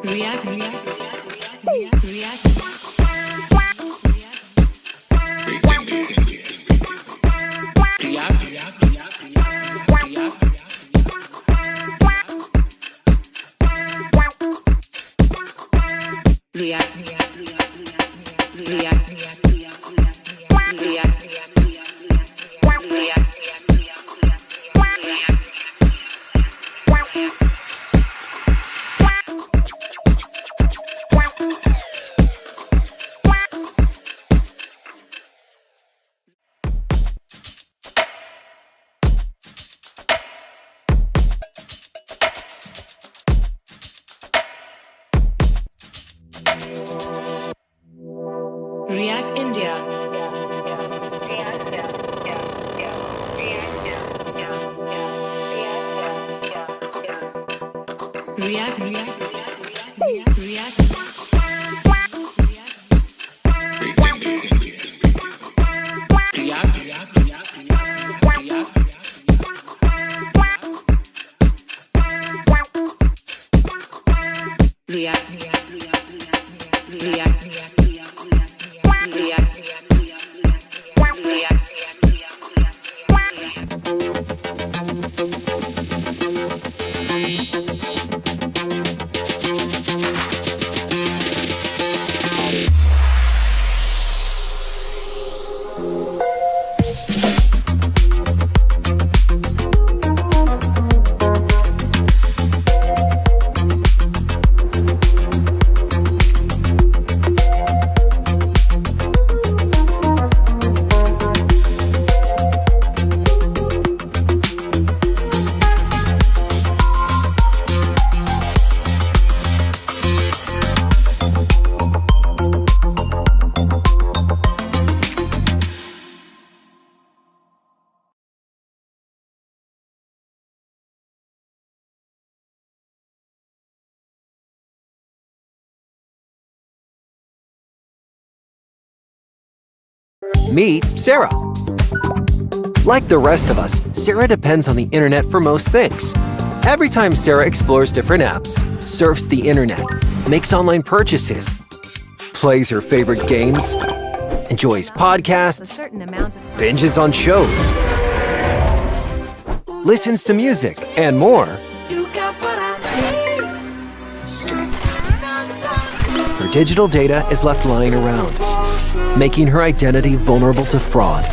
React, react, react. React India. React, react, react. Meet Sarah. Like the rest of us, Sarah depends on the internet for most things. Every time Sarah explores different apps, surfs the internet, makes online purchases, plays her favorite games, enjoys podcasts, binges on shows, listens to music, and more, her digital data is left lying around, making her identity vulnerable to fraud,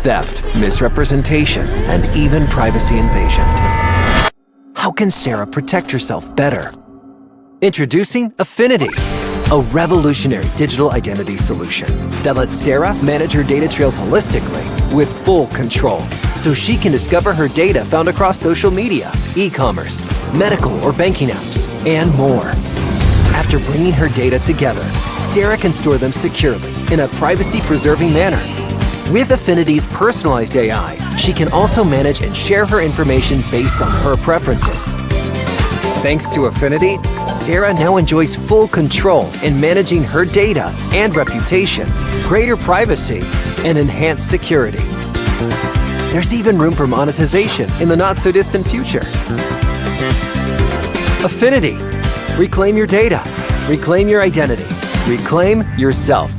theft, misrepresentation, and even privacy invasion. How can Sarah protect herself better? Introducing Affinidi, a revolutionary digital identity solution that lets Sarah manage her data trails holistically with full control, so she can discover her data found across social media, e-commerce, medical or banking apps, and more. After bringing her data together, Sarah can store them securely in a privacy-preserving manner. With Affinidi's personalized AI, she can also manage and share her information based on her preferences. Thanks to Affinidi, Sarah now enjoys full control in managing her data and reputation, greater privacy, and enhanced security. There's even room for monetization in the not-so-distant future. Affinidi. Reclaim your data. Reclaim your identity. Reclaim yourself.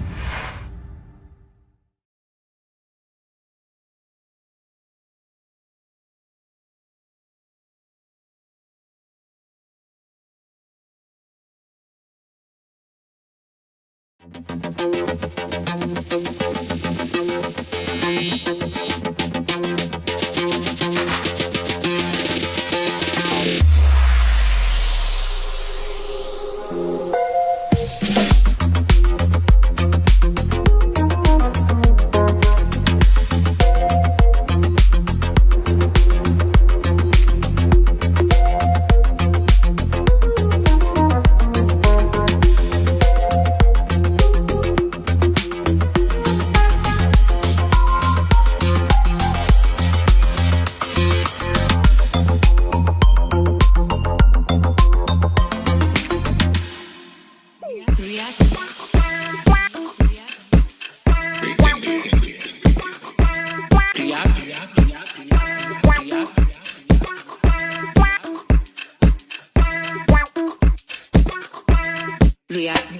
React.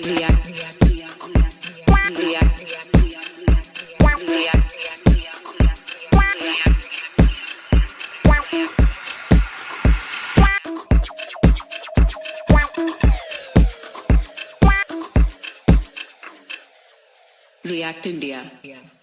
React. React. React India. React.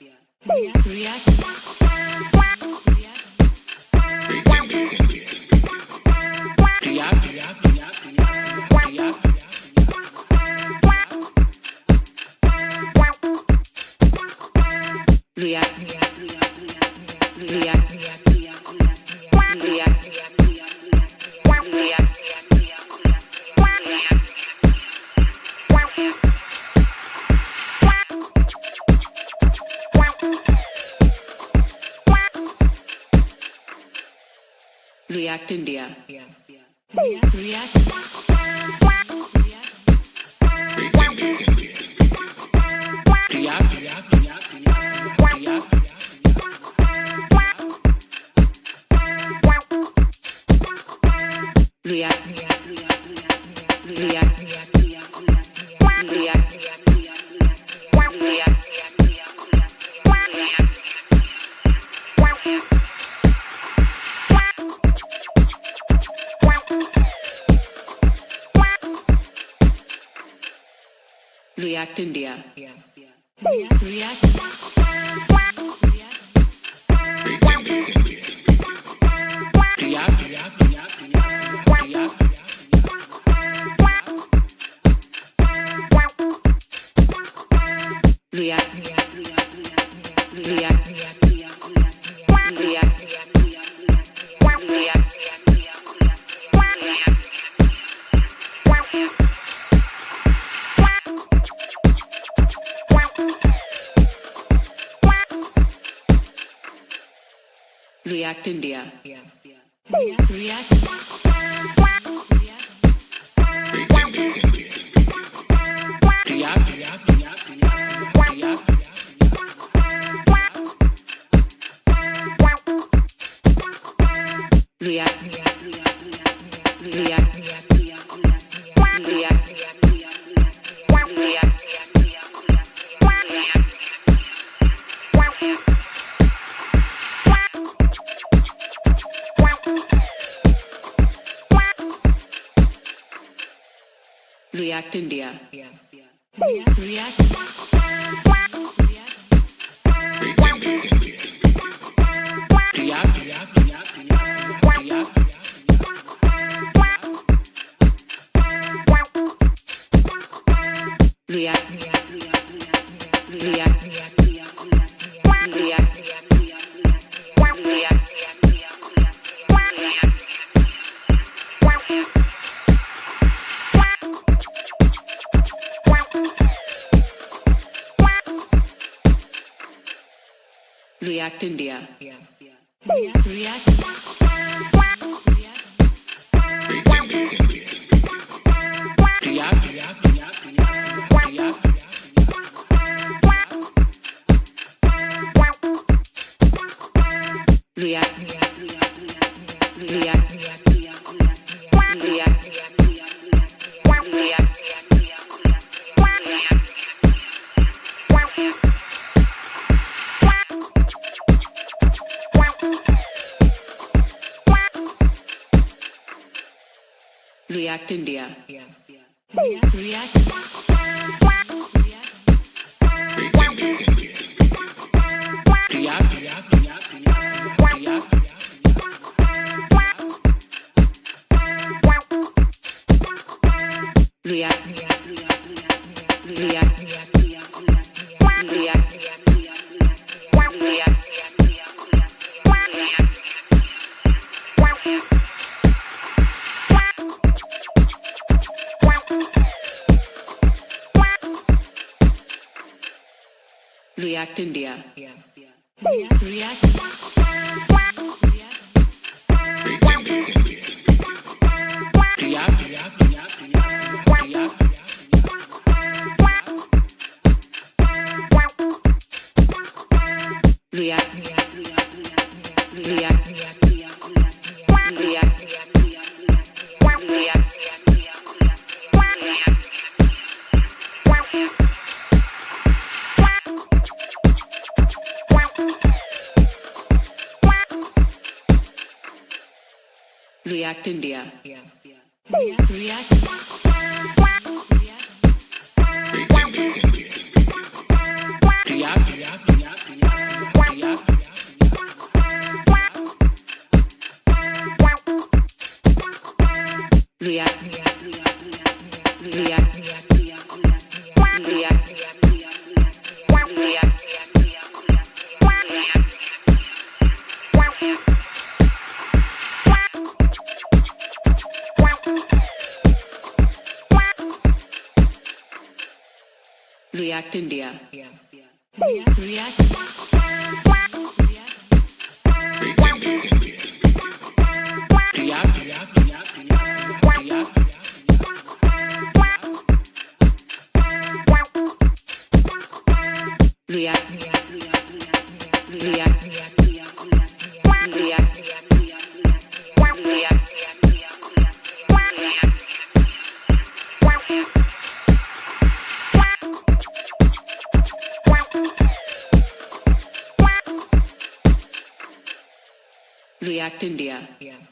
React India. React. React India. React. React India. React. React India. React. React India. React. React India. React. React India. React. React. React India. React. React. React India. React. React India. React.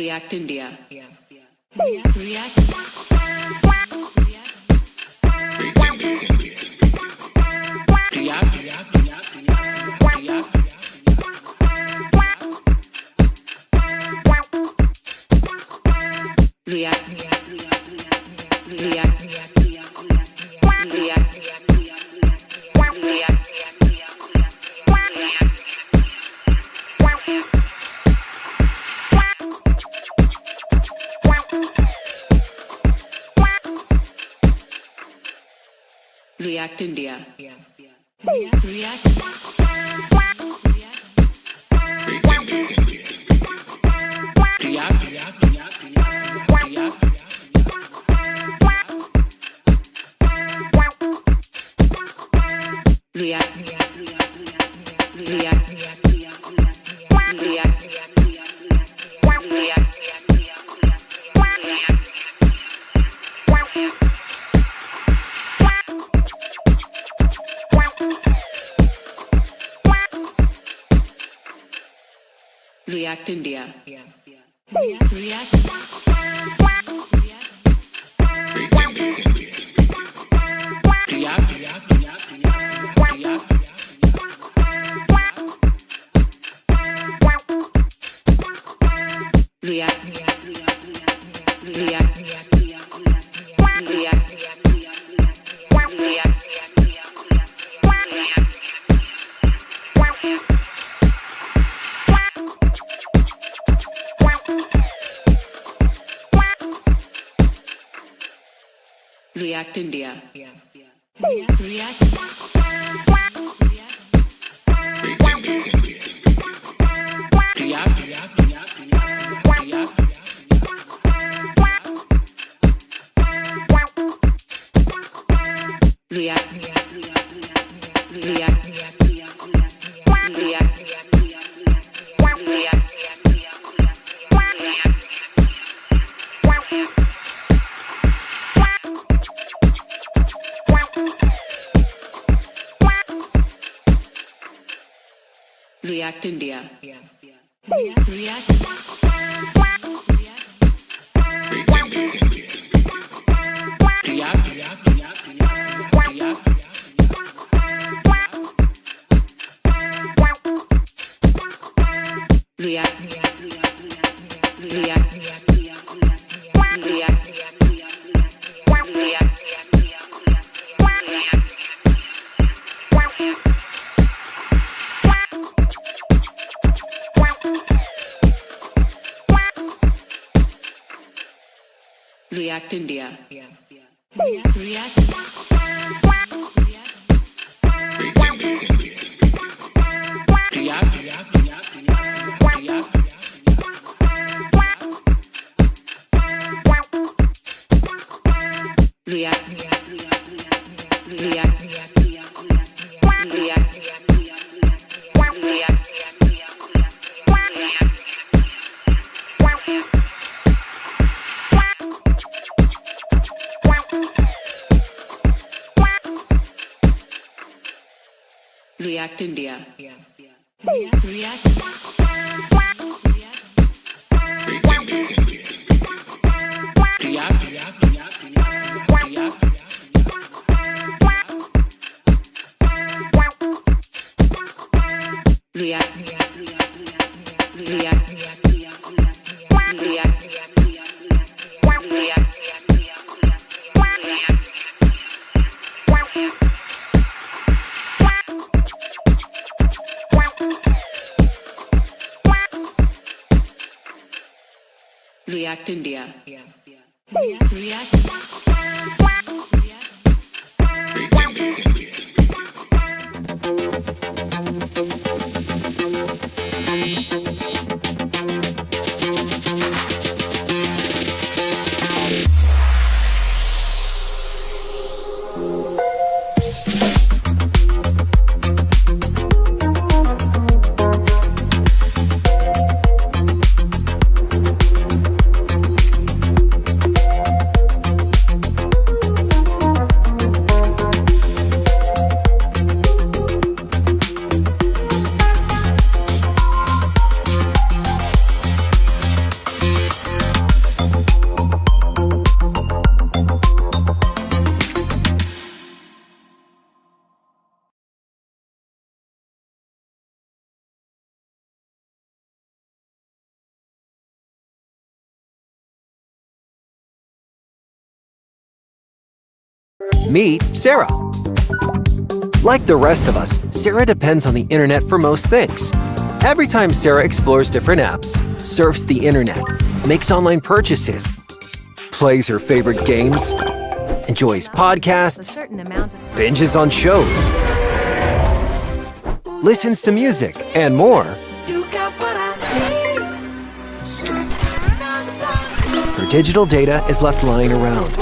React India. React. React India. React. React India. React. React India. React. React India. React. React India. React. React. React India. React. React India. React. Meet Sarah. Like the rest of us, Sarah depends on the internet for most things. Every time Sarah explores different apps, surfs the internet, makes online purchases, plays her favorite games, enjoys podcasts, binges on shows, listens to music, and more, her digital data is left lying around,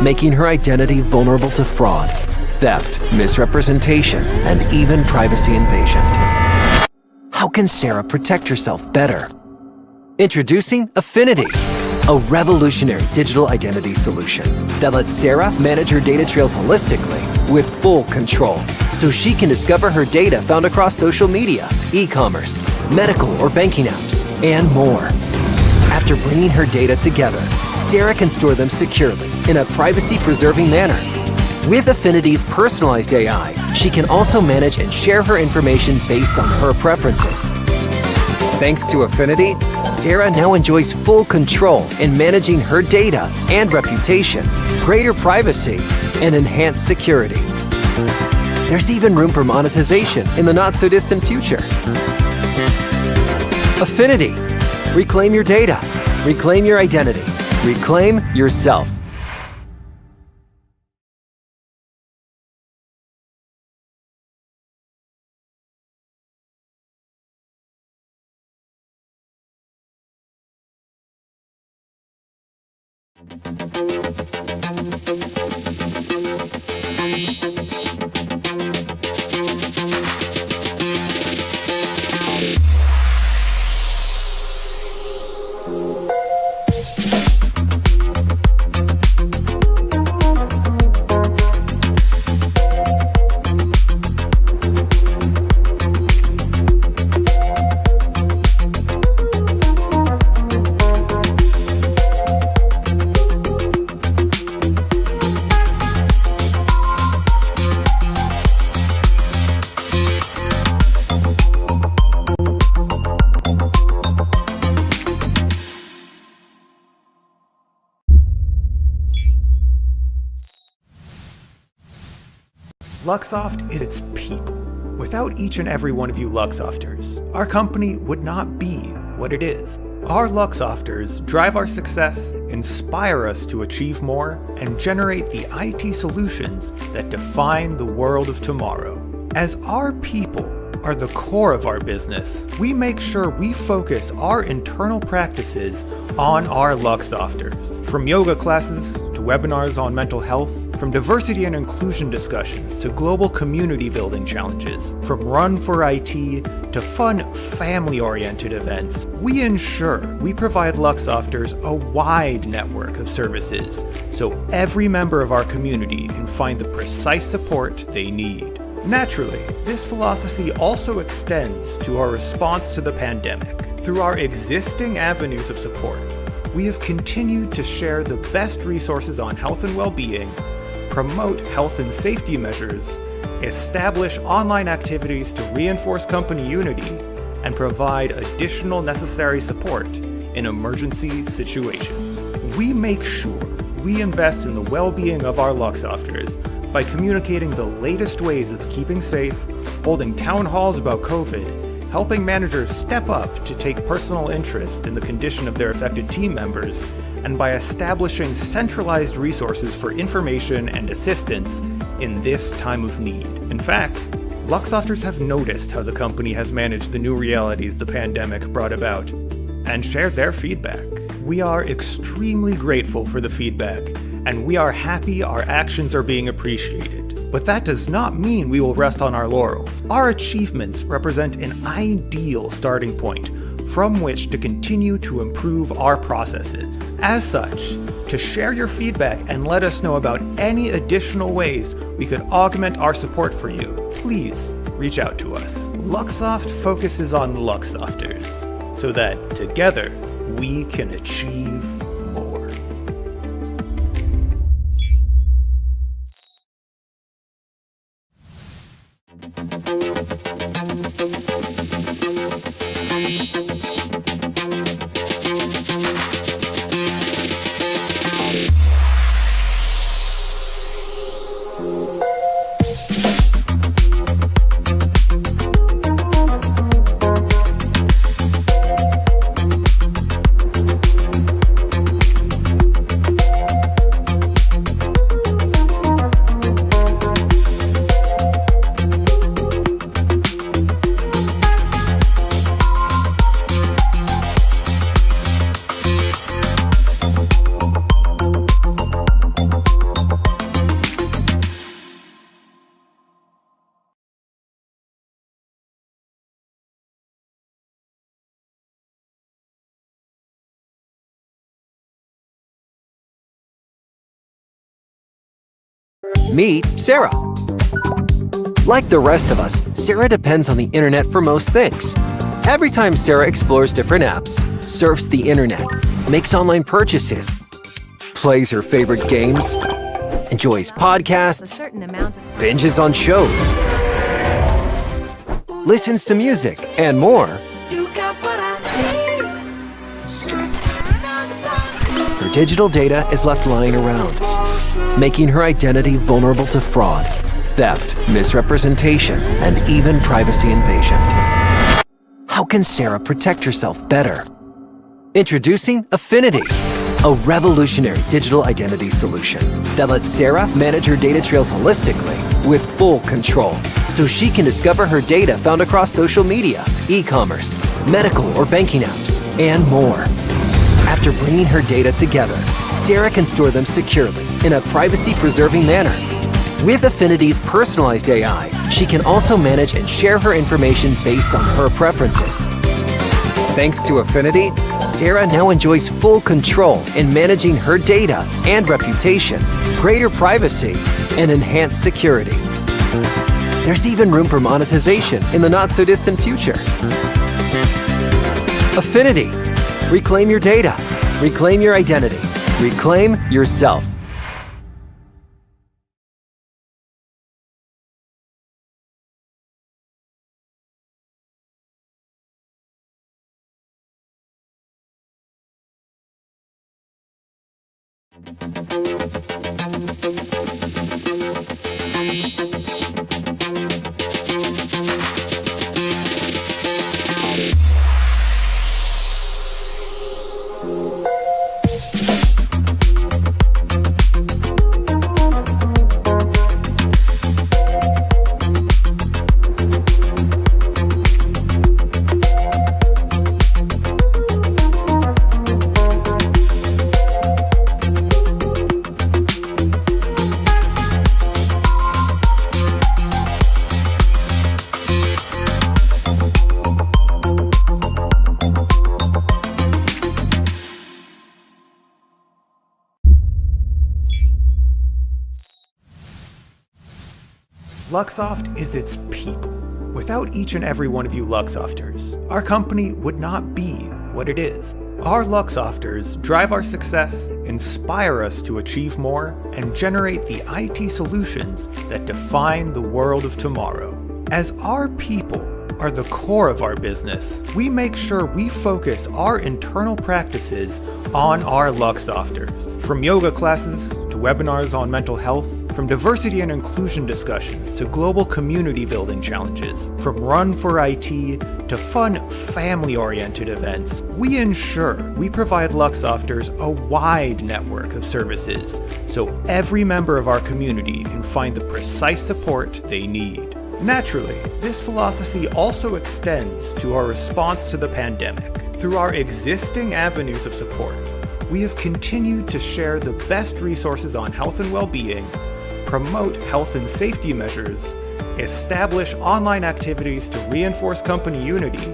making her identity vulnerable to fraud, theft, misrepresentation, and even privacy invasion. How can Sarah protect herself better? Introducing Affinidi, a revolutionary digital identity solution that lets Sarah manage her data trails holistically with full control, so she can discover her data found across social media, e-commerce, medical or banking apps, and more. After bringing her data together, Sarah can store them securely in a privacy-preserving manner. With Affinidi's personalized AI, she can also manage and share her information based on her preferences. Thanks to Affinidi, Sarah now enjoys full control in managing her data and reputation, greater privacy, and enhanced security. There's even room for monetization in the not-so-distant future. Affinidi. Reclaim your data. Reclaim your identity. Reclaim yourself. Luxoft is its people. Without each and every one of you Luxofters, our company would not be what it is. Our Luxofters drive our success, inspire us to achieve more, and generate the IT solutions that define the world of tomorrow. As our people are the core of our business, we make sure we focus our internal practices on our Luxofters. From yoga classes to webinars on mental health, from diversity and inclusion discussions to global community building challenges, from Run for IT to fun family-oriented events, we ensure we provide Luxofters a wide network of services so every member of our community can find the precise support they need. Naturally, this philosophy also extends to our response to the pandemic. Through our existing avenues of support, we have continued to share the best resources on health and well-being, promote health and safety measures, establish online activities to reinforce company unity, and provide additional necessary support in emergency situations. We make sure we invest in the well-being of our Luxofters by communicating the latest ways of keeping safe, holding town halls about COVID, helping managers step up to take personal interest in the condition of their affected team members, and by establishing centralized resources for information and assistance in this time of need. In fact, Luxofters have noticed how the company has managed the new realities the pandemic brought about, and shared their feedback. We are extremely grateful for the feedback, and we are happy our actions are being appreciated. But that does not mean we will rest on our laurels. Our achievements represent an ideal starting point from which to continue to improve our processes. As such, to share your feedback and let us know about any additional ways we could augment our support for you, please reach out to us. Luxoft focuses on Luxofters, so that together we can achieve more. Meet Sarah. Like the rest of us, Sarah depends on the internet for most things. Every time Sarah explores different apps, surfs the internet, makes online purchases, plays her favorite games, enjoys podcasts, binges on shows, listens to music, and more, her digital data is left lying around, making her identity vulnerable to fraud, theft, misrepresentation, and even privacy invasion. How can Sarah protect herself better? Introducing Affinidi, a revolutionary digital identity solution that lets Sarah manage her data trails holistically with full control, so she can discover her data found across social media, e-commerce, medical or banking apps, and more. After bringing her data together, Sarah can store them securely in a privacy-preserving manner. With Affinidi's personalized AI, she can also manage and share her information based on her preferences. Thanks to Affinidi, Sarah now enjoys full control in managing her data and reputation, greater privacy, and enhanced security. There's even room for monetization in the not-so-distant future. Affinidi. Reclaim your data. Reclaim your identity. Reclaim yourself. Luxoft is its people. Without each and every one of you Luxofters, our company would not be what it is. Our Luxofters drive our success, inspire us to achieve more, and generate the IT solutions that define the world of tomorrow. As our people are the core of our business, we make sure we focus our internal practices on our Luxofters. From yoga classes to webinars on mental health, from diversity and inclusion discussions to global community building challenges, from Run for IT to fun family-oriented events, we ensure we provide Luxofters a wide network of services so every member of our community can find the precise support they need. Naturally, this philosophy also extends to our response to the pandemic. Through our existing avenues of support, we have continued to share the best resources on health and well-being, promote health and safety measures, establish online activities to reinforce company unity,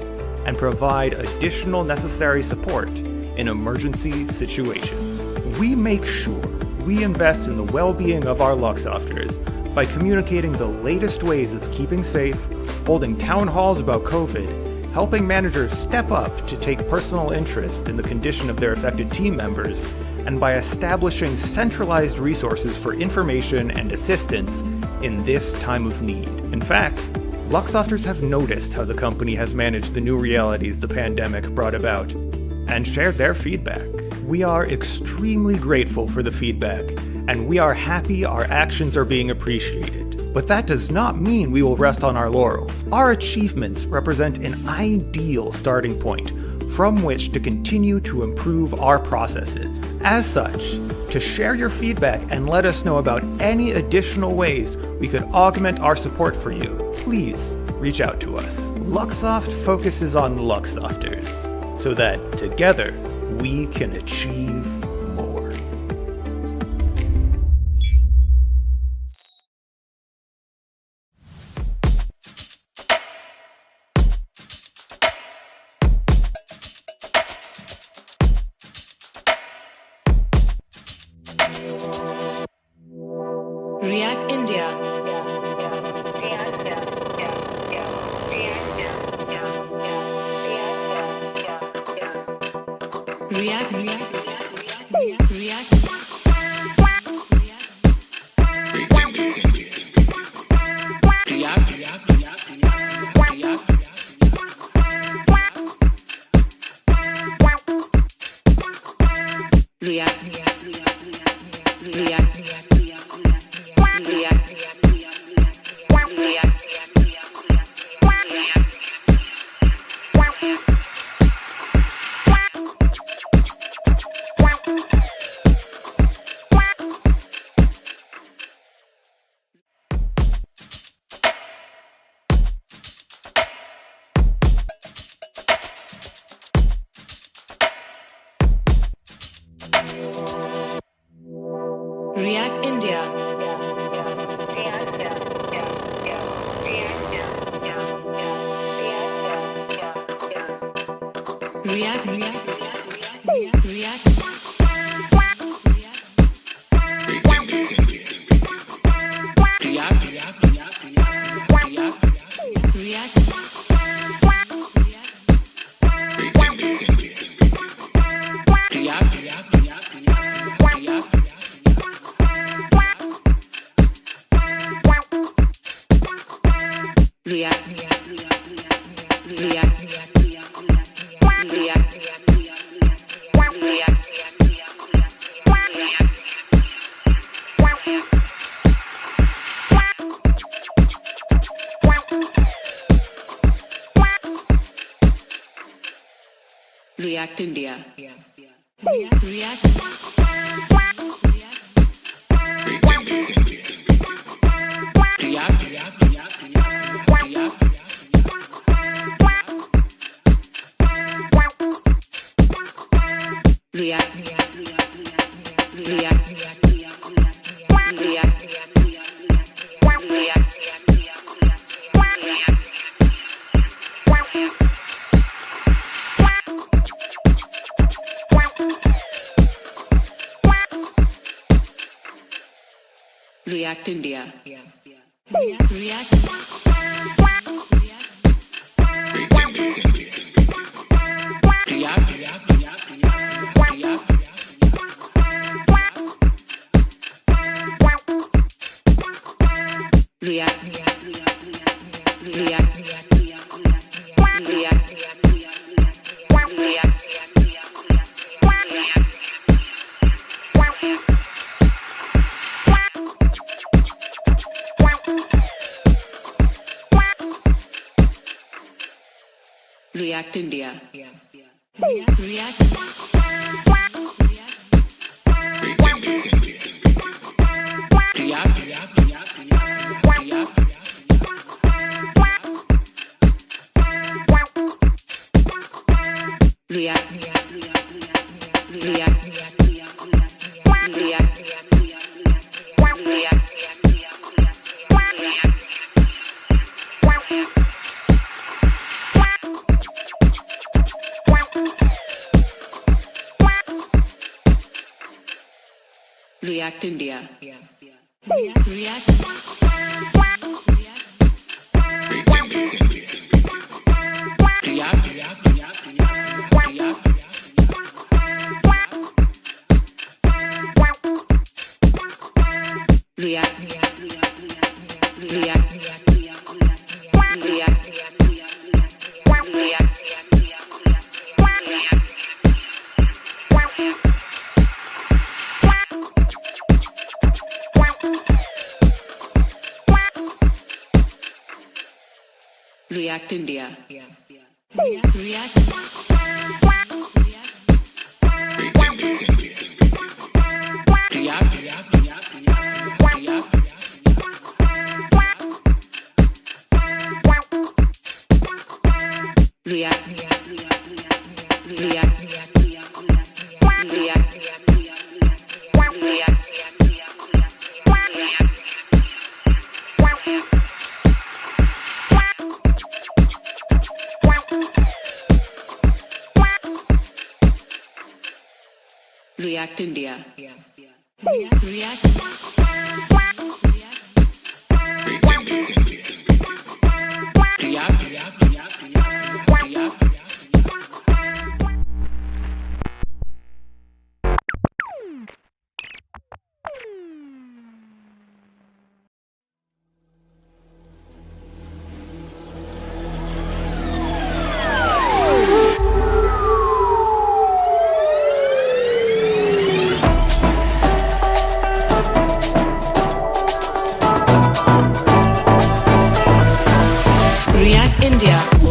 and provide additional necessary support in emergency situations. We make sure we invest in the well-being of our Luxofters by communicating the latest ways of keeping safe, holding town halls about COVID, helping managers step up to take personal interest in the condition of their affected team members, and by establishing centralized resources for information and assistance in this time of need. In fact, Luxofters have noticed how the company has managed the new realities the pandemic brought about, and shared their feedback. We are extremely grateful for the feedback, and we are happy our actions are being appreciated. But that does not mean we will rest on our laurels. Our achievements represent an ideal starting point from which to continue to improve our processes. As such, to share your feedback and let us know about any additional ways we could augment our support for you, please reach out to us. Luxoft focuses on Luxofters so that together we can achieve more. React India. React. React India. React India. React India. React. React India. React. React. React India. React. React. React India. React. React. React India. React. React India.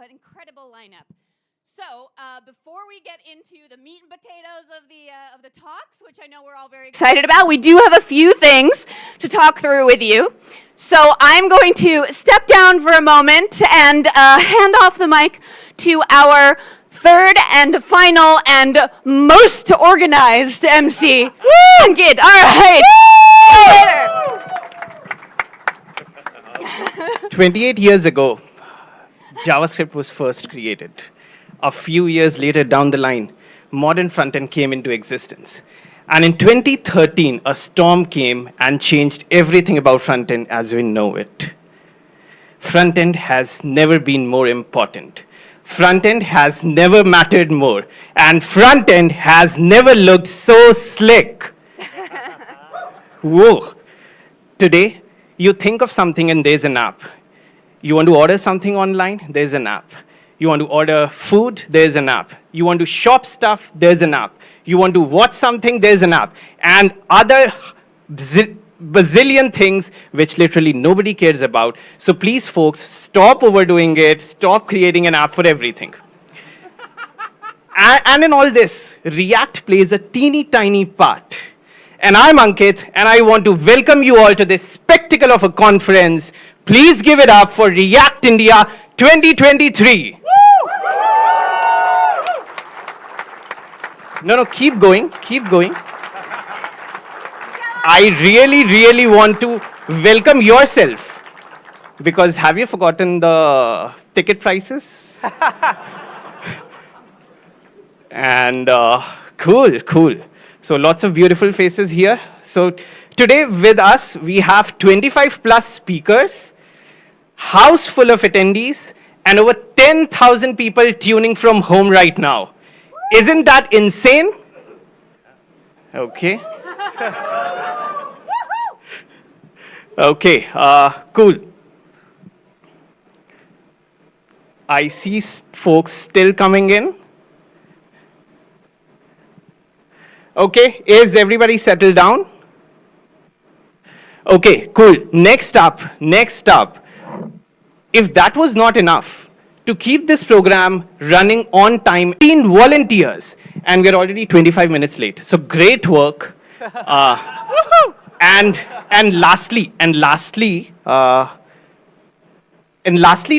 an incredible lineup. So before we get into the meat and potatoes of the talks, which I know we're all very excited about, we do have a few things to talk through with you. So I'm going to step down for a moment and hand off the mic to our third and final and most organized MC. Woo! Good. All right. Later. 28 years ago, JavaScript was first created. A few years later down the line, modern front-end came into existence. And in 2013, a storm came and changed everything about front-end as we know it. Front-end has never been more important. Front-end has never mattered more. And front-end has never looked so slick. Whoa. Today, you think of something and there's an app. You want to order something online, there's an app. You want to order food, there's an app. You want to shop stuff, there's an app. You want to watch something, there's an app. And other bazillion things which literally nobody cares about. So please, folks, stop overdoing it. Stop creating an app for everything. And in all this, React plays a teeny tiny part. And I'm Ankit, and I want to welcome you all to this spectacle of a conference. Please give it up for React India 2023. No, keep going, keep going. I really, really want to welcome yourself. Because have you forgotten the ticket prices? And cool. So lots of beautiful faces here. So today with us, we have 25 plus speakers, house full of attendees, and over 10,000 people tuning from home right now. Isn't that insane? Okay. Okay, cool. I see folks still coming in. Okay, is everybody settled down? Okay, cool. Next up. If that was not enough, to keep this program running on time, 15 volunteers, and we're already 25 minutes late. So great work. And lastly,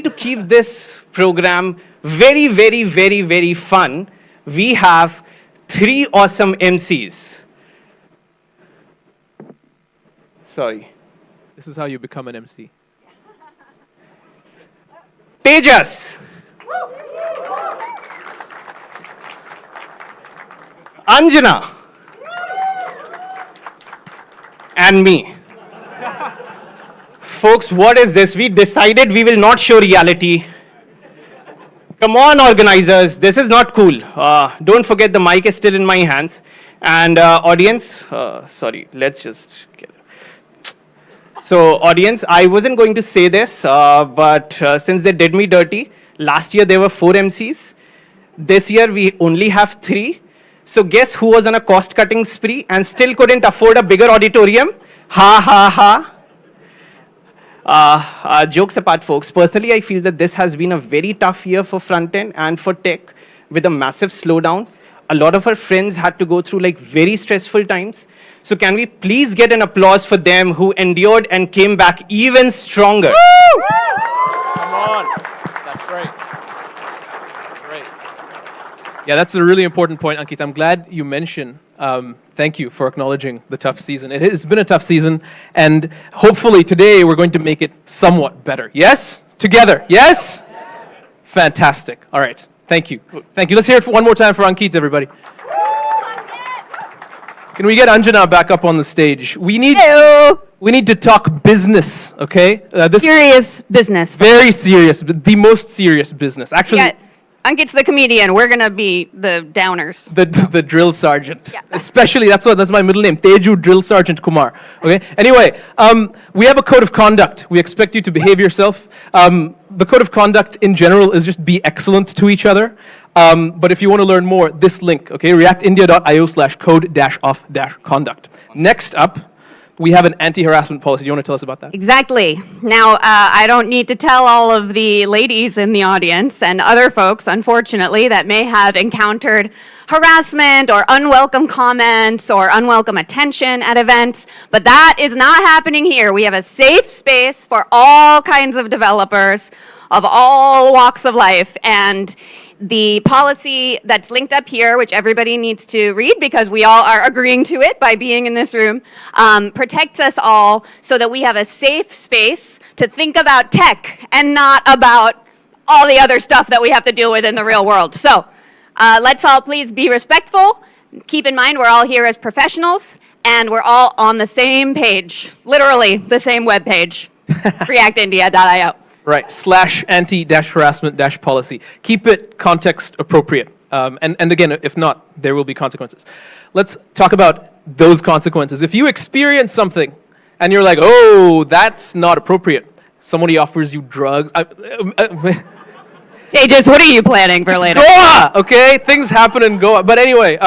to keep this program very, very, very, very fun, we have 3 awesome MCs. Sorry. This is how you become an MC. Tejas. Anjana. And me. Folks, what is this? We decided we will not show reality. Come on, organizers. This is not cool. Don't forget the mic is still in my hands. And audience, sorry, let's just get it. So audience, I wasn't going to say this, but since they did me dirty, last year there were 4 MCs. This year we only have 3. So guess who was on a cost-cutting spree and still couldn't afford a bigger auditorium? Ha. Jokes apart, folks, personally I feel that this has been a very tough year for front-end and for tech with a massive slowdown. A lot of our friends had to go through like very stressful times. So can we please get an applause for them who endured and came back even stronger? Woo! Come on. That's great. Yeah, that's a really important point, Ankit. I'm glad you mentioned, thank you for acknowledging the tough season. It has been a tough season, and hopefully today we're going to make it somewhat better. Yes? Together. Yes? Fantastic. All right. Thank you. Thank you. Let's hear it one more time for Ankit, everybody. Can we get Anjana back up on the stage? We need to talk business, okay? Serious business. Very serious, the most serious business. Actually, Yeah, Ankit's the comedian. We're gonna be the downers. the drill sergeant. Yeah. Especially, that's my middle name, Teju Drill Sergeant Kumar. Okay. Anyway, we have a code of conduct. We expect you to behave yourself. The code of conduct in general is just be excellent to each other. But if you want to learn more, this link, okay, reactindia.io/code-off-conduct. Next up, we have an anti-harassment policy. Do you want to tell us about that? Exactly. Now, I don't need to tell all of the ladies in the audience and other folks, unfortunately, that may have encountered harassment or unwelcome comments or unwelcome attention at events, but that is not happening here. We have a safe space for all kinds of developers of all walks of life, and the policy that's linked up here, which everybody needs to read because we all are agreeing to it by being in this room, protects us all so that we have a safe space to think about tech and not about all the other stuff that we have to deal with in the real world. So let's all please be respectful. Keep in mind we're all here as professionals and we're all on the same page, literally the same web page, reactindia.io. Right, /anti-harassment-policy. Keep it context appropriate. And again, if not, there will be consequences. Let's talk about those consequences. If you experience something and you're like, oh, that's not appropriate, somebody offers you drugs. Tejas, what are you planning for later? Goa, okay? Things happen in Goa. But anyway,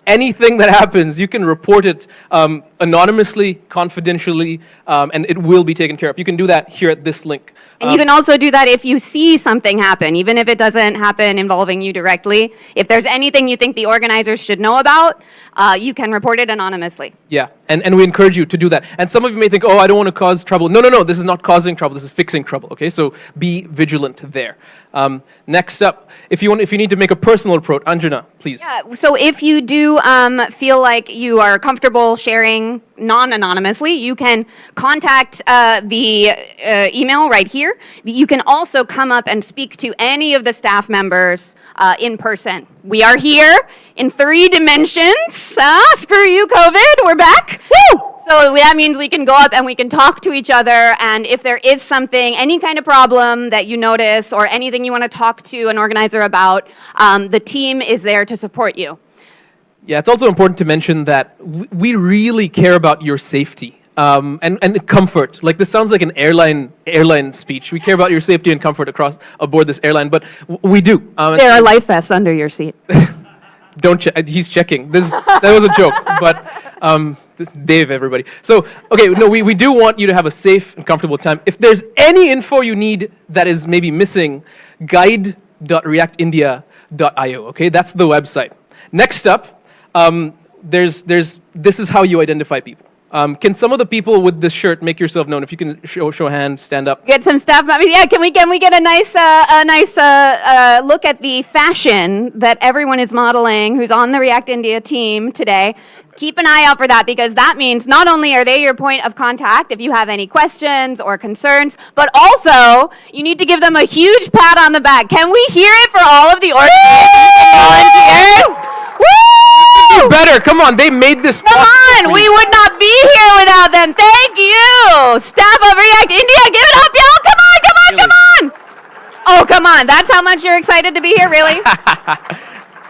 anything that happens, you can report it anonymously, confidentially, and it will be taken care of. You can do that here at this link. And you can also do that if you see something happen, even if it doesn't happen involving you directly. If there's anything you think the organizers should know about, you can report it anonymously. Yeah, and we encourage you to do that. And some of you may think, oh, I don't want to cause trouble. No, this is not causing trouble. This is fixing trouble, okay? So be vigilant there. Next up, if you need to make a personal approach, Anjana, please. Yeah, so if you do feel like you are comfortable sharing non-anonymously, you can contact the email right here. You can also come up and speak to any of the staff members in person. We are here in 3 dimensions. Screw you, COVID, we're back. Woo! So that means we can go up and we can talk to each other, and if there is something, any kind of problem that you notice or anything you want to talk to an organizer about, the team is there to support you. Yeah, it's also important to mention that we really care about your safety and comfort. Like, this sounds like an airline speech. We care about your safety and comfort aboard this airline, but we do. There are life vests under your seat. Don't check. He's checking. That was a joke, but Dave, everybody. So, okay, no, we do want you to have a safe and comfortable time. If there's any info you need that is maybe missing, guide.reactindia.io, okay? That's the website. Next up, this is how you identify people. Can some of the people with this shirt make yourself known? If you can show a hand, stand up. Get some stuff. I mean, yeah. Can we get a nice look at the fashion that everyone is modeling who's on the React India team today? Keep an eye out for that, because that means not only are they your point of contact if you have any questions or concerns, but also you need to give them a huge pat on the back. Can we hear it for all of the organizers and volunteers? Woo! Better, come on, they made this possible. Come on, we would not be here without them. Thank you, staff of React India. Give it up, y'all. Come on, come on, come on. Oh, come on. That's how much you're excited to be here, really?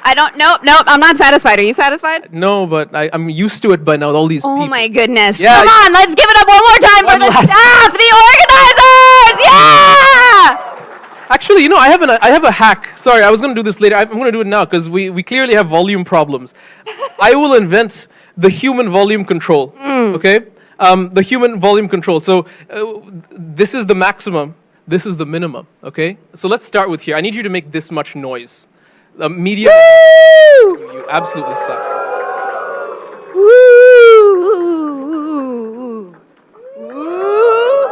Nope, I'm not satisfied. Are you satisfied? No, but I'm used to it by now, all these people. Oh my goodness. Yeah, come on, let's give it up one more time for the staff, the organizers. Yeah! Actually, I have a hack. Sorry, I was going to do this later. I'm going to do it now because we clearly have volume problems. I will invent the human volume control, okay? The human volume control. So this is the maximum. This is the minimum, okay? So let's start with here. I need you to make this much noise. Medium. Woo! You absolutely suck. Woo!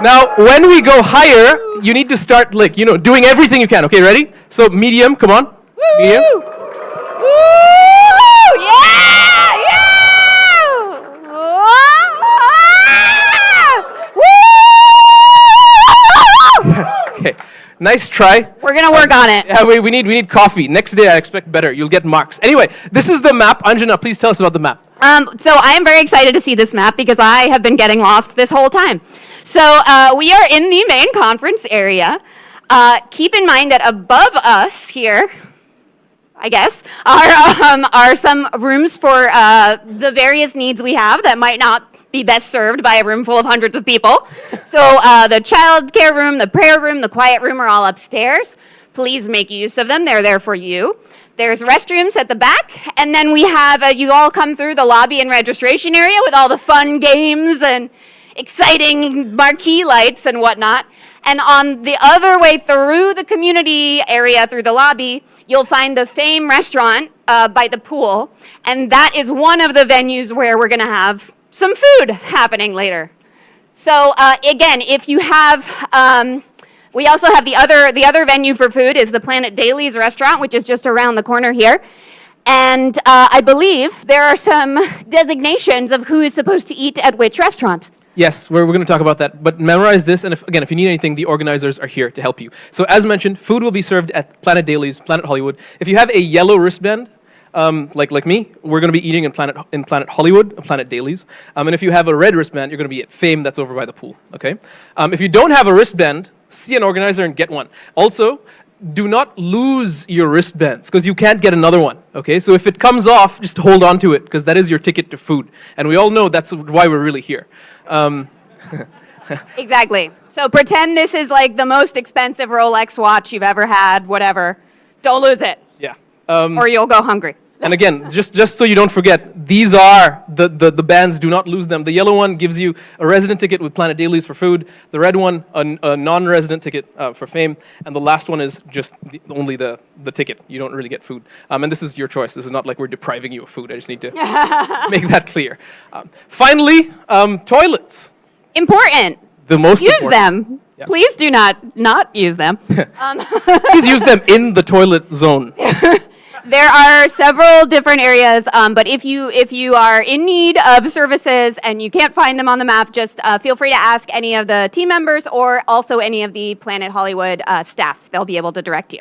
Now, when we go higher, you need to start doing everything you can. Okay, ready? So medium, come on. Woo! Medium. Woo! Yeah! Okay. Nice try. We're gonna work on it. Yeah, we need coffee. Next day, I expect better. You'll get marks. Anyway, this is the map. Anjana, please tell us about the map. So I am very excited to see this map because I have been getting lost this whole time. So we are in the main conference area. Keep in mind that above us here, I guess, are some rooms for the various needs we have that might not be best served by a room full of hundreds of people. So the child care room, the prayer room, the quiet room are all upstairs. please make use of them. They're there for you. There's restrooms at the back, and then we have, you all come through the lobby and registration area with all the fun games and exciting marquee lights and whatnot. And on the other way through the community area, through the lobby, you'll find the Fame restaurant by the pool, and that is one of the venues where we're gonna have some food happening later. So again, if you have, we also have the other venue for food is the Planet Daily's restaurant, which is just around the corner here. And I believe there are some designations of who is supposed to eat at which restaurant. Yes, we're going to talk about that. But memorize this, and if you need anything, the organizers are here to help you. So as mentioned, food will be served at Planet Daily's, Planet Hollywood. If you have a yellow wristband, like me, we're going to be eating in Planet Hollywood, Planet Daily's. And if you have a red wristband, you're going to be at Fame, that's over by the pool. Okay. If you don't have a wristband, see an organizer and get one. Also, do not lose your wristbands because you can't get another one. Okay. So if it comes off, just hold on to it because that is your ticket to food, and we all know that's why we're really here. Exactly. So pretend this is like the most expensive Rolex watch you've ever had. Whatever. Don't lose it, Yeah. or you'll go hungry. And again, just so you don't forget, these are the bands, do not lose them. The yellow one gives you a resident ticket with Planet Dailies for food. The red one, a non-resident ticket for Fame. And the last one is just only the ticket. You don't really get food. And this is your choice. This is not like we're depriving you of food. I just need to make that clear. Finally, toilets. Important. The most Use important. them. Yeah. Please do not use them. Please use them in the toilet zone. There are several different areas, but if you are in need of services and you can't find them on the map, just feel free to ask any of the team members or also any of the Planet Hollywood staff. They'll be able to direct you.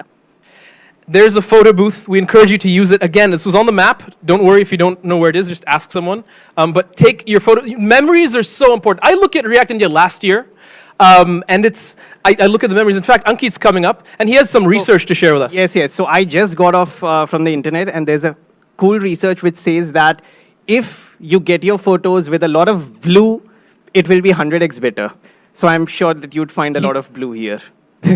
There's a photo booth. We encourage you to use it. Again, this was on the map. Don't worry if you don't know where it is. Just ask someone. But take your photo. Memories are so important. I look at React India last year, and I look at the memories. In fact, Ankit's coming up, and he has some research to share with us. Yes. So I just got off from the internet, and there's a cool research which says that if you get your photos with a lot of blue, it will be 100x better. So I'm sure that you'd find a lot of blue here.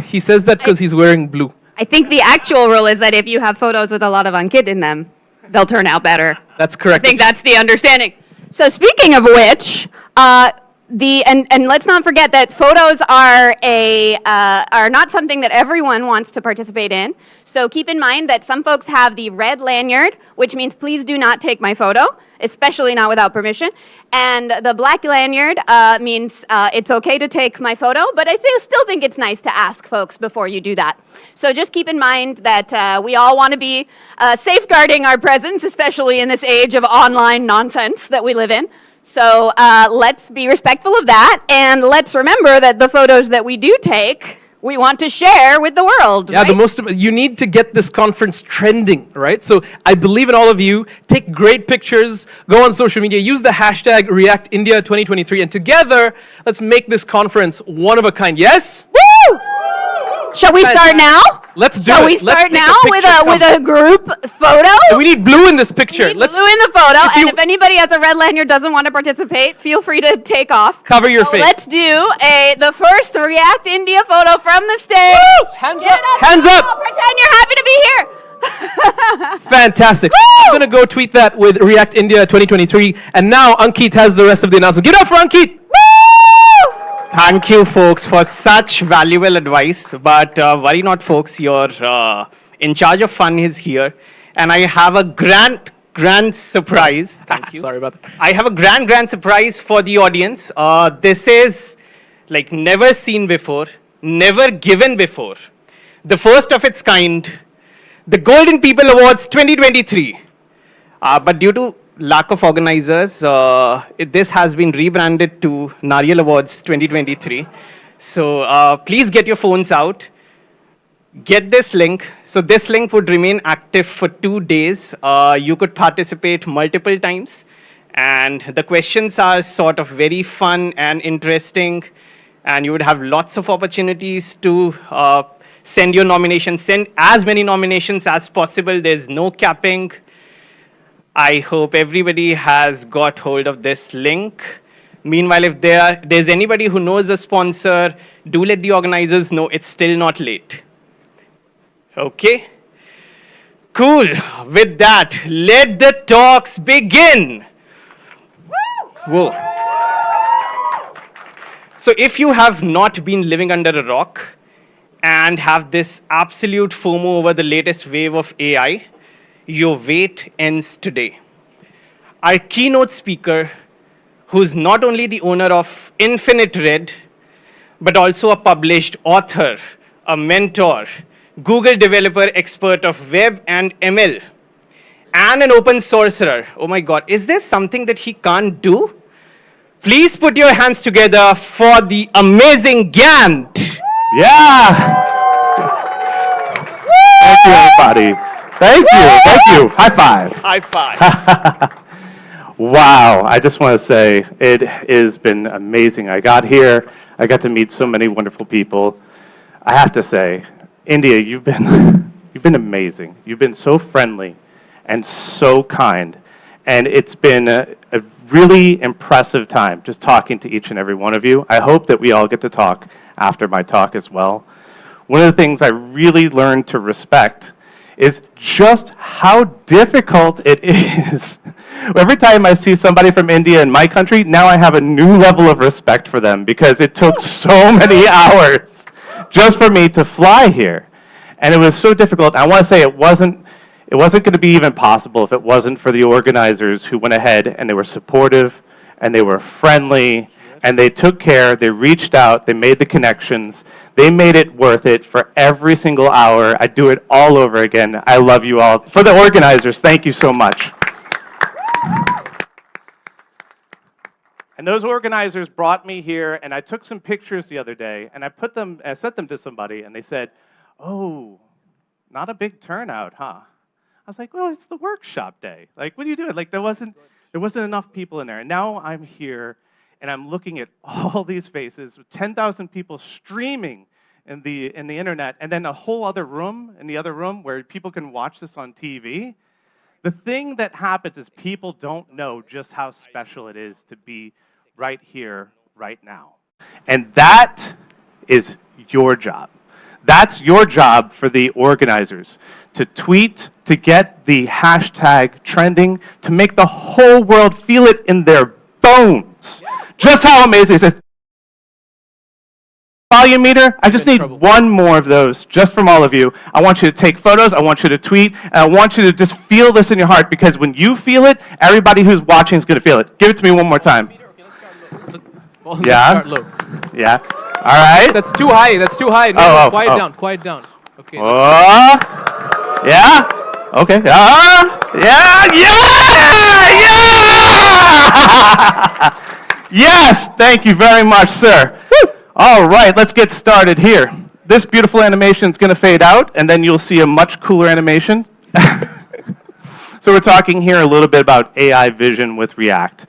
He says that because he's wearing blue. I think the actual rule is that if you have photos with a lot of Ankit in them, they'll turn out better. That's correct. I think that's the understanding. So speaking of which, and let's not forget that photos are not something that everyone wants to participate in. So keep in mind that some folks have the red lanyard, which means please do not take my photo, especially not without permission. And the black lanyard means it's okay to take my photo, but I still think it's nice to ask folks before you do that. So just keep in mind that we all want to be safeguarding our presence, especially in this age of online nonsense that we live in. So let's be respectful of that, and let's remember that the photos that we do take, we want to share with the world. Yeah, right? you need to get this conference trending, right? So I believe in all of you. Take great pictures, go on social media, use the hashtag React India 2023, and together, let's make this conference one of a kind. Yes? Woo! Shall we start now? Let's do Shall it. we start Let's take now with a group photo? We need blue in this picture. We need blue in the photo, you- and if anybody has a red lanyard doesn't want to participate, feel free to take off. Cover your face. Let's do the first React India photo from the stage. Hands Get up. Hands up. Pretend you're happy to be here. Fantastic. I'm going to go tweet that with React India 2023. And now Ankit has the rest of the announcement. Give it up for Ankit. Thank you, folks, for such valuable advice. But worry not, folks. Your in charge of fun is here. And I have a grand surprise. Thank you. Sorry about that. I have a grand surprise for the audience. This is like never seen before, never given before. The first of its kind, the Golden People Awards 2023. But due to lack of organizers, this has been rebranded to Nariyal Awards 2023. So please get your phones out. Get this link. So this link would remain active for 2 days. You could participate multiple times. And the questions are sort of very fun and interesting. And you would have lots of opportunities to send your nominations. Send as many nominations as possible. There's no capping. I hope everybody has got hold of this link. Meanwhile, if there's anybody who knows a sponsor, do let the organizers know it's still not late. Okay. Cool. With that, let the talks begin. Whoa. So if you have not been living under a rock and have this absolute FOMO over the latest wave of AI, your wait ends today. Our keynote speaker, who's not only the owner of Infinite Red, but also a published author, a mentor, Google developer expert of web and ML, and an open sorcerer. Oh my God, is there something that he can't do? Please put your hands together for the amazing Gant. Yeah. Thank you, everybody. Thank you. High five. High five. Wow. I just want to say it has been amazing. I got here. I got to meet so many wonderful people. I have to say, India, you've been amazing. You've been so friendly and so kind. And it's been a really impressive time just talking to each and every one of you. I hope that we all get to talk after my talk as well. One of the things I really learned to respect is just how difficult it is. Every time I see somebody from India in my country, now I have a new level of respect for them because it took so many hours just for me to fly here. And it was so difficult. I want to say it wasn't going to be even possible if it wasn't for the organizers who went ahead and they were supportive and they were friendly and they took care, they reached out, they made the connections, they made it worth it for every single hour. I'd do it all over again. I love you all. For the organizers, thank you so much. And those organizers brought me here, and I took some pictures the other day, and I sent them to somebody, and they said, "Oh, not a big turnout, huh?" I was like, "Well, it's the workshop day. Like, what are you doing?" Like, there wasn't enough people in there. And now I'm here, and I'm looking at all these faces, with 10,000 people streaming in the internet, and then a whole other room in the other room where people can watch this on TV. The thing that happens is people don't know just how special it is to be right here, right now. And that is your job. That's your job for the organizers, to tweet, to get the hashtag trending, to make the whole world feel it in their bones. Just how amazing it is. Volume meter, I just need one more of those, just from all of you. I want you to take photos, I want you to tweet, and I want you to just feel this in your heart, because when you feel it, everybody who's watching is going to feel it. Give it to me one more time. Yeah? Yeah. All right. That's too high. That's too high. No, quiet down. Quiet down. Okay. Yeah. Okay. Yeah. Yes. Thank you very much, sir. All right. Let's get started here. This beautiful animation is going to fade out, and then you'll see a much cooler animation. So we're talking here a little bit about AI vision with React.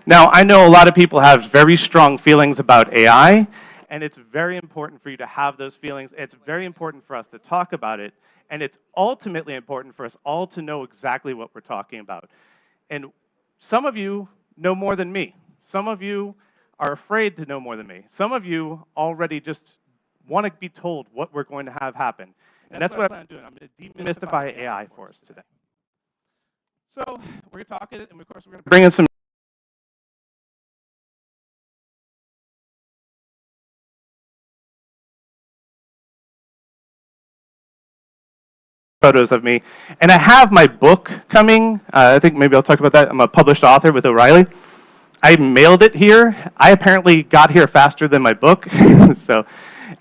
Now, I know a lot of people have very strong feelings about AI, and it's very important for you to have those feelings. It's very important for us to talk about it, and it's ultimately important for us all to know exactly what we're talking about. And some of you know more than me. Some of you are afraid to know more than me. Some of you already just want to be told what we're going to have happen. And that's what I plan on doing. I'm going to demystify AI for us today. So we're going to talk it, and of course we're going to bring in some photos of me. And I have my book coming. I think maybe I'll talk about that. I'm a published author with O'Reilly. I mailed it here. I apparently got here faster than my book. So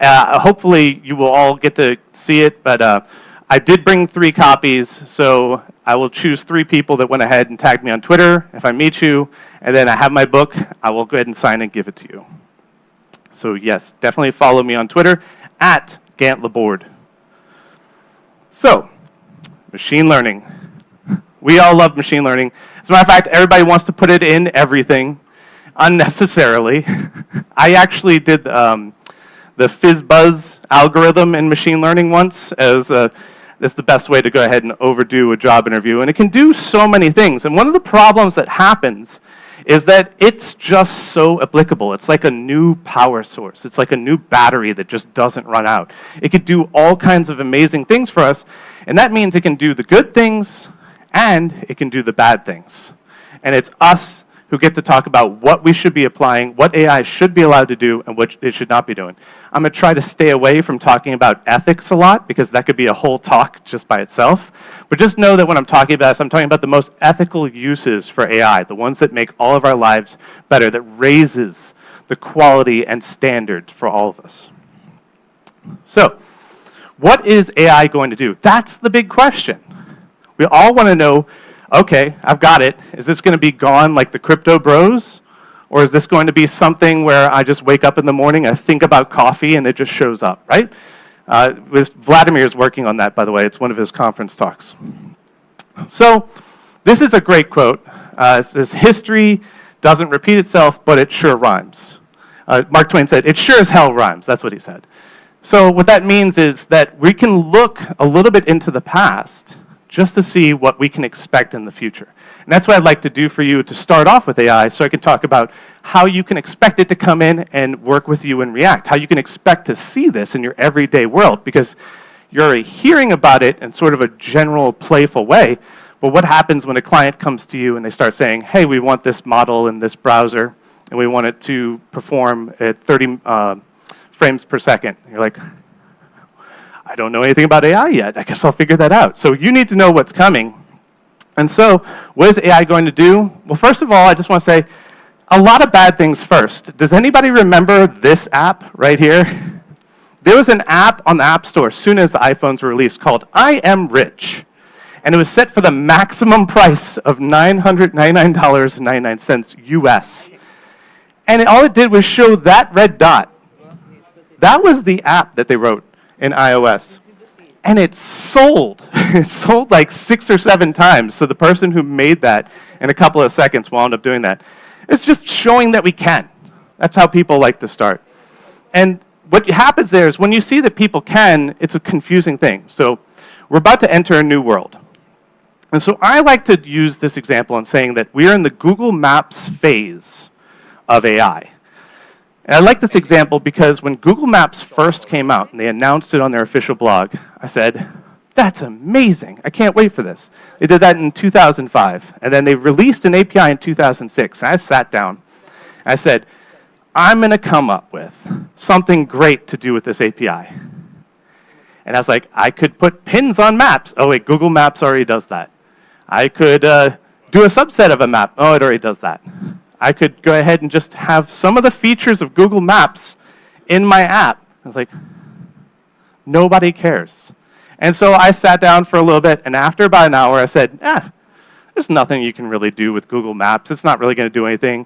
hopefully you will all get to see it. But I did bring 3 copies. So I will choose 3 people that went ahead and tagged me on Twitter if I meet you. And then I have my book. I will go ahead and sign and give it to you. So yes, definitely follow me on Twitter at @GantLaborde. So, machine learning. We all love machine learning. As a matter of fact, everybody wants to put it in everything unnecessarily. I actually did the FizzBuzz algorithm in machine learning once as that's the best way to go ahead and overdo a job interview. And it can do so many things. And one of the problems that happens is that it's just so applicable. It's like a new power source. It's like a new battery that just doesn't run out. It could do all kinds of amazing things for us, and that means it can do the good things and it can do the bad things. And it's us who get to talk about what we should be applying, what AI should be allowed to do, and what it should not be doing. I'm going to try to stay away from talking about ethics a lot, because that could be a whole talk just by itself. But just know that when I'm talking about this, I'm talking about the most ethical uses for AI, the ones that make all of our lives better, that raises the quality and standards for all of us. So, what is AI going to do? That's the big question. We all want to know, okay, I've got it. Is this going to be gone like the crypto bros? Or is this going to be something where I just wake up in the morning, I think about coffee, and it just shows up, right? Vladimir is working on that, by the way. It's one of his conference talks. So this is a great quote. It says, history doesn't repeat itself, but it sure rhymes. Mark Twain said, it sure as hell rhymes. That's what he said. So what that means is that we can look a little bit into the past just to see what we can expect in the future. And that's what I'd like to do for you to start off with AI, so I can talk about how you can expect it to come in and work with you in React, how you can expect to see this in your everyday world, because you're already hearing about it in sort of a general, playful way. But what happens when a client comes to you and they start saying, hey, we want this model in this browser, and we want it to perform at 30 frames per second? And you're like, I don't know anything about AI yet. I guess I'll figure that out. So you need to know what's coming. And so what is AI going to do? Well, first of all, I just want to say a lot of bad things first. Does anybody remember this app right here? There was an app on the App Store as soon as the iPhones were released called I Am Rich. And it was set for the maximum price of $999.99 US. And all it did was show that red dot. That was the app that they wrote in iOS. And it sold. It sold like 6 or 7 times. So the person who made that in a couple of seconds wound up doing that. It's just showing that we can. That's how people like to start. And what happens there is when you see that people can, it's a confusing thing. So we're about to enter a new world. And so I like to use this example in saying that we're in the Google Maps phase of AI. And I like this example because when Google Maps first came out and they announced it on their official blog, I said, that's amazing. I can't wait for this. They did that in 2005. And then they released an API in 2006. And I sat down. And I said, I'm going to come up with something great to do with this API. And I was like, I could put pins on maps. Oh, wait, Google Maps already does that. I could do a subset of a map. Oh, it already does that. I could go ahead and just have some of the features of Google Maps in my app. I was like, nobody cares. And so I sat down for a little bit, and after about an hour, I said, there's nothing you can really do with Google Maps. It's not really going to do anything.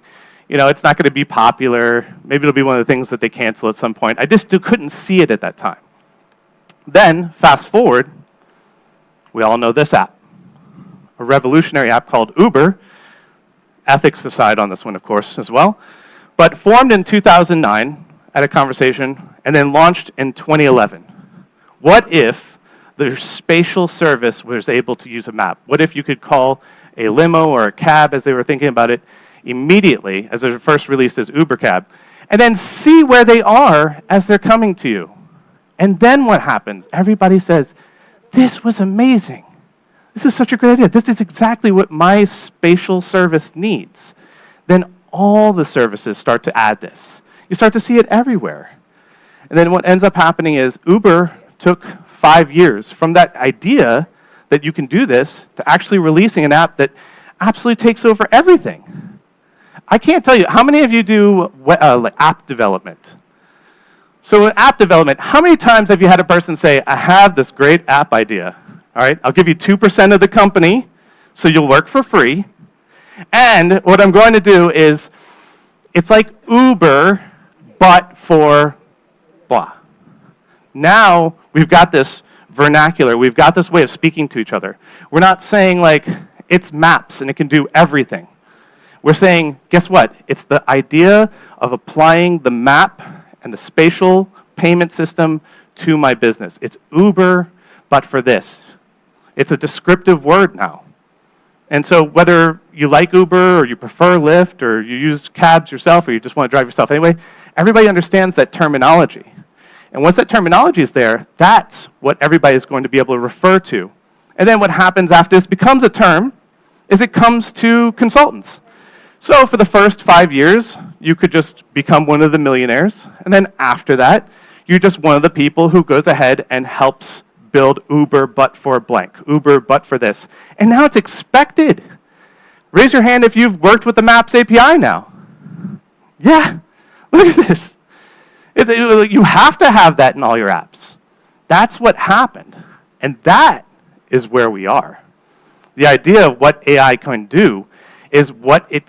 You know, it's not going to be popular. Maybe it'll be one of the things that they cancel at some point. I just couldn't see it at that time. Then, fast forward, we all know this app. A revolutionary app called Uber. Ethics aside on this one, of course, as well. But formed in 2009 at a conversation and then launched in 2011. What if the spatial service was able to use a map? What if you could call a limo or a cab, as they were thinking about it, immediately, as it was first released as Uber Cab, and then see where they are as they're coming to you? And then what happens? Everybody says, this was amazing. This is such a great idea. This is exactly what my spatial service needs. Then all the services start to add this. You start to see it everywhere. And then what ends up happening is Uber took 5 years from that idea that you can do this to actually releasing an app that absolutely takes over everything. I can't tell you, how many of you do like app development? So in app development, how many times have you had a person say, I have this great app idea? All right, I'll give you 2% of the company, so you'll work for free. And what I'm going to do is, it's like Uber, but for blah. Now, we've got this vernacular. We've got this way of speaking to each other. We're not saying, like, it's maps and it can do everything. We're saying, guess what? It's the idea of applying the map and the spatial payment system to my business. It's Uber, but for this. It's a descriptive word now. And so whether you like Uber or you prefer Lyft or you use cabs yourself or you just want to drive yourself anyway, everybody understands that terminology. And once that terminology is there, that's what everybody is going to be able to refer to. And then what happens after this becomes a term is it comes to consultants. So for the first 5 years, you could just become one of the millionaires. And then after that, you're just one of the people who goes ahead and helps build Uber but for blank, Uber but for this. And now it's expected. Raise your hand if you've worked with the Maps API now. Yeah, look at this. You have to have that in all your apps. That's what happened. And that is where we are. The idea of what AI can do is what it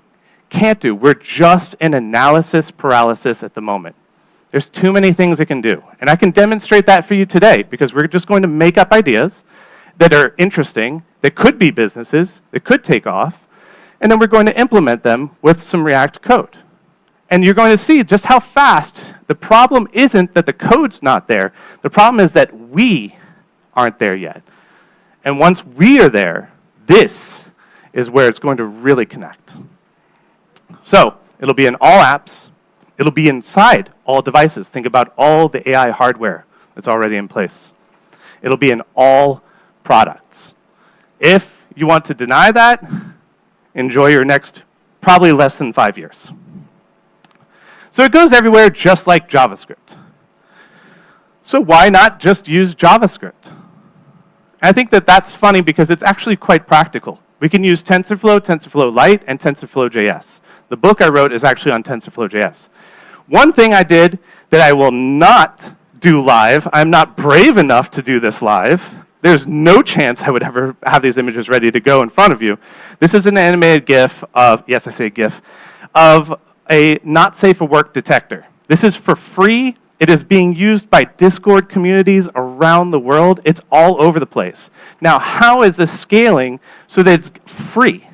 can't do. We're just in analysis paralysis at the moment. There's too many things it can do. And I can demonstrate that for you today because we're just going to make up ideas that are interesting, that could be businesses, that could take off, and then we're going to implement them with some React code. And you're going to see just how fast. The problem isn't that the code's not there. The problem is that we aren't there yet. And once we are there, this is where it's going to really connect. So it'll be in all apps. It'll be inside all devices. Think about all the AI hardware that's already in place. It'll be in all products. If you want to deny that, enjoy your next probably less than 5 years. So it goes everywhere just like JavaScript. So why not just use JavaScript? I think that that's funny because it's actually quite practical. We can use TensorFlow, TensorFlow Lite, and TensorFlow.js. The book I wrote is actually on TensorFlow.js. One thing I did that I will not do live, I'm not brave enough to do this live. There's no chance I would ever have these images ready to go in front of you. This is an animated GIF of, yes, I say GIF, of a not safe for work detector. This is for free. It is being used by Discord communities around the world. It's all over the place. Now, how is this scaling so that it's free?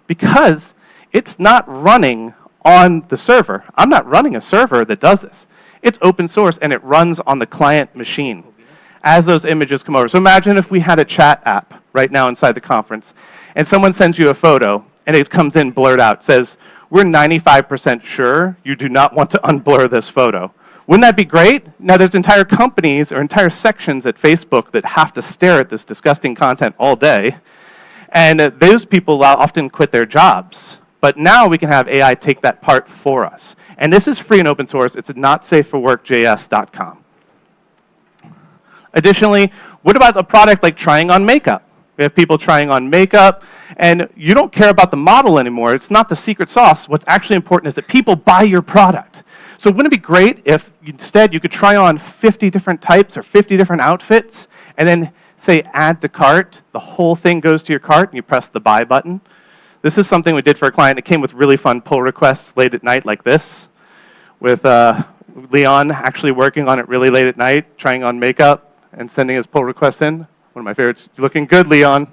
Because it's not running on the server. I'm not running a server that does this. It's open source, and it runs on the client machine as those images come over. So imagine if we had a chat app right now inside the conference, and someone sends you a photo, and it comes in blurred out, says, we're 95% sure you do not want to unblur this photo. Wouldn't that be great? Now, there's entire companies or entire sections at Facebook that have to stare at this disgusting content all day, and those people often quit their jobs. But now we can have AI take that part for us. And this is free and open source. It's at notsafeforworkjs.com. Additionally, what about a product like trying on makeup? We have people trying on makeup, and you don't care about the model anymore. It's not the secret sauce. What's actually important is that people buy your product. So wouldn't it be great if instead you could try on 50 different types or 50 different outfits, and then say add to cart, the whole thing goes to your cart, and you press the buy button? This is something we did for a client. It came with really fun pull requests late at night like this, with Leon actually working on it really late at night, trying on makeup and sending his pull requests in. One of my favorites. You're looking good, Leon.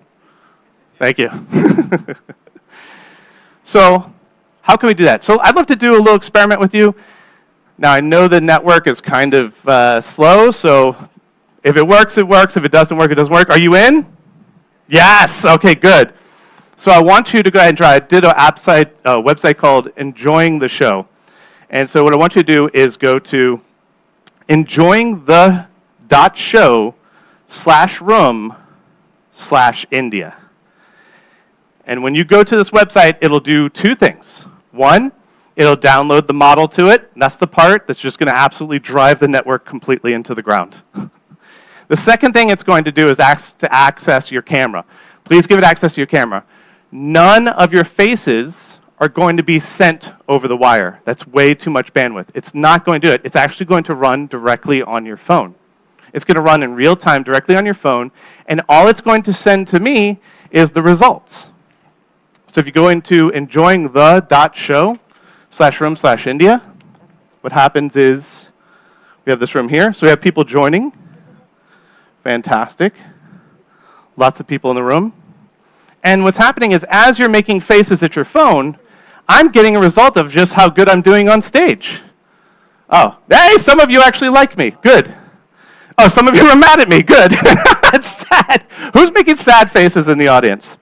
Thank you. So how can we do that? So I'd love to do a little experiment with you. Now, I know the network is kind of slow, so if it works, it works. If it doesn't work, it doesn't work. Are you in? Yes. OK, good. So I want you to go ahead and try. I did a website called Enjoying the Show. And so what I want you to do is go to enjoyingthe.show/room/India. And when you go to this website, it'll do two things. One, it'll download the model to it. And that's the part that's just going to absolutely drive the network completely into the ground. The second thing it's going to do is to access your camera. Please give it access to your camera. None of your faces are going to be sent over the wire. That's way too much bandwidth. It's not going to do it. It's actually going to run directly on your phone. It's going to run in real time directly on your phone, and all it's going to send to me is the results. So if you go into enjoyingthe.show/room/India, what happens is we have this room here. So we have people joining. Fantastic. Lots of people in the room. And what's happening is as you're making faces at your phone, I'm getting a result of just how good I'm doing on stage. Oh, hey, some of you actually like me. Good. Oh, some of you are mad at me. Good. That's sad. Who's making sad faces in the audience?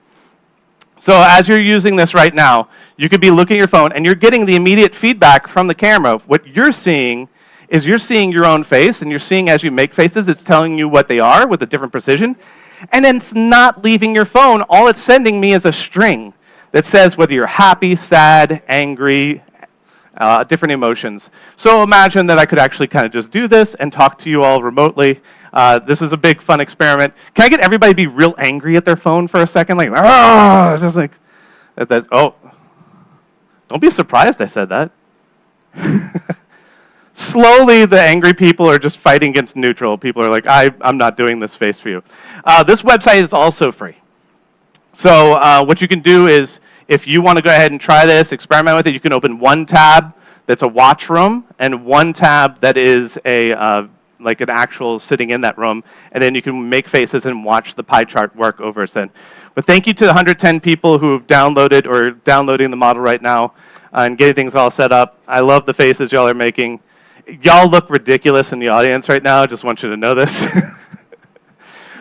So as you're using this right now, you could be looking at your phone and you're getting the immediate feedback from the camera. What you're seeing is you're seeing your own face, and you're seeing as you make faces, it's telling you what they are with a different precision. And then it's not leaving your phone. All it's sending me is a string that says whether you're happy, sad, angry, different emotions. So imagine that I could actually kind of just do this and talk to you all remotely. This is a big fun experiment. Can I get everybody to be real angry at their phone for a second? Like, oh, it's just like, oh, don't be surprised I said that. Slowly, the angry people are just fighting against neutral. People are like, I'm not doing this face for you. This website is also free. So what you can do is, if you want to go ahead and try this, experiment with it, you can open one tab that's a watch room and one tab that is like an actual sitting in that room, and then you can make faces and watch the pie chart work over its end. But thank you to the 110 people who have downloaded or downloading the model right now and getting things all set up. I love the faces y'all are making. Y'all look ridiculous in the audience right now. Just want you to know this.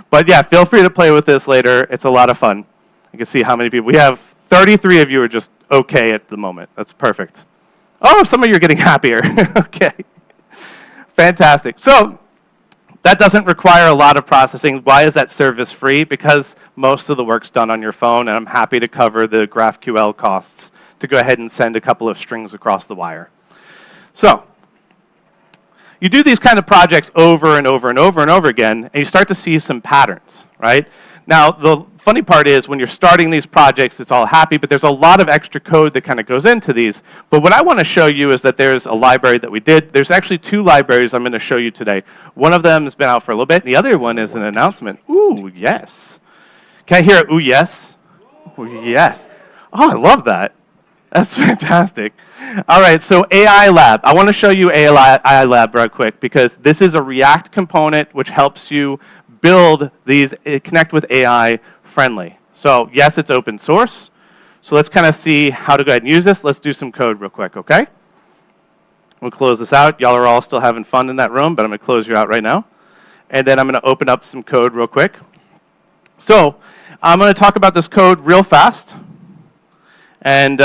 But yeah, feel free to play with this later. It's a lot of fun. You can see how many people. We have 33 of you are just okay at the moment. That's perfect. Oh, some of you are getting happier. Okay. Fantastic. So that doesn't require a lot of processing. Why is that service free? Because most of the work's done on your phone, and I'm happy to cover the GraphQL costs to go ahead and send a couple of strings across the wire. So you do these kind of projects over and over and over and over again, and you start to see some patterns, right? Now, the funny part is when you're starting these projects, it's all happy, but there's a lot of extra code that kind of goes into these. But what I want to show you is that there's a library that we did. There's actually two libraries I'm going to show you today. One of them has been out for a little bit, and the other one is an announcement. Ooh, yes. Can I hear a ooh, yes? Ooh, yes. Oh, I love that. That's fantastic. All right, so AI Lab. I want to show you AI Lab real quick because this is a React component which helps you build these, connect with AI friendly. So yes, it's open source. So let's kind of see how to go ahead and use this. Let's do some code real quick, okay? We'll close this out. Y'all are all still having fun in that room, but I'm going to close you out right now. And then I'm going to open up some code real quick. So I'm going to talk about this code real fast. And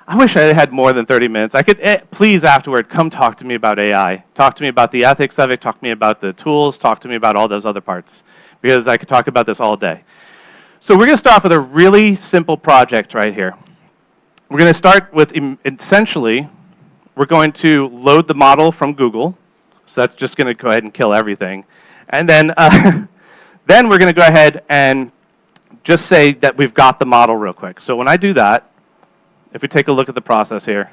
I wish I had more than 30 minutes. I could, please afterward, come talk to me about AI. Talk to me about the ethics of it. Talk to me about the tools. Talk to me about all those other parts. Because I could talk about this all day. So we're going to start off with a really simple project right here. We're going to start with, essentially, we're going to load the model from Google. So that's just going to go ahead and kill everything. And then, then we're going to go ahead and just say that we've got the model real quick. So when I do that, if we take a look at the process here,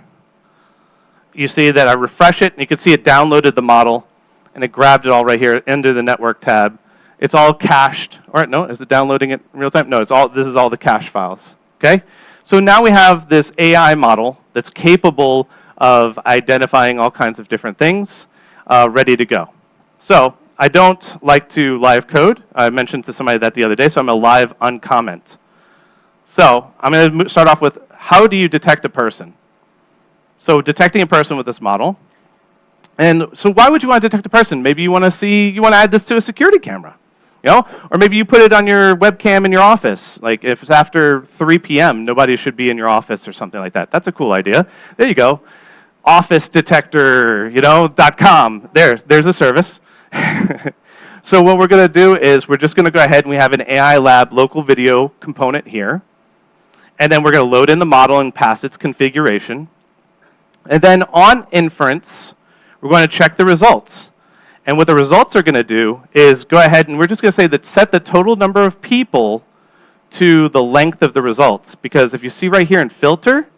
you see that I refresh it, and you can see it downloaded the model, and it grabbed it all right here into the network tab. It's all cached. Or no, is it downloading it in real time? No, this is all the cache files. Okay? So now we have this AI model that's capable of identifying all kinds of different things, ready to go. So I don't like to live code. I mentioned to somebody that the other day, so I'm going to live uncomment. So I'm going to start off with, how do you detect a person? So detecting a person with this model. And so why would you want to detect a person? Maybe you want to add this to a security camera. You know? Or maybe you put it on your webcam in your office. Like if it's after 3 p.m., nobody should be in your office or something like that. That's a cool idea. There you go. Office detector, .com. There's a service. So what we're going to do is we're just going to go ahead and we have an AI Lab local video component here. And then we're going to load in the model and pass its configuration. And then on inference, we're going to check the results. And what the results are going to do is go ahead and we're just going to say that set the total number of people to the length of the results. Because if you see right here in filter,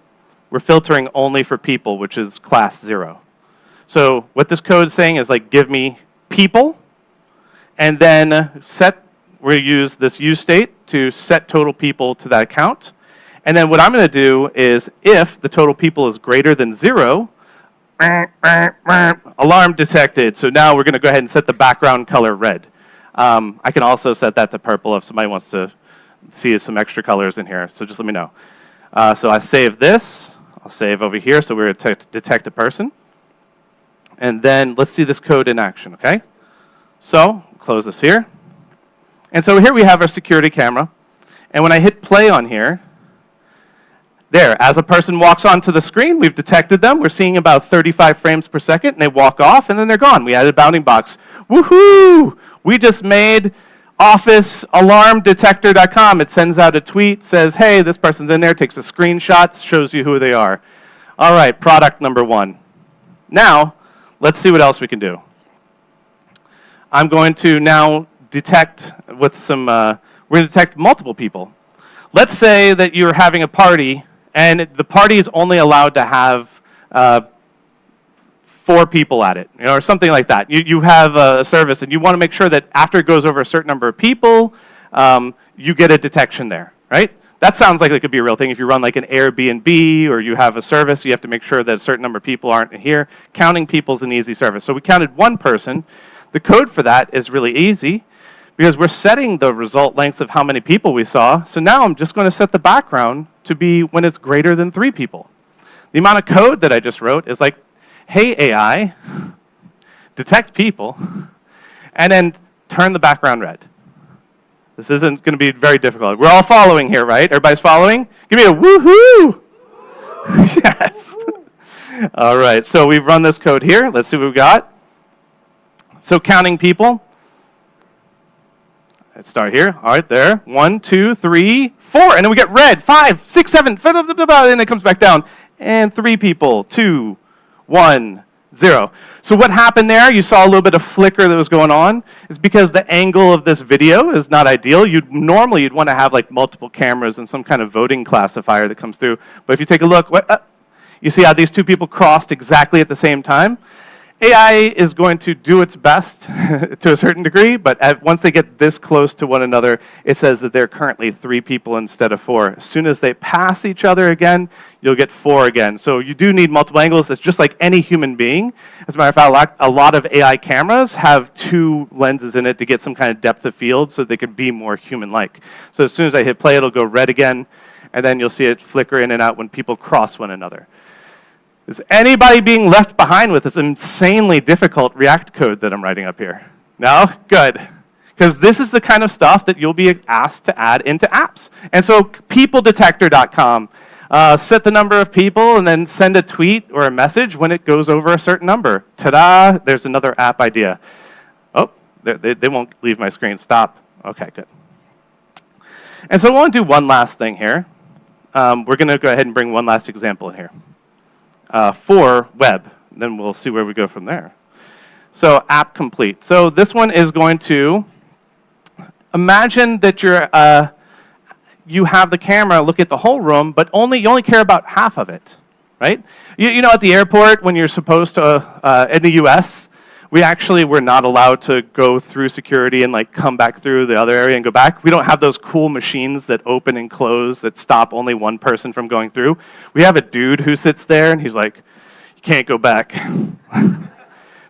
we're filtering only for people, which is class 0. So what this code is saying is like, give me people, and then we're going to use this use state to set total people to that count. And then what I'm going to do is if the total people is greater than 0, alarm detected. So now we're going to go ahead and set the background color red. I can also set that to purple if somebody wants to see some extra colors in here. So just let me know. So I save this. I'll save over here. So we're going to detect a person. And then let's see this code in action, okay? So close this here. And so here we have our security camera. And when I hit play on here, There, as a person walks onto the screen, we've detected them. We're seeing about 35 frames per second, and they walk off, and then they're gone. We added a bounding box. Woohoo! We just made officealarmdetector.com. It sends out a tweet, says, hey, this person's in there, takes a screenshot, shows you who they are. All right, product number 1. Now, let's see what else we can do. I'm going to now detect with some, we're going to detect multiple people. Let's say that you're having a party, and the party is only allowed to have 4 people at it, or something like that. You have a service, and you want to make sure that after it goes over a certain number of people, you get a detection there, right? That sounds like it could be a real thing. If you run like an Airbnb or you have a service, you have to make sure that a certain number of people aren't here. Counting people is an easy service. So we counted 1 person. The code for that is really easy because we're setting the result lengths of how many people we saw. So now I'm just going to set the background to be when it's greater than 3 people. The amount of code that I just wrote is like, hey AI, detect people, and then turn the background red. This isn't going to be very difficult. We're all following here, right? Everybody's following? Give me a woohoo! Yes. All right, so we've run this code here. Let's see what we've got. So counting people. Let's start here. All right, there. 1, 2, 3, 4. And then we get red. 5, 6, 7. And it comes back down. And 3 people. 2, 1, 0. So what happened there, you saw a little bit of flicker that was going on, is because the angle of this video is not ideal. Normally you'd want to have like multiple cameras and some kind of voting classifier that comes through. But if you take a look, you see how these 2 people crossed exactly at the same time? AI is going to do its best to a certain degree, but once they get this close to one another, it says that they're currently 3 people instead of 4. As soon as they pass each other again, you'll get 4 again. So you do need multiple angles. That's just like any human being. As a matter of fact, a lot of AI cameras have 2 lenses in it to get some kind of depth of field so they can be more human-like. So as soon as I hit play, it'll go red again, and then you'll see it flicker in and out when people cross one another. Is anybody being left behind with this insanely difficult React code that I'm writing up here? No? Good. Because this is the kind of stuff that you'll be asked to add into apps. And so peopledetector.com, set the number of people and then send a tweet or a message when it goes over a certain number. Ta-da, there's another app idea. Oh, they won't leave my screen. Stop. Okay, good. And so I want to do one last thing here. We're going to go ahead and bring one last example in here. For web, then we'll see where we go from there. So app complete. So this one is going to imagine that you have the camera look at the whole room, but you only care about half of it, right? You know, at the airport when you're supposed to, in the US, we actually were not allowed to go through security and like come back through the other area and go back. We don't have those cool machines that open and close that stop only one person from going through. We have a dude who sits there and he's like, you can't go back.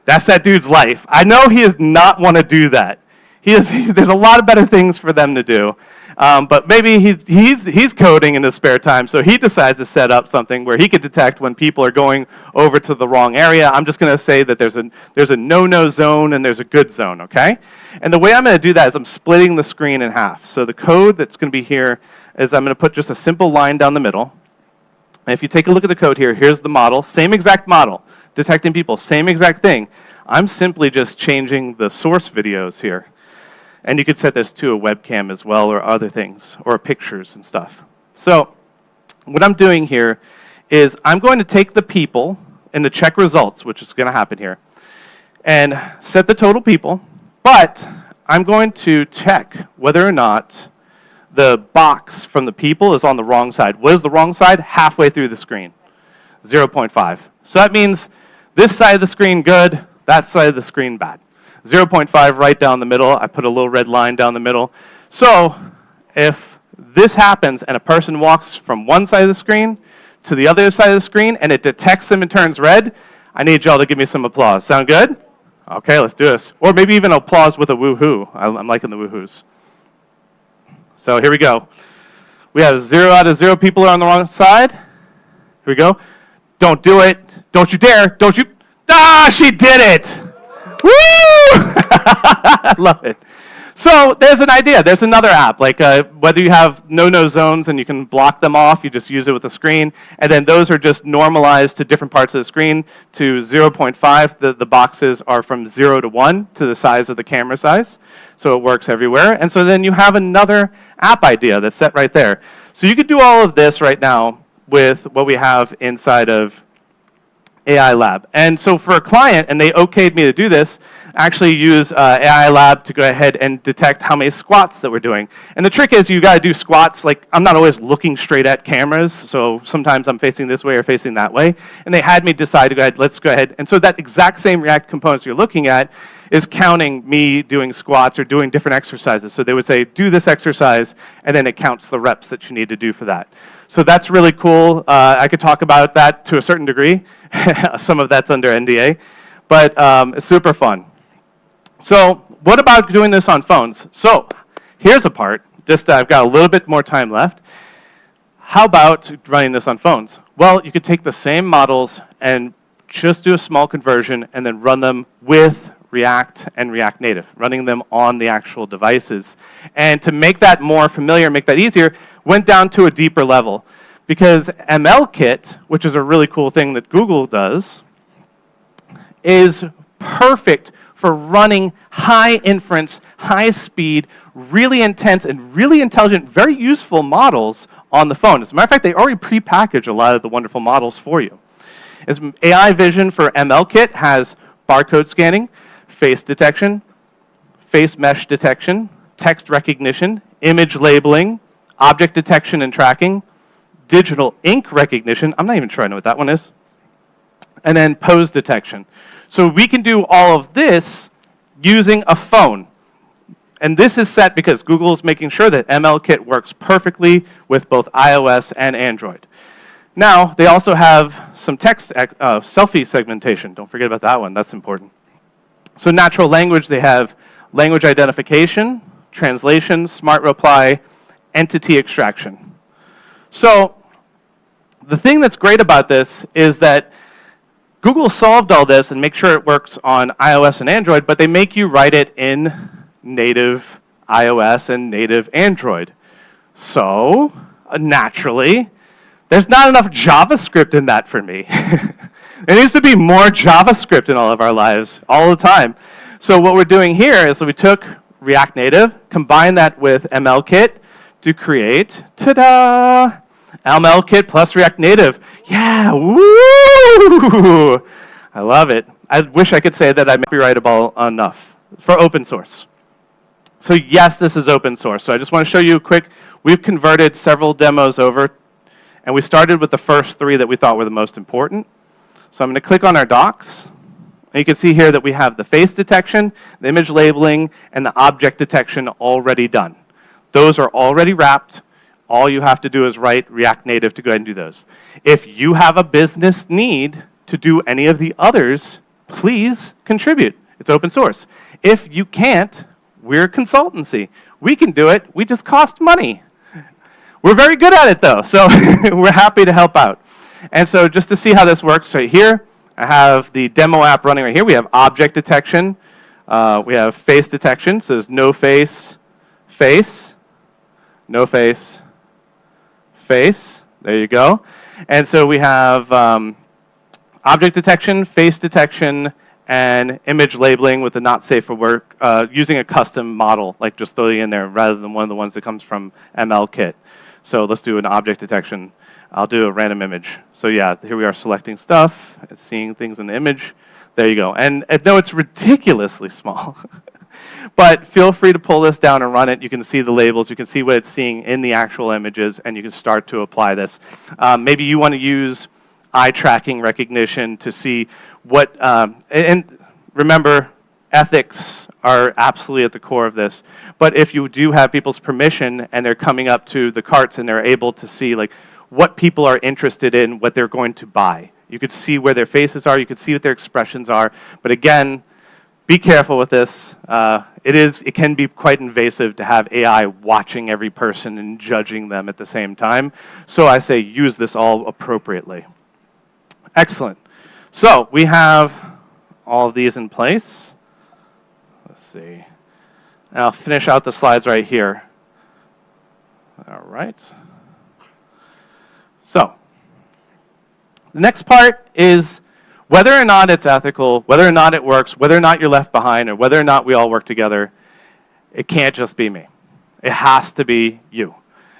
That's that dude's life. I know he does not want to do that. There's a lot of better things for them to do. But maybe he's coding in his spare time, so he decides to set up something where he could detect when people are going over to the wrong area. I'm just going to say that there's a no-no zone and there's a good zone, okay? And the way I'm going to do that is I'm splitting the screen in half. So the code that's going to be here is I'm going to put just a simple line down the middle. And if you take a look at the code here, here's the model, same exact model, detecting people, same exact thing. I'm simply just changing the source videos here. And you could set this to a webcam as well, or other things, or pictures and stuff. So what I'm doing here is I'm going to take the people and the check results, which is going to happen here, and set the total people, but I'm going to check whether or not the box from the people is on the wrong side. What is the wrong side? Halfway through the screen, 0.5. So that means this side of the screen good, that side of the screen bad. 0.5 right down the middle. I put a little red line down the middle. So if this happens and a person walks from one side of the screen to the other side of the screen and it detects them and turns red, I need y'all to give me some applause. Sound good? Okay, let's do this. Or maybe even applause with a woohoo. I'm liking the woohoos. So here we go. We have 0 out of 0 people are on the wrong side. Here we go. Don't do it. Don't you dare. Don't you. Ah, she did it. Woo! Love it. So there's an idea. There's another app, like whether you have no zones and you can block them off, you just use it with the screen, and then those are just normalized to different parts of the screen to 0.5. The boxes are from 0 to 1 to the size of the camera size, so it works everywhere. And so then you have another app idea that's set right there. So you could do all of this right now with what we have inside of AI Lab. And so for a client, and they okayed me to do this, actually use AI Lab to go ahead and detect how many squats that we're doing. And the trick is you got to do squats, like I'm not always looking straight at cameras, so sometimes I'm facing this way or facing that way. And they had me decide to go ahead, let's go ahead. And so that exact same React components you're looking at is counting me doing squats or doing different exercises. So they would say, do this exercise, and then it counts the reps that you need to do for that. So that's really cool. I could talk about that to a certain degree. Some of that's under NDA, but it's super fun. So what about doing this on phones? So here's a part, just I've got a little bit more time left. How about running this on phones? Well, you could take the same models and just do a small conversion and then run them with React and React Native, running them on the actual devices. And to make that more familiar, make that easier, went down to a deeper level. Because MLKit, which is a really cool thing that Google does, is perfect for running high inference, high speed, really intense and really intelligent, very useful models on the phone. As a matter of fact, they already pre-package a lot of the wonderful models for you. As AI Vision for MLKit has barcode scanning, face detection, face mesh detection, text recognition, image labeling, object detection and tracking, digital ink recognition, I'm not even sure I know what that one is, and then pose detection. So we can do all of this using a phone. And this is set because Google is making sure that MLKit works perfectly with both iOS and Android. Now, they also have some text selfie segmentation. Don't forget about that one. That's important. So natural language, they have language identification, translation, smart reply, entity extraction. So the thing that's great about this is that Google solved all this and make sure it works on iOS and Android, but they make you write it in native iOS and native Android. So, naturally, there's not enough JavaScript in that for me. There needs to be more JavaScript in all of our lives, all the time. So what we're doing here is that we took React Native, combined that with MLKit to create, ta-da, MLKit plus React Native. Yeah, woo! I love it. I wish I could say that I'm copyrightable enough for open source. So yes, this is open source. So I just want to show you a quick, we've converted several demos over, and we started with the first 3 that we thought were the most important. So I'm going to click on our docs, and you can see here that we have the face detection, the image labeling, and the object detection already done. Those are already wrapped. All you have to do is write React Native to go ahead and do those. If you have a business need to do any of the others, please contribute. It's open source. If you can't, we're a consultancy. We can do it. We just cost money. We're very good at it, though, so we're happy to help out. And so just to see how this works right here, I have the demo app running right here. We have object detection. We have face detection. So there's no face, face, no face, face. There you go. And so we have object detection, face detection, and image labeling with the not safe for work, using a custom model, like just throwing in there rather than one of the ones that comes from MLKit. So let's do an object detection. I'll do a random image. So yeah, here we are selecting stuff, seeing things in the image. There you go. And no, it's ridiculously small. But feel free to pull this down and run it. You can see the labels. You can see what it's seeing in the actual images, and you can start to apply this. Maybe you want to use eye tracking recognition to see what, and remember, ethics are absolutely at the core of this. But if you do have people's permission and they're coming up to the carts and they're able to see like what people are interested in, what they're going to buy. You could see where their faces are. You could see what their expressions are. But again, be careful with this. It can be quite invasive to have AI watching every person and judging them at the same time. So I say use this all appropriately. Excellent. So we have all of these in place. Let's see. And I'll finish out the slides right here. All right. So, the next part is whether or not it's ethical, whether or not it works, whether or not you're left behind, or whether or not we all work together, it can't just be me. It has to be you.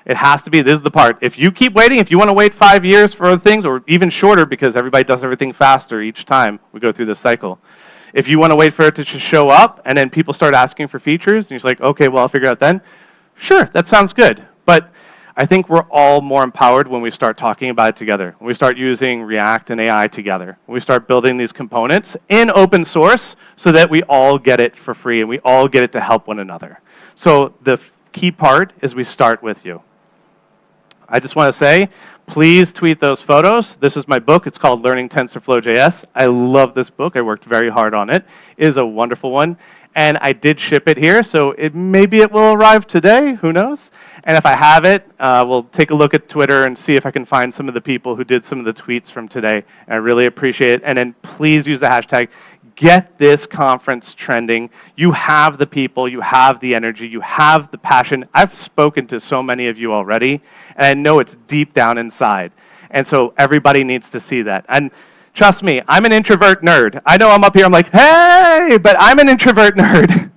It has to be, this is the part. If you keep waiting, if you want to wait 5 years for other things, or even shorter because everybody does everything faster each time we go through this cycle. If you want to wait for it to just show up and then people start asking for features and you're just like, okay, well, I'll figure it out then. Sure, that sounds good. But I think we're all more empowered when we start talking about it together. When we start using React and AI together. When we start building these components in open source so that we all get it for free and we all get it to help one another. So the key part is we start with you. I just want to say, please tweet those photos. This is my book. It's called Learning TensorFlow.js. I love this book. I worked very hard on it. It is a wonderful one. And I did ship it here, so maybe it will arrive today. Who knows? And if I have it, we'll take a look at Twitter and see if I can find some of the people who did some of the tweets from today. And I really appreciate it. And then please use the hashtag. Get this conference trending. You have the people, you have the energy, you have the passion. I've spoken to so many of you already, and I know it's deep down inside. And so everybody needs to see that. And trust me, I'm an introvert nerd. I know I'm up here, I'm like, hey, but I'm an introvert nerd.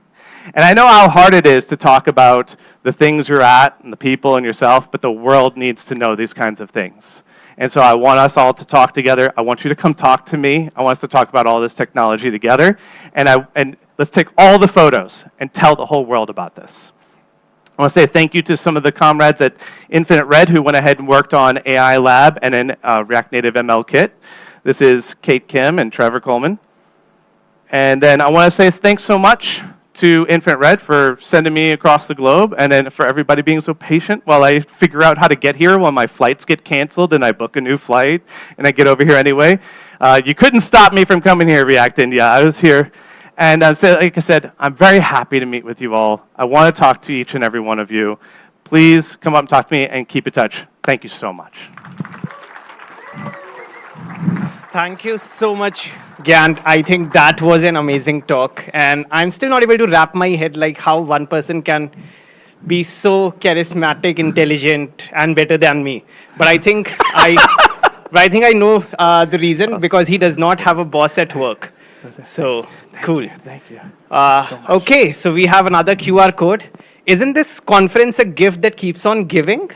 And I know how hard it is to talk about the things you're at and the people and yourself, but the world needs to know these kinds of things. And so I want us all to talk together. I want you to come talk to me. I want us to talk about all this technology together. And let's take all the photos and tell the whole world about this. I want to say thank you to some of the comrades at Infinite Red who went ahead and worked on AI Lab and then React Native ML Kit. This is Kate Kim and Trevor Coleman. And then I want to say thanks so much to Infinite Red for sending me across the globe, and then for everybody being so patient while I figure out how to get here while my flights get canceled and I book a new flight and I get over here anyway. You couldn't stop me from coming here, React India. I was here. And like I said, I'm very happy to meet with you all. I want to talk to each and every one of you. Please come up and talk to me and keep in touch. Thank you so much. Thank you so much, Gant. I think that was an amazing talk. And I'm still not able to wrap my head like how one person can be so charismatic, intelligent, and better than me. But I think I know the reason, because he does not have a boss at work. So, cool. Thank you. Okay, so we have another QR code. Isn't this conference a gift that keeps on giving?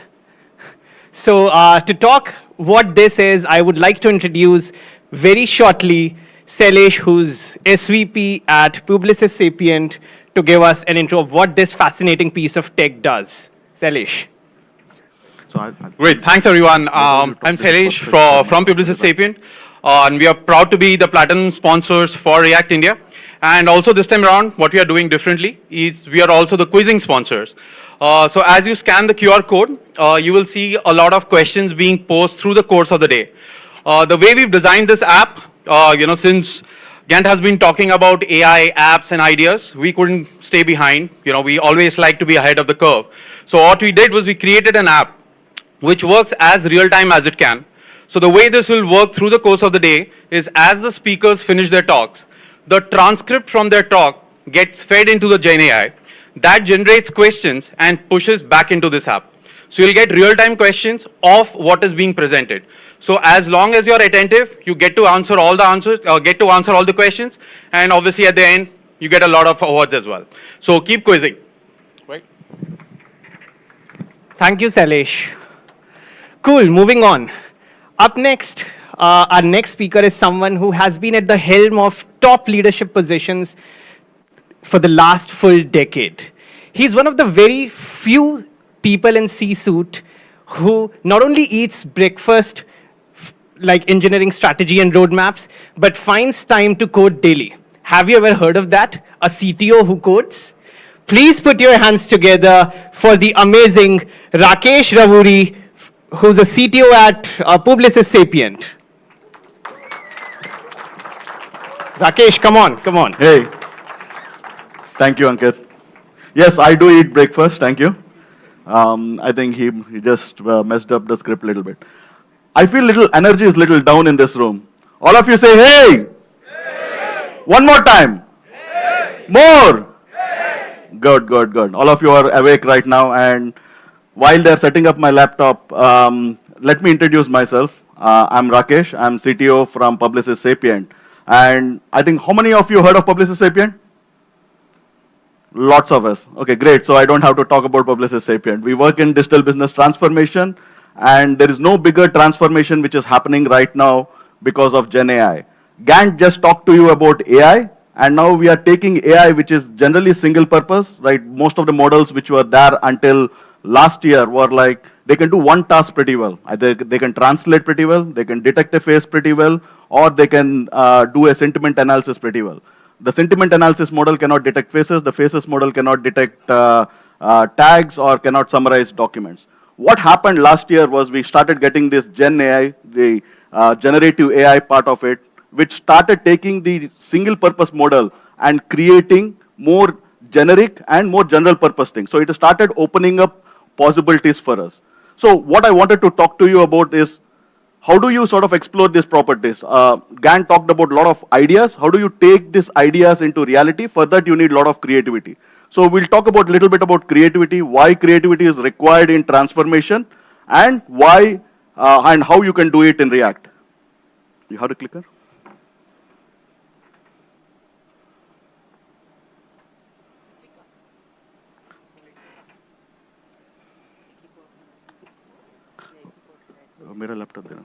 So to talk what this is, I would like to introduce very shortly Sailesh, who's SVP at Publicis Sapient, to give us an intro of what this fascinating piece of tech does. Sailesh. Great, thanks everyone. I'm Sailesh from Publicis Sapient, and we are proud to be the platinum sponsors for React India. And also this time around, what we are doing differently is we are also the quizzing sponsors. So as you scan the QR code, you will see a lot of questions being posed through the course of the day. The way we've designed this app, since Gant has been talking about AI apps and ideas, we couldn't stay behind. We always like to be ahead of the curve. So what we did was we created an app which works as real time as it can. So the way this will work through the course of the day is as the speakers finish their talks, the transcript from their talk gets fed into the Gen AI. That generates questions and pushes back into this app. So you'll get real-time questions of what is being presented. So as long as you're attentive, you get to answer all the answers, get to answer all the questions, and obviously at the end, you get a lot of awards as well. So keep quizzing. Right? Thank you, Sailesh. Cool, moving on. Up next, our next speaker is someone who has been at the helm of top leadership positions for the last full decade. He's one of the very few people in C-suite who not only eats breakfast like engineering strategy and roadmaps, but finds time to code daily. Have you ever heard of that? A CTO who codes? Please put your hands together for the amazing Rakesh Ravuri, who's a CTO at Publicis Sapient. Rakesh, come on. Hey. Thank you, Ankit. Yes, I do eat breakfast, thank you. I think he just messed up the script a little bit. I feel energy is little down in this room. All of you say, hey! Hey! One more time. Hey! More. Hey! Good, good, good. All of you are awake right now, and while they're setting up my laptop, let me introduce myself. I'm Rakesh. I'm CTO from Publicis Sapient. And I think, how many of you heard of Publicis Sapient? Lots of us. Okay, great. So I don't have to talk about Publicis Sapient. We work in digital business transformation, and there is no bigger transformation which is happening right now because of Gen AI. Gant just talked to you about AI, and now we are taking AI, which is generally single purpose, right? Most of the models which were there until last year were like, they can do one task pretty well. Either they can translate pretty well, they can detect a face pretty well, or they can do a sentiment analysis pretty well. The sentiment analysis model cannot detect faces, the faces model cannot detect tags or cannot summarize documents. What happened last year was we started getting this Gen AI, the generative AI part of it, which started taking the single purpose model and creating more generic and more general purpose things. So it started opening up possibilities for us. So what I wanted to talk to you about is, how do you sort of explore these properties? Gant talked about a lot of ideas. How do you take these ideas into reality? For that, you need a lot of creativity. So we'll talk about a little bit about creativity, why creativity is required in transformation, and why and how you can do it in React. You have a clicker? मेरा laptop देना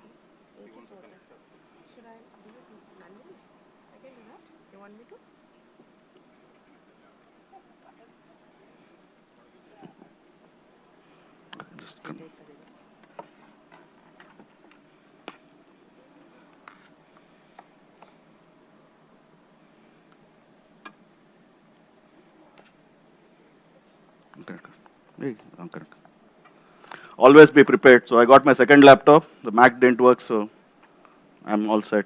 Always be prepared. So I got my second laptop. The Mac didn't work, so I'm all set.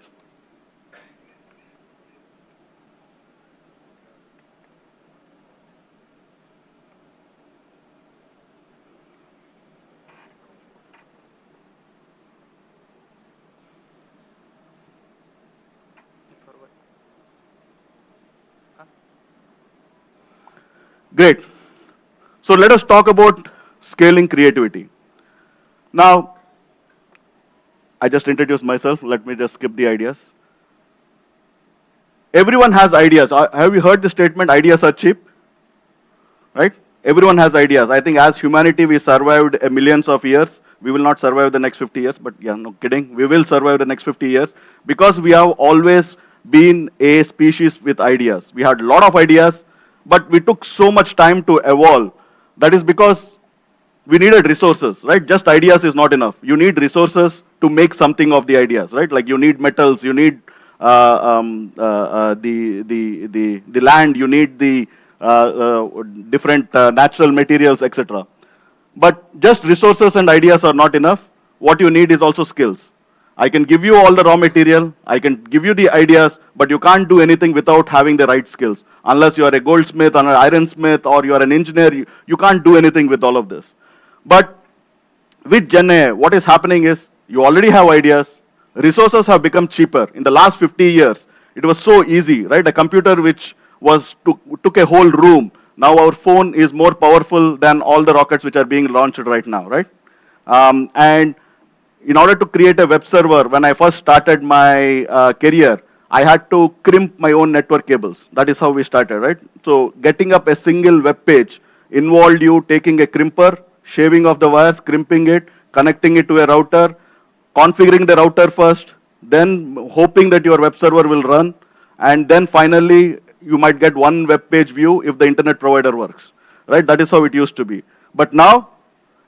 Great. So let us talk about scaling creativity. Now, I just introduced myself. Let me just skip the ideas. Everyone has ideas. Have you heard the statement, ideas are cheap? Right? Everyone has ideas. I think as humanity, we survived millions of years. We will not survive the next 50 years, but yeah, no kidding. We will survive the next 50 years because we have always been a species with ideas. We had a lot of ideas, but we took so much time to evolve. That is because we needed resources, right? Just ideas is not enough. You need resources to make something of the ideas, right? Like you need metals, you need the land, you need the different natural materials, etc. But just resources and ideas are not enough. What you need is also skills. I can give you all the raw material, I can give you the ideas, but you can't do anything without having the right skills. Unless you are a goldsmith or an ironsmith or you are an engineer, you can't do anything with all of this. But with Gen AI, what is happening is you already have ideas, resources have become cheaper. In the last 50 years, it was so easy, right? A computer which took a whole room, now our phone is more powerful than all the rockets which are being launched right now, right? And in order to create a web server, when I first started my career, I had to crimp my own network cables. That is how we started, right? So getting up a single web page involved you taking a crimper, shaving off the wires, crimping it, connecting it to a router, configuring the router first, then hoping that your web server will run, and then finally you might get one web page view if the internet provider works, right? That is how it used to be. But now,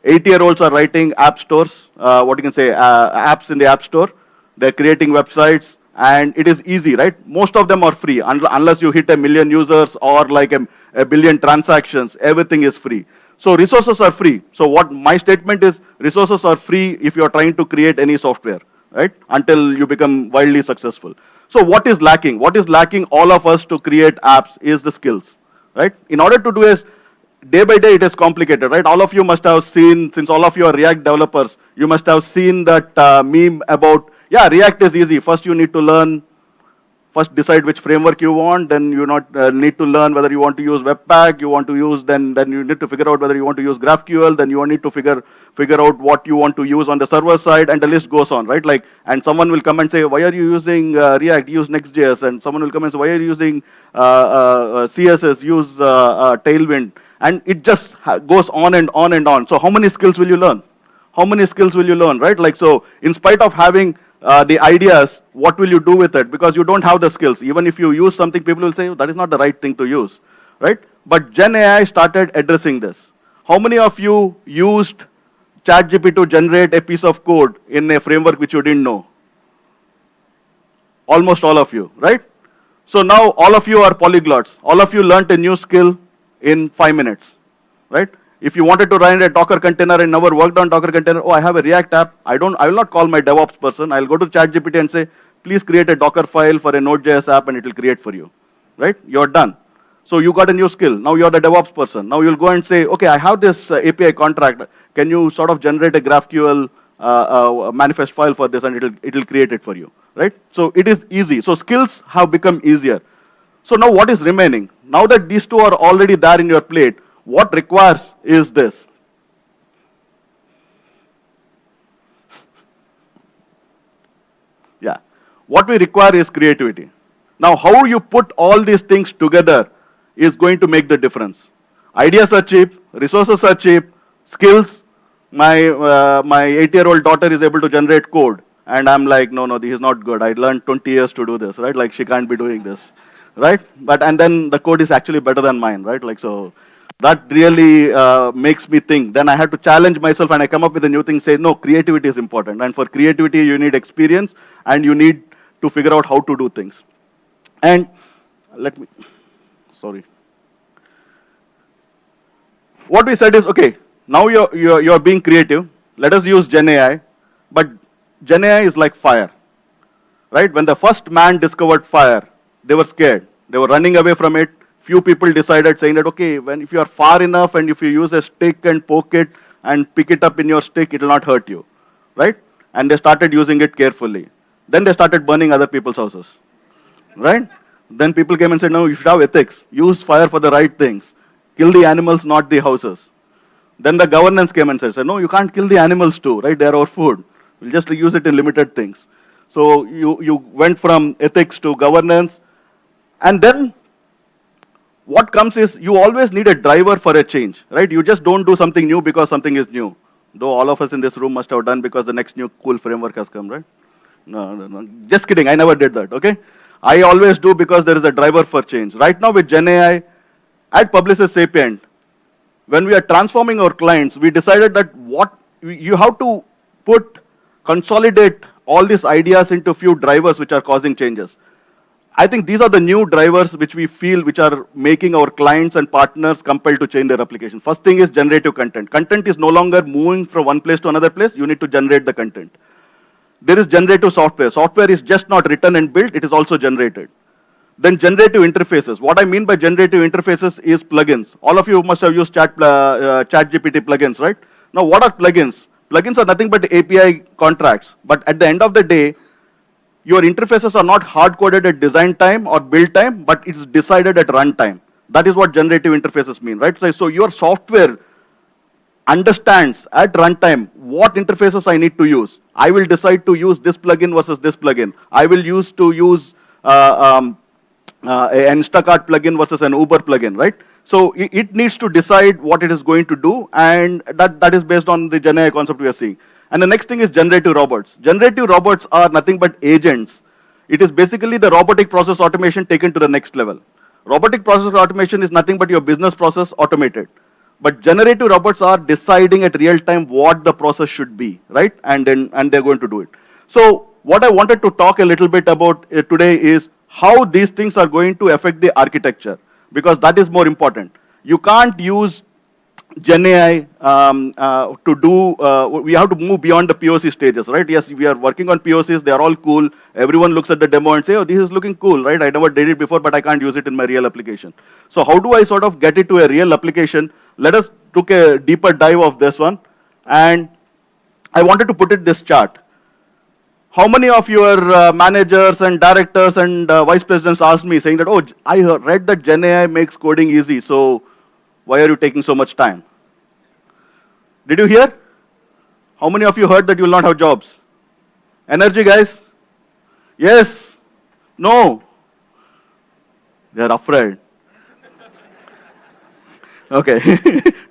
8-year-olds are writing app stores, apps in the app store. They're creating websites, and it is easy, right? Most of them are free, unless you hit 1 million users or like a billion transactions, everything is free. So resources are free. So what my statement is, resources are free if you're trying to create any software, right? Until you become wildly successful. So what is lacking? What is lacking all of us to create apps is the skills, right? In order to do it, day by day it is complicated, right? All of you must have seen, since all of you are React developers, you must have seen that meme about, yeah, React is easy. First you need to learn first decide which framework you want, then you need to learn whether you want to use Webpack, you want to use, then you need to figure out whether you want to use GraphQL, then you need to figure out what you want to use on the server side, and the list goes on, right? Like, and someone will come and say, why are you using React, use Next.js, and someone will come and say, why are you using CSS, use Tailwind, and it just goes on and on and on. So how many skills will you learn? How many skills will you learn, right? Like, so in spite of having the ideas, what will you do with it? Because you don't have the skills. Even if you use something, people will say, that is not the right thing to use, right? But Gen AI started addressing this. How many of you used ChatGPT to generate a piece of code in a framework which you didn't know? Almost all of you, right? So now all of you are polyglots. All of you learned a new skill in 5 minutes, right? If you wanted to run a Docker container and never worked on Docker container, oh, I have a React app. I will not call my DevOps person. I'll go to ChatGPT and say, please create a Docker file for a Node.js app, and it will create for you, right? You're done. So you got a new skill. Now you're the DevOps person. Now you'll go and say, okay, I have this API contract. Can you sort of generate a GraphQL manifest file for this, and it'll create it for you, right? So it is easy. So skills have become easier. So now what is remaining? Now that these two are already there in your plate, what requires is this. Yeah. What we require is creativity. Now, how you put all these things together is going to make the difference. Ideas are cheap, resources are cheap, skills. My 8-year-old daughter is able to generate code, and I'm like, no, this is not good. I learned 20 years to do this, right? Like, she can't be doing this, right? And then the code is actually better than mine, right? Like, so. That really makes me think. Then I had to challenge myself, and I come up with a new thing, say, no, creativity is important. And for creativity, you need experience, and you need to figure out how to do things. And what we said is, okay, now you're being creative. Let us use Gen AI. But Gen AI is like fire, right? When the first man discovered fire, they were scared. They were running away from it. Few people decided, saying that, okay, if you are far enough and if you use a stick and poke it and pick it up in your stick, it will not hurt you, right? And they started using it carefully. Then they started burning other people's houses, right? Then people came and said, no, you should have ethics. Use fire for the right things. Kill the animals, not the houses. Then the governance came and said, no, you can't kill the animals too, right? They're our food. We'll just use it in limited things. So you went from ethics to governance. And then what comes is, you always need a driver for a change, right? You just don't do something new because something is new. Though all of us in this room must have done because the next new cool framework has come, right? No. Just kidding, I never did that, okay? I always do because there is a driver for change. Right now with Gen AI, at Publicis Sapient, when we are transforming our clients, we decided that you have to consolidate all these ideas into few drivers which are causing changes. I think these are the new drivers which we feel which are making our clients and partners compelled to change their application. First thing is generative content. Content is no longer moving from one place to another place. You need to generate the content. There is generative software. Software is just not written and built, it is also generated. Then generative interfaces. What I mean by generative interfaces is plugins. All of you must have used ChatGPT plugins, right? Now what are plugins? Plugins are nothing but API contracts. But at the end of the day, your interfaces are not hard-coded at design time or build time, but it's decided at runtime. That is what generative interfaces mean, right? So your software understands at runtime what interfaces I need to use. I will decide to use this plugin versus this plugin. I will use an Instacart plugin versus an Uber plugin, right? So it needs to decide what it is going to do, and that is based on the Gen AI concept we are seeing. And the next thing is generative robots. Generative robots are nothing but agents. It is basically the robotic process automation taken to the next level. Robotic process automation is nothing but your business process automated. But generative robots are deciding at real time what the process should be, right? And they're going to do it. So what I wanted to talk a little bit about today is how these things are going to affect the architecture, because that is more important. You can't use Gen AI to do, we have to move beyond the POC stages, right? Yes, we are working on POCs, they are all cool. Everyone looks at the demo and say, oh, this is looking cool, right? I never did it before, but I can't use it in my real application. So how do I sort of get it to a real application? Let us take a deeper dive of this one. And I wanted to put it this chart. How many of your managers and directors and vice presidents asked me saying that, oh, I read that Gen AI makes coding easy, so why are you taking so much time? Did you hear? How many of you heard that you will not have jobs? Energy, guys? Yes? No? They are afraid. Okay.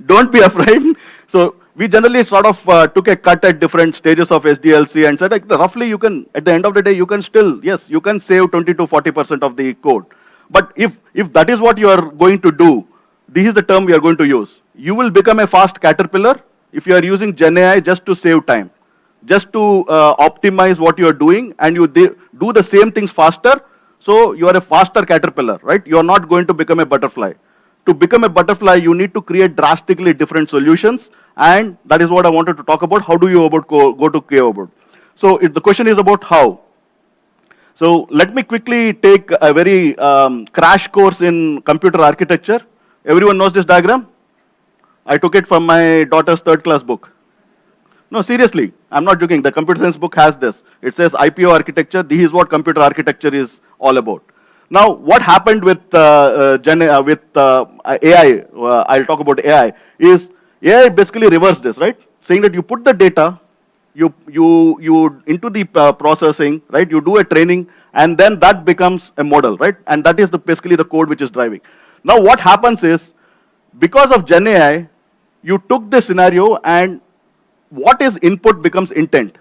Don't be afraid. So we generally sort of took a cut at different stages of SDLC and said, like, roughly you can, at the end of the day, you can still, yes, you can save 20 to 40% of the code. But if that is what you are going to do, this is the term we are going to use. You will become a fast caterpillar if you are using Gen AI just to save time, just to optimize what you are doing, and you do the same things faster, so you are a faster caterpillar, right? You are not going to become a butterfly. To become a butterfly, you need to create drastically different solutions, and that is what I wanted to talk about. How do you go to KO about? So the question is about how. So let me quickly take a very crash course in computer architecture. Everyone knows this diagram? I took it from my daughter's third class book. No, seriously, I'm not joking. The computer science book has this. It says IPO architecture. This is what computer architecture is all about. Now, what happened with AI, I'll talk about AI, is AI basically reversed this, right? Saying that you put the data, you into the processing, right? You do a training, and then that becomes a model, right? And that is basically the code which is driving. Now, what happens is, because of Gen AI, you took this scenario and what is input becomes intent.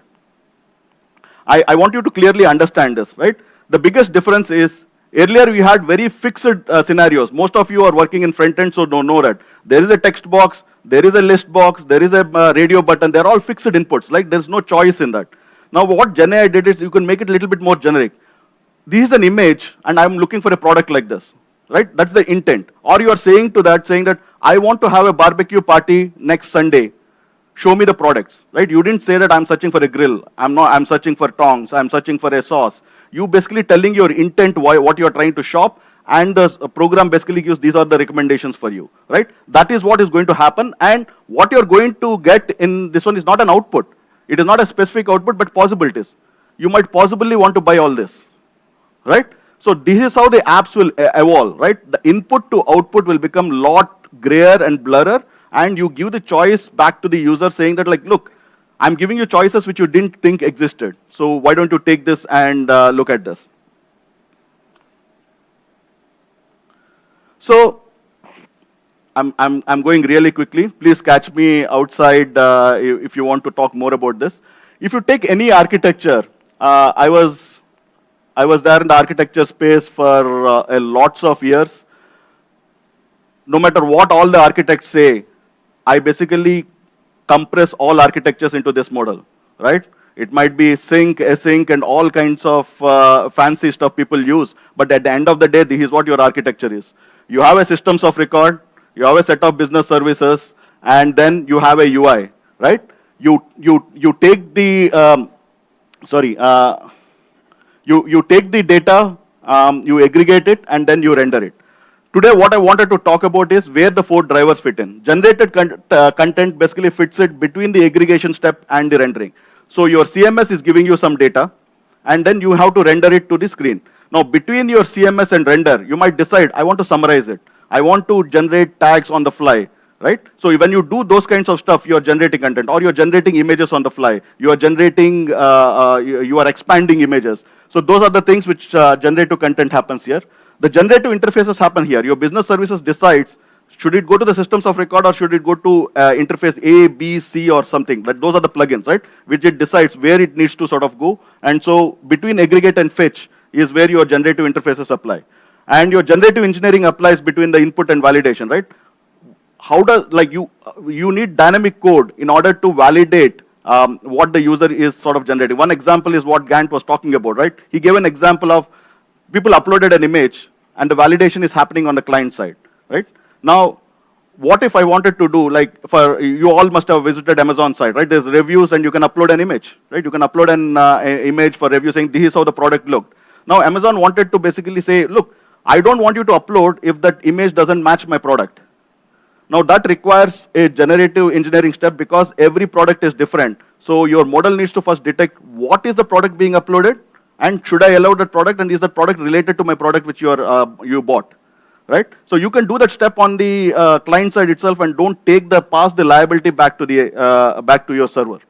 I want you to clearly understand this, right? The biggest difference is, earlier we had very fixed scenarios. Most of you are working in front end, so don't know that. There is a text box, there is a list box, there is a radio button, they're all fixed inputs, like there's no choice in that. Now what Gen AI did is you can make it a little bit more generic. This is an image and I'm looking for a product like this, right? That's the intent. Or you are saying that I want to have a barbecue party next Sunday. Show me the products, right? You didn't say that I'm searching for a grill, I'm searching for tongs, I'm searching for a sauce. You basically telling your intent, what you're trying to shop, and the program basically gives these are the recommendations for you, right? That is what is going to happen, and what you're going to get in this one is not an output. It is not a specific output, but possibilities. You might possibly want to buy all this, right? So this is how the apps will evolve, right? The input to output will become lot grayer and blurrer, and you give the choice back to the user saying that, like, look, I'm giving you choices which you didn't think existed. So why don't you take this and look at this? So I'm going really quickly. Please catch me outside if you want to talk more about this. If you take any architecture, I was there in the architecture space for lots of years. No matter what all the architects say, I basically compress all architectures into this model, right? It might be sync, async, and all kinds of fancy stuff people use, but at the end of the day, this is what your architecture is. You have a systems of record, you have a set of business services, and then you have a UI, right? You take the, you take the data, you aggregate it, and then you render it. Today, what I wanted to talk about is where the 4 drivers fit in. Generated content basically fits it between the aggregation step and the rendering. So your CMS is giving you some data, and then you have to render it to the screen. Now, between your CMS and render, you might decide, I want to summarize it. I want to generate tags on the fly, right? So when you do those kinds of stuff, you are generating content, or you're generating images on the fly. You are generating, you are expanding images. So those are the things which generative content happens here. The generative interfaces happen here. Your business services decides, should it go to the systems of record or should it go to interface A, B, C or something. Like those are the plugins, right? Which it decides where it needs to sort of go. And so between aggregate and fetch is where your generative interfaces apply. And your generative engineering applies between the input and validation, right? How does, like you need dynamic code in order to validate what the user is sort of generating. One example is what Gant was talking about, right? He gave an example of people uploaded an image and the validation is happening on the client side, right? Now, what if I wanted to do, like, for you all must have visited Amazon site, right? There's reviews and you can upload an image, right? You can upload an image for review saying this is how the product looked. Now, Amazon wanted to basically say, look, I don't want you to upload if that image doesn't match my product. Now that requires a generative engineering step because every product is different. So your model needs to first detect what is the product being uploaded and should I allow that product and is that product related to my product which you bought, right? So you can do that step on the client side itself and don't pass the liability back to your server.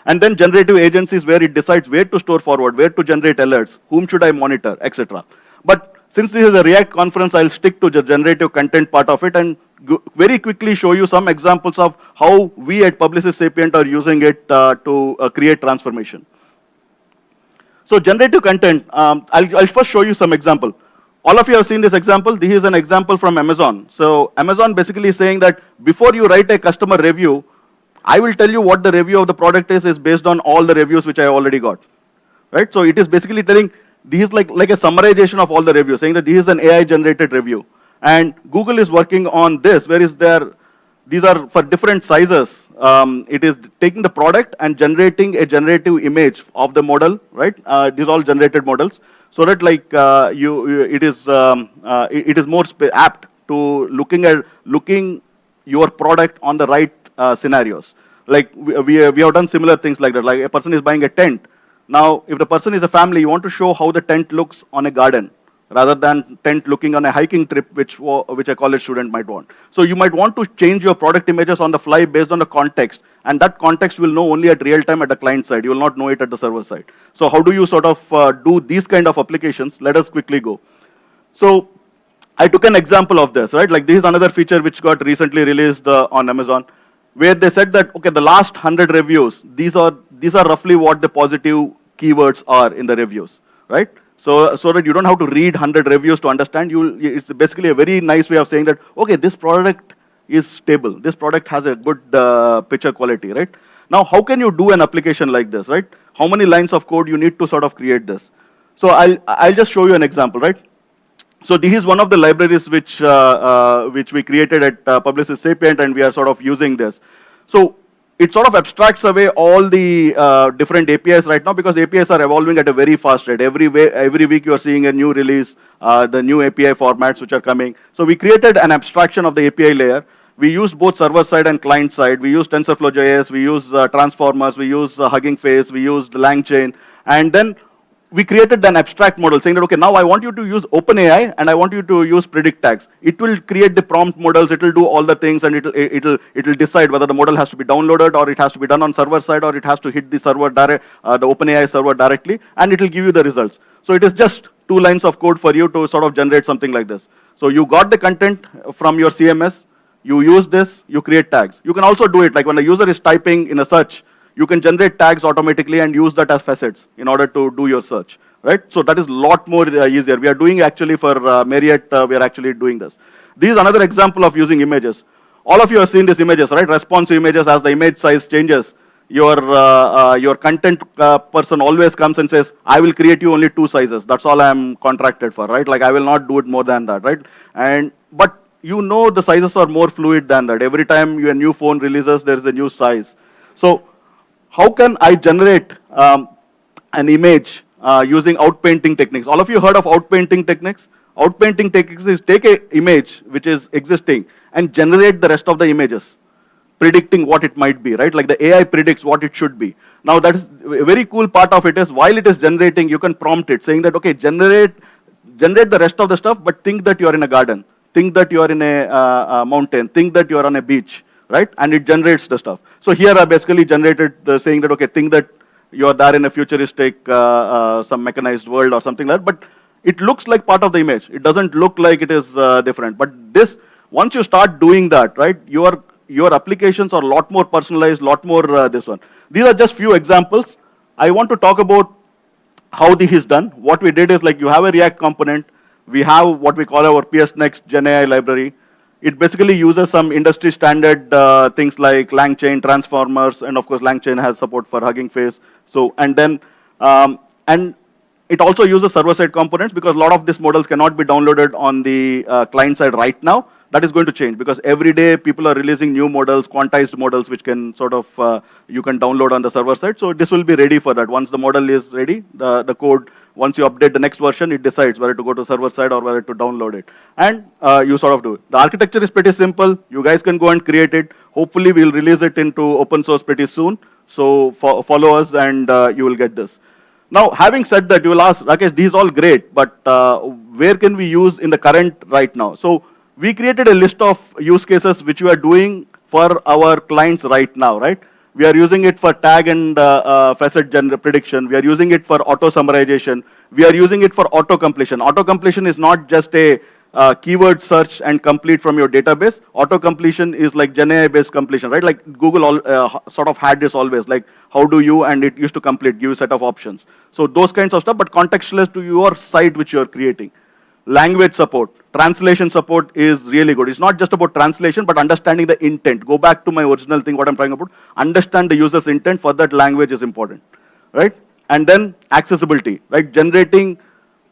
And then generative agency is where it decides where to store forward, where to generate alerts, whom should I monitor, etc. But since this is a React conference, I'll stick to the generative content part of it and very quickly show you some examples of how we at Publicis Sapient are using it to create transformation. So generative content, I'll first show you some example. All of you have seen this example. This is an example from Amazon. So Amazon basically is saying that before you write a customer review, I will tell you what the review of the product is based on all the reviews which I already got, right? So it is basically telling, this is like a summarization of all the reviews, saying that this is an AI generated review. And Google is working on this, these are for different sizes. It is taking the product and generating a generative image of the model, right? These are all generated models, so that it is more apt to looking your product on the right scenarios. Like we have done similar things like that. Like a person is buying a tent. Now, if the person is a family, you want to show how the tent looks on a garden, rather than tent looking on a hiking trip, which a college student might want. So you might want to change your product images on the fly based on the context, and that context will know only at real time at the client side. You will not know it at the server side. So how do you sort of do these kind of applications? Let us quickly go. So I took an example of this, right? Like this is another feature which got recently released on Amazon, where they said that, okay, the last 100 reviews, these are roughly what the positive keywords are in the reviews, right? So that you don't have to read 100 reviews to understand. It's basically a very nice way of saying that, okay, this product is stable. This product has a good picture quality, right? Now, how can you do an application like this, right? How many lines of code you need to sort of create this? So I'll just show you an example, right? So this is one of the libraries which we created at Publicis Sapient, and we are sort of using this. So it sort of abstracts away all the different APIs right now, because APIs are evolving at a very fast rate. Every week you are seeing a new release, the new API formats which are coming. So we created an abstraction of the API layer. We used both server side and client side. We used TensorFlow.js, we used transformers, we used Hugging Face, we used LangChain, and then we created an abstract model saying that, okay, now I want you to use OpenAI and I want you to use predict tags. It will create the prompt models, it will do all the things, and it will decide whether the model has to be downloaded or it has to be done on server side or it has to hit the server the OpenAI server directly, and it will give you the results. So it is just 2 lines of code for you to sort of generate something like this. So you got the content from your CMS, you use this, you create tags. You can also do it like when a user is typing in a search, you can generate tags automatically and use that as facets in order to do your search, right? So that is a lot more easier. We are doing actually for Marriott, we are actually doing this. This is another example of using images. All of you have seen these images, right? Responsive images. As the image size changes, your content person always comes and says, I will create you only 2 sizes. That's all I am contracted for, right? Like I will not do it more than that, right? But you know the sizes are more fluid than that. Every time your new phone releases, there is a new size. So how can I generate an image using outpainting techniques? All of you heard of outpainting techniques? Outpainting techniques is take an image which is existing and generate the rest of the images, predicting what it might be, right? Like the AI predicts what it should be. Now that is a very cool part of it is while it is generating, you can prompt it saying that, okay, generate the rest of the stuff, but think that you are in a garden. Think that you are in a mountain. Think that you are on a beach, right? And it generates the stuff. So here I basically generated saying that, okay, think that you are there in a futuristic, some mechanized world or something like that, but it looks like part of the image. It doesn't look like it is different. But this, once you start doing that, right, your applications are a lot more personalized, lot more this one. These are just few examples. I want to talk about how this is done. What we did is like you have a React component. We have what we call our PS Next Gen AI library. It basically uses some industry standard things like LangChain, transformers, and of course LangChain has support for Hugging Face. So, and then, and it also uses server-side components because a lot of these models cannot be downloaded on the client side right now. that is going to change because every day people are releasing new models, quantized models, which can sort of, you can download on the server side. So this will be ready for that. Once the model is ready, the code, once you update the next version, it decides whether to go to server side or whether to download it. And you sort of do it. The architecture is pretty simple. You guys can go and create it. Hopefully, we'll release it into open source pretty soon. So follow us and you will get this. Now, having said that, you will ask, Rakesh, these are all great, but where can we use in the current right now? So we created a list of use cases which we are doing for our clients right now, right? We are using it for tag and facet prediction. We are using it for auto summarization. We are using it for auto completion. Auto completion is not just a keyword search and complete from your database. Auto completion is like GenAI based completion, right? Like Google sort of had this always, like how do you, and it used to complete, give a set of options. So those kinds of stuff, but contextualized to your site which you are creating. Language support, translation support is really good. It's not just about translation, but understanding the intent. Go back to my original thing, what I'm talking about. Understand the user's intent, for that language is important, right? And then accessibility, right? Generating,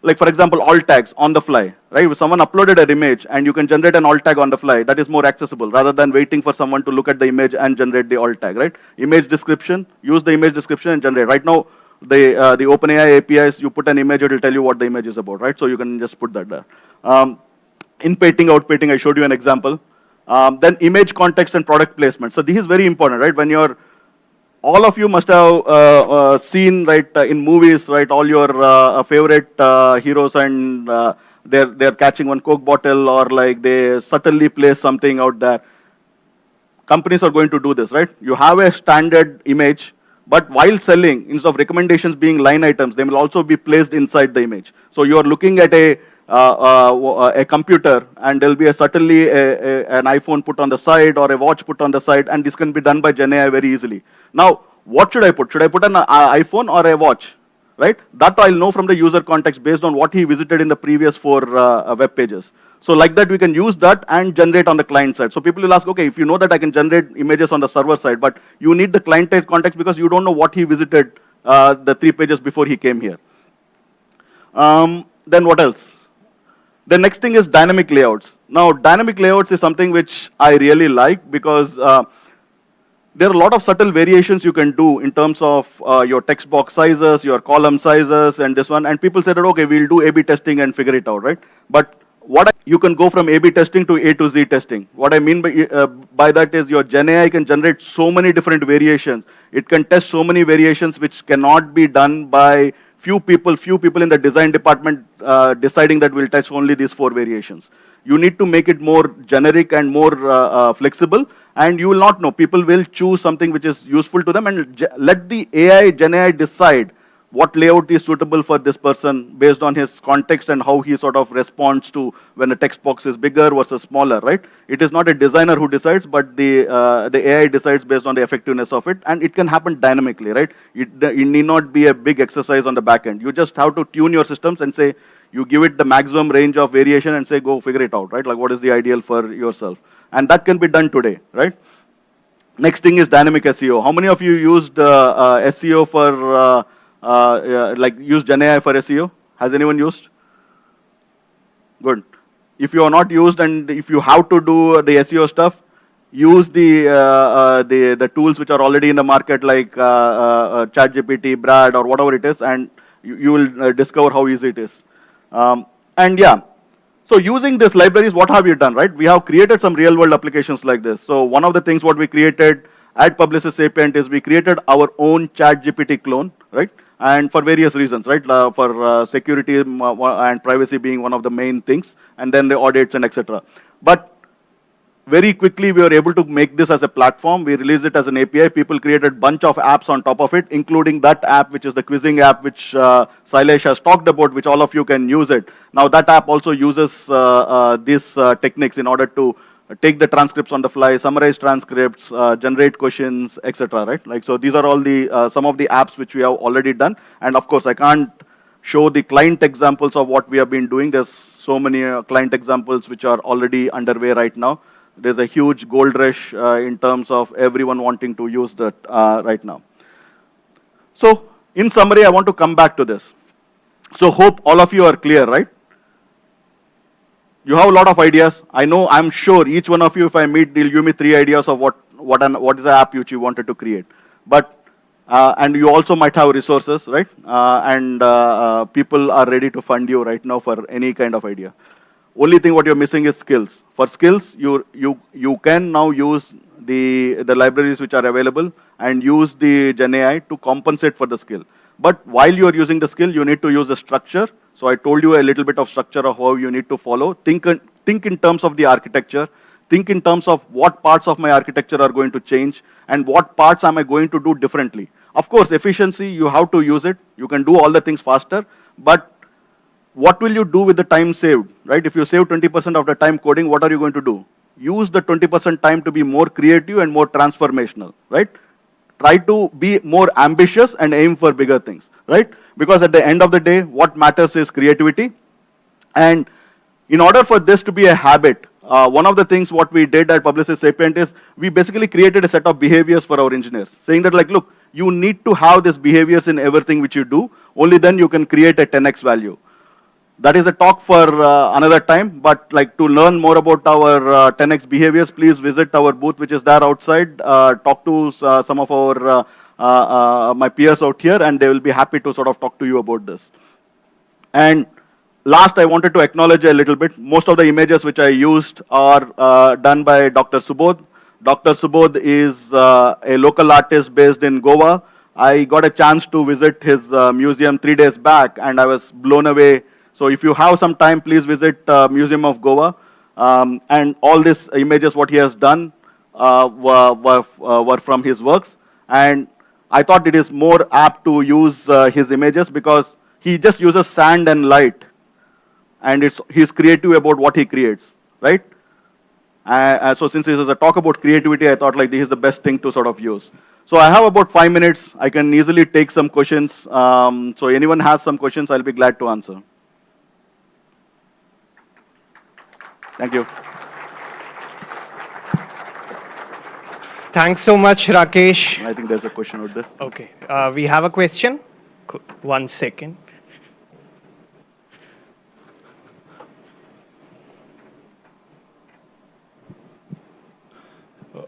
like for example, alt tags on the fly, right? If someone uploaded an image and you can generate an alt tag on the fly, that is more accessible rather than waiting for someone to look at the image and generate the alt tag, right? Image description, use the image description and generate. Right now, the OpenAI APIs, you put an image, it will tell you what the image is about, right? So you can just put that there. Inpatting, outpatting, I showed you an example. Then image context and product placement. So this is very important, right? When you're, all of you must have seen, right, in movies, right, all your favorite heroes and they're catching one Coke bottle or like they subtly place something out there. Companies are going to do this, right? You have a standard image, but while selling, instead of recommendations being line items, they will also be placed inside the image. So you are looking at a computer and there will be subtly an iPhone put on the side or a watch put on the side, and this can be done by GenAI very easily. Now, what should I put? Should I put an iPhone or a watch, right? That I'll know from the user context based on what he visited in the previous 4 web pages. So like that, we can use that and generate on the client side. So people will ask, okay, if you know that I can generate images on the server side, but you need the client side context because you don't know what he visited the 3 pages before he came here. Then what else? The next thing is dynamic layouts. Now, dynamic layouts is something which I really like because there are a lot of subtle variations you can do in terms of your text box sizes, your column sizes, and this one. And people said, okay, we'll do A/B testing and figure it out, right? But you can go from A/B testing to A to Z testing. What I mean by that is your GenAI can generate so many different variations. It can test so many variations which cannot be done by few people in the design department deciding that we'll test only these 4 variations. You need to make it more generic and more flexible, and you will not know. People will choose something which is useful to them and let the GenAI decide what layout is suitable for this person based on his context and how he sort of responds to when a text box is bigger versus smaller, right? It is not a designer who decides, but the AI decides based on the effectiveness of it, and it can happen dynamically, right? It need not be a big exercise on the back end. You just have to tune your systems and say, you give it the maximum range of variation and say, go figure it out, right? Like what is the ideal for yourself? And that can be done today, right? Next thing is dynamic SEO. How many of you used SEO for like use GenAI for SEO? Has anyone used? Good. If you are not used and if you have to do the SEO stuff, use the tools which are already in the market like ChatGPT, Brad, or whatever it is, and you will discover how easy it is. And yeah, so using these libraries, what have you done, right? We have created some real world applications like this. So one of the things what we created at Publicis Sapient is we created our own ChatGPT clone, right? And for various reasons, right? For security and privacy being one of the main things, and then the audits and etc. But very quickly, we were able to make this as a platform. We released it as an API. People created a bunch of apps on top of it, including that app, which is the quizzing app, which Sailesh has talked about, which all of you can use it. Now, that app also uses these techniques in order to take the transcripts on the fly, summarize transcripts, generate questions, etc. Right? Like so, these are all the some of the apps which we have already done. And of course, I can't show the client examples of what we have been doing. There's so many client examples which are already underway right now. There's a huge gold rush in terms of everyone wanting to use that right now. So, in summary, I want to come back to this. So, hope all of you are clear, right? You have a lot of ideas. I'm sure each one of you, if I meet, they'll give me 3 ideas of what is the app which you wanted to create. But, and you also might have resources, right? People are ready to fund you right now for any kind of idea. Only thing what you're missing is skills. For skills, you can now use the libraries which are available and use the Gen AI to compensate for the skill. But while you are using the skill, you need to use the structure. So I told you a little bit of structure of how you need to follow. Think in terms of the architecture. Think in terms of what parts of my architecture are going to change and what parts am I going to do differently. Of course, efficiency, you have to use it. You can do all the things faster. But what will you do with the time saved, right? If you save 20% of the time coding, what are you going to do? Use the 20% time to be more creative and more transformational, right? Try to be more ambitious and aim for bigger things, right? Because at the end of the day, what matters is creativity. And in order for this to be a habit, one of the things what we did at Publicis Sapient is we basically created a set of behaviors for our engineers, saying that like, look, you need to have these behaviors in everything which you do, only then you can create a 10x value. That is a talk for another time, but like to learn more about our 10x behaviors, please visit our booth which is there outside, talk to some of our my peers out here, and they will be happy to sort of talk to you about this. And last, I wanted to acknowledge a little bit. Most of the images which I used are done by Dr. Subodh. Dr. Subodh is a local artist based in Goa. I got a chance to visit his museum 3 days back, and I was blown away. So if you have some time, please visit Museum of Goa. And all these images, what he has done, were from his works. And I thought it is more apt to use his images because he just uses sand and light. And he's creative about what he creates, right? So since this is a talk about creativity, I thought like this is the best thing to sort of use. So I have about 5 minutes. I can easily take some questions. So anyone has some questions, I'll be glad to answer. Thank you. Thanks so much, Rakesh. I think there's a question out there. Okay, we have a question. 1 second.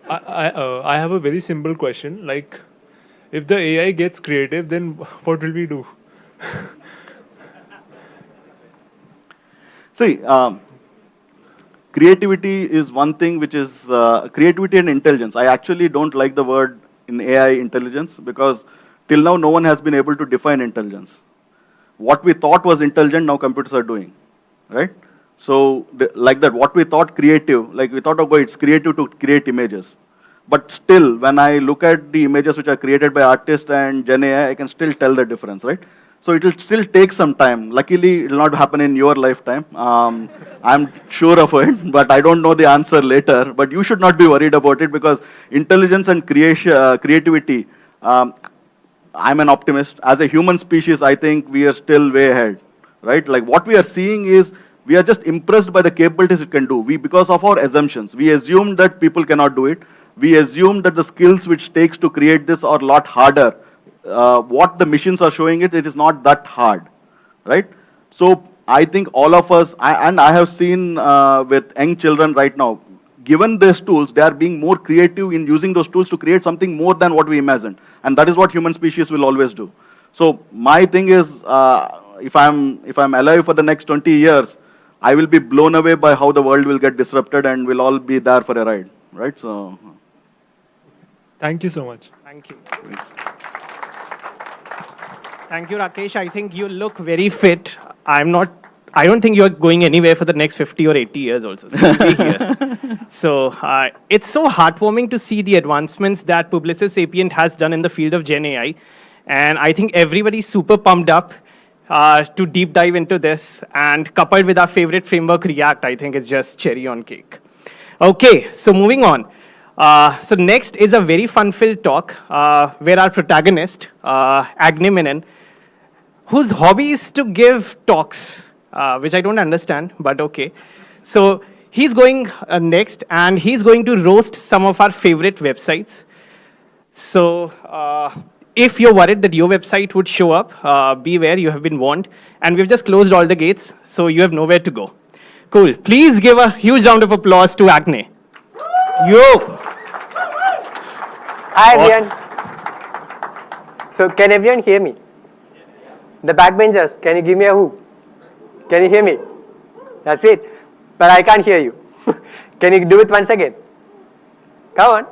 I have a very simple question. Like, if the AI gets creative, then what will we do? See, creativity is one thing which is creativity and intelligence. I actually don't like the word in AI intelligence because till now no one has been able to define intelligence. What we thought was intelligent, now computers are doing, right? So like that, what we thought creative, like we thought, okay, it's creative to create images. But still, when I look at the images which are created by artists and Gen AI, I can still tell the difference, right? So it will still take some time. Luckily, it will not happen in your lifetime. I'm sure of it, but I don't know the answer later. But you should not be worried about it because intelligence and creativity, I'm an optimist. As a human species, I think we are still way ahead, right? Like what we are seeing is, we are just impressed by the capabilities it can do. Because of our assumptions, we assume that people cannot do it. We assume that the skills which takes to create this are a lot harder. What the machines are showing it is not that hard, right? So I think all of us, and I have seen with young children right now, given these tools, they are being more creative in using those tools to create something more than what we imagined. And that is what human species will always do. So my thing is, if I'm alive for the next 20 years, I will be blown away by how the world will get disrupted and we'll all be there for a ride, right? So, Thank you so much. Thank you. Thank you, Rakesh. I think you look very fit. I don't think you're going anywhere for the next 50 or 80 years also. So you'll be here. So it's so heartwarming to see the advancements that Publicis Sapient has done in the field of Gen AI. And I think everybody's super pumped up to deep dive into this. And coupled with our favorite framework, React, I think it's just cherry on cake. Okay, so moving on. So next is a very fun-filled talk where our protagonist, Agni Menon, whose hobby is to give talks, which I don't understand, but okay. So he's going next, and he's going to roast some of our favorite websites. So if you're worried that your website would show up, beware, you have been warned. And we've just closed all the gates, so you have nowhere to go. Cool. Please give a huge round of applause to Acne. Yo. Hi everyone. So can everyone hear me? The backbenchers, can you give me a who? Can you hear me? That's it. But I can't hear you. Can you do it once again? Come on.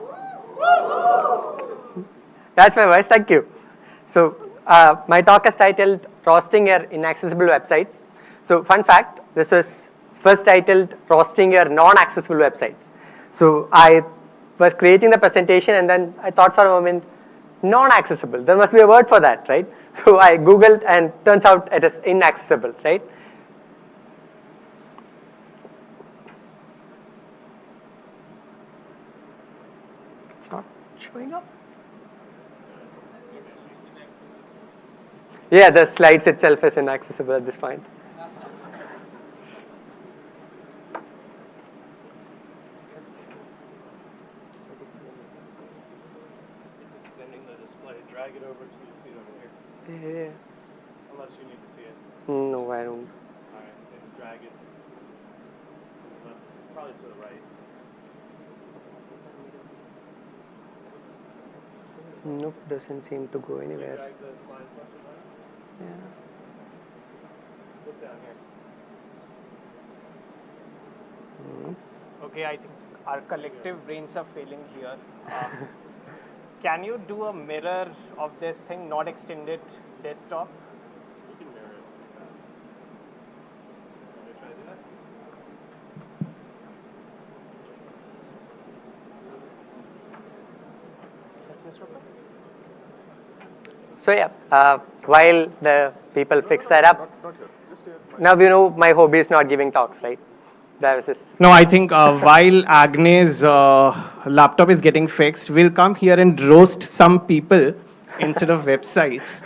That's my voice, thank you. So my talk is titled Roasting Your Inaccessible Websites. So fun fact, this was first titled Roasting Your Non-Accessible Websites. So I was creating the presentation and then I thought for a moment, non-accessible, there must be a word for that, right? So I Googled and turns out it is inaccessible, right? It's not showing up. Yeah, the slides itself is inaccessible at this point. Yeah. Unless you need to see it. No, I don't. All right, then drag it. Probably to the right. Nope, doesn't seem to go anywhere. Drag the slide button on. Yeah. Look down here. Mm. Okay, I think our collective brains are failing here. Can you do a mirror of this thing, not extended desktop? You can mirror it. Can we try that? So yeah, while the people fix that up, now we know my hobby is not giving talks, right? That was just No, I think while Agnes' laptop is getting fixed, we'll come here and roast some people instead of websites.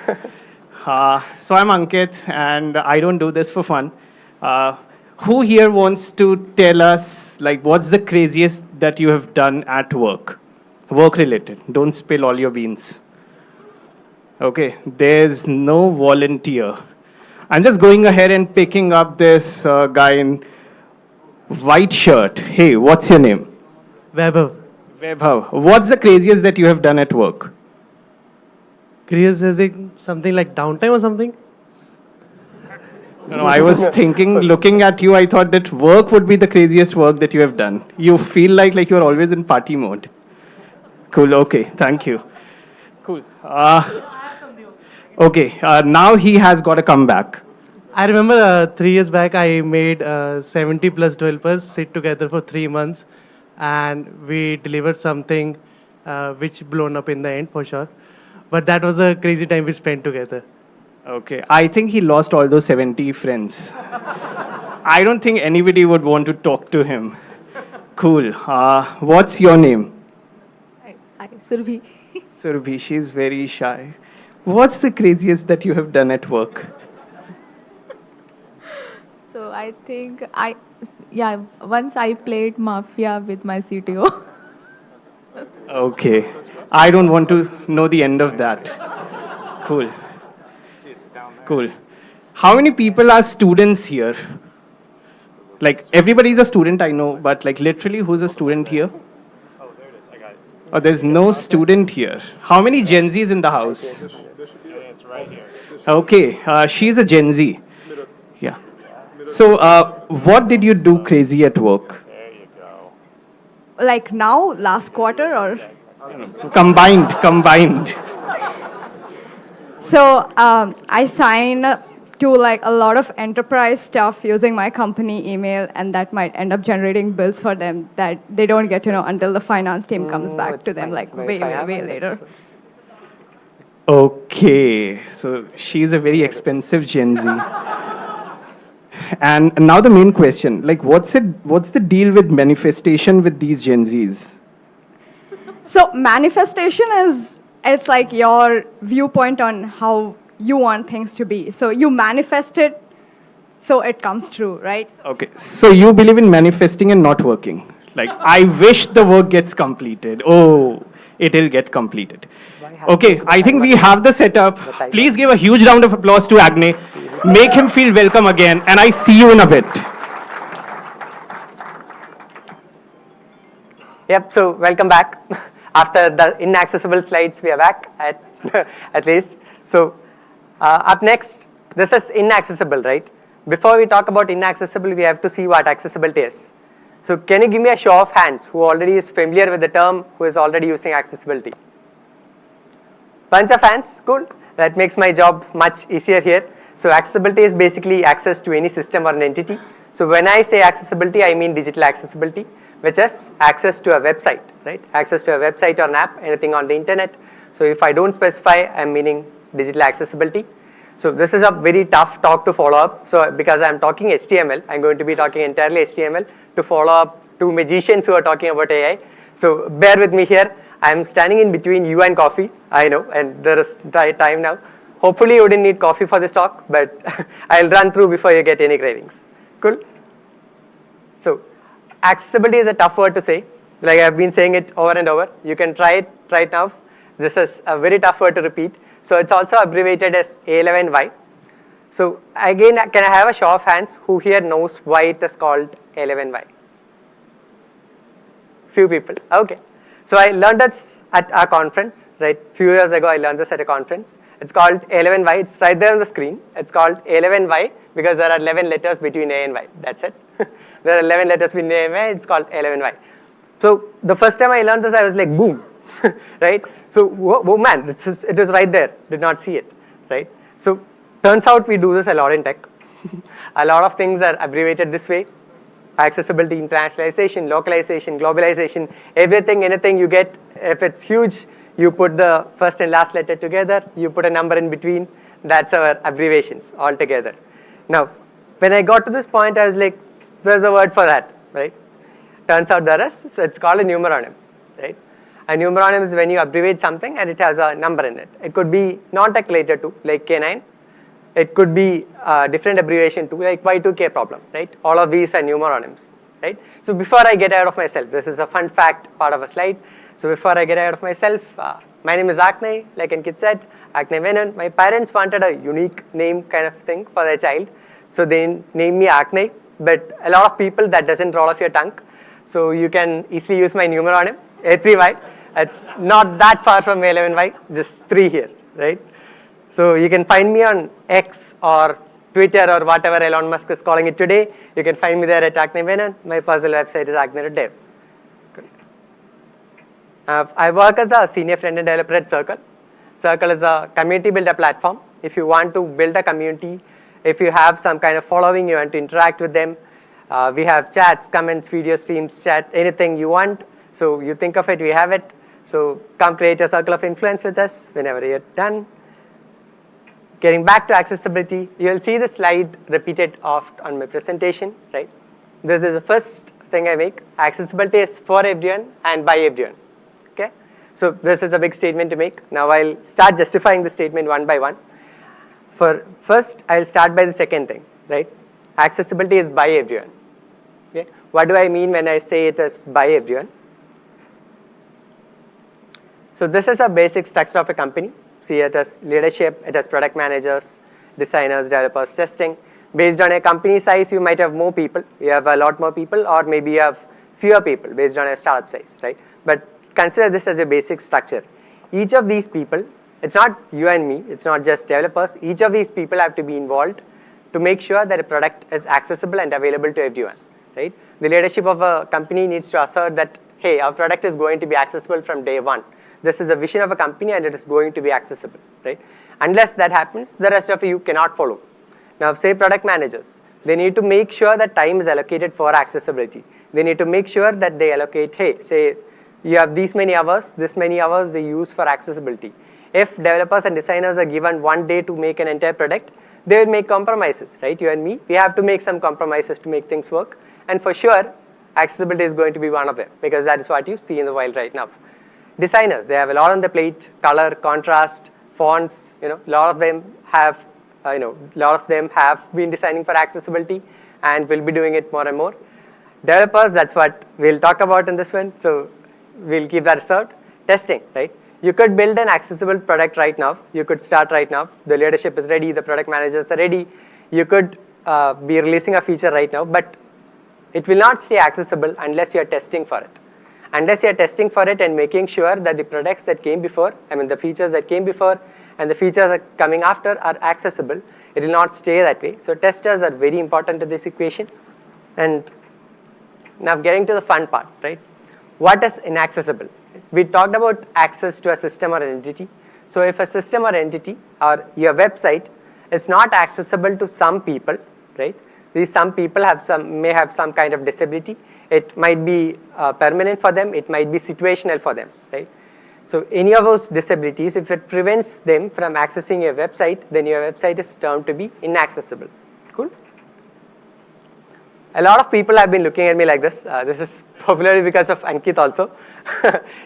So I'm Ankit, and I don't do this for fun. Who here wants to tell us, like, what's the craziest that you have done at work? Work-related. Don't spill all your beans. Okay, there's no volunteer. I'm just going ahead and picking up this guy in white shirt. Hey, what's your name? Vaibhav. Vaibhav. What's the craziest that you have done at work? Craziest is it something like downtime or something? No, I was thinking, looking at you, I thought that work would be the craziest work that you have done. You feel like you're always in party mode. Cool, okay, thank you. Cool. Okay, now he has got a comeback. I remember 3 years back I made 70 plus developers sit together for 3 months and we delivered something which blown up in the end for sure. But that was a crazy time we spent together. Okay, I think he lost all those 70 friends. I don't think anybody would want to talk to him. Cool. What's your name? Hi, Surabhi. Surabhi, she's very shy. What's the craziest that you have done at work? So I think once I played Mafia with my CTO. Okay. I don't want to know the end of that. Cool. Cool. How many people are students here? Like, everybody's a student, I know, but like literally, who's a student here? Oh, there it is. I got it. Oh, there's no student here. How many Gen Zs in the house? It's right here. Okay, she's a Gen Z. Yeah. So, what did you do crazy at work? There you go. Like now, last quarter or? Combined. So I signed to like a lot of enterprise stuff using my company email, and that might end up generating bills for them that they don't get to know until the finance team comes back to them like way later. Okay, so she's a very expensive Gen Z. And now the main question, like what's the deal with manifestation with these Gen Zs? So manifestation it's like your viewpoint on how you want things to be. So you manifest it, so it comes true, right? Okay, so you believe in manifesting and not working. Like, I wish the work gets completed. Oh, it'll get completed. Okay, I think we have the setup. Please give a huge round of applause to Agne. Make him feel welcome again, and I see you in a bit. Yep, so welcome back. After the inaccessible slides, we are back at least. So up next, this is inaccessible, right? Before we talk about inaccessible, we have to see what accessibility is. So can you give me a show of hands who already is familiar with the term, who is already using accessibility? Bunch of hands, cool. That makes my job much easier here. So accessibility is basically access to any system or an entity. So when I say accessibility, I mean digital accessibility, which is access to a website, right? Access to a website or an app, anything on the internet. So if I don't specify, I'm meaning digital accessibility. So this is a very tough talk to follow up. So because I'm talking HTML, I'm going to be talking entirely HTML to follow up to magicians who are talking about AI. So bear with me here. I'm standing in between you and coffee, I know, and there is time now. Hopefully you didn't need coffee for this talk, but I'll run through before you get any cravings. Cool? So accessibility is a tough word to say. Like I've been saying it over and over. You can try it right now. This is a very tough word to repeat. So it's also abbreviated as A11Y. So again, can I have a show of hands who here knows why it is called A11Y? Few people. Okay. So I learned this at a conference, right? Few years ago, I learned this at a conference. It's called A11Y. It's right there on the screen. It's called A11Y because there are 11 letters between A and Y. That's it. There are 11 letters between A and Y. It's called A11Y. So the first time I learned this, I was like, boom, right? So, whoa, man, it was right there. Did not see it, right? So turns out we do this a lot in tech. A lot of things are abbreviated this way. Accessibility, internationalization, localization, globalization, everything, anything you get, if it's huge, you put the first and last letter together, you put a number in between, that's our abbreviations all together. Now, when I got to this point, I was like, there's a word for that, right? Turns out there is, so it's called a numeronym, right? A numeronym is when you abbreviate something and it has a number in it. It could be not a letter too, like K9. It could be a different abbreviation too, like Y2K problem, right? All of these are numeronyms, right? So before I get out of myself, this is a fun fact part of a slide. So before I get out of myself, my name is Agnay, like Ankit said, Agnay Menon. My parents wanted a unique name kind of thing for their child. So they named me Agnay, but a lot of people that doesn't roll off your tongue. So you can easily use my numeronym, A3Y. It's not that far from A11Y, just 3 here, right? So you can find me on X or Twitter or whatever Elon Musk is calling it today. You can find me there at Agnay Menon. My personal website is agnay.dev. I work as a senior front-end developer at Circle. Circle is a community builder platform. If you want to build a community, if you have some kind of following, you want to interact with them, we have chats, comments, video streams, chat, anything you want. So you think of it, we have it. So come create a circle of influence with us whenever you're done. Getting back to accessibility, you'll see the slide repeated oft on my presentation, right? This is the first thing I make. Accessibility is for everyone and by everyone, okay? So this is a big statement to make. Now I'll start justifying the statement one by one. First, I'll start by the second thing, right? Accessibility is by everyone, okay? What do I mean when I say it is by everyone? So this is a basic structure of a company. See, it has leadership, it has product managers, designers, developers, testing. Based on a company size, you might have more people. You have a lot more people, or maybe you have fewer people based on a startup size, right? But consider this as a basic structure. Each of these people, it's not you and me, it's not just developers. Each of these people have to be involved to make sure that a product is accessible and available to everyone, right? The leadership of a company needs to assert that, hey, our product is going to be accessible from day one. This is the vision of a company and it is going to be accessible, right? Unless that happens, the rest of you cannot follow. Now, say product managers, they need to make sure that time is allocated for accessibility. They need to make sure that they allocate, hey, say you have this many hours they use for accessibility. If developers and designers are given 1 day to make an entire product, they will make compromises, right? You and me, we have to make some compromises to make things work. And for sure, accessibility is going to be one of them because that is what you see in the wild right now. Designers, they have a lot on the plate, color, contrast, fonts, a lot of them have, been designing for accessibility and will be doing it more and more. Developers, that's what we'll talk about in this one, so we'll keep that reserved. Testing, right? You could build an accessible product right now. You could start right now. The leadership is ready, the product managers are ready. You could be releasing a feature right now, but it will not stay accessible unless you're testing for it. unless you're testing for it and making sure that the products that came before, the features that came before and the features that are coming after are accessible, it will not stay that way. So testers are very important to this equation. And now getting to the fun part, right? What is inaccessible? We talked about access to a system or an entity. So if a system or entity or your website is not accessible to some people, right? These some people may have some kind of disability. It might be permanent for them. It might be situational for them, right? So any of those disabilities, if it prevents them from accessing your website, then your website is termed to be inaccessible. Cool? A lot of people have been looking at me like this. This is popularly because of Ankit also.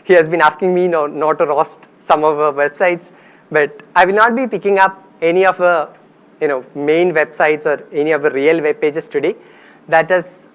He has been asking me not to roast some of our websites, but I will not be picking up any of the main websites or any of the real web pages today. That is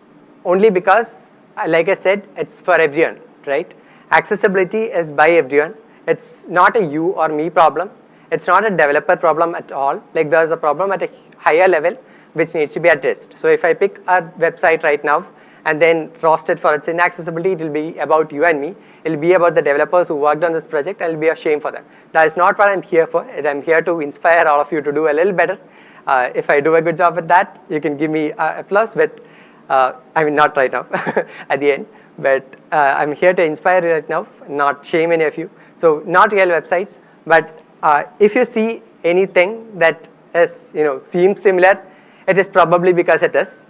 only because, like I said, it's for everyone, right? Accessibility is by everyone. It's not a you or me problem. It's not a developer problem at all. Like there's a problem at a higher level which needs to be addressed. So if I pick a website right now and then roast it for its inaccessibility, it will be about you and me. It will be about the developers who worked on this project, and it will be a shame for them. That is not what I'm here for. I'm here to inspire all of you to do a little better. If I do a good job with that, you can give me applause, but not right now, at the end. But I'm here to inspire you right now, not shame any of you. So not real websites, but if you see anything that is, seems similar, it is probably because it is.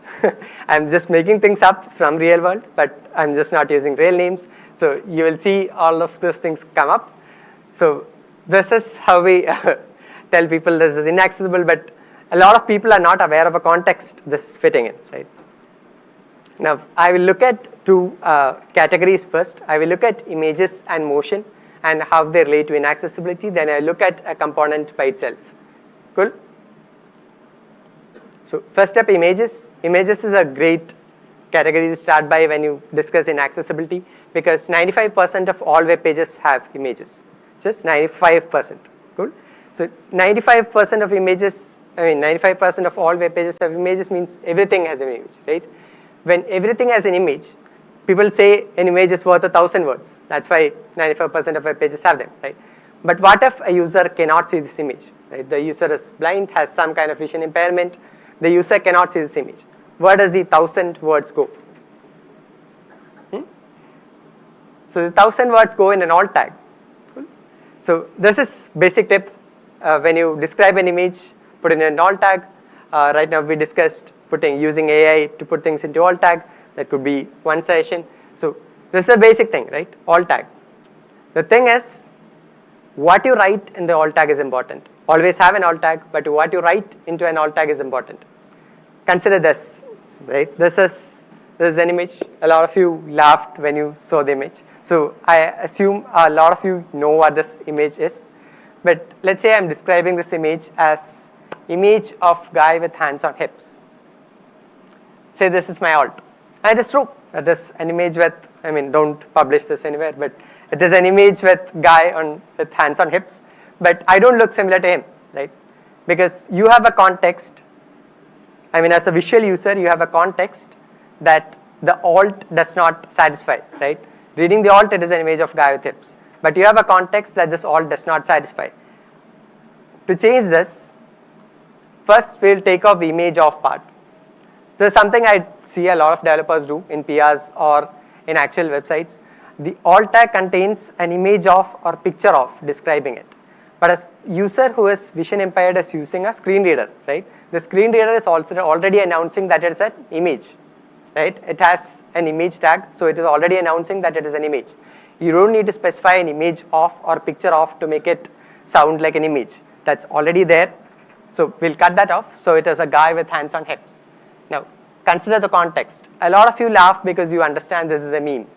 I'm just making things up from real world, but I'm just not using real names. So you will see all of those things come up. So this is how we tell people this is inaccessible, but a lot of people are not aware of a context this is fitting in, right? Now, I will look at two categories first. I will look at images and motion and how they relate to inaccessibility. Then I look at a component by itself. Cool? So first up, images. Images is a great category to start by when you discuss inaccessibility, because 95% of all web pages have images. Just 95%. Cool? So 95% of images, 95% of all web pages have images means everything has an image, right? When everything has an image, people say an image is worth 1,000 words. That's why 95% of web pages have them, right? But what if a user cannot see this image, right? The user is blind, has some kind of vision impairment. The user cannot see this image. Where does the 1,000 words go? So the 1,000 words go in an alt tag. Cool. So this is basic tip. When you describe an image, put in an alt tag. Right now we discussed using AI to put things into alt tag. That could be one session. So this is a basic thing, right? Alt tag. The thing is, what you write in the alt tag is important. Always have an alt tag, but what you write into an alt tag is important. Consider this, right? This is an image. A lot of you laughed when you saw the image. So I assume a lot of you know what this image is. But let's say I'm describing this image as image of guy with hands on hips. Say this is my alt. And it is true. It is an image with, don't publish this anywhere, but it is an image with guy with hands on hips. But I don't look similar to him, right? Because you have a context. As a visual user, you have a context that the alt does not satisfy, right? Reading the alt, it is an image of guy with hips. But you have a context that this alt does not satisfy. To change this, first we'll take off the image of part. This is something I see a lot of developers do in PRs or in actual websites. The alt tag contains an image of or picture of describing it. But a user who is vision impaired is using a screen reader, right? The screen reader is also already announcing that it's an image, right? It has an image tag, so it is already announcing that it is an image. You don't need to specify an image of or picture of to make it sound like an image. That's already there. So we'll cut that off. So it is a guy with hands on hips. Now, consider the context. A lot of you laugh because you understand this is a meme,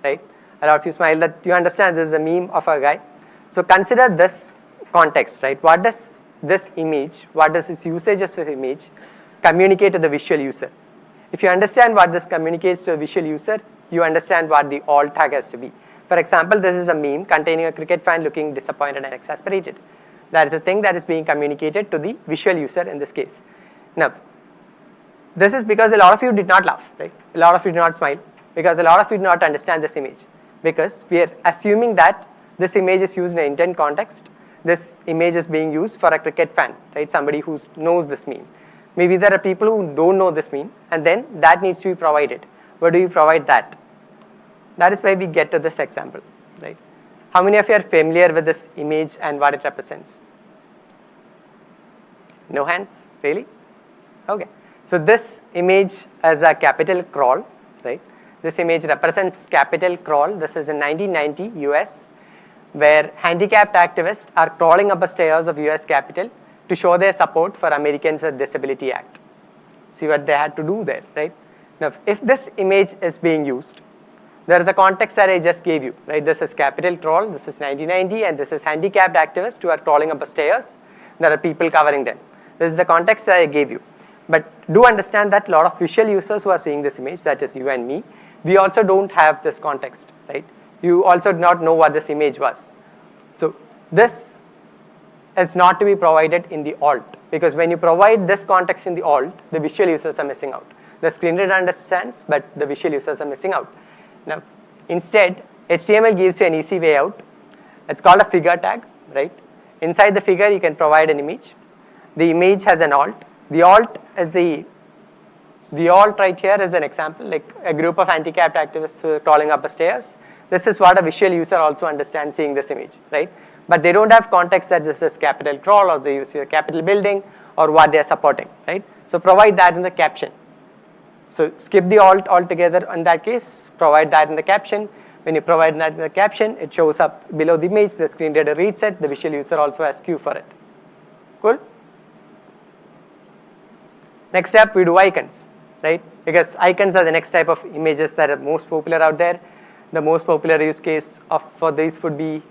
right? A lot of you smile that you understand this is a meme of a guy. So consider this context, right? What does this image, what does this usage of this image communicate to the visual user? If you understand what this communicates to a visual user, you understand what the alt tag has to be. For example, this is a meme containing a cricket fan looking disappointed and exasperated. That is a thing that is being communicated to the visual user in this case. Now, this is because a lot of you did not laugh, right? A lot of you did not smile because a lot of you did not understand this image. because we are assuming that this image is used in an intent context. This image is being used for a cricket fan, right? Somebody who knows this meme. Maybe there are people who don't know this meme, and then that needs to be provided. Where do you provide that? That is why we get to this example, right? How many of you are familiar with this image and what it represents? No hands? Really? Okay. So this image is a capital crawl, right? This image represents capital crawl. This is in 1990 US, where handicapped activists are crawling up the stairs of US Capitol to show their support for Americans with Disability Act. See what they had to do there, right? Now, if this image is being used, there is a context that I just gave you, right? This is capital crawl, this is 1990, and this is handicapped activists who are crawling up the stairs. There are people covering them. This is the context that I gave you. But do understand that a lot of visual users who are seeing this image, that is you and me, we also don't have this context, right? You also do not know what this image was. So this is not to be provided in the alt, because when you provide this context in the alt, the visual users are missing out. The screen reader understands, but the visual users are missing out. Now, instead, HTML gives you an easy way out. It's called a figure tag, right? Inside the figure, you can provide an image. The image has an alt. The alt is the alt right here is an example, like a group of handicapped activists who are crawling up the stairs. This is what a visual user also understands seeing this image, right? But they don't have context that this is capital crawl or they use your capital building or what they are supporting, right? So provide that in the caption. So skip the alt altogether in that case, provide that in the caption. When you provide that in the caption, it shows up below the image, the screen reader reads it, the visual user also has Q for it. Cool? Next step, we do icons, right? Because icons are the next type of images that are most popular out there. The most popular use case for these would be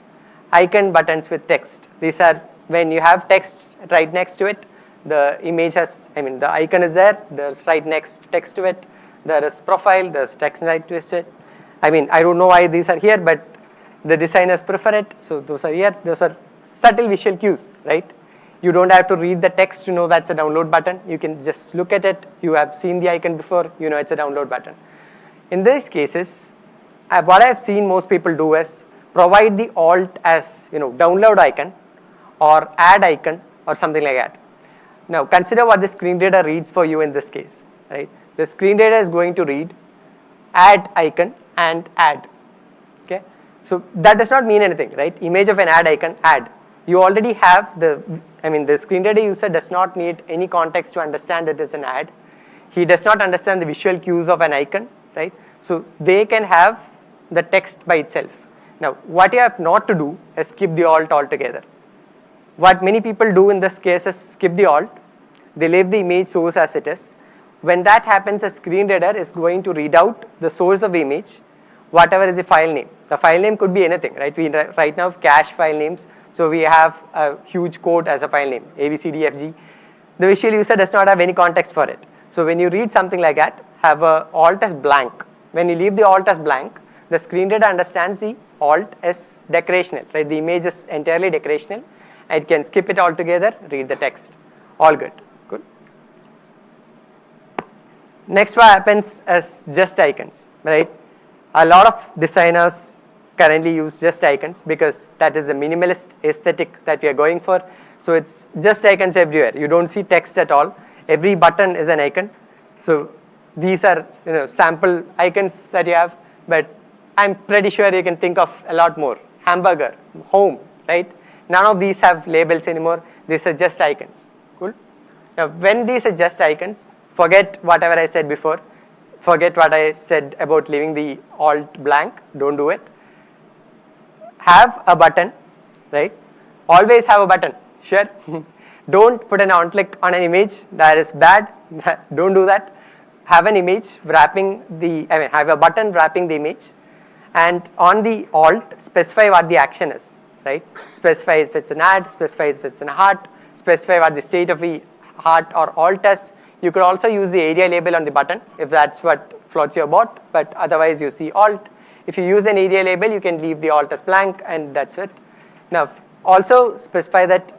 icon buttons with text. These are when you have text right next to it, the image has, the icon is there, there's right next text to it, there is profile, there's text right to it. I don't know why these are here, but the designers prefer it, so those are here. Those are subtle visual cues, right? You don't have to read the text to know that's a download button. You can just look at it. You have seen the icon before, you know it's a download button. In these cases, what I've seen most people do is provide the alt as download icon or add icon or something like that. Now consider what the screen reader reads for you in this case, right? The screen reader is going to read add icon and add. Okay, so that does not mean anything, right? Image of an add icon, add. You already have the screen reader user does not need any context to understand it is an add. He does not understand the visual cues of an icon, right? So they can have the text by itself. Now, what you have not to do is skip the alt altogether. What many people do in this case is skip the alt. They leave the image source as it is. When that happens, a screen reader is going to read out the source of the image, whatever is the file name. The file name could be anything, right? We right now have cache file names, so we have a huge code as a file name, ABCDFG. The visual user does not have any context for it. So when you read something like that, have a alt as blank. When you leave the alt as blank, the screen reader understands the alt as decorational, right? The image is entirely decorational. It can skip it altogether, read the text. All good. Good. Next what happens is just icons, right? A lot of designers currently use just icons because that is the minimalist aesthetic that we are going for. So it's just icons everywhere. You don't see text at all. Every button is an icon. So these are sample icons that you have, but I'm pretty sure you can think of a lot more. Hamburger, home, right? None of these have labels anymore. These are just icons. Cool. Now, when these are just icons, forget whatever I said before. Forget what I said about leaving the alt blank. Don't do it. Have a button, right? Always have a button. Sure. Don't put an alt click on an image. That is bad. Don't do that. Have an image wrapping have a button wrapping the image, and on the alt, specify what the action is. Right? Specify if it's an add, specify if it's in a heart, specify what the state of the heart or alt is. You could also use the area label on the button if that's what floats your boat, but otherwise you see alt. If you use an area label, you can leave the alt as blank and that's it. Now, also specify that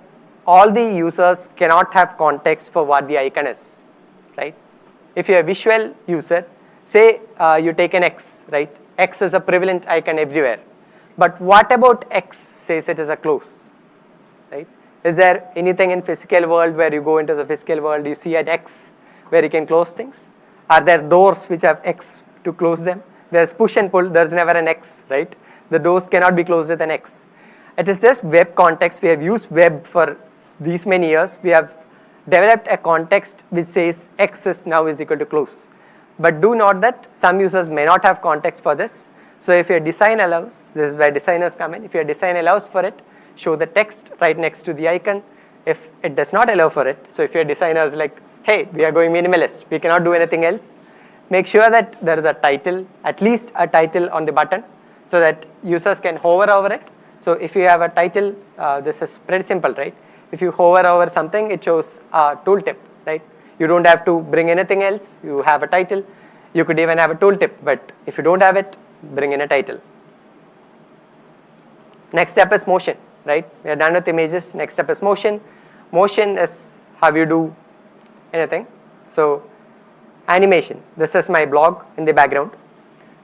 all the users cannot have context for what the icon is, right? If you're a visual user, say you take an X, right? X is a prevalent icon everywhere. But what about X says it is a close, right? Is there anything in physical world where you go into the physical world, you see an X where you can close things? Are there doors which have X to close them? There's push and pull, there's never an X, right? The doors cannot be closed with an X. It is just web context. We have used web for these many years. We have developed a context which says X is now is equal to close. But do note that some users may not have context for this. So if your design allows, this is where designers come in, if your design allows for it, show the text right next to the icon. If it does not allow for it, so if your designer is like, hey, we are going minimalist, we cannot do anything else, make sure that there is a title, at least a title on the button, so that users can hover over it. So if you have a title, this is pretty simple, right? If you hover over something, it shows a tooltip, right? You don't have to bring anything else. You have a title. You could even have a tooltip, but if you don't have it, bring in a title. Next step is motion, right? We are done with images. Next step is motion. Motion is how you do anything. So animation. This is my blog in the background.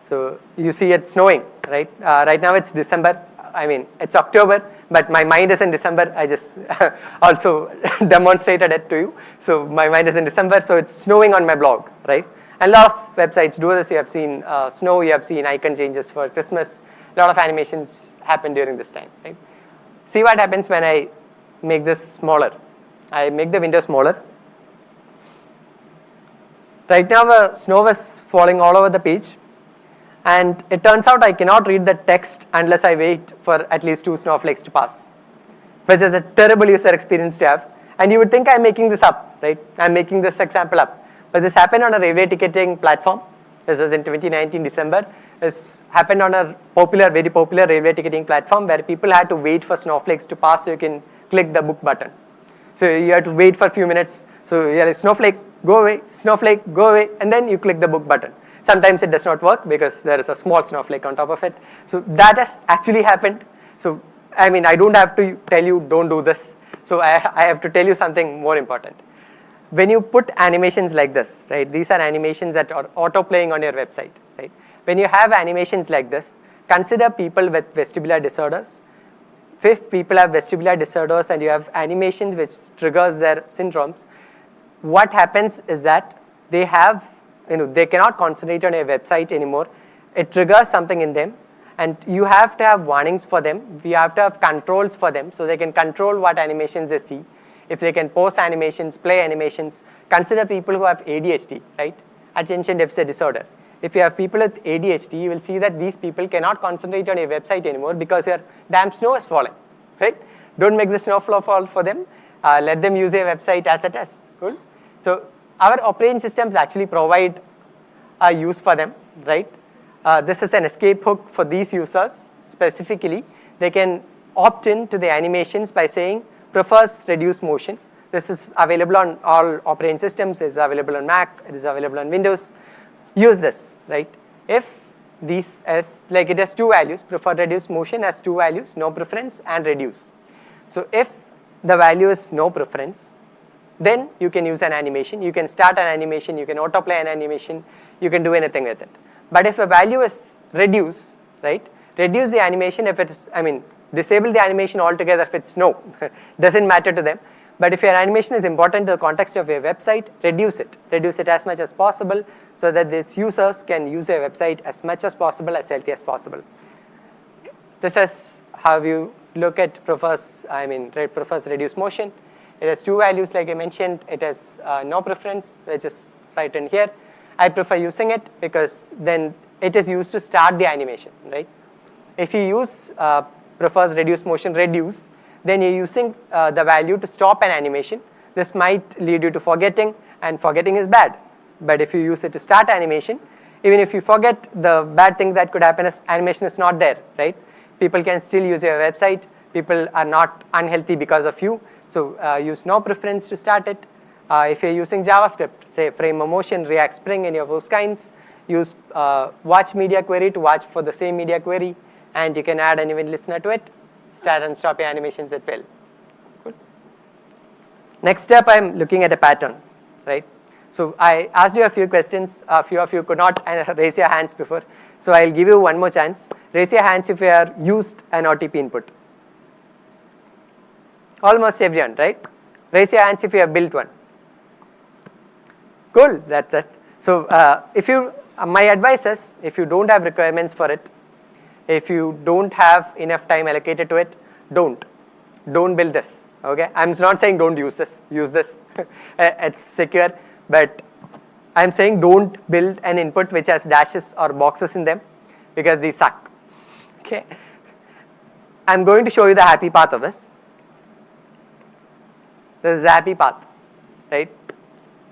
So you see it's snowing, right? Right now it's December. I mean, it's October, but my mind is in December. I just also demonstrated it to you. So my mind is in December, so it's snowing on my blog, right? And a lot of websites do this. You have seen snow, you have seen icon changes for Christmas. A lot of animations happen during this time, right? See what happens when I make this smaller. I make the window smaller. Right now the snow is falling all over the page. And it turns out I cannot read the text unless I wait for at least 2 snowflakes to pass, which is a terrible user experience to have. And you would think I'm making this up, right? I'm making this example up. But this happened on a railway ticketing platform. This was in 2019 December. This happened on a very popular railway ticketing platform where people had to wait for snowflakes to pass so you can click the book button. So you have to wait for a few minutes. So you're like, snowflake, go away, snowflake, go away, and then you click the book button. Sometimes it does not work because there is a small snowflake on top of it. So that has actually happened. So I mean, I don't have to tell you don't do this. So I have to tell you something more important. When you put animations like this, right? These are animations that are auto-playing on your website, right? When you have animations like this, consider people with vestibular disorders. If people have vestibular disorders and you have animations which triggers their syndromes, what happens is that they have, they cannot concentrate on a website anymore. It triggers something in them, and you have to have warnings for them. We have to have controls for them so they can control what animations they see. If they can post animations, play animations, consider people who have ADHD, right? Attention deficit disorder. If you have people with ADHD, you will see that these people cannot concentrate on a website anymore because your damn snow is falling, right? Don't make the snow fall for them. Let them use a website as it is. Good. So our operating systems actually provide a use for them, right? This is an escape hook for these users specifically. They can opt in to the animations by saying prefers reduced motion. This is available on all operating systems. It's available on Mac. It is available on Windows. Use this, right? If these as like it has 2 values, prefer reduced motion has 2 values, no preference and reduce. So if the value is no preference, then you can use an animation. You can start an animation. You can autoplay an animation. You can do anything with it. But if a value is reduce, right? Reduce the animation if it's, disable the animation altogether if it's no. Doesn't matter to them. But if your animation is important to the context of your website, reduce it. Reduce it as much as possible so that these users can use your website as much as possible, as healthy as possible. This is how you look at prefers reduce motion. It has 2 values like I mentioned. It has no preference, which is right in here. I prefer using it because then it is used to start the animation, right? If you use prefers reduce motion reduce, then you're using the value to stop an animation. This might lead you to forgetting, and forgetting is bad. But if you use it to start animation, even if you forget, the bad thing that could happen is animation is not there, right? People can still use your website. People are not unhealthy because of you. So use no preference to start it. If you're using JavaScript, say frame a motion, React Spring, any of those kinds, use watch media query to watch for the same media query, and you can add an event listener to it. Start and stop your animations at will. Good. Next step, I'm looking at a pattern, right? So I asked you a few questions. A few of you could not raise your hands before. So I'll give you one more chance. Raise your hands if you have used an OTP input. Almost everyone, right? Raise your hands if you have built one. Cool, that's it. So my advice is, if you don't have requirements for it, if you don't have enough time allocated to it, don't build this. Okay, I'm not saying don't use this. Use this. It's secure, but I'm saying don't build an input which has dashes or boxes in them, because these suck. Okay, I'm going to show you the happy path of this. This is the happy path, right?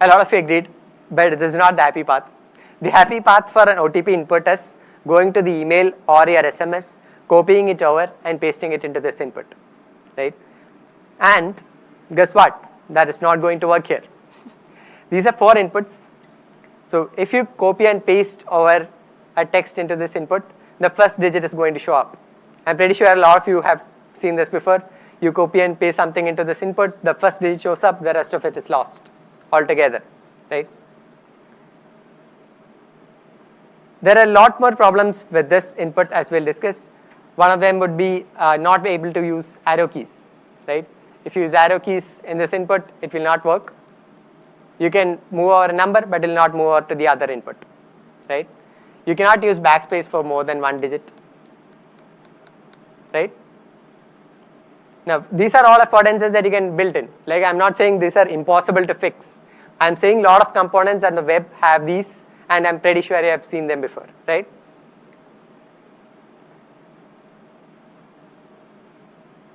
A lot of you agreed, but this is not the happy path. The happy path for an OTP input is going to the email or your SMS, copying it over and pasting it into this input, right? And guess what? That is not going to work here. These are 4 inputs. So if you copy and paste over a text into this input, the first digit is going to show up. I'm pretty sure a lot of you have seen this before. You copy and paste something into this input, the first digit shows up, the rest of it is lost altogether, right? There are a lot more problems with this input as we'll discuss. One of them would be not be able to use arrow keys, right? If you use arrow keys in this input, it will not work. You can move over a number, but it will not move over to the other input, right? You cannot use backspace for more than 1 digit, right? Now, these are all affordances that you can build in. Like, I'm not saying these are impossible to fix. I'm saying a lot of components on the web have these, and I'm pretty sure you have seen them before, right?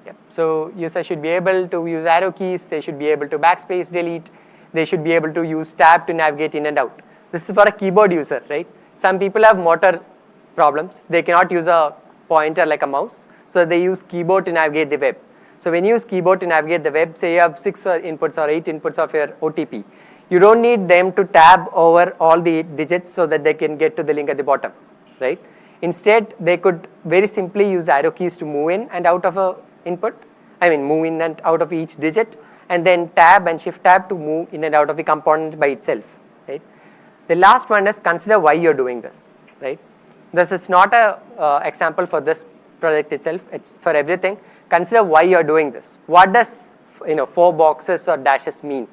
Yep. So users should be able to use arrow keys, they should be able to backspace delete, they should be able to use tab to navigate in and out. This is for a keyboard user, right? Some people have motor problems. They cannot use a pointer like a mouse, so they use keyboard to navigate the web. So when you use keyboard to navigate the web, say you have 6 inputs or 8 inputs of your OTP, you don't need them to tab over all the digits so that they can get to the link at the bottom, right? Instead, they could very simply use arrow keys to move in and out of a input. Move in and out of each digit, and then tab and shift tab to move in and out of the component by itself, right? The last one is consider why you're doing this, right? This is not a example for this project itself, it's for everything. Consider why you're doing this. What does 4 boxes or dashes mean?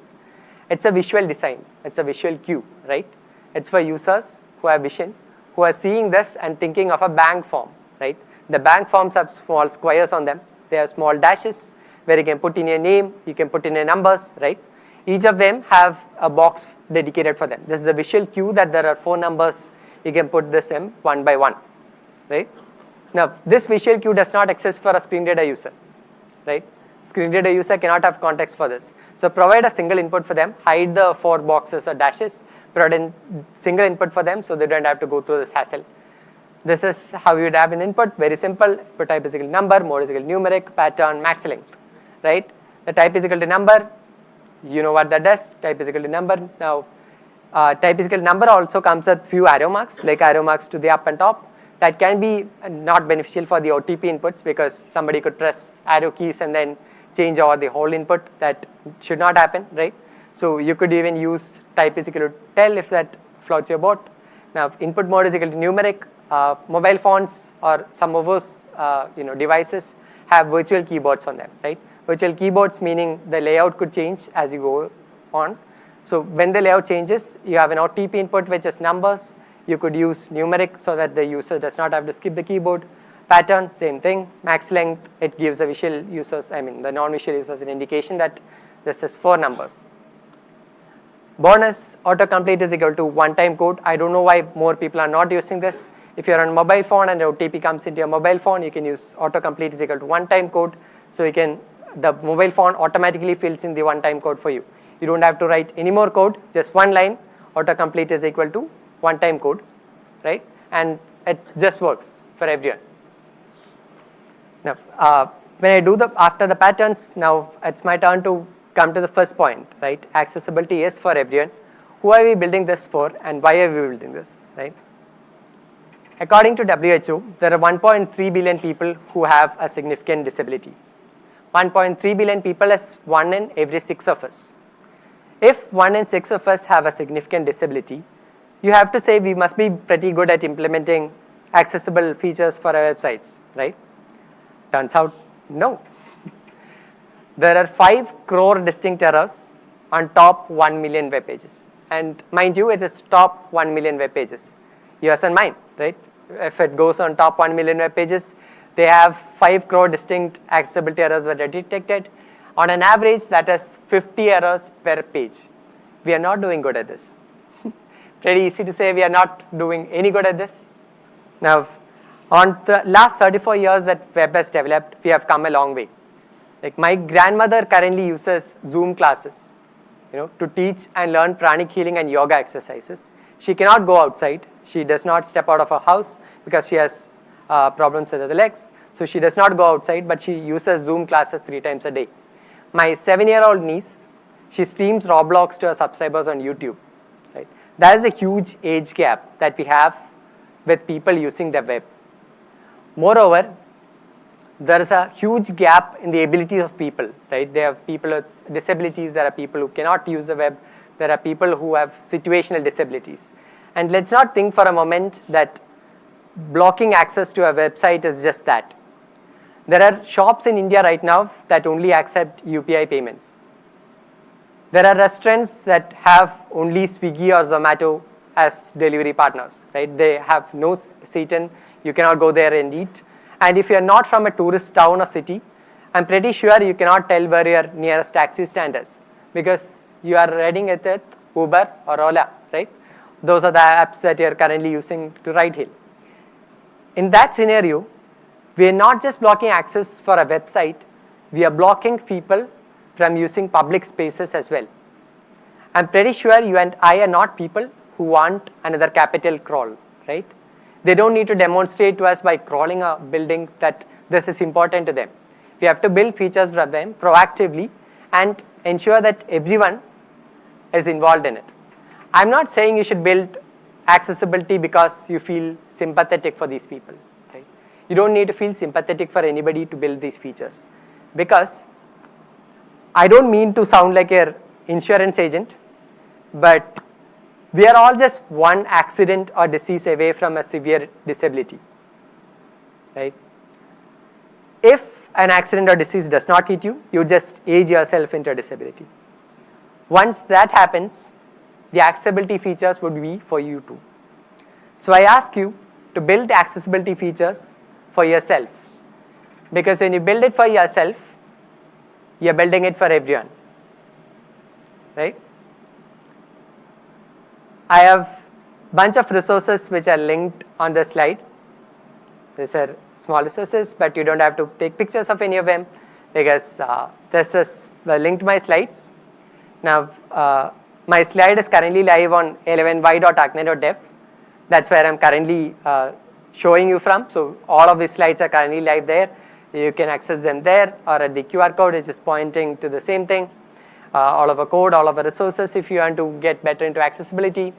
It's a visual design, it's a visual cue, right? It's for users who have vision, who are seeing this and thinking of a bank form, right? The bank forms have small squares on them, they have small dashes where you can put in your name, you can put in your numbers, right? Each of them have a box dedicated for them. This is a visual cue that there are 4 numbers, you can put this in one by one, right? Now, this visual cue does not exist for a screen reader user, right? Screen reader user cannot have context for this. So provide a single input for them, hide the 4 boxes or dashes, provide a single input for them so they don't have to go through this hassle. This is how you would have an input, very simple. Input type is equal to number, mode is equal to numeric, pattern, max length, right? The type is equal to number, you know what that does, type is equal to number. Now, type is equal to number also comes with few arrow marks, like arrow marks to the up and top. That can be not beneficial for the OTP inputs because somebody could press arrow keys and then change over the whole input. That should not happen, right? So you could even use type is equal to tell if that floats your boat. Now, input mode is equal to numeric. Mobile phones or some of those devices have virtual keyboards on them, right? Virtual keyboards meaning the layout could change as you go on. So when the layout changes, you have an OTP input which is numbers. You could use numeric so that the user does not have to skip the keyboard. Pattern, same thing. Max length, it gives the visual users, the non-visual users an indication that this is 4 numbers. Bonus, autocomplete is equal to one-time code. I don't know why more people are not using this. If you're on a mobile phone and the OTP comes into your mobile phone, you can use autocomplete is equal to one-time code. So the mobile phone automatically fills in the one-time code for you. You don't have to write any more code, just one line, autocomplete is equal to one-time code, right? And it just works for everyone. Now, when I do after the patterns, now it's my turn to come to the first point, right? Accessibility is for everyone. Who are we building this for and why are we building this, right? According to WHO, there are 1.3 billion people who have a significant disability. 1.3 billion people is 1 in every 6 of us. if 1 in 6 of us have a significant disability, you have to say we must be pretty good at implementing accessible features for our websites, right? Turns out, no. There are 5 crore distinct errors on top 1 million web pages. And mind you, it is top 1 million web pages. Yours and mine, right? If it goes on top 1 million web pages, they have 5 crore distinct accessibility errors were detected. On an average, that is 50 errors per page. We are not doing good at this. Pretty easy to say we are not doing any good at this. Now, on the last 34 years that web has developed, we have come a long way. Like my grandmother currently uses Zoom classes, to teach and learn pranic healing and yoga exercises. She cannot go outside. She does not step out of her house because she has problems with her legs. So she does not go outside, but she uses Zoom classes 3 times a day. My 7-year-old niece, she streams Roblox to her subscribers on YouTube. Right? That is a huge age gap that we have with people using the web. Moreover, there is a huge gap in the abilities of people. Right? There are people with disabilities, there are people who cannot use the web, there are people who have situational disabilities. And let's not think for a moment that blocking access to a website is just that. There are shops in India right now that only accept UPI payments. There are restaurants that have only Swiggy or Zomato as delivery partners, right? They have no seat-in, you cannot go there and eat. And if you are not from a tourist town or city, I'm pretty sure you cannot tell where your nearest taxi stand is because you are riding it with Uber or Ola, right? Those are the apps that you are currently using to ride hail. In that scenario, we are not just blocking access for a website, we are blocking people from using public spaces as well. I'm pretty sure you and I are not people who want another Capitol crawl, right? They don't need to demonstrate to us by crawling a building that this is important to them. We have to build features for them proactively and ensure that everyone is involved in it. I'm not saying you should build accessibility because you feel sympathetic for these people. Right? You don't need to feel sympathetic for anybody to build these features. Because I don't mean to sound like an insurance agent, but we are all just one accident or disease away from a severe disability. Right? If an accident or disease does not hit you, you just age yourself into a disability. Once that happens, the accessibility features would be for you too. So I ask you to build accessibility features for yourself. Because when you build it for yourself, you're building it for everyone. Right? I have a bunch of resources which are linked on the slide. These are small resources, but you don't have to take pictures of any of them because this is the link to my slides. Now, my slide is currently live on 11y.acne.dev. That's where I'm currently showing you from. So all of these slides are currently live there. You can access them there or at the QR code, which is pointing to the same thing. All of the code, all of the resources if you want to get better into accessibility.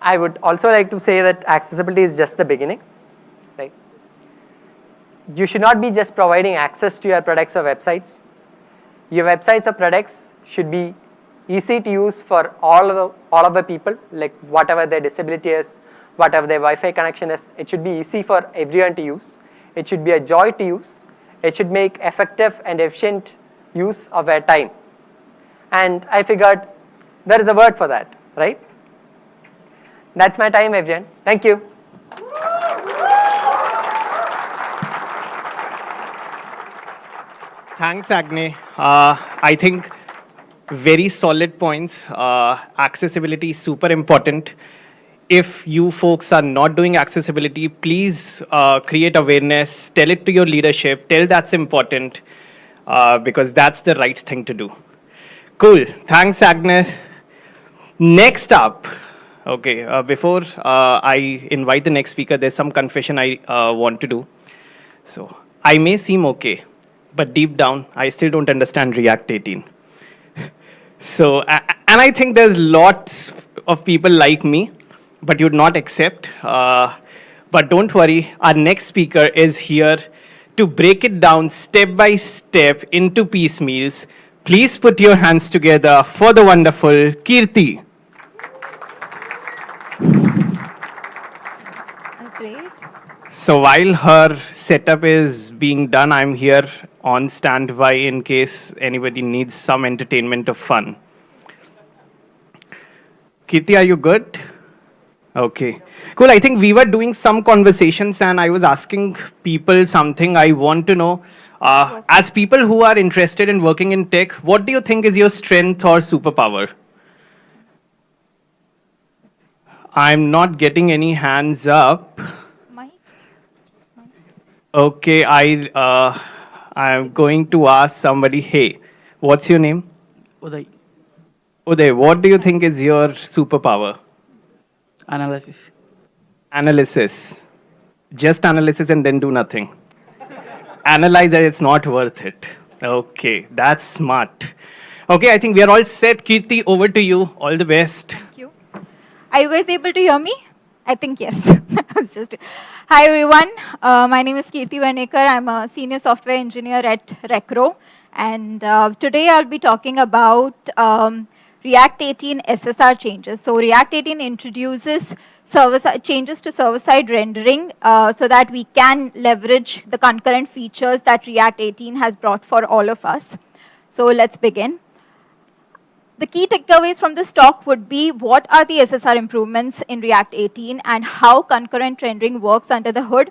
I would also like to say that accessibility is just the beginning. Right? You should not be just providing access to your products or websites. Your websites or products should be easy to use for all of the people, like whatever their disability is, whatever their Wi-Fi connection is. It should be easy for everyone to use. It should be a joy to use. It should make effective and efficient use of their time. And I figured there is a word for that, right? That's my time, everyone. Thank you. Thanks, Agne. I think very solid points. Accessibility is super important. If you folks are not doing accessibility, please create awareness, tell it to your leadership, tell that's important because that's the right thing to do. Cool. Thanks, Agnes. Next up, okay, before I invite the next speaker, there's some confession I want to do. So I may seem okay, but deep down, I still don't understand React 18. So, and I think there's lots of people like me, but you'd not accept. But don't worry, our next speaker is here to break it down step by step into piecemeals, Please put your hands together for the wonderful Kirti. So while her setup is being done, I'm here on standby in case anybody needs some entertainment or fun. Kirti, are you good? Okay. Cool. I think we were doing some conversations and I was asking people something I want to know. As people who are interested in working in tech, what do you think is your strength or superpower? I'm not getting any hands up. Okay, I'm going to ask somebody, hey, what's your name? Uday. Uday, what do you think is your superpower? Analysis. Analysis. Just analysis and then do nothing. Analyze that it's not worth it. Okay, that's smart. Okay, I think we are all set. Kirti, over to you. All the best. Thank you. Are you guys able to hear me? I think yes. Hi everyone, my name is Kirti Varnekar. I'm a senior software engineer at Recro, and today I'll be talking about React 18 SSR changes. So React 18 introduces changes to server-side rendering so that we can leverage the concurrent features that React 18 has brought for all of us. So let's begin. The key takeaways from this talk would be what are the SSR improvements in React 18 and how concurrent rendering works under the hood,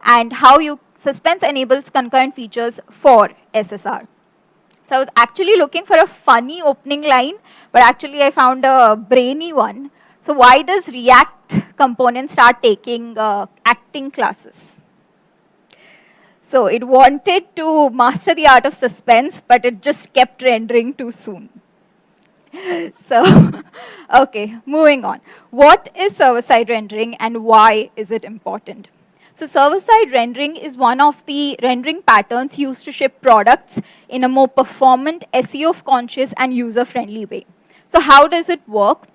and how Suspense enables concurrent features for SSR. So I was actually looking for a funny opening line, but actually I found a brainy one. So why does React component start taking acting classes? So it wanted to master the art of suspense, but it just kept rendering too soon. So, okay, moving on. What is server-side rendering and why is it important? So server-side rendering is one of the rendering patterns used to ship products in a more performant, SEO-conscious and user-friendly way. So how does it work?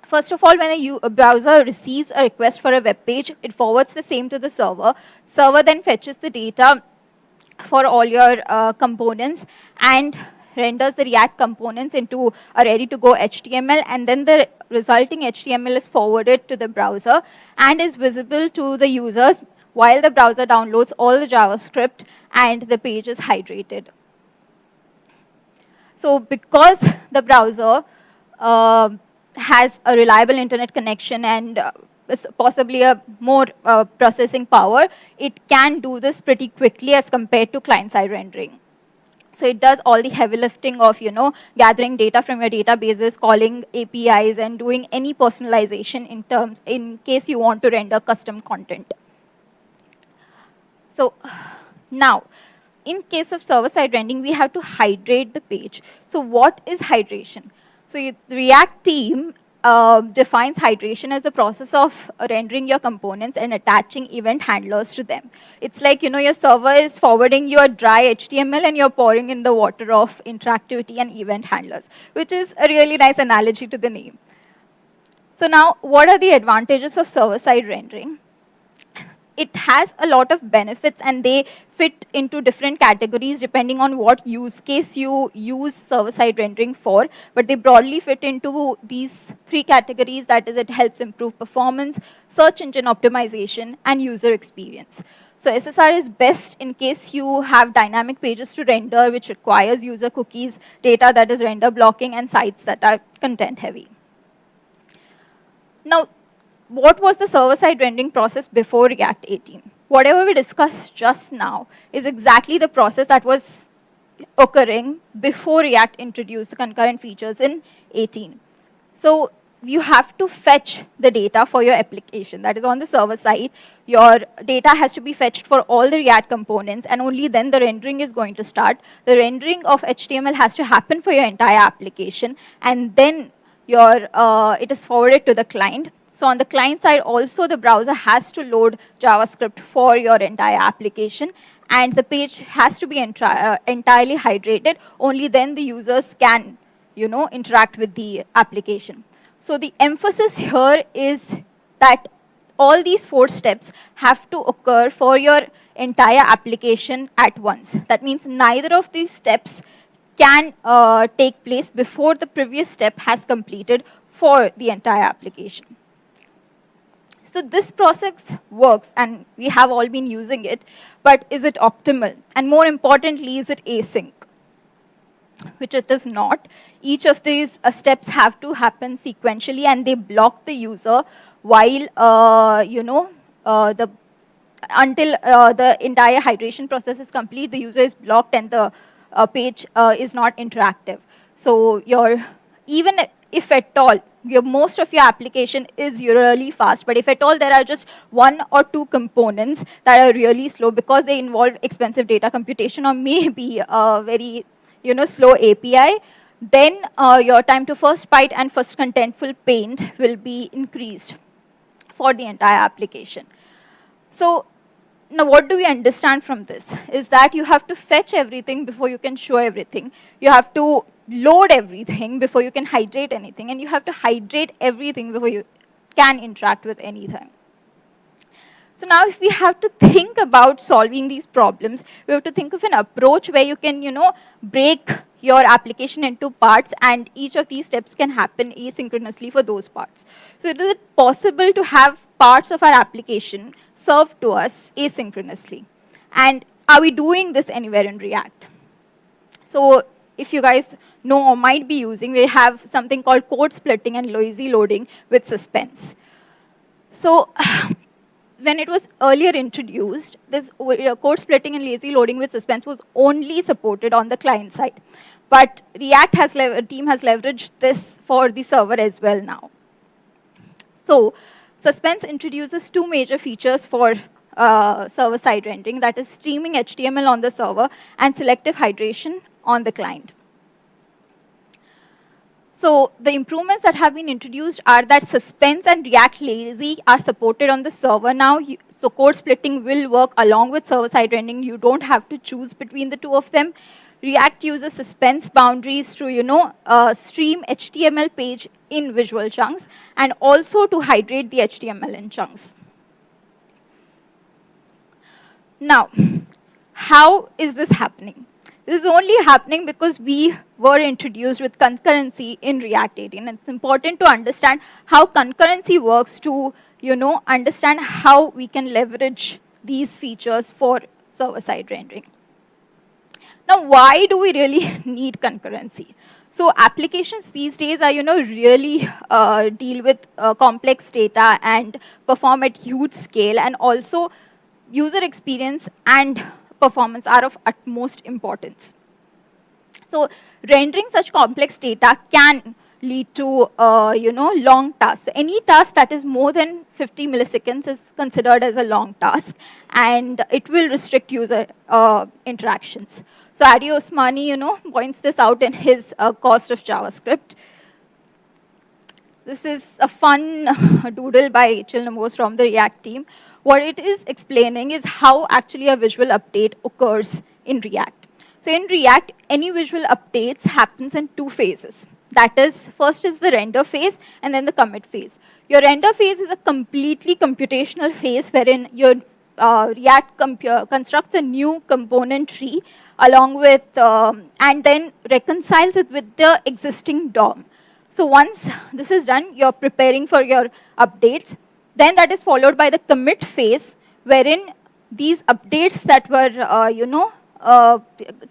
First of all, when a browser receives a request for a web page, it forwards the same to the server. Server then fetches the data for all your components and renders the React components into a ready-to-go HTML, and then the resulting HTML is forwarded to the browser and is visible to the users while the browser downloads all the JavaScript and the page is hydrated. So because the browser has a reliable internet connection and possibly a more processing power, it can do this pretty quickly as compared to client-side rendering. So it does all the heavy lifting of, gathering data from your databases, calling APIs, and doing any personalization in case you want to render custom content. So now, in case of server-side rendering, we have to hydrate the page. So what is hydration? So the React team defines hydration as the process of rendering your components and attaching event handlers to them. It's like, your server is forwarding your dry HTML and you're pouring in the water of interactivity and event handlers, which is a really nice analogy to the name. So now, what are the advantages of server-side rendering? It has a lot of benefits and they fit into different categories depending on what use case you use server-side rendering for, but they broadly fit into these three categories. That is, it helps improve performance, search engine optimization, and user experience. So SSR is best in case you have dynamic pages to render, which requires user cookies, data that is render blocking, and sites that are content heavy. Now, what was the server-side rendering process before React 18? Whatever we discussed just now is exactly the process that was occurring before React introduced the concurrent features in 18. So you have to fetch the data for your application. That is, on the server side, your data has to be fetched for all the React components, and only then the rendering is going to start. The rendering of HTML has to happen for your entire application, and then it is forwarded to the client. So on the client side also, the browser has to load JavaScript for your entire application, and the page has to be entirely hydrated. Only then the users can, interact with the application. So the emphasis here is that all these 4 steps have to occur for your entire application at once. That means neither of these steps can take place before the previous step has completed for the entire application. So this process works, and we have all been using it, but is it optimal? And more importantly, is it async? Which it is not. Each of these steps have to happen sequentially, and they block the user while, until the entire hydration process is complete, the user is blocked and the page is not interactive. So even if at all, most of your application is really fast, but if at all there are just one or two components that are really slow because they involve expensive data computation or maybe a very slow API, then your time to first byte and first contentful paint will be increased for the entire application. So now what do we understand from this? Is that you have to fetch everything before you can show everything. You have to load everything before you can hydrate anything, and you have to hydrate everything before you can interact with anything. So now if we have to think about solving these problems, we have to think of an approach where you can, break your application into parts, and each of these steps can happen asynchronously for those parts. So is it possible to have parts of our application served to us asynchronously? And are we doing this anywhere in React? So if you guys know or might be using, we have something called code splitting and lazy loading with suspense. So when it was earlier introduced, this code splitting and lazy loading with suspense was only supported on the client side. But React team has leveraged this for the server as well now. So suspense introduces two major features for server-side rendering, that is streaming HTML on the server and selective hydration on the client. So the improvements that have been introduced are that suspense and React Lazy are supported on the server now. So code splitting will work along with server-side rendering. You don't have to choose between the two of them. React uses suspense boundaries to, stream HTML page in visual chunks and also to hydrate the HTML in chunks. Now, how is this happening? This is only happening because we were introduced with concurrency in React 18. And it's important to understand how concurrency works to, understand how we can leverage these features for server-side rendering. Now, why do we really need concurrency? So applications these days are, really deal with complex data and perform at huge scale, and also user experience and performance are of utmost importance. So rendering such complex data can lead to, long tasks. So any task that is more than 50 milliseconds is considered as a long task, and it will restrict user interactions. So Adi Osmani, points this out in his Cost of JavaScript. This is a fun doodle by Rachel Namos from the React team. What it is explaining is how actually a visual update occurs in React. So in React, any visual updates happens in two phases. That is, first is the render phase and then the commit phase. Your render phase is a completely computational phase wherein your React constructs a new component tree along with, and then reconciles it with the existing DOM. So once this is done, you're preparing for your updates. Then that is followed by the commit phase, wherein these updates that were,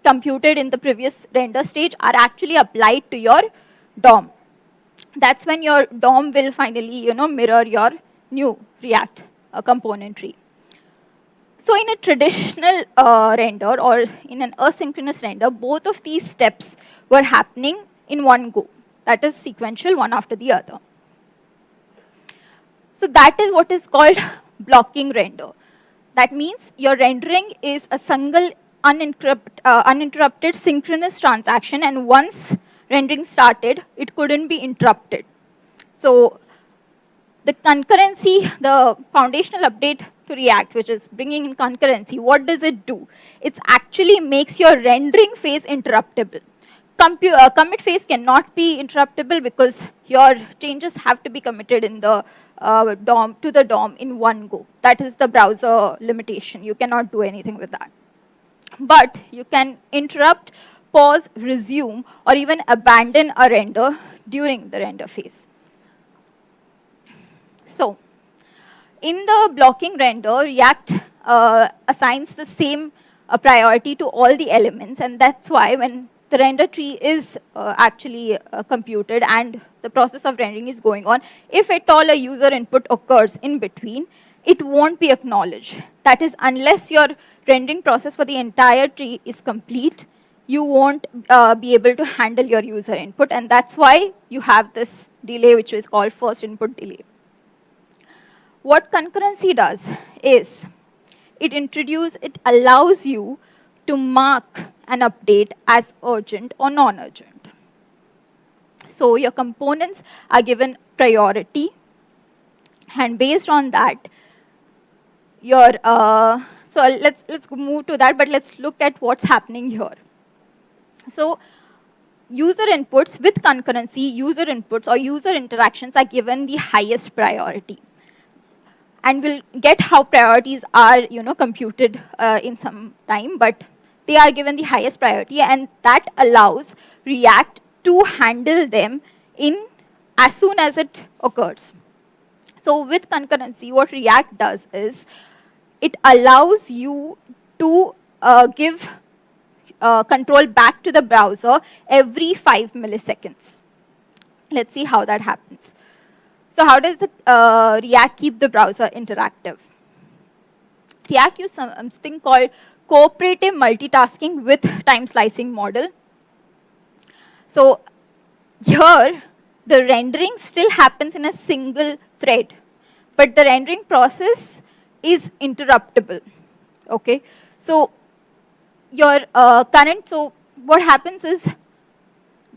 computed in the previous render stage are actually applied to your DOM. That's when your DOM will finally, mirror your new React component tree. So in a traditional render or in an asynchronous render, both of these steps were happening in one go. That is sequential, one after the other. So that is what is called blocking render. That means your rendering is a single uninterrupted synchronous transaction, and once rendering started, it couldn't be interrupted. So the concurrency, the foundational update to React, which is bringing in concurrency, what does it do? It actually makes your rendering phase interruptible. Commit phase cannot be interruptible because your changes have to be committed in the DOM to the DOM in one go. That is the browser limitation. You cannot do anything with that. But you can interrupt pause, resume, or even abandon a render during the render phase. So, in the blocking render, React assigns the same priority to all the elements, and that's why when the render tree is actually computed and the process of rendering is going on, if at all a user input occurs in between, it won't be acknowledged. That is, unless your rendering process for the entire tree is complete, you won't be able to handle your user input, and that's why you have this delay, which is called first input delay. What concurrency does is, it allows you to mark an update as urgent or non-urgent. So your components are given priority, and based on that, your so let's move to that, but let's look at what's happening here. So user inputs with concurrency, user inputs or user interactions are given the highest priority. And we'll get how priorities are, computed in some time, but they are given the highest priority, and that allows React to handle them as soon as it occurs. So with concurrency, what React does is, it allows you to give control back to the browser every 5 milliseconds. Let's see how that happens. So how does the React keep the browser interactive? React uses something called cooperative multitasking with time slicing model. So here, the rendering still happens in a single thread, but the rendering process is interruptible. Okay, so your so what happens is,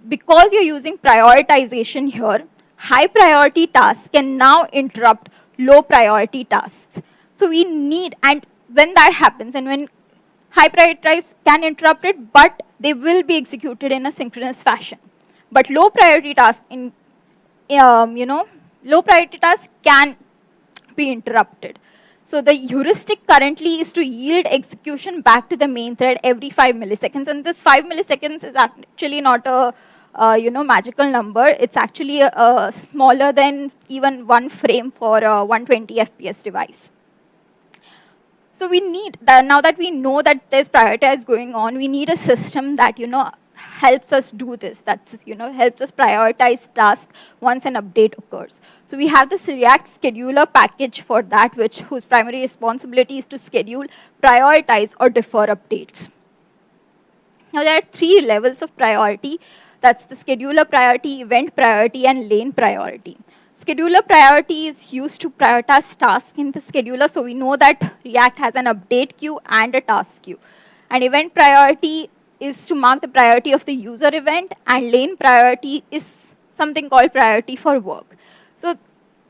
because you're using prioritization here, high priority tasks can now interrupt low priority tasks. So we need, and when that happens, and when high priority tasks can interrupt it, but they will be executed in a synchronous fashion. But low priority tasks low priority tasks can be interrupted. So the heuristic currently is to yield execution back to the main thread every 5 milliseconds, and this 5 milliseconds is actually not a magical number. It's actually smaller than even 1 frame for a 120 FPS device. So we need, now that we know that there's prioritization going on, we need a system that, helps us do this, that's, helps us prioritize tasks once an update occurs. So we have this React scheduler package for that, whose primary responsibility is to schedule, prioritize, or defer updates. Now there are 3 levels of priority. That's the scheduler priority, event priority, and lane priority. Scheduler priority is used to prioritize tasks in the scheduler, so we know that React has an update queue and a task queue. And event priority is to mark the priority of the user event, and lane priority is something called priority for work. So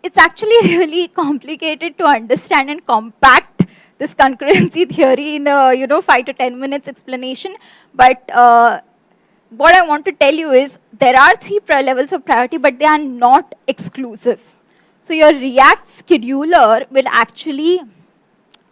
it's actually really complicated to understand and compact this concurrency theory in a 5 to 10 minutes explanation, but what I want to tell you is, there are 3 levels of priority, but they are not exclusive. So your React scheduler will actually,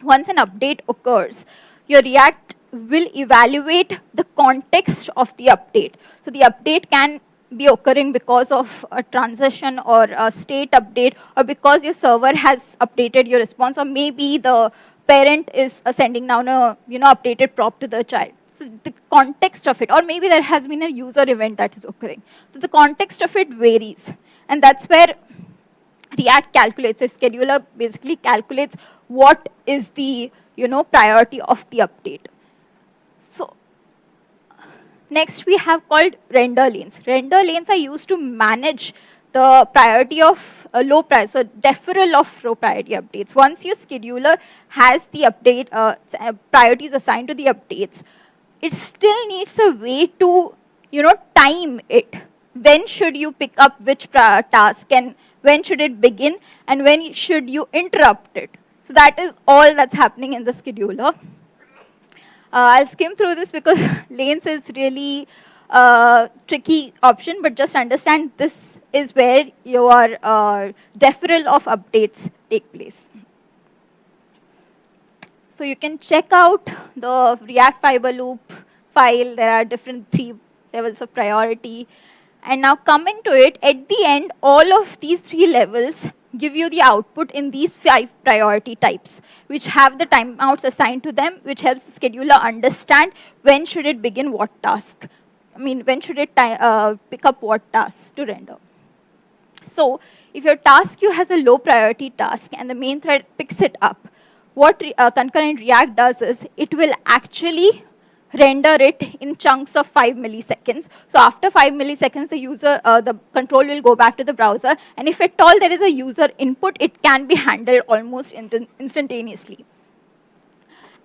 once an update occurs, your React will evaluate the context of the update. So the update can be occurring because of a transition or a state update, or because your server has updated your response, or maybe the parent is sending down a updated prop to the child. So the context of it, or maybe there has been a user event that is occurring. So the context of it varies, and that's where React calculates. So scheduler basically calculates what is the priority of the update. So next we have called render lanes. Render lanes are used to manage the priority of low priority, so deferral of low priority updates. Once your scheduler has the update priorities assigned to the updates, it still needs a way to time it. When should you pick up which task, and when should it begin, and when should you interrupt it? So that is all that's happening in the scheduler. I'll skim through this because lanes is really a tricky option, but just understand this is where your deferral of updates take place. So you can check out the React fiber loop file. There are different 3 levels of priority. And now coming to it, at the end, all of these 3 levels give you the output in these 5 priority types, which have the timeouts assigned to them, which helps the scheduler understand when should it begin what task. I mean, when should it pick up what task to render. So if your task queue has a low priority task and the main thread picks it up, what concurrent React does is it will actually render it in chunks of 5 milliseconds. So after 5 milliseconds, the control will go back to the browser. And if at all there is a user input, it can be handled almost instantaneously.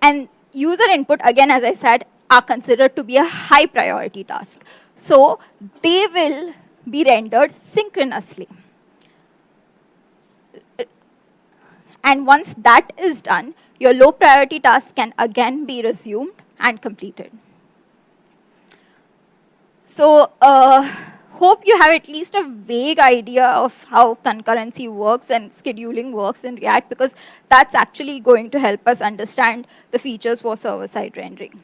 And user input, again, as I said, are considered to be a high priority task. So they will be rendered synchronously. And once that is done, your low priority task can again be resumed and completed. So hope you have at least a vague idea of how concurrency works and scheduling works in React, because that's actually going to help us understand the features for server-side rendering.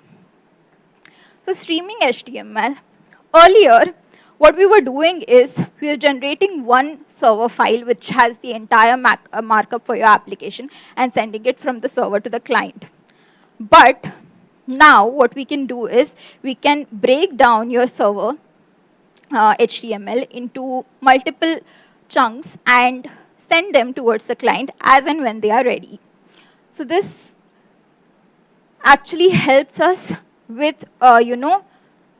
So streaming HTML. Earlier, what we were doing is we were generating one server file which has the entire markup for your application and sending it from the server to the client. But now what we can do is we can break down your server HTML into multiple chunks and send them towards the client as and when they are ready. So this actually helps us with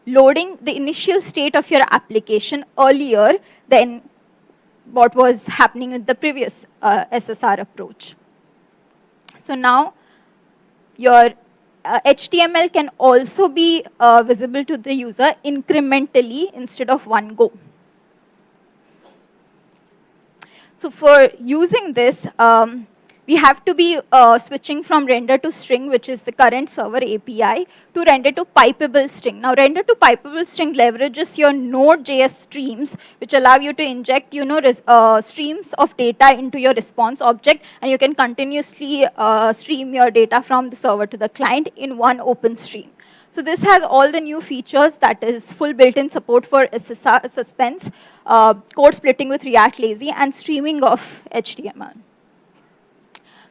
loading the initial state of your application earlier than what was happening with the previous SSR approach. So now your HTML can also be visible to the user incrementally instead of one go. So for using this, we have to be switching from render to string, which is the current server API, to render to pipeable string. Now, render to pipeable string leverages your Node.js streams, which allow you to inject, streams of data into your response object, and you can continuously stream your data from the server to the client in one open stream. So this has all the new features, that is full built-in support for SSR, suspense, code splitting with React Lazy, and streaming of HTML.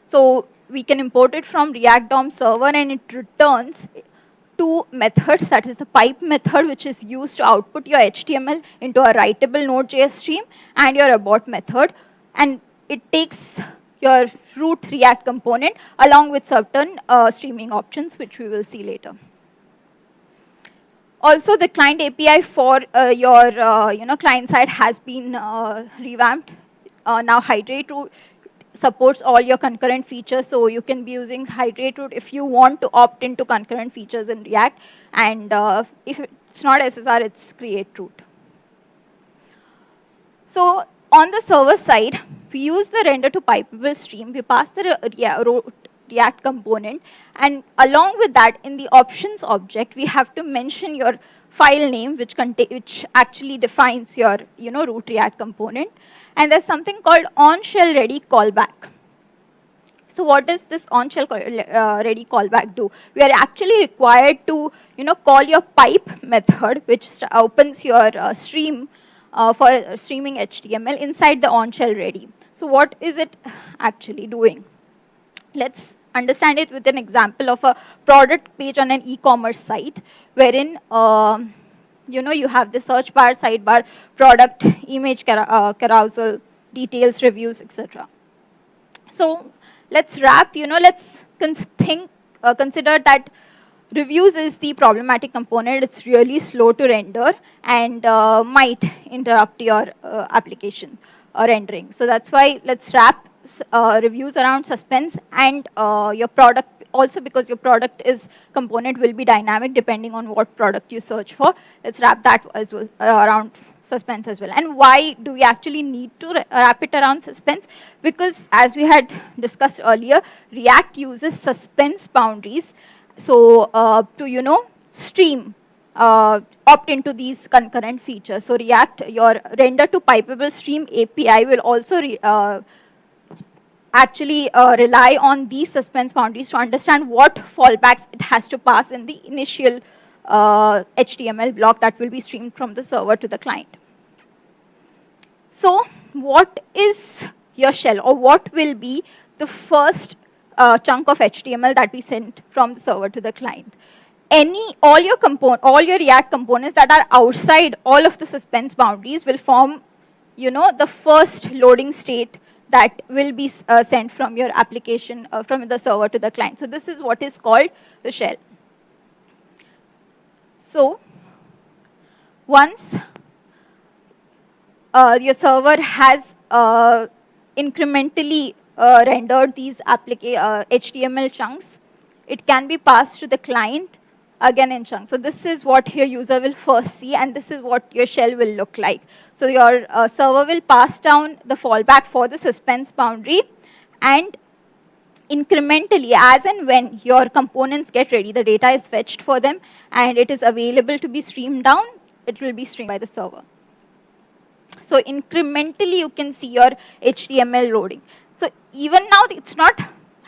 So we can import it from React DOM server, and it returns 2 methods. That is the pipe method, which is used to output your HTML into a writable Node.js stream, and your abort method. And it takes your root React component along with certain streaming options, which we will see later. Also, the client API for your client side has been revamped. Now Hydrate Root supports all your concurrent features, so you can be using Hydrate Root if you want to opt into concurrent features in React. And if it's not SSR, it's Create Root. So on the server side, we use the render to pipeable stream. We pass the React component, and along with that, in the options object, we have to mention your file name, which actually defines your root React component. And there's something called on-shell ready callback. So what does this on-shell ready callback do? We are actually required to call your pipe method, which opens your stream for streaming HTML inside the on-shell ready. So what is it actually doing? Let's understand it with an example of a product page on an e-commerce site, wherein you have the search bar, sidebar, product, image carousel, details, reviews, etc. So let's let's consider that reviews is the problematic component. It's really slow to render and might interrupt your application rendering. So that's why let's wrap reviews around suspense, and your product also, because your product component will be dynamic depending on what product you search for. Let's wrap that as well around suspense as well. And why do we actually need to wrap it around suspense? Because as we had discussed earlier, React uses suspense boundaries. So to stream, opt into these concurrent features. So React, your render to pipeable stream API will also actually rely on these suspense boundaries to understand what fallbacks it has to pass in the initial HTML block that will be streamed from the server to the client. So what is your shell, or what will be the first chunk of HTML that we send from the server to the client? All your React components that are outside all of the suspense boundaries will form, the first loading state that will be sent from your application, from the server to the client. So this is what is called the shell. So once your server has incrementally rendered these HTML chunks, it can be passed to the client again in chunks. So this is what your user will first see, and this is what your shell will look like. So your server will pass down the fallback for the suspense boundary, and incrementally, as and when your components get ready, the data is fetched for them, and it is available to be streamed down, it will be streamed by the server. So incrementally, you can see your HTML loading. So even now, it's not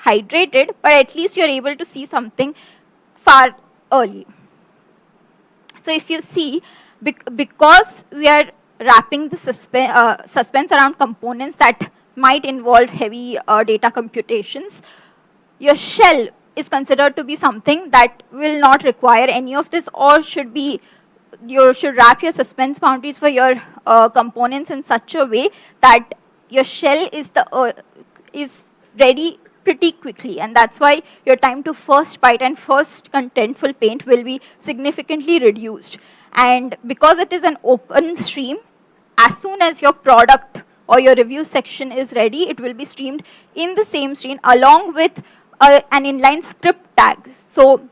hydrated, but at least you're able to see something far early. So if you see, because we are wrapping the suspense around components that might involve heavy data computations, your shell is considered to be something that will not require any of this, or you should wrap your suspense boundaries for your components in such a way that your shell is ready pretty quickly, and that's why your time to first byte and first contentful paint will be significantly reduced. And because it is an open stream, as soon as your product or your review section is ready, it will be streamed in the same stream along with an inline script tag. So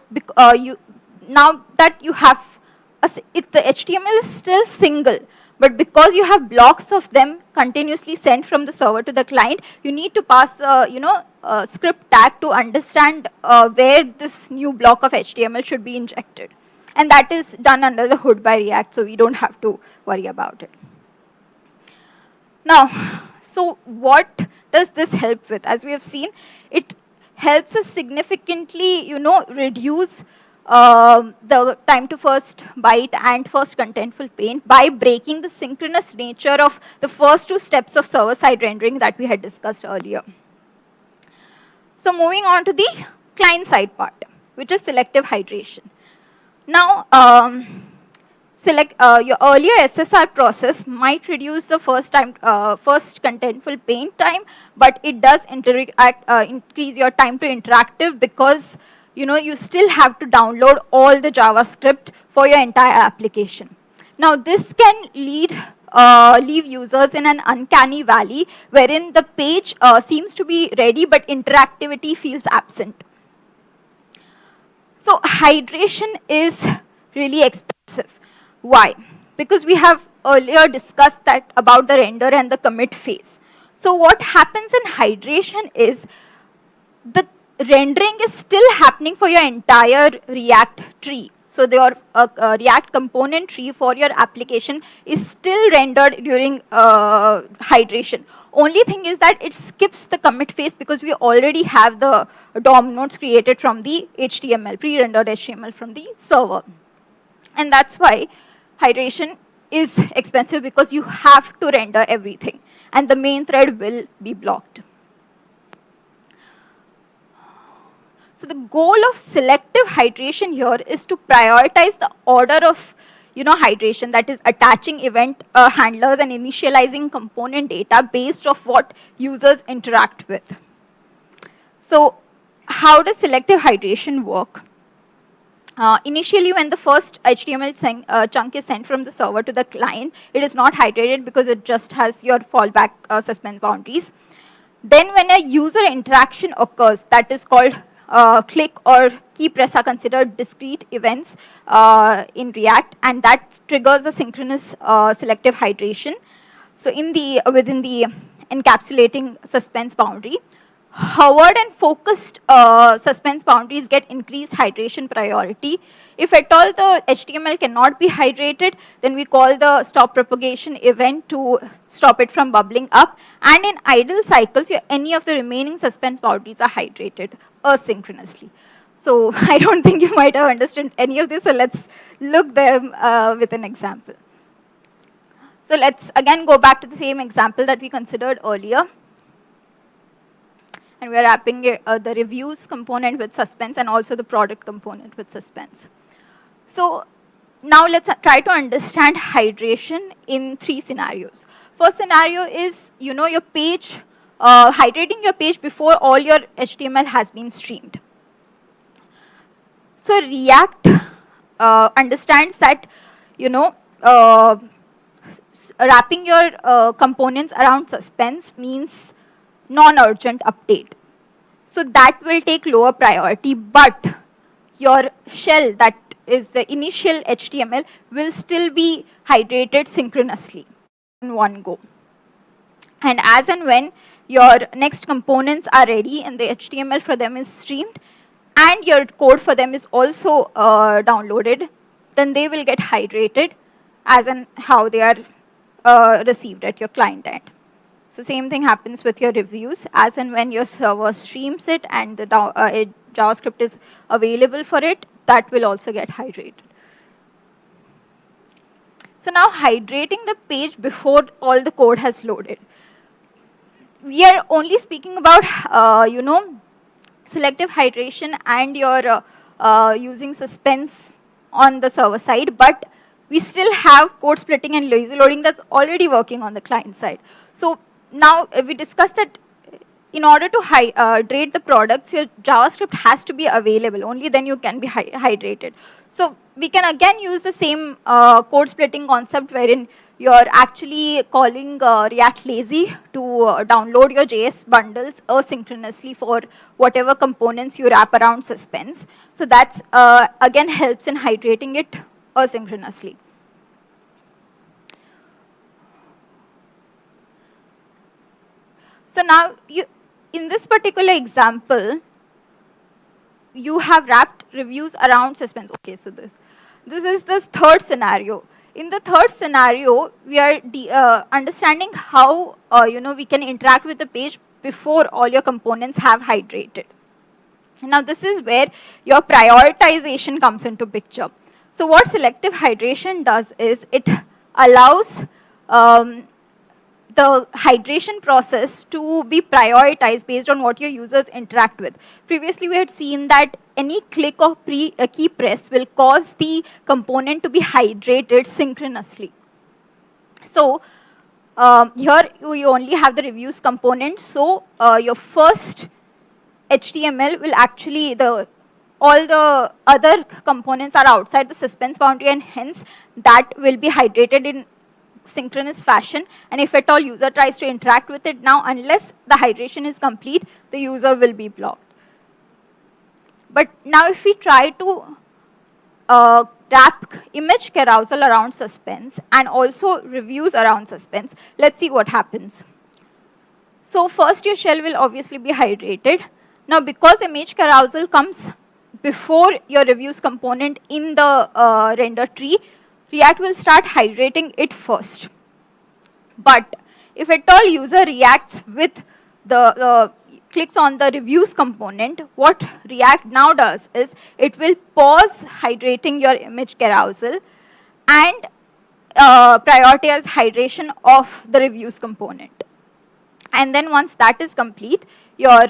now that you have, the HTML is still single, but because you have blocks of them continuously sent from the server to the client, you need to pass a script tag to understand where this new block of HTML should be injected. And that is done under the hood by React, so we don't have to worry about it. Now, so what does this help with? As we have seen, it helps us significantly, reduce the time to first byte and first contentful paint by breaking the synchronous nature of the first two steps of server-side rendering that we had discussed earlier. So moving on to the client-side part, which is selective hydration. Now, your earlier SSR process might reduce the first contentful paint time, but it does increase your time to interactive because you still have to download all the JavaScript for your entire application. Now, this can leave users in an uncanny valley wherein the page seems to be ready, but interactivity feels absent. So hydration is really expensive. Why? Because we have earlier discussed that about the render and the commit phase. So what happens in hydration is the rendering is still happening for your entire React tree. So your React component tree for your application is still rendered during hydration. Only thing is that it skips the commit phase because we already have the DOM nodes created from the HTML, pre-rendered HTML from the server. And that's why hydration is expensive, because you have to render everything and the main thread will be blocked. So the goal of selective hydration here is to prioritize the order of hydration, that is attaching event handlers and initializing component data based off what users interact with. So how does selective hydration work? Initially, when the first HTML chunk is sent from the server to the client, it is not hydrated because it just has your fallback suspense boundaries. Then when a user interaction occurs, that is called click or key press are considered discrete events in React, and that triggers a synchronous selective hydration. So within the encapsulating suspense boundary, hovered and focused suspense boundaries get increased hydration priority. If at all the HTML cannot be hydrated, then we call the stop propagation event to stop it from bubbling up. And in idle cycles, any of the remaining suspense boundaries are hydrated asynchronously. So I don't think you might have understood any of this, so let's look them with an example. So let's again go back to the same example that we considered earlier. And we're wrapping the reviews component with suspense and also the product component with suspense. So now let's try to understand hydration in 3 scenarios. First scenario is, your page, hydrating your page before all your HTML has been streamed. So React understands that, wrapping your components around suspense means non-urgent update. So that will take lower priority, but your shell, that is the initial HTML, will still be hydrated synchronously in one go. And as and when your next components are ready and the HTML for them is streamed, and your code for them is also downloaded, then they will get hydrated as in how they are received at your client end. So same thing happens with your reviews. As and when your server streams it and the JavaScript is available for it, that will also get hydrated. So now hydrating the page before all the code has loaded. We are only speaking about, selective hydration and your using suspense on the server side, but we still have code splitting and lazy loading that's already working on the client side. So now we discussed that in order to hydrate the products, your JavaScript has to be available. Only then you can be hydrated. So we can again use the same code splitting concept wherein you're actually calling React Lazy to download your JS bundles asynchronously for whatever components you wrap around suspense. So that's again helps in hydrating it asynchronously. So now, in this particular example, you have wrapped reviews around suspense. Okay, so this is the third scenario. In the third scenario, we are understanding how we can interact with the page before all your components have hydrated. Now, this is where your prioritization comes into picture. So what selective hydration does is it allows the hydration process to be prioritized based on what your users interact with. Previously, we had seen that any click or key press will cause the component to be hydrated synchronously. So here you only have the reviews component. So your first HTML will actually, all the other components are outside the suspense boundary, and hence that will be hydrated in synchronous fashion. And if at all user tries to interact with it now, unless the hydration is complete, the user will be blocked. But now if we try to wrap image carousel around suspense and also reviews around suspense, let's see what happens. So first your shell will obviously be hydrated. Now because image carousel comes before your reviews component in the render tree, React will start hydrating it first. But if at all user reacts with the clicks on the reviews component, what React now does is it will pause hydrating your image carousel and prioritize hydration of the reviews component. And then once that is complete, your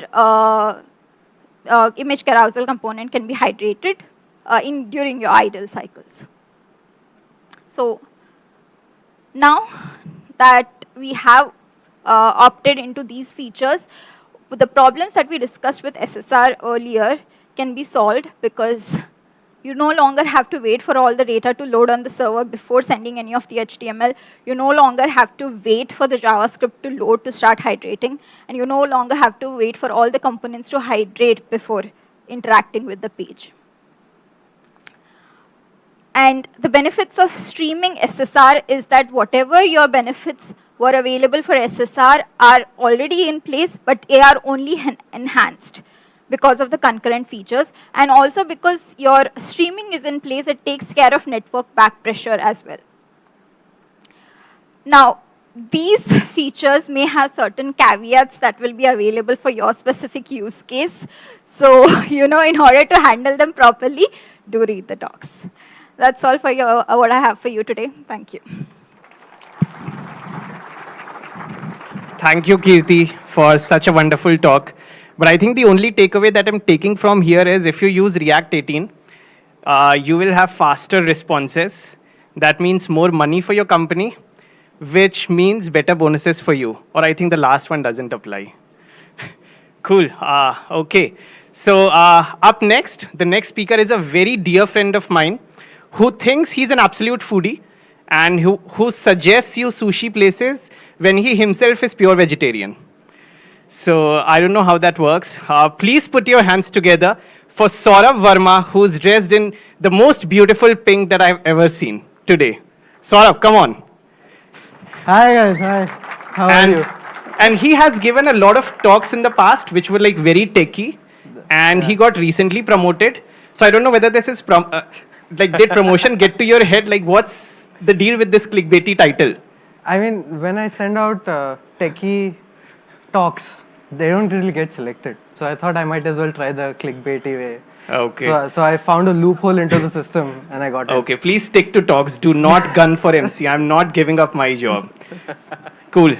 image carousel component can be hydrated during your idle cycles. So now that we have opted into these features, the problems that we discussed with SSR earlier can be solved because you no longer have to wait for all the data to load on the server before sending any of the HTML. You no longer have to wait for the JavaScript to load to start hydrating. And you no longer have to wait for all the components to hydrate before interacting with the page. And the benefits of streaming SSR is that whatever your benefits were available for SSR are already in place, but they are only enhanced because of the concurrent features. And also because your streaming is in place, it takes care of network back pressure as well. Now, these features may have certain caveats that will be available for your specific use case. So, in order to handle them properly, do read the docs. That's all for what I have for you today. Thank you. Thank you, Kirti, for such a wonderful talk. But I think the only takeaway that I'm taking from here is if you use React 18, you will have faster responses. That means more money for your company, which means better bonuses for you. Or I think the last one doesn't apply. Cool. Okay. So up next, the next speaker is a very dear friend of mine who thinks he's an absolute foodie and who suggests you sushi places when he himself is pure vegetarian. So I don't know how that works. Please put your hands together for Saurabh Verma, who's dressed in the most beautiful pink that I've ever seen today. Saurabh, come on. Hi guys, hi. How are you? And he has given a lot of talks in the past which were like very techy, and he got recently promoted. So I don't know whether this is did promotion get to your head? Like, what's the deal with this clickbaity title? I mean, when I send out techie talks, they don't really get selected. So I thought I might as well try the clickbaity way. Okay. So I found a loophole into the system and I got it. Okay, please stick to talks. Do not gun for MC. I'm not giving up my job. Cool.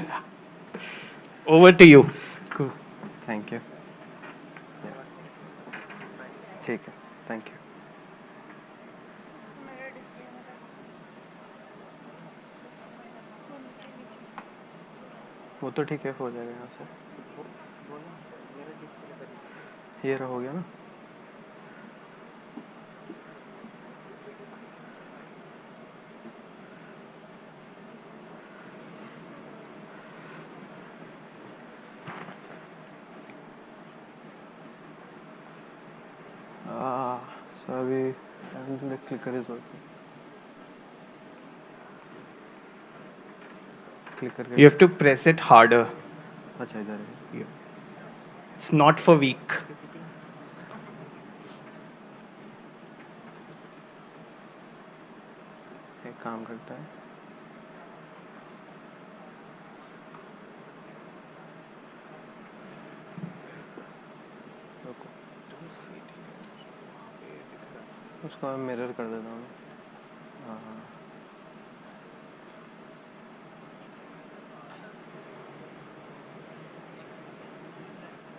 Over to you. Cool. Thank you. Take it. Thank you. वो तो ठीक है हो जाएगा यहाँ से ये हो गया ना so अभी the clicker is working. You have to press it harder. अच्छा इधर है. It's not for weak. एक काम करता है. उसको मैं मिरर कर देता हूँ.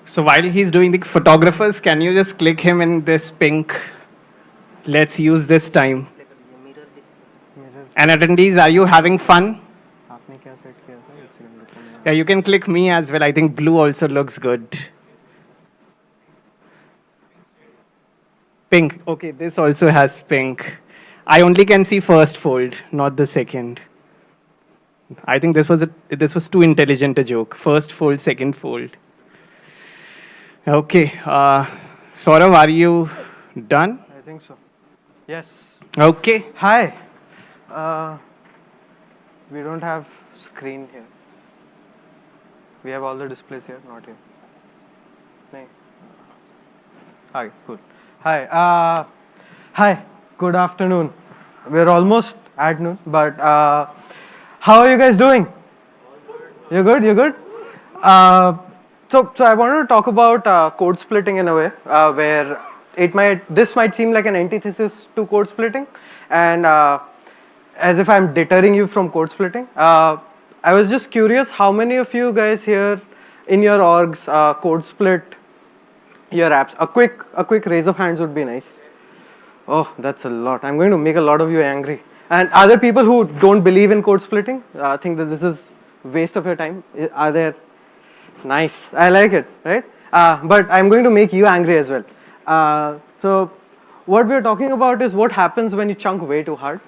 So while he's doing the photographers, can you just click him in this pink? Let's use this time. And attendees, are you having fun? आपने क्या सेट किया था? एक सेकंड रुको. Yeah, you can click me as well. I think blue also looks good. Pink. Okay, this also has pink. I only can see first fold, not the second. I think this was too intelligent a joke. First fold, second fold. Okay. Saurav, are you done? I think so. Yes. Okay. Hi. We don't have screen here. We have all the displays here, not here. No. Hi. Cool. Hi. Hi. Good afternoon. We're almost at noon, but how are you guys doing? You're good. You're good. So I wanted to talk about code splitting in a way where this might seem like an antithesis to code splitting, and as if I'm deterring you from code splitting. I was just curious, how many of you guys here in your orgs code split your apps? A quick raise of hands would be nice. Oh, that's a lot. I'm going to make a lot of you angry. And are there people who don't believe in code splitting? Think that this is waste of your time? Are there? Nice. I like it, right? But I'm going to make you angry as well. So what we're talking about is what happens when you chunk way too hard.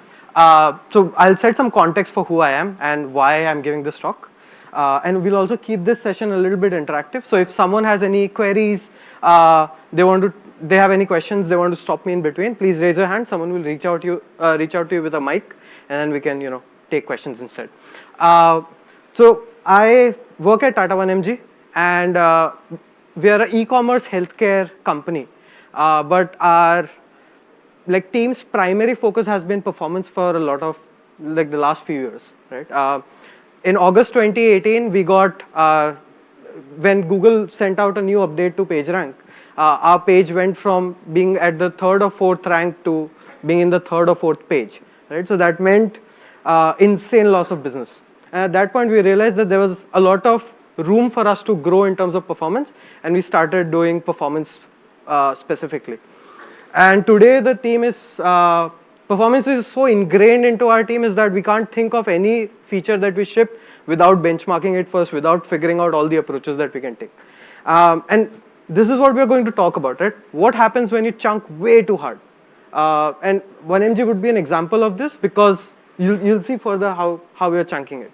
So I'll set some context for who I am and why I'm giving this talk. And we'll also keep this session a little bit interactive. So if someone has any queries, they have any questions, they want to stop me in between, please raise your hand. Someone will reach out to you with a mic, and then we can take questions instead. So I work at Tata 1mg, and we are an e-commerce healthcare company. But our team's primary focus has been performance for a lot of the last few years, right? in August 2018, we got, when Google sent out a new update to PageRank, our page went from being at the 3rd or 4th rank to being in the 3rd or 4th page, right? So that meant insane loss of business. And at that point, we realized that there was a lot of room for us to grow in terms of performance, and we started doing performance specifically. And today, the team is, performance is so ingrained into our team is that we can't think of any feature that we ship without benchmarking it first, without figuring out all the approaches that we can take. And this is what we're going to talk about, right? What happens when you chunk way too hard? And 1mg would be an example of this because you'll see further how we are chunking it.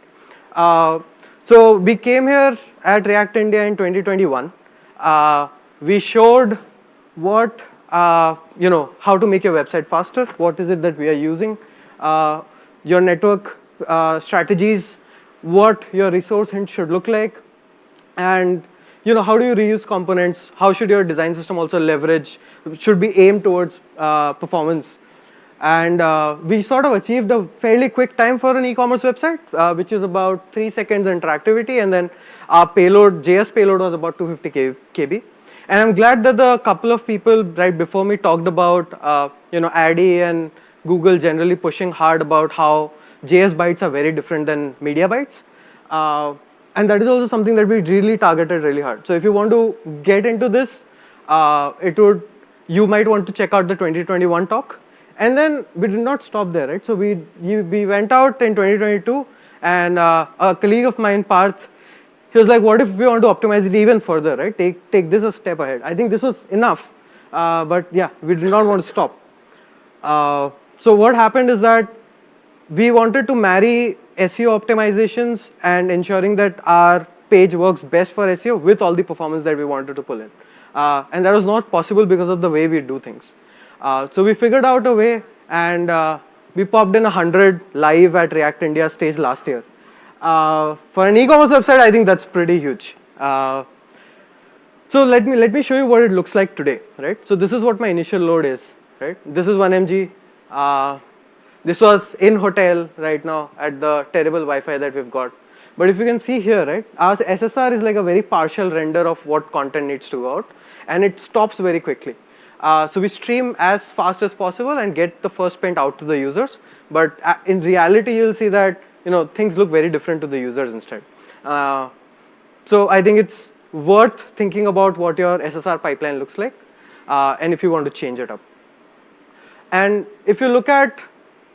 So we came here at React India in 2021. We showed what, how to make your website faster. What is it that we are using? Your network strategies, what your resource hint should look like, and how do you reuse components? How should your design system also leverage? Should be aimed towards performance. And we sort of achieved a fairly quick time for an e-commerce website, which is about 3 seconds interactivity, and then our payload, JS payload, was about 250 KB. And I'm glad that the couple of people right before me talked about, Addy and Google generally pushing hard about how JS bytes are very different than media bytes. And that is also something that we really targeted really hard. So if you want to get into this, you might want to check out the 2021 talk. And then we did not stop there, right? So we went out in 2022, and a colleague of mine, Parth, he was like, what if we want to optimize it even further, right? Take this a step ahead. I think this was enough, but yeah, we did not want to stop. So what happened is that we wanted to marry SEO optimizations and ensuring that our page works best for SEO with all the performance that we wanted to pull in. And that was not possible because of the way we do things. So we figured out a way, and we popped in 100 live at React India stage last year. For an e-commerce website, I think that's pretty huge. So let me show you what it looks like today, right? So this is what my initial load is, right? This is 1mg. This was in hotel right now at the terrible Wi-Fi that we've got. But if you can see here, right, our SSR is like a very partial render of what content needs to go out, and it stops very quickly. So we stream as fast as possible and get the first print out to the users. But in reality, you'll see that things look very different to the users instead. So I think it's worth thinking about what your SSR pipeline looks like, and if you want to change it up. And if you look at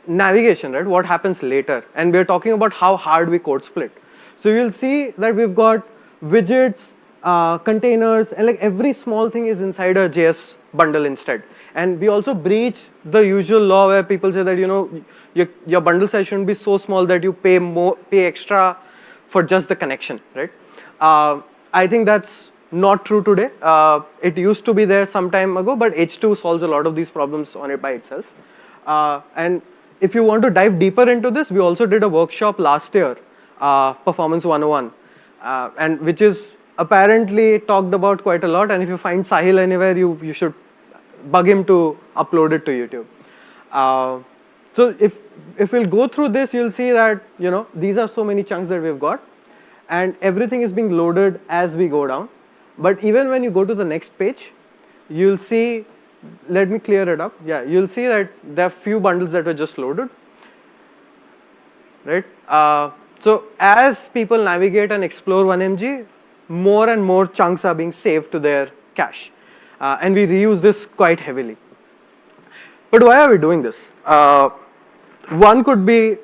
navigation, right, what happens later, and we're talking about how hard we code split. So you'll see that we've got widgets, containers, and like every small thing is inside a JS bundle instead. And we also breach the usual law where people say that your bundle size shouldn't be so small that you pay extra for just the connection, right? I think that's not true today. It used to be there some time ago, but H2 solves a lot of these problems on it by itself. And if you want to dive deeper into this, we also did a workshop last year, Performance 101, and which is apparently talked about quite a lot. And if you find Sahil anywhere, you should bug him to upload it to YouTube. So if we'll go through this, you'll see that these are so many chunks that we've got, and everything is being loaded as we go down. But even when you go to the next page, you'll see. Let me clear it up. Yeah, you'll see that there are few bundles that were just loaded, right? So as people navigate and explore 1mg, more and more chunks are being saved to their cache, and we reuse this quite heavily. But why are we doing this? One could be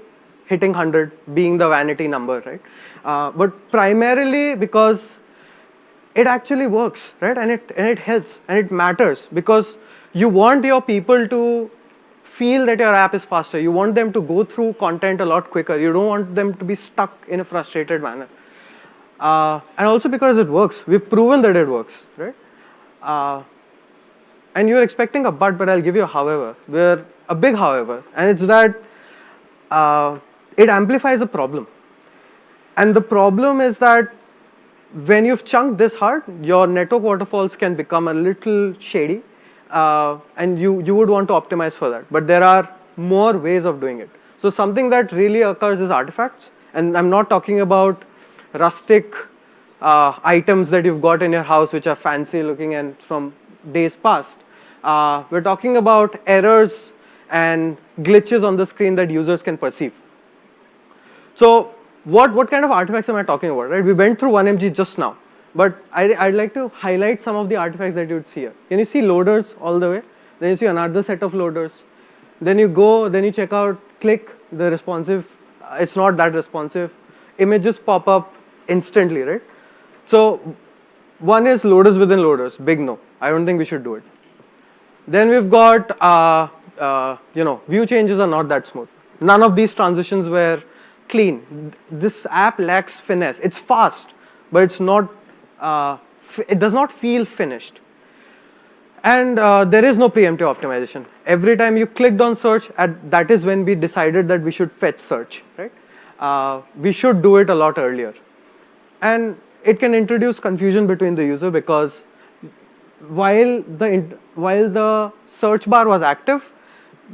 hitting 100 being the vanity number, right? But primarily because it actually works, right? And it helps and it matters because you want your people to feel that your app is faster. You want them to go through content a lot quicker. You don't want them to be stuck in a frustrated manner. And also because it works. We've proven that it works, right? And you're expecting a but I'll give you a however. We're a big however, and it's that it amplifies a problem. And the problem is that when you've chunked this hard, your network waterfalls can become a little shady, and you would want to optimize for that. But there are more ways of doing it. So something that really occurs is artifacts, And I'm not talking about rustic items that you've got in your house which are fancy looking and from days past. We're talking about errors and glitches on the screen that users can perceive. So what kind of artifacts am I talking about, right? We went through 1mg just now, but I'd like to highlight some of the artifacts that you'd see here. Can you see loaders all the way? Then you see another set of loaders. Then you go, then you check out, click the responsive. It's not that responsive. Images pop up instantly, right? So one is loaders within loaders, big no. I don't think we should do it. Then we've got, view changes are not that smooth. None of these transitions were clean. This app lacks finesse. It's fast, but it's not, it does not feel finished. And there is no preemptive optimization. Every time you clicked on search, that is when we decided that we should fetch search, right? We should do it a lot earlier. And it can introduce confusion between the user because while the search bar was active,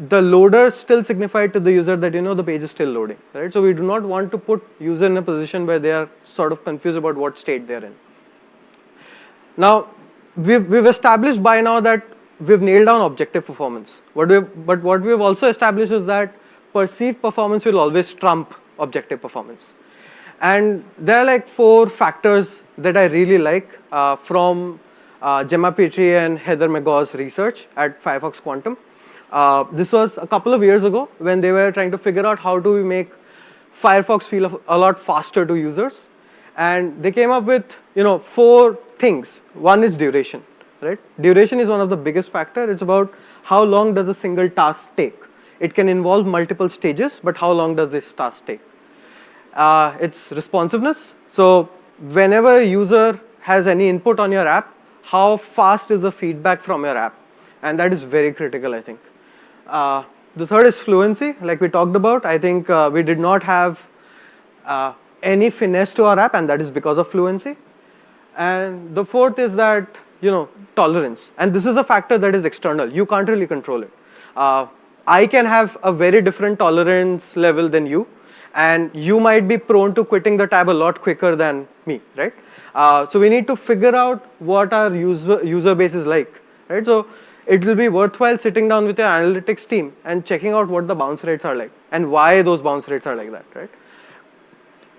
the loader still signified to the user that the page is still loading, right? So we do not want to put user in a position where they are sort of confused about what state they're in. Now, we've established by now that we've nailed down objective performance. But what we've also established is that perceived performance will always trump objective performance. And there are like 4 factors that I really like from Gemma Petrie and Heather McGaw's research at Firefox Quantum. This was a couple of years ago when they were trying to figure out how do we make Firefox feel a lot faster to users. And they came up with 4 things. One is duration, right? Duration is one of the biggest factors. It's about how long does a single task take. It can involve multiple stages, but how long does this task take? It's responsiveness. So whenever a user has any input on your app, how fast is the feedback from your app? And that is very critical, I think. The third is fluency, like we talked about. I think we did not have any finesse to our app, and that is because of fluency. And the fourth is that, tolerance. And this is a factor that is external. You can't really control it. I can have a very different tolerance level than you, and you might be prone to quitting the tab a lot quicker than me, right? So we need to figure out what our user base is like, right? So it will be worthwhile sitting down with your analytics team and checking out what the bounce rates are like and why those bounce rates are like that, right?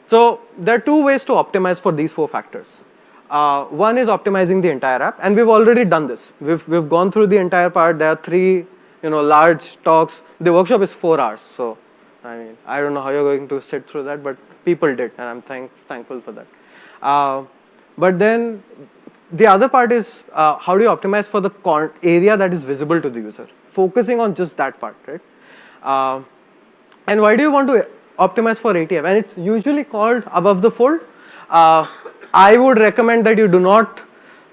So there are 2 ways to optimize for these 4 factors. One is optimizing the entire app, and we've already done this. We've gone through the entire part. There are 3 large talks. The workshop is 4 hours, so I mean, I don't know how you're going to sit through that, but people did, and I'm thankful for that. But then the other part is how do you optimize for the area that is visible to the user, focusing on just that part, right? And why do you want to optimize for ATF? And it's usually called above the fold. I would recommend that you do not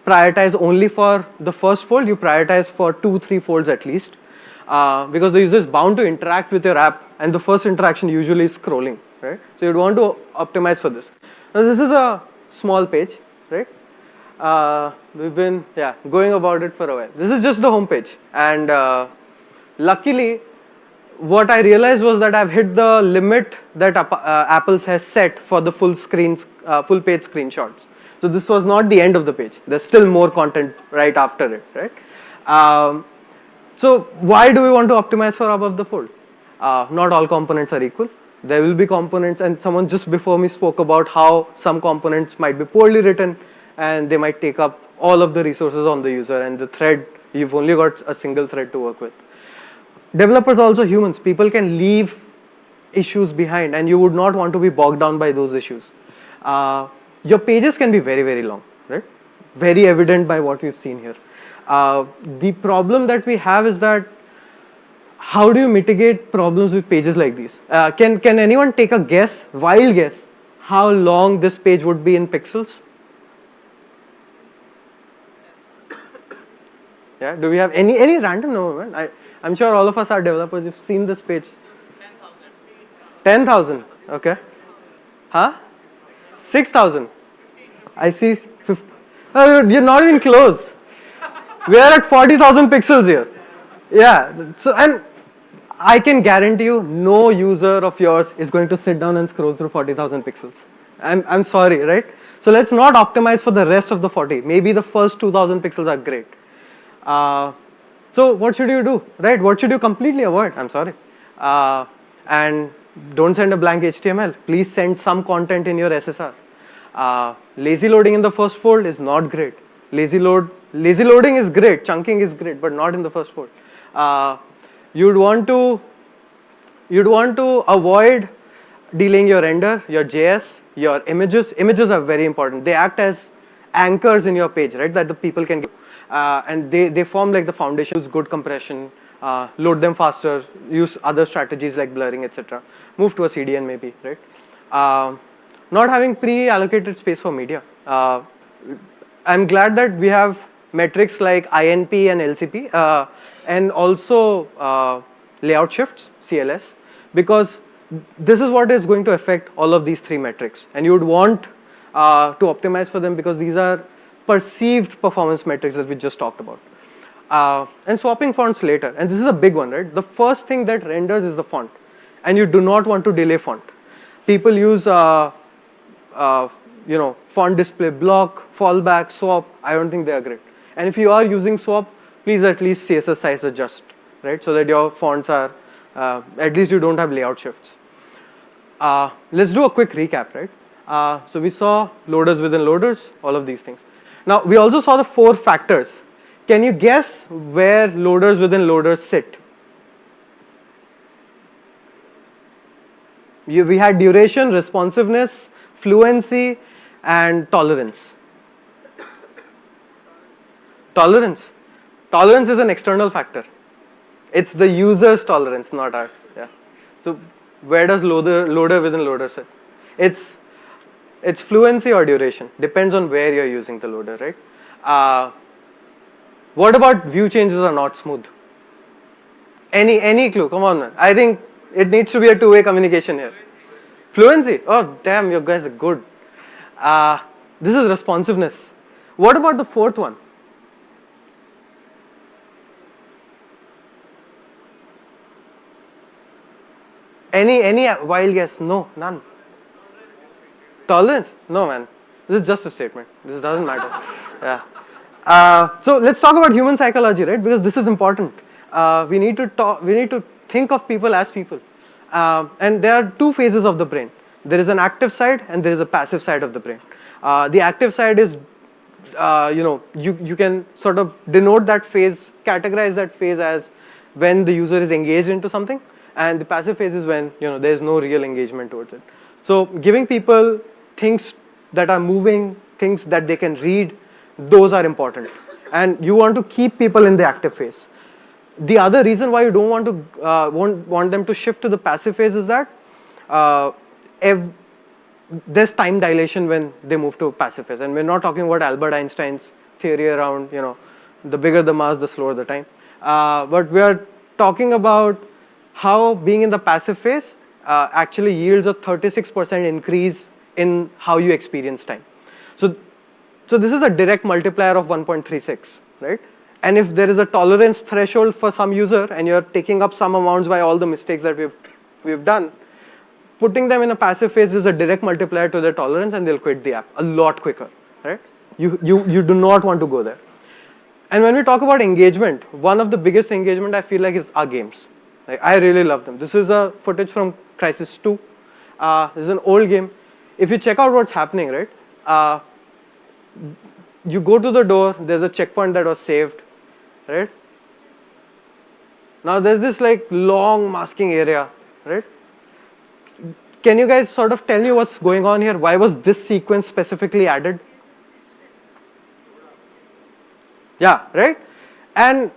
prioritize only for the first fold. You prioritize for 2-3 folds at least, because the user is bound to interact with your app, and the first interaction usually is scrolling, right? So you'd want to optimize for this. Now this is a small page, right? We've been going about it for a while. This is just the home page, and luckily what I realized was that I've hit the limit that Apple has set for the full page screenshots. So this was not the end of the page. There's still more content right after it, right? So why do we want to optimize for above the fold? Not all components are equal. There will be components, and someone just before me spoke about how some components might be poorly written and they might take up all of the resources on the user, and the thread, you've only got a single thread to work with. Developers are also humans. People can leave issues behind, and you would not want to be bogged down by those issues. Your pages can be very, very long, right? Very evident by what we've seen here. The problem that we have is that how do you mitigate problems with pages like these? Can anyone take a guess, wild guess, how long this page would be in pixels? Yeah, do we have any random number? I'm sure all of us are developers. You've seen this page. 10,000. Okay. Huh? 6,000. I see 50. You're not even close. We are at 40,000 pixels here. Yeah. So, and I can guarantee you no user of yours is going to sit down and scroll through 40,000 pixels. I'm sorry, right? So let's not optimize for the rest of the 40. Maybe the first 2,000 pixels are great. So what should you do, right? What should you completely avoid? I'm sorry. And don't send a blank HTML. Please send some content in your SSR. Lazy loading in the first fold is not great. Lazy loading is great, chunking is great, but not in the first fold. You'd want to avoid delaying your render, your JS, your images. Images are very important. They act as anchors in your page, right? That the people can give. And they form like the foundation. Use good compression, load them faster, use other strategies like blurring, etc. Move to a CDN maybe, right? Not having pre-allocated space for media. I'm glad that we have metrics like INP and LCP and also layout shifts, CLS, because this is what is going to affect all of these 3 metrics. And you would want to optimize for them because these are perceived performance metrics that we just talked about. And swapping fonts later, and this is a big one, right? The first thing that renders is the font, and you do not want to delay font. People use font display block, fallback, swap. I don't think they are great. And if you are using swap, please at least CSS size adjust, right? So that your fonts are, at least you don't have layout shifts. Let's do a quick recap, right? So we saw loaders within loaders, all of these things. Now we also saw the 4 factors. Can you guess where loaders within loaders sit? We had duration, responsiveness, fluency, and tolerance. Tolerance. Tolerance is an external factor. It's the user's tolerance, not ours. Yeah. So where does loader within loader sit? It's fluency or duration. Depends on where you're using the loader, right? What about view changes are not smooth? Any clue? Come on, man. I think it needs to be a two-way communication here. Fluency. Oh, damn, you guys are good. This is responsiveness. What about the 4th one? Any wild guess? No, none. Tolerance? No, man. This is just a statement. This doesn't matter. Yeah. So let's talk about human psychology, right? Because this is important. We need to think of people as people. And there are 2 phases of the brain. There is an active side and there is a passive side of the brain. The active side is, you can sort of denote that phase, categorize that phase as when the user is engaged into something, and the passive phase is when there is no real engagement towards it. So giving people things that are moving, things that they can read, those are important. And you want to keep people in the active phase. The other reason why you don't want to want them to shift to the passive phase is that there's time dilation when they move to passive phase. And we're not talking about Albert Einstein's theory around, the bigger the mass, the slower the time. But we are talking about how being in the passive phase actually yields a 36% increase in how you experience time. So this is a direct multiplier of 1.36, right? And if there is a tolerance threshold for some user and you're taking up some amounts by all the mistakes that we've done, putting them in a passive phase is a direct multiplier to their tolerance, and they'll quit the app a lot quicker, right? You do not want to go there. And when we talk about engagement, one of the biggest engagement I feel like is our games. Like, I really love them. This is a footage from Crisis 2. This is an old game. If you check out what's happening, right? You go to the door, there's a checkpoint that was saved, right? Now there's this like long masking area, right? Can you guys sort of tell me what's going on here? Why was this sequence specifically added? Yeah, right? And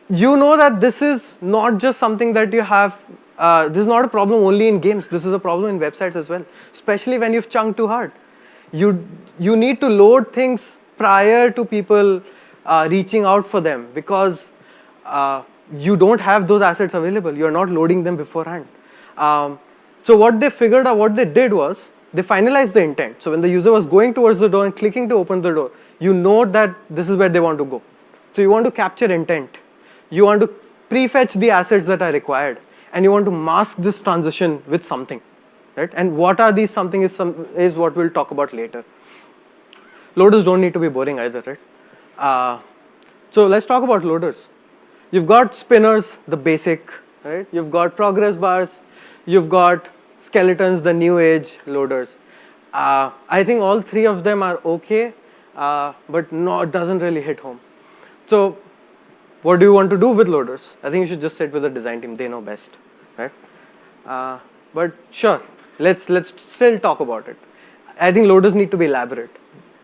you know that this is not just something that you have, this is not a problem only in games, this is a problem in websites as well, especially when you've chunked too hard. You need to load things prior to people reaching out for them, because you don't have those assets available, you're not loading them beforehand. So what they figured out, what they did was, they finalized the intent. So when the user was going towards the door and clicking to open the door, you know that this is where they want to go. So you want to capture intent. You want to prefetch the assets that are required. and you want to mask this transition with something, right? And what are these something is what we'll talk about later. Loaders don't need to be boring either, right? So let's talk about loaders. You've got spinners, the basic, right? You've got progress bars, you've got skeletons, the new age loaders. I think all three of them are okay, but no, it doesn't really hit home. So what do you want to do with loaders? I think you should just sit with the design team, they know best, right? But sure, let's still talk about it. I think loaders need to be elaborate.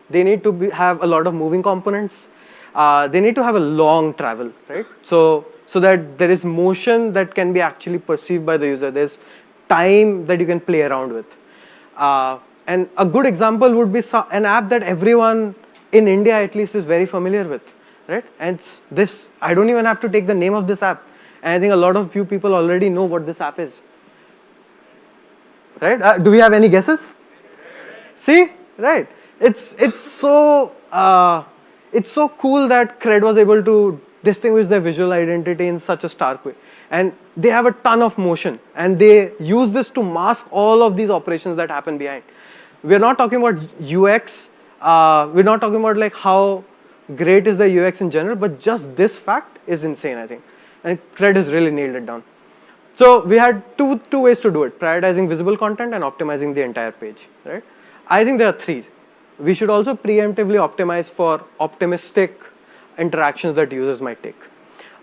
They need to have a lot of moving components. They need to have a long travel, right? So that there is motion that can be actually perceived by the user. There's time that you can play around with. And a good example would be an app that everyone in India at least is very familiar with, right? And it's this. I don't even have to take the name of this app. And I think a lot of you people already know what this app is. Right? Do we have any guesses? See? Right. It's so cool that Cred was able to distinguish their visual identity in such a stark way. And they have a ton of motion, and they use this to mask all of these operations that happen behind. We're not talking about UX, we're not talking about like how great is the UX in general, but just this fact is insane, I think. And Cred has really nailed it down. So we had two ways to do it: prioritizing visible content and optimizing the entire page, right? I think there are three. We should also preemptively optimize for optimistic interactions that users might take.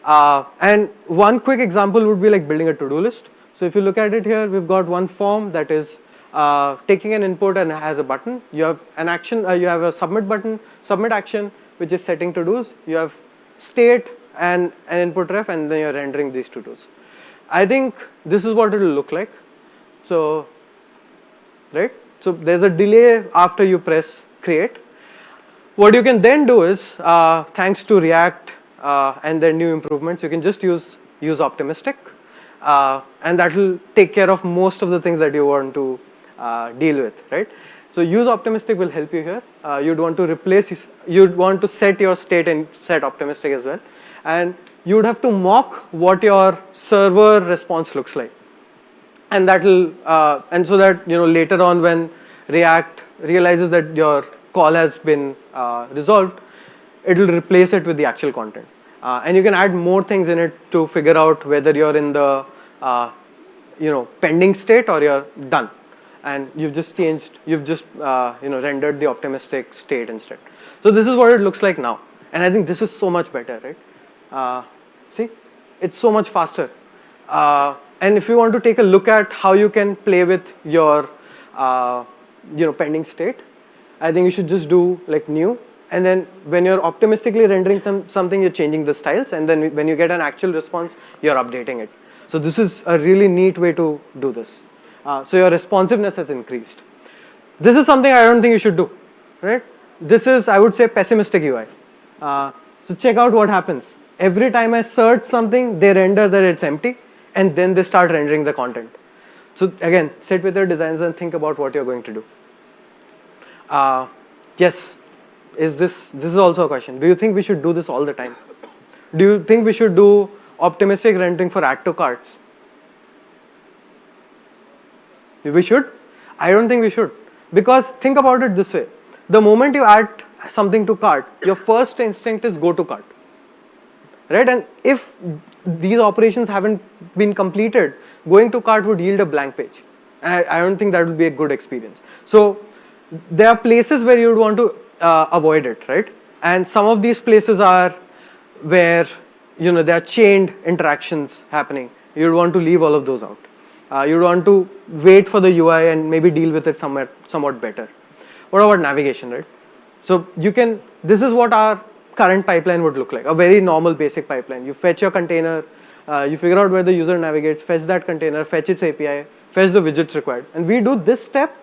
And one quick example would be like building a to-do list. So if you look at it here, we've got one form that is taking an input and has a button. You have an action, you have a submit button, submit action, which is setting to-dos. You have state and an input ref, and then you're rendering these to-dos. I think this is what it will look like. So, right? So there's a delay after you press create. What you can then do is, thanks to React and their new improvements, you can just use optimistic, and that will take care of most of the things that you want to deal with, right? So use optimistic will help you here. You'd want to set your state and set optimistic as well, and you would have to mock what your server response looks like. And that will, and so that later on when React realizes that your call has been resolved, it will replace it with the actual content. And you can add more things in it to figure out whether you're in the pending state or you're done. And you've just rendered the optimistic state instead. So this is what it looks like now. And I think this is so much better, right? See, it's so much faster. And if you want to take a look at how you can play with your pending state, I think you should just do like new, and then when you're optimistically rendering something, you're changing the styles, and then when you get an actual response, you're updating it. So this is a really neat way to do this. So your responsiveness has increased. This is something I don't think you should do, right? This is, I would say, pessimistic UI. So check out what happens. Every time I search something, they render that it's empty, and then they start rendering the content. So again, sit with your designers and think about what you're going to do. Yes, this is also a question. Do you think we should do this all the time? Do you think we should do optimistic rendering for add to carts? We should? I don't think we should. Because think about it this way. The moment you add something to cart, your first instinct is go to cart. Right? And if these operations haven't been completed, going to cart would yield a blank page. And I don't think that would be a good experience. So there are places where you would want to avoid it, right? And some of these places are where there are chained interactions happening. You would want to leave all of those out. You would want to wait for the UI and maybe deal with it somewhat better. What about navigation, right? So this is what our current pipeline would look like, a very normal basic pipeline. You fetch your container, you figure out where the user navigates, fetch that container, fetch its API, fetch the widgets required. And we do this step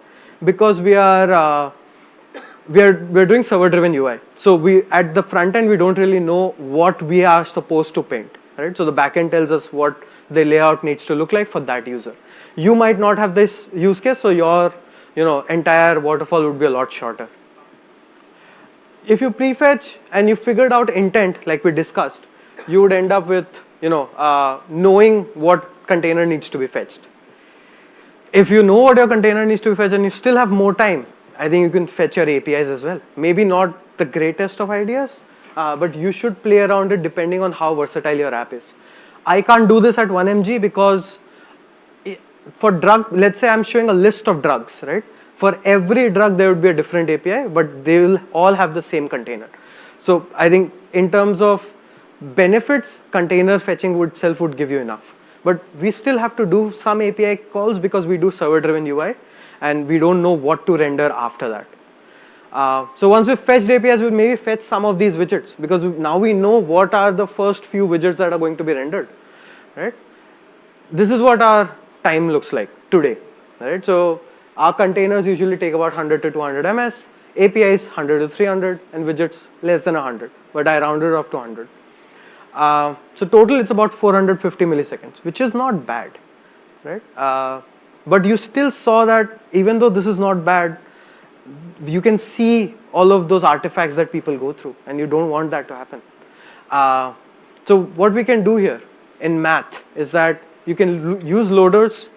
because we're doing server-driven UI. So at the front end, we don't really know what we are supposed to paint, right? So the backend tells us what the layout needs to look like for that user. You might not have this use case, so your entire waterfall would be a lot shorter. If you prefetch and you figured out intent, like we discussed, you would end up with knowing what container needs to be fetched. If you know what your container needs to be fetched and you still have more time, I think you can fetch your APIs as well. Maybe not the greatest of ideas, but you should play around it depending on how versatile your app is. I can't do this at 1mg because for drug, let's say I'm showing a list of drugs, right? For every drug there would be a different API, but they will all have the same container. So I think in terms of benefits, container fetching itself would give you enough. But we still have to do some API calls because we do server-driven UI and we don't know what to render after that. So once we've fetched APIs, we'll maybe fetch some of these widgets because now we know what are the first few widgets that are going to be rendered, right? This is what our time looks like today, right? So our containers usually take about 100 to 200 ms, APIs 100 to 300, and widgets less than 100, but I rounded off to 100. So total it's about 450 milliseconds, which is not bad, right? But you still saw that even though this is not bad, you can see all of those artifacts that people go through, and you don't want that to happen. So what we can do here in math is that you can use loaders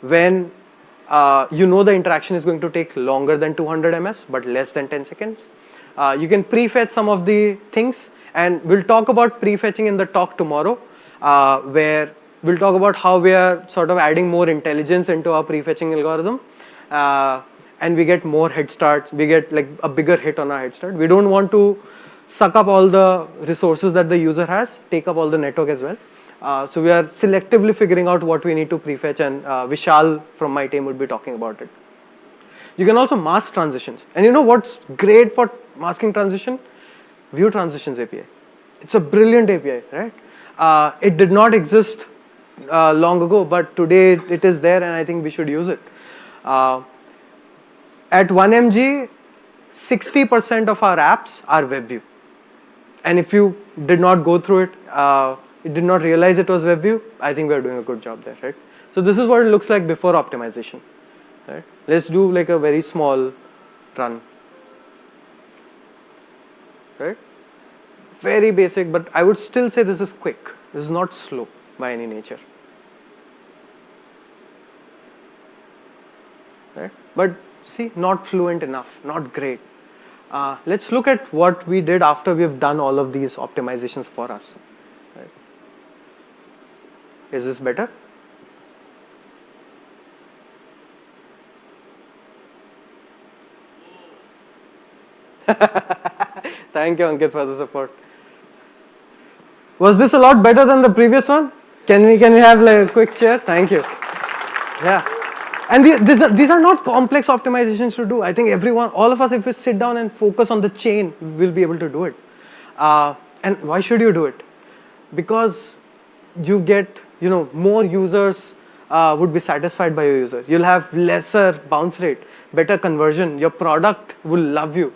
when you know the interaction is going to take longer than 200 ms but less than 10 seconds. You can prefetch some of the things, and we'll talk about prefetching in the talk tomorrow, where we'll talk about how we are sort of adding more intelligence into our prefetching algorithm, and we get more head starts, we get like a bigger hit on our head start. We don't want to suck up all the resources that the user has, take up all the network as well. So we are selectively figuring out what we need to prefetch, and Vishal from my team would be talking about it. You can also mask transitions, and you know what's great for masking transition? View transitions API. It's a brilliant API, right? It did not exist long ago, but today it is there, and I think we should use it. At 1mg, 60% of our apps are WebView, and if you did not go through it, you did not realize it was WebView, I think we are doing a good job there, right? So this is what it looks like before optimization, right? Let's do like a very small run, right? Very basic, but I would still say this is quick. This is not slow by any nature, right? But see, not fluent enough, not great. Let's look at what we did after we've done all of these optimizations for us. Right? Is this better? Thank you, Ankit, for the support. Was this a lot better than the previous one? Can we have like a quick cheer? Thank you. Yeah. And these are not complex optimizations to do. I think everyone, all of us, if we sit down and focus on the chain, we'll be able to do it. And why should you do it? Because you get, more users would be satisfied by your user. You'll have lesser bounce rate, better conversion. Your product will love you.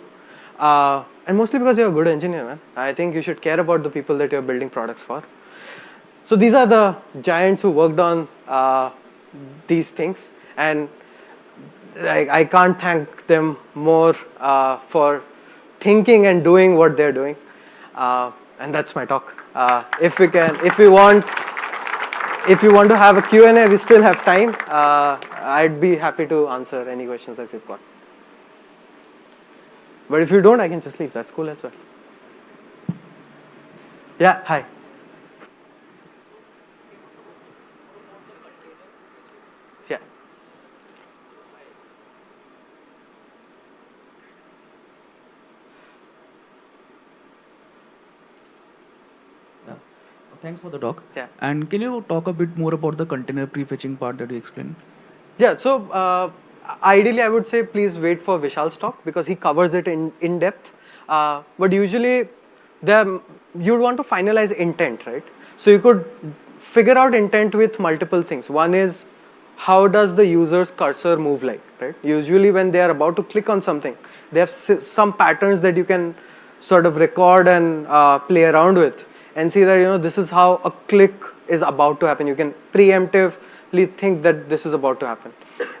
And mostly because you're a good engineer, man. I think you should care about the people that you're building products for. So these are the giants who worked on these things. And I can't thank them more for thinking and doing what they're doing. And that's my talk. If you want to have a Q&A, we still have time. I'd be happy to answer any questions that you've got. But if you don't, I can just leave. That's cool as well. Yeah, hi. Yeah. Thanks for the talk. Yeah. And can you talk a bit more about the container prefetching part that you explained? Yeah, so ideally I would say please wait for Vishal's talk because he covers it in depth. But usually you'd want to finalize intent, right? So you could figure out intent with multiple things. One is how does the user's cursor move like, right? Usually when they are about to click on something, they have some patterns that you can sort of record and play around with and see that, this is how a click is about to happen. You can preemptively think that this is about to happen.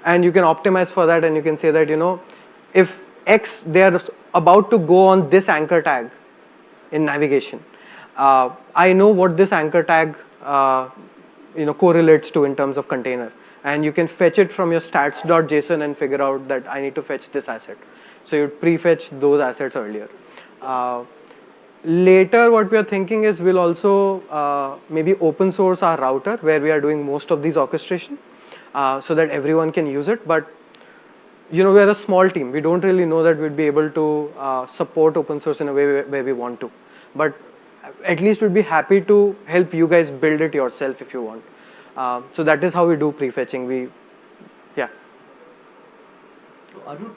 And you can optimize for that, and you can say that, if X, they are about to go on this anchor tag in navigation. I know what this anchor tag correlates to in terms of container. And you can fetch it from your stats.json and figure out that I need to fetch this asset. So you'd prefetch those assets earlier. Later, what we are thinking is we'll also maybe open source our router where we are doing most of these orchestration so that everyone can use it. But we're a small team. We don't really know that we'd be able to support open source in a way where we want to. But at least we'd be happy to help you guys build it yourself if you want. So that is how we do prefetching. Yeah. Are you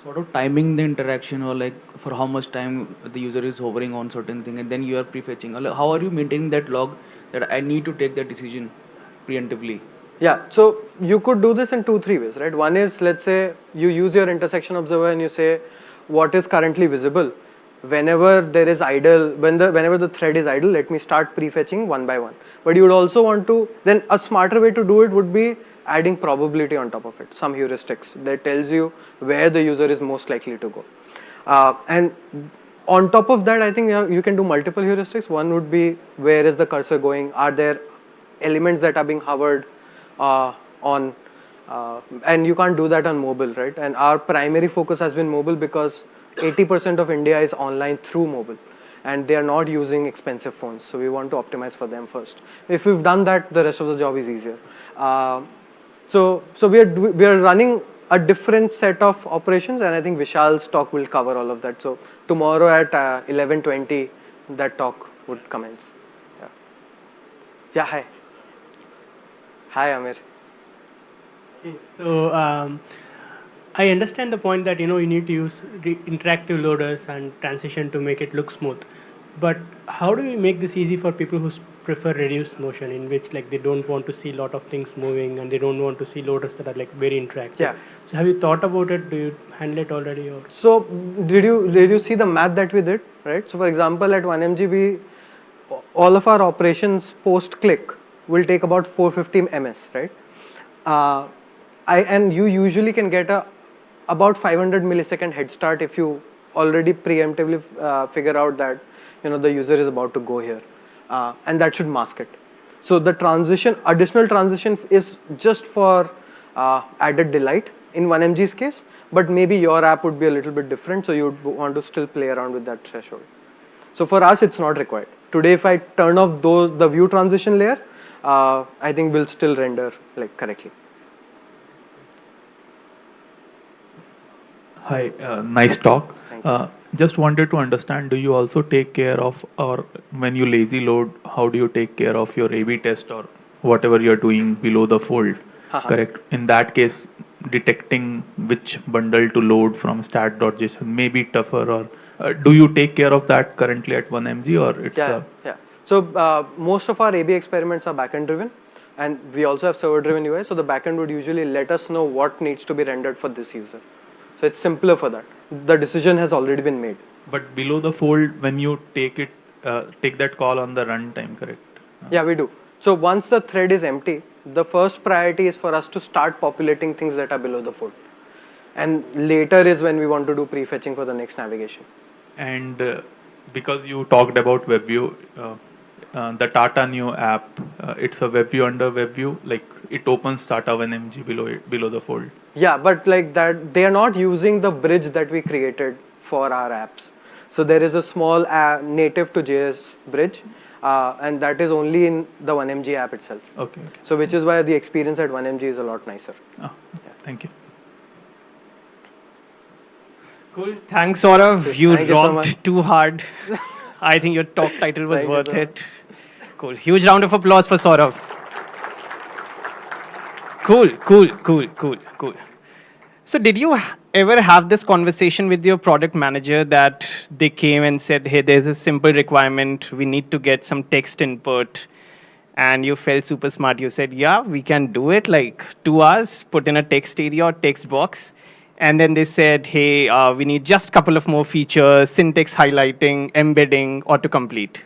sort of timing the interaction, or like for how much time the user is hovering on certain thing and then you are prefetching? Or like how are you maintaining that log that I need to take that decision preemptively? Yeah, so you could do this in 2-3 ways, right? One is, let's say you use your intersection observer and you say what is currently visible. Whenever there is idle, whenever the thread is idle, let me start prefetching one by one. But you would also want to, then a smarter way to do it would be adding probability on top of it, some heuristics that tells you where the user is most likely to go. And on top of that, I think you can do multiple heuristics. One would be where is the cursor going? Are there elements that are being hovered on? And you can't do that on mobile, right? And our primary focus has been mobile because 80% of India is online through mobile and they are not using expensive phones. So we want to optimize for them first. If we've done that, the rest of the job is easier. So we are running a different set of operations, and I think Vishal's talk will cover all of that. So tomorrow at 11:20, that talk would commence. Yeah, hi. Hi, Amir. So I understand the point that you need to use interactive loaders and transition to make it look smooth. But how do we make this easy for people who prefer reduced motion, in which like they don't want to see a lot of things moving and they don't want to see loaders that are like very interactive? Yeah. So have you thought about it? Do you handle it already? Or? So did you see the math that we did, right? So for example, at 1 MB, all of our operations post click will take about 450 ms, right? And you usually can get about 500 millisecond head start if you already preemptively figure out that the user is about to go here, and that should mask it. So the additional transition is just for added delight in 1 MG's case, but maybe your app would be a little bit different, so you would want to still play around with that threshold. So for us, it's not required. Today, if I turn off the view transition layer, I think we'll still render like correctly. Hi, nice talk. Just wanted to understand, do you also take care of, or when you lazy load, how do you take care of your A/B test or whatever you're doing below the fold, correct? In that case, detecting which bundle to load from stat.json may be tougher, or do you take care of that currently at 1 MG, or it's Yeah. So most of our A/B experiments are backend driven, and we also have server driven UI. So the backend would usually let us know what needs to be rendered for this user. So it's simpler for that. The decision has already been made. But below the fold, when you take that call on the runtime, correct? Yeah, we do. So once the thread is empty, the first priority is for us to start populating things that are below the fold. And later is when we want to do prefetching for the next navigation. And because you talked about WebView, the Tata Neo app, it's a WebView under WebView, like it opens Tata 1 MG below the fold. Yeah, but like that, they are not using the bridge that we created for our apps. So there is a small native to JS bridge, and that is only in the 1 MG app itself. Okay. So which is why the experience at 1 MG is a lot nicer. Thank you. Cool. Thanks, Saurav. You Thank you so much. rocked too hard. I think your talk title was worth it. Cool. Huge round of applause for Saurav. Cool. So did you ever have this conversation with your product manager that they came and said, hey, there's a simple requirement, we need to get some text input, and you felt super smart, you said, yeah, we can do it, like 2 hours, put in a text area or text box, and then they said, hey, we need just a couple of more features, syntax highlighting, embedding, autocomplete.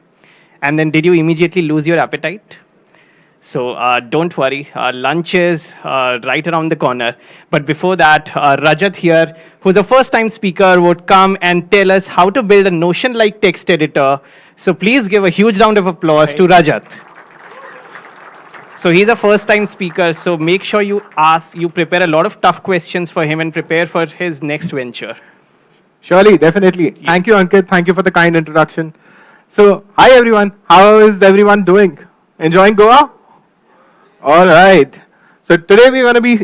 And then did you immediately lose your appetite? So don't worry, lunch is right around the corner. But before that, Rajat here, who's a first-time speaker, would come and tell us how to build a Notion-like text editor. So please give a huge round of applause to Rajat. So he's a first-time speaker, so make sure you prepare a lot of tough questions for him and prepare for his next venture. Surely, definitely. Thank you, Ankit. Thank you for the kind introduction. So, hi everyone. How is everyone doing? Enjoying Goa? All right. So today we're going to be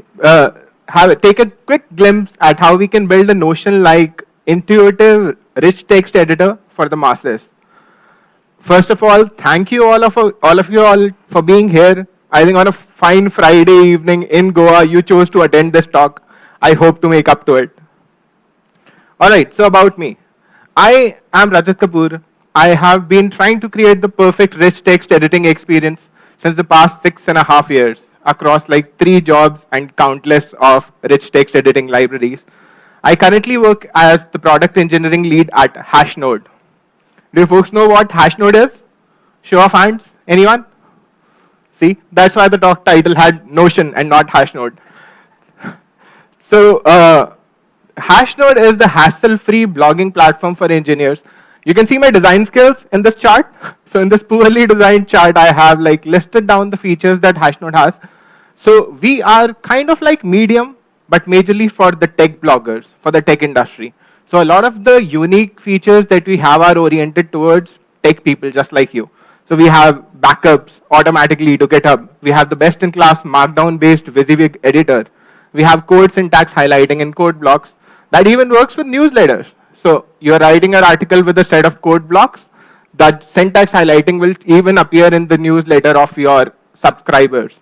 take a quick glimpse at how we can build a Notion-like intuitive, rich text editor for the masses. First of all, thank you all of you all for being here. I think on a fine Friday evening in Goa, you chose to attend this talk. I hope to make up to it. All right, so about me. I am Rajat Kapoor. I have been trying to create the perfect rich text editing experience since the past 6.5 years across like 3 jobs and countless of rich text editing libraries. I currently work as the product engineering lead at Hashnode. Do you folks know what Hashnode is? Show of hands, anyone? See, that's why the talk title had Notion and not Hashnode. So, Hashnode is the hassle-free blogging platform for engineers. You can see my design skills in this chart. So in this poorly designed chart, I have like listed down the features that Hashnode has. So we are kind of like Medium, but majorly for the tech bloggers, for the tech industry. So a lot of the unique features that we have are oriented towards tech people just like you. So we have backups automatically to GitHub. We have the best-in-class Markdown-based WYSIWYG editor. We have code syntax highlighting in code blocks. That even works with newsletters. So you're writing an article with a set of code blocks. That syntax highlighting will even appear in the newsletter of your subscribers.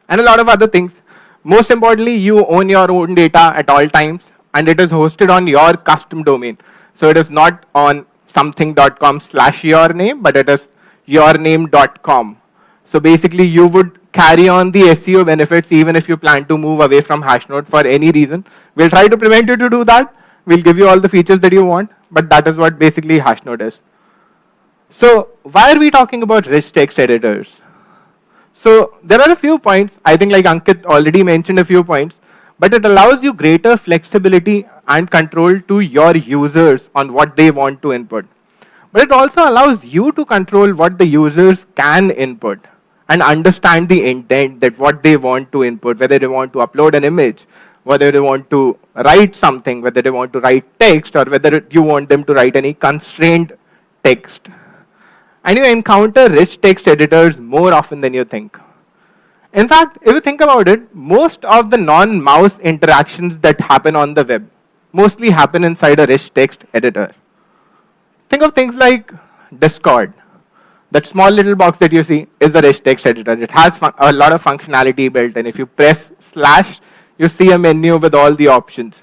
And a lot of other things. Most importantly, you own your own data at all times, and it is hosted on your custom domain. So it is not on something.com/yourname, but it is yourname.com. So basically, you would carry on the SEO benefits even if you plan to move away from Hashnode for any reason. We'll try to prevent you to do that. We'll give you all the features that you want, but that is what basically Hashnode is. So why are we talking about rich text editors? So there are a few points. I think like Ankit already mentioned a few points, but it allows you greater flexibility and control to your users on what they want to input. But it also allows you to control what the users can input and understand the intent that what they want to input, whether they want to upload an image, whether they want to write something, whether they want to write text, or whether you want them to write any constrained text. And you encounter rich text editors more often than you think. In fact, if you think about it, most of the non-mouse interactions that happen on the web mostly happen inside a rich text editor. Think of things like Discord. That small little box that you see is the rich text editor. It has a lot of functionality built in. If you press /, you see a menu with all the options.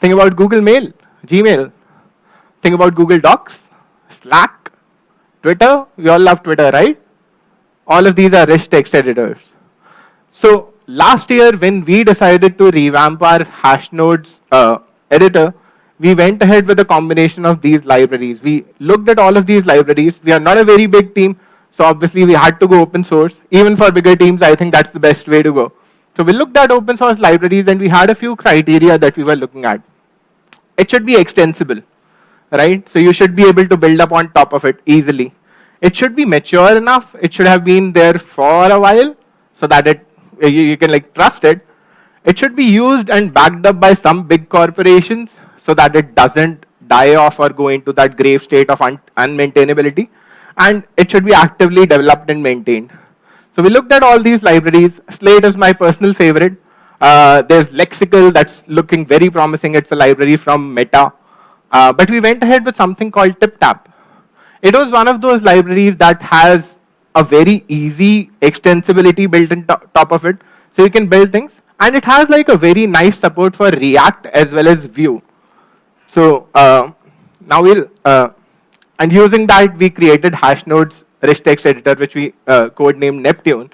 Think about Google Mail, Gmail. Think about Google Docs, Slack, Twitter. We all love Twitter, right? All of these are rich text editors. So last year, when we decided to revamp our Hashnode's editor, we went ahead with a combination of these libraries. We looked at all of these libraries. We are not a very big team, so obviously we had to go open source. Even for bigger teams, I think that's the best way to go. So we looked at open source libraries, and we had a few criteria that we were looking at. It should be extensible, right? So you should be able to build up on top of it easily. It should be mature enough. It should have been there for a while so that you can like trust it. It should be used and backed up by some big corporations so that it doesn't die off or go into that grave state of unmaintainability. And it should be actively developed and maintained. So we looked at all these libraries. Slate is my personal favorite. There's Lexical that's looking very promising. It's a library from Meta. But we went ahead with something called TipTap. It was one of those libraries that has a very easy extensibility built in top of it. So you can build things. And it has like a very nice support for React as well as Vue. So now and using that, we created Hashnode's rich text editor, which we codenamed Neptune.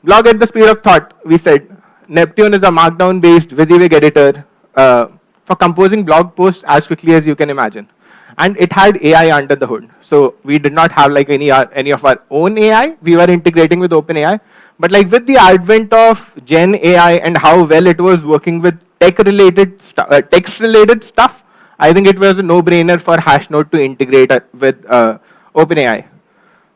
Blog at the speed of thought, we said Neptune is a Markdown-based WYSIWYG editor for composing blog posts as quickly as you can imagine. And it had AI under the hood. So we did not have like any of our own AI. We were integrating with OpenAI. But like with the advent of Gen AI and how well it was working with text-related stuff, I think it was a no-brainer for Hashnode to integrate with OpenAI.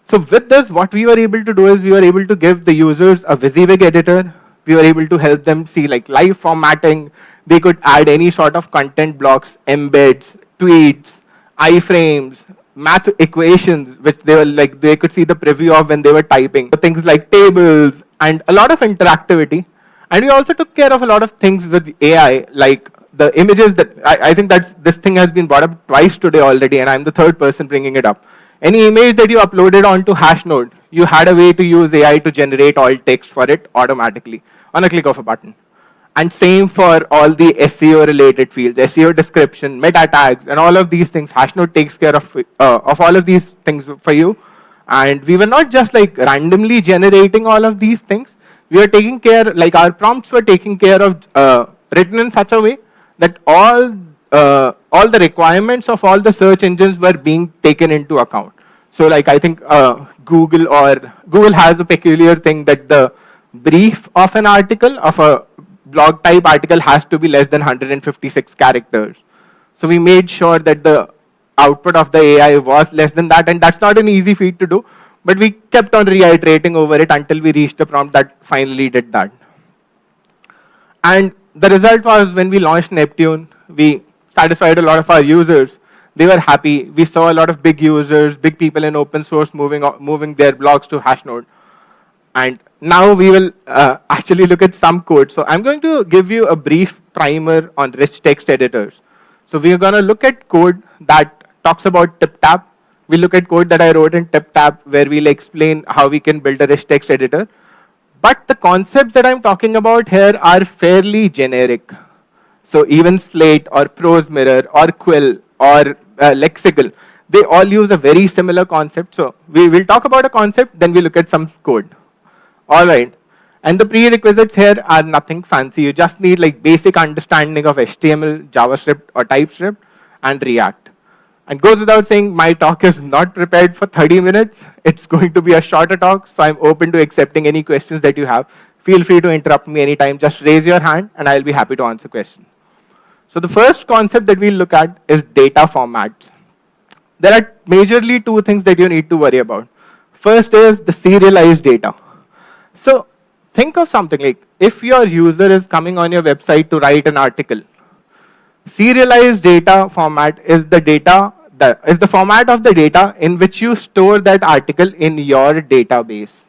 So with this, what we were able to do is we were able to give the users a WYSIWYG editor. We were able to help them see like live formatting. They could add any sort of content blocks, embeds, tweets, iframes, math equations, which they were like, they could see the preview of when they were typing. Things like tables and a lot of interactivity. And we also took care of a lot of things with AI, like the images that, I think this thing has been brought up twice today already, and I'm the third person bringing it up. Any image that you uploaded onto Hashnode, you had a way to use AI to generate all text for it automatically on a click of a button. And same for all the SEO related fields, SEO description, meta tags, and all of these things. Hashnode takes care of all of these things for you. And we were not just like randomly generating all of these things. We were taking care, like our prompts were taken care of, written in such a way that all the requirements of all the search engines were being taken into account. So like I think Google has a peculiar thing that the brief of an article, of a blog type article, has to be less than 156 characters. So we made sure that the output of the AI was less than that, and that's not an easy feat to do, but we kept on reiterating over it until we reached a prompt that finally did that. And the result was when we launched Neptune, we satisfied a lot of our users. They were happy. We saw a lot of big users, big people in open source moving their blogs to Hashnode. And now we will actually look at some code. So I'm going to give you a brief primer on rich text editors. So we're going to look at code that talks about TipTap. We'll look at code that I wrote in TipTap where we'll explain how we can build a rich text editor. But the concepts that I'm talking about here are fairly generic. So even Slate or Prose Mirror or Quill or Lexical, they all use a very similar concept. So we will talk about a concept, then we'll look at some code. All right. And the prerequisites here are nothing fancy. You just need like basic understanding of HTML, JavaScript or TypeScript and React. And goes without saying, my talk is not prepared for 30 minutes. It's going to be a shorter talk, so I'm open to accepting any questions that you have. Feel free to interrupt me anytime. Just raise your hand and I'll be happy to answer questions. So the first concept that we'll look at is data formats. There are majorly two things that you need to worry about. First is the serialized data. So think of something like, if your user is coming on your website to write an article, serialized data format is the format of the data in which you store that article in your database.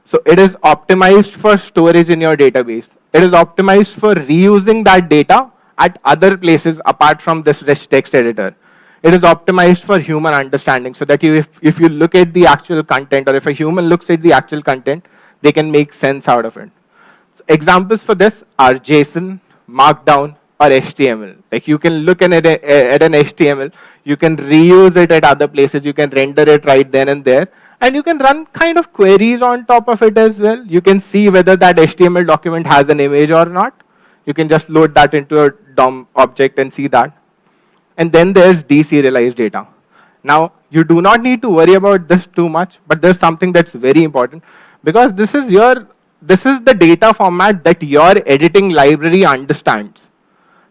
So it is optimized for storage in your database. It is optimized for reusing that data at other places apart from this rich text editor. It is optimized for human understanding so that if you look at the actual content, or if a human looks at the actual content, they can make sense out of it. So examples for this are JSON, Markdown, or HTML. Like you can look at an HTML, you can reuse it at other places, you can render it right then and there, and you can run kind of queries on top of it as well. You can see whether that HTML document has an image or not. You can just load that into a DOM object and see that. And then there's deserialized data. Now, you do not need to worry about this too much, but there's something that's very important, because this is the data format that your editing library understands.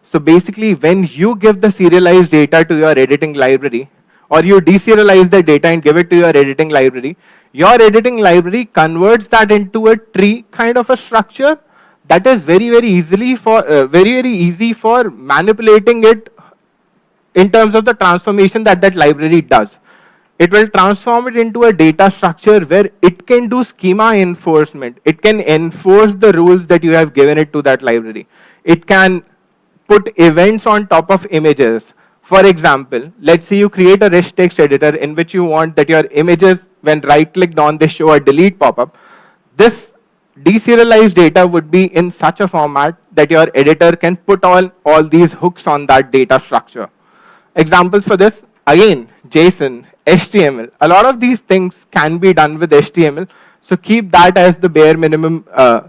So basically, when you give the serialized data to your editing library, or you deserialize the data and give it to your editing library, your editing library converts that into a tree kind of a structure that is very easy for manipulating it in terms of the transformation that library does. It will transform it into a data structure where it can do schema enforcement. It can enforce the rules that you have given it to that library. It can put events on top of images. For example, let's say you create a rich text editor in which you want that your images, when right-clicked on, they show a delete pop-up. This deserialized data would be in such a format that your editor can put all these hooks on that data structure. Examples for this, again, JSON, HTML. A lot of these things can be done with HTML, so keep that as the bare minimum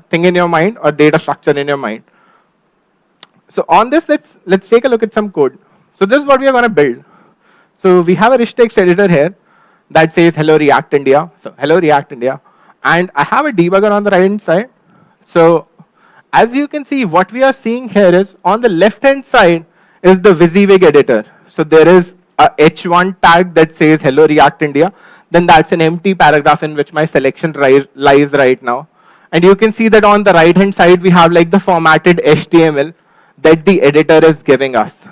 thing in your mind, or data structure in your mind. So on this, let's take a look at some code. So this is what we are going to build. So we have a rich text editor here that says hello React India. So hello React India. And I have a debugger on the right hand side. So as you can see, what we are seeing here is on the left hand side is the WYSIWYG editor. So there is a h1 tag that says hello React India. then that's an empty paragraph in which my selection lies right now. And you can see that on the right hand side, we have like the formatted HTML that the editor is giving us.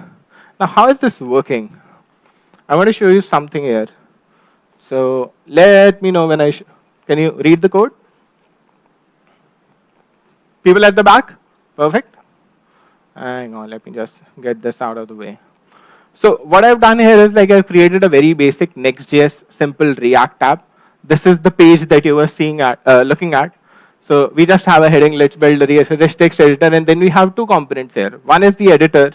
Now, how is this working? I want to show you something here. So let me know when can you read the code? People at the back? Perfect. Hang on, let me just get this out of the way. So what I've done here is like I've created a very basic Next.js simple React app. This is the page that you were seeing looking at. So we just have a heading, let's build a rich text editor, and then we have two components here. One is the editor.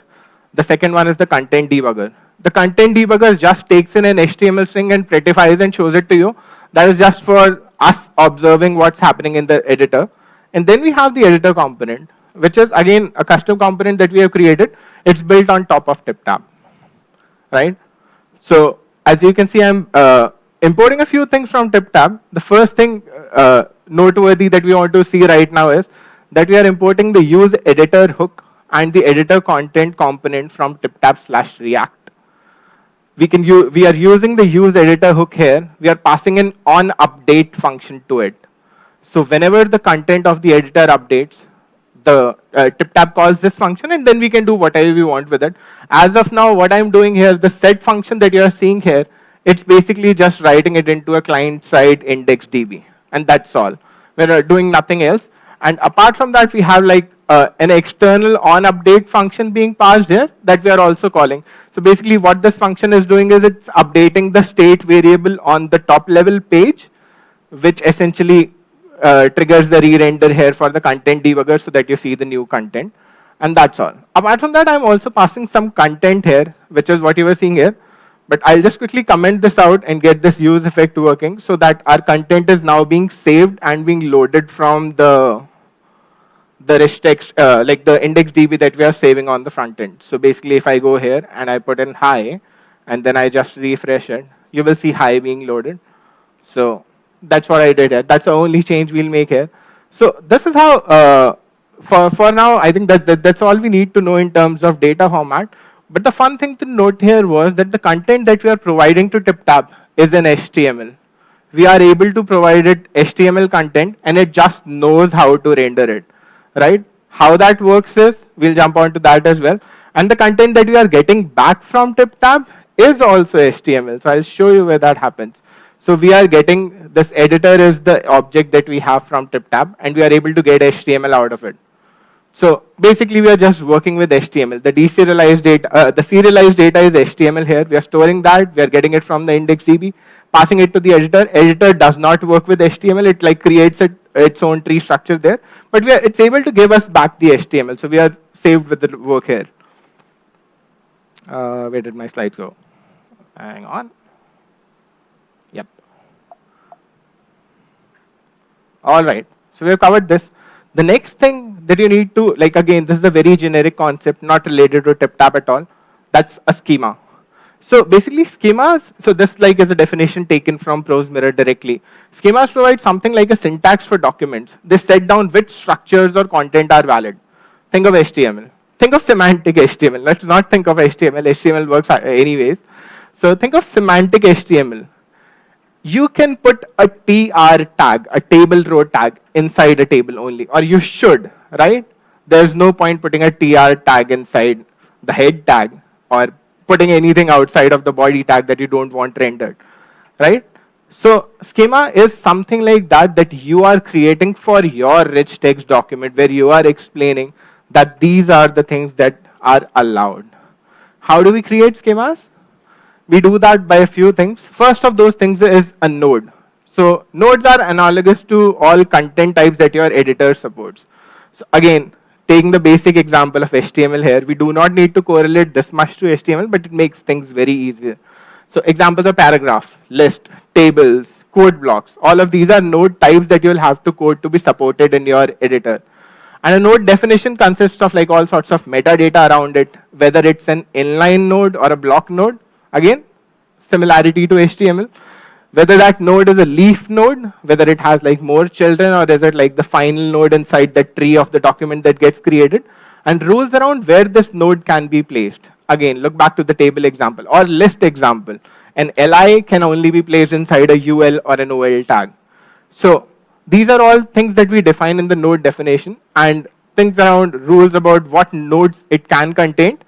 The second one is the content debugger. The content debugger just takes in an HTML string and prettifies and shows it to you. That is just for us observing what's happening in the editor. And then we have the editor component, which is again a custom component that we have created. It's built on top of TipTab, right? So as you can see, I'm importing a few things from TipTab. The first thing noteworthy that we want to see right now is that we are importing the use editor hook and the editor content component from TipTab/React. We are using the use editor hook here. We are passing an on update function to it. So whenever the content of the editor updates, the TipTab calls this function, and then we can do whatever we want with it. As of now, what I'm doing here, the set function that you are seeing here, it's basically just writing it into a client-side IndexedDB, and that's all. We're doing nothing else. And apart from that, we have like an external on update function being passed here that we are also calling. So basically what this function is doing is it's updating the state variable on the top level page, which essentially triggers the re-render here for the content debugger so that you see the new content. And that's all. Apart from that, I'm also passing some content here, which is what you were seeing here. But I'll just quickly comment this out and get this use effect working so that our content is now being saved and being loaded from the rich text, like the IndexedDB that we are saving on the front end. So basically, if I go here and I put in hi, and then I just refresh it, you will see hi being loaded. So that's what I did here. That's the only change we'll make here. So this is how, for now, I think that's all we need to know in terms of data format. But the fun thing to note here was that the content that we are providing to TipTab is in HTML. We are able to provide it HTML content, and it just knows how to render it, right? How that works is, we'll jump onto that as well. And the content that we are getting back from TipTab is also HTML. So I'll show you where that happens. So we are getting, this editor is the object that we have from TipTab, and we are able to get HTML out of it. So basically, we are just working with HTML. The deserialized data, the serialized data is HTML here. We are storing that. We are getting it from the IndexedDB, passing it to the editor. Editor does not work with HTML. It like creates its own tree structure there. But it's able to give us back the HTML. So we are saved with the work here. Where did my slides go? Hang on. Yep. All right. So we have covered this. The next thing that you need to, like again, this is a very generic concept, not related to TipTab at all. That's a schema. So basically schemas, so this like is a definition taken from Prose Mirror directly. Schemas provide something like a syntax for documents. They set down which structures or content are valid. Think of HTML. Think of semantic HTML. Let's not think of HTML. HTML works anyways. So think of semantic HTML. You can put a TR tag, a table row tag, inside a table only, or you should, right? There's no point putting a TR tag inside the head tag or putting anything outside of the body tag that you don't want rendered, right? So schema is something like that you are creating for your rich text document where you are explaining that these are the things that are allowed. How do we create schemas? We do that by a few things. First of those things is a node. So nodes are analogous to all content types that your editor supports. So again, taking the basic example of HTML here, we do not need to correlate this much to HTML, but it makes things very easier. So examples are paragraph, list, tables, code blocks. All of these are node types that you'll have to code to be supported in your editor. And a node definition consists of like all sorts of metadata around it, whether it's an inline node or a block node. Again, similarity to HTML. Whether that node is a leaf node, whether it has like more children, or is it like the final node inside the tree of the document that gets created, and rules around where this node can be placed. Again, look back to the table example or list example. An li can only be placed inside a ul or an ol tag. So these are all things that we define in the node definition, and things around rules about what nodes it can contain.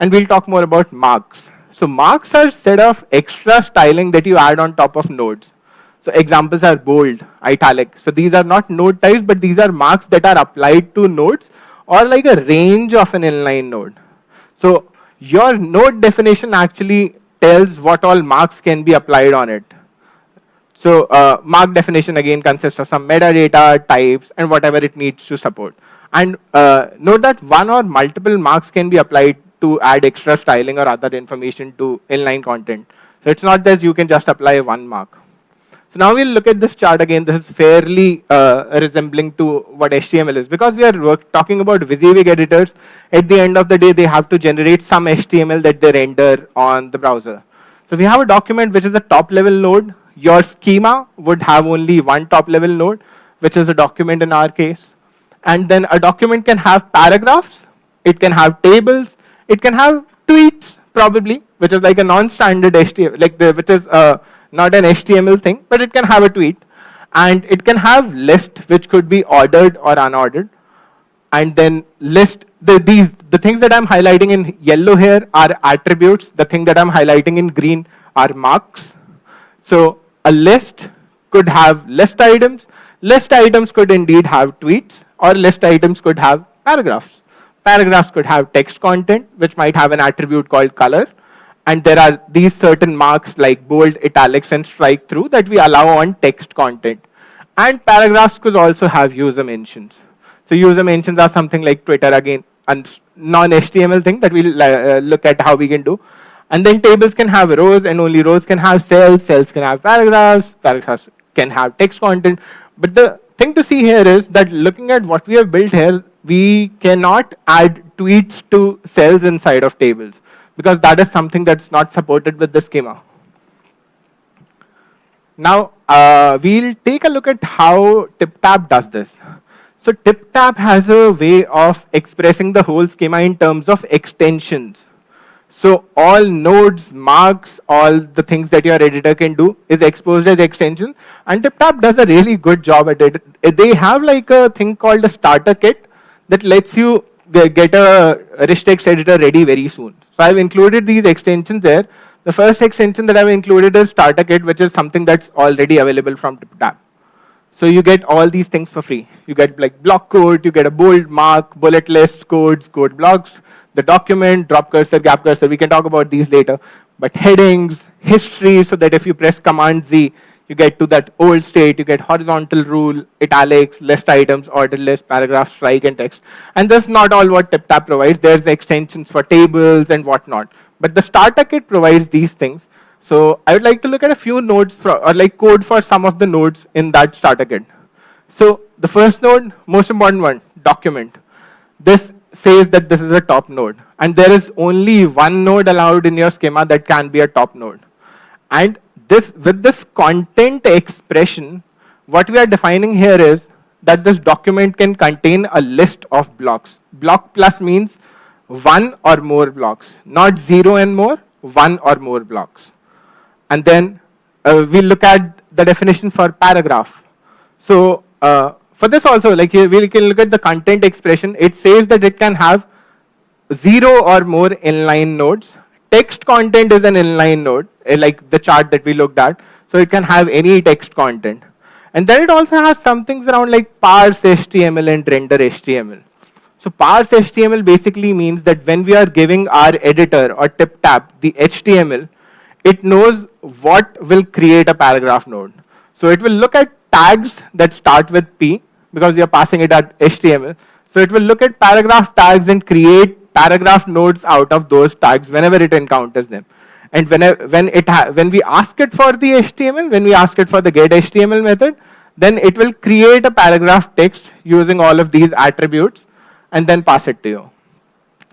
And we'll talk more about marks. So marks are a set of extra styling that you add on top of nodes. So examples are bold, italic. So these are not node types, but these are marks that are applied to nodes or like a range of an inline node. So your node definition actually tells what all marks can be applied on it. So mark definition again consists of some metadata, types, and whatever it needs to support. And note that one or multiple marks can be applied to add extra styling or other information to inline content. So it's not that you can just apply one mark. So now we'll look at this chart again. This is fairly resembling to what HTML is. Because we are talking about WYSIWYG editors, at the end of the day, they have to generate some HTML that they render on the browser. So if you have a document which is a top-level node, your schema would have only one top-level node, which is a document in our case. And then a document can have paragraphs, it can have tables, it can have tweets, probably, which is like a non-standard HTML, which is not an HTML thing, but it can have a tweet. And it can have list, which could be ordered or unordered. And then list, the things that I'm highlighting in yellow here are attributes. The thing that I'm highlighting in green are marks. So a list could have list items. List items could indeed have tweets, or list items could have paragraphs. Paragraphs could have text content, which might have an attribute called color. And there are these certain marks like bold, italics, and strike through that we allow on text content. And paragraphs could also have user mentions. So user mentions are something like Twitter, again, a non-HTML thing that we'll look at how we can do. And then tables can have rows, and only rows can have cells. Cells can have paragraphs. Paragraphs can have text content. But the thing to see here is that looking at what we have built here, we cannot add tweets to cells inside of tables, because that is something that's not supported with the schema. Now, we'll take a look at how TipTap does this. So TipTap has a way of expressing the whole schema in terms of extensions. So all nodes, marks, all the things that your editor can do is exposed as extension. And TipTap does a really good job at it. They have like a thing called a starter kit that lets you get a rich text editor ready very soon. So I've included these extensions there. The first extension that I've included is starter kit, which is something that's already available from TipTap. So you get all these things for free. You get like block code, you get a bold mark, bullet list, codes, code blocks, the document, drop cursor, gap cursor. We can talk about these later. But headings, history, so that if you press Command Z, you get to that old state, you get horizontal rule, italics, list items, ordered list, paragraph, strike, and text. And this is not all what TipTap provides. There's the extensions for tables and whatnot. But the starter kit provides these things. So I would like to look at a few nodes or like code for some of the nodes in that starter kit. So the first node, most important one, document. This says that this is a top node. And there is only one node allowed in your schema that can be a top node. And with this content expression, what we are defining here is that this document can contain a list of blocks. Block plus means one or more blocks, not 0 and more, one or more blocks. And then we look at the definition for paragraph. So for this also, like we can look at the content expression. It says that it can have 0 or more inline nodes. Text content is an inline node, like the chart that we looked at. So it can have any text content. And then it also has some things around like parse HTML and render HTML. So parse HTML basically means that when we are giving our editor or TipTap the HTML, it knows what will create a paragraph node. So it will look at tags that start with P, because we are passing it at HTML. So it will look at paragraph tags and create paragraph nodes out of those tags whenever it encounters them. And when we ask it for the HTML, when we ask it for the getHTML method, then it will create a paragraph text using all of these attributes and then pass it to you.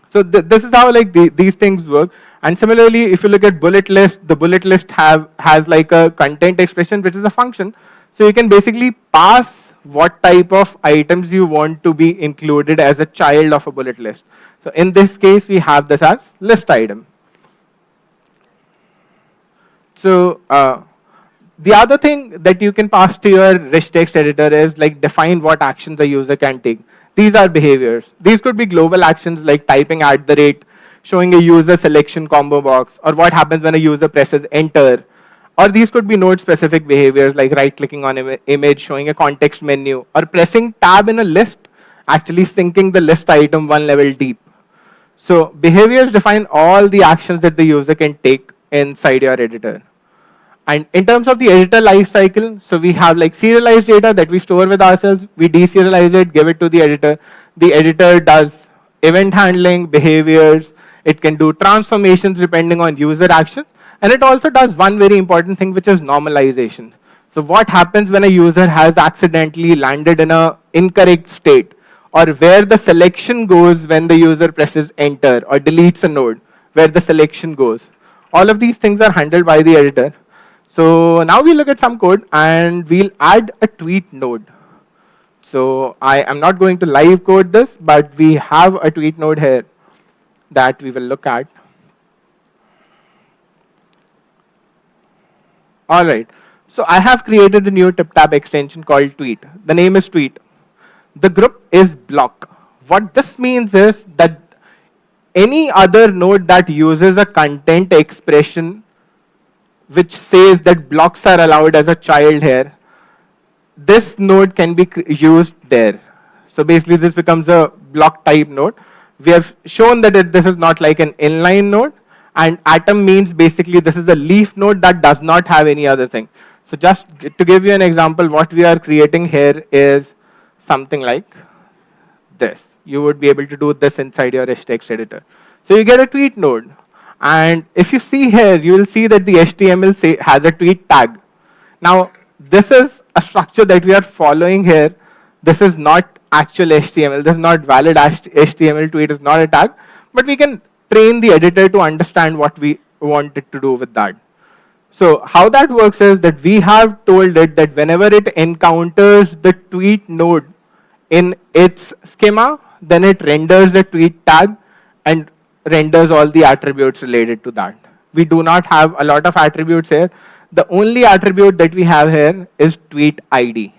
So this is how like these things work. And similarly, if you look at bullet list, the bullet list has like a content expression, which is a function. So you can basically pass what type of items you want to be included as a child of a bullet list. So in this case, we have this as list item. So the other thing that you can pass to your rich text editor is like define what actions a user can take. These are behaviors. These could be global actions like typing @, showing a user selection combo box, or what happens when a user presses enter. Or these could be node-specific behaviors like right-clicking on image, showing a context menu, or pressing tab in a list, actually syncing the list item one level deep. So behaviors define all the actions that the user can take inside your editor. And in terms of the editor lifecycle, so we have like serialized data that we store with ourselves, we deserialize it, give it to the editor. The editor does event handling, behaviors, it can do transformations depending on user actions, and it also does one very important thing, which is normalization. So what happens when a user has accidentally landed in an incorrect state, or where the selection goes when the user presses enter or deletes a node, where the selection goes. All of these things are handled by the editor. So now we look at some code and we'll add a tweet node. So I am not going to live code this, but we have a tweet node here that we will look at. All right, so I have created a new TipTab extension called tweet. The name is tweet. The group is block. What this means is that any other node that uses a content expression which says that blocks are allowed as a child here, this node can be used there. So basically this becomes a block type node. We have shown that this is not like an inline node, and atom means basically this is a leaf node that does not have any other thing. So just to give you an example, what we are creating here is something like this. You would be able to do this inside your text editor. So you get a tweet node. And if you see here, you will see that the HTML has a tweet tag. Now, this is a structure that we are following here. This is not actual HTML. This is not valid HTML. Tweet is not a tag. But we can train the editor to understand what we want it to do with that. So how that works is that we have told it that whenever it encounters the tweet node in its schema, then it renders the tweet tag and renders all the attributes related to that. We do not have a lot of attributes here. The only attribute that we have here is tweet ID,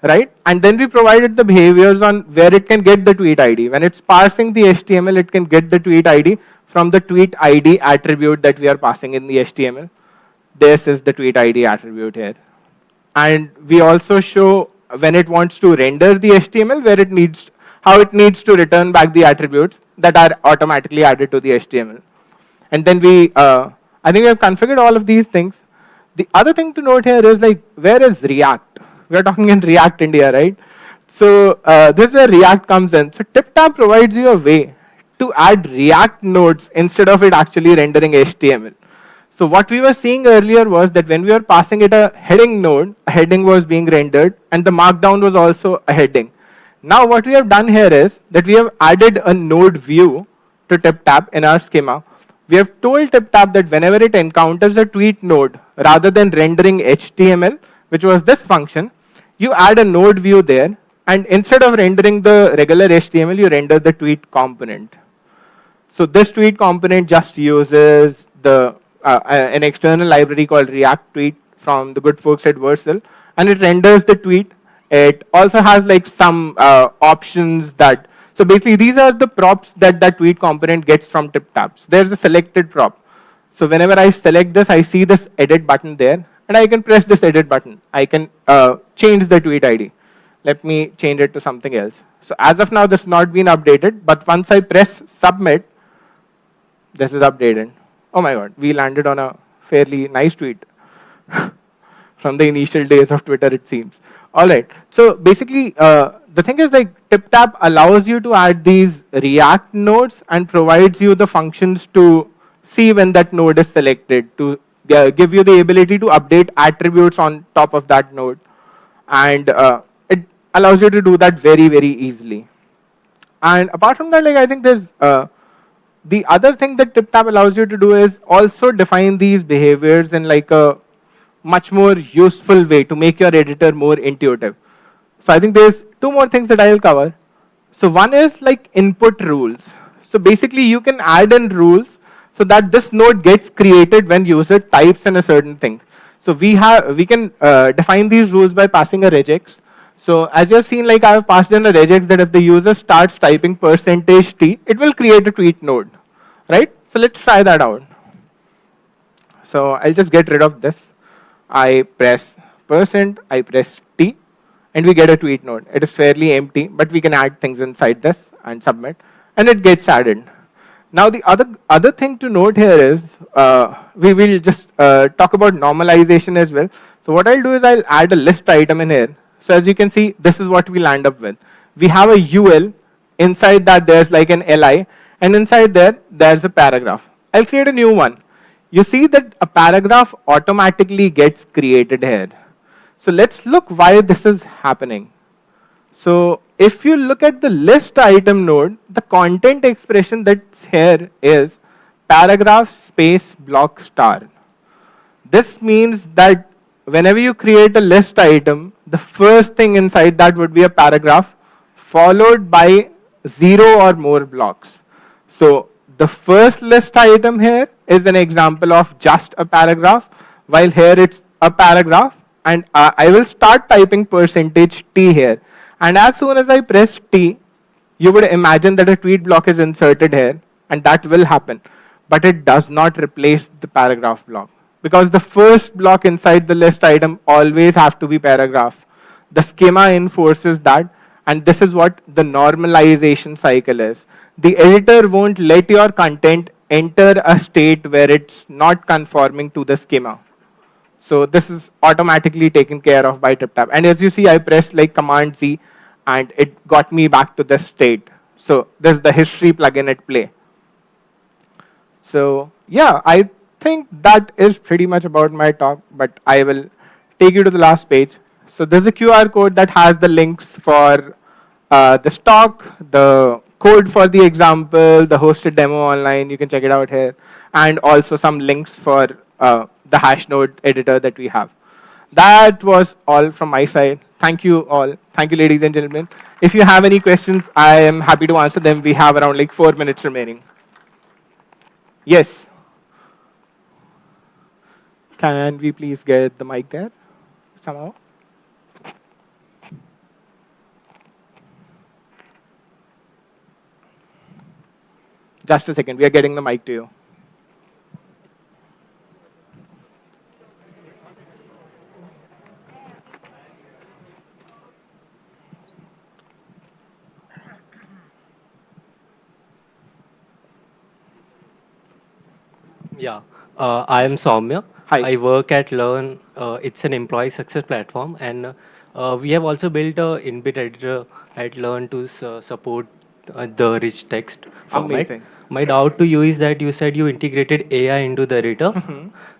right? And then we provided the behaviors on where it can get the tweet ID. When it's parsing the HTML, it can get the tweet ID from the tweet ID attribute that we are passing in the HTML. This is the tweet ID attribute here. And we also show when it wants to render the HTML, where it needs, how it needs to return back the attributes that are automatically added to the HTML. And then I think we have configured all of these things. The other thing to note here is like, where is React? We are talking in React India, right? So this is where React comes in. So TipTab provides you a way to add React nodes instead of it actually rendering HTML. So what we were seeing earlier was that when we were passing it a heading node, a heading was being rendered, and the markdown was also a heading. Now what we have done here is that we have added a node view to TipTab in our schema. We have told TipTab that whenever it encounters a tweet node, rather than rendering HTML, which was this function, you add a node view there, and instead of rendering the regular HTML, you render the tweet component. So this tweet component just uses the an external library called React Tweet from the good folks at Vercel, and it renders the tweet. It also has like some options that, so basically these are the props that that tweet component gets from TipTab. So there's a selected prop. So whenever I select this, I see this edit button there, and I can press this edit button. I can change the tweet ID. Let me change it to something else. So as of now, this has not been updated, but once I press submit, this is updated. Oh my God, we landed on a fairly nice tweet from the initial days of Twitter, it seems. All right, so basically, the thing is like TipTab allows you to add these React nodes and provides you the functions to see when that node is selected, to give you the ability to update attributes on top of that node. And it allows you to do that very, very easily. And apart from that, like I think there's, the other thing that TipTab allows you to do is also define these behaviors in like a much more useful way to make your editor more intuitive. So I think there's two more things that I'll cover. So one is like input rules. So basically you can add in rules so that this node gets created when user types in a certain thing. So we can define these rules by passing a regex. So as you've seen, like I've passed in a regex that if the user starts typing %t, it will create a tweet node, right? So let's try that out. So I'll just get rid of this. I press %, I press t, and we get a tweet node. It is fairly empty, but we can add things inside this and submit, and it gets added. Now the other thing to note here is, we will just talk about normalization as well. So what I'll do is I'll add a list item in here. So as you can see, this is what we land up with. We have a UL, inside that there's like an LI, and inside there, there's a paragraph. I'll create a new one. You see that a paragraph automatically gets created here. So let's look why this is happening. So if you look at the list item node, the content expression that's here is paragraph space block star. This means that whenever you create a list item, the first thing inside that would be a paragraph followed by 0 or more blocks. So the first list item here is an example of just a paragraph, while here it's a paragraph, and I will start typing %t here. And as soon as I press T, you would imagine that a tweet block is inserted here, and that will happen. But it does not replace the paragraph block, because the first block inside the list item always have to be paragraph. The schema enforces that, and this is what the normalization cycle is. The editor won't let your content enter a state where it's not conforming to the schema. So this is automatically taken care of by TipTap. And as you see, I pressed like Command Z, and it got me back to this state. So this is the history plugin at play. So yeah, I think that is pretty much about my talk, but I will take you to the last page. So there's a QR code that has the links for this talk, the code for the example, the hosted demo online, you can check it out here, and also some links for the hash node editor that we have. That was all from my side. Thank you all. Thank you, ladies and gentlemen. If you have any questions, I am happy to answer them. We have around like 4 minutes remaining. Yes. Can we please get the mic there somehow? Just a second, we are getting the mic to you. Yeah, I am Soumya. Hi. I work at Learn. It's an employee success platform, and we have also built a inbit editor at Learn to support the rich text format. Amazing. My doubt to you is that you said you integrated AI into the editor.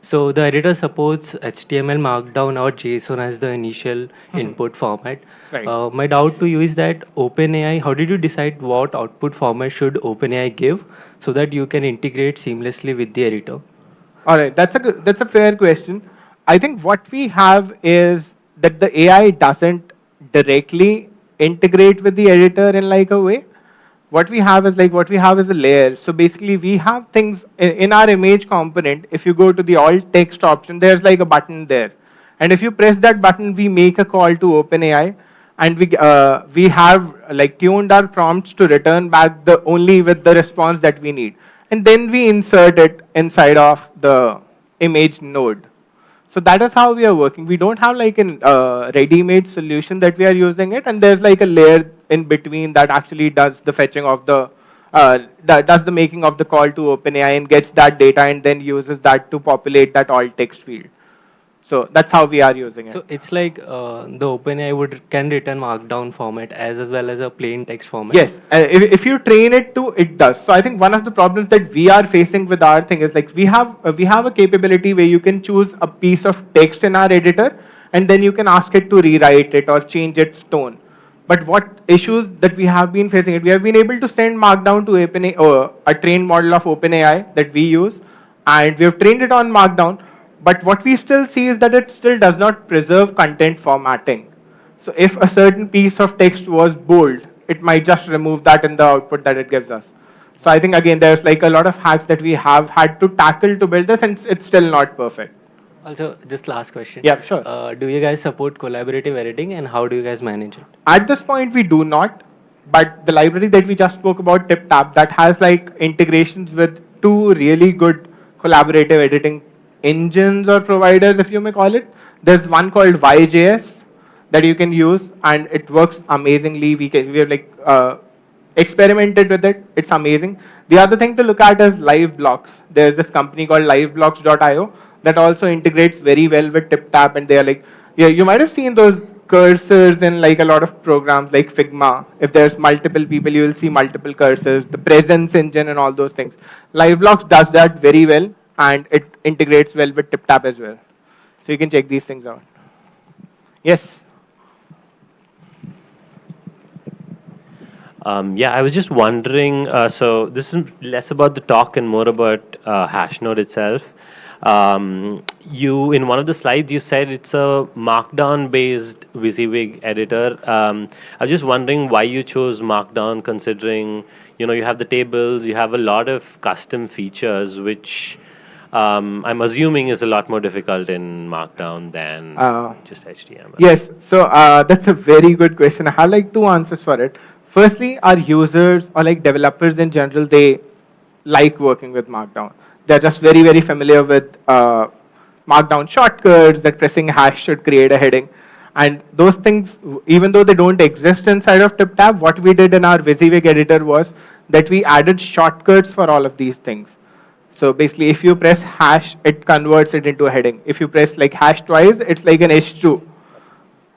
So the editor supports HTML, Markdown, or JSON as the initial input format. Right. My doubt to you is that OpenAI, how did you decide what output format should OpenAI give so that you can integrate seamlessly with the editor? All right, that's a fair question. I think what we have is that the AI doesn't directly integrate with the editor in like a way. What we have is a layer. So basically we have things in our image component. If you go to the alt text option, there's like a button there. And if you press that button, we make a call to OpenAI, and we have like tuned our prompts to return back only with the response that we need. And then we insert it inside of the image node. So that is how we are working. We don't have like a ready-made solution that we are using it, and there's like a layer in between that actually does the fetching of the, does the making of the call to OpenAI and gets that data and then uses that to populate that alt text field. So that's how we are using it. So it's like the OpenAI can return Markdown format as well as a plain text format. Yes, if you train it to, it does. So I think one of the problems that we are facing with our thing is like we have a capability where you can choose a piece of text in our editor, and then you can ask it to rewrite it or change its tone. But what issues that we have been facing, we have been able to send Markdown to OpenAI, or a trained model of OpenAI that we use, and we have trained it on Markdown. But what we still see is that it still does not preserve content formatting. So if a certain piece of text was bold, it might just remove that in the output that it gives us. So I think again, there's like a lot of hacks that we have had to tackle to build this, and it's still not perfect. Also, just last question. Yeah, sure. Do you guys support collaborative editing, and how do you guys manage it? At this point, we do not, but the library that we just spoke about, TipTap, that has like integrations with 2 really good collaborative editing engines or providers, if you may call it. There's one called YJS that you can use, and it works amazingly. We have like experimented with it. It's amazing. The other thing to look at is LiveBlocks. There's this company called liveblocks.io that also integrates very well with TipTap, and they are like, yeah, you might have seen those cursors in like a lot of programs like Figma. If there's multiple people, you will see multiple cursors, the presence engine and all those things. LiveBlocks does that very well, and it integrates well with TipTap as well. So you can check these things out. Yes? Yeah, I was just wondering, so this is less about the talk and more about Hashnode itself. In one of the slides, you said it's a Markdown-based WYSIWYG editor. I was just wondering why you chose Markdown, considering you have the tables, you have a lot of custom features, which I'm assuming is a lot more difficult in Markdown than just HTML. Yes, so that's a very good question. I have like 2 answers for it. Firstly, our users or like developers in general, they like working with Markdown. They're just very, very familiar with Markdown shortcuts, that pressing hash should create a heading. And those things, even though they don't exist inside of TipTap, what we did in our WYSIWYG editor was that we added shortcuts for all of these things. So basically, if you press hash, it converts it into a heading. If you press like hash twice, it's like an H2.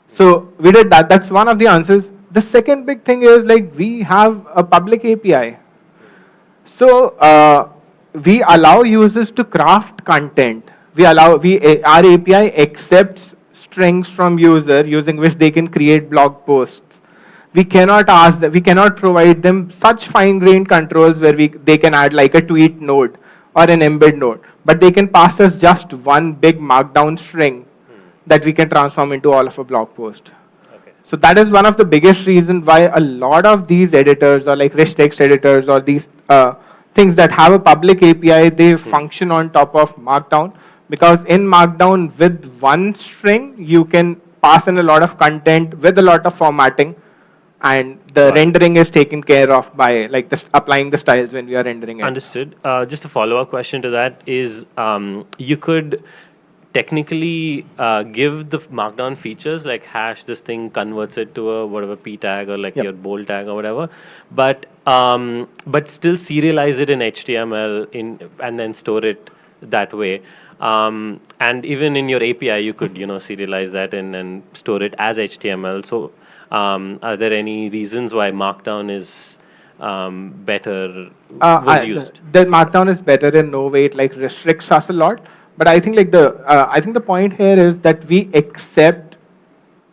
So we did that. That's one of the answers. The second big thing is like we have a public API. So we allow users to craft content. Our API accepts strings from user using which they can create blog posts. We cannot ask them, we cannot provide them such fine-grained controls where they can add like a tweet node or an embed node, but they can pass us just one big markdown string that we can transform into all of a blog post. So that is one of the biggest reasons why a lot of these editors or like rich text editors or these things that have a public API, they function on top of Markdown, because in Markdown with one string, you can pass in a lot of content with a lot of formatting, and the rendering is taken care of by like applying the styles when we are rendering it. Understood. Just a follow-up question to that is, you could technically give the Markdown features like hash this thing, converts it to a whatever p tag or like your bold tag or whatever, but still serialize it in HTML and then store it that way. And even in your API, you could serialize that and store it as HTML. So are there any reasons why Markdown is better used? The Markdown is better in no way. It like restricts us a lot. But I think like the point here is that we accept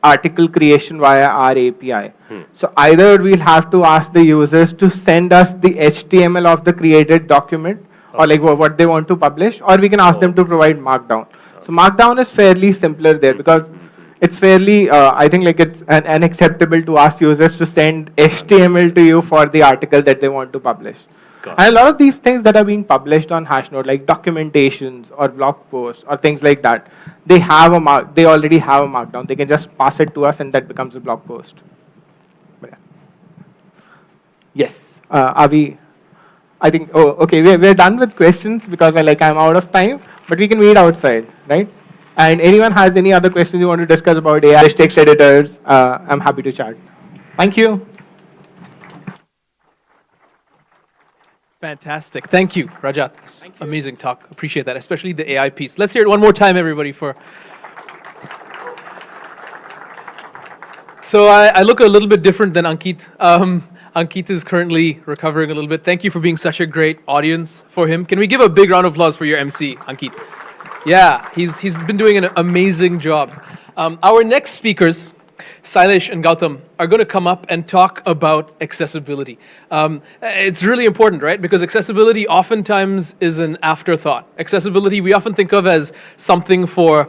article creation via our API. So either we'll have to ask the users to send us the HTML of the created document or like what they want to publish, or we can ask them to provide Markdown. So Markdown is fairly simpler there because it's fairly, I think like it's unacceptable to ask users to send HTML to you for the article that they want to publish. And a lot of these things that are being published on Hashnode, like documentations or blog posts or things like that, they already have a Markdown. They can just pass it to us, and that becomes a blog post. But yeah. Yes. Are we? I think. Oh, okay. We're done with questions because I'm out of time. But we can meet outside, right? And anyone has any other questions you want to discuss about AI text editors? I'm happy to chat. Thank you. Fantastic. Thank you, Rajat. Amazing talk. Appreciate that, especially the AI piece. Let's hear it one more time, everybody. So I look a little bit different than Ankit. Ankit is currently recovering a little bit. Thank you for being such a great audience for him. Can we give a big round of applause for your MC, Ankit? Yeah, he's been doing an amazing job. Our next speakers, Sailesh and Gautam, are going to come up and talk about accessibility. It's really important, right? Because accessibility oftentimes is an afterthought. Accessibility we often think of as something for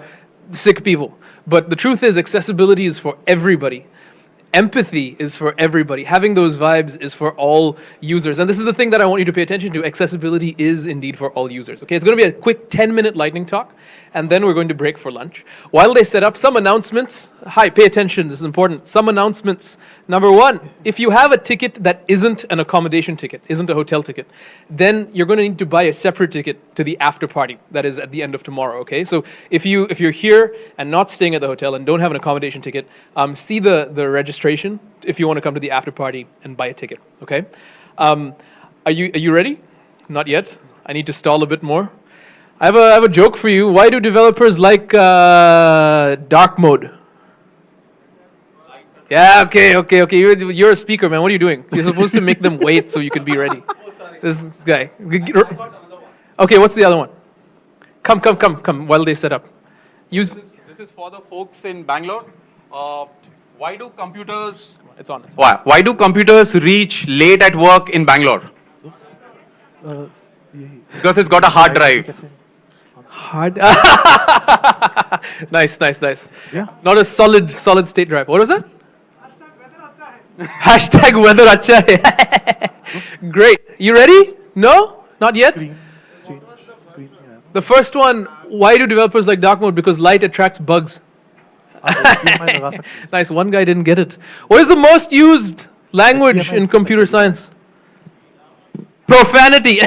sick people. But the truth is accessibility is for everybody. empathy is for everybody. Having those vibes is for all users. And this is the thing that I want you to pay attention to. Accessibility is indeed for all users. Okay, it's going to be a quick 10-minute lightning talk, and then we're going to break for lunch. While they set up, some announcements. Hi, pay attention, this is important. Some announcements. Number one, if you have a ticket that isn't an accommodation ticket, isn't a hotel ticket, then you're going to need to buy a separate ticket to the after party that is at the end of tomorrow, okay? So if you're here and not staying at the hotel and don't have an accommodation ticket, see the registration if you want to come to the after party and buy a ticket, okay? Are you ready? Not yet. I need to stall a bit more. I have a joke for you. Why do developers like dark mode? Yeah, okay. You're a speaker, man. What are you doing? You're supposed to make them wait so you can be ready. This guy. Okay, what's the other one? Come, while they set up. This is for the folks in Bangalore. Why do computers... It's on. Why do computers reach late at work in Bangalore? Because it's got a hard drive. Hard. Nice. Yeah. Not a solid state drive. What was that? Hashtag weather acha hai. Great. You ready? No? Not yet? The first one, why do developers like dark mode? Because light attracts bugs. Nice, one guy didn't get it. What is the most used language in computer science? Profanity.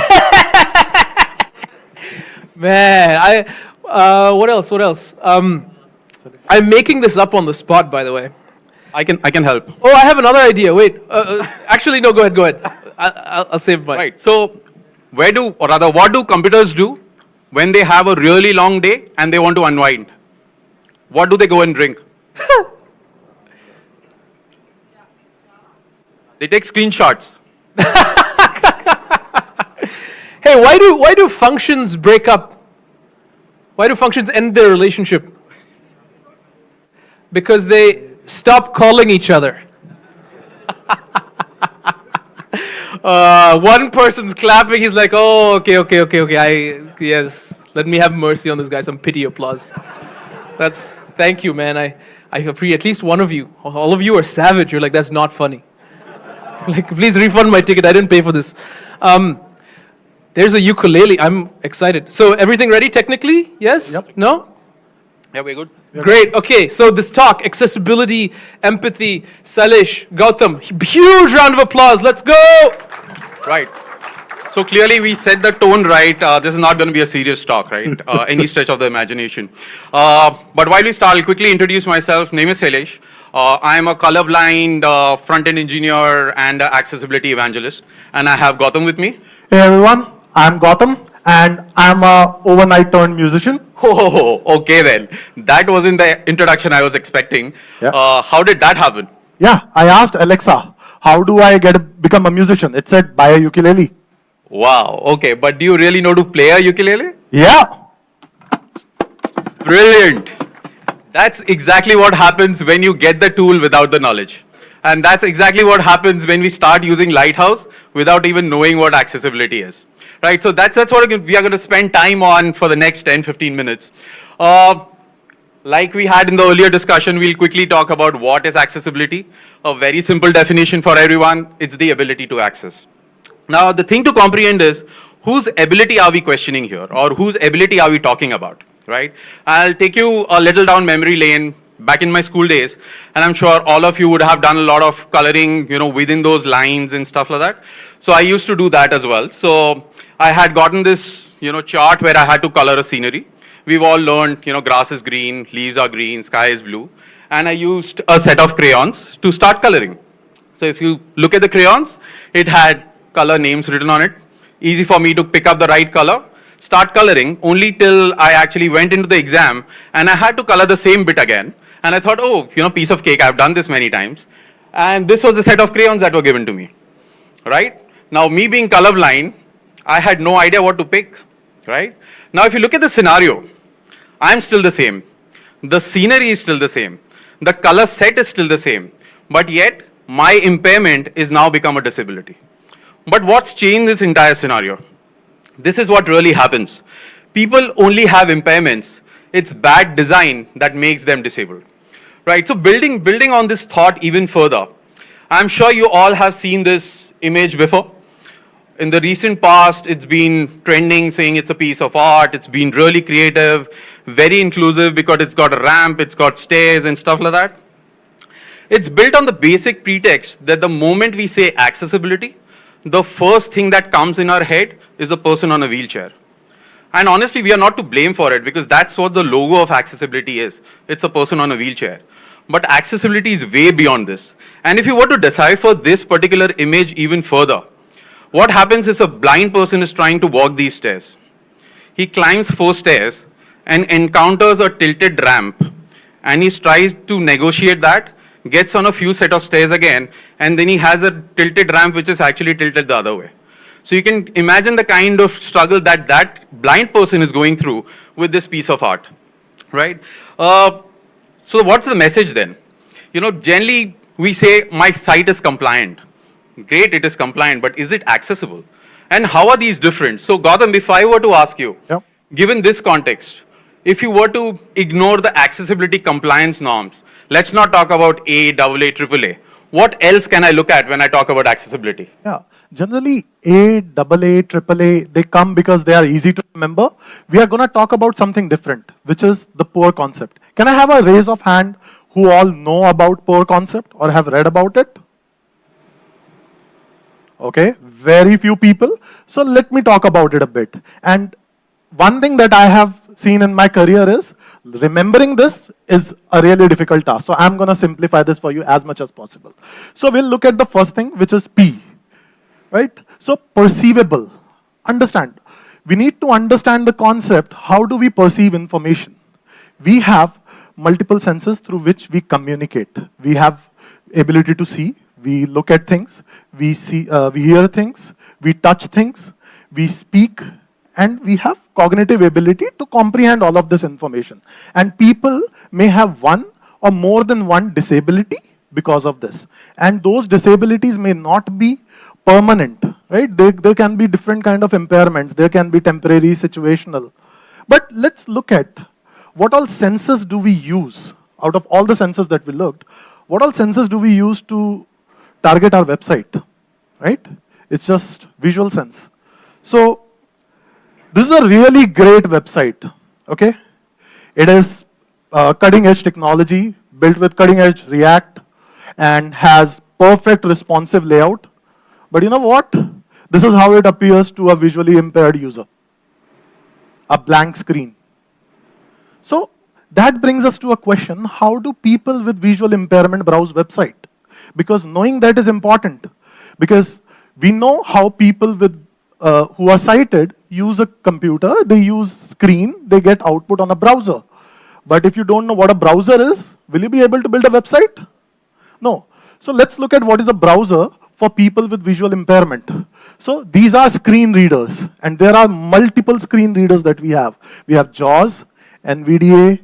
Man, what else? I'm making this up on the spot, by the way. I can help. Oh, I have another idea. Wait, actually, no, go ahead. I'll save mine. Right, so what do computers do when they have a really long day and they want to unwind? What do they go and drink? They take screenshots. Hey, why do functions break up? Why do functions end their relationship? Because they stop calling each other. One person's clapping, he's like, oh, okay, yes, let me have mercy on this guy, some pity applause. Thank you, man, I appreciate at least one of you. All of you are savage, you're like, that's not funny. Like, please refund my ticket, I didn't pay for this. There's a ukulele, I'm excited. So everything ready technically? Yes? Yep. No? Yeah, we're good. Great, okay, so this talk, accessibility, empathy, Salish, Gautam, huge round of applause, let's go! Right. So clearly we set the tone right. This is not going to be a serious talk, right? Any stretch of the imagination. But while we start, I'll quickly introduce myself. Name is Salish. I'm a colorblind front-end engineer and accessibility evangelist. And I have Gautam with me. Hey everyone, I'm Gautam and I'm a overnight turned musician. Oh, okay then. That wasn't the introduction I was expecting. Yeah. How did that happen? Yeah, I asked Alexa, how do I become a musician? It said, buy a ukulele. Wow, okay. But do you really know to play a ukulele? Yeah. Brilliant. That's exactly what happens when you get the tool without the knowledge. And that's exactly what happens when we start using Lighthouse without even knowing what accessibility is. Right, so that's what we are going to spend time on for the next 10-15 minutes. Like we had in the earlier discussion, we'll quickly talk about what is accessibility. A very simple definition for everyone, it's the ability to access. Now, the thing to comprehend is, whose ability are we questioning here, or whose ability are we talking about, right? I'll take you a little down memory lane back in my school days, and I'm sure all of you would have done a lot of coloring, within those lines and stuff like that. So I used to do that as well. So I had gotten this, chart where I had to color a scenery. We've all learned, grass is green, leaves are green, sky is blue. And I used a set of crayons to start coloring. So if you look at the crayons, it had color names written on it. Easy for me to pick up the right color, start coloring, only till I actually went into the exam and I had to color the same bit again. And I thought, oh, piece of cake, I've done this many times. And this was the set of crayons that were given to me, right? Now, me being colorblind, I had no idea what to pick, right? Now, if you look at the scenario, I'm still the same. The scenery is still the same. The color set is still the same. But yet, my impairment is now become a disability. But what's changed this entire scenario? This is what really happens. People only have impairments. It's bad design that makes them disabled. right? So building on this thought even further, I'm sure you all have seen this image before. In the recent past, it's been trending, saying it's a piece of art, it's been really creative, very inclusive because it's got a ramp, it's got stairs and stuff like that. It's built on the basic pretext that the moment we say accessibility, the first thing that comes in our head is a person on a wheelchair. And honestly, we are not to blame for it because that's what the logo of accessibility is. It's a person on a wheelchair. But accessibility is way beyond this. And if you were to decipher this particular image even further, what happens is a blind person is trying to walk these stairs. He climbs 4 stairs and encounters a tilted ramp. And he tries to negotiate that, gets on a few set of stairs again, and then he has a tilted ramp which is actually tilted the other way. So you can imagine the kind of struggle that that blind person is going through with this piece of art, right? So what's the message then? You know, generally we say my site is compliant. Great, it is compliant, but is it accessible? And how are these different? So Gautam, if I were to ask you, given this context, if you were to ignore the accessibility compliance norms, let's not talk about AA, AA, AAA. What else can I look at when I talk about accessibility? Yeah, generally A, AA, AAA, they come because they are easy to remember. We are going to talk about something different, which is the poor concept. Can I have a raise of hand who all know about poor concept or have read about it? Okay, very few people. So let me talk about it a bit. And one thing that I have seen in my career is remembering this is a really difficult task. So I'm going to simplify this for you as much as possible. So we'll look at the first thing, which is P, right? So perceivable. Understand. We need to understand the concept. How do we perceive information? We have multiple senses through which we communicate. We have ability to see. We look at things. We see. We hear things. We touch things. We speak. And we have cognitive ability to comprehend all of this information. And people may have one or more than one disability because of this. And those disabilities may not be permanent, right? There can be different kind of impairments. There can be temporary, situational. But let's look at what all senses do we use out of all the senses that we looked. What all senses do we use to target our website, right? It's just visual sense. So this is a really great website, okay? It is cutting edge technology, built with cutting edge React, and has perfect responsive layout. But you know what? This is how it appears to a visually impaired user. A blank screen. So that brings us to a question, how do people with visual impairment browse website? Because knowing that is important. Because we know how people with who are sighted use a computer, they use screen, they get output on a browser. But if you don't know what a browser is, will you be able to build a website? No. So let's look at what is a browser for people with visual impairment. So these are screen readers, and there are multiple screen readers that we have. We have JAWS, NVDA,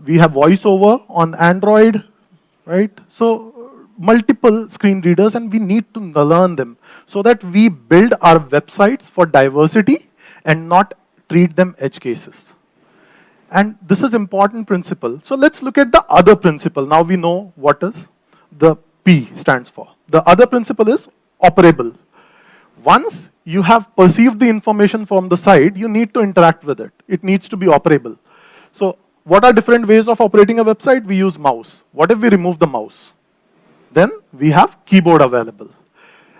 we have VoiceOver on Android, right? So multiple screen readers, and we need to learn them so that we build our websites for diversity and not treat them edge cases. And this is important principle. So let's look at the other principle. Now we know what is the P stands for. The other principle is operable. Once you have perceived the information from the site, you need to interact with it. It needs to be operable. So what are different ways of operating a website? We use mouse. What if we remove the mouse? Then we have keyboard available.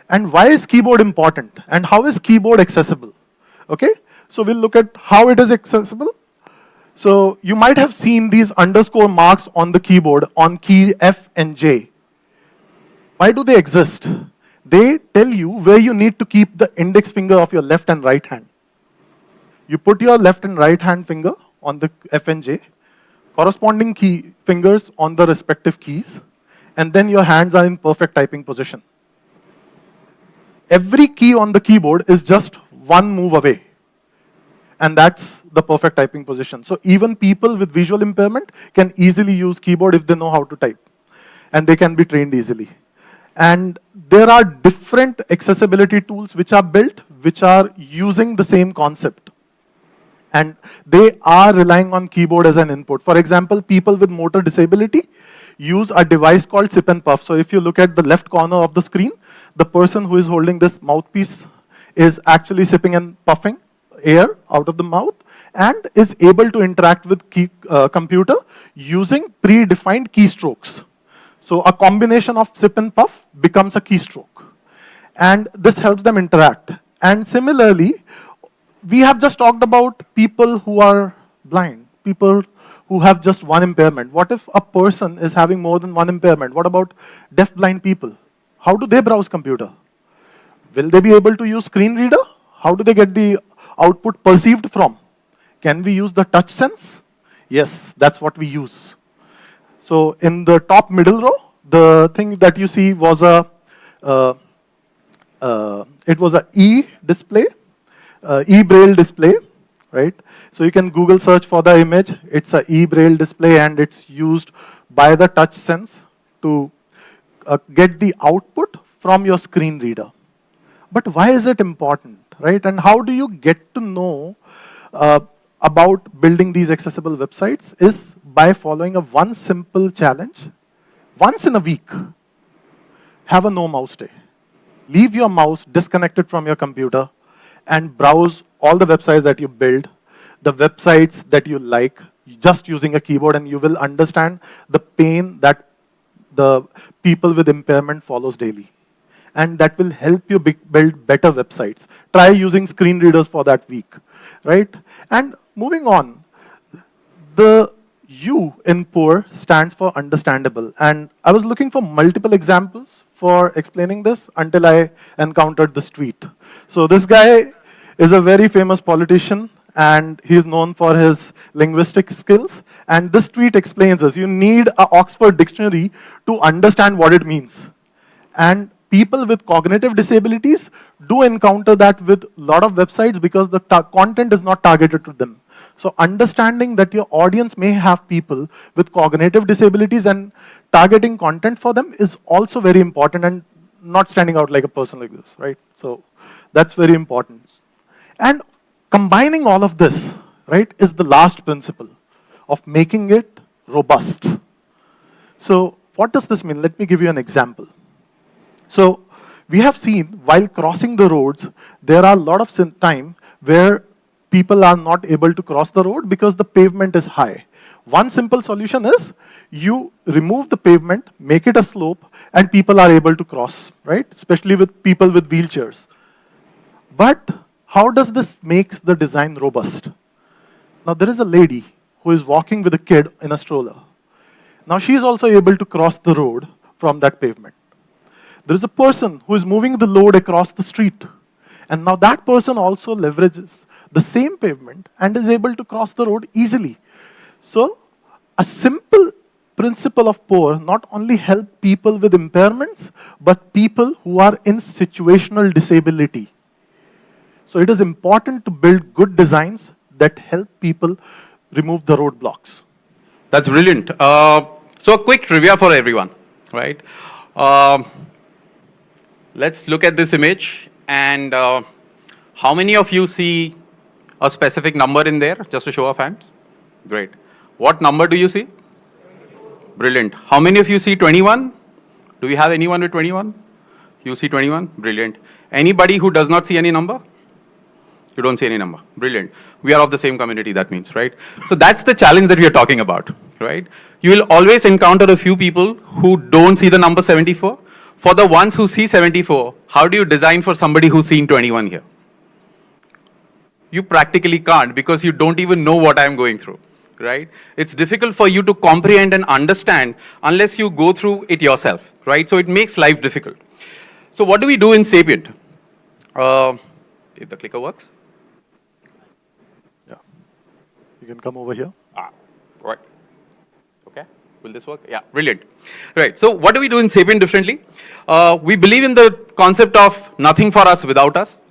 And why is keyboard important? And how is keyboard accessible? Okay, so we'll look at how it is accessible. So you might have seen these underscore marks on the keyboard on key F and J. Why do they exist? They tell you where you need to keep the index finger of your left and right hand. You put your left and right hand finger on the F and J, corresponding key fingers on the respective keys, and then your hands are in perfect typing position. Every key on the keyboard is just one move away. And that's the perfect typing position. So even people with visual impairment can easily use keyboard if they know how to type. And they can be trained easily. And there are different accessibility tools which are built, which are using the same concept. And they are relying on keyboard as an input. For example, people with motor disability, use a device called sip and puff. So if you look at the left corner of the screen, the person who is holding this mouthpiece is actually sipping and puffing air out of the mouth and is able to interact with computer using predefined keystrokes. So a combination of sip and puff becomes a keystroke. And this helps them interact. And similarly, we have just talked about people who are blind, people who have just one impairment. What if a person is having more than one impairment? What about deaf-blind people? How do they browse computer? Will they be able to use screen reader? How do they get the output perceived from? Can we use the touch sense? Yes, that's what we use. So in the top middle row, the thing that you see was it was a e-display, e-braille display, right? So you can Google search for the image. It's a e-braille display and it's used by the touch sense to get the output from your screen reader. But why is it important, right? And how do you get to know about building these accessible websites is by following one simple challenge. Once in a week, have a no mouse day. Leave your mouse disconnected from your computer and browse all the websites that you build, the websites that you like, just using a keyboard, and you will understand the pain that the people with impairment follows daily. And that will help you build better websites. Try using screen readers for that week, right? And moving on, the U in poor stands for understandable. And I was looking for multiple examples for explaining this until I encountered the street. So this guy is a very famous politician and he's known for his linguistic skills. And this tweet explains this. You need an Oxford dictionary to understand what it means. And people with cognitive disabilities do encounter that with a lot of websites because the content is not targeted to them. So understanding that your audience may have people with cognitive disabilities and targeting content for them is also very important, and not standing out like a person like this, right? So that's very important. And combining all of this, right, is the last principle of making it robust. So what does this mean? Let me give you an example. So we have seen while crossing the roads, there are a lot of time where people are not able to cross the road because the pavement is high. One simple solution is you remove the pavement, make it a slope, and people are able to cross, right? Especially with people with wheelchairs. But how does this make the design robust? Now there is a lady who is walking with a kid in a stroller. Now she is also able to cross the road from that pavement. There is a person who is moving the load across the street. And now that person also leverages the same pavement and is able to cross the road easily. So a simple principle of POUR not only help people with impairments, but people who are in situational disability. So it is important to build good designs that help people remove the roadblocks. That's brilliant. So a quick trivia for everyone, right? Let's look at this image, and how many of you see a specific number in there? Just a show of hands. Great. What number do you see? Brilliant. How many of you see 21? Do we have anyone with 21? You see 21? Brilliant. Anybody who does not see any number? You don't see any number. Brilliant. We are of the same community, that means, right? So that's the challenge that we are talking about, right? You will always encounter a few people who don't see the number 74. For the ones who see 74, how do you design for somebody who's seen 21 here? You practically can't, because you don't even know what I'm going through, right? It's difficult for you to comprehend and understand unless you go through it yourself, right? So it makes life difficult. So what do we do in Sapient? If the clicker works. Yeah. You can come over here. Right. Okay. Will this work? Yeah, brilliant. Right. So what do we do in Sapient differently? We believe in the concept of nothing for us without us,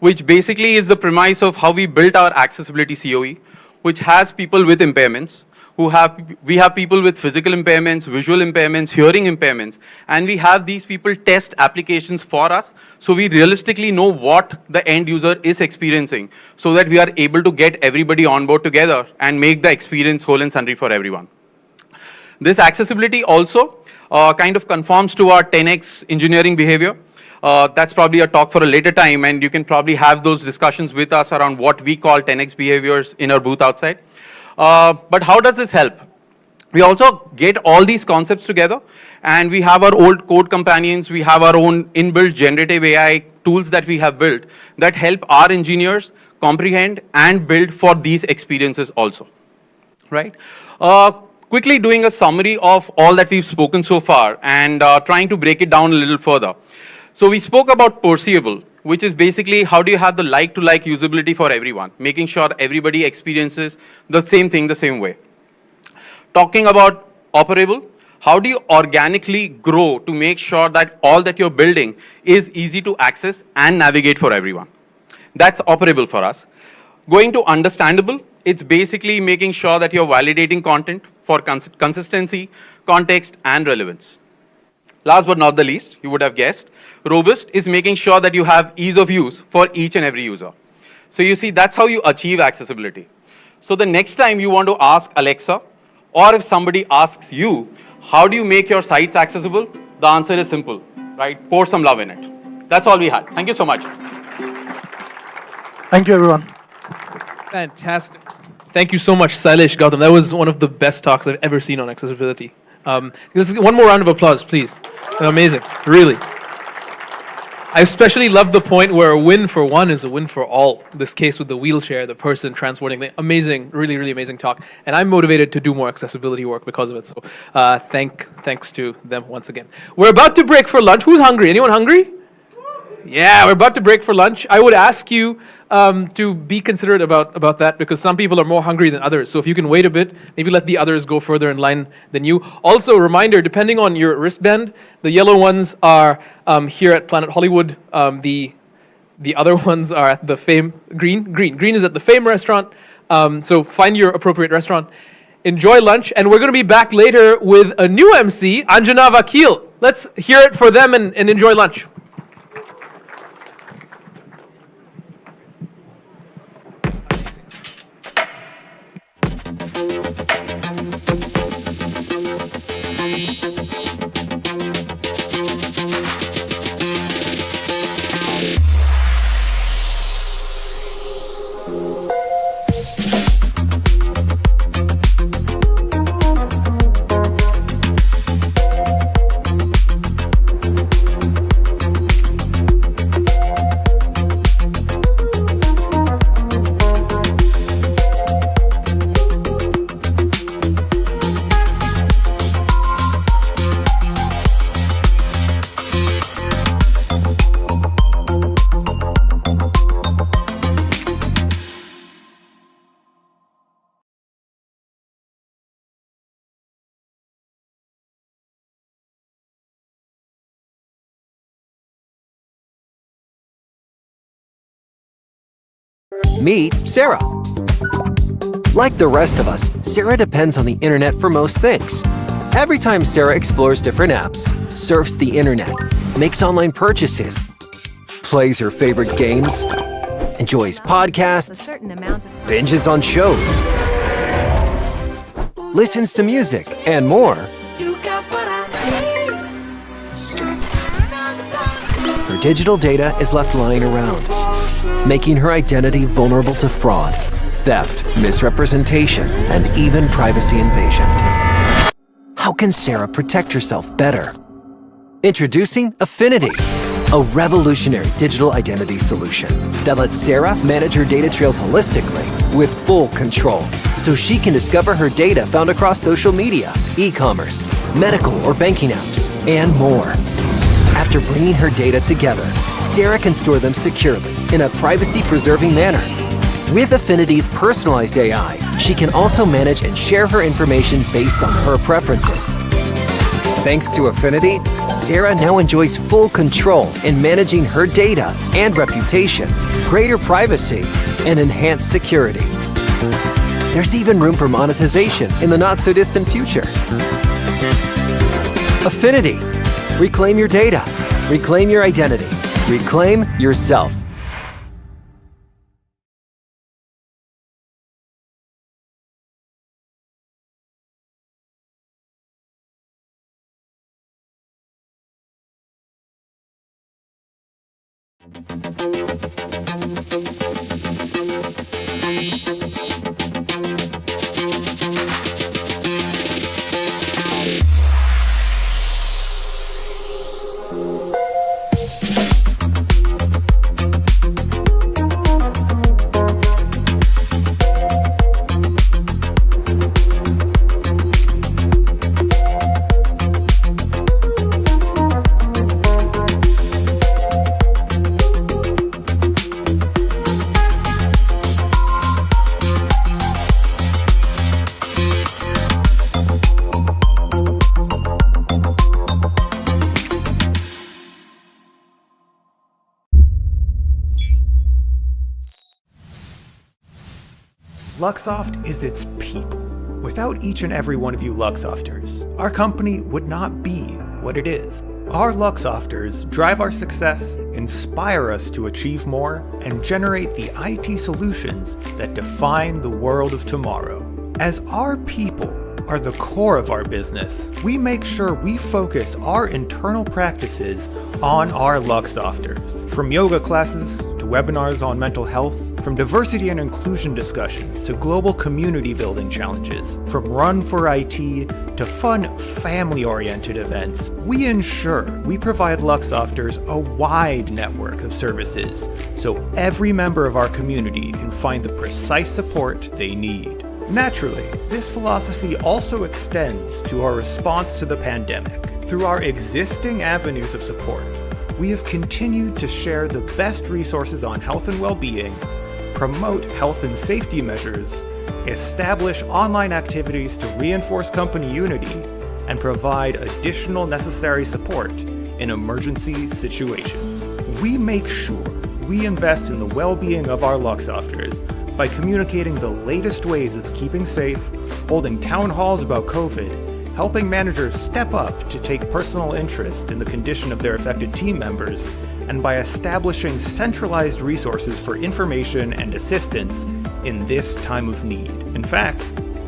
which basically is the premise of how we built our accessibility COE, which has people with impairments, we have people with physical impairments, visual impairments, hearing impairments, and we have these people test applications for us, so we realistically know what the end user is experiencing, so that we are able to get everybody on board together and make the experience whole and sundry for everyone. This accessibility also kind of conforms to our 10x engineering behavior. That's probably a talk for a later time, and you can probably have those discussions with us around what we call 10x behaviors in our booth outside. But how does this help? We also get all these concepts together, and we have our old code companions, we have our own inbuilt generative AI tools that we have built that help our engineers comprehend and build for these experiences also, right? Quickly doing a summary of all that we've spoken so far and trying to break it down a little further. So we spoke about perceivable, which is basically how do you have the like-to-like usability for everyone, making sure everybody experiences the same thing the same way. Talking about operable, how do you organically grow to make sure that all that you're building is easy to access and navigate for everyone? That's operable for us. Going to understandable, it's basically making sure that you're validating content for consistency, context, and relevance. Last but not the least, you would have guessed, robust is making sure that you have ease of use for each and every user. So you see, that's how you achieve accessibility. So the next time you want to ask Alexa, or if somebody asks you, how do you make your sites accessible? The answer is simple, right? Pour some love in it. That's all we had. Thank you so much. Thank you, everyone. Fantastic. Thank you so much, Sailesh, Gautam. That was one of the best talks I've ever seen on accessibility. One more round of applause, please. Amazing, really. I especially love the point where a win for one is a win for all. This case with the wheelchair, the person transporting the amazing, really, really amazing talk. And I'm motivated to do more accessibility work because of it. So thanks to them once again. We're about to break for lunch. Who's hungry? Anyone hungry? Yeah, we're about to break for lunch. I would ask you to be considerate about that because some people are more hungry than others. So if you can wait a bit, maybe let the others go further in line than you. Also, reminder, depending on your wristband, the yellow ones are here at Planet Hollywood. The other ones are at the Fame, Green is at the Fame restaurant. So find your appropriate restaurant. Enjoy lunch, and we're going to be back later with a new MC, Anjana Vakil. Let's hear it for them and enjoy lunch. Meet Sarah. Like the rest of us, Sarah depends on the internet for most things. Every time Sarah explores different apps, surfs the internet, makes online purchases, plays her favorite games, enjoys podcasts, binges on shows, listens to music, and more, her digital data is left lying around, making her identity vulnerable to fraud, theft, misrepresentation, and even privacy invasion. How can Sarah protect herself better? Introducing Affinidi, a revolutionary digital identity solution that lets Sarah manage her data trails holistically with full control, so she can discover her data found across social media, e-commerce, medical or banking apps, and more. After bringing her data together, Sarah can store them securely in a privacy-preserving manner. With Affinidi's personalized AI, she can also manage and share her information based on her preferences. Thanks to Affinidi, Sarah now enjoys full control in managing her data and reputation, greater privacy, and enhanced security. There's even room for monetization in the not-so-distant future. Affinidi. Reclaim your data. Reclaim your identity. Reclaim yourself. Luxoft is its people. Without each and every one of you Luxofters, our company would not be what it is. Our Luxofters drive our success, inspire us to achieve more, and generate the IT solutions that define the world of tomorrow. As our people are the core of our business, we make sure we focus our internal practices on our Luxofters. From yoga classes to webinars on mental health, from diversity and inclusion discussions to global community building challenges, from Run for IT to fun family-oriented events, we ensure we provide Luxofters a wide network of services so every member of our community can find the precise support they need. Naturally, this philosophy also extends to our response to the pandemic. Through our existing avenues of support, we have continued to share the best resources on health and well-being, promote health and safety measures, establish online activities to reinforce company unity, and provide additional necessary support in emergency situations. We make sure we invest in the well-being of our Luxofters by communicating the latest ways of keeping safe, holding town halls about COVID, helping managers step up to take personal interest in the condition of their affected team members, and by establishing centralized resources for information and assistance in this time of need. In fact,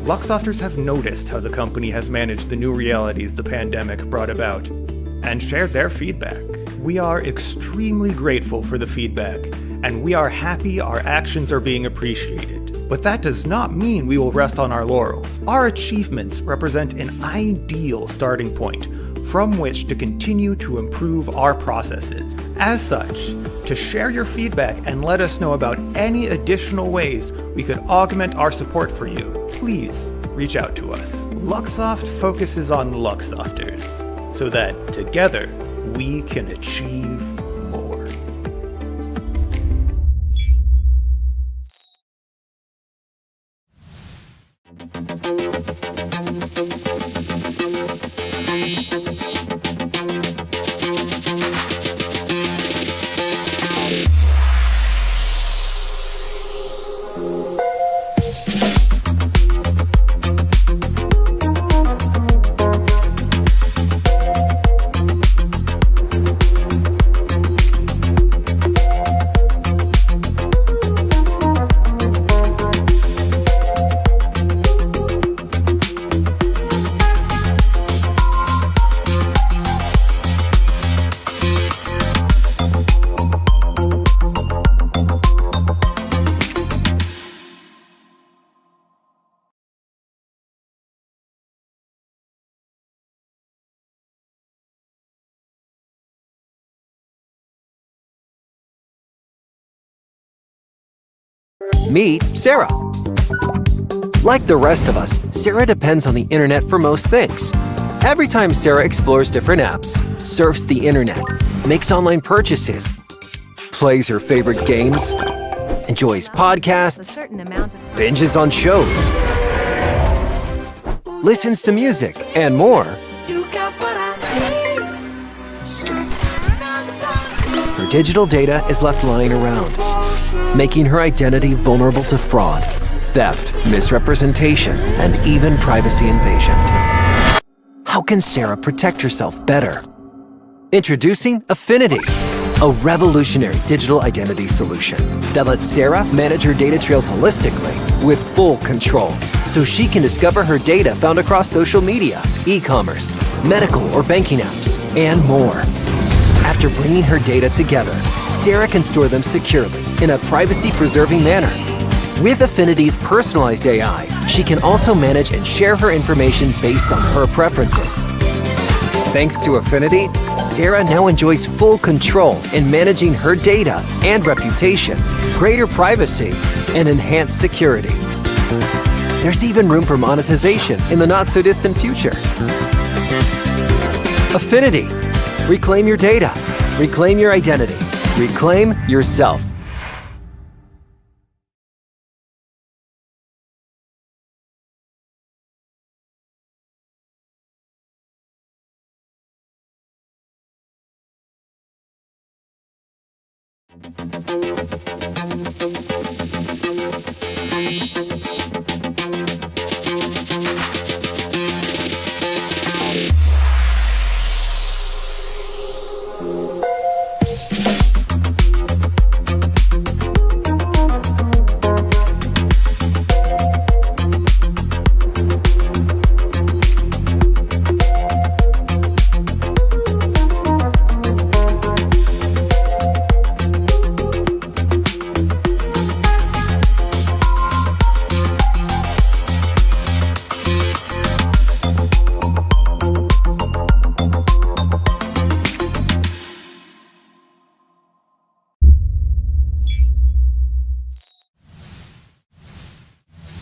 Luxofters have noticed how the company has managed the new realities the pandemic brought about and shared their feedback. We are extremely grateful for the feedback, and we are happy our actions are being appreciated. But that does not mean we will rest on our laurels. Our achievements represent an ideal starting point from which to continue to improve our processes. As such, to share your feedback and let us know about any additional ways we could augment our support for you, please reach out to us. Luxoft focuses on Luxofters so that together we can achieve more. Meet Sarah. Like the rest of us, Sarah depends on the internet for most things. Every time Sarah explores different apps, surfs the internet, makes online purchases, plays her favorite games, enjoys podcasts, binges on shows, listens to music, and more, her digital data is left lying around, making her identity vulnerable to fraud, theft, misrepresentation, and even privacy invasion. How can Sarah protect herself better? Introducing Affinidi, a revolutionary digital identity solution that lets Sarah manage her data trails holistically with full control, so she can discover her data found across social media, e-commerce, medical or banking apps, and more. After bringing her data together, Sarah can store them securely in a privacy-preserving manner. With Affinidi's personalized AI, she can also manage and share her information based on her preferences. Thanks to Affinidi, Sarah now enjoys full control in managing her data and reputation, greater privacy, and enhanced security. There's even room for monetization in the not-so-distant future. Affinidi. Reclaim your data. Reclaim your identity. Reclaim yourself.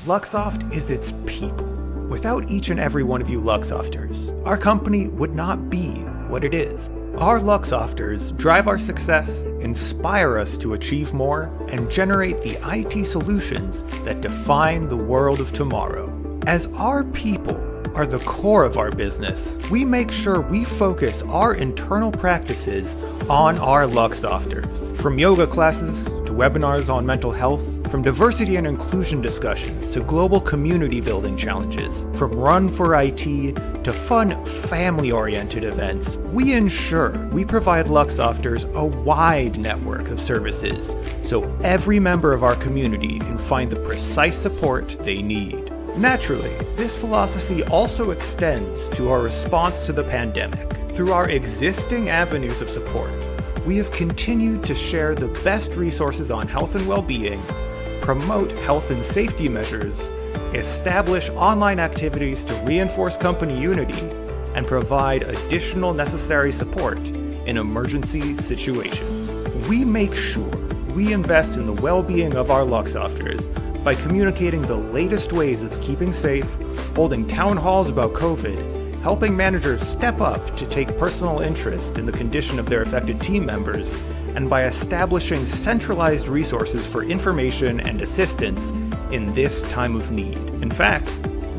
Luxoft is its people. Without each and every one of you Luxofters, our company would not be what it is. Our Luxofters drive our success, inspire us to achieve more, and generate the IT solutions that define the world of tomorrow. As our people are the core of our business, we make sure we focus our internal practices on our Luxofters. From yoga classes to webinars on mental health, from diversity and inclusion discussions to global community building challenges, from Run for IT to fun family-oriented events, we ensure we provide Luxofters a wide network of services so every member of our community can find the precise support they need. Naturally, this philosophy also extends to our response to the pandemic. Through our existing avenues of support, we have continued to share the best resources on health and well-being, promote health and safety measures, establish online activities to reinforce company unity, and provide additional necessary support in emergency situations. We make sure we invest in the well-being of our Luxofters by communicating the latest ways of keeping safe, holding town halls about COVID, helping managers step up to take personal interest in the condition of their affected team members, and by establishing centralized resources for information and assistance in this time of need. In fact,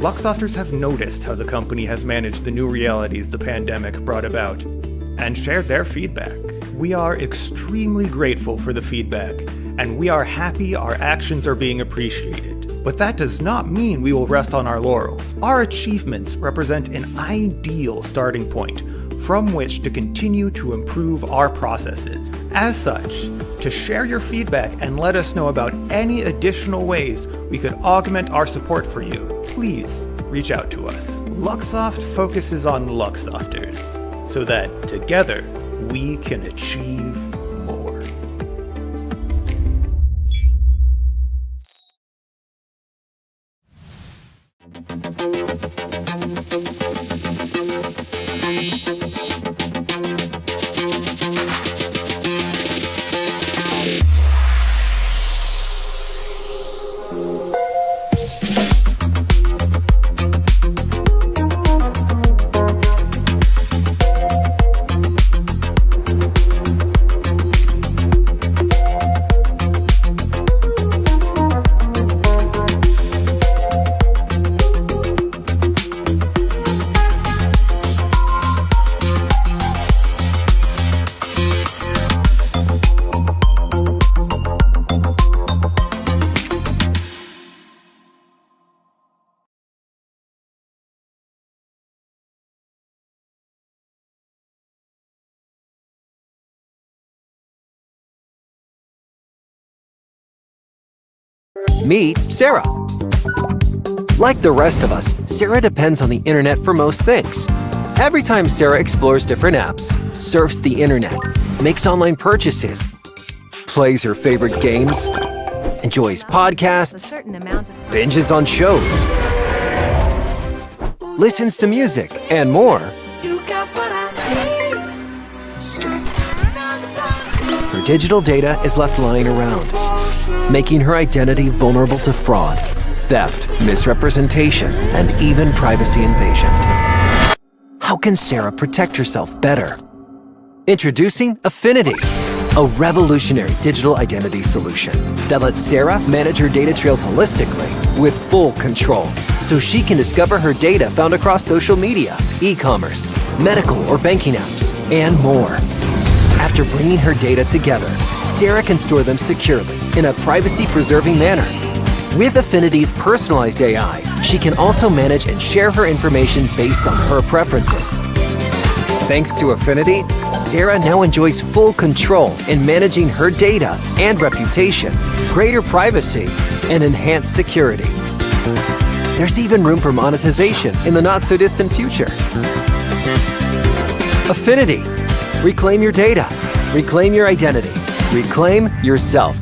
Luxofters have noticed how the company has managed the new realities the pandemic brought about and shared their feedback. We are extremely grateful for the feedback, and we are happy our actions are being appreciated. But that does not mean we will rest on our laurels. Our achievements represent an ideal starting point from which to continue to improve our processes. As such, to share your feedback and let us know about any additional ways we could augment our support for you, please reach out to us. Luxoft focuses on Luxofters so that together we can achieve more. Meet Sarah. Like the rest of us, Sarah depends on the internet for most things. Every time Sarah explores different apps, surfs the internet, makes online purchases, plays her favorite games, enjoys podcasts, binges on shows, listens to music, and more. Her digital data is left lying around, making her identity vulnerable to fraud, theft, misrepresentation, and even privacy invasion. How can Sarah protect herself better? Introducing Affinidi, a revolutionary digital identity solution that lets Sarah manage her data trails holistically with full control, so she can discover her data found across social media, e-commerce, medical or banking apps, and more. After bringing her data together, Sarah can store them securely in a privacy-preserving manner. With Affinidi's personalized AI, she can also manage and share her information based on her preferences. Thanks to Affinidi, Sarah now enjoys full control in managing her data and reputation, greater privacy, and enhanced security. There's even room for monetization in the not-so-distant future. Affinidi. Reclaim your data. Reclaim your identity. Reclaim yourself.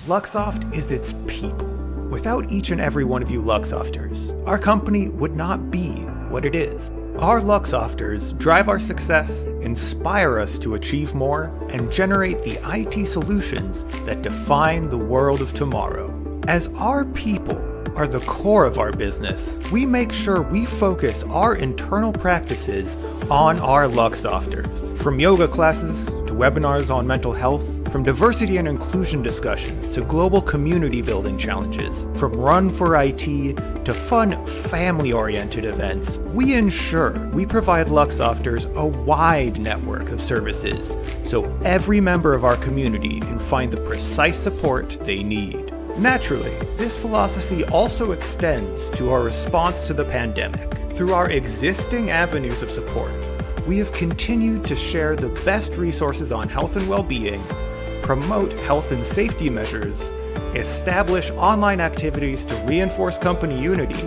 Luxoft is its people. Without each and every one of you Luxofters, our company would not be what it is. Our Luxofters drive our success, inspire us to achieve more, and generate the IT solutions that define the world of tomorrow. As our people are the core of our business, we make sure we focus our internal practices on our Luxofters. From yoga classes to webinars on mental health, from diversity and inclusion discussions to global community building challenges, from Run for IT to fun family-oriented events, we ensure we provide Luxofters a wide network of services so every member of our community can find the precise support they need. Naturally, this philosophy also extends to our response to the pandemic. Through our existing avenues of support, we have continued to share the best resources on health and well-being, promote health and safety measures, establish online activities to reinforce company unity,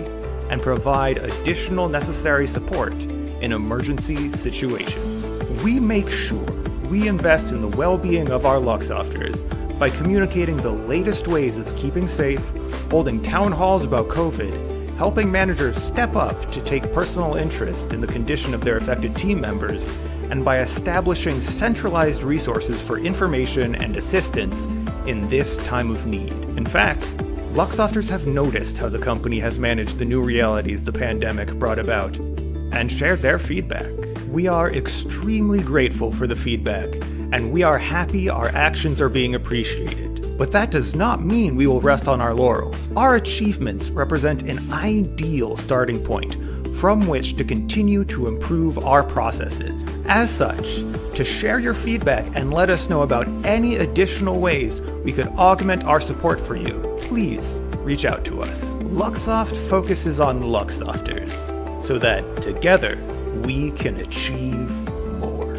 and provide additional necessary support in emergency situations. We make sure we invest in the well-being of our Luxofters by communicating the latest ways of keeping safe, holding town halls about COVID, helping managers step up to take personal interest in the condition of their affected team members, and by establishing centralized resources for information and assistance in this time of need. In fact, Luxofters have noticed how the company has managed the new realities the pandemic brought about and shared their feedback. We are extremely grateful for the feedback, and we are happy our actions are being appreciated. But that does not mean we will rest on our laurels. Our achievements represent an ideal starting point from which to continue to improve our processes. As such, to share your feedback and let us know about any additional ways we could augment our support for you, please reach out to us. Luxoft focuses on Luxofters so that together we can achieve more.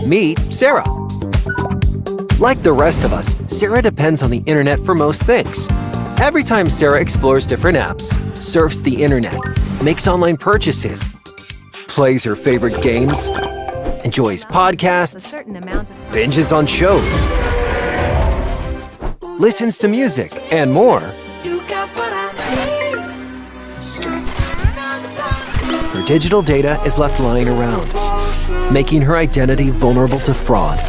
Meet Sarah. Like the rest of us, Sarah depends on the internet for most things. Every time Sarah explores different apps, surfs the internet, makes online purchases, plays her favorite games, enjoys podcasts, binges on shows, listens to music, and more, her digital data is left lying around, making her identity vulnerable to fraud,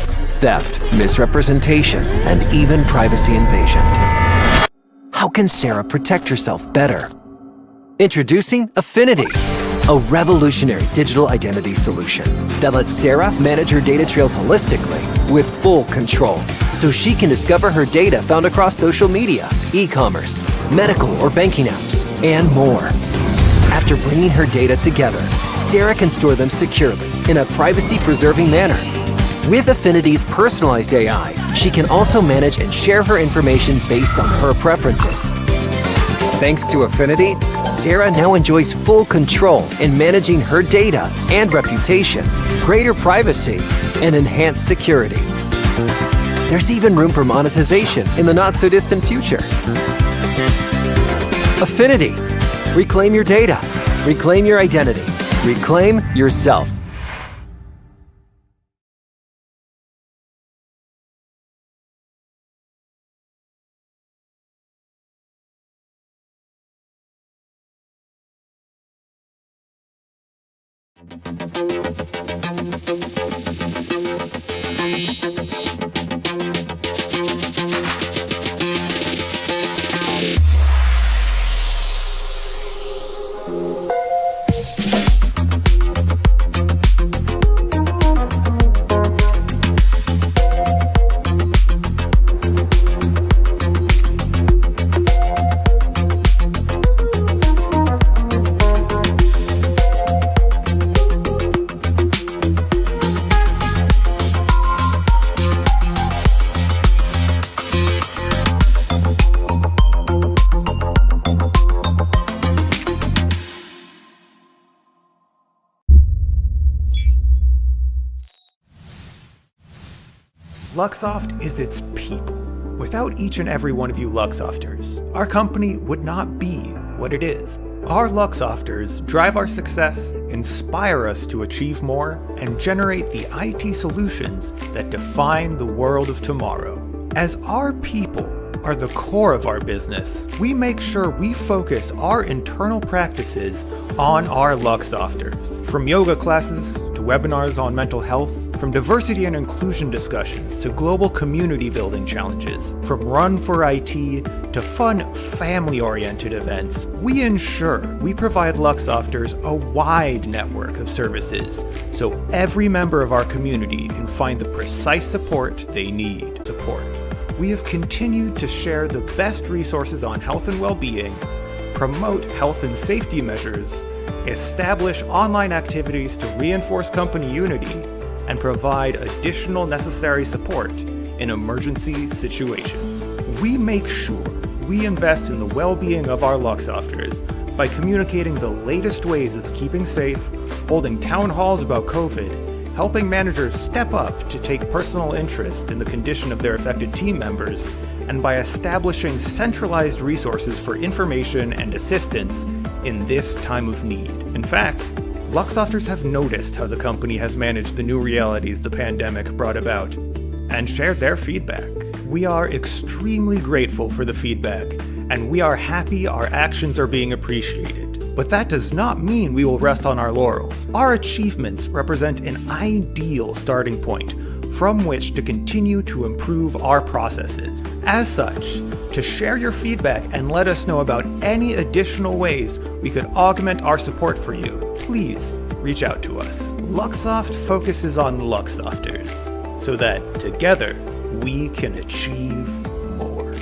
theft, misrepresentation, and even privacy invasion. How can Sarah protect herself better? Introducing Affinidi, a revolutionary digital identity solution that lets Sarah manage her data trails holistically with full control, so she can discover her data found across social media, e-commerce, medical or banking apps, and more. After bringing her data together, Sarah can store them securely in a privacy-preserving manner. With Affinidi's personalized AI, she can also manage and share her information based on her preferences. Thanks to Affinidi, Sarah now enjoys full control in managing her data and reputation, greater privacy, and enhanced security. There's even room for monetization in the not-so-distant future. Affinidi. Reclaim your data. Reclaim your identity. Reclaim yourself. Luxoft is its people. Without each and every one of you Luxofters, our company would not be what it is. Our Luxofters drive our success, inspire us to achieve more, and generate the IT solutions that define the world of tomorrow. As our people are the core of our business, we make sure we focus our internal practices on our Luxofters. From yoga classes to webinars on mental health, from diversity and inclusion discussions to global community building challenges, from Run for IT to fun family-oriented events, we ensure we provide Luxofters a wide network of services so every member of our community can find the precise support they need. We have continued to share the best resources on health and well-being, promote health and safety measures, establish online activities to reinforce company unity, and provide additional necessary support in emergency situations. We make sure we invest in the well-being of our Luxofters by communicating the latest ways of keeping safe, holding town halls about COVID, helping managers step up to take personal interest in the condition of their affected team members, and by establishing centralized resources for information and assistance in this time of need. In fact, Luxofters have noticed how the company has managed the new realities the pandemic brought about and shared their feedback. We are extremely grateful for the feedback, and we are happy our actions are being appreciated. But that does not mean we will rest on our laurels. Our achievements represent an ideal starting point from which to continue to improve our processes. As such, to share your feedback and let us know about any additional ways we could augment our support for you, please reach out to us. Luxoft focuses on Luxofters so that together we can achieve more.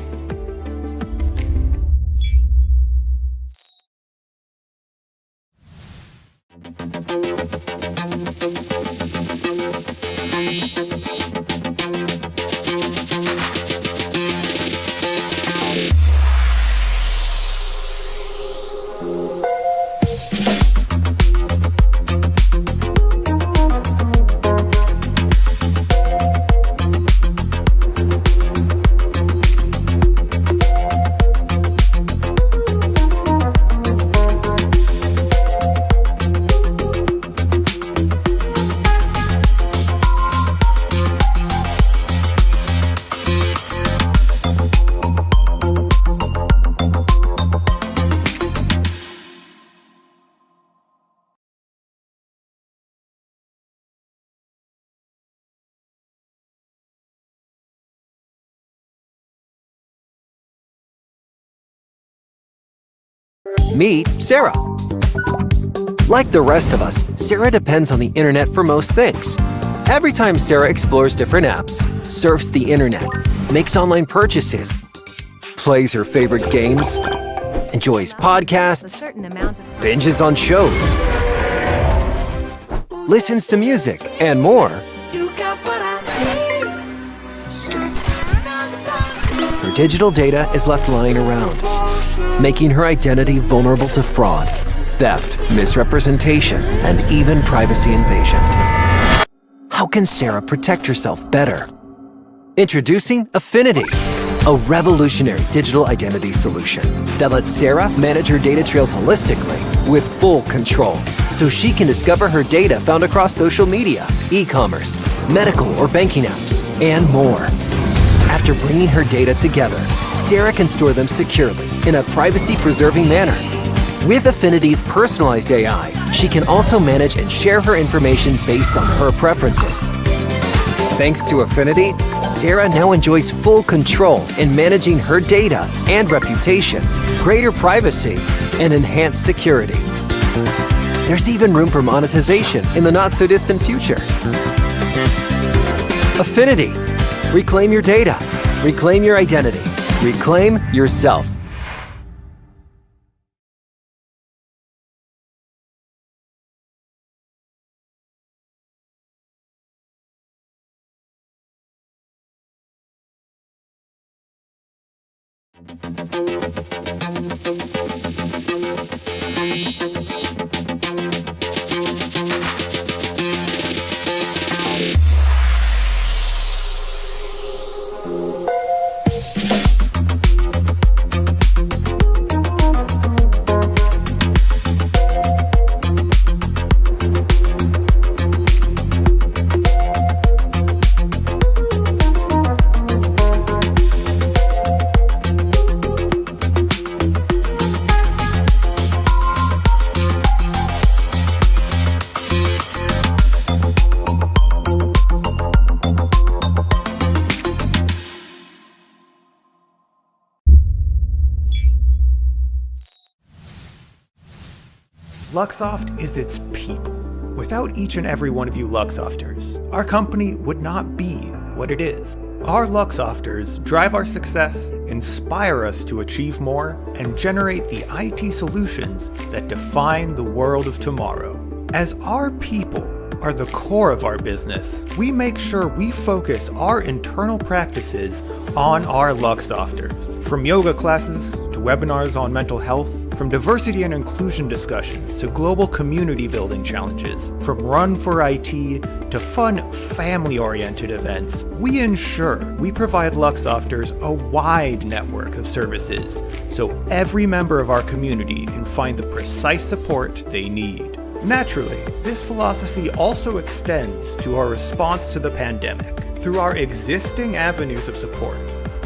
Meet Sarah. Like the rest of us, Sarah depends on the internet for most things. Every time Sarah explores different apps, surfs the internet, makes online purchases, plays her favorite games, enjoys podcasts, binges on shows, listens to music, and more, her digital data is left lying around, making her identity vulnerable to fraud, theft, misrepresentation, and even privacy invasion. How can Sarah protect herself better? Introducing Affinidi, a revolutionary digital identity solution that lets Sarah manage her data trails holistically with full control, so she can discover her data found across social media, e-commerce, medical or banking apps, and more. After bringing her data together, Sarah can store them securely in a privacy-preserving manner. With Affinidi's personalized AI, she can also manage and share her information based on her preferences. Thanks to Affinidi, Sarah now enjoys full control in managing her data and reputation, greater privacy, and enhanced security. There's even room for monetization in the not-so-distant future. Affinidi. Reclaim your data. Reclaim your identity. Reclaim yourself. Luxoft is its people. Without each and every one of you Luxofters, our company would not be what it is. Our Luxofters drive our success, inspire us to achieve more, and generate the IT solutions that define the world of tomorrow. As our people are the core of our business, we make sure we focus our internal practices on our Luxofters. From yoga classes to webinars on mental health, from diversity and inclusion discussions to global community building challenges, from Run for IT to fun family-oriented events, we ensure we provide Luxofters a wide network of services so every member of our community can find the precise support they need. Naturally, this philosophy also extends to our response to the pandemic. Through our existing avenues of support,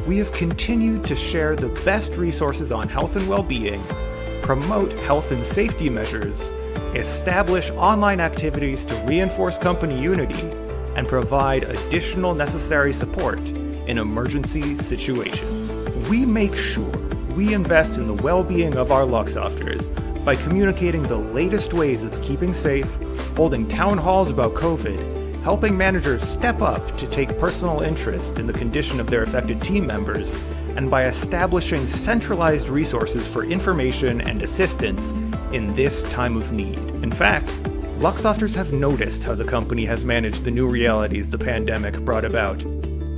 we have continued to share the best resources on health and well-being, promote health and safety measures, establish online activities to reinforce company unity, and provide additional necessary support in emergency situations. We make sure we invest in the well-being of our Luxofters by communicating the latest ways of keeping safe, holding town halls about COVID, helping managers step up to take personal interest in the condition of their affected team members, and by establishing centralized resources for information and assistance in this time of need. In fact, Luxofters have noticed how the company has managed the new realities the pandemic brought about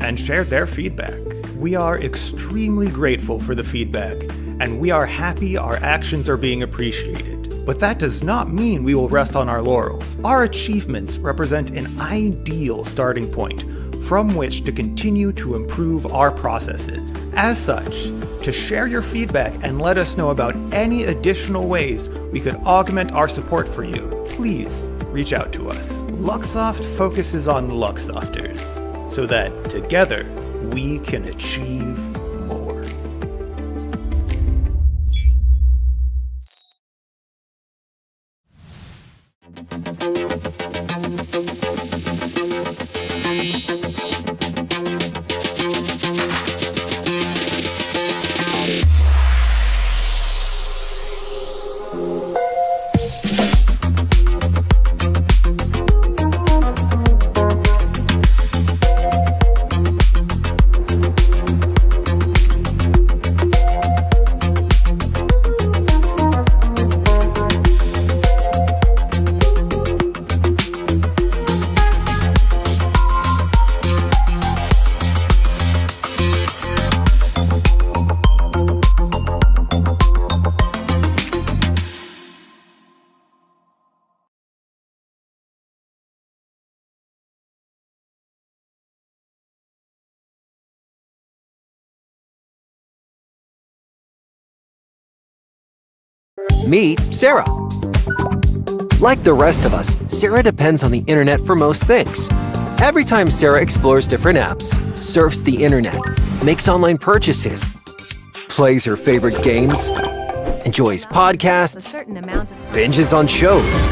and shared their feedback. We are extremely grateful for the feedback, and we are happy our actions are being appreciated. But that does not mean we will rest on our laurels. Our achievements represent an ideal starting point from which to continue to improve our processes. As such, to share your feedback and let us know about any additional ways we could augment our support for you, please reach out to us. Luxoft focuses on Luxofters so that together we can achieve more. Meet Sarah. Like the rest of us, Sarah depends on the internet for most things. Every time Sarah explores different apps, surfs the internet, makes online purchases, plays her favorite games, enjoys podcasts, binges on shows,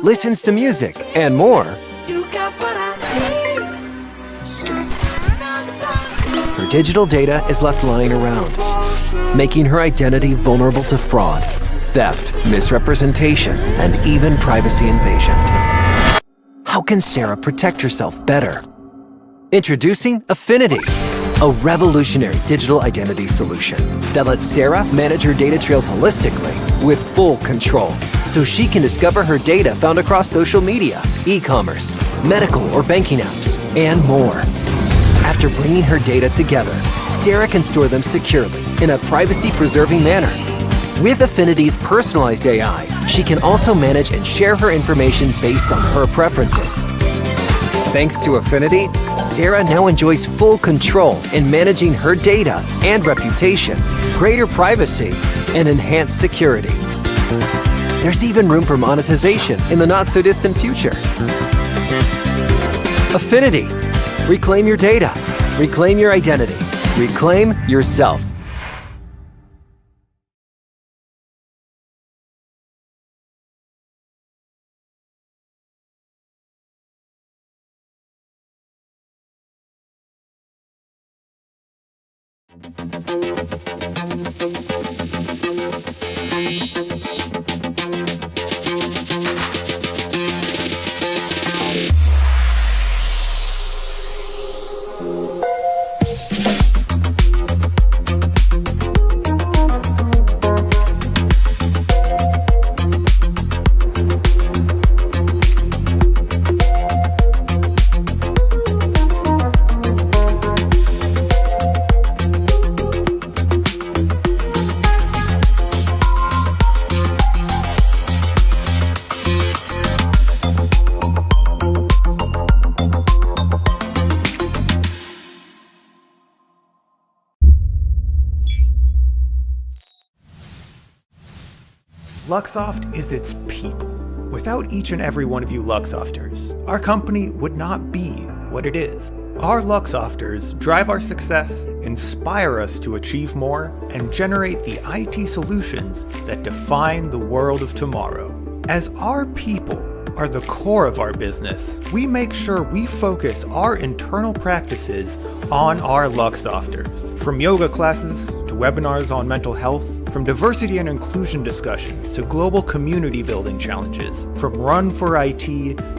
listens to music, and more, her digital data is left lying around, making her identity vulnerable to fraud, theft, misrepresentation, and even privacy invasion. How can Sarah protect herself better? Introducing Affinidi, a revolutionary digital identity solution that lets Sarah manage her data trails holistically with full control, so she can discover her data found across social media, e-commerce, medical or banking apps, and more. After bringing her data together, Sarah can store them securely in a privacy-preserving manner. With Affinidi's personalized AI, she can also manage and share her information based on her preferences. Thanks to Affinidi, Sarah now enjoys full control in managing her data and reputation, greater privacy, and enhanced security. There's even room for monetization in the not-so-distant future. Affinidi. Reclaim your data. Reclaim your identity. Reclaim yourself. Luxoft is its people. Without each and every one of you Luxofters, our company would not be what it is. Our Luxofters drive our success, inspire us to achieve more, and generate the IT solutions that define the world of tomorrow. As our people are the core of our business, we make sure we focus our internal practices on our Luxofters. From yoga classes to webinars on mental health, from diversity and inclusion discussions to global community building challenges, from Run for IT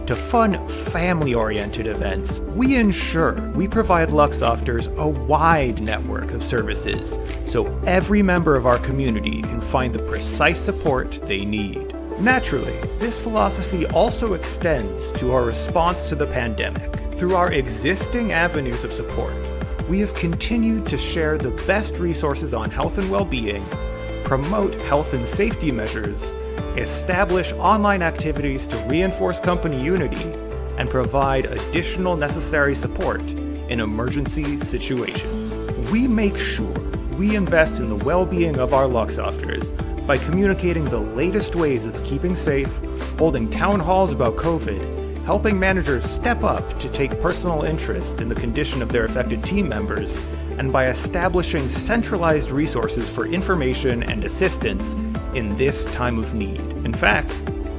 to fun family-oriented events, we ensure we provide Luxofters a wide network of services so every member of our community can find the precise support they need. Naturally, this philosophy also extends to our response to the pandemic. Through our existing avenues of support, we have continued to share the best resources on health and well-being, promote health and safety measures, establish online activities to reinforce company unity, and provide additional necessary support in emergency situations. We make sure we invest in the well-being of our Luxofters by communicating the latest ways of keeping safe, holding town halls about COVID, helping managers step up to take personal interest in the condition of their affected team members, and by establishing centralized resources for information and assistance in this time of need. In fact,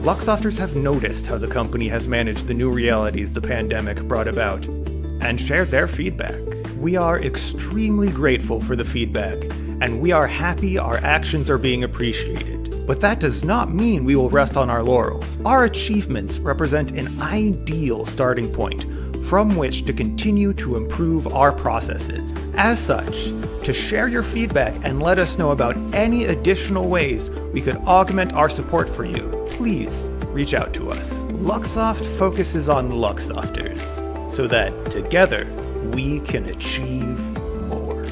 Luxofters have noticed how the company has managed the new realities the pandemic brought about and shared their feedback. We are extremely grateful for the feedback, and we are happy our actions are being appreciated. But that does not mean we will rest on our laurels. Our achievements represent an ideal starting point from which to continue to improve our processes. As such, to share your feedback and let us know about any additional ways we could augment our support for you, please reach out to us. Luxoft focuses on Luxofters so that together we can achieve more.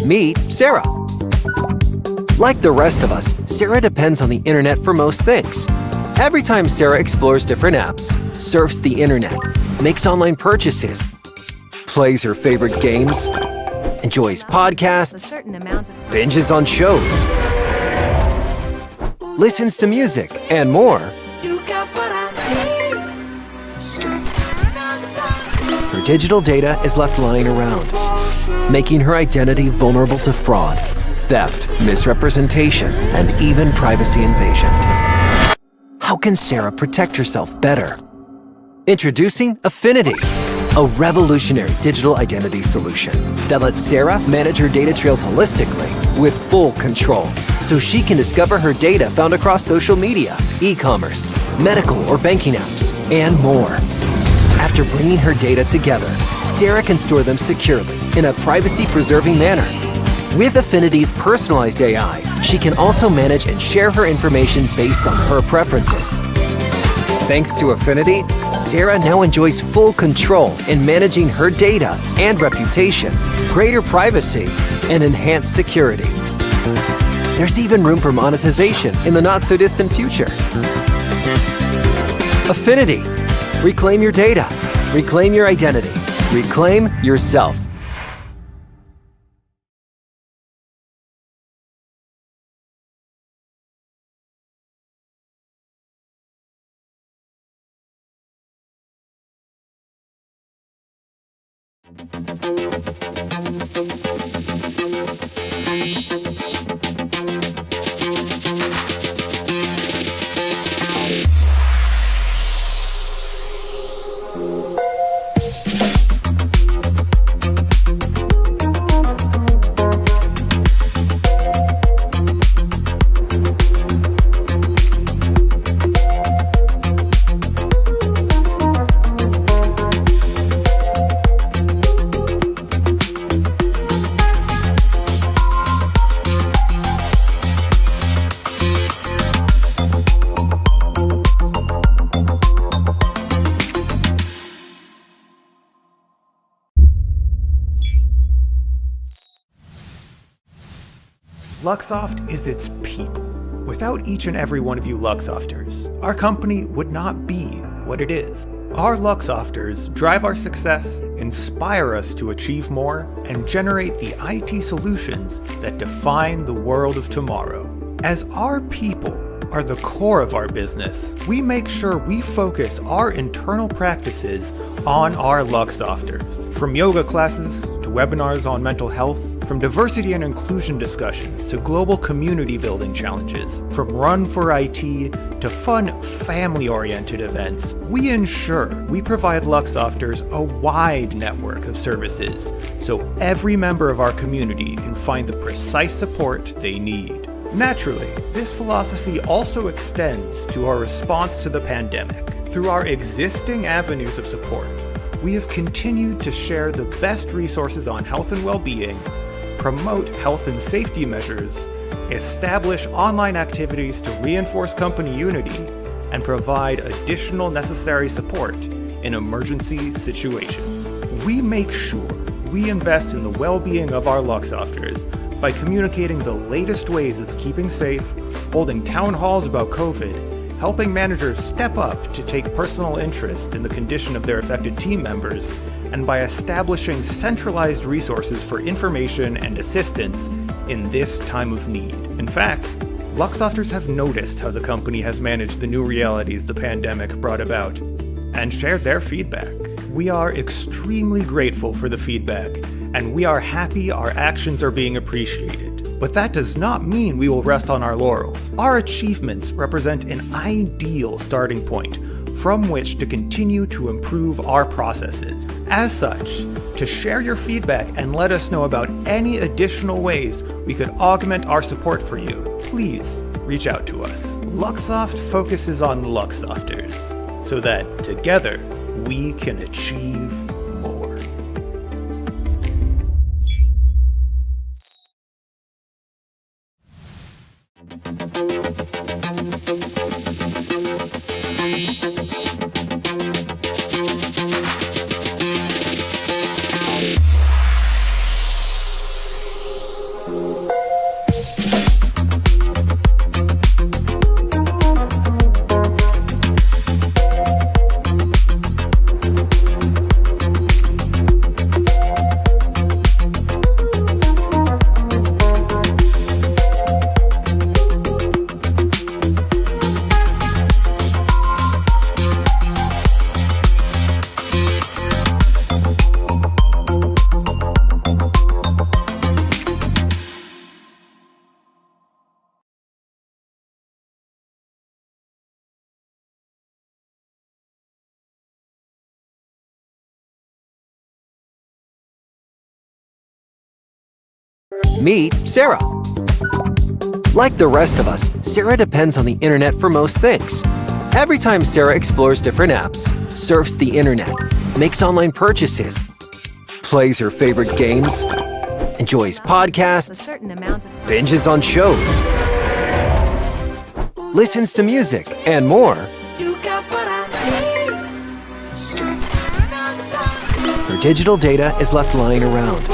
Meet Sarah. Like the rest of us, Sarah depends on the internet for most things. Every time Sarah explores different apps, surfs the internet, makes online purchases, plays her favorite games, enjoys podcasts, binges on shows, listens to music, and more, her digital data is left lying around, making her identity vulnerable to fraud, theft, misrepresentation, and even privacy invasion. How can Sarah protect herself better? Introducing Affinidi, a revolutionary digital identity solution that lets Sarah manage her data trails holistically with full control, so she can discover her data found across social media, e-commerce, medical or banking apps, and more. After bringing her data together, Sarah can store them securely in a privacy-preserving manner. With Affinidi's personalized AI, she can also manage and share her information based on her preferences. Thanks to Affinidi, Sarah now enjoys full control in managing her data and reputation, greater privacy, and enhanced security. There's even room for monetization in the not-so-distant future. Affinidi. Reclaim your data. Reclaim your identity. Reclaim yourself. Luxoft is its people. Without each and every one of you Luxofters, our company would not be what it is. Our Luxofters drive our success, inspire us to achieve more, and generate the IT solutions that define the world of tomorrow. As our people are the core of our business, we make sure we focus our internal practices on our Luxofters. From yoga classes to webinars on mental health, from diversity and inclusion discussions to global community building challenges, from Run for IT to fun family-oriented events, we ensure we provide Luxofters a wide network of services so every member of our community can find the precise support they need. Naturally, this philosophy also extends to our response to the pandemic. Through our existing avenues of support, we have continued to share the best resources on health and well-being, promote health and safety measures, establish online activities to reinforce company unity, and provide additional necessary support in emergency situations. We make sure we invest in the well-being of our Luxofters by communicating the latest ways of keeping safe, holding town halls about COVID, helping managers step up to take personal interest in the condition of their affected team members, and by establishing centralized resources for information and assistance in this time of need. In fact, Luxofters have noticed how the company has managed the new realities the pandemic brought about and shared their feedback. We are extremely grateful for the feedback, and we are happy our actions are being appreciated. But that does not mean we will rest on our laurels. Our achievements represent an ideal starting point from which to continue to improve our processes. As such, to share your feedback and let us know about any additional ways we could augment our support for you, please reach out to us. Luxoft focuses on Luxofters so that together we can achieve more. Meet Sarah. Like the rest of us, Sarah depends on the internet for most things. Every time Sarah explores different apps, surfs the internet, makes online purchases, plays her favorite games, enjoys podcasts, binges on shows, listens to music, and more, her digital data is left lying around,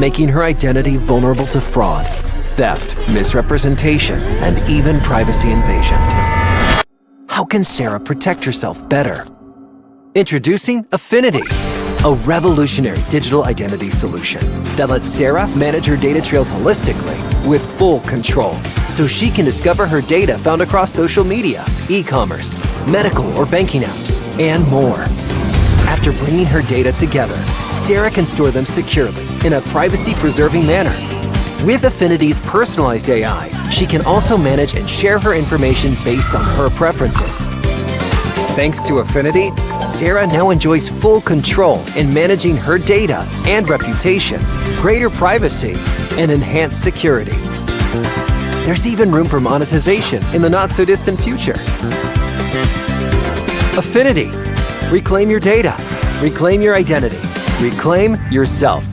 making her identity vulnerable to fraud, theft, misrepresentation, and even privacy invasion. How can Sarah protect herself better? Introducing Affinidi, a revolutionary digital identity solution that lets Sarah manage her data trails holistically with full control, so she can discover her data found across social media, e-commerce, medical or banking apps, and more. After bringing her data together, Sarah can store them securely in a privacy-preserving manner. With Affinidi's personalized AI, she can also manage and share her information based on her preferences. Thanks to Affinidi, Sarah now enjoys full control in managing her data and reputation, greater privacy, and enhanced security. There's even room for monetization in the not-so-distant future. Affinidi. Reclaim your data. Reclaim your identity. Reclaim yourself.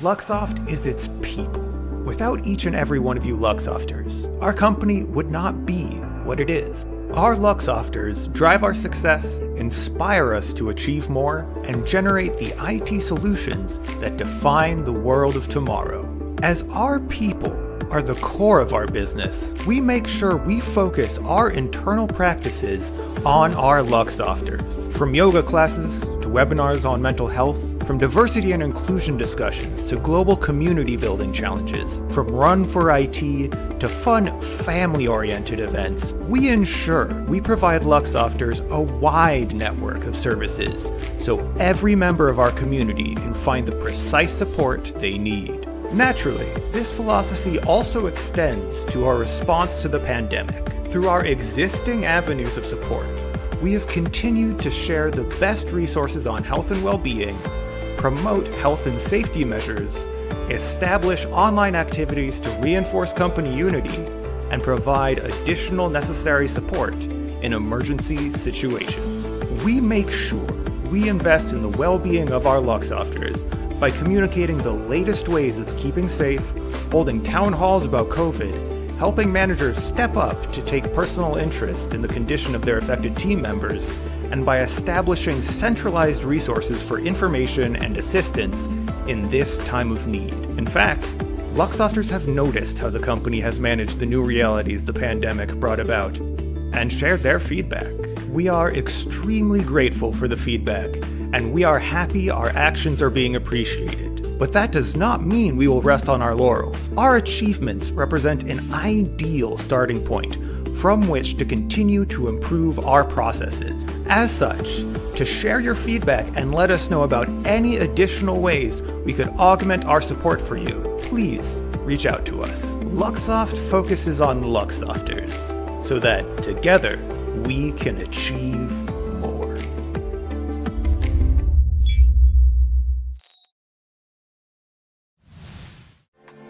Luxoft is its people. Without each and every one of you Luxofters, our company would not be what it is. Our Luxofters drive our success, inspire us to achieve more, and generate the IT solutions that define the world of tomorrow. As our people are the core of our business, we make sure we focus our internal practices on our Luxofters. From yoga classes to webinars on mental health, from diversity and inclusion discussions to global community building challenges, from Run for IT to fun family-oriented events, we ensure we provide Luxofters a wide network of services so every member of our community can find the precise support they need. Naturally, this philosophy also extends to our response to the pandemic. Through our existing avenues of support, we have continued to share the best resources on health and well-being, promote health and safety measures, establish online activities to reinforce company unity, and provide additional necessary support in emergency situations. We make sure we invest in the well-being of our Luxofters by communicating the latest ways of keeping safe, holding town halls about COVID, helping managers step up to take personal interest in the condition of their affected team members, and by establishing centralized resources for information and assistance in this time of need. In fact, Luxofters have noticed how the company has managed the new realities the pandemic brought about and shared their feedback. We are extremely grateful for the feedback, and we are happy our actions are being appreciated. But that does not mean we will rest on our laurels. Our achievements represent an ideal starting point from which to continue to improve our processes. As such, to share your feedback and let us know about any additional ways we could augment our support for you, please reach out to us. Luxoft focuses on Luxofters so that together we can achieve more.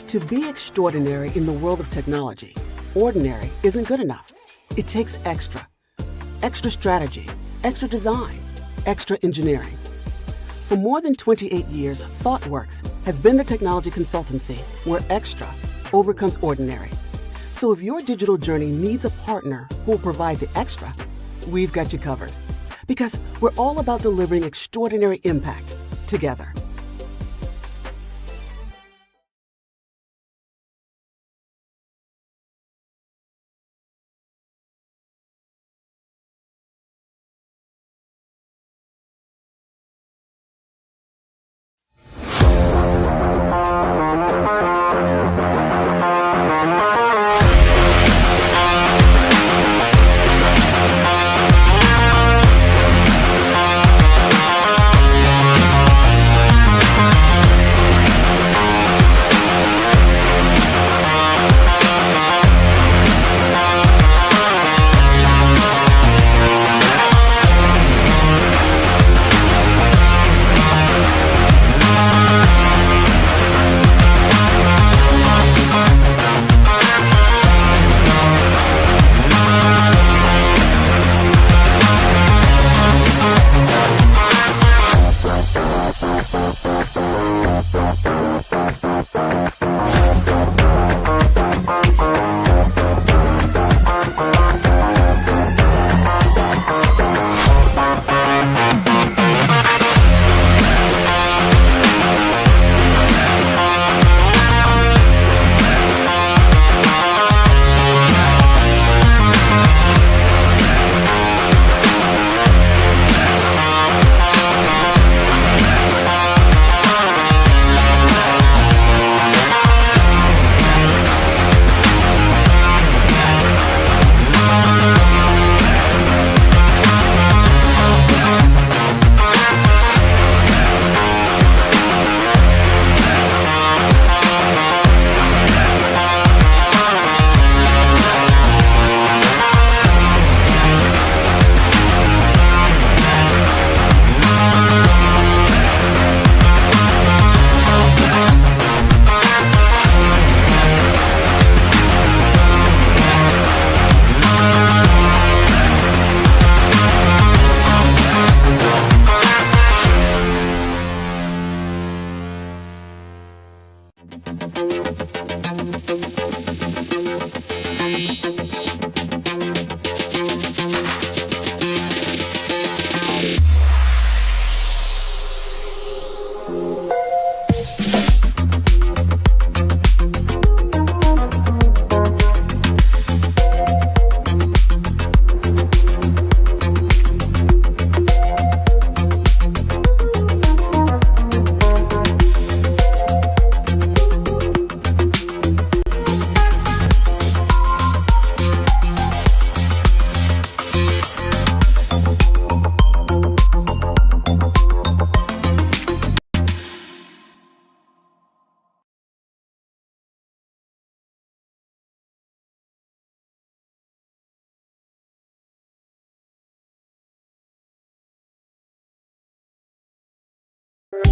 To be extraordinary in the world of technology, ordinary isn't good enough. It takes extra. Extra strategy, extra design, extra engineering. For more than 28 years, Thoughtworks has been the technology consultancy where extra overcomes ordinary. So if your digital journey needs a partner who will provide the extra, we've got you covered. Because we're all about delivering extraordinary impact together.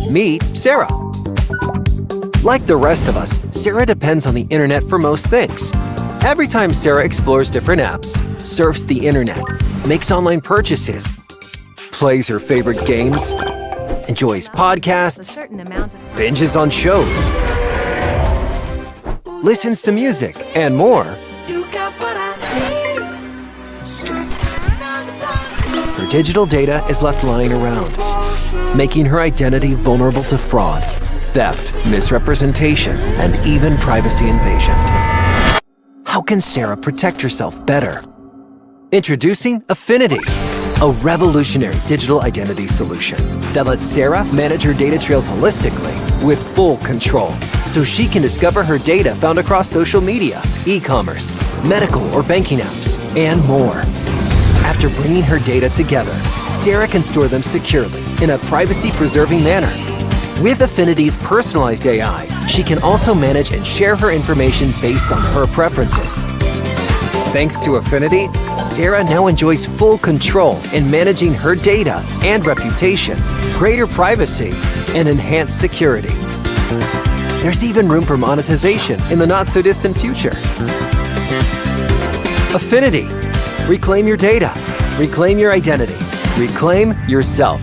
Meet Sarah. Like the rest of us, Sarah depends on the internet for most things. Every time Sarah explores different apps, surfs the internet, makes online purchases, plays her favorite games, enjoys podcasts, binges on shows, listens to music, and more, her digital data is left lying around, making her identity vulnerable to fraud, theft, misrepresentation, and even privacy invasion. How can Sarah protect herself better? Introducing Affinidi, a revolutionary digital identity solution that lets Sarah manage her data trails holistically with full control, so she can discover her data found across social media, e-commerce, medical or banking apps, and more. After bringing her data together, Sarah can store them securely in a privacy-preserving manner. With Affinidi's personalized AI, she can also manage and share her information based on her preferences. Thanks to Affinidi, Sarah now enjoys full control in managing her data and reputation, greater privacy, and enhanced security. There's even room for monetization in the not-so-distant future. Affinidi. Reclaim your data. Reclaim your identity. Reclaim yourself.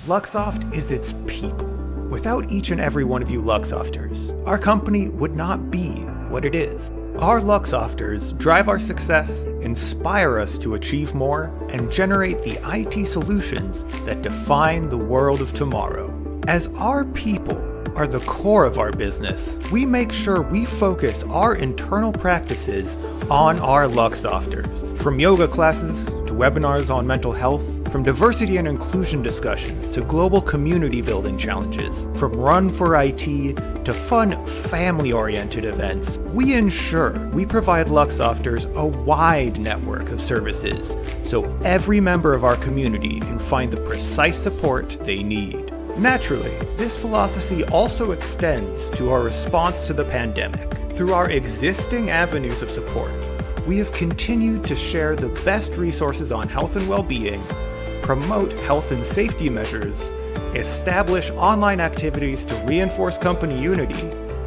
Luxoft is its people. Without each and every one of you Luxofters, our company would not be what it is. Our Luxofters drive our success, inspire us to achieve more, and generate the IT solutions that define the world of tomorrow. As our people are the core of our business, we make sure we focus our internal practices on our Luxofters. From yoga classes to webinars on mental health, from diversity and inclusion discussions to global community building challenges, from Run for IT to fun family-oriented events, we ensure we provide Luxofters a wide network of services so every member of our community can find the precise support they need. Naturally, this philosophy also extends to our response to the pandemic. Through our existing avenues of support, we have continued to share the best resources on health and well-being, promote health and safety measures, establish online activities to reinforce company unity,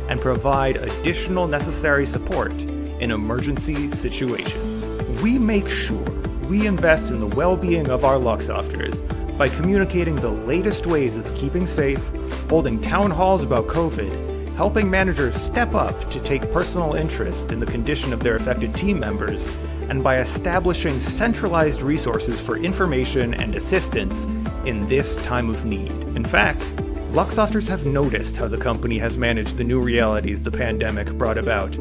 and provide additional necessary support in emergency situations. We make sure we invest in the well-being of our Luxofters by communicating the latest ways of keeping safe, holding town halls about COVID, helping managers step up to take personal interest in the condition of their affected team members, and by establishing centralized resources for information and assistance in this time of need. In fact, Luxofters have noticed how the company has managed the new realities the pandemic brought about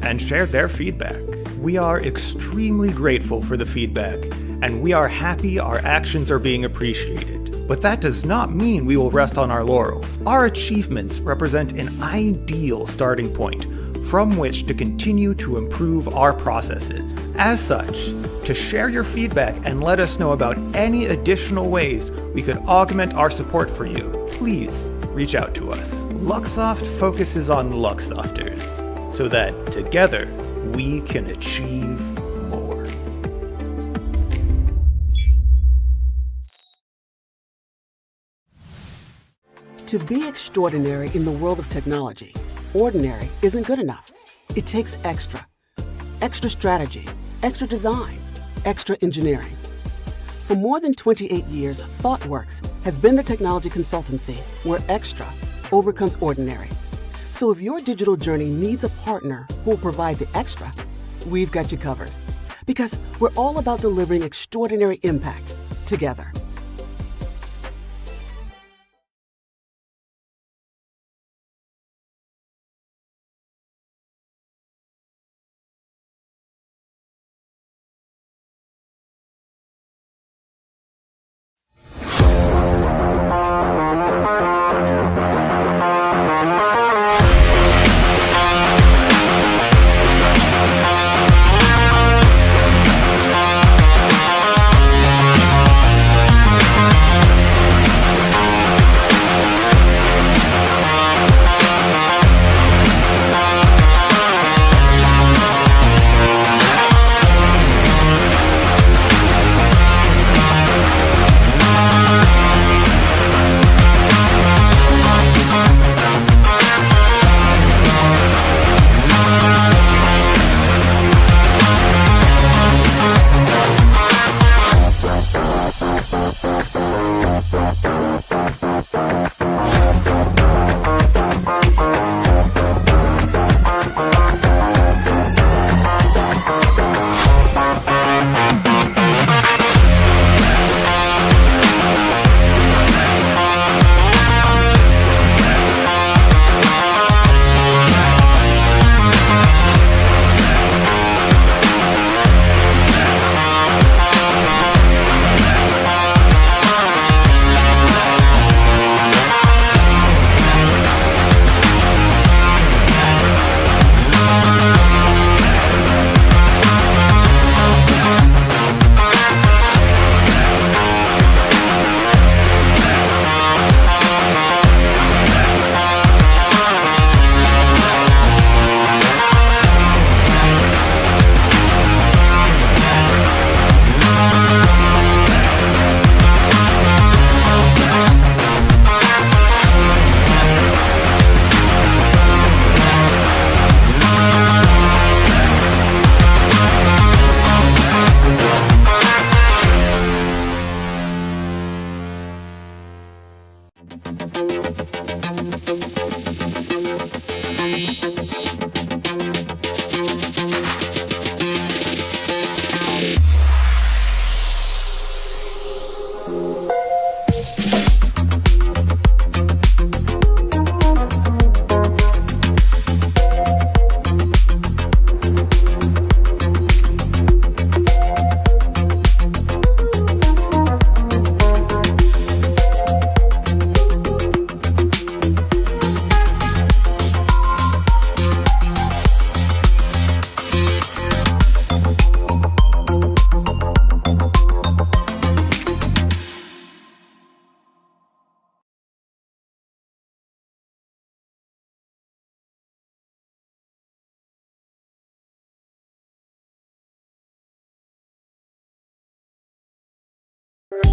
and shared their feedback. We are extremely grateful for the feedback, and we are happy our actions are being appreciated. But that does not mean we will rest on our laurels. Our achievements represent an ideal starting point from which to continue to improve our processes. As such, to share your feedback and let us know about any additional ways we could augment our support for you, please reach out to us. Luxoft focuses on Luxofters so that together we can achieve more. To be extraordinary in the world of technology, ordinary isn't good enough. It takes extra. Extra strategy, extra design, extra engineering. For more than 28 years, Thoughtworks has been the technology consultancy where extra overcomes ordinary. So if your digital journey needs a partner who will provide the extra, we've got you covered. Because we're all about delivering extraordinary impact together.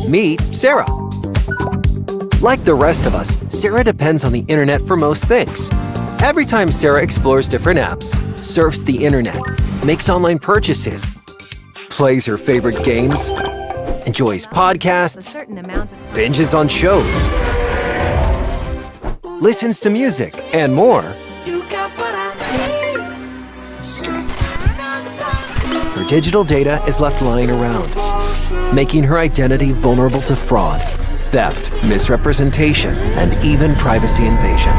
Meet Sarah. Like the rest of us, Sarah depends on the internet for most things. Every time Sarah explores different apps, surfs the internet, makes online purchases, plays her favorite games, enjoys podcasts, binges on shows, listens to music, and more, her digital data is left lying around, making her identity vulnerable to fraud, theft, misrepresentation, and even privacy invasion.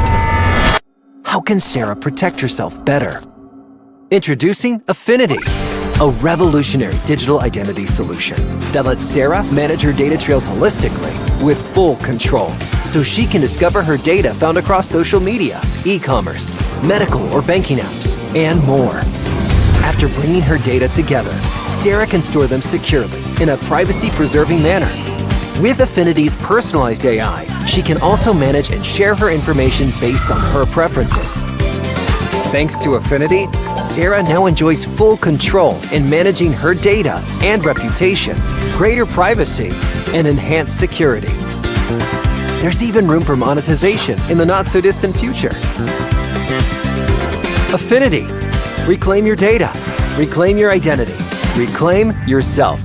How can Sarah protect herself better? Introducing Affinidi, a revolutionary digital identity solution that lets Sarah manage her data trails holistically with full control, so she can discover her data found across social media, e-commerce, medical or banking apps, and more. After bringing her data together, Sarah can store them securely in a privacy-preserving manner. With Affinidi's personalized AI, she can also manage and share her information based on her preferences. Thanks to Affinidi, Sarah now enjoys full control in managing her data and reputation, greater privacy, and enhanced security. There's even room for monetization in the not-so-distant future. Affinidi. Reclaim your data. Reclaim your identity. Reclaim yourself.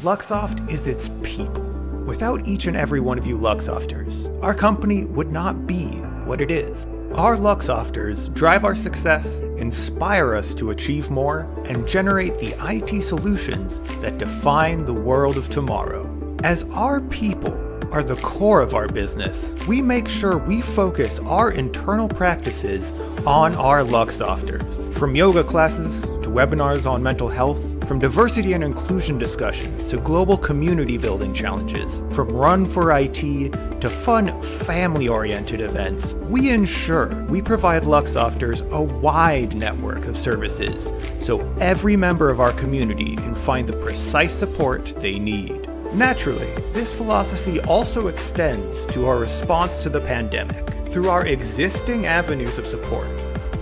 Luxoft is its people. Without each and every one of you Luxofters, our company would not be what it is. Our Luxofters drive our success, inspire us to achieve more, and generate the IT solutions that define the world of tomorrow. As our people are the core of our business, we make sure we focus our internal practices on our Luxofters. From yoga classes to webinars on mental health, from diversity and inclusion discussions to global community building challenges, from Run for IT to fun family-oriented events, we ensure we provide Luxofters a wide network of services so every member of our community can find the precise support they need. Naturally, this philosophy also extends to our response to the pandemic. Through our existing avenues of support,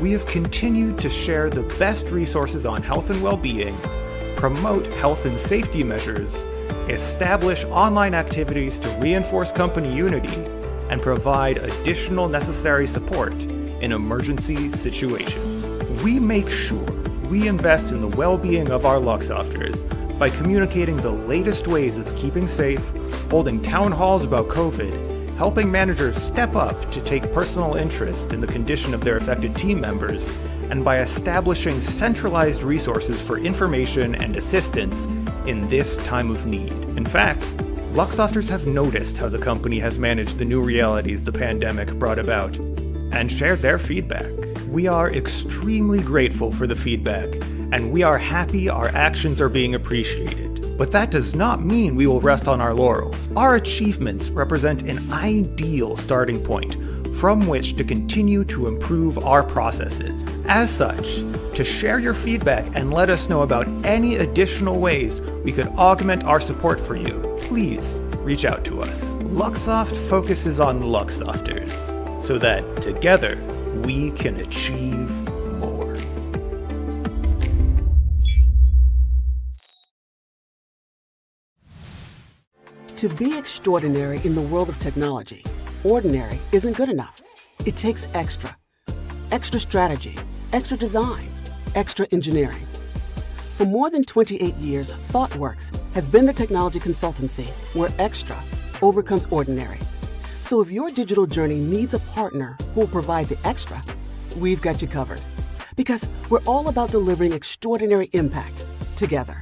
we have continued to share the best resources on health and well-being, promote health and safety measures, establish online activities to reinforce company unity, and provide additional necessary support in emergency situations. We make sure we invest in the well-being of our Luxofters by communicating the latest ways of keeping safe, holding town halls about COVID, helping managers step up to take personal interest in the condition of their affected team members, and by establishing centralized resources for information and assistance in this time of need. In fact, Luxofters have noticed how the company has managed the new realities the pandemic brought about and shared their feedback. We are extremely grateful for the feedback, and we are happy our actions are being appreciated. But that does not mean we will rest on our laurels. Our achievements represent an ideal starting point from which to continue to improve our processes. As such, to share your feedback and let us know about any additional ways we could augment our support for you, please reach out to us. Luxoft focuses on Luxofters so that together we can achieve more. To be extraordinary in the world of technology, ordinary isn't good enough. It takes extra. Extra strategy, extra design, extra engineering. For more than 28 years, Thoughtworks has been the technology consultancy where extra overcomes ordinary. So if your digital journey needs a partner who will provide the extra, we've got you covered. Because we're all about delivering extraordinary impact together.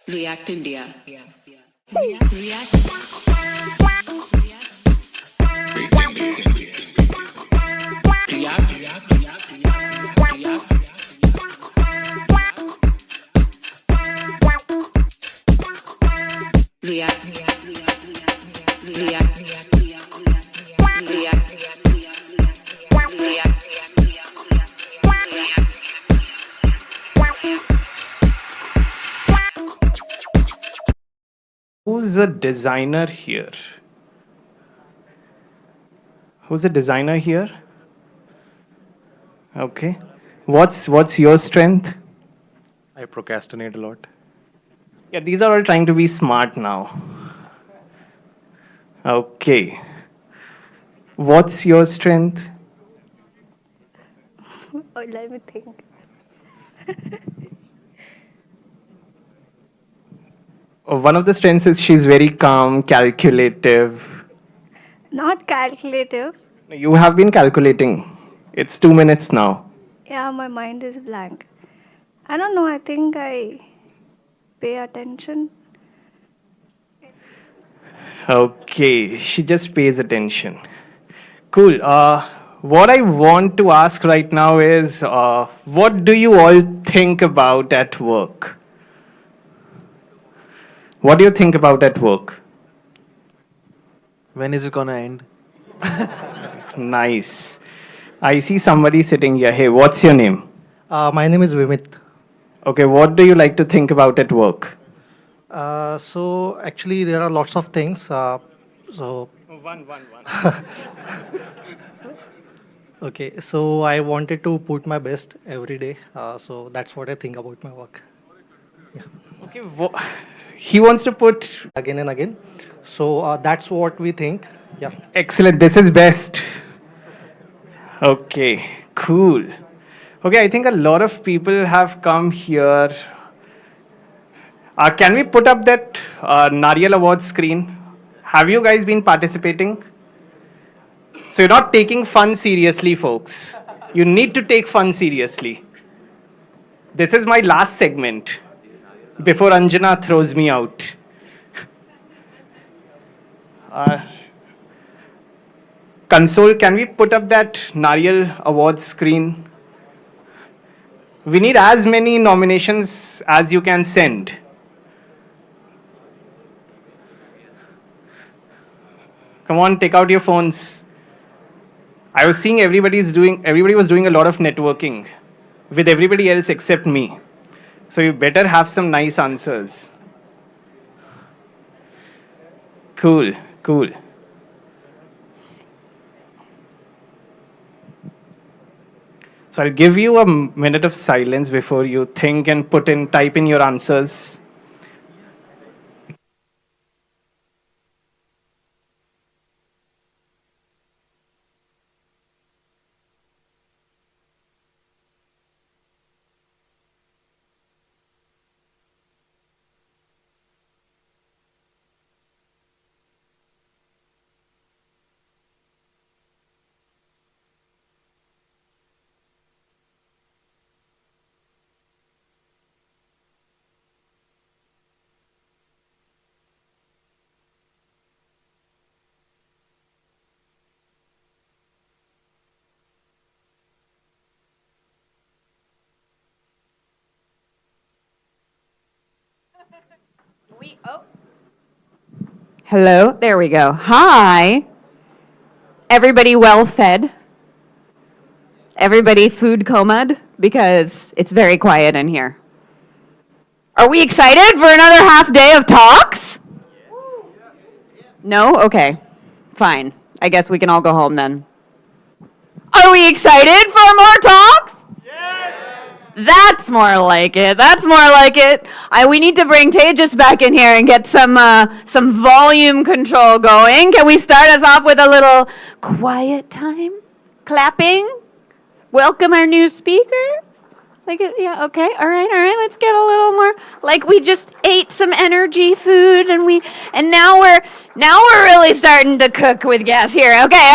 React India. Who's a designer here? Who's a designer here? Okay. What's your strength? I procrastinate a lot. Yeah, these are all trying to be smart now. Okay. What's your strength? Oh, let me think. One of the strengths is she's very calm, calculative. Not calculative. You have been calculating. It's 2 minutes now. Yeah, my mind is blank. I don't know, I think I pay attention. Okay, she just pays attention. Cool. What I want to ask right now is, what do you all think about at work? What do you think about at work? When is it gonna end? Nice. I see somebody sitting here. Hey, what's your name? My name is Vimit. Okay, what do you like to think about at work? So actually there are lots of things. So One. Okay, so I wanted to put my best every day. So that's what I think about my work. Okay, he wants to put again and again. So that's what we think. Yeah. Excellent. This is best. Okay, cool. Okay, I think a lot of people have come here. Can we put up that Nariyal Award screen? Have you guys been participating? So you're not taking fun seriously, folks. You need to take fun seriously. This is my last segment before Anjana throws me out. Console, can we put up that Nariyal Award screen? We need as many nominations as you can send. Come on, take out your phones. I was seeing everybody was doing a lot of networking with everybody else except me. So you better have some nice answers. Cool. So I'll give you a minute of silence before you think and type in your answers. Hello, there we go. Hi. Everybody well fed? Everybody food comaed? Because it's very quiet in here. Are we excited for another half day of talks? No? Okay. Fine. I guess we can all go home then. Are we excited for more talks? That's more like it. We need to bring Tejas back in here and get some volume control going. Can we start us off with a little quiet time? Clapping? Welcome our new speakers. Yeah, okay, all right. Let's get a little more like we just ate some energy food and now we're really starting to cook with gas here. Okay,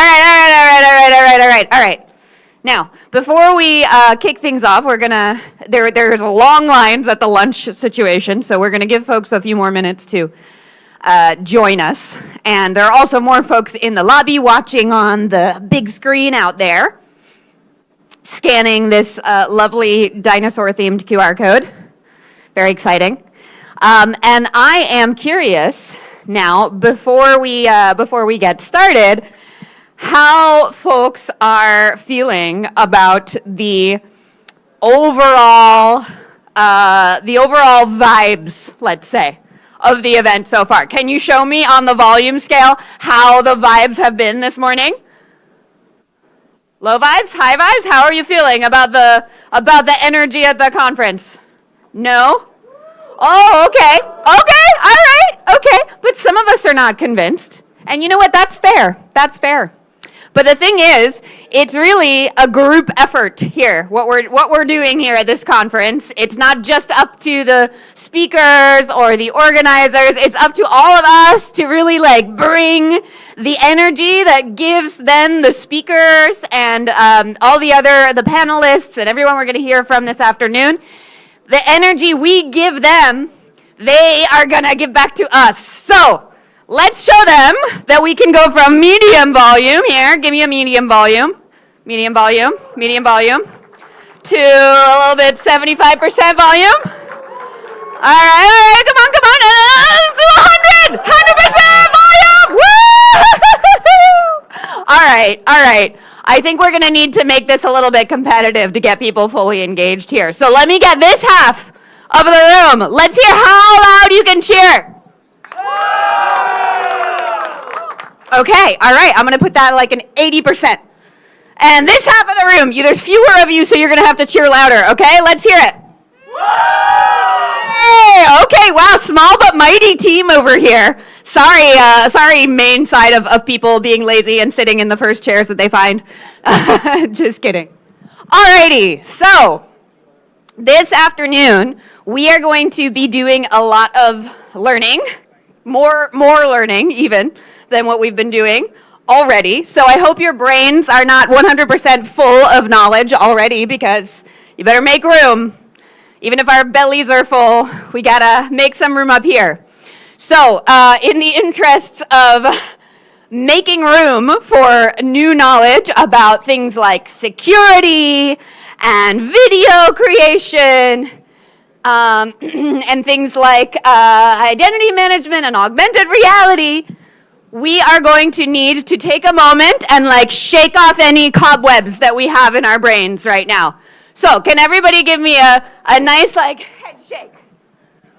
all right. Now, before we kick things off, there's long lines at the lunch situation, so we're going to give folks a few more minutes to join us. And there are also more folks in the lobby watching on the big screen out there, scanning this lovely dinosaur-themed QR code. Very exciting. And I am curious now, before we get started, how folks are feeling about the overall vibes, let's say, of the event so far. Can you show me on the volume scale how the vibes have been this morning? Low vibes? High vibes? How are you feeling about the energy at the conference? No? Oh, okay. All right. Okay. But some of us are not convinced. And you know what? That's fair. But the thing is, it's really a group effort here. What we're doing here at this conference, it's not just up to the speakers or the organizers. It's up to all of us to really bring the energy that gives then the speakers and all the panelists and everyone we're going to hear from this afternoon. The energy we give them, they are going to give back to us. So let's show them that we can go from medium volume, here, give me a medium volume, to a little bit 75% volume. All right, come on, let's do 100% volume, woo! All right. I think we're gonna need to make this a little bit competitive to get people fully engaged here. So let me get this half of the room. Let's hear how loud you can cheer. Okay, all right. I'm going to put that like an 80%. And this half of the room, there's fewer of you, so you're going to have to cheer louder. Okay, let's hear it. Hey, okay, wow, small but mighty team over here. Sorry, main side of people being lazy and sitting in the first chairs that they find. Just kidding. Alrighty, so this afternoon we are going to be doing a lot of learning, more learning even than what we've been doing already. So I hope your brains are not 100% full of knowledge already, because you better make room. Even if our bellies are full, we gotta make some room up here. So, in the interests of making room for new knowledge about things like security and video creation, and things like identity management and augmented reality, we are going to need to take a moment and like shake off any cobwebs that we have in our brains right now. So can everybody give me a nice like head shake?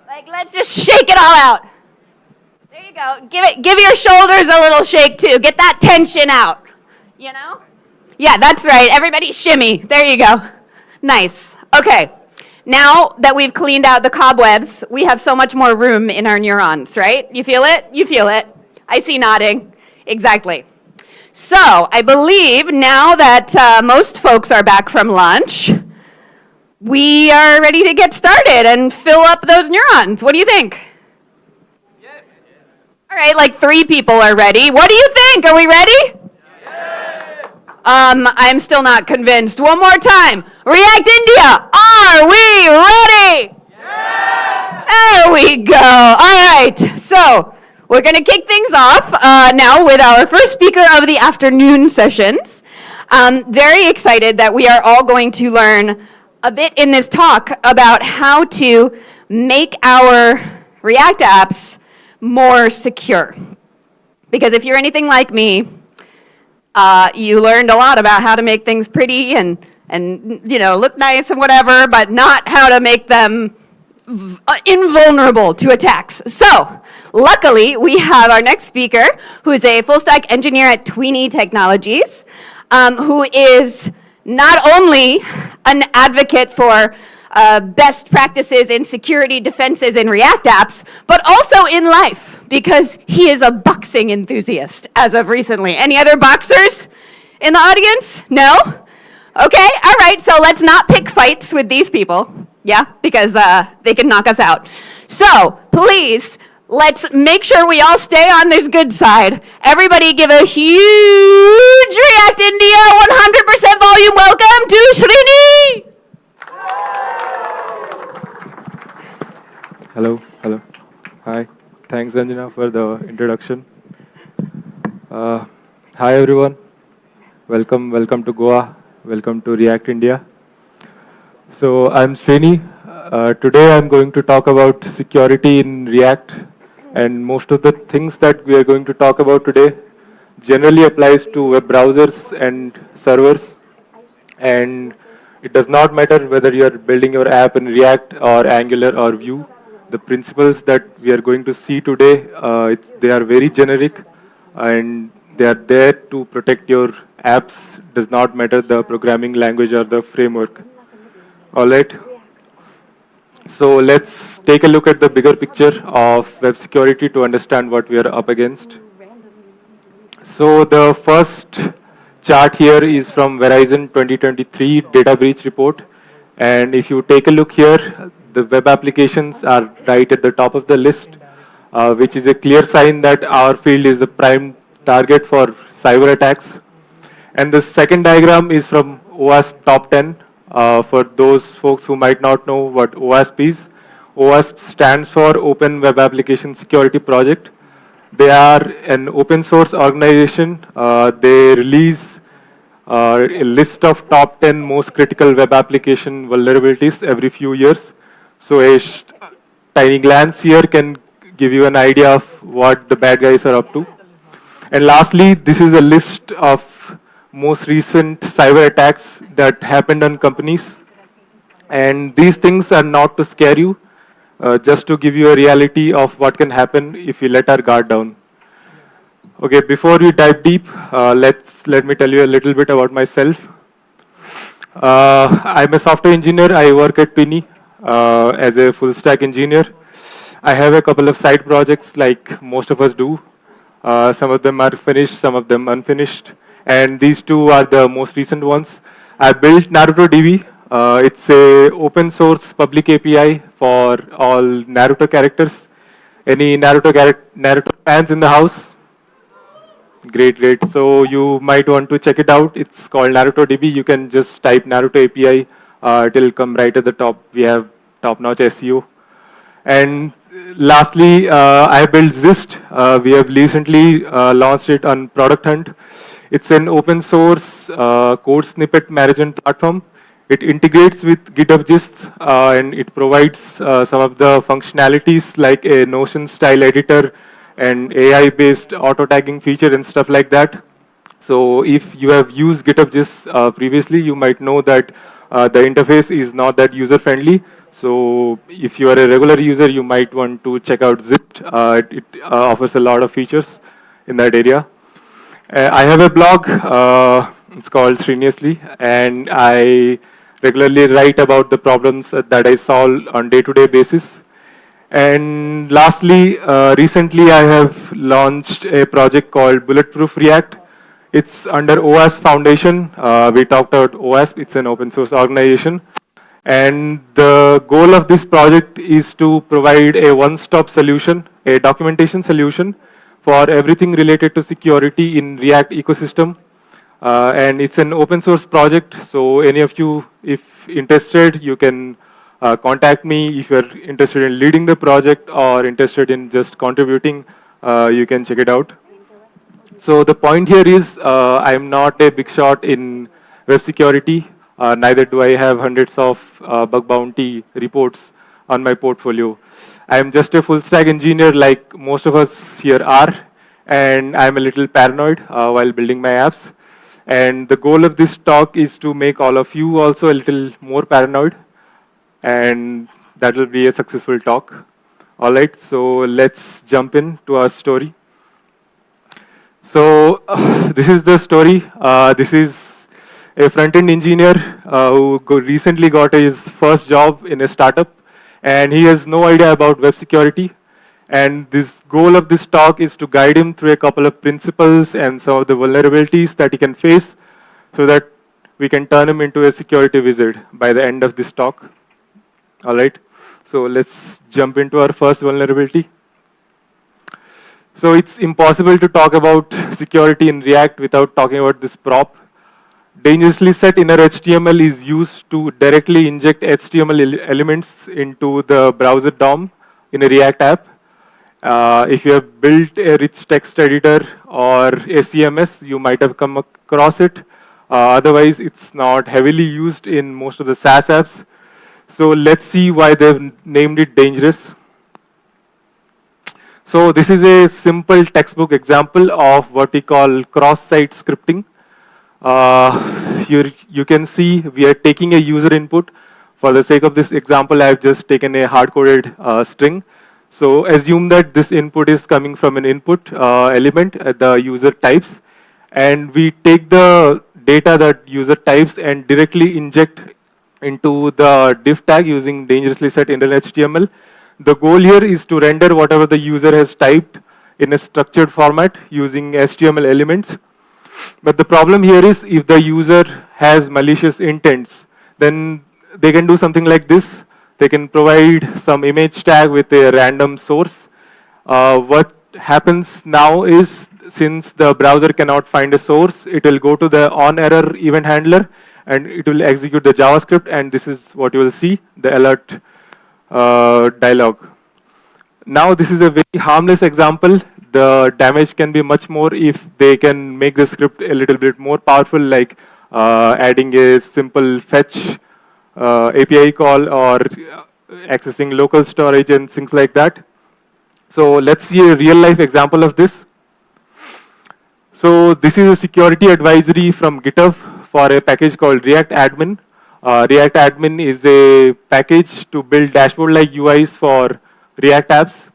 Like, let's just shake it all out. There you go. Give your shoulders a little shake too. Get that tension out. You know? Yeah, that's right. Everybody shimmy. There you go. Nice. Okay. Now that we've cleaned out the cobwebs, we have so much more room in our neurons, right? You feel it? You feel it. I see nodding. Exactly. So I believe now that most folks are back from lunch, we are ready to get started and fill up those neurons. What do you think? Yes. All right, like 3 people are ready. What do you think? Are we ready? Yes. I'm still not convinced. One more time. React India, are we ready? Yes. There we go. All right, so we're going to kick things off now with our first speaker of the afternoon sessions. Very excited that we are all going to learn a bit in this talk about how to make our React apps more secure. Because if you're anything like me, you learned a lot about how to make things pretty and you know, look nice and whatever, but not how to make them invulnerable to attacks. So, luckily, we have our next speaker, who is a full-stack engineer at Tweenie Technologies, who is not only an advocate for best practices in security defenses in React apps, but also in life, because he is a boxing enthusiast as of recently. Any other boxers in the audience? No? Okay, all right, so let's not pick fights with these people. Yeah, because they can knock us out. So, please, let's make sure we all stay on this good side. Everybody give a huge React India 100% volume welcome to Srini! Hello. Hi. Thanks, Anjana, for the introduction. Hi, everyone. Welcome to Goa. Welcome to React India. So I'm Srini. Today I'm going to talk about security in React, and most of the things that we are going to talk about today generally applies to web browsers and servers, and it does not matter whether you're building your app in React or Angular or Vue. The principles that we are going to see today, they are very generic, and they are there to protect your apps. Does not matter the programming language or the framework. All right. So let's take a look at the bigger picture of web security to understand what we are up against. So the first chart here is from Verizon 2023 data breach report. And if you take a look here, the web applications are right at the top of the list, which is a clear sign that our field is the prime target for cyber attacks. And the second diagram is from OWASP Top 10. For those folks who might not know what OWASP is, OWASP stands for Open Web Application Security Project. They are an open source organization. They release a list of top 10 most critical web application vulnerabilities every few years. So a tiny glance here can give you an idea of what the bad guys are up to. And lastly, this is a list of most recent cyber attacks that happened on companies. And these things are not to scare you, just to give you a reality of what can happen if you let our guard down. Okay, before we dive deep, let me tell you a little bit about myself. I'm a software engineer. I work at Pini as a full stack engineer. I have a couple of side projects like most of us do. Some of them are finished, some of them unfinished. And these two are the most recent ones. I built Naruto DB. It's a open source public API for all Naruto characters. Any Naruto fans in the house? Great, great. So you might want to check it out. It's called Naruto DB. You can just type Naruto API. It'll come right at the top. We have top-notch SEO. And lastly, I built Zist. We have recently launched it on Product Hunt. It's an open source code snippet management platform. It integrates with GitHub Gist and it provides some of the functionalities like a Notion style editor and AI-based auto-tagging feature and stuff like that. So if you have used GitHub Gist previously, you might know that the interface is not that user-friendly. So if you are a regular user, you might want to check out Zist. It offers a lot of features in that area. I have a blog. It's called Sriniyasly, and I regularly write about the problems that I solve on day-to-day basis. And lastly, recently I have launched a project called Bulletproof React. It's under OASP Foundation. We talked about OASP. It's an open source organization. And the goal of this project is to provide a one-stop solution, a documentation solution for everything related to security in React ecosystem. And it's an open source project. So any of you, if interested, you can contact me. If you're interested in leading the project or interested in just contributing, you can check it out. So the point here is I'm not a big shot in web security. Neither do I have hundreds of bug bounty reports on my portfolio. I'm just a full stack engineer like most of us here are, and I'm a little paranoid while building my apps. And the goal of this talk is to make all of you also a little more paranoid, and that will be a successful talk. All right, so let's jump into our story. So this is the story. This is a front-end engineer who recently got his first job in a startup, and he has no idea about web security. And this goal of this talk is to guide him through a couple of principles and some of the vulnerabilities that he can face so that we can turn him into a security wizard by the end of this talk. All right, so let's jump into our first vulnerability. So it's impossible to talk about security in React without talking about this prop. Dangerously set inner HTML is used to directly inject HTML elements into the browser DOM in a React app. If you have built a rich text editor or a CMS, you might have come across it. Otherwise, it's not heavily used in most of the SaaS apps. So let's see why they've named it dangerous. So this is a simple textbook example of what we call cross-site scripting. You can see we are taking a user input. For the sake of this example, I have just taken a hard-coded string. So assume that this input is coming from an input element the user types, and we take the data that user types and directly inject into the div tag using dangerously set inner HTML. The goal here is to render whatever the user has typed in a structured format using HTML elements. But the problem here is if the user has malicious intents, then they can do something like this. They can provide some image tag with a random source. What happens now is, since the browser cannot find a source, it will go to the on-error event handler and it will execute the JavaScript, and this is what you will see, the alert dialog. Now this is a very harmless example. The damage can be much more if they can make the script a little bit more powerful, like adding a simple fetch API call or accessing local storage and things like that. So let's see a real life example of this. So this is a security advisory from GitHub for a package called React Admin. React Admin is a package to build dashboard-like UIs for React apps.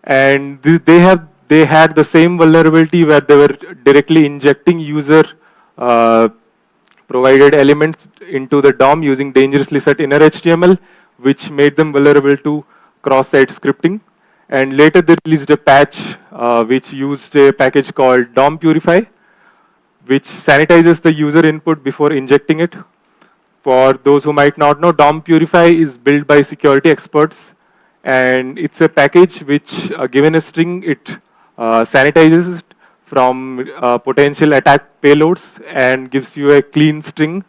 And they have they had the same vulnerability where they were directly injecting user provided elements into the DOM using dangerously set inner HTML, which made them vulnerable to cross-site scripting. And later they released a patch which used a package called DOM Purify, which sanitizes the user input before injecting it. For those who might not know, DOM Purify is built by security experts, and it's a package which, given a string, it sanitizes it from potential attack payloads and gives you a clean string.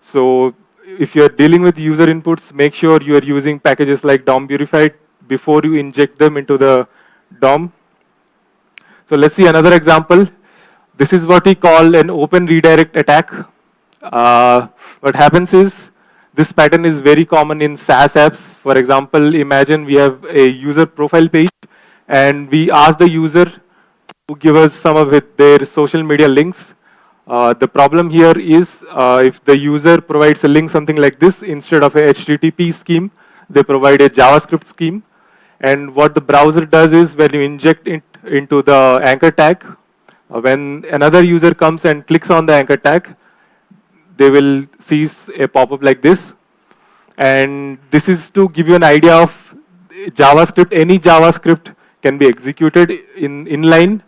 So if you're dealing with user inputs, make sure you are using packages like DOM Purify before you inject them into the DOM. So let's see another example. This is what we call an open redirect attack. What happens is, this pattern is very common in SaaS apps. For example, imagine we have a user profile page and we ask the user to give us some of their social media links. The problem here is if the user provides a link something like this, instead of a HTTP scheme, they provide a JavaScript scheme. And what the browser does is, when you inject it into the anchor tag, when another user comes and clicks on the anchor tag, they will see a pop-up like this. And this is to give you an idea of JavaScript. Any JavaScript can be executed inline.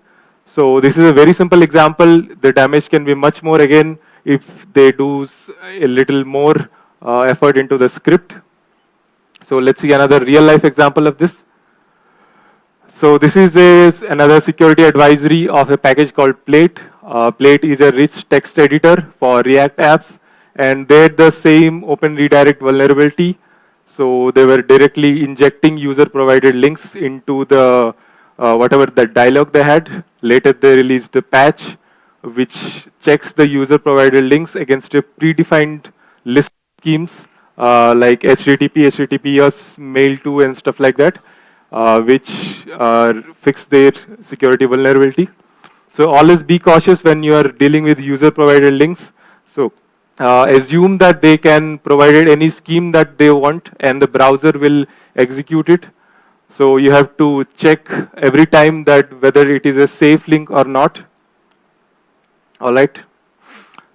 So this is a very simple example. The damage can be much more again if they do a little more effort into the script. So let's see another real life example of this. So this is another security advisory of a package called Plate. Plate is a rich text editor for React apps, and they had the same open redirect vulnerability. So they were directly injecting user provided links into the whatever the dialog they had. Later they released the patch which checks the user provided links against a predefined list of schemes like HTTP, HTTPS, mail to, and stuff like that, which fix their security vulnerability. So always be cautious when you are dealing with user provided links. So assume that they can provide any scheme that they want and the browser will execute it. So you have to check every time that whether it is a safe link or not. All right.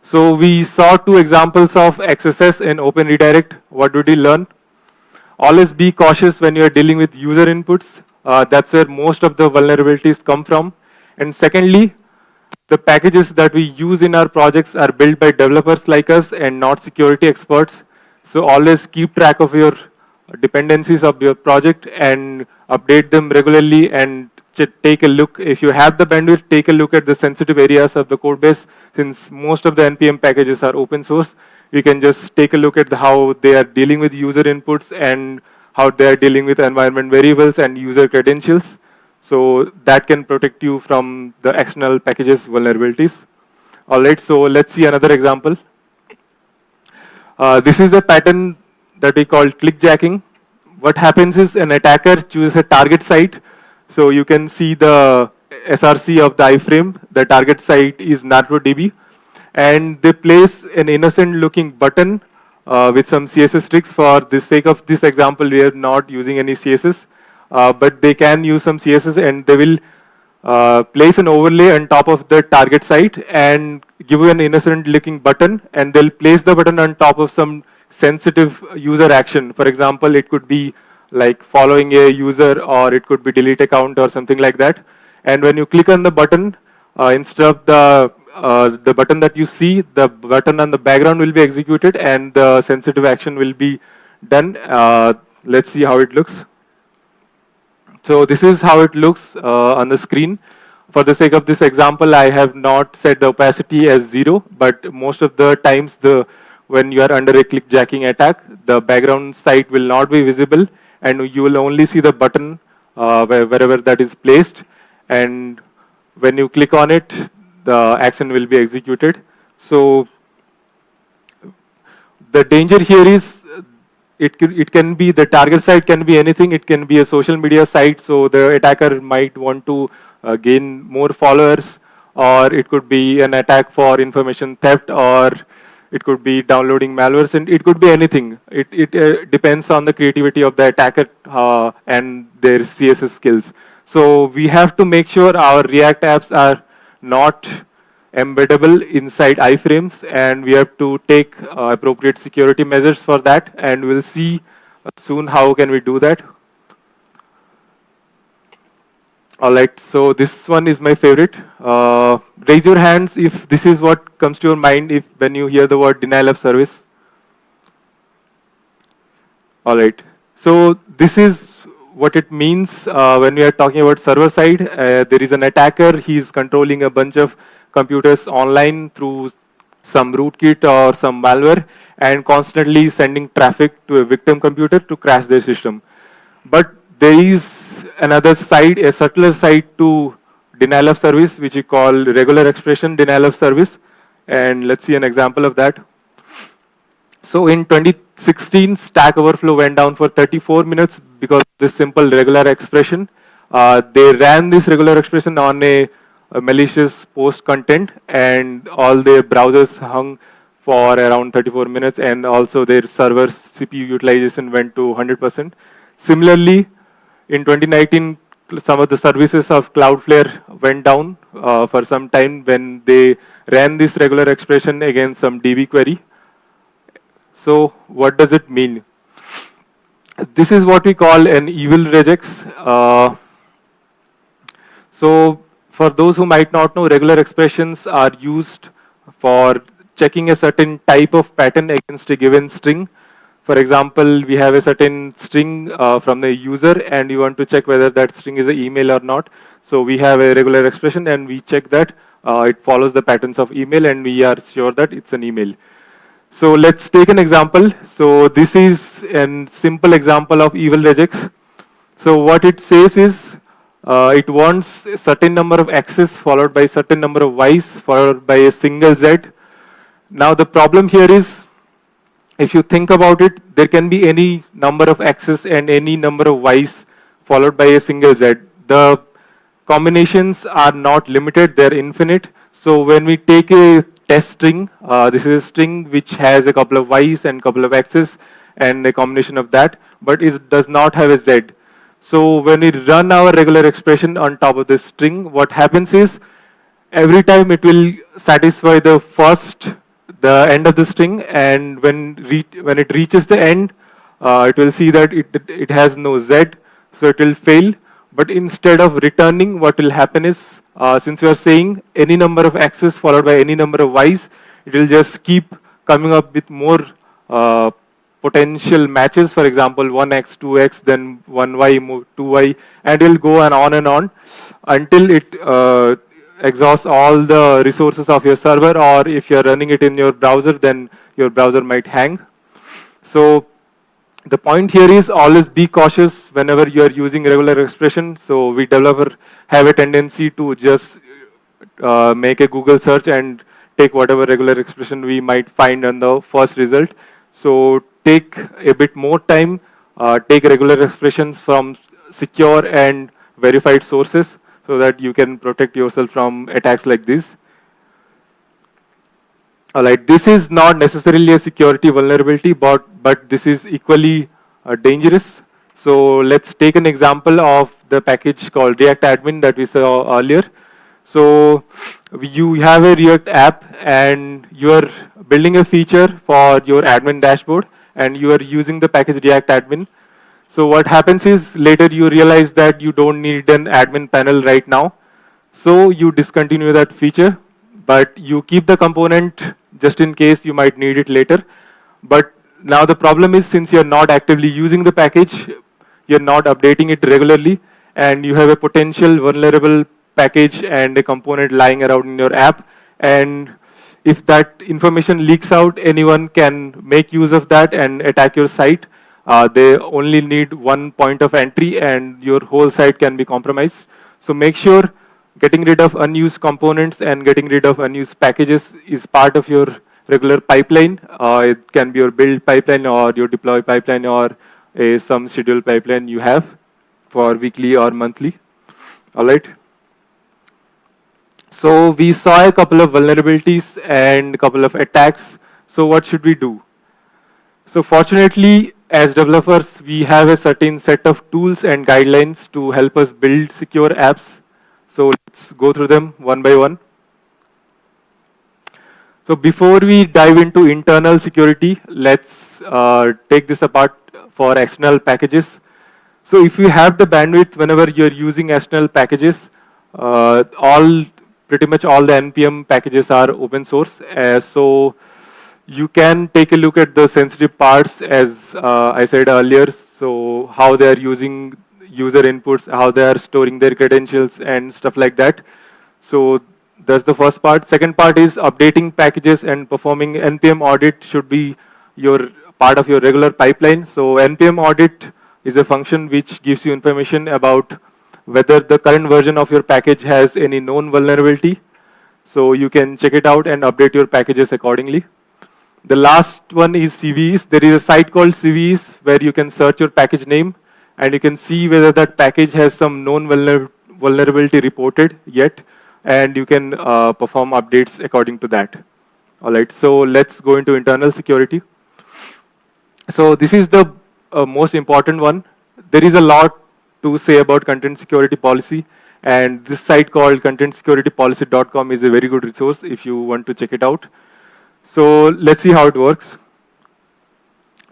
So we saw two examples of XSS and open redirect. What did we learn? Always be cautious when you are dealing with user inputs. That's where most of the vulnerabilities come from. And secondly, the packages that we use in our projects are built by developers like us and not security experts. So always keep track of your dependencies of your project and update them regularly, and take a look. If you have the bandwidth, take a look at the sensitive areas of the code base. Since most of the NPM packages are open source, you can just take a look at how they are dealing with user inputs and how they are dealing with environment variables and user credentials. So that can protect you from the external packages vulnerabilities. All right, so let's see another example. This is a pattern that we call clickjacking. What happens is, an attacker chooses a target site. So you can see the SRC of the iframe. The target site is NarcoDB. And they place an innocent looking button with some CSS tricks. For the sake of this example, we are not using any CSS. But they can use some CSS, and they will place an overlay on top of the target site and give you an innocent looking button, and they'll place the button on top of some sensitive user action. For example, it could be like following a user, or it could be delete account or something like that. And when you click on the button, instead of the button that you see, the button on the background will be executed and the sensitive action will be done. Let's see how it looks. So this is how it looks on the screen. For the sake of this example, I have not set the opacity as 0, but most of the times when you are under a clickjacking attack, the background site will not be visible, and you will only see the button wherever that is placed. And when you click on it, the action will be executed. So the danger here is, it can be, the target site can be anything. It can be a social media site, so the attacker might want to gain more followers, or it could be an attack for information theft, or it could be downloading malwares, and it could be anything. It depends on the creativity of the attacker and their CSS skills. So we have to make sure our React apps are not embeddable inside iframes, and we have to take appropriate security measures for that, and we'll see soon how can we do that. All right, so this one is my favorite. Raise your hands if this is what comes to your mind if when you hear the word denial of service. All right, so this is what it means when we are talking about server side. There is an attacker, he's controlling a bunch of computers online through some rootkit or some malware and constantly sending traffic to a victim computer to crash their system. But there is another side, a subtler side to denial of service, which we call regular expression denial of service. And let's see an example of that. So in 2016, Stack Overflow went down for 34 minutes because of this simple regular expression. They ran this regular expression on a malicious post content, and all their browsers hung for around 34 minutes, and also their server CPU utilization went to 100%. Similarly, in 2019, some of the services of Cloudflare went down for some time when they ran this regular expression against some DB query. So what does it mean? This is what we call an evil regex. So for those who might not know, regular expressions are used for checking a certain type of pattern against a given string. For example, we have a certain string from the user and you want to check whether that string is an email or not. So we have a regular expression and we check that it follows the patterns of email and we are sure that it's an email. So let's take an example. So this is a simple example of evil regex. So what it says is it wants a certain number of x's followed by a certain number of y's followed by a single z. Now the problem here is, if you think about it, there can be any number of x's and any number of y's followed by a single z. The combinations are not limited, they're infinite. So when we take a test string, this is a string which has a couple of y's and a couple of x's and a combination of that, but it does not have a z. So when we run our regular expression on top of this string, what happens is every time it will satisfy the end of the string, and when it reaches the end, it will see that it has no z, so it will fail. But instead of returning, what will happen is, since we are saying any number of x's followed by any number of y's, it will just keep coming up with more potential matches. For example, 1x, 2x, then 1y, 2y, and it will go and on until it exhausts all the resources of your server, or if you're running it in your browser, then your browser might hang. So the point here is always be cautious whenever you are using regular expression. So we developer have a tendency to just make a Google search and take whatever regular expression we might find on the first result. So take a bit more time, take regular expressions from secure and verified sources so that you can protect yourself from attacks like this. Alright, this is not necessarily a security vulnerability, but this is equally dangerous. So let's take an example of the package called React Admin that we saw earlier. So you have a React app and you are building a feature for your admin dashboard and you are using the package React Admin. So what happens is later you realize that you don't need an admin panel right now. So you discontinue that feature, but you keep the component just in case you might need it later. But now the problem is, since you're not actively using the package, you're not updating it regularly, and you have a potential vulnerable package and a component lying around in your app. And if that information leaks out, anyone can make use of that and attack your site. They only need one point of entry and your whole site can be compromised. So make sure getting rid of unused components and getting rid of unused packages is part of your regular pipeline. It can be your build pipeline or your deploy pipeline or some schedule pipeline you have for weekly or monthly. All right. So we saw a couple of vulnerabilities and a couple of attacks. So what should we do? So fortunately, as developers, we have a certain set of tools and guidelines to help us build secure apps. So let's go through them one by one. So before we dive into internal security, let's take this apart for external packages. So if you have the bandwidth, whenever you're using external packages, pretty much all the NPM packages are open source. So you can take a look at the sensitive parts, as I said earlier. So how they are using user inputs, how they are storing their credentials and stuff like that. So that's the first part. Second part is updating packages and performing NPM audit should be your part of your regular pipeline. So NPM audit is a function which gives you information about whether the current version of your package has any known vulnerability. So you can check it out and update your packages accordingly. The last one is CVEs. There is a site called CVEs where you can search your package name and you can see whether that package has some known vulnerability reported yet, and you can perform updates according to that. All right, so let's go into internal security. So this is the most important one. There is a lot to say about content security policy, and this site called contentsecuritypolicy.com is a very good resource if you want to check it out. So let's see how it works.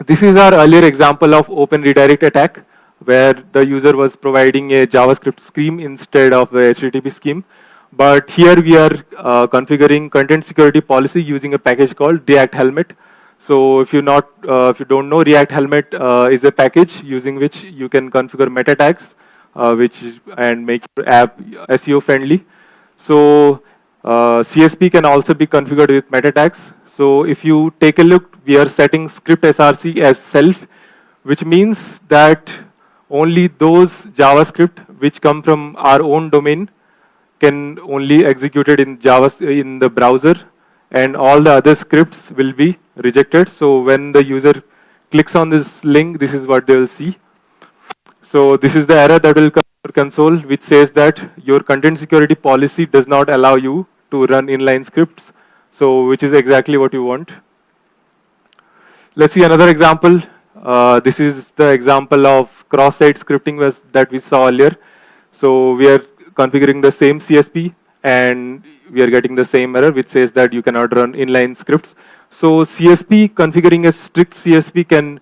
This is our earlier example of open redirect attack, where the user was providing a JavaScript scheme instead of a HTTP scheme. But here we are configuring content security policy using a package called React Helmet. So if you don't know, React Helmet is a package using which you can configure meta tags, and make your app SEO friendly. So CSP can also be configured with meta tags. So if you take a look, we are setting script SRC as self, which means that only those JavaScript which come from our own domain can only execute it in in the browser, and all the other scripts will be rejected. So when the user clicks on this link, this is what they will see. So this is the error that will come to console, which says that your content security policy does not allow you to run inline scripts. So which is exactly what you want. Let's see another example. This is the example of cross-site scripting that we saw earlier. So we are configuring the same CSP and we are getting the same error which says that you cannot run inline scripts. So CSP, configuring a strict CSP can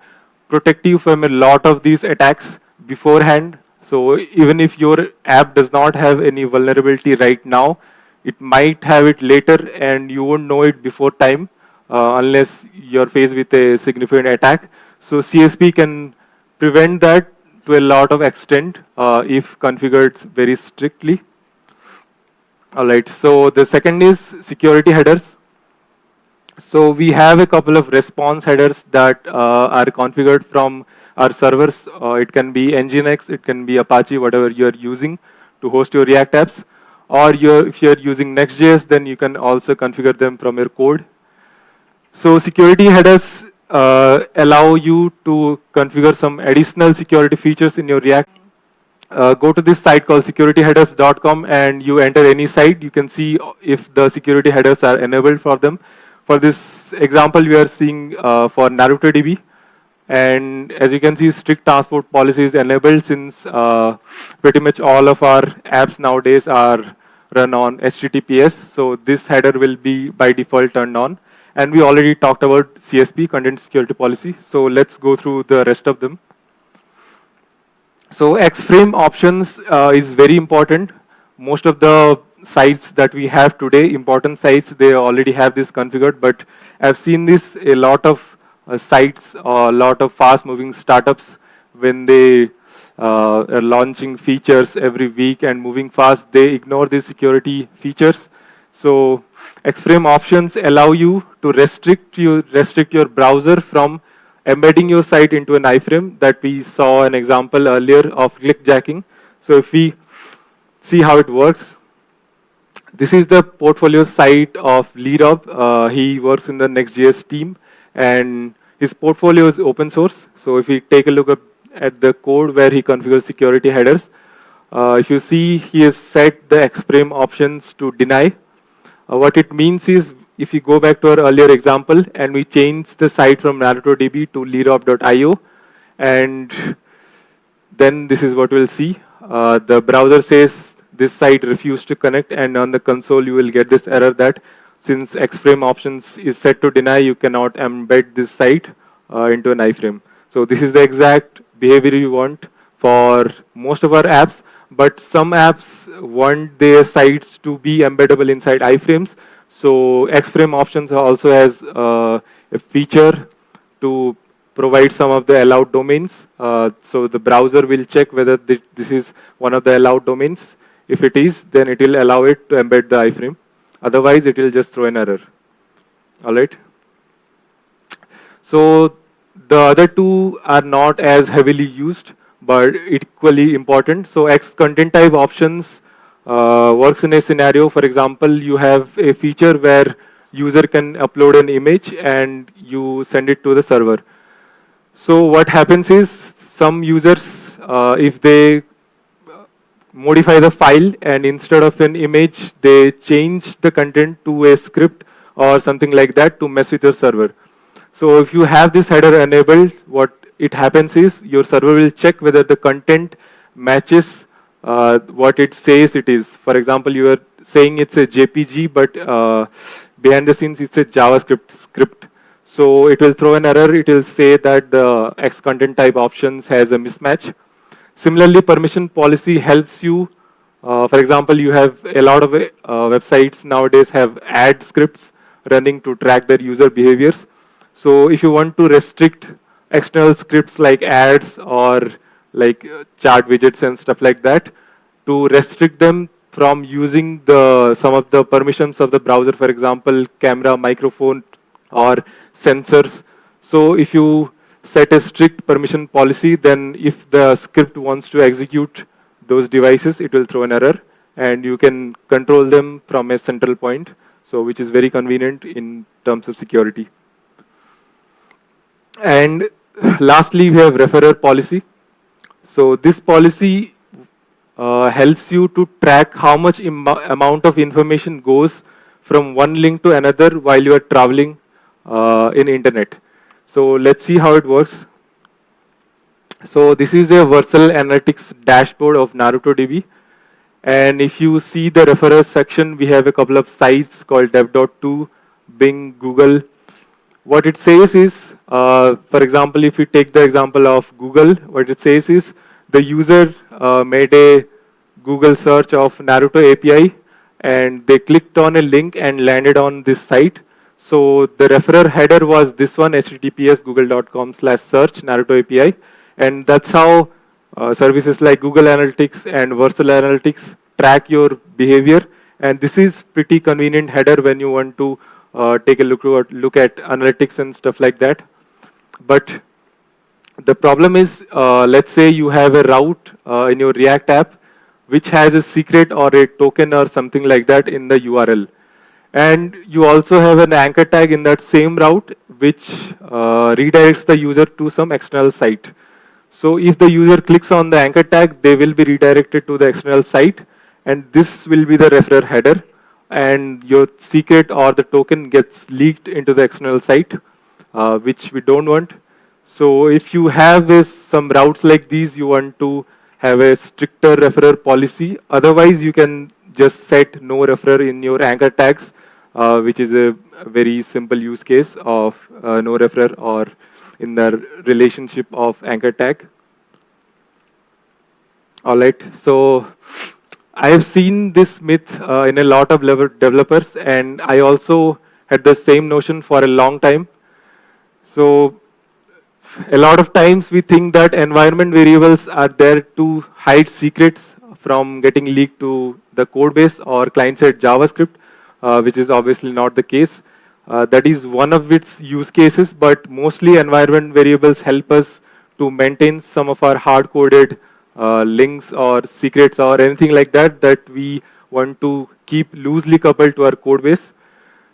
protect you from a lot of these attacks beforehand. So even if your app does not have any vulnerability right now, it might have it later and you won't know it before time unless you're faced with a significant attack. So CSP can prevent that to a lot of extent if configured very strictly. All right, so the second is security headers. So we have a couple of response headers that are configured from our servers. It can be Nginx, it can be Apache, whatever you're using to host your React apps. Or if you're using Next.js, then you can also configure them from your code. So security headers allow you to configure some additional security features in your React. Go to this site called securityheaders.com and you enter any site. You can see if the security headers are enabled for them. For this example, we are seeing for NarutoDB. And as you can see, strict transport policy is enabled since pretty much all of our apps nowadays are run on HTTPS. So this header will be by default turned on. And we already talked about CSP, Content Security Policy. So let's go through the rest of them. So X-frame options is very important. Most of the sites that we have today, important sites, they already have this configured. But I've seen this a lot of sites, a lot of fast-moving startups, when they are launching features every week and moving fast, they ignore these security features. So X-frame options allow you to restrict your browser from embedding your site into an iframe that we saw an example earlier of clickjacking. So if we see how it works, this is the portfolio site of Lerob. He works in the Next.js team and his portfolio is open source. So if we take a look at the code where he configures security headers, if you see, he has set the X-frame options to deny. What it means is, if you go back to our earlier example and we change the site from NarutoDB to lerob.io, and then this is what we'll see. The browser says this site refused to connect, and on the console you will get this error that since Xframe options is set to deny, you cannot embed this site into an iframe. So this is the exact behavior you want for most of our apps, but some apps want their sites to be embeddable inside iframes. So Xframe options also has a feature to provide some of the allowed domains. So the browser will check whether this is one of the allowed domains. If it is, then it will allow it to embed the iframe. Otherwise, it will just throw an error. All right. So the other two are not as heavily used, but equally important. So X content type options works in a scenario. For example, you have a feature where user can upload an image and you send it to the server. So what happens is some users, if they modify the file and instead of an image, they change the content to a script or something like that to mess with your server. So if you have this header enabled, what it happens is your server will check whether the content matches what it says it is. For example, you are saying it's a JPG, but behind the scenes it's a JavaScript script. So it will throw an error. It will say that the X content type options has a mismatch. Similarly, permission policy helps you. For example, you have a lot of websites nowadays have ad scripts running to track their user behaviors. So if you want to restrict external scripts like ads or like chart widgets and stuff like that, to restrict them from using some of the permissions of the browser, for example, camera, microphone, or sensors. So if you set a strict permission policy, then if the script wants to execute those devices, it will throw an error, and you can control them from a central point, so which is very convenient in terms of security. And lastly, we have referrer policy. So this policy helps you to track how much amount of information goes from one link to another while you are traveling in internet. So let's see how it works. So this is a Versal Analytics dashboard of NarutoDB. And if you see the referrers section, we have a couple of sites called dev.to, Bing, Google. What it says is, for example, if you take the example of Google, what it says is the user made a Google search of Naruto API, and they clicked on a link and landed on this site. So the referrer header was this one, https google.com/search Naruto API. And that's how services like Google Analytics and Versal Analytics track your behavior. And this is pretty convenient header when you want to take a look at analytics and stuff like that. But the problem is, let's say you have a route in your React app which has a secret or a token or something like that in the URL. And you also have an anchor tag in that same route which redirects the user to some external site. So if the user clicks on the anchor tag, they will be redirected to the external site, and this will be the referrer header, and your secret or the token gets leaked into the external site, which we don't want. So if you have some routes like these, you want to have a stricter referrer policy. Otherwise, you can just set no referrer in your anchor tags, which is a very simple use case of no referrer or in the relationship of anchor tag. All right, so I have seen this myth in a lot of developers, and I also had the same notion for a long time. So a lot of times we think that environment variables are there to hide secrets from getting leaked to the code base or client-side JavaScript, which is obviously not the case. That is one of its use cases, but mostly environment variables help us to maintain some of our hard-coded links or secrets or anything like that that we want to keep loosely coupled to our code base.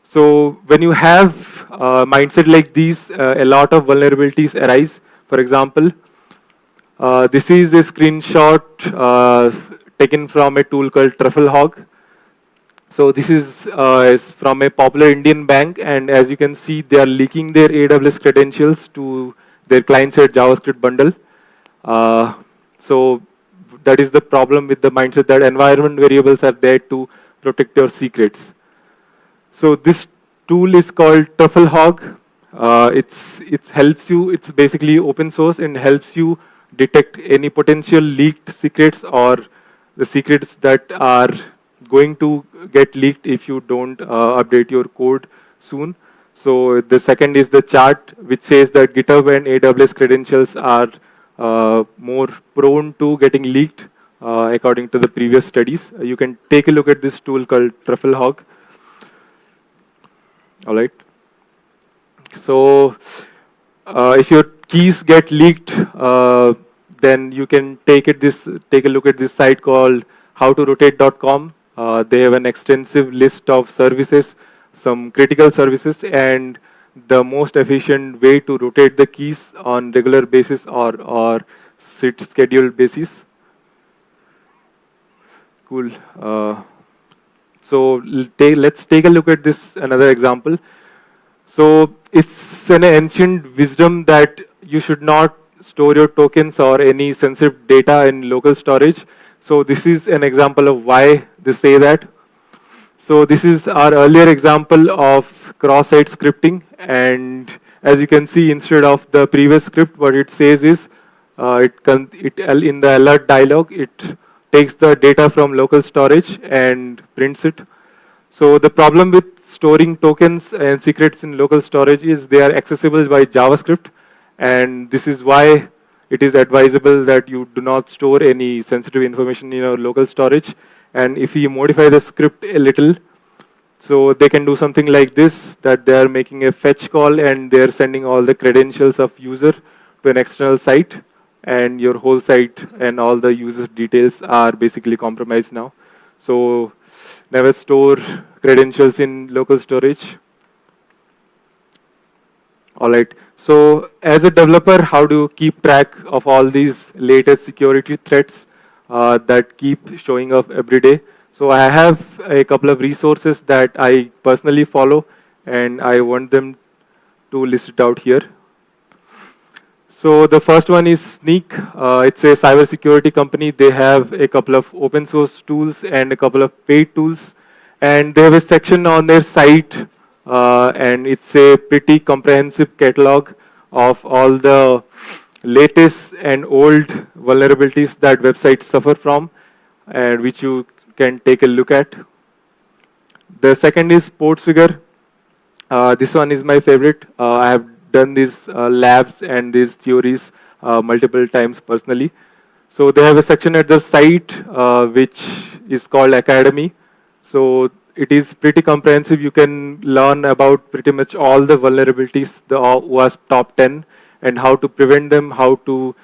So when you have a mindset like these, a lot of vulnerabilities arise. For example, this is a screenshot taken from a tool called TruffleHog. So this is from a popular Indian bank, and as you can see, they are leaking their AWS credentials to their client-side JavaScript bundle. So that is the problem with the mindset that environment variables are there to protect your secrets. So this tool is called TruffleHog. It helps you. It's basically open source and helps you detect any potential leaked secrets or the secrets that are going to get leaked if you don't update your code soon. So the second is the chart, which says that GitHub and AWS credentials are more prone to getting leaked according to the previous studies. You can take a look at this tool called TruffleHog. All right. So if your keys get leaked, then you can take a look at this site called howtorotate.com. They have an extensive list of services, some critical services, and the most efficient way to rotate the keys on regular basis or scheduled basis. Cool. So let's take a look at this another example. So it's an ancient wisdom that you should not store your tokens or any sensitive data in local storage. So this is an example of why they say that. So this is our earlier example of cross-site scripting, and as you can see, instead of the previous script, what it says is, in the alert dialog, it takes the data from local storage and prints it. So the problem with storing tokens and secrets in local storage is they are accessible by JavaScript, and this is why it is advisable that you do not store any sensitive information in your local storage. And if you modify the script a little, so they can do something like this, that they are making a fetch call and they are sending all the credentials of user to an external site, and your whole site and all the user details are basically compromised now. So never store credentials in local storage. All right. So as a developer, how do you keep track of all these latest security threats that keep showing up every day? So I have a couple of resources that I personally follow, and I want them to list it out here. So the first one is Sneak. It's a cybersecurity company. They have a couple of open source tools and a couple of paid tools, and they have a section on their site, and it's a pretty comprehensive catalog of all the latest and old vulnerabilities that websites suffer from, and which you can take a look at. The second is Portsfigure. This one is my favorite. I have done these labs and these theories multiple times personally. So they have a section at the site which is called Academy. So it is pretty comprehensive. You can learn about pretty much all the vulnerabilities, the OWASP top 10, and how to prevent them, how to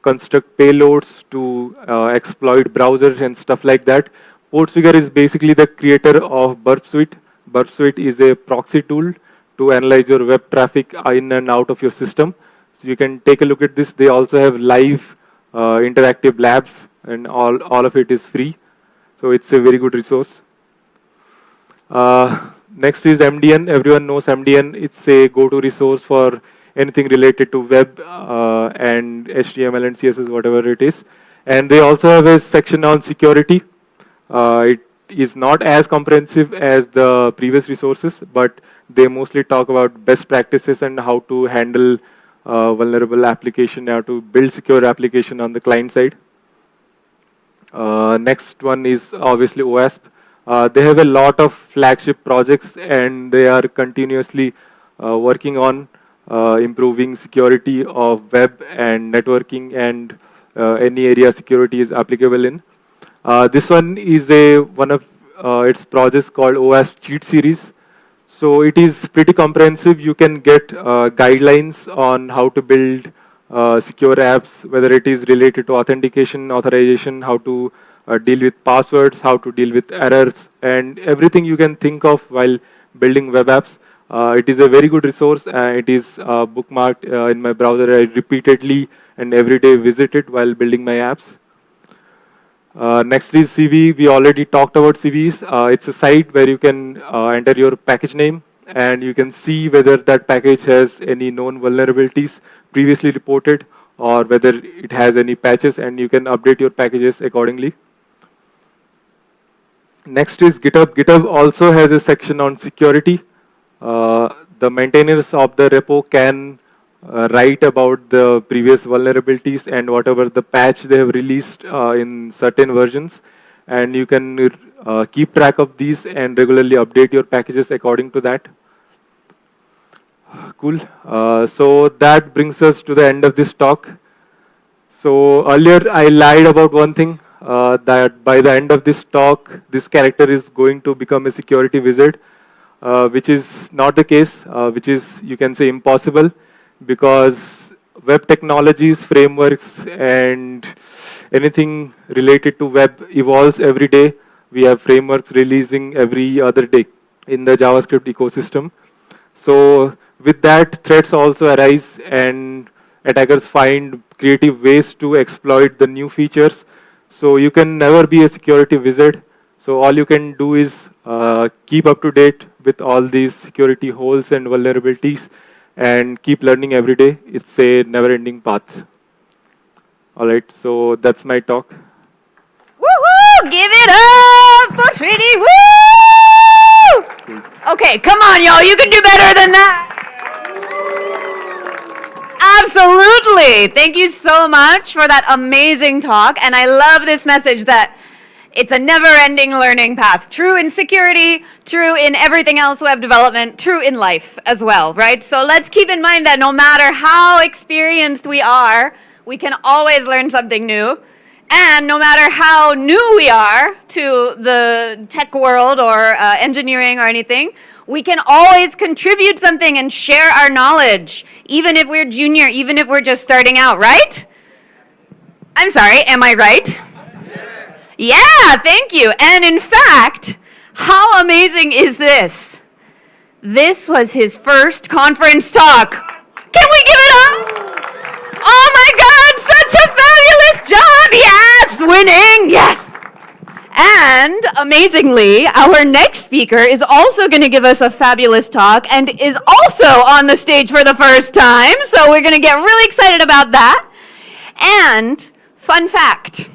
construct payloads to exploit browsers and stuff like that. Portsfigure is basically the creator of Burp Suite. Burp Suite is a proxy tool to analyze your web traffic in and out of your system. So you can take a look at this. They also have live interactive labs, and all of it is free. So it's a very good resource. Next is MDN. Everyone knows MDN. It's a go-to resource for anything related to web and HTML and CSS, whatever it is. And they also have a section on security. It is not as comprehensive as the previous resources, but they mostly talk about best practices and how to handle vulnerable application, how to build secure application on the client side. Next one is obviously OWASP. They have a lot of flagship projects, and they are continuously working on improving security of web and networking and any area security is applicable in. This one is one of its projects called OWASP Cheat Series. So it is pretty comprehensive. You can get guidelines on how to build secure apps, whether it is related to authentication, authorization, how to deal with passwords, how to deal with errors, and everything you can think of while building web apps. It is a very good resource. It is bookmarked in my browser. I repeatedly and every day visit it while building my apps. Next is CV. We already talked about CVs. It's a site where you can enter your package name and you can see whether that package has any known vulnerabilities previously reported or whether it has any patches, and you can update your packages accordingly. Next is GitHub. GitHub also has a section on security. The maintainers of the repo can write about the previous vulnerabilities and whatever the patch they have released in certain versions, and you can keep track of these and regularly update your packages according to that. Cool. So that brings us to the end of this talk. So earlier I lied about one thing, that by the end of this talk, this character is going to become a security wizard, which is not the case, which is, you can say, impossible, because web technologies, frameworks, and anything related to web evolves every day. We have frameworks releasing every other day in the JavaScript ecosystem. So with that, threats also arise, and attackers find creative ways to exploit the new features. So you can never be a security wizard. So all you can do is keep up to date with all these security holes and vulnerabilities and keep learning every day. It's a never-ending path. All right, so that's my talk. Woohoo! Give it up for Affinidi! Woo! Okay, come on, y'all. You can do better than that. Absolutely. Thank you so much for that amazing talk. And I love this message that it's a never-ending learning path. True in security, true in everything else, web development, true in life as well, right? So let's keep in mind that no matter how experienced we are, we can always learn something new. And no matter how new we are to the tech world or engineering or anything, we can always contribute something and share our knowledge, even if we're junior, even if we're just starting out, right? I'm sorry, am I right? Yeah, thank you. And in fact, how amazing is this? This was his first conference talk. Can we give it up? Oh my God, such a fabulous job! Yes, winning, yes! And amazingly, our next speaker is also going to give us a fabulous talk and is also on the stage for the first time. So we're going to get really excited about that. And fun fact,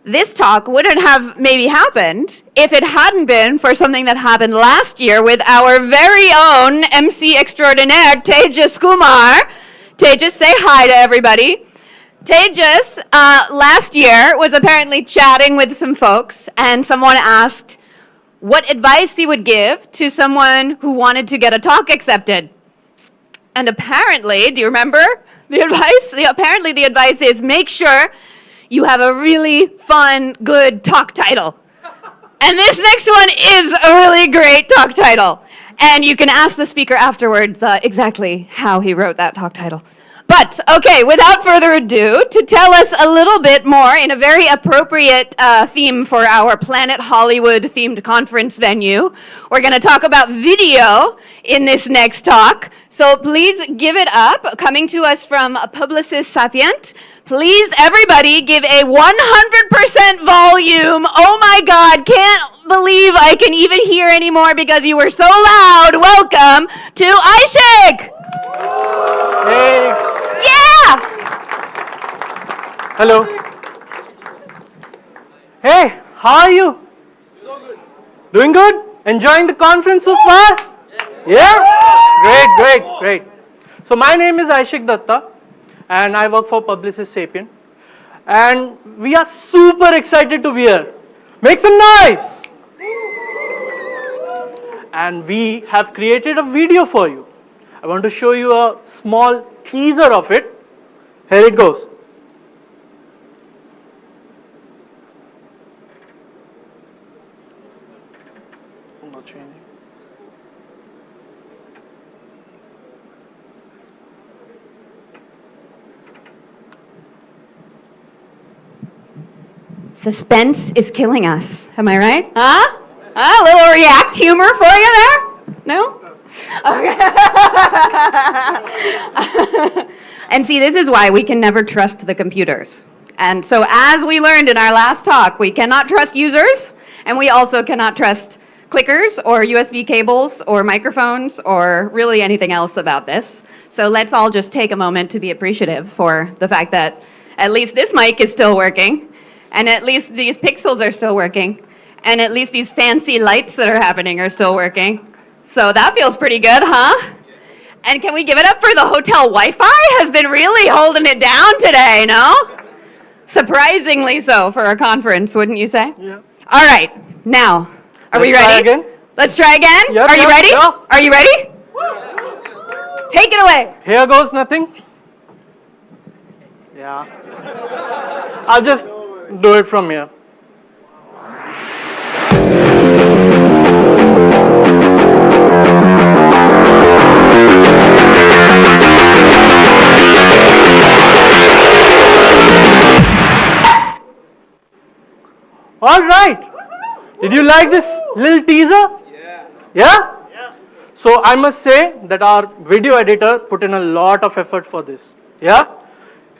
this talk wouldn't have maybe happened if it hadn't been for something that happened last year with our very own MC extraordinaire, Tejas Kumar. Tejas, say hi to everybody. Tejas, last year, was apparently chatting with some folks, and someone asked what advice he would give to someone who wanted to get a talk accepted. And apparently, do you remember the advice? Apparently the advice is make sure you have a really fun, good talk title. And this next one is a really great talk title. And you can ask the speaker afterwards exactly how he wrote that talk title. But, okay, without further ado, to tell us a little bit more in a very appropriate theme for our Planet Hollywood themed conference venue, we're going to talk about video in this next talk. So please give it up. Coming to us from Publicis Sapient, please everybody give a 100% volume. Oh my God, can't believe I can even hear anymore because you were so loud. Welcome to Aishik. Hey. Yeah! Hello. Hey, how are you? So good. Doing good? Enjoying the conference so far? Yes. Yeah? Great. So my name is Aishik Datta and I work for Publicis Sapient. And we are super excited to be here. Make some noise! And we have created a video for you. I want to show you a small teaser of it. Here it goes. Not changing. Suspense is killing us. Am I right? Huh? A little React humor for you there? No? Okay. And see, this is why we can never trust the computers. And so as we learned in our last talk, we cannot trust users, and we also cannot trust clickers or USB cables or microphones or really anything else about this. So let's all just take a moment to be appreciative for the fact that at least this mic is still working, and at least these pixels are still working, and at least these fancy lights that are happening are still working. So that feels pretty good, huh? And can we give it up for the hotel Wi-Fi? Has been really holding it down today, no? Surprisingly so for a conference, wouldn't you say? Yeah. All right, now, are we Let's try ready? again. Let's try again. Yep, Are you yep, ready? yep. Are you ready? Take it away. Here goes nothing. Yeah. I'll just do it from here. All right. Did you like this little teaser? Yeah? So I must say that our video editor put in a lot of effort for this. Yeah?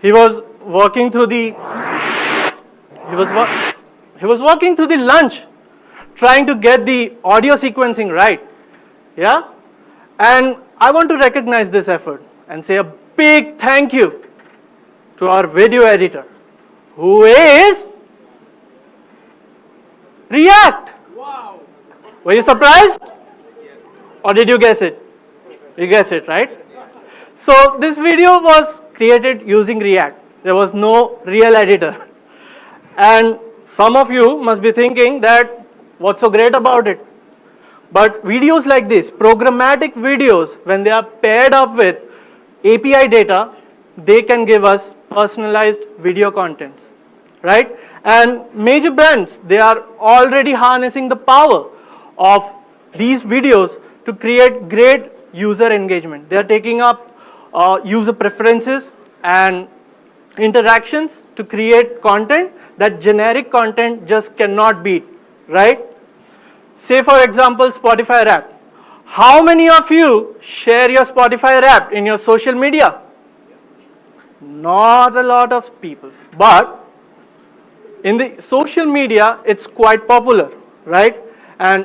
He was working through the working through the lunch, trying to get the audio sequencing right. Yeah? And I want to recognize this effort and say a big thank you to our video editor, who is React. Wow. Were you surprised? Yes. Or did you guess it? You guessed it, right? So this video was created using React. There was no real editor. And some of you must be thinking that what's so great about it? But videos like this, programmatic videos, when they are paired up with API data, they can give us personalized video contents, right? And major brands, they are already harnessing the power of these videos to create great user engagement. They are taking up user preferences and interactions to create content that generic content just cannot beat, right? Say for example, Spotify Wrapped. How many of you share your Spotify Wrapped in your social media? Not a lot of people, but in the social media, it's quite popular, right? And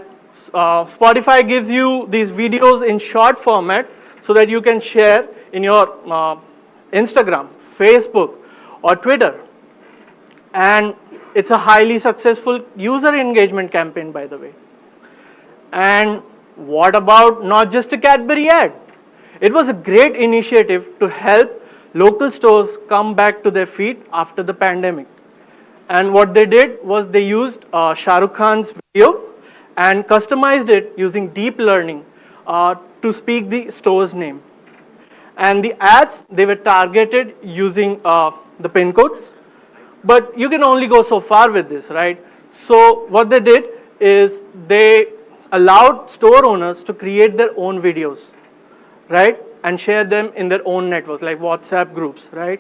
Spotify gives you these videos in short format so that you can share in your Instagram, Facebook, or Twitter. And it's a highly successful user engagement campaign, by the way. And what about not just a Cadbury ad? It was a great initiative to help local stores come back to their feet after the pandemic. And what they did was they used Shah Rukh Khan's video and customized it using deep learning to speak the store's name. And the ads, they were targeted using the pin codes. But you can only go so far with this, right? So what they did is they allowed store owners to create their own videos, right? And share them in their own networks, like WhatsApp groups, right?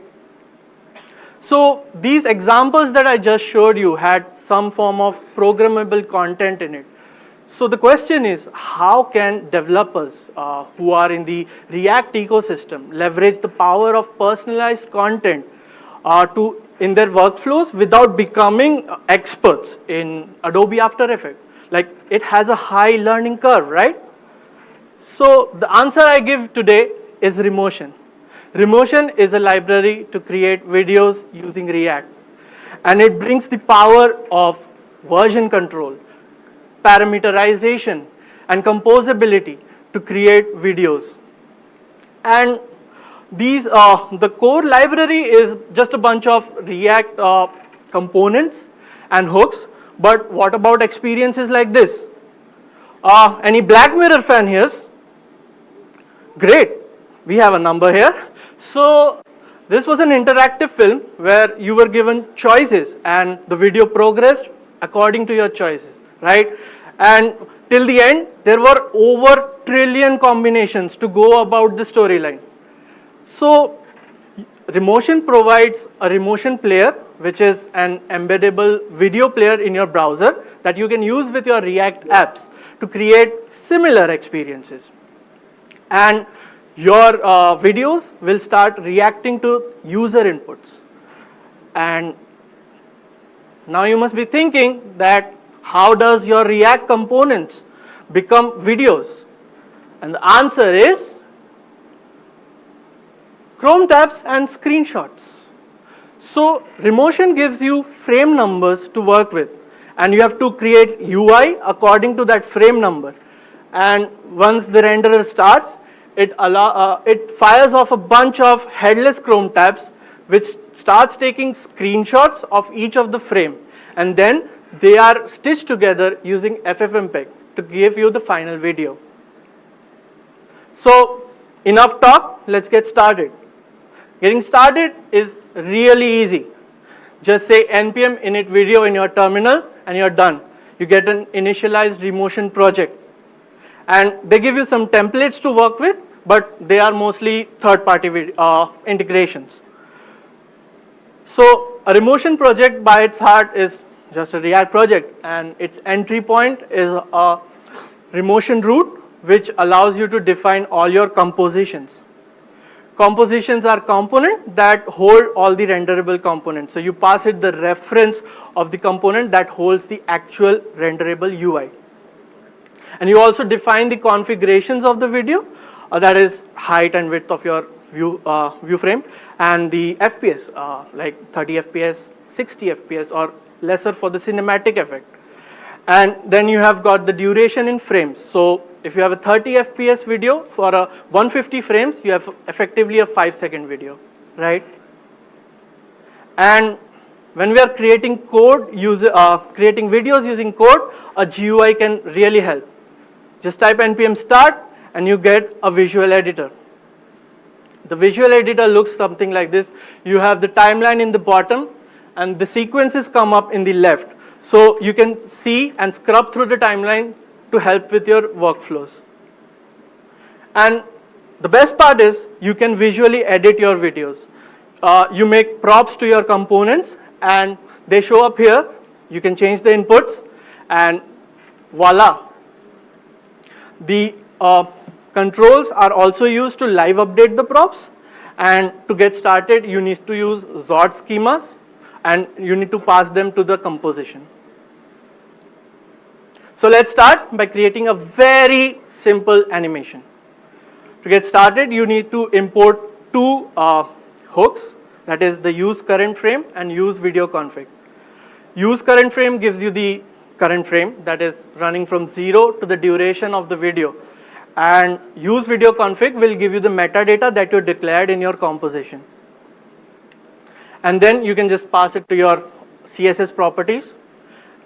So these examples that I just showed you had some form of programmable content in it. So the question is, how can developers who are in the React ecosystem leverage the power of personalized content in their workflows without becoming experts in Adobe After Effects? Like, it has a high learning curve, right? So the answer I give today is Remotion. Remotion is a library to create videos using React. And it brings the power of version control, parameterization, and composability to create videos. And these, the core library is just a bunch of React components and hooks. But what about experiences like this? Any Black Mirror fan here? Great. We have a number here. So this was an interactive film where you were given choices and the video progressed according to your choices, right? And till the end, there were over 1 trillion combinations to go about the storyline. So Remotion provides a Remotion player, which is an embeddable video player in your browser that you can use with your React apps to create similar experiences. And your videos will start reacting to user inputs. And now you must be thinking that how does your React components become videos? And the answer is Chrome tabs and screenshots. So Remotion gives you frame numbers to work with, and you have to create UI according to that frame number. And once the renderer starts, it fires off a bunch of headless Chrome tabs, which starts taking screenshots of each of the frame, and then they are stitched together using FFmpeg to give you the final video. So enough talk, let's get started. Getting started is really easy. Just say npm init video in your terminal and you're done. You get an initialized Remotion project. And they give you some templates to work with, but they are mostly third-party integrations. So a Remotion project by its heart is just a React project, and its entry point is a Remotion root, which allows you to define all your compositions. Compositions are components that hold all the renderable components. So you pass it the reference of the component that holds the actual renderable UI. And you also define the configurations of the video, that is height and width of your view frame, and the FPS, like 30 FPS, 60 FPS, or lesser for the cinematic effect. And then you have got the duration in frames. So if you have a 30 FPS video for a 150 frames, you have effectively a 5-second video, right? And when we are creating creating videos using code, a GUI can really help. Just type npm start and you get a visual editor. The visual editor looks something like this. You have the timeline in the bottom and the sequences come up in the left. So you can see and scrub through the timeline to help with your workflows. And the best part is you can visually edit your videos. You make props to your components and they show up here. You can change the inputs and voila. The controls are also used to live update the props, and to get started you need to use Zod schemas and you need to pass them to the composition. So let's start by creating a very simple animation. To get started, you need to import two hooks, that is the use current frame and use video config. Use current frame gives you the current frame that is running from 0 to the duration of the video, and use video config will give you the metadata that you declared in your composition. And then you can just pass it to your CSS properties,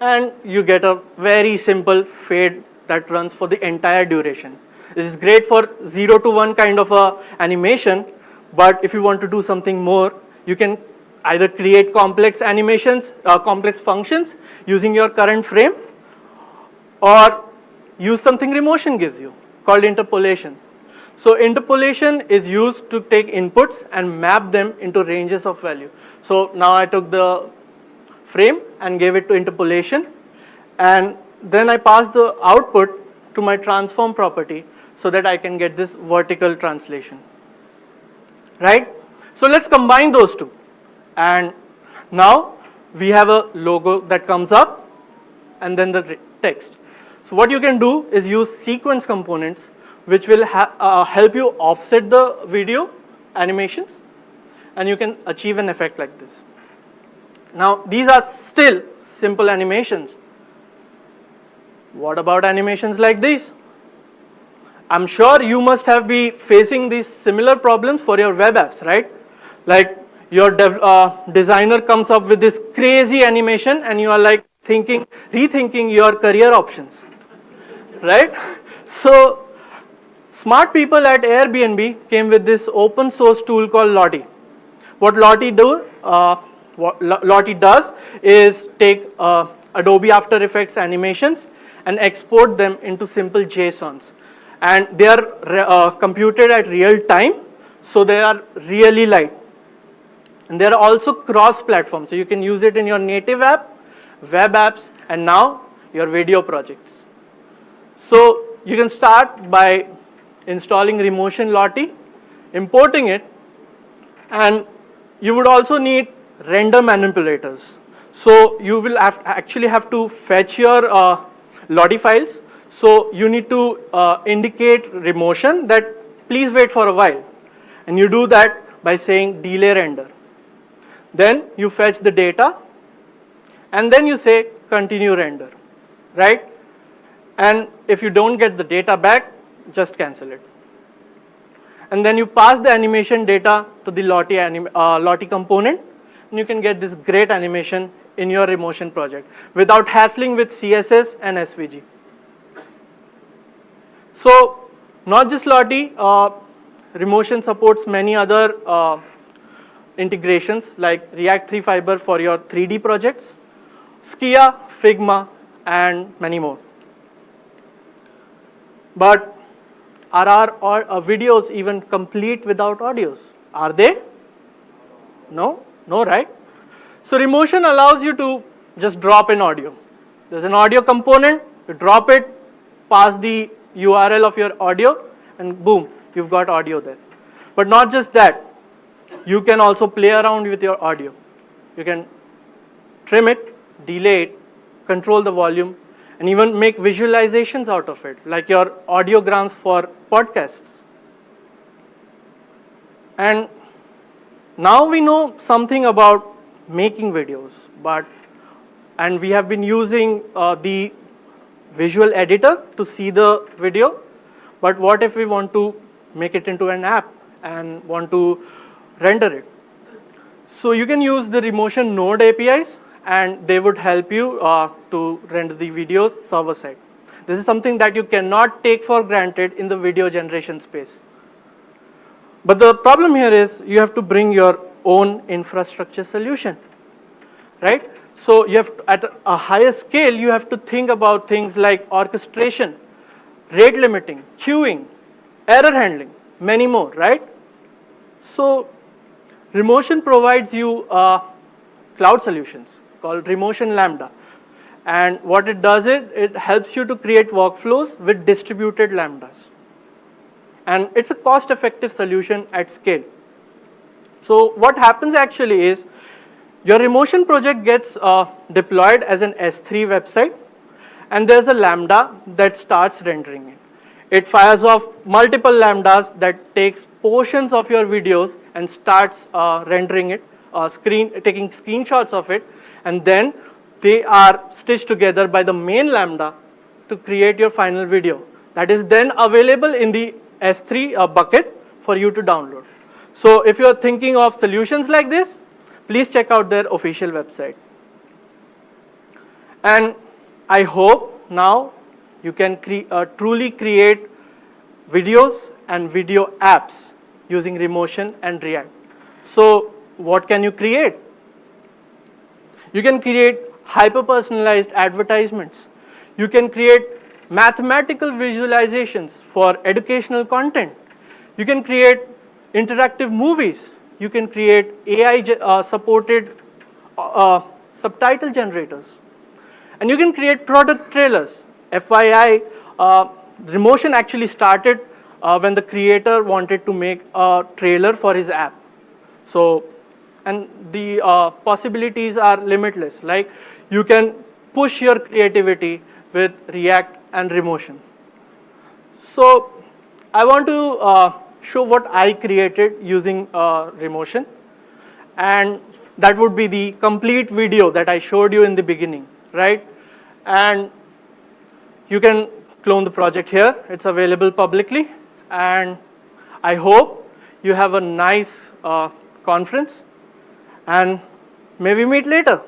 and you get a very simple fade that runs for the entire duration. This is great for 0 to 1 kind of a animation, but if you want to do something more, you can either create complex animations, complex functions using your current frame, or use something Remotion gives you called interpolation. So interpolation is used to take inputs and map them into ranges of value. So now I took the frame and gave it to interpolation, and then I passed the output to my transform property so that I can get this vertical translation, right? So let's combine those two, and now we have a logo that comes up and then the text. So what you can do is use sequence components, which will help you offset the video animations, and you can achieve an effect like this. Now these are still simple animations. What about animations like these? I'm sure you must have been facing these similar problems for your web apps, right? Like your designer comes up with this crazy animation and you are like rethinking your career options, right? So smart people at Airbnb came with this open source tool called Lottie. What Lottie does is take Adobe After Effects animations and export them into simple JSONs. And they are computed at real time, so they are really light. And they are also cross-platform, so you can use it in your native app, web apps, and now your video projects. So you can start by installing Remotion Lottie, importing it, and you would also need render manipulators. So you will actually have to fetch your Lottie files. So you need to indicate remotion that please wait for a while. And you do that by saying delay render. Then you fetch the data, and then you say continue render, right? And if you don't get the data back, just cancel it. And then you pass the animation data to the Lottie component, and you can get this great animation in your Remotion project without hassling with CSS and SVG. So not just Lottie, Remotion supports many other integrations like React 3 Fiber for your 3D projects, Skia, Figma, and many more. But are our videos even complete without audios? Are they? No? No, right? So Remotion allows you to just drop in audio. There's an audio component, you drop it, pass the URL of your audio, and boom, you've got audio there. But not just that, you can also play around with your audio. You can trim it, delay it, control the volume, and even make visualizations out of it, like your audiograms for podcasts. And now we know something about making videos, and we have been using the visual editor to see the video, but what if we want to make it into an app and want to render it? So you can use the Remotion Node APIs, and they would help you to render the videos server side. This is something that you cannot take for granted in the video generation space. But the problem here is you have to bring your own infrastructure solution, right? So you have to, at a higher scale, you have to think about things like orchestration, rate limiting, queuing, error handling, many more, right? So Remotion provides you cloud solutions called Remotion Lambda. And what it does is, it helps you to create workflows with distributed lambdas. And it's a cost-effective solution at scale. So what happens actually is, your Remotion project gets deployed as an S3 website, and there's a lambda that starts rendering it. It fires off multiple lambdas that takes portions of your videos and starts rendering it, taking screenshots of it, and then they are stitched together by the main lambda to create your final video. That is then available in the S3 bucket for you to download. So if you're thinking of solutions like this, please check out their official website. And I hope now you can truly create videos and video apps using Remotion and React. So what can you create? You can create hyper-personalized advertisements. You can create mathematical visualizations for educational content. You can create interactive movies. You can create AI-supported subtitle generators. And you can create product trailers. FYI, Remotion actually started when the creator wanted to make a trailer for his app. So, and the possibilities are limitless. Like, you can push your creativity with React and Remotion. So, I want to show what I created using Remotion. And that would be the complete video that I showed you in the beginning, right? And you can clone the project here. It's available publicly. And I hope you have a nice conference. And may we meet later.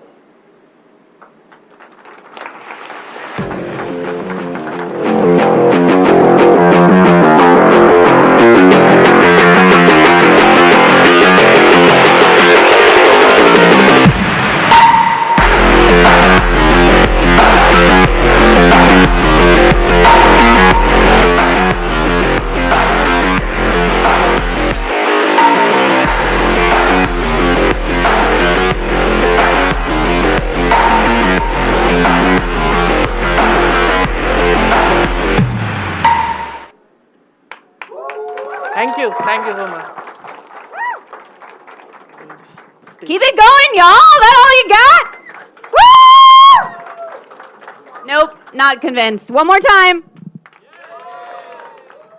Thank you so much. Keep it going, y'all. That all you got? Woo! Nope, not convinced. One more time.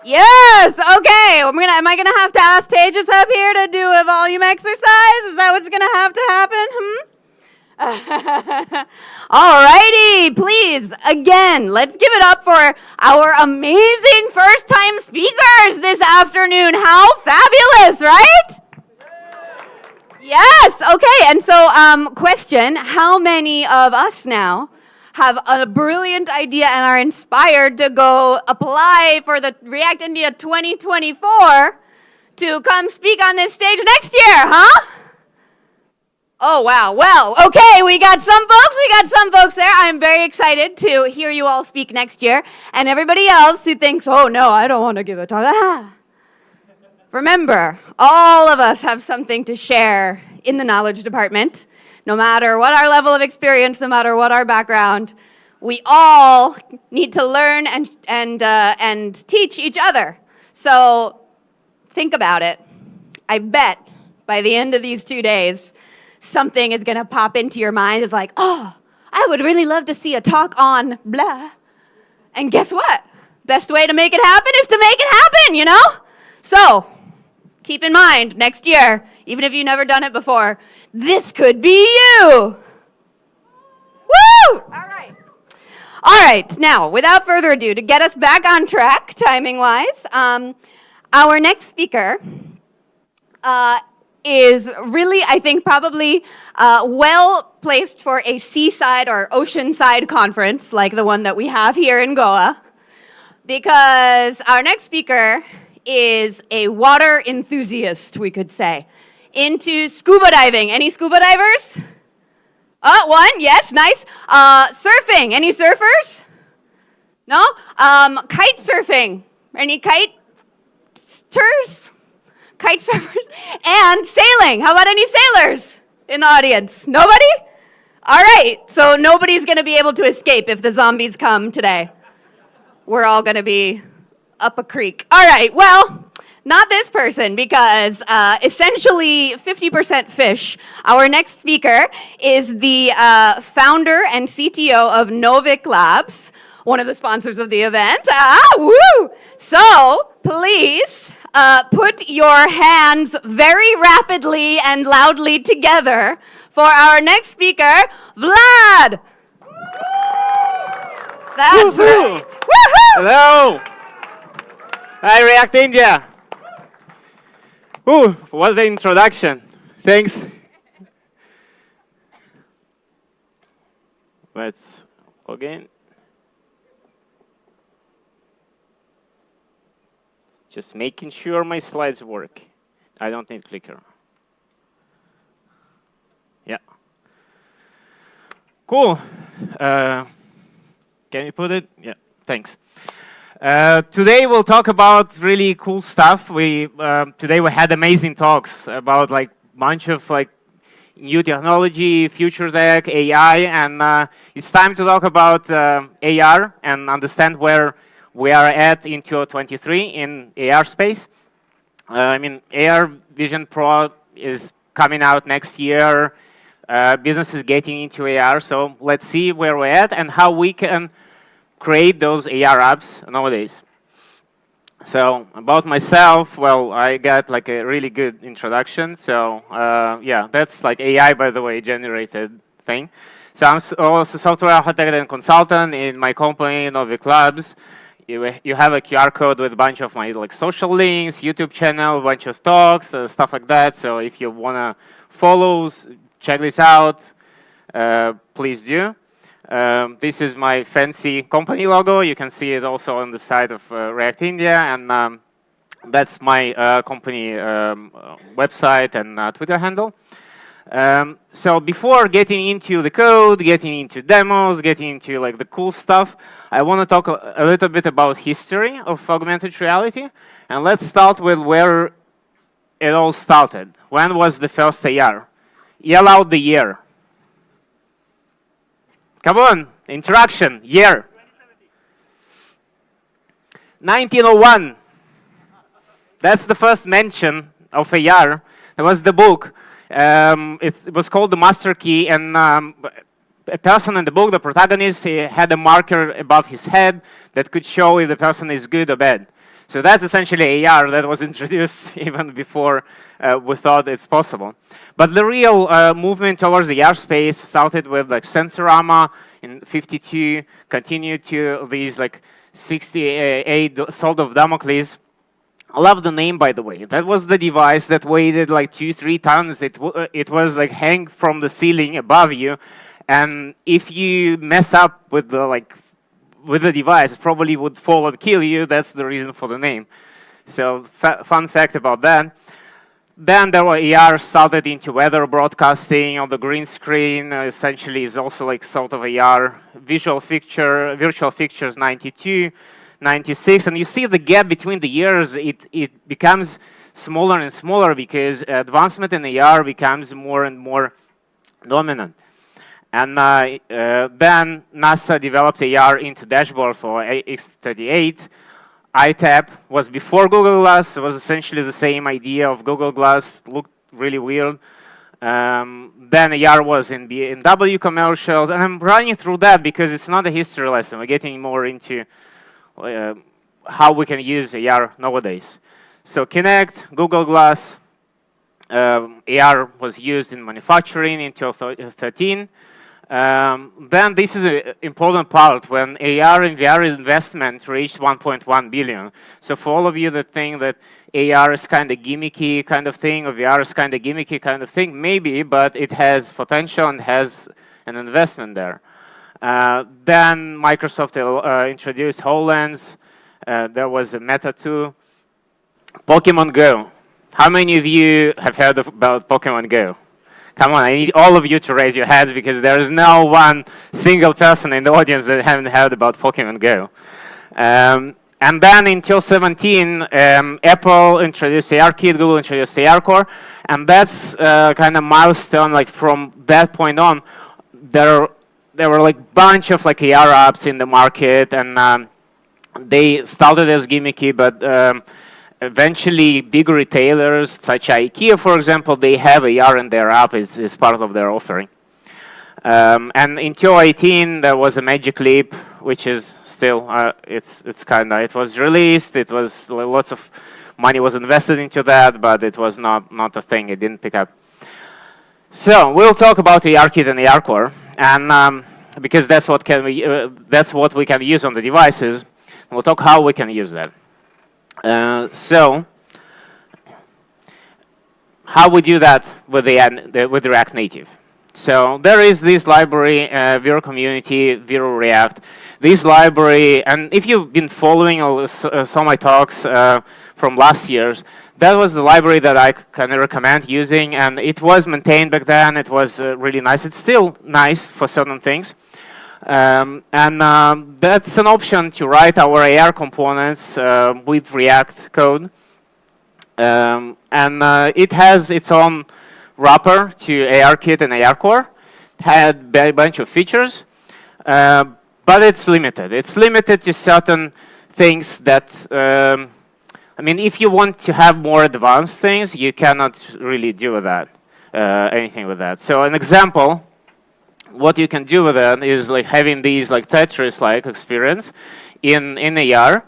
Yes, okay. Am I gonna have to ask Tejas up here to do a volume exercise? Is that what's gonna have to happen? Alrighty, please, again, let's give it up for our amazing first-time speakers this afternoon. How fabulous, right? Yes, okay, and so, question, how many of us now have a brilliant idea and are inspired to go apply for the React India 2024 to come speak on this stage next year, huh? Oh, wow. Well, okay, we got some folks there. I'm very excited to hear you all speak next year. And everybody else who thinks, oh, no, I don't want to give a talk. Remember, all of us have something to share in the knowledge department. No matter what our level of experience, no matter what our background, we all need to learn and teach each other. So think about it. I bet by the end of these 2 days, something is going to pop into your mind. It's like, oh, I would really love to see a talk on blah. And guess what? Best way to make it happen is to make it happen, you know? So keep in mind, next year, even if you've never done it before, this could be you. Woo! All right, now, without further ado, to get us back on track, timing-wise, our next speaker is really, I think, probably well placed for a seaside or oceanside conference like the one that we have here in Goa, because our next speaker is a water enthusiast, we could say, into scuba diving. Any scuba divers? One, yes, nice. Surfing, any surfers? No? Kite surfing, any kite surfers? And sailing, how about any sailors in the audience? Nobody? All right, so nobody's gonna be able to escape if the zombies come today. We're all gonna be up a creek. All right, well, not this person, because essentially 50% fish. Our next speaker is the founder and CTO of Novik Labs, one of the sponsors of the event. Woo! So, please put your hands very rapidly and loudly together for our next speaker, Vlad. That's right. Woohoo! Hello. Hi, React India. Ooh, what the introduction. Thanks. Let's again. Just making sure my slides work. I don't need clicker. Yeah. Cool. Can you put it? Yeah, thanks. Today we'll talk about really cool stuff. Today we had amazing talks about like bunch of like new technology, future tech, AI, and it's time to talk about AR and understand where we are at in 2023 in AR space. I mean, AR Vision Pro is coming out next year. Business is getting into AR, so let's see where we're at and how we can create those AR apps nowadays. So about myself, well, I got like a really good introduction. So yeah, that's like AI, by the way, generated thing. So I'm also software architect and consultant in my company, Novik Labs. You have a QR code with a bunch of my like social links, YouTube channel, a bunch of talks, stuff like that. So if you wanna follow, check this out, please do. This is my fancy company logo. You can see it also on the side of React India, and that's my company website and Twitter handle. So before getting into the code, getting into demos, getting into like the cool stuff, I want to talk a little bit about history of augmented reality, and let's start with where it all started. When was the first AR? Yell out the year. Come on, interaction, year. 1901. That's the first mention of AR. There was the book. It was called The Master Key, and a person in the book, the protagonist, he had a marker above his head that could show if the person is good or bad. So that's essentially AR that was introduced even before we thought it's possible. But the real movement towards the AR space started with like Sensorama in '52, continued to these like 68 Sword of Damocles. I love the name, by the way. That was the device that weighed like 2-3 tons. It was like hang from the ceiling above you, and if you mess up with the device, it probably would fall and kill you. That's the reason for the name. So fun fact about that. Then there were AR started into weather broadcasting on the green screen. Essentially, is also like sort of AR virtual pictures 92, 96, and you see the gap between the years. It becomes smaller and smaller because advancement in AR becomes more and more dominant. And then NASA developed AR into dashboard for X38. iTap was before Google Glass. It was essentially the same idea of Google Glass. Looked really weird. Then AR was in BMW commercials. And I'm running through that because it's not a history lesson. We're getting more into how we can use AR nowadays. So Kinect, Google Glass, AR was used in manufacturing in 2013. Then this is an important part when AR and VR investment reached 1.1 billion. So for all of you that think that AR is kind of gimmicky kind of thing, or VR is kind of gimmicky kind of thing, maybe, but it has potential and has an investment there. Then Microsoft introduced HoloLens. There was a Meta 2. Pokemon Go. How many of you have heard about Pokemon Go? Come on, I need all of you to raise your hands because there is no one single person in the audience that haven't heard about Pokemon Go. And then in 2017, Apple introduced ARKit, Google introduced ARCore, and that's kind of milestone. Like from that point on, there were like bunch of like AR apps in the market, and they started as gimmicky, but eventually, big retailers such as IKEA, for example, they have AR in their app is part of their offering. And in 2018, there was a Magic Leap, which is still it was released. It was lots of money was invested into that, but it was not a thing. It didn't pick up. So we'll talk about ARKit and ARCore, and because that's what we can use on the devices. We'll talk how we can use that. So, how we do that with with React Native? So there is this library, Vero Community, Vero React. This library, and if you've been following some of my talks from last year's, that was the library that I kind of recommend using, and it was maintained back then. It was really nice. It's still nice for certain things. That's an option to write our AR components with React code. It has its own wrapper to ARKit and ARCore. It had a bunch of features, but it's limited. It's limited to certain things that, I mean, if you want to have more advanced things, you cannot really do with that, anything with that. So an example, what you can do with it is like having these like Tetris-like experience in AR,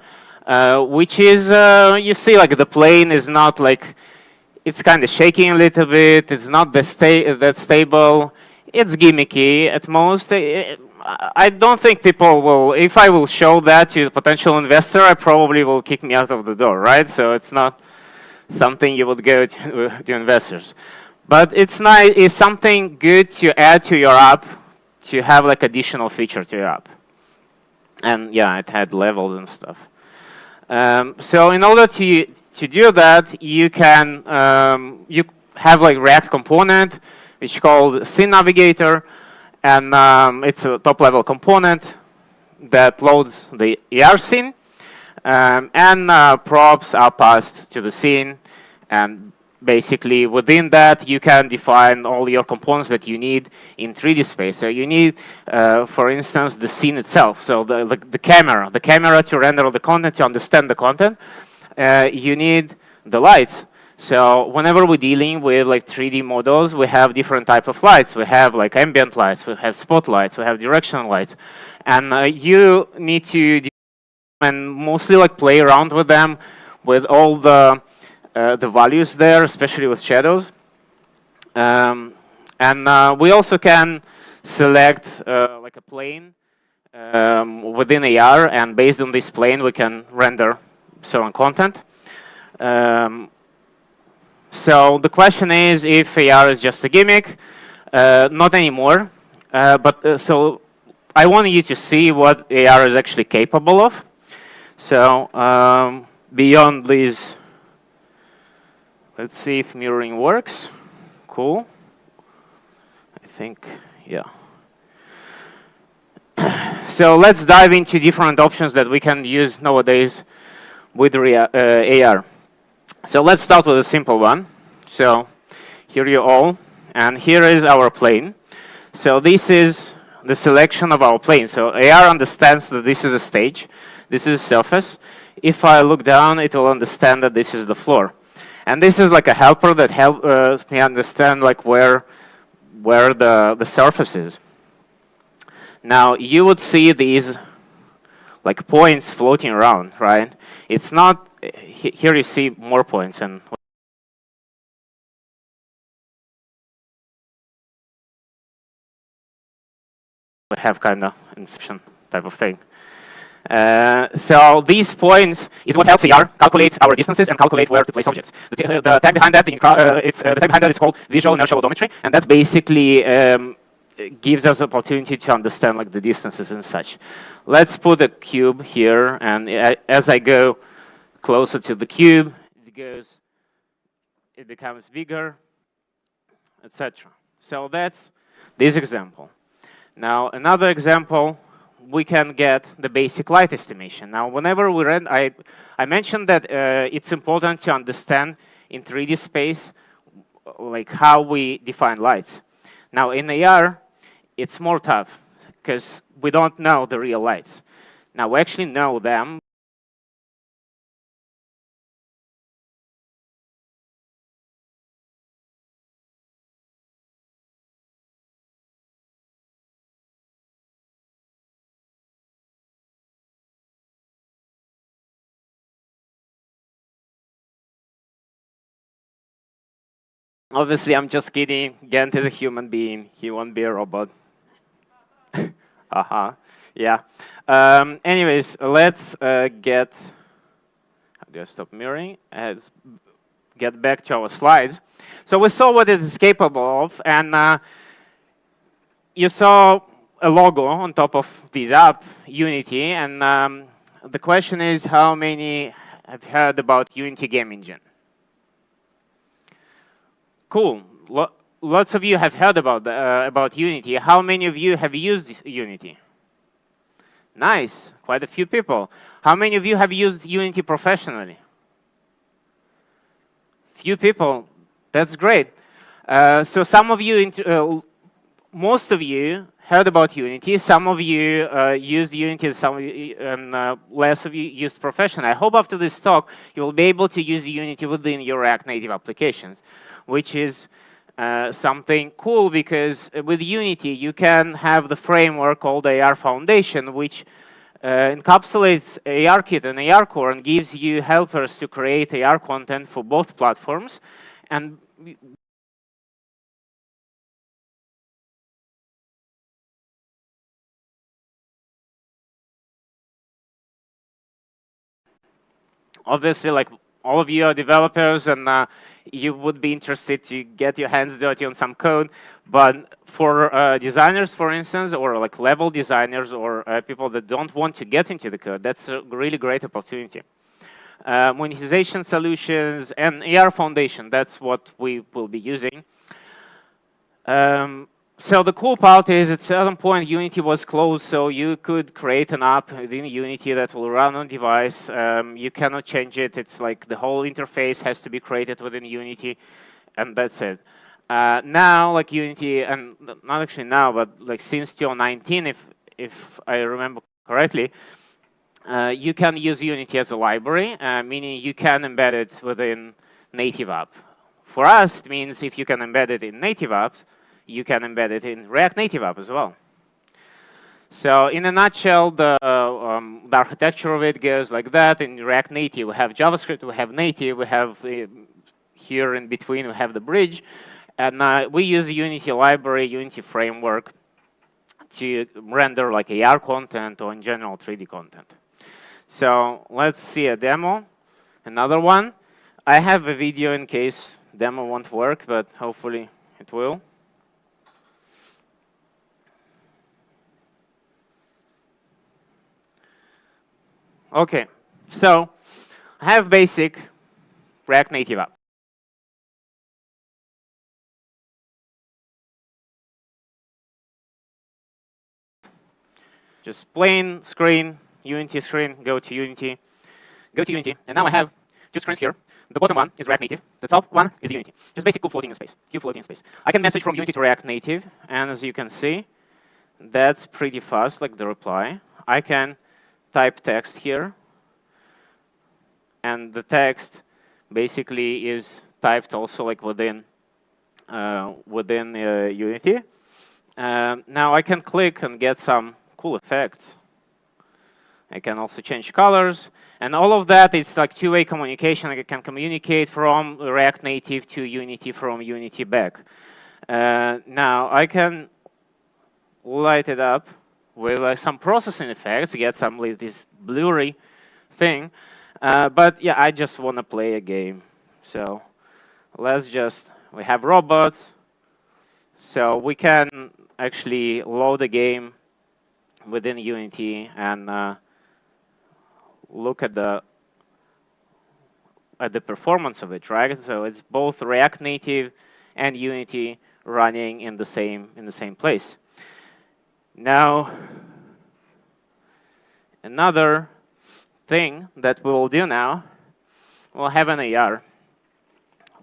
which is, you see like the plane is not like, it's kind of shaking a little bit, it's not that stable, it's gimmicky at most. I don't think people will, if I will show that to a potential investor, I probably will kick me out of the door, right? So it's not something you would go to investors. But it's nice, it's something good to add to your app to have like additional feature to your app. And yeah, it had levels and stuff. So in order to do that, you can you have like React component, which is called Scene Navigator, and it's a top-level component that loads the AR scene, and props are passed to the scene, and basically within that you can define all your components that you need in 3D space. So you need, for instance, the scene itself. So the camera to render the content, to understand the content. You need the lights. So whenever we're dealing with like 3D models, we have different type of lights. We have like ambient lights, we have spotlights, we have directional lights, and you need to and mostly like play around with them, with all the values there, especially with shadows. And we also can select like a plane within AR, and based on this plane, we can render certain content. So the question is if AR is just a gimmick. Not anymore. So I want you to see what AR is actually capable of. So beyond these, let's see if mirroring works. Cool. I think, yeah. So let's dive into different options that we can use nowadays with AR. So let's start with a simple one. So here you all, and here is our plane. So this is the selection of our plane. So AR understands that this is a stage, this is a surface. If I look down, it will understand that this is the floor. And this is like a helper that helps me understand like where the surface is. Now you would see these like points floating around, right? It's not, here you see more points, and we have kind of inception type of thing. So these points is what helps AR calculate our distances and calculate where to place objects. The tag behind that, the tag behind that is called visual inertial odometry, and that's basically gives us the opportunity to understand like the distances and such. Let's put a cube here, and as I go closer to the cube, it becomes bigger, etc. So that's this example. Now another example, we can get the basic light estimation. Now whenever we run, I mentioned that it's important to understand in 3D space like how we define lights. Now in AR, it's more tough because we don't know the real lights. Now we actually know them. Obviously, I'm just kidding. Gent is a human being. He won't be a robot. Yeah. Anyways, let's get. How do I stop mirroring? Let's get back to our slides. So we saw what it is capable of, and you saw a logo on top of this app, Unity, and the question is, how many have heard about Unity game engine? Cool. Lots of you have heard about Unity. How many of you have used Unity? Nice. Quite a few people. How many of you have used Unity professionally? Few people. That's great. So some of you, most of you heard about Unity. Some of you used Unity, and less of you used professionally. I hope after this talk, you will be able to use Unity within your React Native applications, which is something cool, because with Unity, you can have the framework called AR Foundation, which encapsulates ARKit and ARCore and gives you helpers to create AR content for both platforms. And obviously, like all of you are developers, and you would be interested to get your hands dirty on some code. But for designers, for instance, or like level designers, or people that don't want to get into the code, that's a really great opportunity. Monetization solutions and AR Foundation, that's what we will be using. So the cool part is, at a certain point, Unity was closed, so you could create an app within Unity that will run on device. You cannot change it. It's like the whole interface has to be created within Unity, and that's it. Now, like Unity, and not actually now, but like since 2019, if I remember correctly, you can use Unity as a library, meaning you can embed it within native app. For us, it means if you can embed it in native apps, you can embed it in React Native app as well. So in a nutshell, the architecture of it goes like that. In React Native, we have JavaScript, we have native, we have here in between, we have the bridge. And we use Unity library, Unity framework to render like AR content or in general 3D content. So let's see a demo, another one. I have a video in case demo won't work, but hopefully it will. Okay, so I have basic React Native app. Just plain screen, Unity screen, go to Unity, and now I have two screens here. The bottom one is React Native, the top one is Unity. Just basic cube floating in space, I can message from Unity to React Native, and as you can see, that's pretty fast, like the reply. I can type text here, and the text basically is typed also like within Unity. Now I can click and get some cool effects. I can also change colors, and all of that is like two-way communication. I can communicate from React Native to Unity, from Unity back. Now I can light it up with some processing effects, get some like this blurry thing. But yeah, I just want to play a game. So we have robots. So we can actually load a game within Unity and look at the performance of it, right? So it's both React Native and Unity running in the same place. Now, another thing that we will do now, we'll have an AR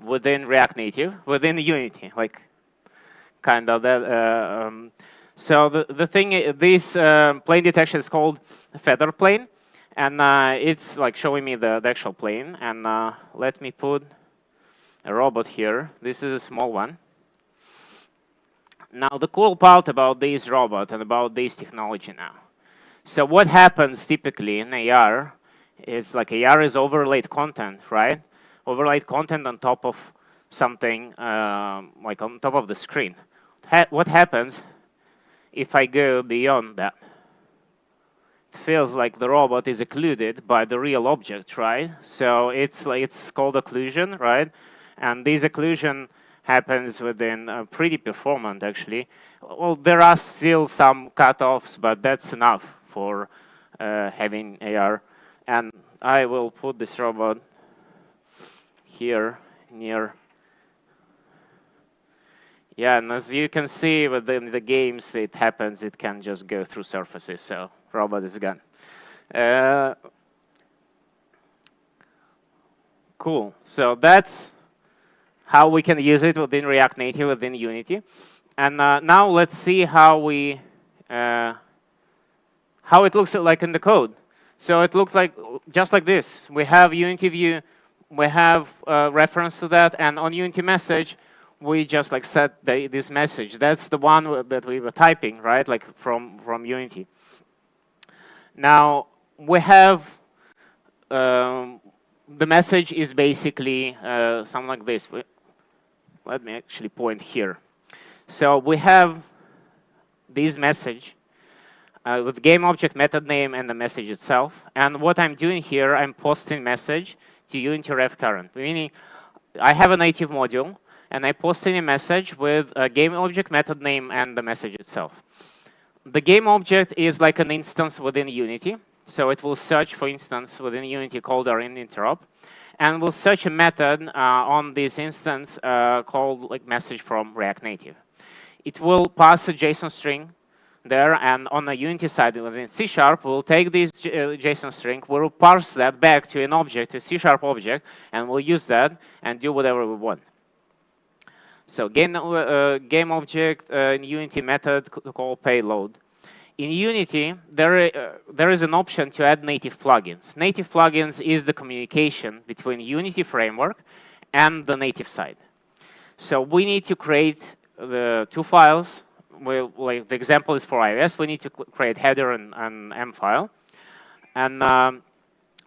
within React Native, within Unity, like kind of that. So the thing, this plane detection is called feather plane, and it's like showing me the actual plane. And let me put a robot here. This is a small one. Now, the cool part about this robot and about this technology now. So what happens typically in AR is like AR is overlaid content, right? Overlaid content on top of something, like on top of the screen. What happens if I go beyond that? It feels like the robot is occluded by the real object, right? So it's called occlusion, right? And this occlusion happens within pretty performant, actually. Well, there are still some cutoffs, but that's enough for having AR. And I will put this robot here near. Yeah, and as you can see within the games, it happens. It can just go through surfaces, so robot is gone. Cool. So that's how we can use it within React Native, within Unity. And now let's see how it looks like in the code. So it looks like just like this. We have Unity view, we have reference to that, and on Unity message, we just like set this message. That's the one that we were typing, right? Like from Unity. Now we have the message is basically something like this. Let me actually point here. So we have this message with game object method name and the message itself. And what I'm doing here, I'm posting message to Unity ref current, meaning I have a native module and I post in a message with a game object method name and the message itself. The game object is like an instance within Unity. So it will search for instance within Unity called interop. And we'll search a method on this instance called like message from React Native. It will pass a JSON string there, and on the Unity side within C#, we'll take this JSON string, we'll parse that back to an object, to a C# object, and we'll use that and do whatever we want. So game object in Unity method called payload. In Unity, there is an option to add native plugins. Native plugins is the communication between Unity framework and the native side. So we need to create the two files. like the example is for iOS. We need to create header and M file. And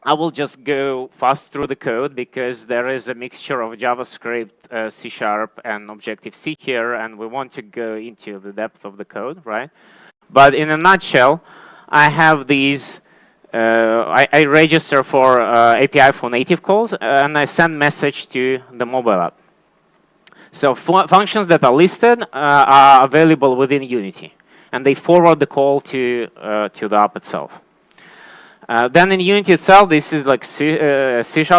I will just go fast through the code because there is a mixture of JavaScript, C#, and Objective-C here, and we want to go into the depth of the code, right? But in a nutshell, I have these, I register for API for native calls, and I send message to the mobile app. So functions that are listed are available within Unity, and they forward the call to the app itself. Then in Unity itself, this is like C#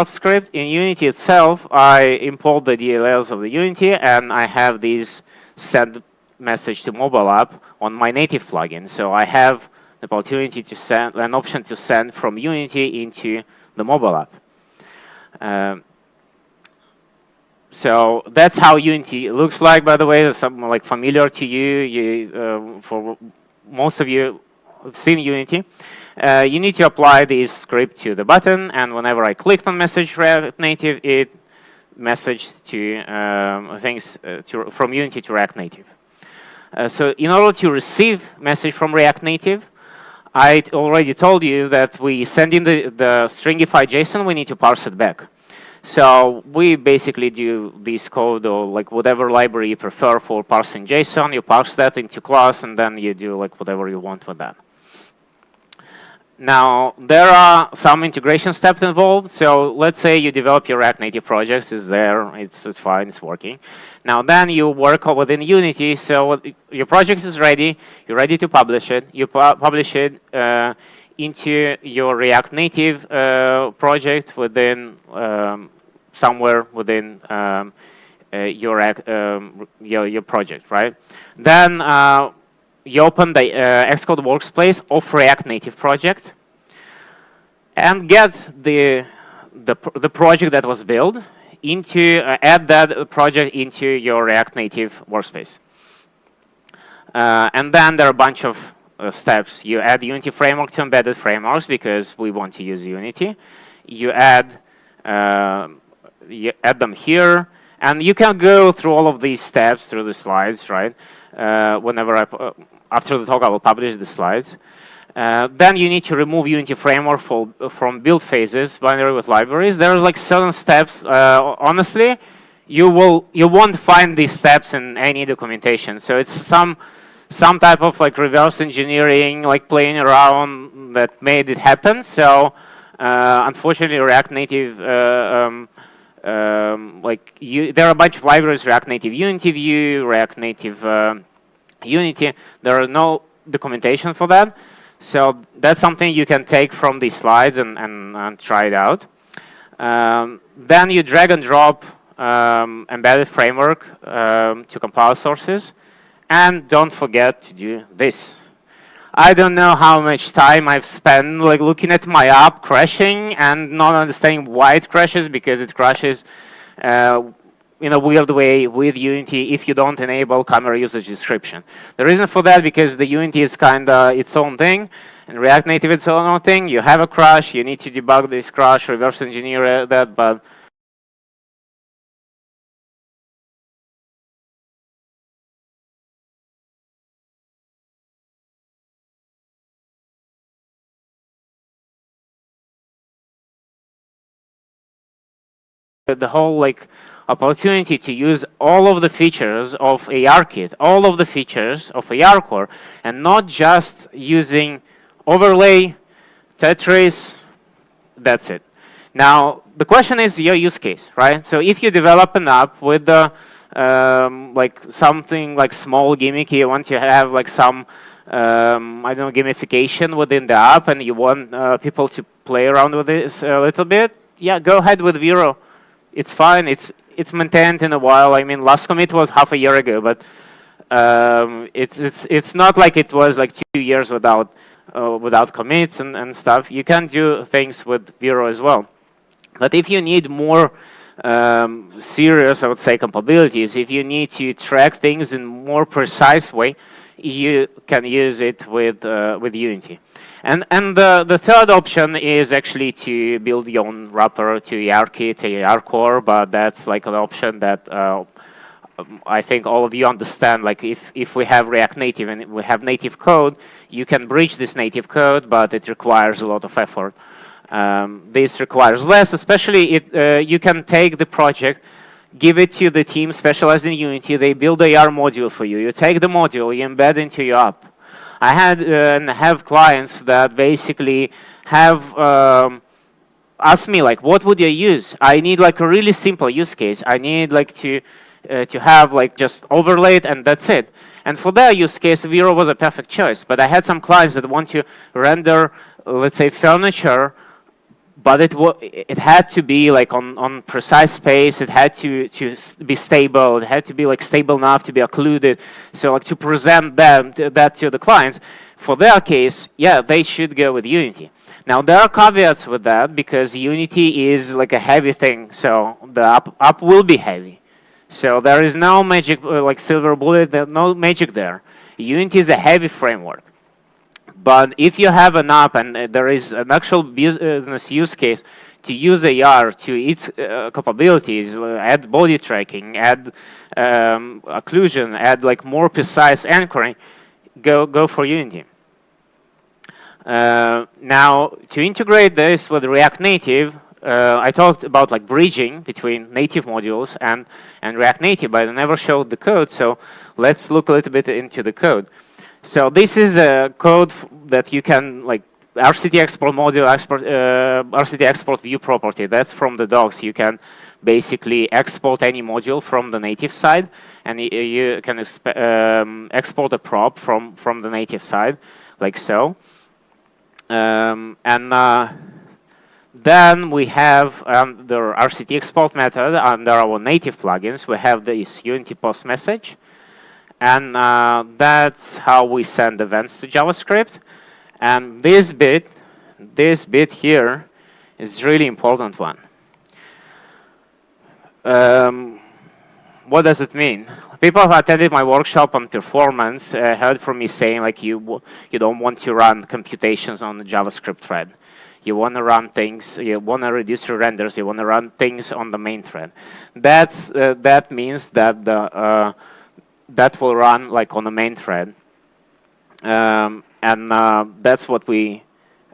script. In Unity itself, I import the DLLs of the Unity, and I have these send message to mobile app on my native plugin. So I have the opportunity to send an option to send from Unity into the mobile app. So that's how Unity looks like. By the way, something like familiar to you. For most of you have seen Unity. You need to apply this script to the button, and whenever I clicked on message React Native, it messaged to things from Unity to React Native. So in order to receive message from React Native, I already told you that we send in the stringified JSON, we need to parse it back. So we basically do this code or like whatever library you prefer for parsing JSON, you parse that into class, and then you do like whatever you want with that. Now, there are some integration steps involved. So let's say you develop your React Native project. It's there. It's fine. It's working. Now, then you work within Unity. So your project is ready. You're ready to publish it. You publish it into your React Native project within somewhere within your project, right? Then you open the Xcode workspace of React Native project and get the project that was built into add that project into your React Native workspace. And then there are a bunch of steps. You add Unity framework to embedded frameworks because we want to use Unity. You add them here, and you can go through all of these steps through the slides, right? After the talk, I will publish the slides. Then you need to remove Unity framework from build phases, binary with libraries. There's like certain steps. Honestly, you won't find these steps in any documentation. So it's some type of like reverse engineering, like playing around that made it happen. So unfortunately, React Native, there are a bunch of libraries: React Native Unity View, React Native Unity. There are no documentation for that. So that's something you can take from these slides and try it out. Then you drag and drop embedded framework to compile sources. And don't forget to do this. I don't know how much time I've spent like looking at my app crashing and not understanding why it crashes, because it crashes in a weird way with Unity if you don't enable camera usage description. The reason for that, because the Unity is kind of its own thing, and React Native is its own thing. You have a crash, you need to debug this crash, reverse engineer that, but the whole like opportunity to use all of the features of ARKit, all of the features of ARCore, and not just using overlay, Tetris, that's it. Now, the question is your use case, right? So if you develop an app with the, like something like small gimmicky, you want to have like some, I don't know, gamification within the app, and you want people to play around with this a little bit, yeah, go ahead with Vero. It's fine. It's maintained in a while. I mean, last commit was half a year ago, but it's not like it was like 2 years without commits and stuff. You can do things with Vero as well. But if you need more serious, I would say, capabilities, if you need to track things in more precise way, you can use it with Unity. And the third option is actually to build your own wrapper to ARKit, ARCore, but that's like an option that I think all of you understand, like if we have React Native and we have native code, you can bridge this native code, but it requires a lot of effort. This requires less, especially you can take the project, give it to the team specialized in Unity, they build a AR module for you. You take the module, you embed into your app. I had and have clients that basically have asked me, like, what would you use? I need like a really simple use case. I need like to have like just overlay it and that's it. And for that use case, Vero was a perfect choice. But I had some clients that want to render, let's say, furniture, but it had to be like on precise space. It had to be stable. It had to be like stable enough to be occluded. So like to present that to the clients, for their case, yeah, they should go with Unity. Now there are caveats with that because Unity is like a heavy thing. So the app will be heavy. So there is no magic, like silver bullet, no magic there. Unity is a heavy framework. But if you have an app and there is an actual business use case to use AR to its capabilities, add body tracking, add occlusion, add like more precise anchoring, go for Unity. Now, to integrate this with React Native, I talked about like bridging between native modules and React Native, but I never showed the code. So let's look a little bit into the code. So this is a code that you can like RCT export module, RCT export view property. That's from the docs. You can basically export any module from the native side, and you can export a prop from the native side, like so. Then we have the RCT export method under our native plugins. We have this Unity post message, and that's how we send events to JavaScript. And this bit here is really important one. What does it mean? People who attended my workshop on performance heard from me saying like you don't want to run computations on the JavaScript thread. You want to run things, you want to reduce your renders, you want to run things on the main thread. That means that that will run like on the main thread. That's what we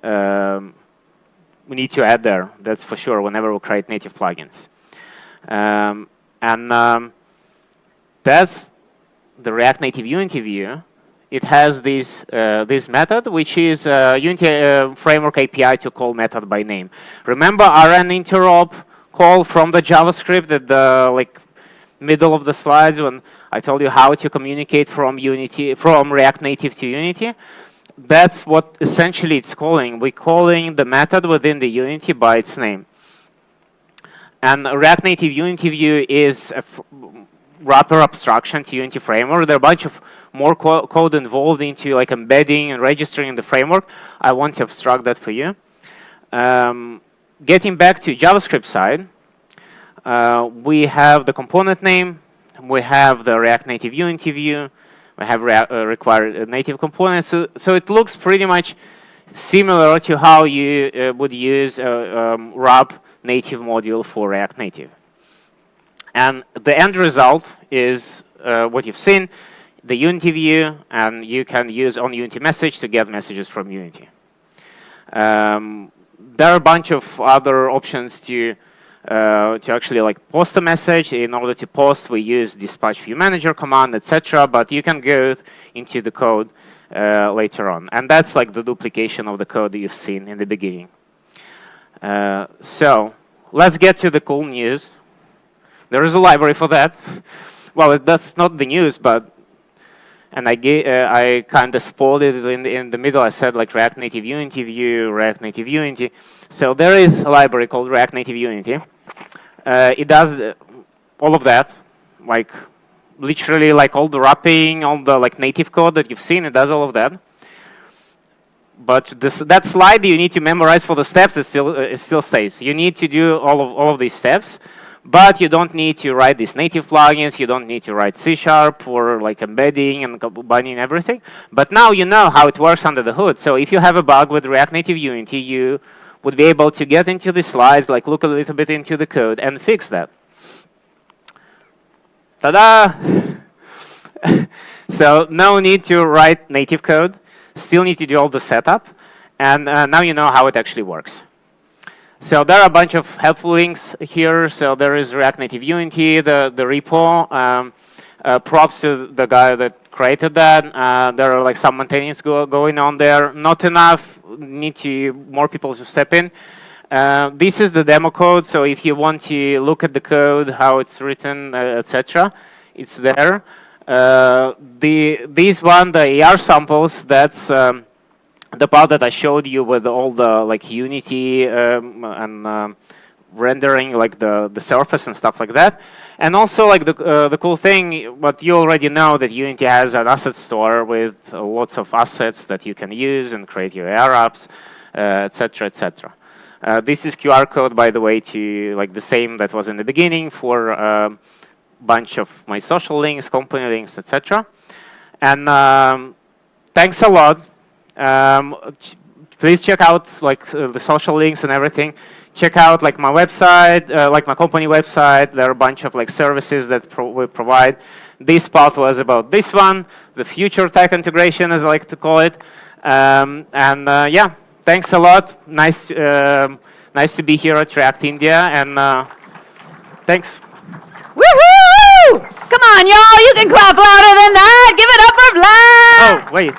need to add there. That's for sure whenever we create native plugins. That's the React Native Unity view. It has this method, which is Unity framework API to call method by name. Remember rn interop call from the JavaScript at the middle of the slides when I told you how to communicate from React Native to Unity? That's what essentially it's calling. We're calling the method within the Unity by its name. And React Native Unity view is a wrapper abstraction to Unity framework. There are a bunch of more code involved into embedding and registering the framework. I want to abstract that for you. Getting back to JavaScript side, we have the component name, we have the React Native Unity view, we have required native components. So it looks pretty much similar to how you would use a wrap native module for React Native. And the end result is what you've seen, the Unity view, and you can use on Unity message to get messages from Unity. There are a bunch of other options to actually post a message. In order to post, we use dispatch view manager command, etc. But you can go into the code later on, and that's the duplication of the code that you've seen in the beginning. So let's get to the cool news. There is a library for that. Well, that's not the news, but I kind of spoiled it in the middle. I said React Native Unity view, React Native Unity. So there is a library called React Native Unity. It does all of that, literally all the wrapping, all the native code that you've seen. It does all of that. But that slide you need to memorize for the steps, it still stays. You need to do all of these steps. But you don't need to write these native plugins. You don't need to write C# for embedding and combining everything. But now you know how it works under the hood. So if you have a bug with React Native Unity, you would be able to get into the slides, look a little bit into the code and fix that. Ta-da! So no need to write native code. Still need to do all the setup. And now you know how it actually works. So there are a bunch of helpful links here. So there is React Native Unity, the repo. Props to the guy that created that. There are like some maintenance going on there. Not enough. Need to more people to step in. This is the demo code. So if you want to look at the code, how it's written, etc., it's there. This one, the AR samples, that's the part that I showed you with all the like Unity and rendering like the surface and stuff like that. And also like the cool thing, but you already know that Unity has an asset store with lots of assets that you can use and create your AR apps, etc., etc. This is QR code, by the way, to like the same that was in the beginning for a bunch of my social links, company links, etc. And thanks a lot. Please check out like the social links and everything. Check out like my website, like my company website. There are a bunch of like services that we provide. This part was about this one, the future tech integration, as I like to call it. Yeah, thanks a lot. Nice, nice to be here at React India, and thanks. Woohoo! Come on, y'all, you can clap louder than that. Give it up for Vlad. Oh, wait.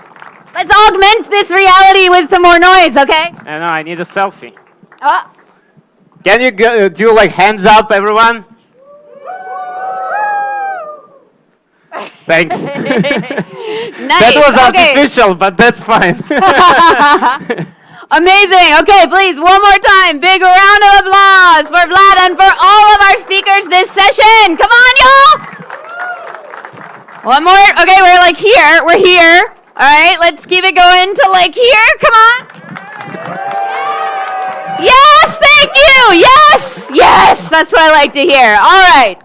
Let's augment this reality with some more noise, okay? No, I need a selfie. Oh. Can you do like hands up, everyone? Thanks. Nice. That was okay. artificial, but that's fine. Amazing. Okay, please, one more time. Big round of applause for Vlad and for all of our speakers this session. Come on, y'all. One more. Okay, we're like here. We're here. All right, let's keep it going to like here. Come on. Yes, thank you. Yes, yes, that's what I like to hear. All right.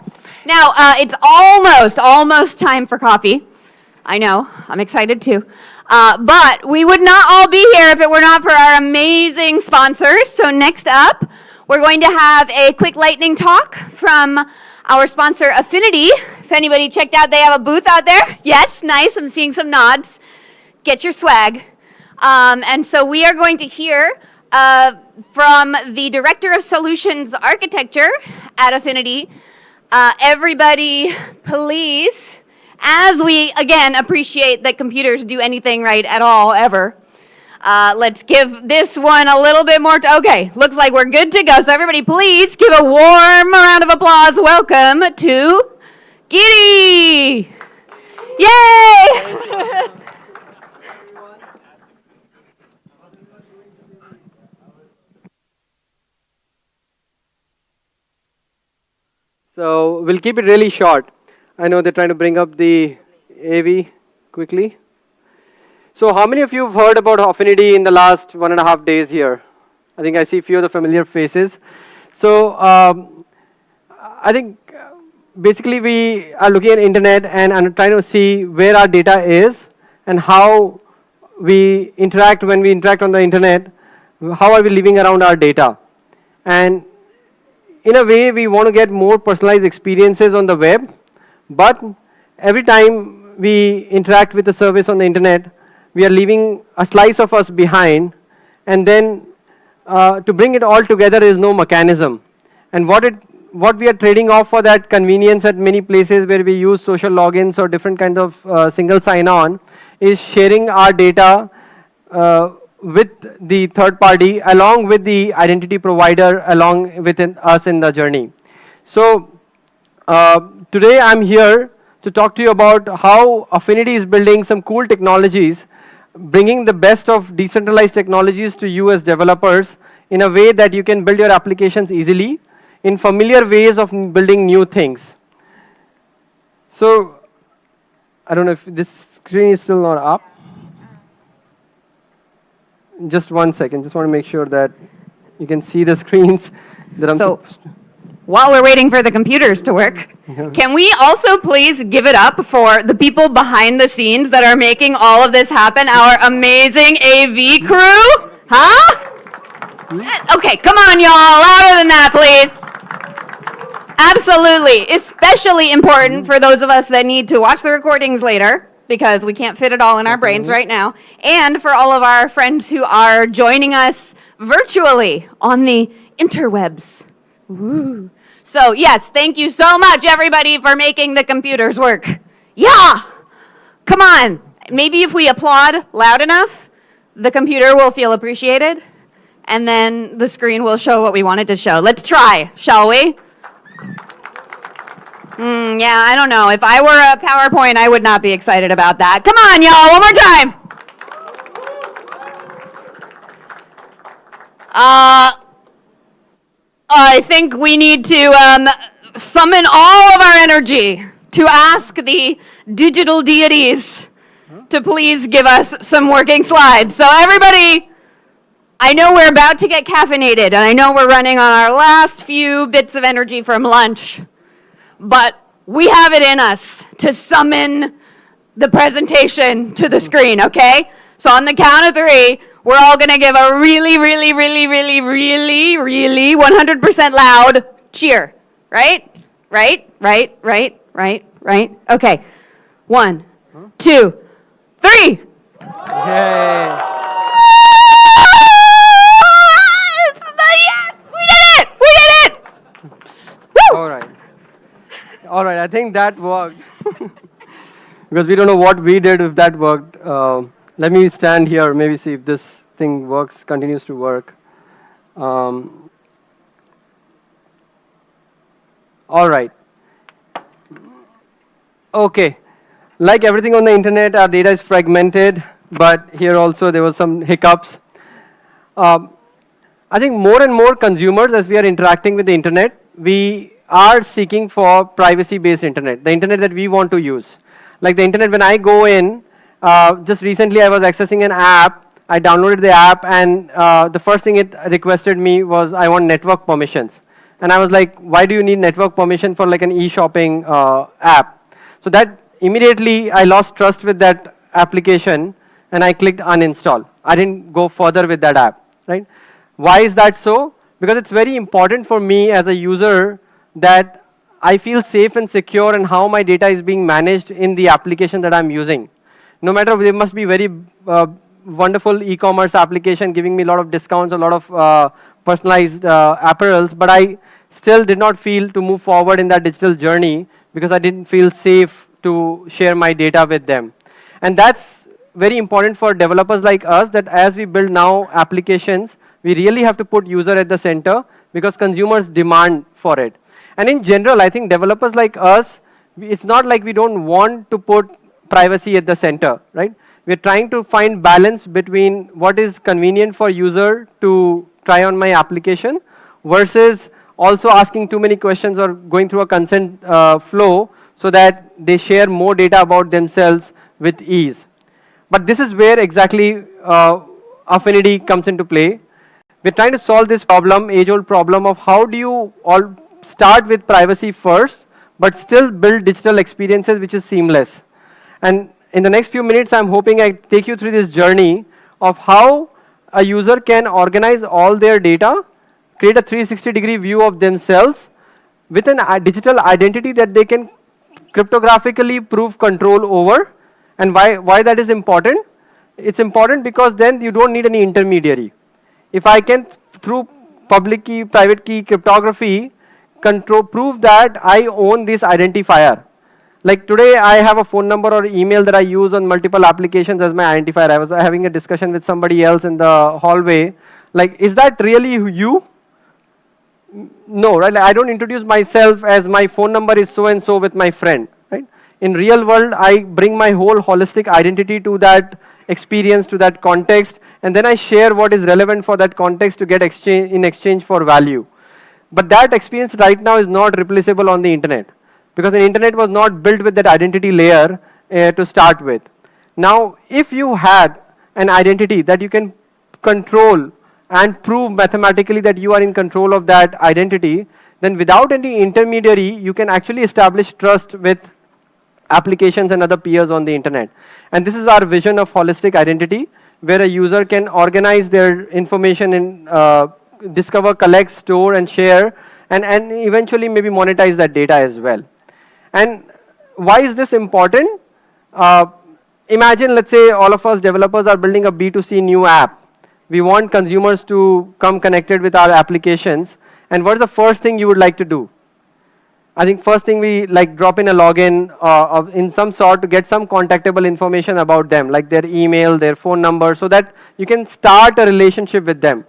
Now, it's almost time for coffee. I know, I'm excited too. But we would not all be here if it were not for our amazing sponsors. So next up, we're going to have a quick lightning talk from our sponsor, Affinidi. If anybody checked out, they have a booth out there. Yes, nice, I'm seeing some nods. Get your swag. And so we are going to hear from the Director of Solutions Architecture at Affinidi. Everybody, please, as we, again, appreciate that computers do anything right at all, ever, let's give this one a little bit more. Okay, looks like we're good to go. So everybody, please give a warm round of applause. Welcome to Giri. Yay! So we'll keep it really short. I know they're trying to bring up the AV quickly. So how many of you have heard about Affinidi in the last 1.5 days here? I think I see a few of the familiar faces. So I think basically we are looking at internet and trying to see where our data is and how we interact when we interact on the internet. How are we living around our data? And in a way, we want to get more personalized experiences on the web, but every time we interact with a service on the internet, we are leaving a slice of us behind, and then to bring it all together is no mechanism. And what we are trading off for that convenience at many places where we use social logins or different kinds of single sign-on is sharing our data with the third party along with the identity provider along with us in the journey. So today I'm here to talk to you about how Affinidi is building some cool technologies, bringing the best of decentralized technologies to you as developers in a way that you can build your applications easily in familiar ways of building new things. So I don't know if this screen is still not up. Just 1 second, just want to make sure that you can see the screens that I'm while we're waiting for the computers to work, can we also please give it up for the people behind the scenes that are making all of this happen, our amazing AV crew? Huh? Okay, come on, y'all, louder than that, please. Absolutely. Especially important for those of us that need to watch the recordings later, because we can't fit it all in our brains right now, and for all of our friends who are joining us virtually on the interwebs. Ooh. So yes, thank you so much, everybody, for making the computers work. Yeah! Come on. Maybe if we applaud loud enough, the computer will feel appreciated, and then the screen will show what we wanted to show. Let's try, shall we? Yeah, I don't know. If I were a PowerPoint, I would not be excited about that. Come on, y'all, one more time. I think we need to summon all of our energy to ask the digital deities to please give us some working slides. So everybody, I know we're about to get caffeinated, and I know we're running on our last few bits of energy from lunch, but we have it in us to summon the presentation to the screen, okay? So on the count of 3, we're all gonna give a really, really, really, really, really, really 100% loud cheer, right? Right? Okay. 1, 2, 3. Yay. Yes, we did it! We did it! Woo! All right, I think that worked. Because we don't know what we did if that worked. Let me stand here, maybe see if this thing works, continues to work. All right. Okay. Like everything on the internet, our data is fragmented, but here also there was some hiccups. I think more and more consumers, as we are interacting with the internet, we are seeking for privacy-based internet, the internet that we want to use. Like the internet, when I go in, just recently I was accessing an app, I downloaded the app, and the first thing it requested me was I want network permissions. And I was like, why do you need network permission for like an e-shopping app? So that immediately I lost trust with that application, and I clicked uninstall. I didn't go further with that app, right? Why is that so? Because it's very important for me as a user that I feel safe and secure in how my data is being managed in the application that I'm using. No matter, there must be very wonderful e-commerce application giving me a lot of discounts, a lot of personalized apparels, but I still did not feel to move forward in that digital journey because I didn't feel safe to share my data with them. And that's very important for developers like us, that as we build now applications, we really have to put user at the center because consumers demand for it. And in general, I think developers like us, it's not like we don't want to put privacy at the center, right? We're trying to find balance between what is convenient for user to try on my application versus also asking too many questions or going through a consent flow so that they share more data about themselves with ease. But this is where exactly Affinidi comes into play. We're trying to solve this problem, age-old problem of how do you all start with privacy first, but still build digital experiences which is seamless. And in the next few minutes, I'm hoping I take you through this journey of how a user can organize all their data, create a 360-degree view of themselves with a digital identity that they can cryptographically prove control over. And why that is important? It's important because then you don't need any intermediary. If I can, through public key, private key cryptography, prove that I own this identifier. Like today, I have a phone number or email that I use on multiple applications as my identifier. I was having a discussion with somebody else in the hallway. Like, is that really you? No, right? Like, I don't introduce myself as my phone number is so and so with my friend, right? In real world, I bring my whole holistic identity to that experience, to that context, and then I share what is relevant for that context to get in exchange for value. But that experience right now is not replaceable on the internet because the internet was not built with that identity layer to start with. Now, if you had an identity that you can control and prove mathematically that you are in control of that identity, then without any intermediary, you can actually establish trust with applications and other peers on the internet. And this is our vision of holistic identity, where a user can organize their information in discover, collect, store, and share, and eventually maybe monetize that data as well. And why is this important? Imagine, let's say, all of us developers are building a B2C new app. We want consumers to come connected with our applications. And what is the first thing you would like to do? I think first thing we like drop in a login of in some sort to get some contactable information about them, like their email, their phone number, so that you can start a relationship with them.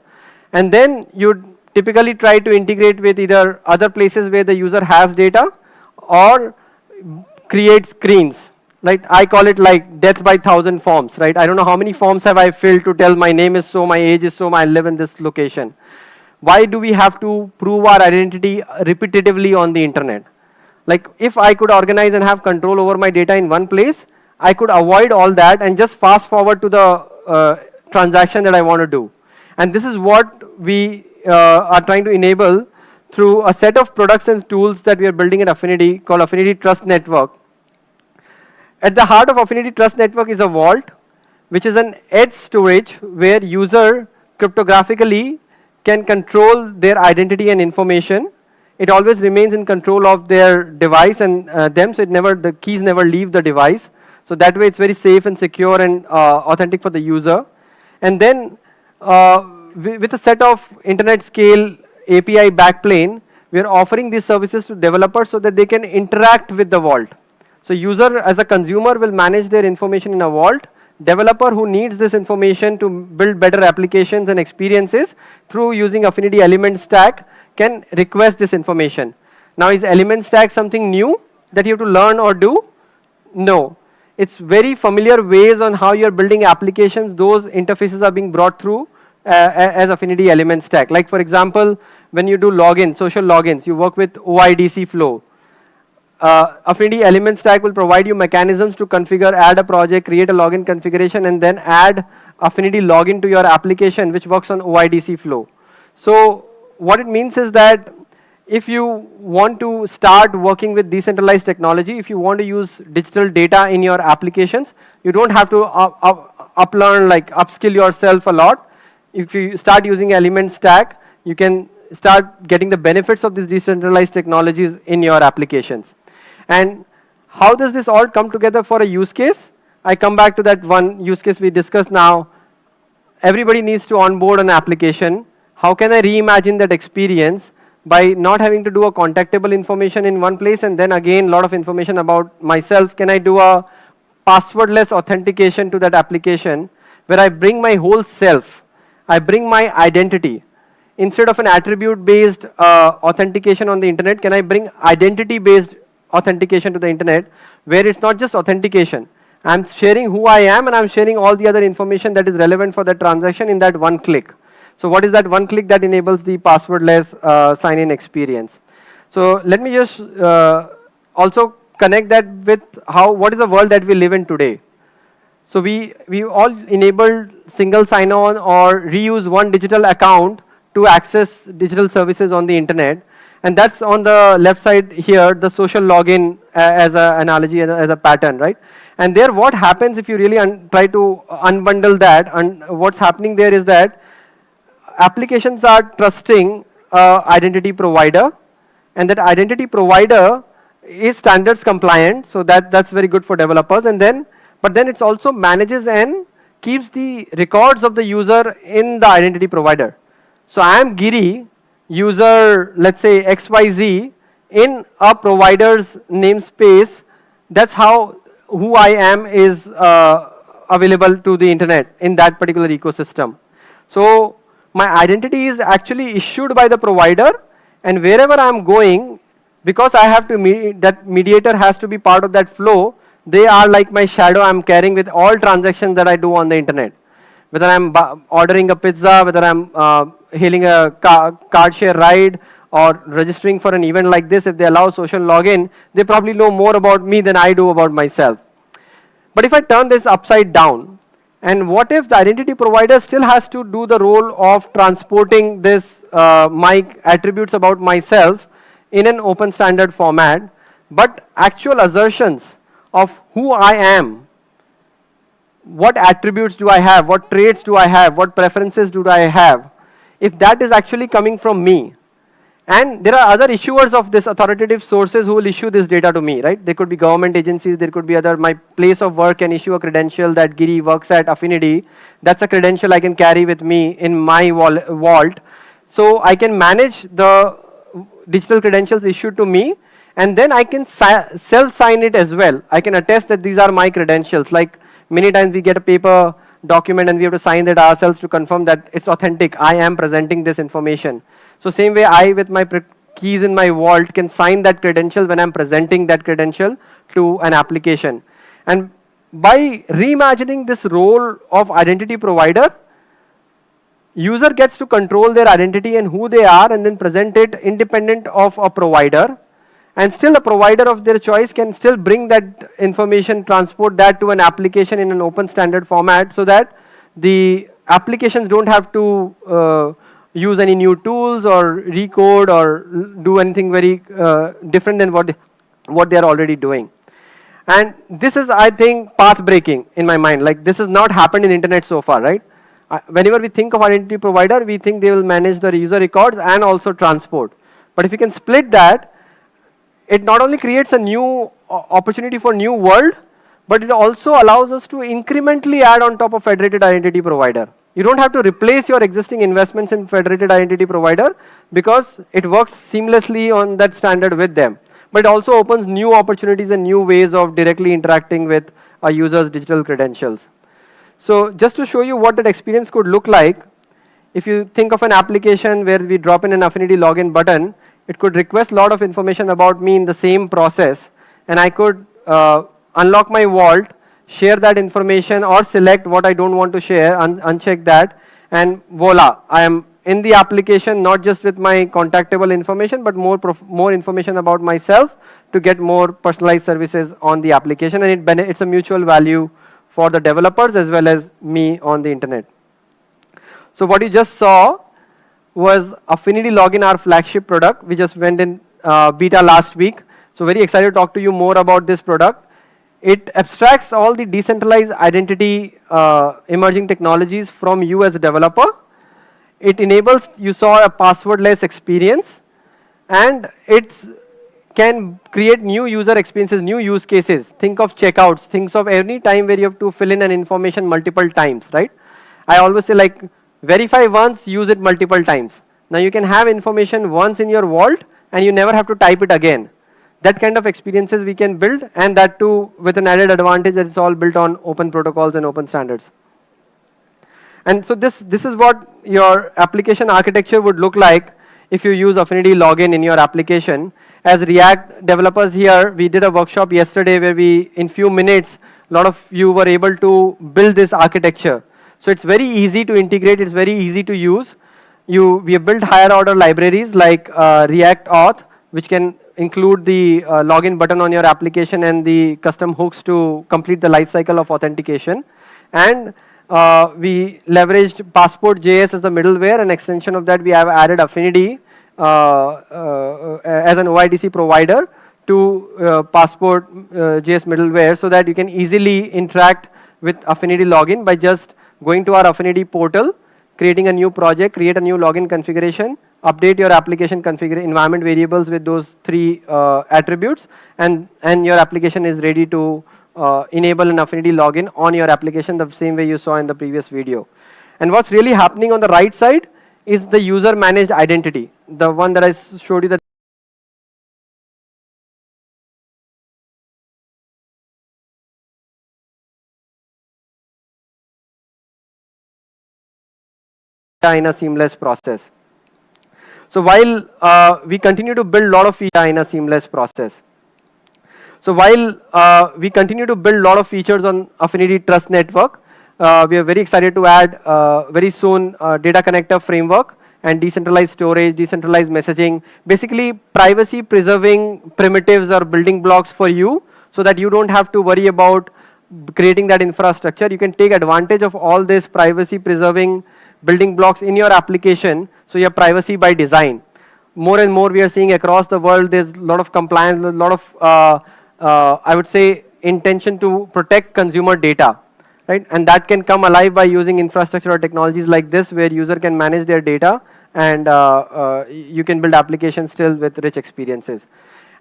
And then you typically try to integrate with either other places where the user has data or create screens. Like I call it like death by 1,000 forms, right? I don't know how many forms have I filled to tell my name is so, my age is so, I live in this location. Why do we have to prove our identity repetitively on the internet? Like if I could organize and have control over my data in one place, I could avoid all that and just fast forward to the transaction that I want to do. And this is what we are trying to enable through a set of products and tools that we are building at Affinidi called Affinidi Trust Network. At the heart of Affinidi Trust Network is a vault, which is an edge storage where user cryptographically can control their identity and information. It always remains in control of their device and them, so the keys never leave the device. So that way it's very safe and secure and authentic for the user. And then with a set of internet scale API backplane, we are offering these services to developers so that they can interact with the vault. So user as a consumer will manage their information in a vault. Developer who needs this information to build better applications and experiences through using Affinidi Element Stack can request this information. Now is Element Stack something new that you have to learn or do? No. It's very familiar ways on how you're building applications. Those interfaces are being brought through as Affinidi Element Stack. Like for example, when you do login, social logins, you work with OIDC flow. Affinidi Element Stack will provide you mechanisms to configure, add a project, create a login configuration, and then add Affinidi login to your application, which works on OIDC flow. So what it means is that if you want to start working with decentralized technology, if you want to use digital data in your applications, you don't have to upskill yourself a lot. If you start using Element Stack, you can start getting the benefits of these decentralized technologies in your applications. And how does this all come together for a use case? I come back to that one use case we discussed now. Everybody needs to onboard an application. How can I reimagine that experience by not having to do a contactable information in one place and then again a lot of information about myself? Can I do a passwordless authentication to that application where I bring my whole self? I bring my identity. Instead of an attribute-based authentication on the internet, can I bring identity-based authentication to the internet where it's not just authentication. I'm sharing who I am and I'm sharing all the other information that is relevant for that transaction in that one click. So what is that one click that enables the passwordless sign-in experience? So let me just also connect that with what is the world that we live in today. So we all enabled single sign-on or reuse one digital account to access digital services on the internet. And that's on the left side here, the social login as an analogy, as a pattern, right? And there what happens if you really try to unbundle that, and what's happening there is that applications are trusting identity provider, and that identity provider is standards compliant, so that's very good for developers. And then, but then it also manages and keeps the records of the user in the identity provider. So I am Giri, user, let's say XYZ, in a provider's namespace. That's how who I am is available to the internet in that particular ecosystem. So my identity is actually issued by the provider, and wherever I'm going, because I have to that mediator has to be part of that flow, they are like my shadow I'm carrying with all transactions that I do on the internet. Whether I'm ordering a pizza, whether I'm hailing a car share ride, or registering for an event like this, if they allow social login, they probably know more about me than I do about myself. But if I turn this upside down, and what if the identity provider still has to do the role of transporting this my attributes about myself in an open standard format, but actual assertions of who I am, what attributes do I have, what traits do I have, what preferences do I have, if that is actually coming from me, And there are other issuers of this authoritative sources who will issue this data to me, right? There could be government agencies, there could be other, my place of work can issue a credential that Giri works at Affinidi. That's a credential I can carry with me in my vault. So I can manage the digital credentials issued to me, and then I can self-sign it as well. I can attest that these are my credentials. Like many times we get a paper document and we have to sign that ourselves to confirm that it's authentic. I am presenting this information. So same way I with my keys in my vault can sign that credential when I'm presenting that credential to an application. And by reimagining this role of identity provider, user gets to control their identity and who they are and then present it independent of a provider. And still a provider of their choice can still bring that information, transport that to an application in an open standard format so that the applications don't have to use any new tools or recode or do anything very different than what they are already doing. And this is, I think, path breaking in my mind. Like this has not happened in internet so far, right? Whenever we think of identity provider, we think they will manage the user records and also transport. But if you can split that, it not only creates a new opportunity for new world, but it also allows us to incrementally add on top of federated identity provider. You don't have to replace your existing investments in federated identity provider because it works seamlessly on that standard with them. But it also opens new opportunities and new ways of directly interacting with a user's digital credentials. So just to show you what that experience could look like, if you think of an application where we drop in an Affinidi login button, it could request a lot of information about me in the same process, and I could unlock my vault, share that information or select what I don't want to share, uncheck that, and voila, I am in the application not just with my contactable information but more information about myself to get more personalized services on the application, and it's a mutual value for the developers as well as me on the internet. So what you just saw was Affinidi Login, our flagship product. We just went in beta last week. So very excited to talk to you more about this product. It abstracts all the decentralized identity emerging technologies from you as a developer. It enables, you saw, a passwordless experience, and it can create new user experiences, new use cases. Think of checkouts, think of any time where you have to fill in an information multiple times, right? I always say like, verify once, use it multiple times. Now you can have information once in your vault and you never have to type it again. That kind of experiences we can build, and that too with an added advantage that it's all built on open protocols and open standards. And so this is what your application architecture would look like if you use Affinidi Login in your application. As React developers here, we did a workshop yesterday where we, in few minutes, a lot of you were able to build this architecture. So it's very easy to integrate, it's very easy to use. We have built higher order libraries like React Auth, which can include the login button on your application and the custom hooks to complete the lifecycle of authentication. And we leveraged Passport.js as the middleware, and extension of that we have added Affinidi as an OIDC provider to Passport.js middleware, so that you can easily interact with Affinidi login by just going to our Affinidi portal, creating a new project, create a new login configuration, update your application environment variables with those 3 attributes, and your application is ready to enable an Affinidi login on your application the same way you saw in the previous video. And what's really happening on the right side is the user managed identity, the one that I showed you, that in a seamless process. So while we continue to build a lot of features in a seamless process. So while we continue to build a lot of features on Affinidi Trust Network, we are very excited to add very soon data connector framework and decentralized storage, decentralized messaging, basically privacy preserving primitives or building blocks for you, so that you don't have to worry about creating that infrastructure. You can take advantage of all this privacy preserving building blocks in your application, so you have privacy by design. More and more we are seeing across the world, there's a lot of compliance, a lot of I would say intention to protect consumer data, right? And that can come alive by using infrastructure or technologies like this, where user can manage their data and you can build applications still with rich experiences.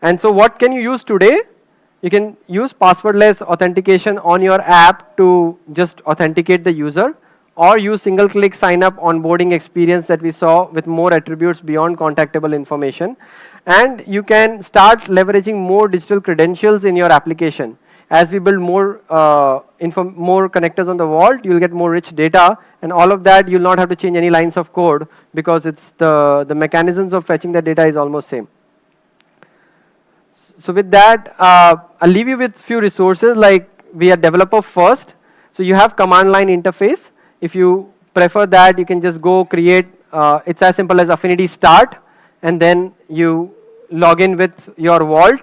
And so what can you use today? You can use passwordless authentication on your app to just authenticate the user, or use single-click sign-up onboarding experience that we saw with more attributes beyond contactable information. And you can start leveraging more digital credentials in your application. As we build more more connectors on the vault, you'll get more rich data, and all of that you'll not have to change any lines of code because it's the mechanisms of fetching the data is almost same. So with that, I'll leave you with few resources, like we are developer first. So you have command line interface. If you prefer that, you can just go create, it's as simple as Affinidi start, and then you log in with your vault,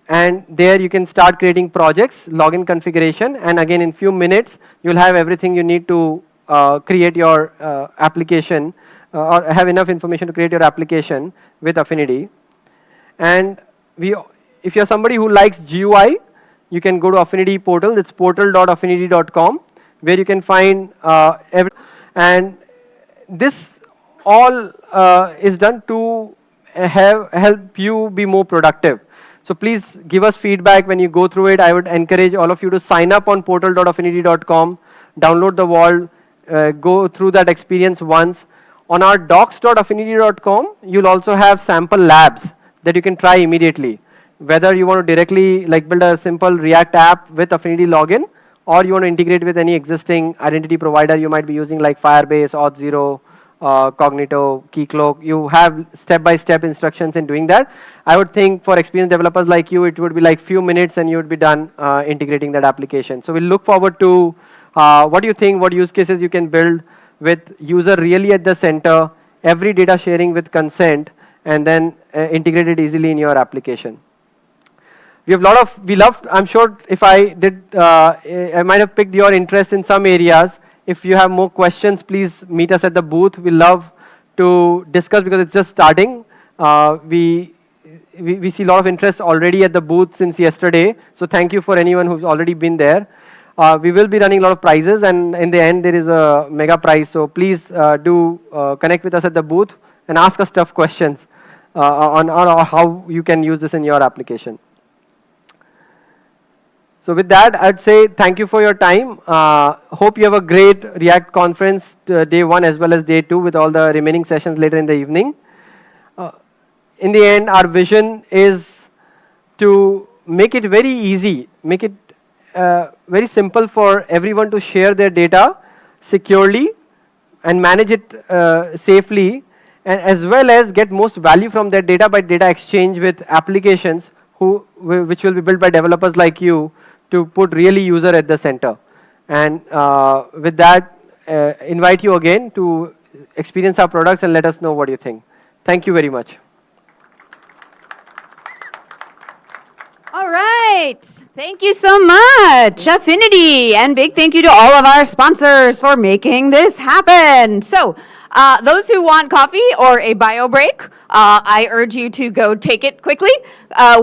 and there you can start creating projects, login configuration, and again in few minutes, you'll have everything you need to create your application, or have enough information to create your application with Affinidi. And if you're somebody who likes GUI, you can go to Affinidi portal. It's portal.affinidi.com, where you can find and this all is done to help you be more productive. So please give us feedback when you go through it. I would encourage all of you to sign up on portal.affinidi.com, download the vault, go through that experience once. On our docs.affinidi.com, you'll also have sample labs that you can try immediately. Whether you want to directly build a simple React app with Affinidi login, or you want to integrate with any existing identity provider you might be using, like Firebase, Auth0, Cognito, Keycloak. You have step-by-step instructions in doing that. I would think for experienced developers like you, it would be like few minutes and you would be done integrating that application. So we'll look forward to what do you think, what use cases you can build with user really at the center, every data sharing with consent, and then integrate it easily in your application. We loved, I'm sure if I did, I might have picked your interest in some areas. If you have more questions, please meet us at the booth. We love to discuss because it's just starting. We see a lot of interest already at the booth since yesterday. So thank you for anyone who's already been there. We will be running a lot of prizes, and in the end there is a mega prize. So please do connect with us at the booth and ask us tough questions on how you can use this in your application. So with that, I'd say thank you for your time. Hope you have a great React conference day 1 as well as day 2 with all the remaining sessions later in the evening. In the end, our vision is to make it very easy, make it very simple for everyone to share their data securely and manage it safely, and as well as get most value from their data by data exchange with applications which will be built by developers like you, to put really user at the center. And with that, invite you again to experience our products and let us know what you think. Thank you very much. All right. Thank you so much, Affinidi. And big thank you to all of our sponsors for making this happen. So those who want coffee or a bio break, I urge you to go take it quickly.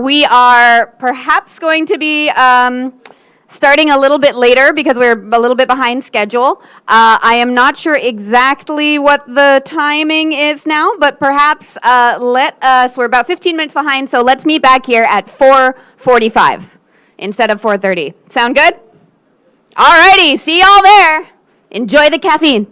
We are perhaps going to be starting a little bit later because we're a little bit behind schedule. I am not sure exactly what the timing is now, but perhaps we're about 15 minutes behind, so let's meet back here at 4:45 instead of 4:30. Sound good? All righty, see y'all there. Enjoy the caffeine.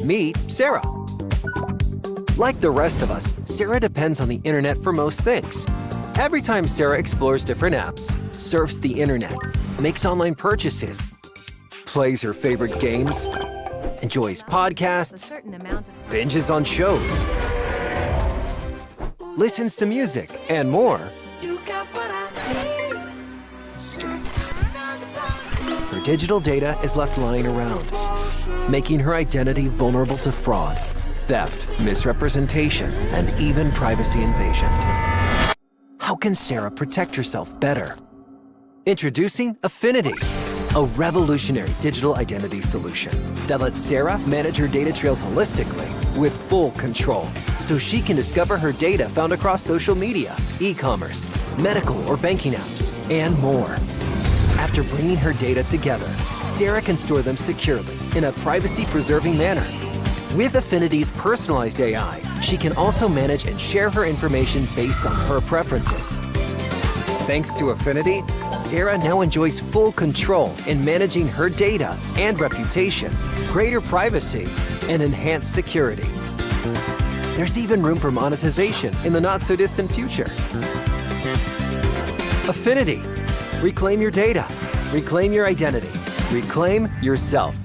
Meet Sarah. Like the rest of us, Sarah depends on the internet for most things. Every time Sarah explores different apps, surfs the internet, makes online purchases, plays her favorite games, enjoys podcasts, binges on shows, listens to music, and more, her digital data is left lying around, making her identity vulnerable to fraud, theft, misrepresentation, and even privacy invasion. How can Sarah protect herself better? Introducing Affinidi, a revolutionary digital identity solution that lets Sarah manage her data trails holistically with full control, so she can discover her data found across social media, e-commerce, medical or banking apps, and more. After bringing her data together, Sarah can store them securely in a privacy-preserving manner. With Affinidi's personalized AI, she can also manage and share her information based on her preferences. Thanks to Affinidi, Sarah now enjoys full control in managing her data and reputation, greater privacy, and enhanced security. There's even room for monetization in the not-so-distant future. Affinidi. Reclaim your data. Reclaim your identity. Reclaim yourself.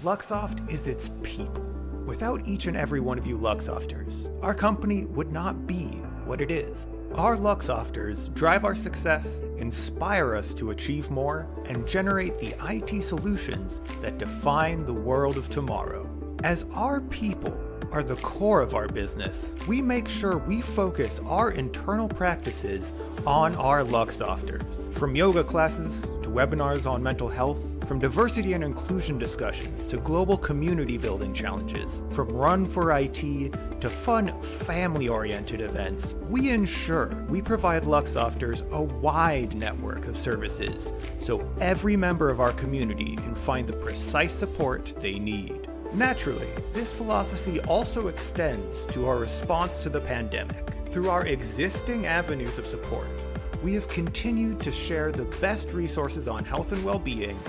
Luxoft is its people. Without each and every one of you Luxofters, our company would not be what it is. Our Luxofters drive our success, inspire us to achieve more, and generate the IT solutions that define the world of tomorrow. As our people are the core of our business, we make sure we focus our internal practices on our Luxofters. From yoga classes to webinars on mental health, from diversity and inclusion discussions to global community building challenges, from Run for IT to fun family-oriented events, we ensure we provide Luxofters a wide network of services so every member of our community can find the precise support they need. Naturally, this philosophy also extends to our response to the pandemic. Through our existing avenues of support, we have continued to share the best resources on health and well-being,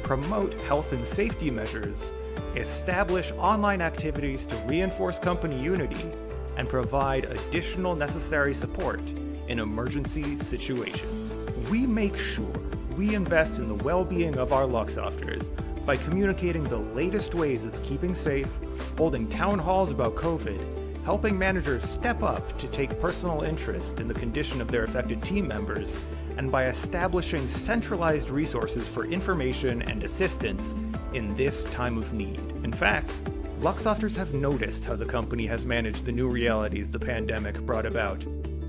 promote health and safety measures, establish online activities to reinforce company unity, and provide additional necessary support in emergency situations. We make sure we invest in the well-being of our Luxofters by communicating the latest ways of keeping safe, holding town halls about COVID, helping managers step up to take personal interest in the condition of their affected team members, and by establishing centralized resources for information and assistance in this time of need. In fact, Luxofters have noticed how the company has managed the new realities the pandemic brought about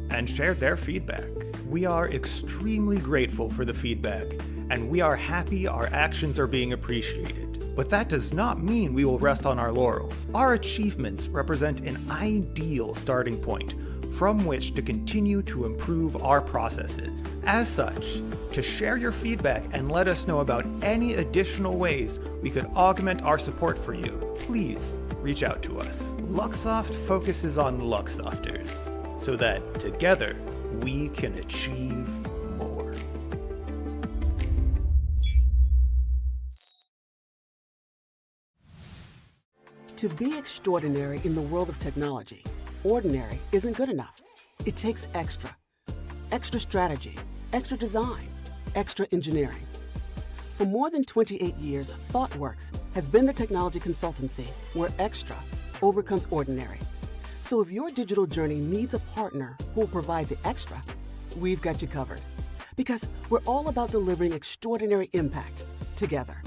and shared their feedback. We are extremely grateful for the feedback, and we are happy our actions are being appreciated. But that does not mean we will rest on our laurels. Our achievements represent an ideal starting point from which to continue to improve our processes. As such, to share your feedback and let us know about any additional ways we could augment our support for you, please reach out to us. Luxoft focuses on Luxofters so that together we can achieve more. To be extraordinary in the world of technology, ordinary isn't good enough. It takes extra. Extra strategy, extra design, extra engineering. For more than 28 years, Thoughtworks has been the technology consultancy where extra overcomes ordinary. So if your digital journey needs a partner who will provide the extra, we've got you covered. Because we're all about delivering extraordinary impact together.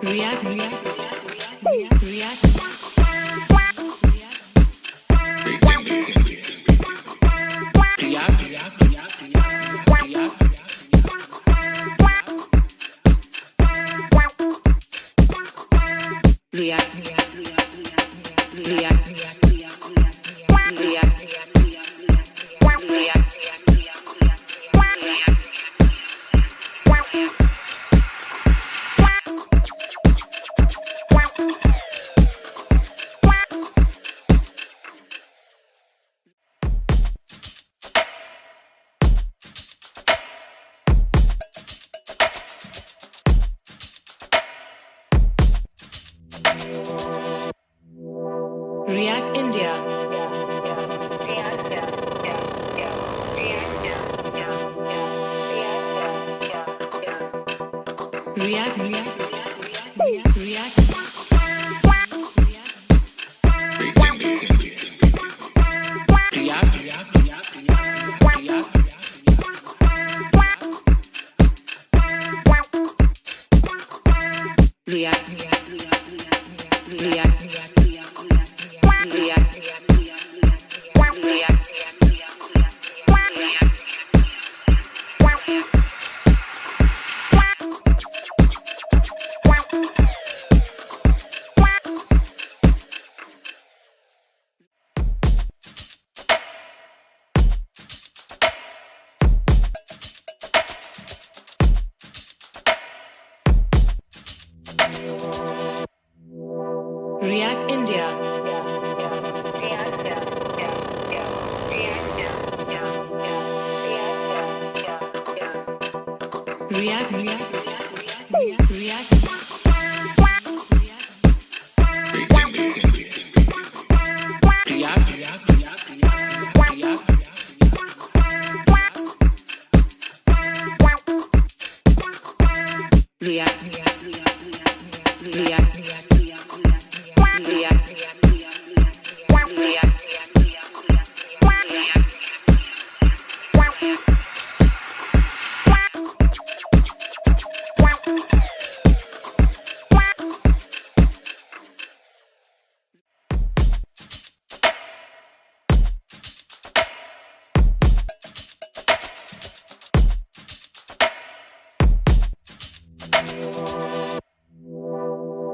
React India. React. React. React.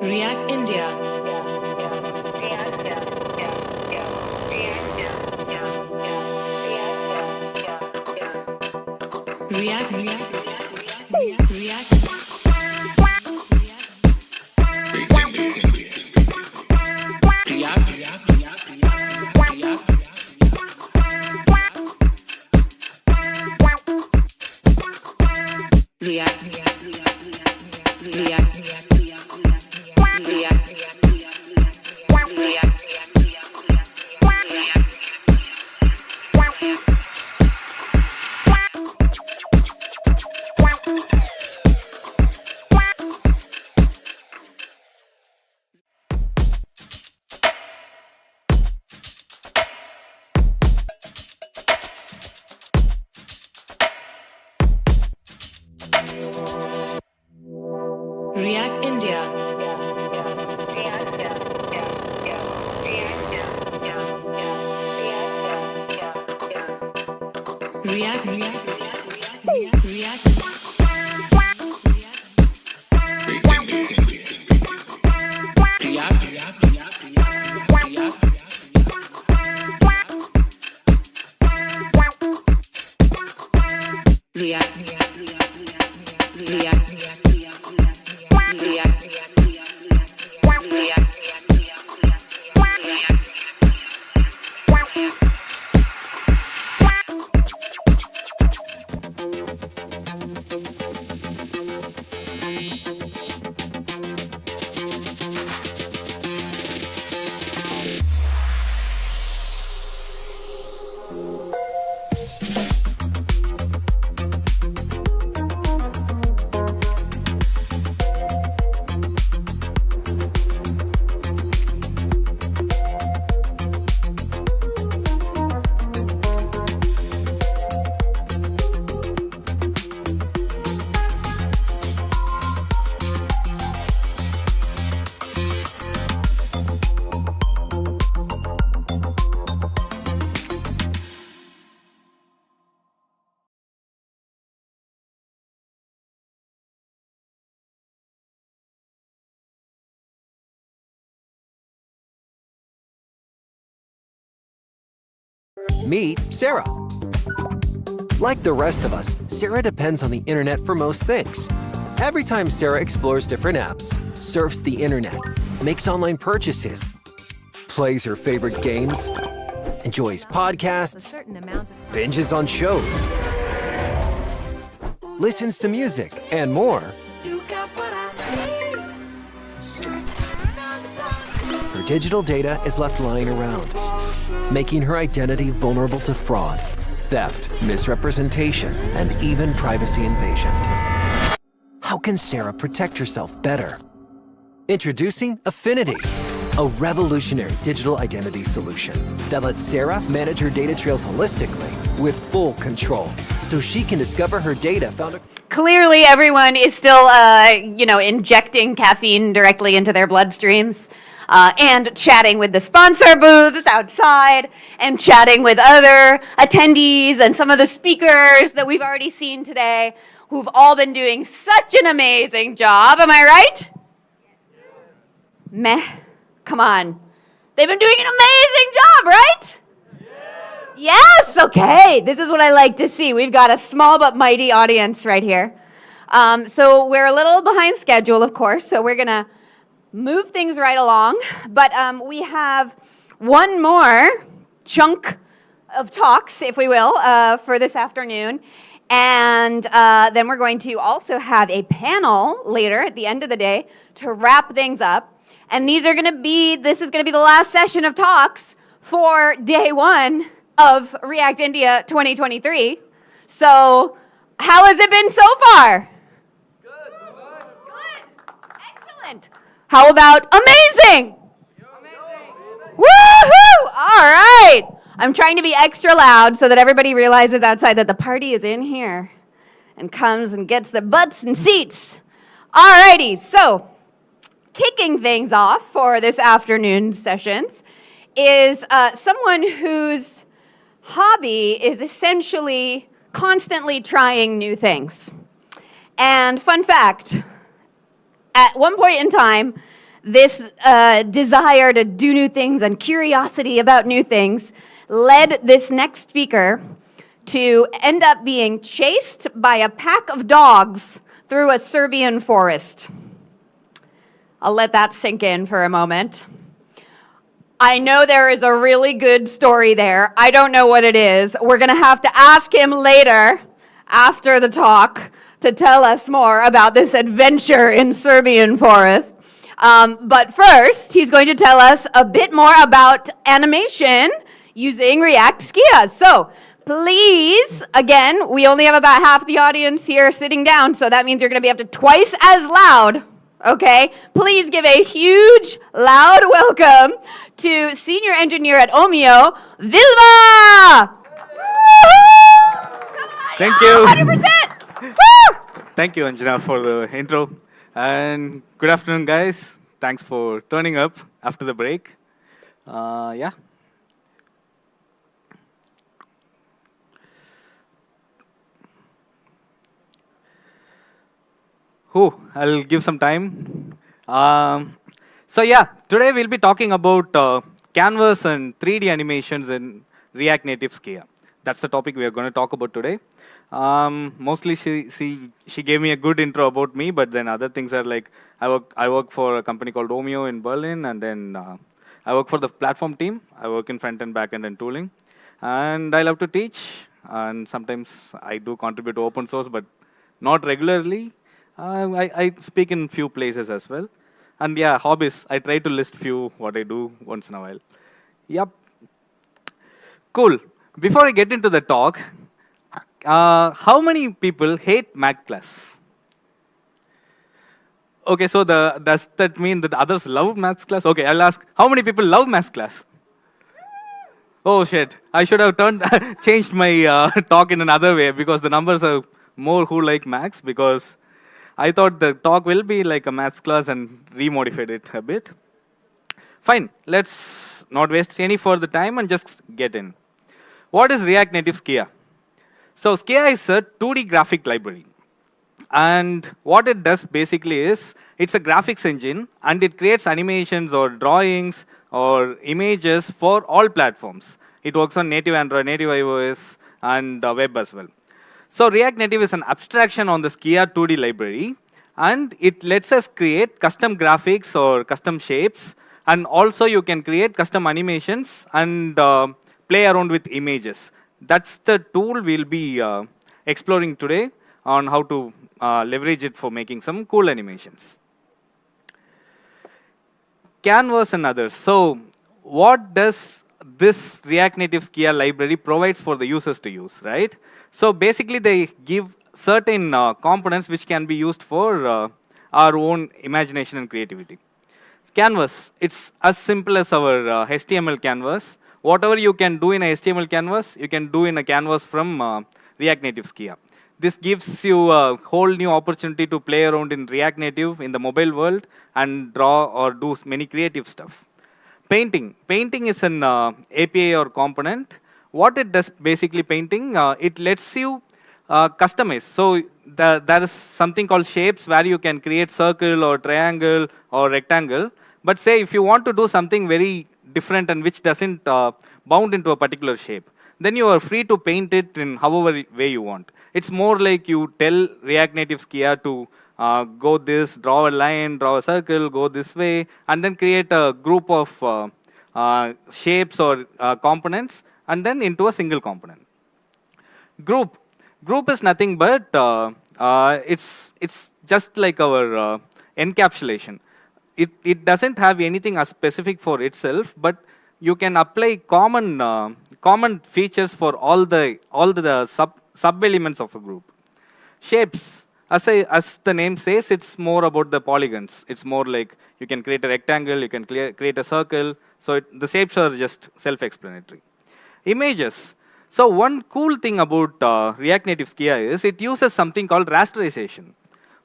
React India. React. React India. React. Meet Sarah. Like the rest of us, Sarah depends on the internet for most things. Every time Sarah explores different apps, surfs the internet, makes online purchases, plays her favorite games, enjoys podcasts, binges on shows, listens to music, and more, her digital data is left lying around, making her identity vulnerable to fraud, theft, misrepresentation, and even privacy invasion. How can Sarah protect herself better? Introducing Affinidi, a revolutionary digital identity solution that lets Sarah manage her data trails holistically with full control, so she can discover her data found. Clearly, everyone is still, injecting caffeine directly into their bloodstreams. And chatting with the sponsor booths outside, and chatting with other attendees and some of the speakers that we've already seen today, who've all been doing such an amazing job. Am I right? Meh. Come on. They've been doing an amazing job, right? Yes, okay. This is what I like to see. We've got a small but mighty audience right here. So we're a little behind schedule, of course, so we're going to move things right along. But we have one more chunk of talks, if we will, for this afternoon. And then we're going to also have a panel later at the end of the day to wrap things up. And this is going to be the last session of talks for day one of React India 2023. So how has it been so far? Good. Excellent. How about amazing? Woohoo! All right. I'm trying to be extra loud so that everybody realizes outside that the party is in here and comes and gets their butts and seats. All righty. So kicking things off for this afternoon's sessions is someone whose hobby is essentially constantly trying new things. And fun fact, at one point in time, this desire to do new things and curiosity about new things led this next speaker to end up being chased by a pack of dogs through a Serbian forest. I'll let that sink in for a moment. I know there is a really good story there. I don't know what it is. We're going to have to ask him later, after the talk, to tell us more about this adventure in Serbian forest. But first, he's going to tell us a bit more about animation using React Skia. So please, again, we only have about half the audience here sitting down, so that means you're going to be up to twice as loud. Okay, please give a huge, loud welcome to senior engineer at Omio, Vilma! Thank you. 100%! Woo! Thank you, Anjana, for the intro. And good afternoon, guys. Thanks for turning up after the break. Yeah. I'll give some time. So yeah, today we'll be talking about canvas and 3D animations in React Native Skia. That's the topic we are going to talk about today. Mostly she gave me a good intro about me, but then other things are like I work for a company called Omio in Berlin, and then I work for the platform team. I work in front end, back end, and tooling. And I love to teach, and sometimes I do contribute to open source, but not regularly. I speak in few places as well. And yeah, hobbies, I try to list few what I do once in a while. Yep. Cool. Before I get into the talk, how many people hate math class? Okay, so does that mean that others love maths class? Okay, I'll ask, how many people love maths class? Oh shit, I should have changed my talk in another way, because the numbers are more who like maths, because I thought the talk will be like a maths class and remodified it a bit. Fine, let's not waste any further time and just get in. What is React Native Skia? So Skia is a 2D graphic library. And what it does basically is, it's a graphics engine, and it creates animations or drawings or images for all platforms. It works on native Android, native iOS, and web as well. So React Native is an abstraction on the Skia 2D library, and it lets us create custom graphics or custom shapes, and also you can create custom animations and play around with images. That's the tool we'll be exploring today on how to leverage it for making some cool animations. Canvas and others. So what does this React Native Skia library provides for the users to use, right? So basically they give certain components which can be used for our own imagination and creativity. Canvas, it's as simple as our HTML canvas. Whatever you can do in a HTML canvas, you can do in a canvas from React Native Skia. This gives you a whole new opportunity to play around in React Native in the mobile world and draw or do many creative stuff. Painting. Painting is an API or component. What it does basically, painting, it lets you customize. So there is something called shapes where you can create circle or triangle or rectangle. But say if you want to do something very different and which doesn't bound into a particular shape, then you are free to paint it in however way you want. It's more like you tell React Native Skia to go this, draw a line, draw a circle, go this way, and then create a group of shapes or components, and then into a single component. Group. Group is nothing but it's just like our encapsulation. It doesn't have anything as specific for itself, but you can apply common features for all the sub elements of a group. Shapes, as the name says, it's more about the polygons. It's more like you can create a rectangle, you can create a circle. So the shapes are just self-explanatory. Images. So one cool thing about React Native Skia is it uses something called rasterization.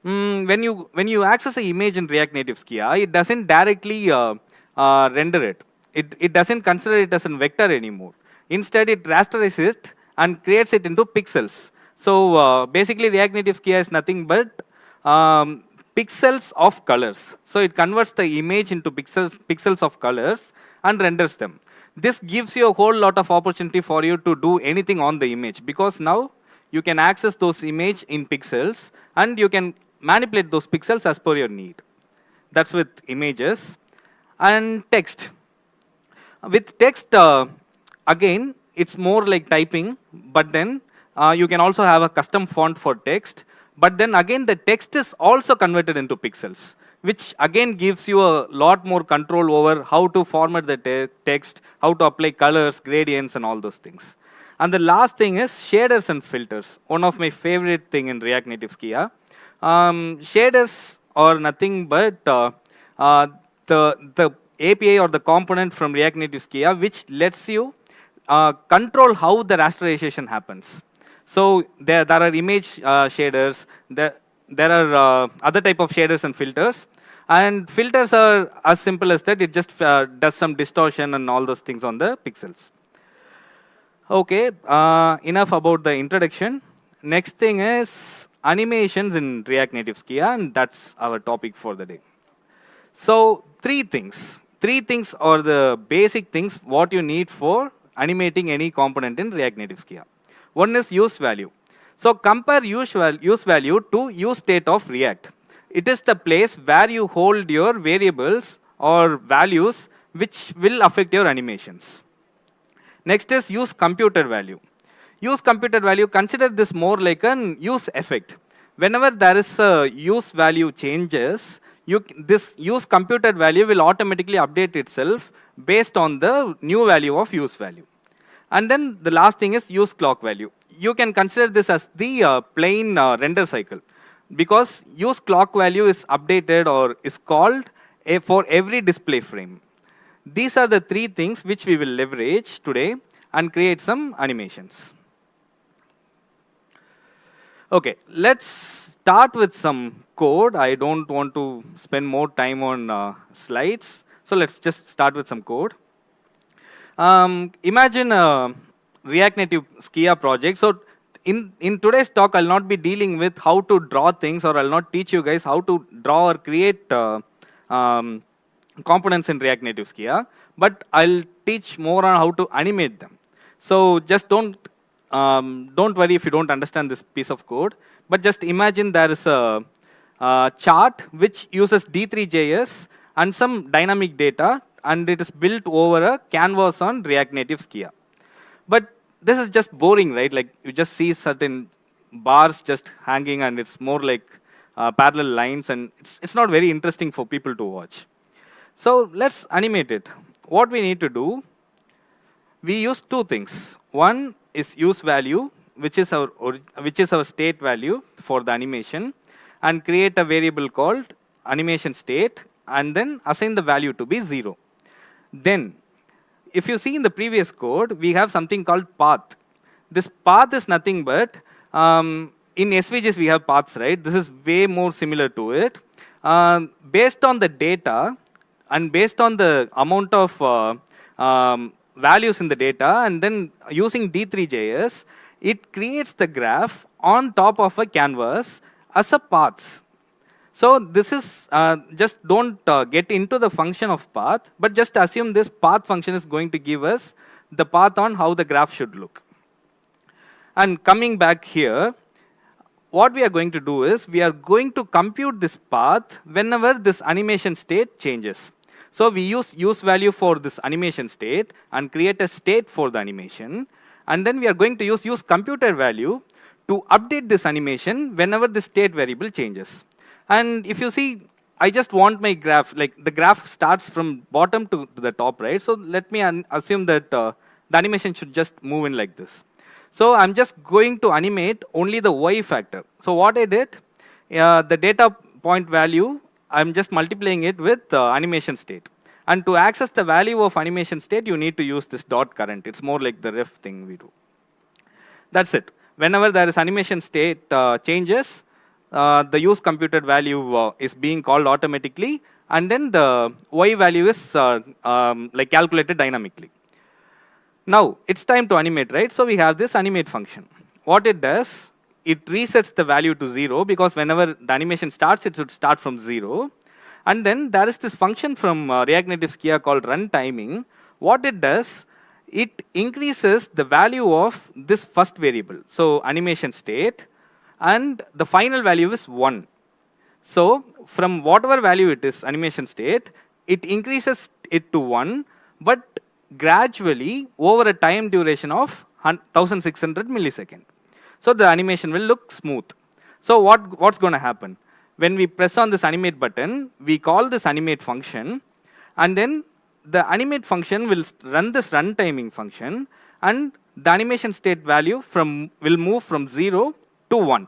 When you access an image in React Native Skia, it doesn't directly render it. It doesn't consider it as a vector anymore. Instead, it rasterizes it and creates it into pixels. So basically, React Native Skia is nothing but pixels of colors. So it converts the image into pixels of colors and renders them. This gives you a whole lot of opportunity for you to do anything on the image, because now you can access those image in pixels and you can manipulate those pixels as per your need. That's with images. And text. With text, again, it's more like typing, but then you can also have a custom font for text. But then again, the text is also converted into pixels, which again gives you a lot more control over how to format the text, how to apply colors, gradients, and all those things. And the last thing is shaders and filters. One of my favorite thing in React Native Skia. Shaders are nothing but the API or the component from React Native Skia which lets you control how the rasterization happens. So there are image shaders, there are other type of shaders and filters. And filters are as simple as that. It just does some distortion and all those things on the pixels. Okay, enough about the introduction. Next thing is animations in React Native Skia, and that's our topic for the day. So three things are the basic things what you need for animating any component in React Native Skia. One is use value. So compare use value to use state of React. It is the place where you hold your variables or values which will affect your animations. Next is use computed value. Use computed value, consider this more like an use effect. Whenever there is a use value changes, this use computed value will automatically update itself based on the new value of use value. And then the last thing is use clock value. You can consider this as the plain render cycle, because use clock value is updated or is called for every display frame. These are the three things which we will leverage today and create some animations. Okay, let's start with some code. I don't want to spend more time on slides. So let's just start with some code. Imagine a React Native Skia project. So in today's talk, I'll not be dealing with how to draw things, or I'll not teach you guys how to draw or create components in React Native Skia, but I'll teach more on how to animate them. So just don't worry if you don't understand this piece of code, but just imagine there is a chart which uses D3.js and some dynamic data, and it is built over a canvas on React Native Skia. But this is just boring, right? Like you just see certain bars just hanging, and it's more like parallel lines, and it's not very interesting for people to watch. So let's animate it. What we need to do, we use two things. One is use value, which is our state value for the animation, and create a variable called animation state, and then assign the value to be 0. Then, if you see in the previous code, we have something called path. This path is nothing but, in SVGs we have paths, right? This is way more similar to it. Based on the data, and based on the amount of values in the data, and then using D3.js, it creates the graph on top of a canvas as a paths. So this is, just don't get into the function of path, but just assume this path function is going to give us the path on how the graph should look. And coming back here, what we are going to do is, we are going to compute this path whenever this animation state changes. So we use value for this animation state and create a state for the animation. And then we are going to use computed value to update this animation whenever the state variable changes. And if you see, I just want my graph, like the graph starts from bottom to the top, right? So let me assume that the animation should just move in like this. So I'm just going to animate only the Y factor. So what I did, the data point value, I'm just multiplying it with animation state. And to access the value of animation state, you need to use this dot current. It's more like the ref thing we do. That's it. Whenever there is animation state changes, the use computed value is being called automatically, and then the Y value is like calculated dynamically. Now, it's time to animate, right? So we have this animate function. What it does, it resets the value to 0, because whenever the animation starts, it should start from 0. And then there is this function from React Native Skia called run timing. What it does, it increases the value of this first variable, so animation state, and the final value is 1. So from whatever value it is, animation state, it increases it to 1, but gradually over a time duration of 1600 milliseconds. So the animation will look smooth. So what's going to happen? When we press on this animate button, we call this animate function, and then the animate function will run this run timing function, and the animation state value will move from 0 to 1,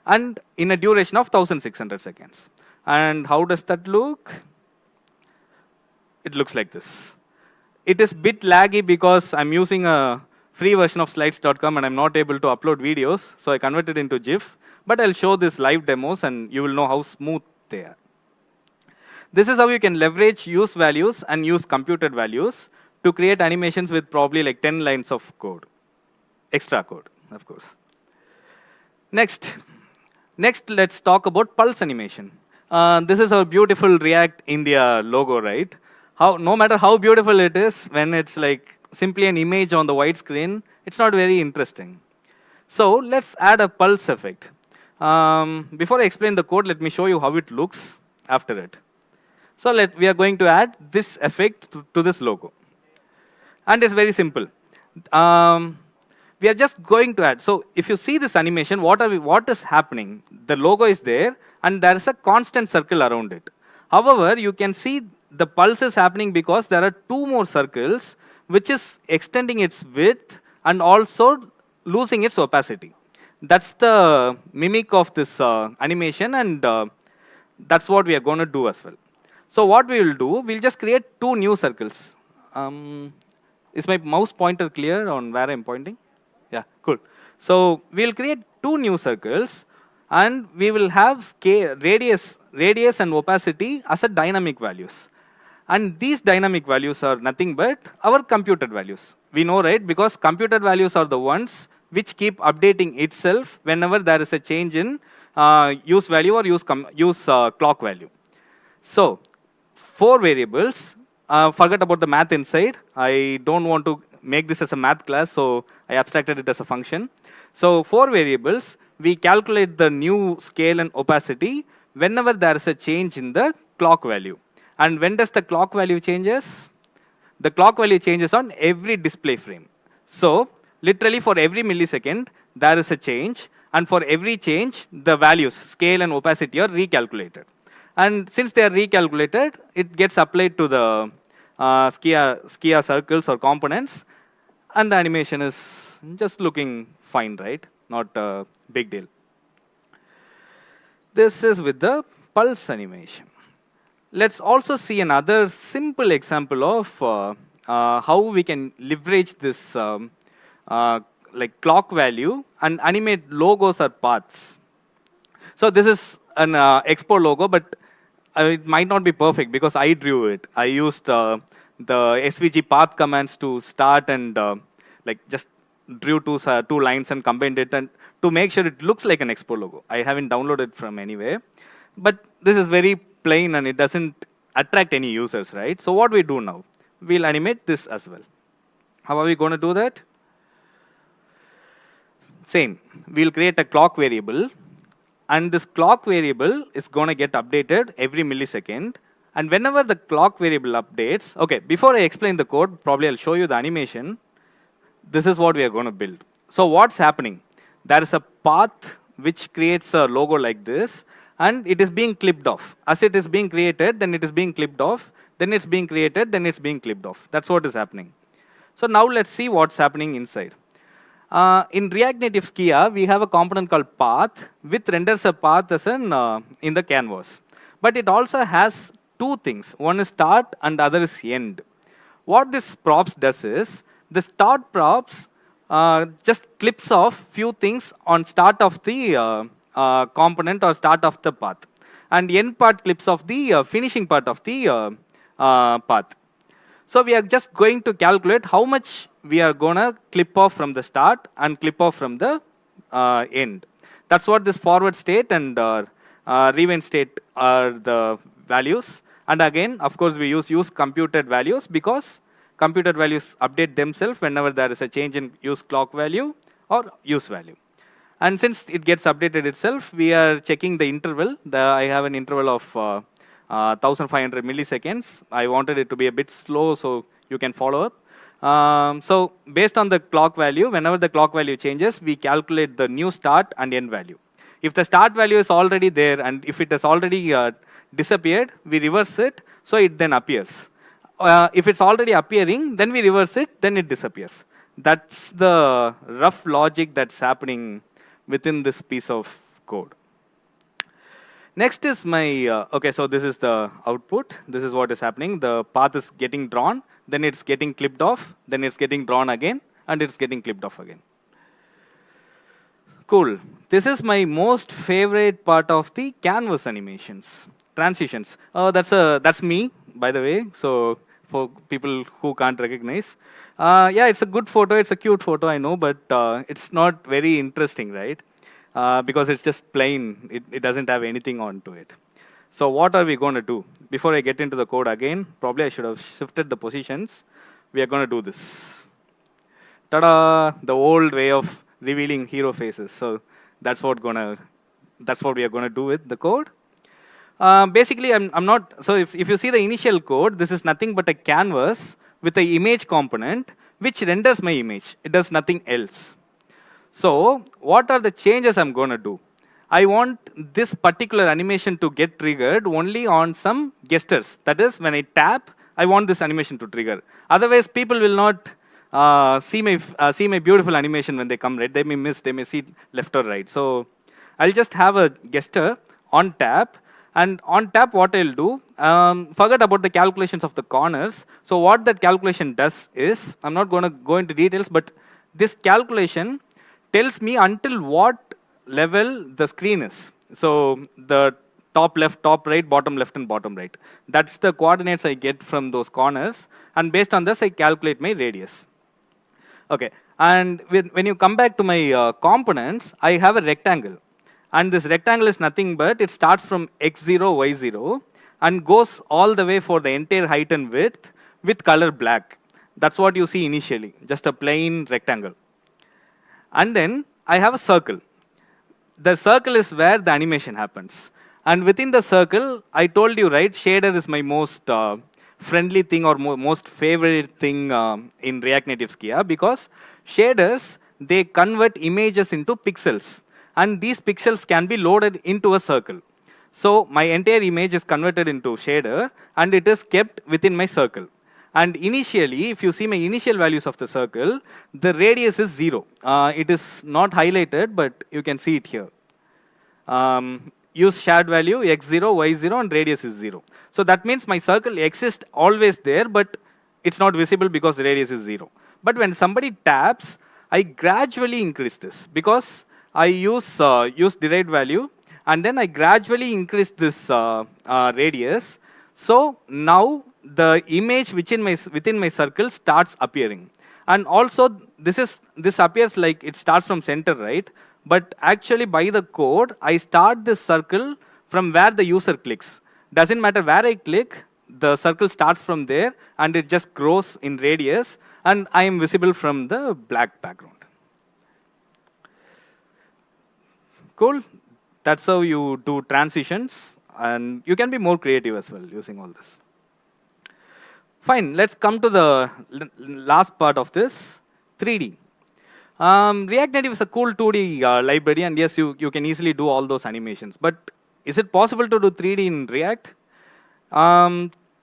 and in a duration of 1600 seconds. And how does that look? It looks like this. It is a bit laggy because I'm using a free version of slides.com and I'm not able to upload videos, so I converted into GIF. But I'll show this live demos and you will know how smooth they are. This is how you can leverage use values and use computed values to create animations with probably like 10 lines of code. Extra code, of course. Next, let's talk about pulse animation. This is our beautiful React India logo, right? No matter how beautiful it is, when it's like simply an image on the white screen, it's not very interesting. So let's add a pulse effect. Before I explain the code, let me show you how it looks after it. So we are going to add this effect to this logo. And it's very simple. We are just going to add. So if you see this animation, what is happening? The logo is there, and there is a constant circle around it. However, you can see the pulse is happening because there are 2 more circles, which is extending its width and also losing its opacity. That's the mimic of this animation, and that's what we are going to do as well. So what we will do, we'll just create 2 new circles. Is my mouse pointer clear on where I'm pointing? Yeah, cool. So we'll create 2 new circles, and we will have scale, radius and opacity as a dynamic values. And these dynamic values are nothing but our computed values. We know, right? Because computed values are the ones which keep updating itself whenever there is a change in use value or use clock value. So 4 variables. Forget about the math inside. I don't want to make this as a math class, so I abstracted it as a function. So 4 variables, we calculate the new scale and opacity whenever there is a change in the clock value. And when does the clock value changes? The clock value changes on every display frame. So literally for every millisecond, there is a change, and for every change, the values, scale and opacity are recalculated. And since they are recalculated, it gets applied to the Skia circles or components, and the animation is just looking fine, right? Not a big deal. This is with the pulse animation. Let's also see another simple example of how we can leverage this like clock value and animate logos or paths. So this is an Expo logo, but it might not be perfect because I drew it. I used the SVG path commands to start and like just drew 2 lines and combined it, and to make sure it looks like an Expo logo. I haven't downloaded from anywhere, but this is very plain and it doesn't attract any users, right? So what we do now, we'll animate this as well. How are we going to do that? Same, we'll create a clock variable, and this clock variable is going to get updated every millisecond. And whenever the clock variable updates, okay, before I explain the code, probably I'll show you the animation. This is what we are going to build. So what's happening? there is a path which creates a logo like this, and it is being clipped off. As it is being created, then it is being clipped off, then it's being created, then it's being clipped off. That's what is happening. So now let's see what's happening inside. In React Native Skia, we have a component called path, which renders a path as in the canvas. But it also has two things. One is start and other is end. What this props does is, the start props just clips off few things on start of the component or start of the path. And end part clips off the finishing part of the path. So we are just going to calculate how much we are going to clip off from the start and clip off from the end. That's what this forward state and rewind state are the values. And again, of course, we use computed values because computed values update themselves whenever there is a change in use clock value or use value. And since it gets updated itself, we are checking the interval. I have an interval of 1500 milliseconds. I wanted it to be a bit slow so you can follow up. So based on the clock value, whenever the clock value changes, we calculate the new start and end value. If the start value is already there and if it has already disappeared, we reverse it, so it then appears. If it's already appearing, then we reverse it, then it disappears. That's the rough logic that's happening within this piece of code. Next is my, okay, so this is the output. This is what is happening. The path is getting drawn, then it's getting clipped off, then it's getting drawn again, and it's getting clipped off again. Cool. This is my most favorite part of the canvas animations, transitions. That's me, by the way. So for people who can't recognize, yeah, it's a good photo. It's a cute photo, I know, but it's not very interesting, right? Because it's just plain. It doesn't have anything onto it. So what are we going to do? Before I get into the code again, probably I should have shifted the positions. We are going to do this. Ta-da! The old way of revealing hero faces. So that's what we are going to do with the code. Basically, I'm not. So if you see the initial code, this is nothing but a canvas with an image component which renders my image. It does nothing else. So what are the changes I'm going to do? I want this particular animation to get triggered only on some gestures. That is, when I tap, I want this animation to trigger. Otherwise, people will not see my beautiful animation when they come, right? They may miss, they may see left or right. So I'll just have a gesture on tap. And on tap, what I'll do, forget about the calculations of the corners. So what that calculation does is, I'm not going to go into details, but this calculation tells me until what level the screen is. So the top left, top right, bottom left, and bottom right. That's the coordinates I get from those corners. And based on this, I calculate my radius. Okay, and when you come back to my components, I have a rectangle. And this rectangle is nothing but it starts from x0, y0, and goes all the way for the entire height and width with color black. That's what you see initially, just a plain rectangle. And then I have a circle. The circle is where the animation happens. And within the circle, I told you, right, shader is my most friendly thing or most favorite thing in React Native Skia, because shaders, they convert images into pixels. And these pixels can be loaded into a circle. So my entire image is converted into shader, and it is kept within my circle. And initially, if you see my initial values of the circle, the radius is 0. It is not highlighted, but you can see it here. Use shared value, x0, y0, and radius is 0. So that means my circle exists always there, but it's not visible because the radius is 0. But when somebody taps, I gradually increase this because I use derived value, and then I gradually increase this radius. So now the image within my circle starts appearing. And also this appears like it starts from center, right? But actually by the code, I start this circle from where the user clicks. Doesn't matter where I click, the circle starts from there and it just grows in radius, and I am visible from the black background. Cool. That's how you do transitions, and you can be more creative as well using all this. Fine, let's come to the last part of this, 3D. React Native is a cool 2D library, and yes, you can easily do all those animations. But is it possible to do 3D in React?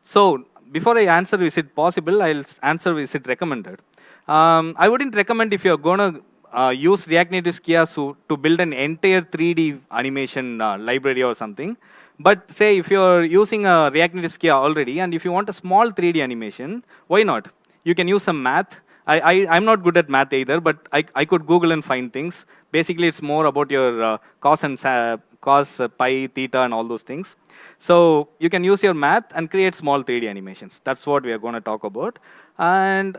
So before I answer is it possible, I'll answer is it recommended. I wouldn't recommend if you're going to use React Native Skia to build an entire 3D animation library or something. But say if you're using a React Native Skia already, and if you want a small 3D animation, why not? You can use some math. I'm not good at math either, but I could Google and find things. Basically, it's more about your cos, pi, theta, and all those things. So you can use your math and create small 3D animations. That's what we are going to talk about. And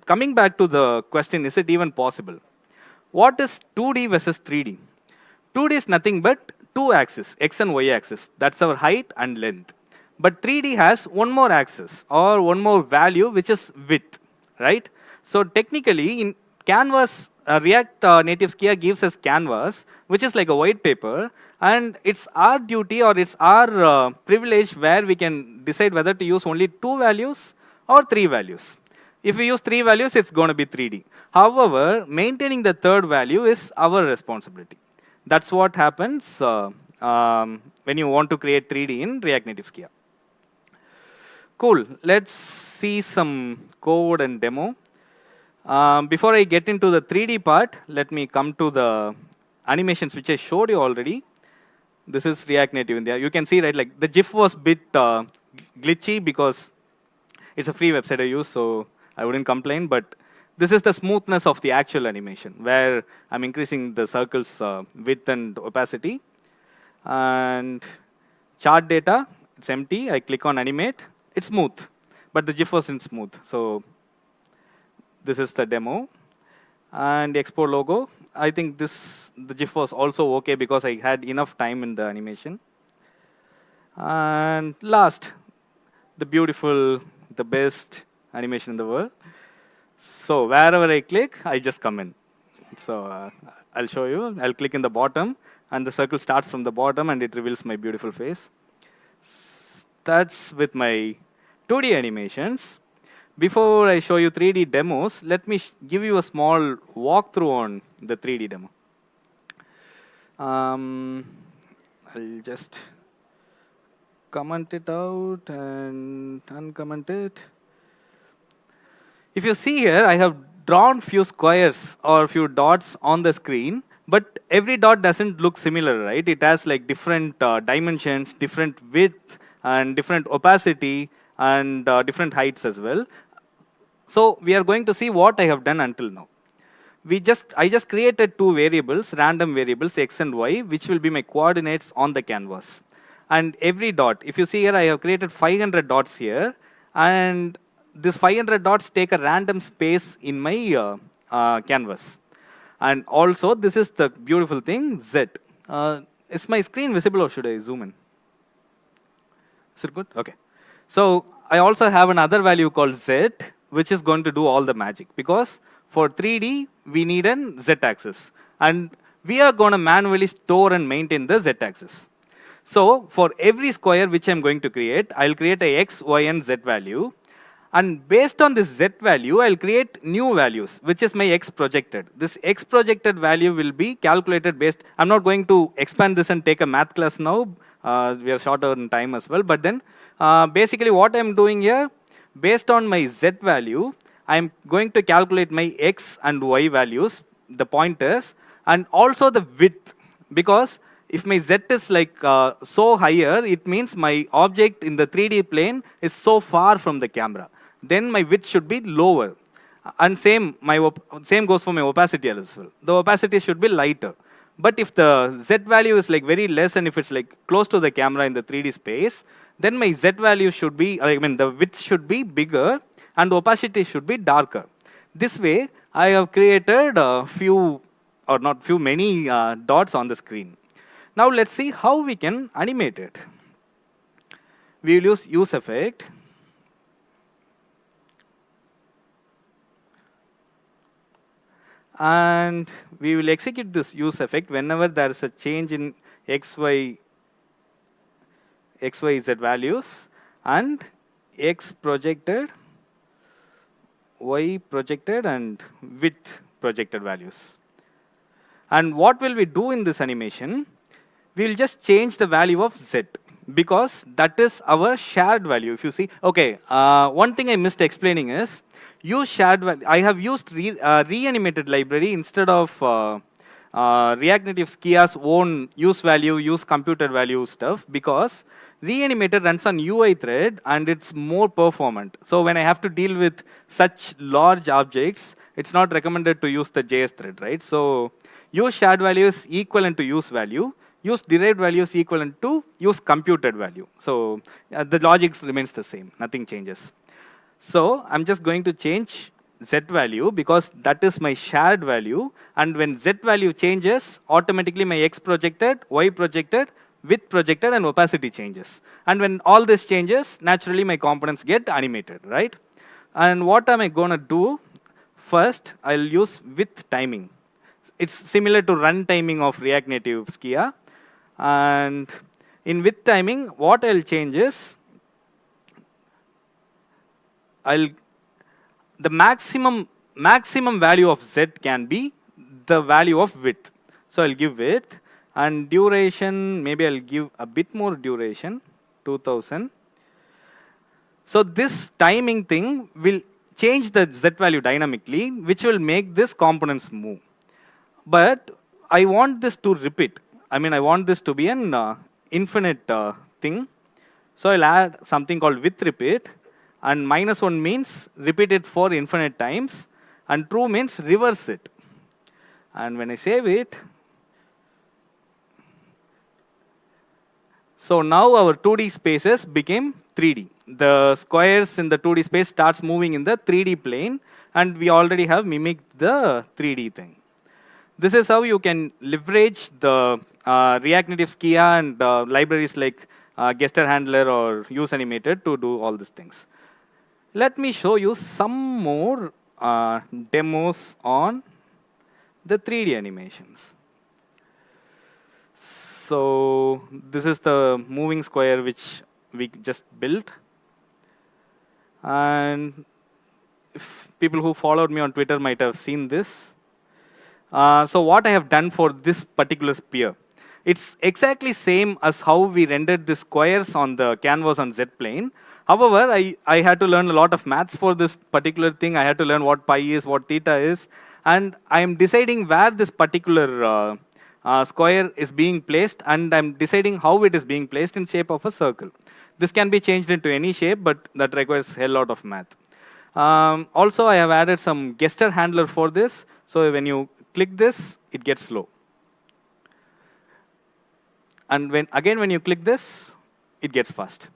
coming back to the question, is it even possible? What is 2D versus 3D? 2D is nothing but two axes, x and y axis. That's our height and length. But 3D has one more axis or one more value, which is width. Right? So technically, in Canvas, React Native Skia gives us Canvas, which is like a white paper, and it's our duty or it's our privilege where we can decide whether to use only 2 values or 3 values. If we use 3 values, it's going to be 3D. However, maintaining the third value is our responsibility. That's what happens when you want to create 3D in React Native Skia. Cool. Let's see some code and demo. Before I get into the 3D part, let me come to the animations which I showed you already. This is React Native India. You can see, right, like the GIF was a bit glitchy because it's a free website I use, so I wouldn't complain. But this is the smoothness of the actual animation, where I'm increasing the circle's width and opacity. And chart data, it's empty. I click on animate. It's smooth, but the GIF wasn't smooth. So this is the demo. And the export logo. I think the GIF was also okay because I had enough time in the animation. And last, the beautiful, the best animation in the world. So wherever I click, I just come in. So I'll show you. I'll click in the bottom, and the circle starts from the bottom, and it reveals my beautiful face. That's with my 2D animations. Before I show you 3D demos, let me give you a small walkthrough on the 3D demo. I'll just comment it out and uncomment it. If you see here, I have drawn few squares or few dots on the screen, but every dot doesn't look similar, right? It has like different dimensions, different width, and different opacity, and different heights as well. So we are going to see what I have done until now. I just created 2 variables, random variables, x and y, which will be my coordinates on the canvas. And every dot, if you see here, I have created 500 dots here, and this 500 dots take a random space in my canvas. And also, this is the beautiful thing, Z. Is my screen visible or should I zoom in? Is it good? Okay. So I also have another value called Z, which is going to do all the magic. Because for 3D, we need an Z-axis. And we are going to manually store and maintain the Z-axis. So for every square which I'm going to create, I'll create a X, Y, and Z value. And based on this Z value, I'll create new values, which is my X projected. This X projected value will be calculated based. I'm not going to expand this and take a math class now. We are short on time as well. But then basically what I'm doing here, based on my Z value, I'm going to calculate my X and Y values, the pointers, and also the width. Because if my Z is like so higher, it means my object in the 3D plane is so far from the camera. Then my width should be lower. And same goes for my opacity as well. The opacity should be lighter. But if the Z value is like very less and if it's like close to the camera in the 3D space, then my Z value should be, the width should be bigger and the opacity should be darker. This way, I have created many dots on the screen. Now let's see how we can animate it. We will use effect. And we will execute this use effect whenever there is a change in x, y, z values and x projected, y projected, and width projected values. And what will we do in this animation? We'll just change the value of Z, because that is our shared value. If you see, okay, one thing I missed explaining is, use shared value. I have used reanimated library instead of React Native Skia's own use value, use computed value stuff, because reanimated runs on UI thread and it's more performant. So when I have to deal with such large objects, it's not recommended to use the JS thread, right? So use shared values equivalent to use value. Use derived values equivalent to use computed value. So the logic remains the same, nothing changes. So I'm just going to change Z value because that is my shared value. And when Z value changes, automatically my X projected, Y projected, width projected, and opacity changes. And when all this changes, naturally my components get animated, right? And what am I going to do? First, I'll use width timing. It's similar to run timing of React Native Skia. And in width timing, what I'll change is, the maximum value of Z can be the value of width. So I'll give width, and duration, maybe I'll give a bit more duration, 2000. So this timing thing will change the Z value dynamically, which will make this components move. But I want this to repeat. I mean, I want this to be an infinite thing. So I'll add something called with repeat. And -1 means repeat it for infinite times. And true means reverse it. And when I save it, so now our 2D spaces became 3D. The squares in the 2D space starts moving in the 3D plane. And we already have mimicked the 3D thing. This is how you can leverage the React Native Skia and libraries like gesture handler or use animated to do all these things. Let me show you some more demos on the 3D animations. So this is the moving square which we just built. And if people who followed me on Twitter might have seen this. So what I have done for this particular sphere, it's exactly same as how we rendered the squares on the canvas on Z plane. However, I had to learn a lot of maths for this particular thing. I had to learn what pi is, what theta is. And I'm deciding where this particular square is being placed. And I'm deciding how it is being placed in shape of a circle. This can be changed into any shape, but that requires a lot of math. Also, I have added some gesture handler for this. So when you click this, it gets slow. And when you click this, it gets fast.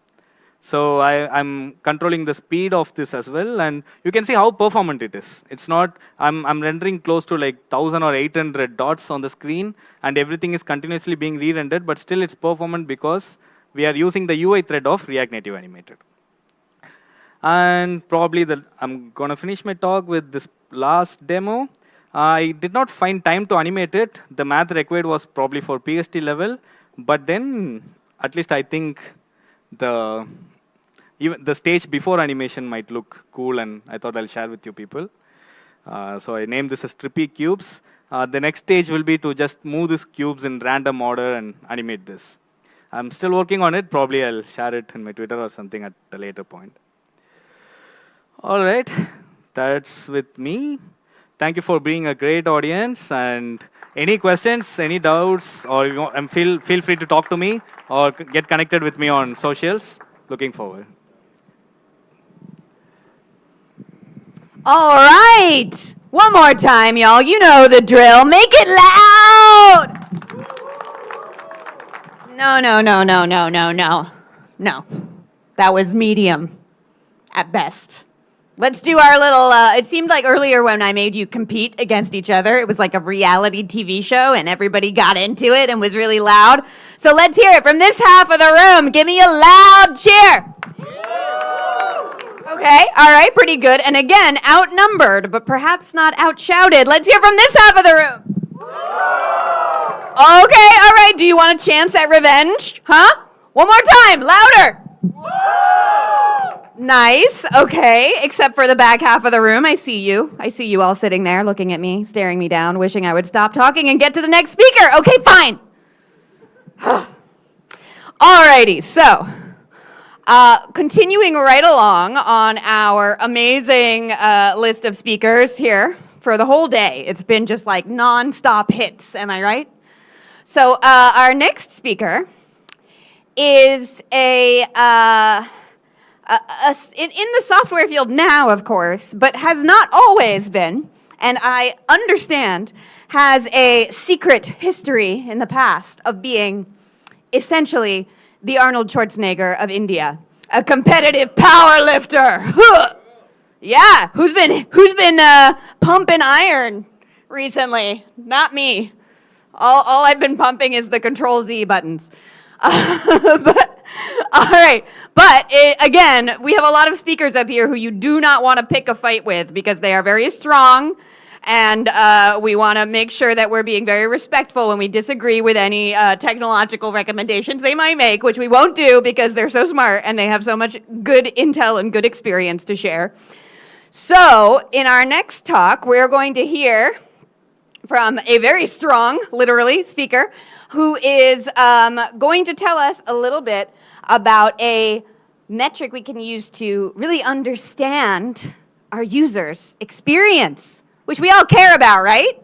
So I'm controlling the speed of this as well, and you can see how performant it is. It's not, I'm rendering close to like 1,000 or 800 dots on the screen, and everything is continuously being re-rendered, but still it's performant because we are using the UI thread of React Native Animated. And probably I'm gonna finish my talk with this last demo. I did not find time to animate it. The math required was probably for PST level, but then at least I think even the stage before animation might look cool, and I thought I'll share with you people. So I named this as Trippy Cubes. The next stage will be to just move these cubes in random order and animate this. I'm still working on it. Probably I'll share it in my Twitter or something at a later point. All right, that's with me. Thank you for being a great audience. And any questions, any doubts, or feel free to talk to me or get connected with me on socials. Looking forward. All right. One more time, y'all. You know the drill. Make it loud. No. No. That was medium at best. Let's do our little, it seemed like earlier when I made you compete against each other, it was like a reality TV show and everybody got into it and was really loud. So let's hear it from this half of the room. Give me a loud cheer. Okay, all right, pretty good. And again, outnumbered, but perhaps not outshouted. Let's hear from this half of the room. Okay, all right, do you want a chance at revenge? Huh? One more time, louder. Nice. Okay. Except for the back half of the room. I see you. I see you all sitting there looking at me, staring me down, wishing I would stop talking and get to the next speaker. Okay, fine. Alrighty. So, continuing right along on our amazing list of speakers here for the whole day. It's been just like non-stop hits. Am I right? So, our next speaker is in the software field now, of course, but has not always been, and I understand has a secret history in the past of being essentially the Arnold Schwarzenegger of India, a competitive power lifter. Huh. Yeah, who's been pumping iron recently? Not me. All I've been pumping is the Control-Z buttons. But all right. But again, we have a lot of speakers up here who you do not want to pick a fight with because they are very strong, and we want to make sure that we're being very respectful when we disagree with any technological recommendations they might make, which we won't do because they're so smart and they have so much good intel and good experience to share. So in our next talk, we're going to hear from a very strong, literally, speaker who is going to tell us a little bit about a metric we can use to really understand our users' experience, which we all care about, right?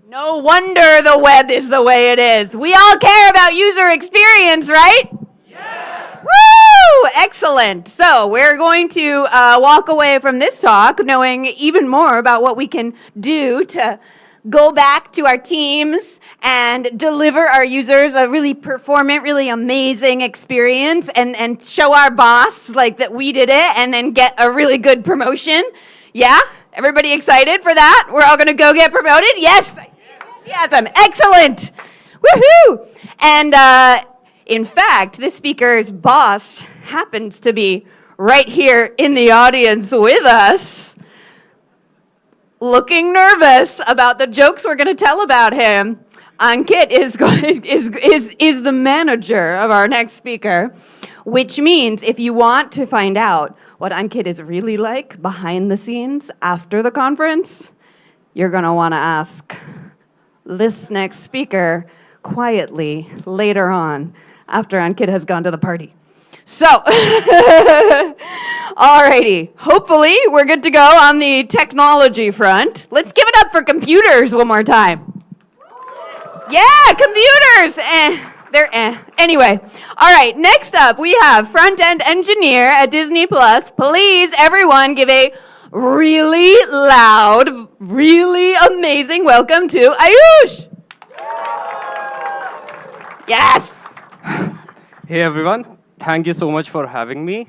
No wonder the web is the way it is. We all care about user experience, right? Woo! Excellent. So we're going to walk away from this talk knowing even more about what we can do to go back to our teams and deliver our users a really performant, really amazing experience and show our boss like that we did it and then get a really good promotion. Yeah? Everybody excited for that? We're all going to go get promoted? Yes? Awesome. Excellent. Woohoo! And in fact, this speaker's boss happens to be right here in the audience with us, looking nervous about the jokes we're going to tell about him. Ankit is the manager of our next speaker, which means if you want to find out what Ankit is really like behind the scenes after the conference, you're going to want to ask this next speaker quietly later on after Ankit has gone to the party. So, alrighty, hopefully we're good to go on the technology front. Let's give it up for computers one more time. Yeah, computers. Anyway, all right, next up we have front-end engineer at Disney Plus. Please, everyone, give a really loud, really amazing welcome to Ayush. Yes. Hey everyone, thank you so much for having me.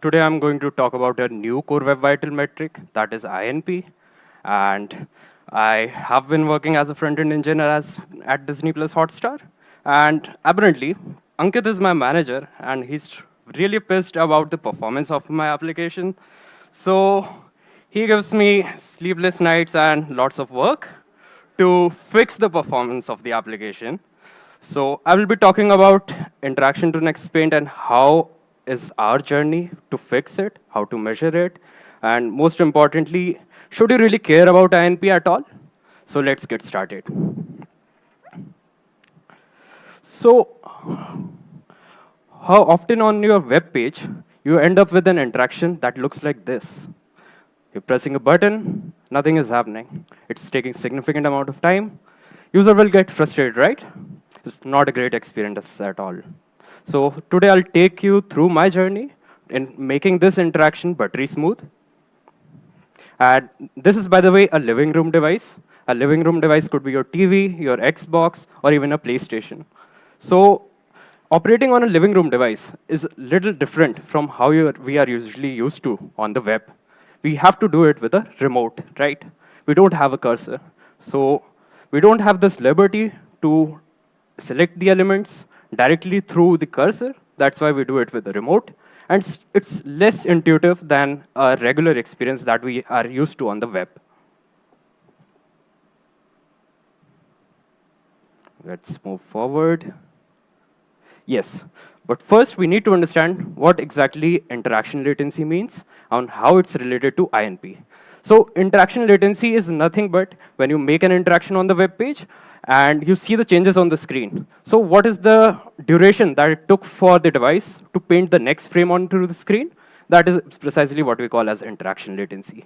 Today I'm going to talk about a new core web vital metric, that is INP. And I have been working as a front-end engineer at Disney Plus Hotstar. And apparently, Ankit is my manager, and he's really pissed about the performance of my application. So he gives me sleepless nights and lots of work to fix the performance of the application. So I will be talking about interaction to next paint and how is our journey to fix it, how to measure it, and most importantly, should you really care about INP at all? So let's get started. So how often on your web page you end up with an interaction that looks like this? You're pressing a button, nothing is happening. It's taking significant amount of time. User will get frustrated, right? It's not a great experience at all. So today I'll take you through my journey in making this interaction buttery smooth. And this is, by the way, a living room device. A living room device could be your TV, your Xbox, or even a PlayStation. So operating on a living room device is a little different from how we are usually used to on the web. We have to do it with a remote, right? We don't have a cursor. So we don't have this liberty to select the elements directly through the cursor. That's why we do it with the remote. And it's less intuitive than a regular experience that we are used to on the web. Let's move forward. Yes, but first we need to understand what exactly interaction latency means and how it's related to INP. So interaction latency is nothing but when you make an interaction on the web page and you see the changes on the screen. So what is the duration that it took for the device to paint the next frame onto the screen? That is precisely what we call as interaction latency.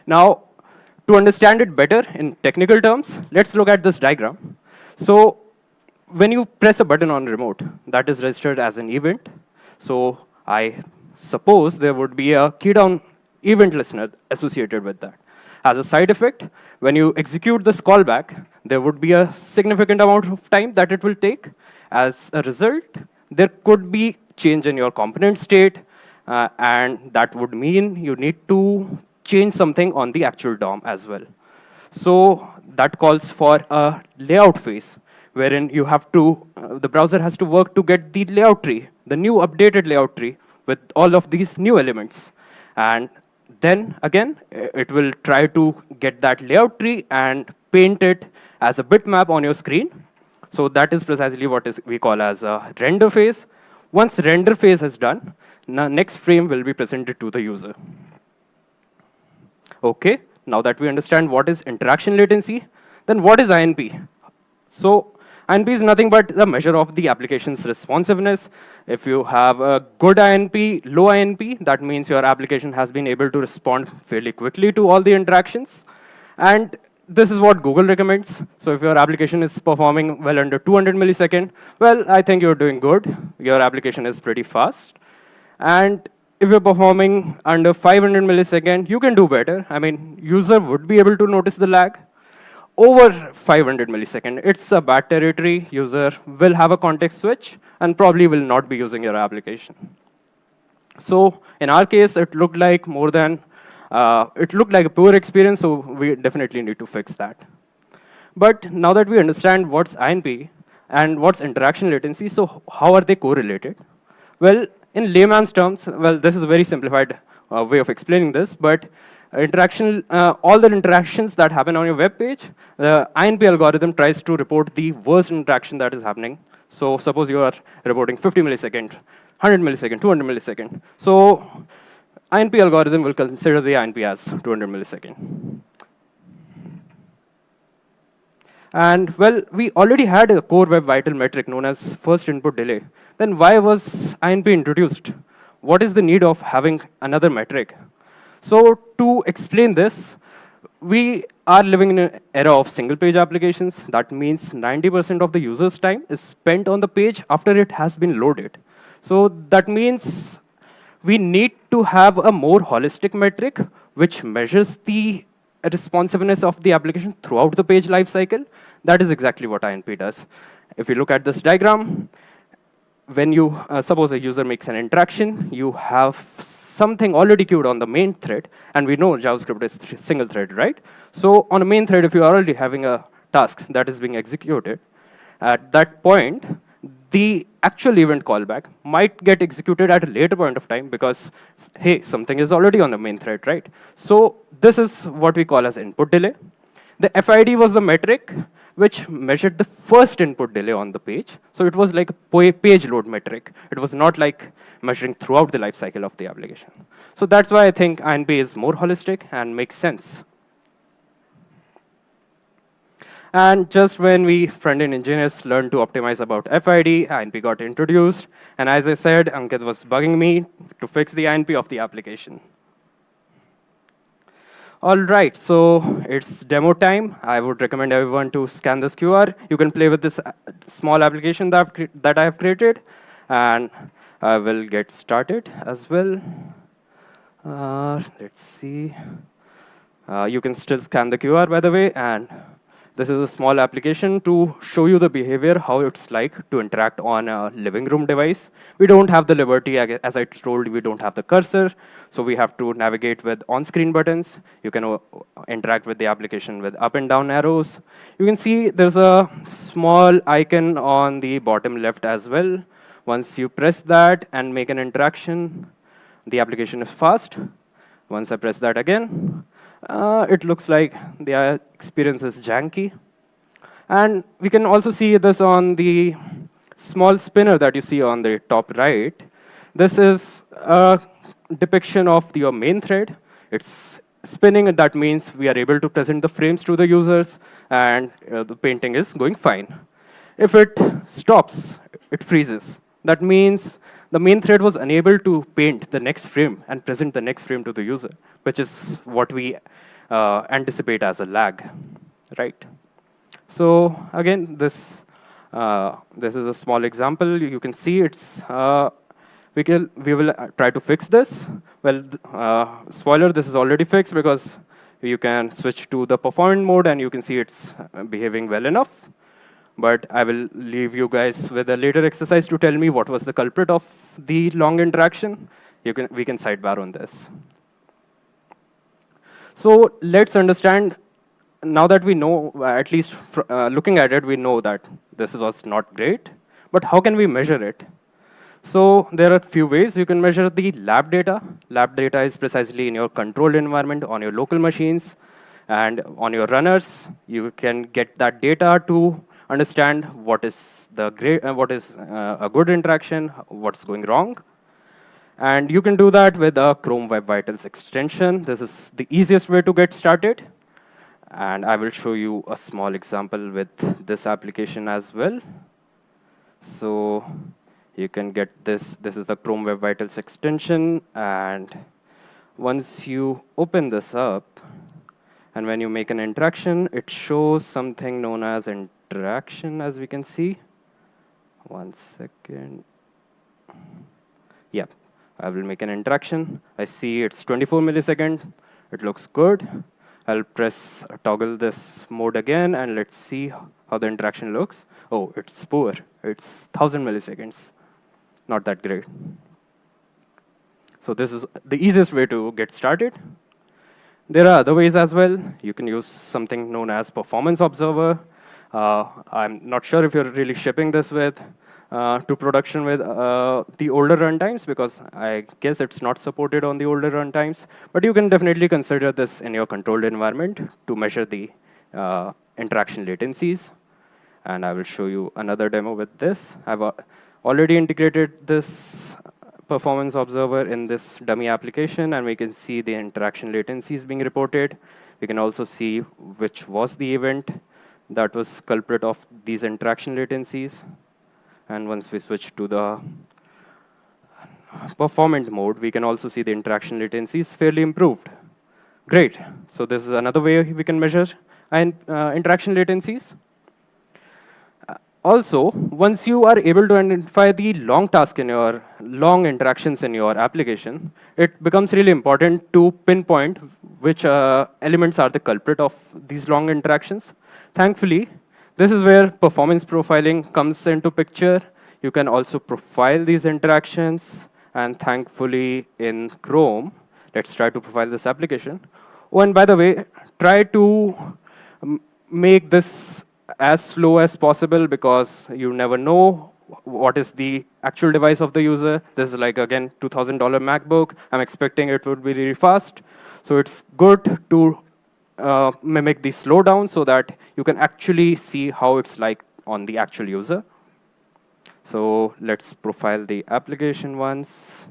Now, to understand it better in technical terms, let's look at this diagram. So when you press a button on remote, that is registered as an event. So I suppose there would be a key down event listener associated with that. As a side effect, when you execute this callback, there would be a significant amount of time that it will take. As a result, there could be change in your component state, and that would mean you need to change something on the actual DOM as well. So that calls for a layout phase, wherein you have to, the browser has to work to get the layout tree, the new updated layout tree with all of these new elements. And then again, it will try to get that layout tree and paint it as a bitmap on your screen. So that is precisely what we call as a render phase. Once render phase is done, the next frame will be presented to the user. Okay, now that we understand what is interaction latency, then what is INP? So INP is nothing but the measure of the application's responsiveness. If you have a good INP, low INP, that means your application has been able to respond fairly quickly to all the interactions. And this is what Google recommends. So if your application is performing well under 200 milliseconds, well, I think you're doing good. Your application is pretty fast. And if you're performing under 500 milliseconds, you can do better. I mean, user would be able to notice the lag. Over 500 milliseconds, it's a bad territory. User will have a context switch and probably will not be using your application. So in our case, it looked like it looked like a poor experience, so we definitely need to fix that. But now that we understand what's INP and what's interaction latency, so how are they correlated? Well, in layman's terms, well, this is a very simplified way of explaining this, but all the interactions that happen on your web page, the INP algorithm tries to report the worst interaction that is happening. So suppose you are reporting 50 milliseconds, 100 milliseconds, 200 milliseconds. So INP algorithm will consider the INP as 200 milliseconds. And well, we already had a core web vital metric known as first input delay. Then why was INP introduced? What is the need of having another metric? So to explain this, we are living in an era of single page applications. That means 90% of the user's time is spent on the page after it has been loaded. So that means we need to have a more holistic metric which measures the responsiveness of the application throughout the page lifecycle. That is exactly what INP does. If you look at this diagram, when you suppose a user makes an interaction, you have something already queued on the main thread, and we know JavaScript is single thread, right? So on a main thread, if you're already having a task that is being executed, at that point, the actual event callback might get executed at a later point of time because, hey, something is already on the main thread, right? So this is what we call as input delay. The FID was the metric which measured the first input delay on the page. So it was like a page load metric. It was not like measuring throughout the life cycle of the application. So that's why I think INP is more holistic and makes sense. And just when we front-end engineers learned to optimize about FID, INP got introduced. And as I said, Ankit was bugging me to fix the INP of the application. All right, so it's demo time. I would recommend everyone to scan this QR. You can play with this small application that I have created. And I will get started as well. Let's see. You can still scan the QR, by the way. And this is a small application to show you the behavior, how it's like to interact on a living room device. We don't have the liberty, as I told you, we don't have the cursor. So we have to navigate with on-screen buttons. You can interact with the application with up and down arrows. You can see there's a small icon on the bottom left as well. Once you press that and make an interaction, the application is fast. Once I press that again, it looks like the experience is janky. And we can also see this on the small spinner that you see on the top right, this is a depiction of your main thread. It's spinning, and that means we are able to present the frames to the users, and the painting is going fine. If it stops, it freezes. That means the main thread was unable to paint the next frame and present the next frame to the user, which is what we anticipate as a lag, right? So again, this is a small example. You can see it's we will try to fix this. Well, spoiler, this is already fixed because you can switch to the performance mode and you can see it's behaving well enough. But I will leave you guys with a later exercise to tell me what was the culprit of the long interaction. We can sidebar on this. So let's understand, now that we know, at least looking at it, we know that this was not great. But how can we measure it? So there are a few ways you can measure the lab data. Lab data is precisely in your controlled environment on your local machines and on your runners. You can get that data to understand what is a good interaction, what's going wrong. And you can do that with a Chrome Web Vitals extension. This is the easiest way to get started. And I will show you a small example with this application as well. So you can get this. This is the Chrome Web Vitals extension. And once you open this up, and when you make an interaction, it shows something known as interaction, as we can see. 1 second. Yeah, I will make an interaction. I see it's 24 milliseconds. It looks good. I'll toggle this mode again, and let's see how the interaction looks. Oh, it's poor. It's 1000 milliseconds. Not that great. So this is the easiest way to get started. There are other ways as well. You can use something known as Performance Observer. I'm not sure if you're really shipping this to production with the older runtimes, because I guess it's not supported on the older runtimes. But you can definitely consider this in your controlled environment to measure the interaction latencies. And I will show you another demo with this. I've already integrated this Performance Observer in this dummy application, and we can see the interaction latencies being reported. We can also see which was the event that was culprit of these interaction latencies. And once we switch to the performant mode, we can also see the interaction latencies fairly improved. Great. So this is another way we can measure interaction latencies. Also, once you are able to identify the long interactions in your application, it becomes really important to pinpoint which elements are the culprit of these long interactions. Thankfully, this is where performance profiling comes into picture. You can also profile these interactions, and thankfully in Chrome, let's try to profile this application. Oh, and by the way, try to make this as slow as possible, because you never know what is the actual device of the user. This is like, again, $2,000 MacBook. I'm expecting it would be really fast. So it's good to mimic the slowdown so that you can actually see how it's like on the actual user. So let's profile the application once.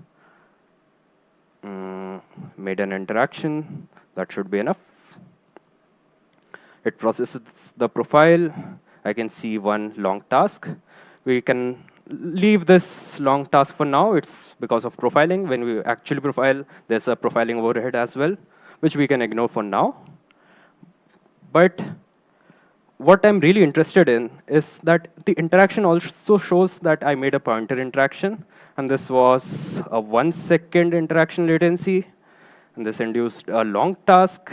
Made an interaction. That should be enough. It processes the profile. I can see one long task. We can leave this long task for now. It's because of profiling. When we actually profile, there's a profiling overhead as well, which we can ignore for now. But what I'm really interested in is that the interaction also shows that I made a pointer interaction. And this was a 1 second interaction latency. And this induced a long task.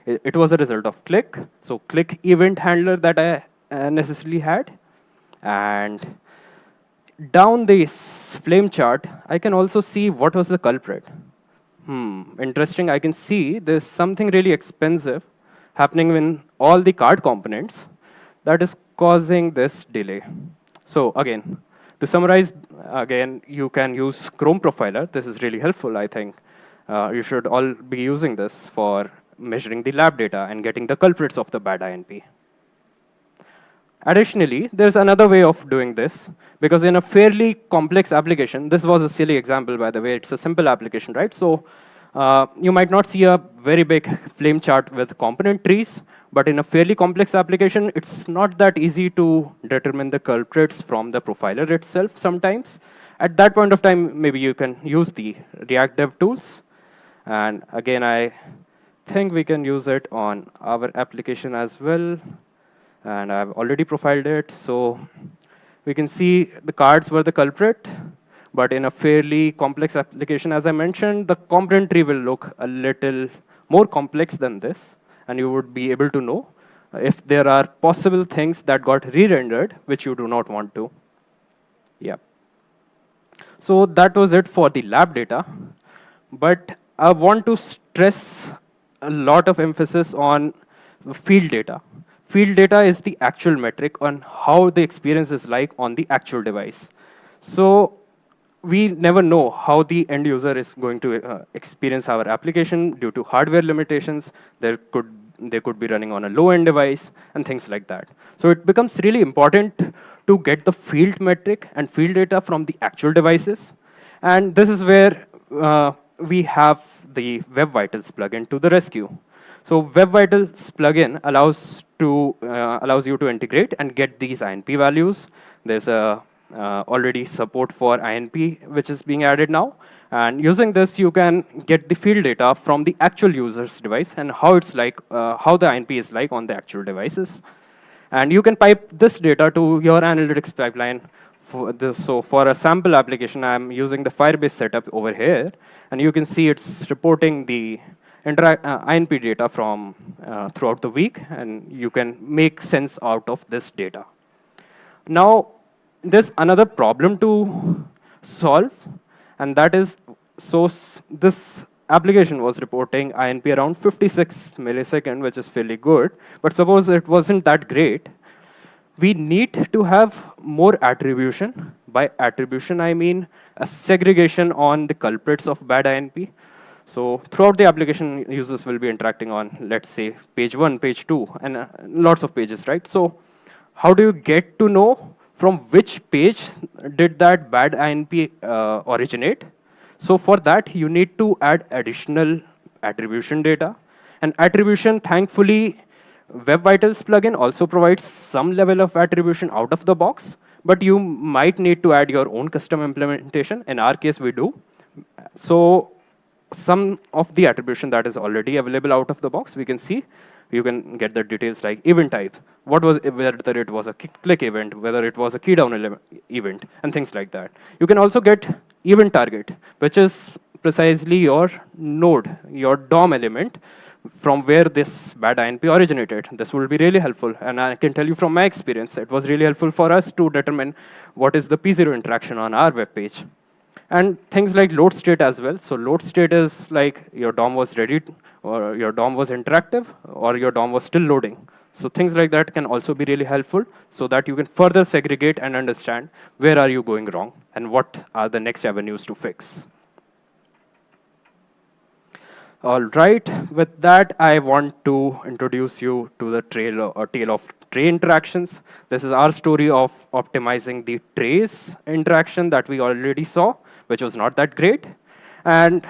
It was a result of click. So click event handler that I necessarily had. And down this flame chart, I can also see what was the culprit. Interesting. I can see there's something really expensive happening in all the card components that is causing this delay. So again, to summarize, again, you can use Chrome Profiler. This is really helpful, I think. You should all be using this for measuring the lab data and getting the culprits of the bad INP. Additionally, there's another way of doing this, because in a fairly complex application, this was a silly example, by the way, it's a simple application, right? So you might not see a very big flame chart with component trees, but in a fairly complex application, it's not that easy to determine the culprits from the profiler itself sometimes. At that point of time, maybe you can use the React Dev tools. And again, I think we can use it on our application as well. And I've already profiled it. So we can see the cards were the culprit. But in a fairly complex application, as I mentioned, the component tree will look a little more complex than this. And you would be able to know if there are possible things that got re-rendered, which you do not want to. Yeah. So that was it for the lab data. But I want to stress a lot of emphasis on field data. Field data is the actual metric on how the experience is like on the actual device. So we never know how the end user is going to experience our application due to hardware limitations. They could be running on a low-end device and things like that. So it becomes really important to get the field metric and field data from the actual devices. And this is where we have the Web Vitals plugin to the rescue. So Web Vitals plugin allows you to integrate and get these INP values. There's already support for INP, which is being added now. And using this, you can get the field data from the actual user's device and how it's like, how the INP is like on the actual devices. And you can pipe this data to your analytics pipeline. So for a sample application, I'm using the Firebase setup over here. And you can see it's reporting the INP data from throughout the week. And you can make sense out of this data. Now, there's another problem to solve. And that is, so this application was reporting INP around 56 millisecond, which is fairly good. But suppose it wasn't that great. We need to have more attribution. By attribution, I mean a segregation on the culprits of bad INP. So throughout the application, users will be interacting on, let's say, page 1, page 2, and lots of pages, right? So how do you get to know from which page did that bad INP originate? So for that, you need to add additional attribution data. And attribution, thankfully, Web Vitals plugin also provides some level of attribution out of the box, but you might need to add your own custom implementation. In our case, we do. So some of the attribution that is already available out of the box, we can see. You can get the details like event type, whether it was a click event, whether it was a key down event, and things like that. You can also get event target, which is precisely your node, your DOM element, from where this bad INP originated. This will be really helpful. And I can tell you from my experience, it was really helpful for us to determine what is the P0 interaction on our web page. And things like load state as well. So load state is like your DOM was ready, or your DOM was interactive, or your DOM was still loading. So things like that can also be really helpful so that you can further segregate and understand where are you going wrong and what are the next avenues to fix. All right, with that, I want to introduce you to the tale of tray interactions. This is our story of optimizing the trays interaction that we already saw, which was not that great. And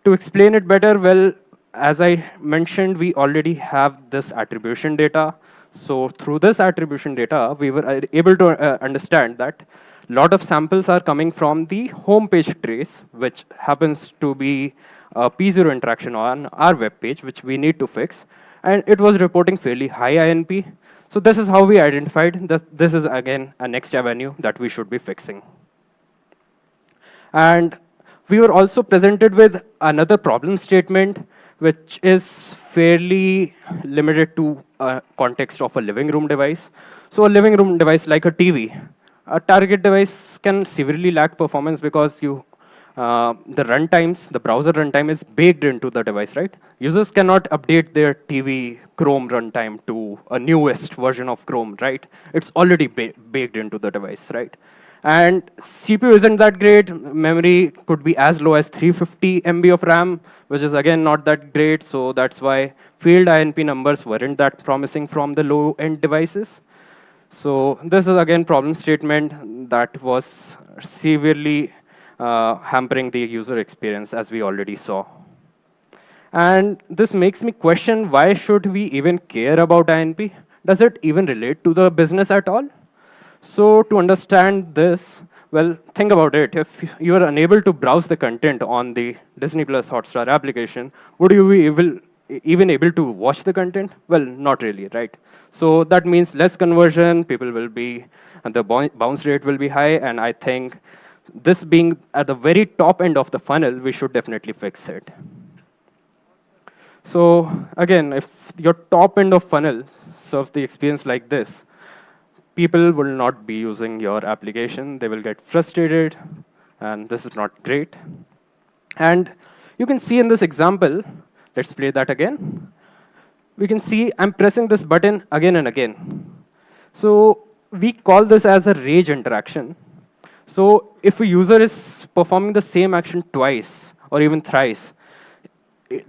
to explain it better, well, as I mentioned, we already have this attribution data. So through this attribution data, we were able to understand that a lot of samples are coming from the homepage trace, which happens to be a P0 interaction on our web page, which we need to fix. And it was reporting fairly high INP. So this is how we identified that this is, again, a next avenue that we should be fixing. And we were also presented with another problem statement, which is fairly limited to context of a living room device. So a living room device like a TV, a target device can severely lack performance because the runtimes, the browser runtime is baked into the device, right? Users cannot update their TV Chrome runtime to a newest version of Chrome, right? It's already baked into the device, right? And CPU isn't that great. Memory could be as low as 350 MB of RAM, which is again not that great. So that's why field INP numbers weren't that promising from the low-end devices. So this is again problem statement that was severely hampering the user experience, as we already saw. And this makes me question, why should we even care about INP? Does it even relate to the business at all? So to understand this, well, think about it. If you are unable to browse the content on the Disney Plus Hotstar application, would you be even able to watch the content? Well, not really, right? So that means less conversion, people will be, and the bounce rate will be high, and I think this being at the very top end of the funnel, we should definitely fix it. So again, if your top end of funnel serves the experience like this, people will not be using your application. They will get frustrated, and this is not great. And you can see in this example, let's play that again. We can see I'm pressing this button again and again. So we call this as a rage interaction. So if a user is performing the same action twice or even thrice,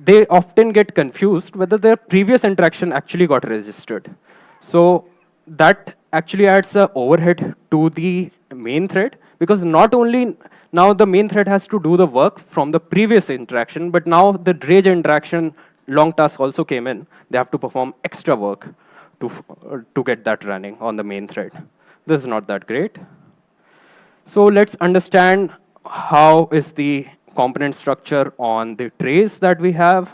they often get confused whether their previous interaction actually got registered. So that actually adds an overhead to the main thread, because not only now the main thread has to do the work from the previous interaction, but now the rage interaction long task also came in. They have to perform extra work to get that running on the main thread. This is not that great. So let's understand how is the component structure on the trays that we have.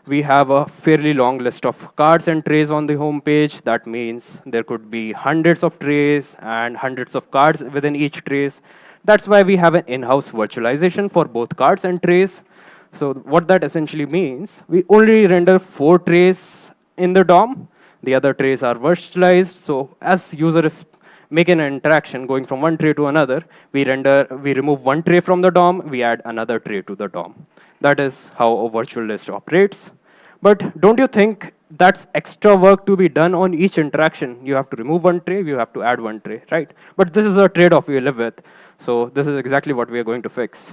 We have a fairly long list of cards and trays on the home page. That means there could be hundreds of trays and hundreds of cards within each trays. That's why we have an in-house virtualization for both cards and trays. So what that essentially means, we only render 4 trays in the DOM. The other trays are virtualized. So as user is making an interaction going from one tray to another, we remove one tray from the DOM, we add another tray to the DOM. That is how a virtual list operates. But don't you think that's extra work to be done on each interaction? You have to remove one tray, you have to add one tray, right? But this is a trade-off we live with. So this is exactly what we are going to fix.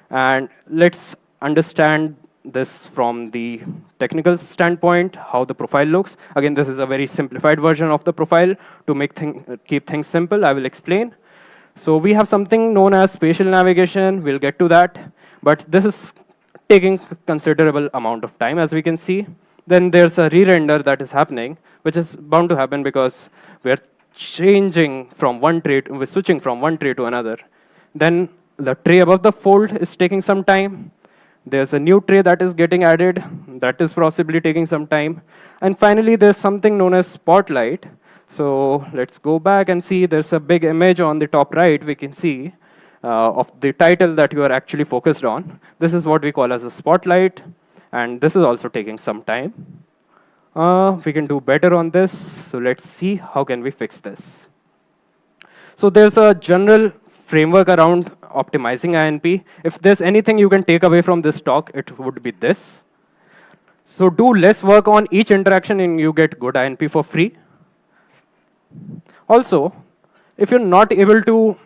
And let's understand this from the technical standpoint, how the profile looks. Again, this is a very simplified version of the profile. To keep things simple, I will explain. So we have something known as spatial navigation. We'll get to that. But this is taking considerable amount of time, as we can see. Then there's a re-render that is happening, which is bound to happen because we're switching from one tray to another. Then the tray above the fold is taking some time. There's a new tray that is getting added. That is possibly taking some time. And finally, there's something known as spotlight. So let's go back and see there's a big image on the top right. We can see of the title that you are actually focused on. This is what we call as a spotlight. And this is also taking some time. We can do better on this. So let's see how can we fix this. So there's a general framework around optimizing INP. If there's anything you can take away from this talk, it would be this. So do less work on each interaction and you get good INP for free. Also, if you're not able to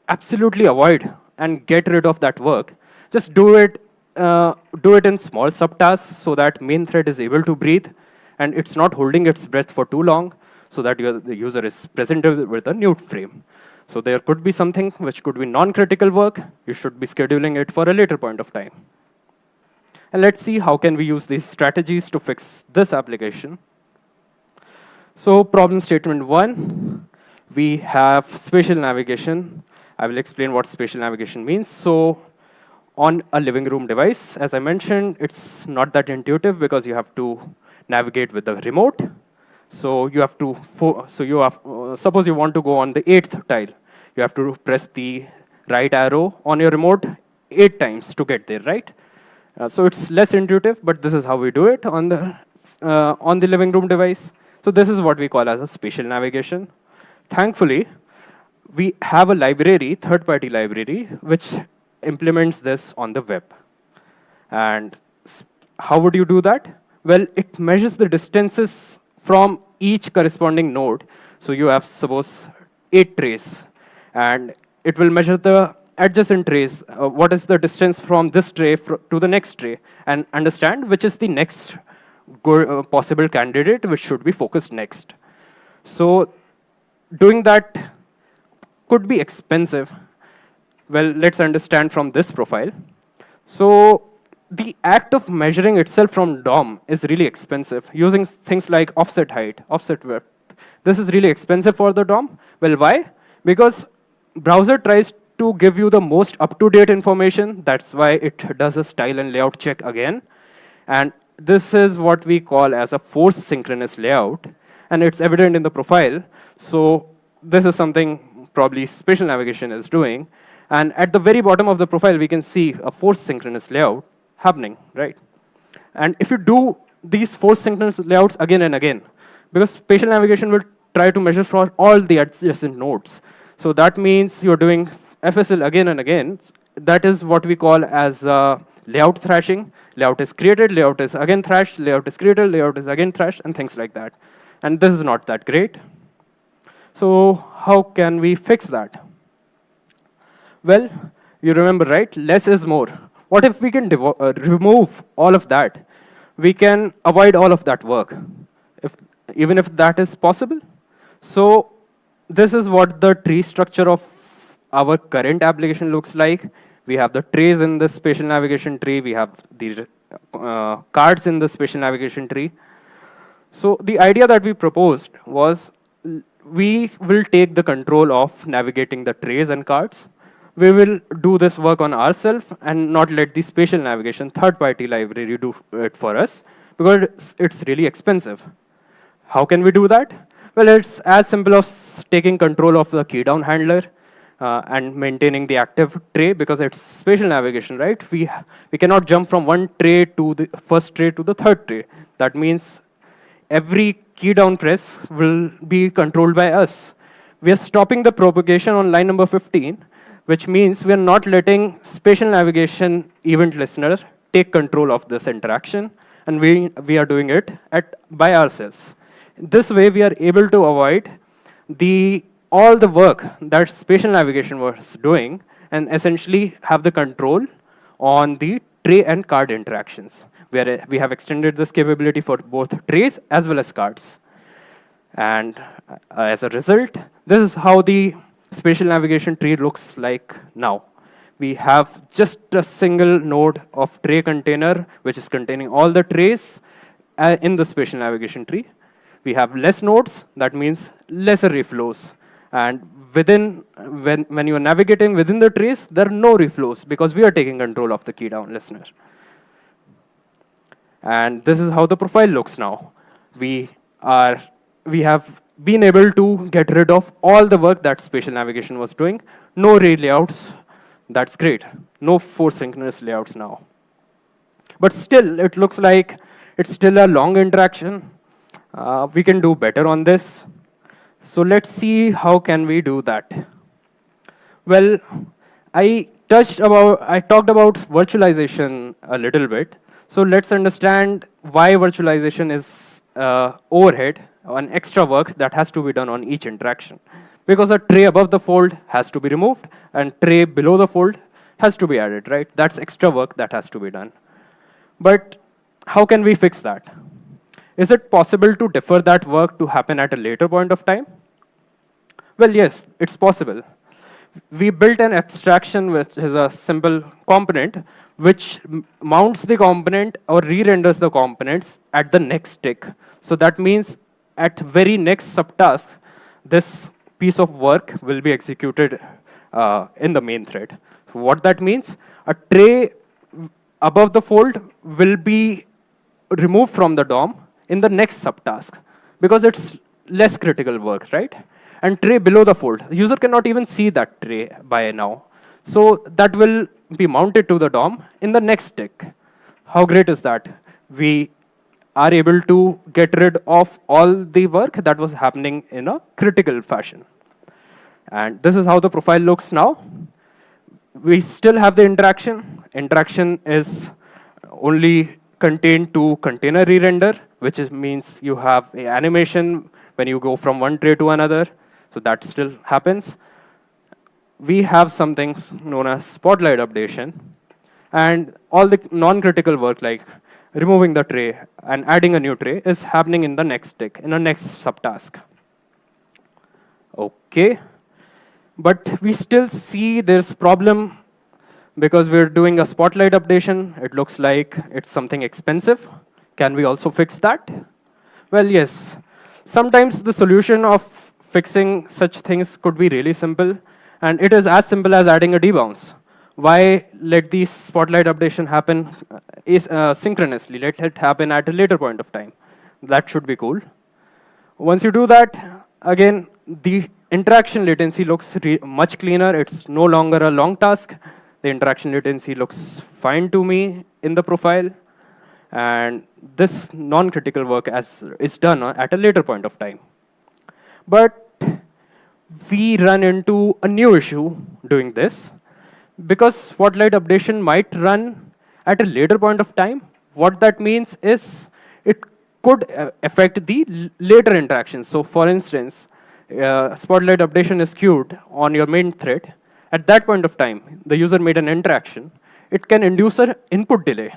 absolutely avoid and get rid of that work, just do it in small subtasks so that main thread is able to breathe and it's not holding its breath for too long, so that the user is presented with a new frame. So there could be something which could be non-critical work. You should be scheduling it for a later point of time. And let's see how can we use these strategies to fix this application. So problem statement 1, we have spatial navigation. I will explain what spatial navigation means. So on a living room device, as I mentioned, it's not that intuitive because you have to navigate with the remote. So you have to, suppose you want to go on the 8th tile. You have to press the right arrow on your remote 8 times to get there, right? So it's less intuitive, but this is how we do it on the living room device. So this is what we call as a spatial navigation. Thankfully, we have a library, third-party library, which implements this on the web. And how would you do that? Well, it measures the distances from each corresponding node. So you have, suppose, 8 trays. And it will measure the adjacent trays. What is the distance from this tray to the next tray? And understand which is the next possible candidate which should be focused next. So doing that could be expensive. Well, let's understand from this profile. So the act of measuring itself from DOM is really expensive, using things like offset height, offset width. This is really expensive for the DOM. Well, why? Because browser tries to give you the most up-to-date information. That's why it does a style and layout check again. And this is what we call as a forced synchronous layout. And it's evident in the profile. So this is something probably spatial navigation is doing. And at the very bottom of the profile, we can see a forced synchronous layout happening, right? And if you do these forced synchronous layouts again and again, because spatial navigation will try to measure for all the adjacent nodes. So that means you're doing FSL again and again. That is what we call as layout thrashing. Layout is created, layout is again thrashed, layout is created, layout is again thrashed, and things like that. And this is not that great. So how can we fix that? Well, you remember, right? Less is more. What if we can remove all of that? We can avoid all of that work, even if that is possible. So this is what the tree structure of our current application looks like. We have the trays in the spatial navigation tree. We have the cards in the spatial navigation tree. So the idea that we proposed was we will take the control of navigating the trays and cards. We will do this work on ourselves and not let the spatial navigation third-party library do it for us, because it's really expensive. How can we do that? Well, it's as simple as taking control of the key down handler and maintaining the active tray, because it's spatial navigation, right? We cannot jump from one tray to the first tray to the third tray. That means every key down press will be controlled by us. We are stopping the propagation on line number 15, which means we are not letting spatial navigation event listener take control of this interaction, and we are doing it by ourselves. This way, we are able to avoid all the work that spatial navigation was doing, and essentially have the control on the tray and card interactions, where we have extended this capability for both trays as well as cards. And as a result, this is how the spatial navigation tree looks like now. We have just a single node of tray container, which is containing all the trays in the spatial navigation tree. We have less nodes, that means lesser reflows. And when you're navigating within the trays, there are no reflows because we are taking control of the key down listener. And this is how the profile looks now. We have been able to get rid of all the work that spatial navigation was doing. No relayouts. That's great. No forced synchronous layouts now. But still, it looks like it's still a long interaction. We can do better on this. So let's see how can we do that. Well, I talked about virtualization a little bit. So let's understand why virtualization is overhead, an extra work that has to be done on each interaction. Because a tray above the fold has to be removed, and tray below the fold has to be added, right? That's extra work that has to be done. But how can we fix that? Is it possible to defer that work to happen at a later point of time? Well, yes, it's possible. We built an abstraction which is a simple component which mounts the component or re-renders the components at the next tick. So that means at very next subtask, this piece of work will be executed in the main thread. So what that means, a tray above the fold will be removed from the DOM in the next subtask because it's less critical work, right? And tray below the fold, the user cannot even see that tray by now. So that will be mounted to the DOM in the next tick. How great is that? We are able to get rid of all the work that was happening in a critical fashion. And this is how the profile looks now. We still have the interaction. Interaction is only contained to container re-render, which means you have an animation when you go from one tray to another. So that still happens. We have something known as spotlight updation. And all the non-critical work like removing the tray and adding a new tray is happening in the next tick, in the next subtask. Okay. But we still see there's problem because we're doing a spotlight updation. It looks like it's something expensive. Can we also fix that? Well, yes. Sometimes the solution of fixing such things could be really simple, and it is as simple as adding a debounce. Why let the spotlight updation happen synchronously? Let it happen at a later point of time. That should be cool. Once you do that, again, the interaction latency looks much cleaner. It's no longer a long task. The interaction latency looks fine to me in the profile. And this non-critical work is done at a later point of time. But we run into a new issue doing this. Because spotlight updation might run at a later point of time, what that means is it could affect the later interactions. So for instance, spotlight updation is queued on your main thread. At that point of time, the user made an interaction. It can induce an input delay.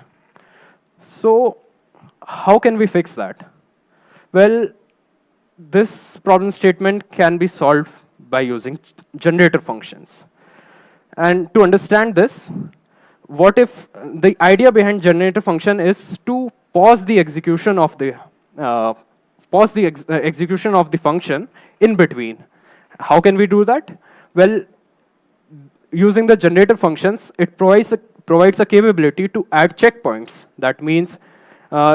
So how can we fix that? Well, this problem statement can be solved by using generator functions. And to understand this, what if the idea behind generator function is to pause the execution of the execution of the function in between? How can we do that? Well, using the generator functions, it provides a capability to add checkpoints. That means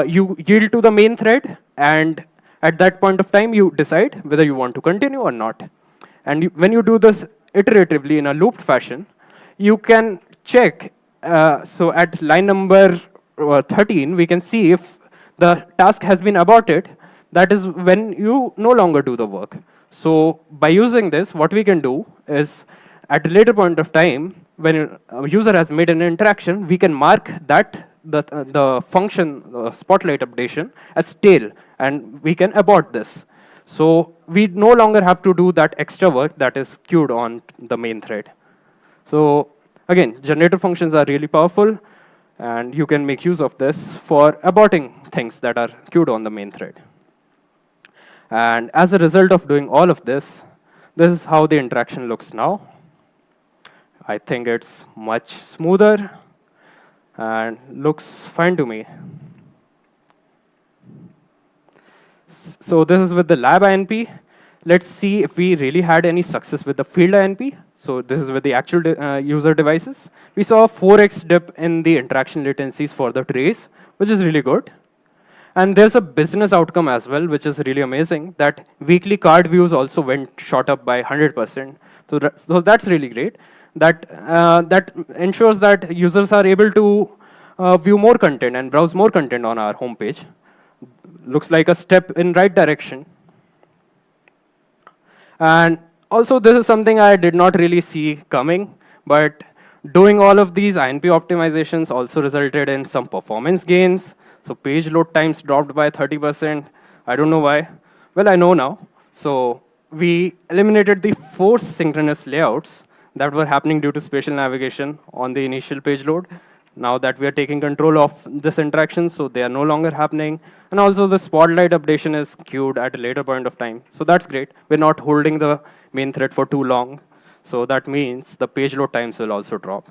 you yield to the main thread, and at that point of time, you decide whether you want to continue or not. And when you do this iteratively in a looped fashion, you can check. So at line number 13, we can see if the task has been aborted. That is when you no longer do the work. So by using this, what we can do is at a later point of time, when a user has made an interaction, we can mark that the function spotlight updation as stale, and we can abort this. So we no longer have to do that extra work that is queued on the main thread. So again, generator functions are really powerful, and you can make use of this for aborting things that are queued on the main thread. And as a result of doing all of this is how the interaction looks now. I think it's much smoother and looks fine to me. So this is with the lab INP. Let's see if we really had any success with the field INP. So this is with the actual user devices. We saw a 4x dip in the interaction latencies for the trace, which is really good. And there's a business outcome as well, which is really amazing, that weekly card views also shot up by 100%. So that's really great. That ensures that users are able to view more content and browse more content on our homepage. Looks like a step in right direction. And also, this is something I did not really see coming, but doing all of these INP optimizations also resulted in some performance gains. So page load times dropped by 30%. I don't know why. Well, I know now. So we eliminated the forced synchronous layouts that were happening due to spatial navigation on the initial page load. Now that we are taking control of this interaction, so they are no longer happening. And also the spotlight updation is queued at a later point of time. So that's great. We're not holding the main thread for too long. So that means the page load times will also drop.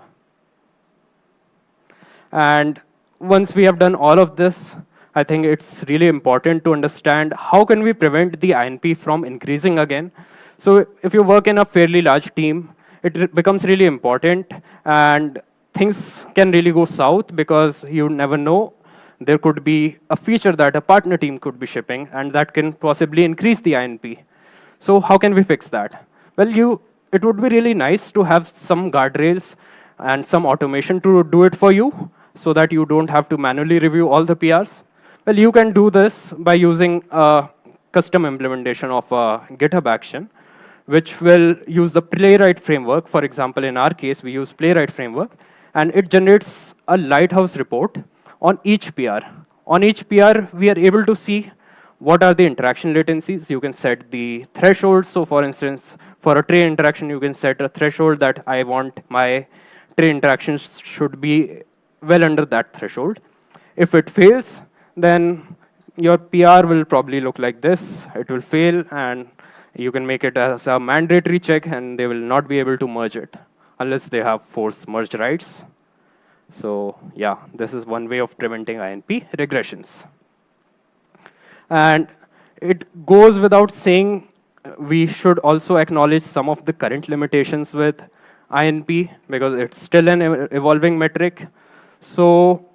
And once we have done all of this, I think it's really important to understand how can we prevent the INP from increasing again. So if you work in a fairly large team, it becomes really important, and things can really go south because you never know. There could be a feature that a partner team could be shipping, and that can possibly increase the INP. So how can we fix that? Well, it would be really nice to have some guardrails and some automation to do it for you so that you don't have to manually review all the PRs. Well, you can do this by using a custom implementation of a GitHub action, which will use the Playwright framework. For example, in our case, we use Playwright framework, and it generates a lighthouse report on each PR. On each PR, we are able to see what are the interaction latencies. You can set the thresholds. So for instance, for a tray interaction, you can set a threshold that I want my tray interactions should be well under that threshold. If it fails, then your PR will probably look like this. It will fail, and You can make it as a mandatory check, and they will not be able to merge it unless they have force merge rights. So yeah, this is one way of preventing INP regressions. And it goes without saying, we should also acknowledge some of the current limitations with INP because it's still an evolving metric. So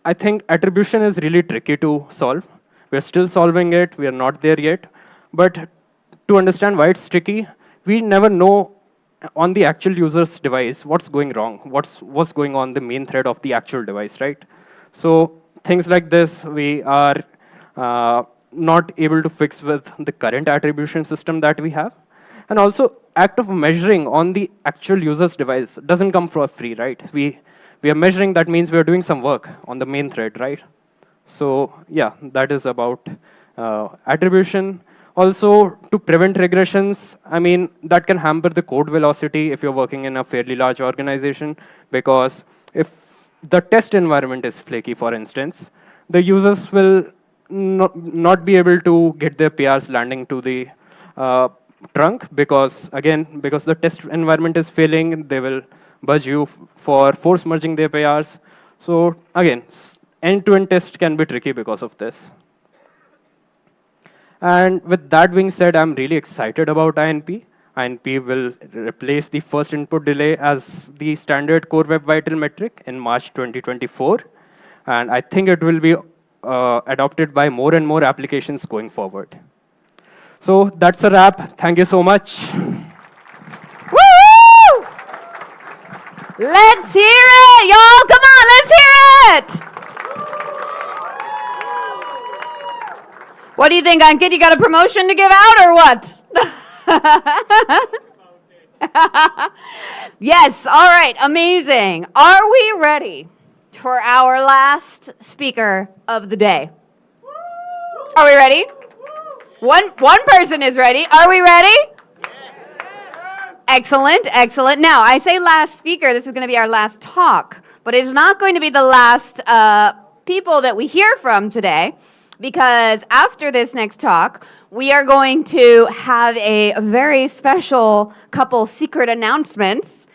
I think attribution is really tricky to solve. We're still solving it. We are not there yet. But to understand why it's tricky, we never know on the actual user's device what's going wrong, what's going on the main thread of the actual device, right? So things like this, we are not able to fix with the current attribution system that we have. And also, act of measuring on the actual user's device doesn't come for free, right? We are measuring, that means we are doing some work on the main thread, right? So yeah, that is about attribution. Also, to prevent regressions, I mean, that can hamper the code velocity if you're working in a fairly large organization, because if the test environment is flaky, for instance, the users will not be able to get their PRs landing to the trunk because, again, because the test environment is failing, they will budge you for force merging their PRs. So again, end-to-end test can be tricky because of this. And with that being said, I'm really excited about INP. INP will replace the first input delay as the standard core web vital metric in March 2024. And I think it will be adopted by more and more applications going forward. So that's a wrap. Thank you so much. Woo! Let's hear it, y'all. Come on, let's hear it. What do you think, Ankit? You got a promotion to give out or what? Yes, all right, amazing. Are we ready for our last speaker of the day? Are we ready? One person is ready. Are we ready? Excellent, excellent. Now, I say last speaker, this is going to be our last talk, but it's not going to be the last people that we hear from today, because after this next talk, we are going to have a very special couple secret announcements.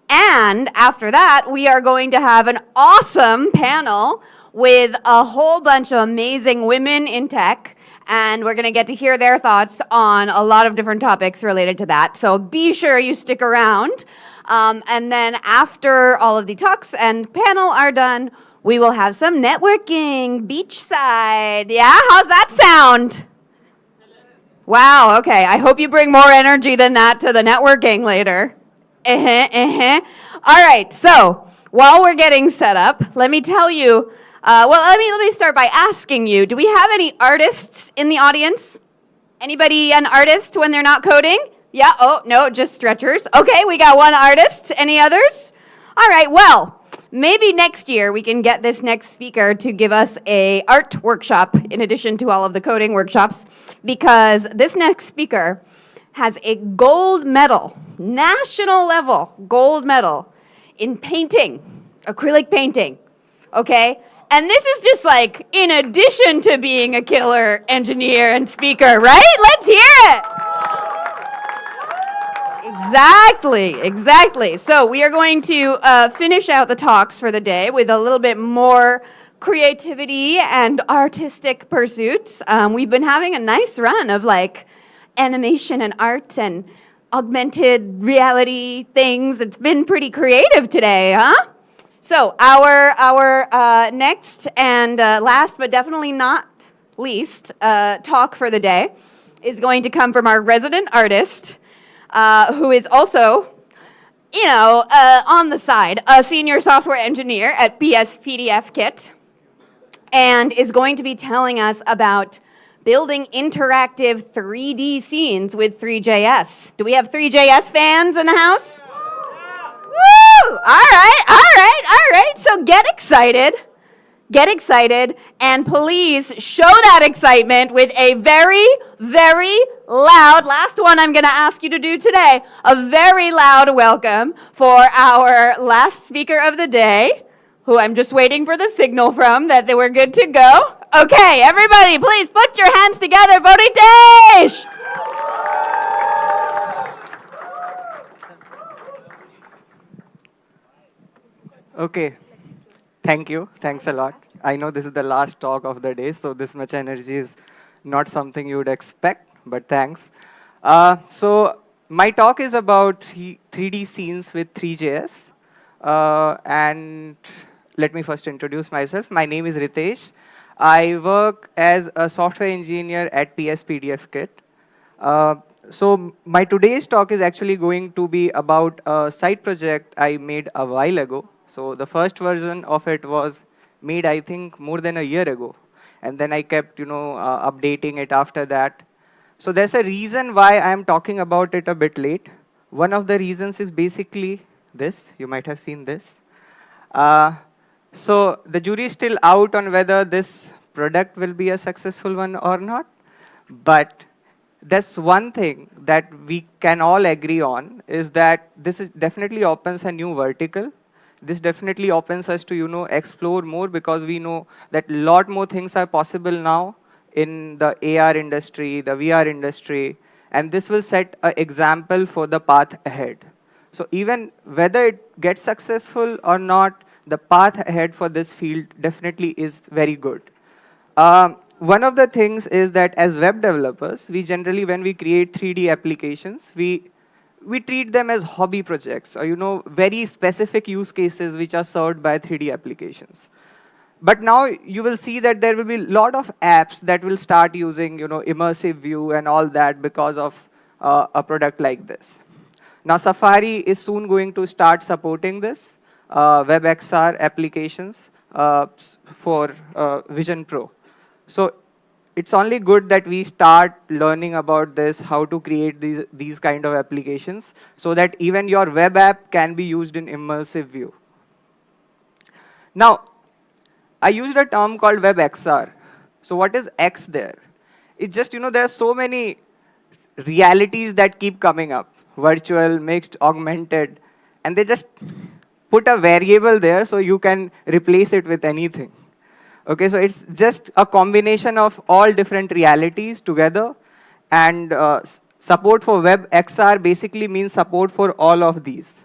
And after that, we are going to have an awesome panel with a whole bunch of amazing women in tech. And we're going to get to hear their thoughts on a lot of different topics related to that. So be sure you stick around. And then after all of the talks and panel are done, we will have some networking beachside. Yeah, how's that sound? Wow, okay. I hope you bring more energy than that to the networking later. All right, so while we're getting set up, let me tell you, let me start by asking you, do we have any artists in the audience? Anybody an artist when they're not coding? Yeah, oh, no, just stretchers. Okay, we got one artist. Any others? All right, well, maybe next year we can get this next speaker to give us a art workshop in addition to all of the coding workshops, because this next speaker has a gold medal, national level gold medal in painting, acrylic painting, okay? And this is just like in addition to being a killer engineer and speaker, right? Let's hear it. Exactly. So we are going to finish out the talks for the day with a little bit more creativity and artistic pursuits. We've been having a nice run of like animation and art and augmented reality things. It's been pretty creative today, huh? So our next and last but definitely not least talk for the day is going to come from our resident artist, who is also, on the side, a senior software engineer at BSPDF Kit, and is going to be telling us about building interactive 3D scenes with Three.js. Do we have Three.js fans in the house? Woo! All right. So get excited, and please show that excitement with a very, very loud, last one I'm going to ask you to do today, a very loud welcome for our last speaker of the day, who I'm just waiting for the signal from that they were good to go. Okay, everybody, please put your hands together for Ritesh! Okay. Thank you. Thanks a lot. I know this is the last talk of the day, so this much energy is not something you would expect, but thanks. So my talk is about 3D scenes with 3JS. And let me first introduce myself. My name is Ritesh. I work as a software engineer at PS PDF Kit. So my today's talk is actually going to be about a side project I made a while ago. So the first version of it was made, I think, more than a year ago. And then I kept, updating it after that. So there's a reason why I'm talking about it a bit late. One of the reasons is basically this. You might have seen this. So the jury is still out on whether this product will be a successful one or not. But there's one thing that we can all agree on is that this is definitely opens a new vertical. This definitely opens us to, explore more, because we know that a lot more things are possible now in the AR industry, the VR industry, and this will set an example for the path ahead. So even whether it gets successful or not, the path ahead for this field definitely is very good. One of the things is that as web developers, we generally, when we create 3D applications, we treat them as hobby projects or, very specific use cases which are served by 3D applications. But now you will see that there will be a lot of apps that will start using, immersive view and all that because of a product like this. Now Safari is soon going to start supporting this, WebXR applications for Vision Pro. So it's only good that we start learning about this, how to create these kind of applications, so that even your web app can be used in immersive view. Now, I used a term called WebXR. So what is X there? It's just, there are so many realities that keep coming up. Virtual, mixed, augmented. And they just put a variable there so you can replace it with anything. Okay, so it's just a combination of all different realities together. And support for WebXR basically means support for all of these.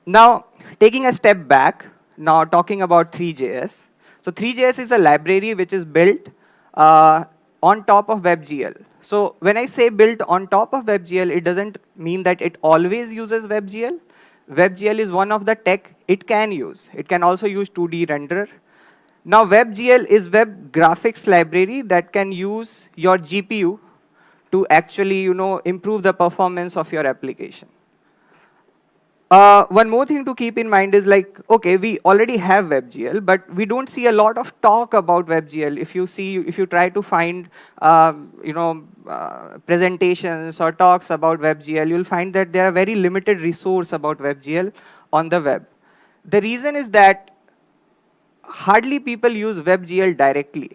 Now, taking a step back, now talking about 3JS. So 3JS is a library which is built on top of WebGL. So when I say built on top of WebGL, it doesn't mean that it always uses WebGL. WebGL is one of the tech it can use. It can also use 2D renderer. Now WebGL is web graphics library that can use your GPU to actually, improve the performance of your application. One more thing to keep in mind is okay, we already have WebGL, but we don't see a lot of talk about WebGL. If you try to find, presentations or talks about WebGL, you'll find that there are very limited resources about WebGL on the web. The reason is that hardly people use WebGL directly.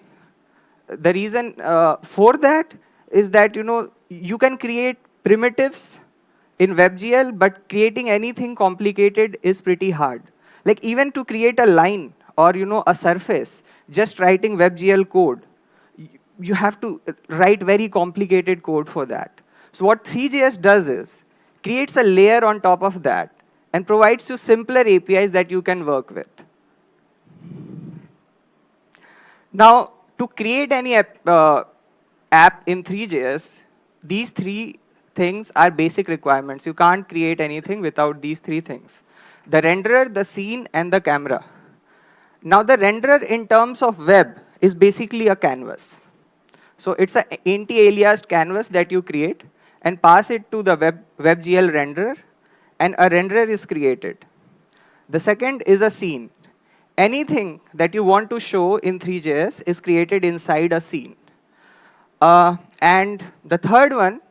The reason for that is that, you can create primitives in WebGL, but creating anything complicated is pretty hard. Like even to create a line or a surface, just writing WebGL code, you have to write very complicated code for that. So what 3JS does is creates a layer on top of that and provides you simpler APIs that you can work with. Now, to create any app in 3JS, these three things are basic requirements. You can't create anything without these three things: the renderer, the scene, and the camera. Now, the renderer in terms of web is basically a canvas. So it's an anti-aliased canvas that you create and pass it to the WebGL renderer, and a renderer is created. The second is a scene. Anything that you want to show in 3JS is created inside a scene. And the third one,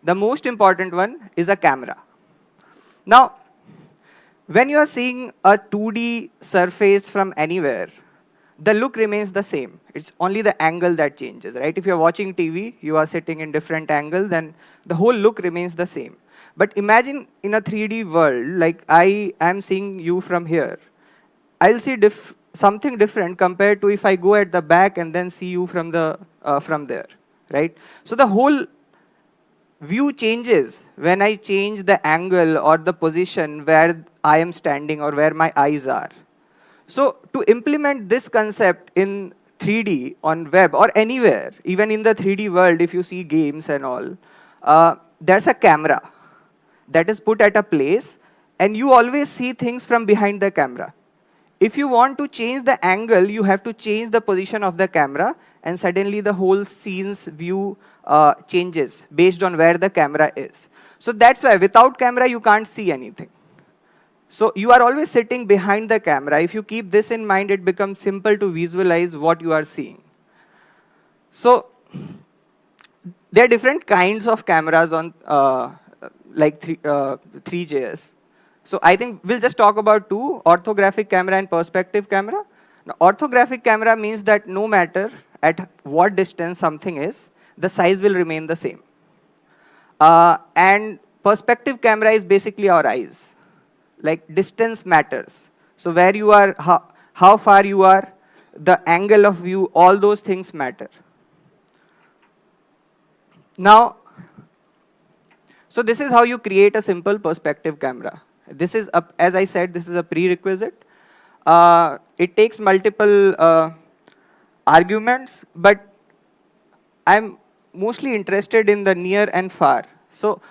the most important one, is a camera. Now, when you are seeing a 2D surface from anywhere, the look remains the same. It's only the angle that changes, right? If you're watching TV, you are sitting in different angle, then the whole look remains the same. But imagine in a 3D world, like I am seeing you from here, I'll see something different compared to if I go at the back and then see you from there, right? So the whole view changes when I change the angle or the position where I am standing or where my eyes are. So to implement this concept in 3D on web or anywhere, even in the 3D world, if you see games and all, there's a camera that is put at a place, and you always see things from behind the camera. If you want to change the angle, you have to change the position of the camera, and suddenly the whole scene's view changes based on where the camera is. So that's why without camera, you can't see anything. So you are always sitting behind the camera. If you keep this in mind, it becomes simple to visualize what you are seeing. So there are different kinds of cameras on like 3JS. So I think we'll just talk about two, orthographic camera and perspective camera. Now, orthographic camera means that no matter at what distance something is, the size will remain the same. And perspective camera is basically our eyes. Like distance matters. So where you are, how far you are, the angle of view, all those things matter. Now, so this is how you create a simple perspective camera. This is, as I said, this is a prerequisite. It takes multiple arguments, but I'm mostly interested in the near and far. So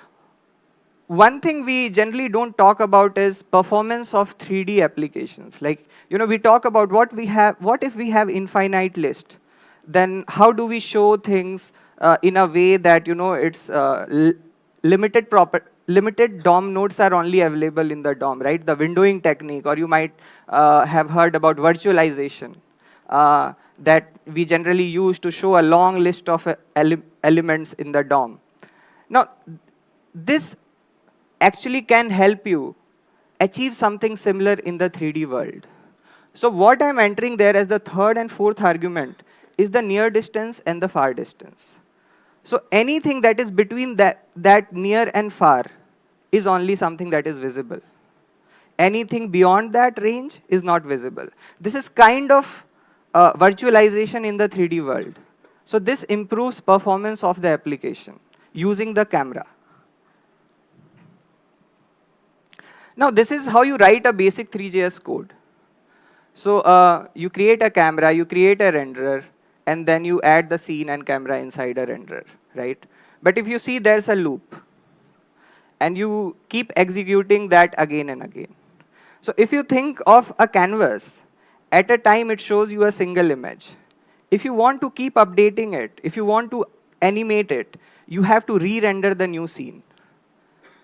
one thing we generally don't talk about is performance of 3D applications. Like, we talk about what if we have infinite list? Then how do we show things in a way that, it's limited DOM nodes are only available in the DOM, right? The windowing technique, or you might have heard about virtualization that we generally use to show a long list of elements in the DOM. Now, this actually can help you achieve something similar in the 3D world. So what I'm entering there as the third and fourth argument is the near distance and the far distance. So anything that is between that near and far is only something that is visible. Anything beyond that range is not visible. This is kind of virtualization in the 3D world. So this improves performance of the application using the camera. Now this is how you write a basic 3JS code. So you create a camera, you create a renderer, and then you add the scene and camera inside a renderer, right? But if you see, there's a loop, and you keep executing that again and again. So if you think of a canvas, at a time it shows you a single image. If you want to keep updating it, if you want to animate it, you have to re-render the new scene.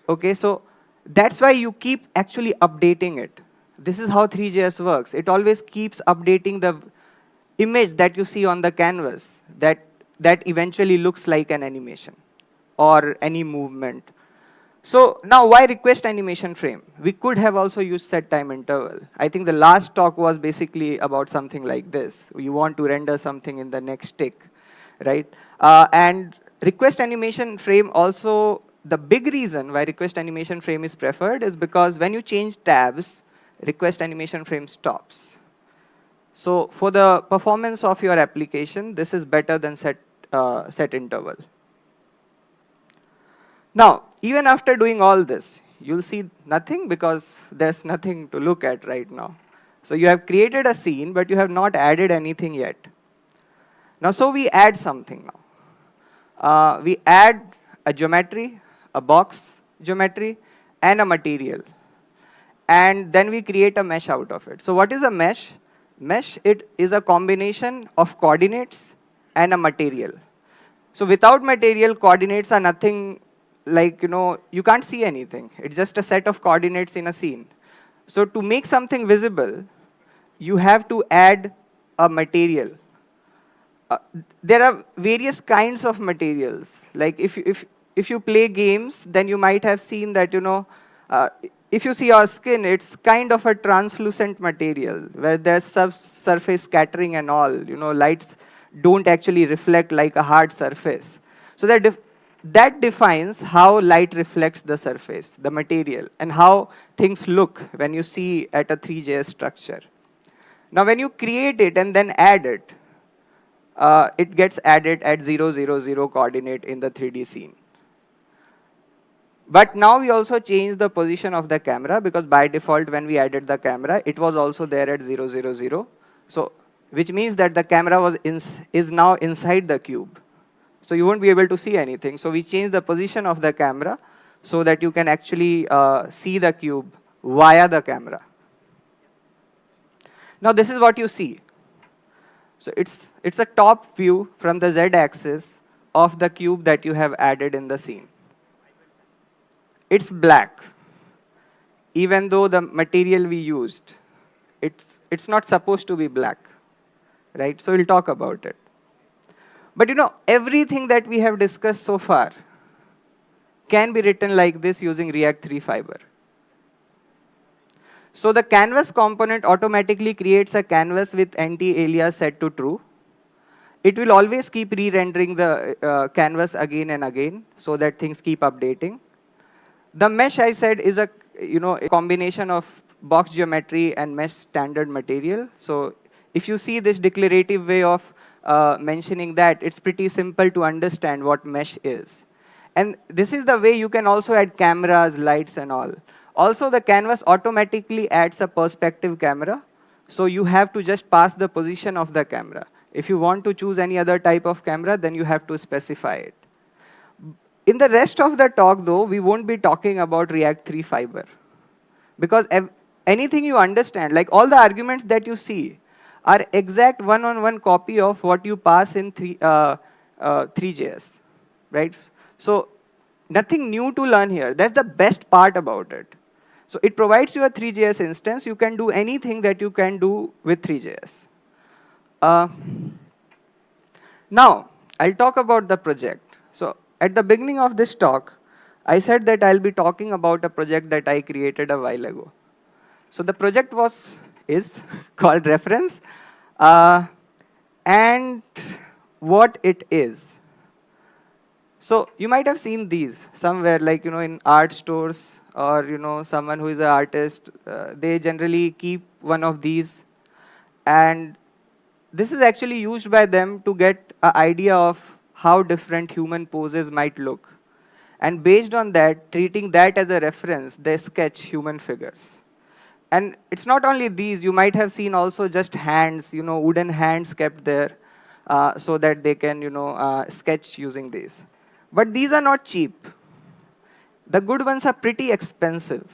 Okay, so that's why you keep actually updating it. This is how 3JS works. It always keeps updating the image that you see on the canvas that eventually looks like an animation or any movement. So now why request animation frame? We could have also used set time interval. I think the last talk was basically about something like this. You want to render something in the next tick, right? And request animation frame also, the big reason why request animation frame is preferred is because when you change tabs, request animation frame stops. So for the performance of your application, this is better than set interval. Now, even after doing all this, you'll see nothing because there's nothing to look at right now. So you have created a scene, but you have not added anything yet. Now, so we add something now. We add a geometry, a box geometry, and a material. And then we create a mesh out of it. So what is a mesh? Mesh, it is a combination of coordinates and a material. So without material, coordinates are nothing like, you can't see anything. It's just a set of coordinates in a scene. So to make something visible, you have to add a material. There are various kinds of materials. Like if you play games, then you might have seen that, if you see your skin, it's kind of a translucent material where there's surface scattering and all. Lights don't actually reflect like a hard surface. So that defines how light reflects the surface, the material, and how things look when you see at a 3JS structure. Now, when you create it and then add it, it gets added at 0, 0, 0 coordinate in the 3D scene. But now we also changed the position of the camera, because by default when we added the camera, it was also there at 0, 0, 0. So, which means that the camera is now inside the cube. So you won't be able to see anything. So we changed the position of the camera so that you can actually see the cube via the camera. Now this is what you see. So it's a top view from the z-axis of the cube that you have added in the scene. It's black, even though the material we used, it's not supposed to be black, right? So we'll talk about it. But you know, everything that we have discussed so far can be written like this using React 3 Fiber. So the canvas component automatically creates a canvas with anti-alias set to true. It will always keep re-rendering the canvas again and again so that things keep updating. The mesh, I said, is a combination of box geometry and mesh standard material. So if you see this declarative way of mentioning that, it's pretty simple to understand what mesh is. And this is the way you can also add cameras, lights, and all. Also, the canvas automatically adds a perspective camera. So you have to just pass the position of the camera. If you want to choose any other type of camera, then you have to specify it. In the rest of the talk, though, we won't be talking about React 3 Fiber. Because anything you understand, like all the arguments that you see, are exact one-on-one copy of what you pass in 3JS, right? So nothing new to learn here. That's the best part about it. So it provides you a 3JS instance. You can do anything that you can do with 3JS. Now, I'll talk about the project. So at the beginning of this talk, I said that I'll be talking about a project that I created a while ago. So the project is called Reference, and what it is. So you might have seen these somewhere, like in art stores, or someone who is an artist. They generally keep one of these, and this is actually used by them to get an idea of how different human poses might look. And based on that, treating that as a reference, they sketch human figures. And it's not only these. You might have seen also just hands, wooden hands kept there so that they can, sketch using these. But these are not cheap. The good ones are pretty expensive.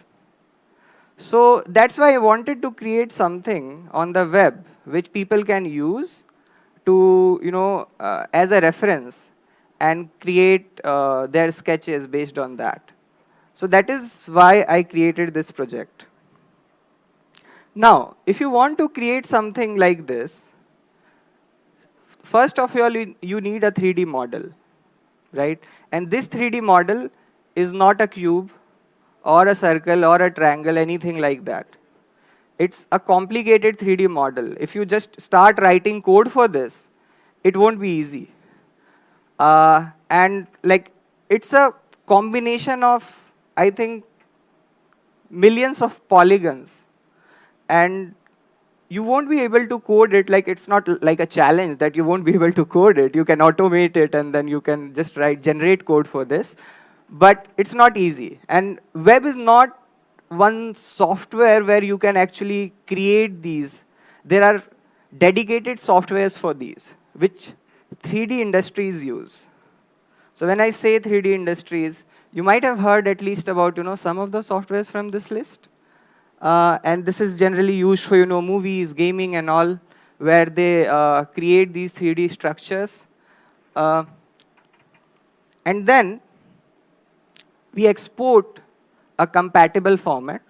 So that's why I wanted to create something on the web which people can use to, as a reference and create their sketches based on that. So that is why I created this project. Now, if you want to create something like this, first of all, you need a 3D model, right? And this 3D model is not a cube or a circle or a triangle, anything like that. It's a complicated 3D model. If you just start writing code for this, it won't be easy. And like, it's a combination of, I think, millions of polygons. And you won't be able to code it. Like, it's not like a challenge that you won't be able to code it. You can automate it, and then you can just generate code for this. But it's not easy. And web is not one software where you can actually create these. There are dedicated softwares for these, which 3D industries use. So when I say 3D industries, you might have heard at least about some of the softwares from this list. And this is generally used for movies, gaming, and all, where they create these 3D structures. And then we export a compatible format.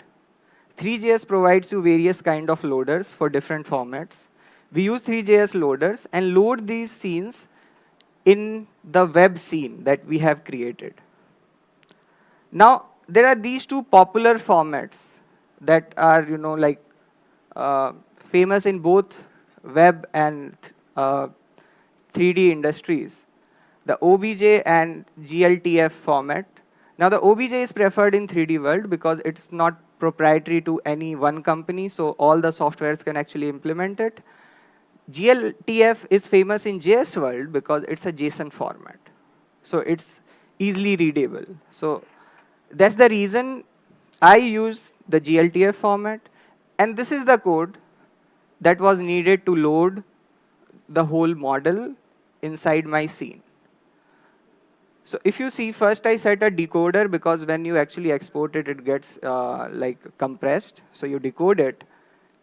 3JS provides you various kind of loaders for different formats. We use 3JS loaders and load these scenes in the web scene that we have created. Now, there are these two popular formats that are, famous in both web and 3D industries. The OBJ and GLTF format. Now, the OBJ is preferred in 3D world because it's not proprietary to any one company, so all the softwares can actually implement it. GLTF is famous in JS world because it's a JSON format. So it's easily readable. So That's the reason I use the GLTF format, and this is the code that was needed to load the whole model inside my scene. So if you see, first I set a decoder because when you actually export it, it gets like compressed. So you decode it,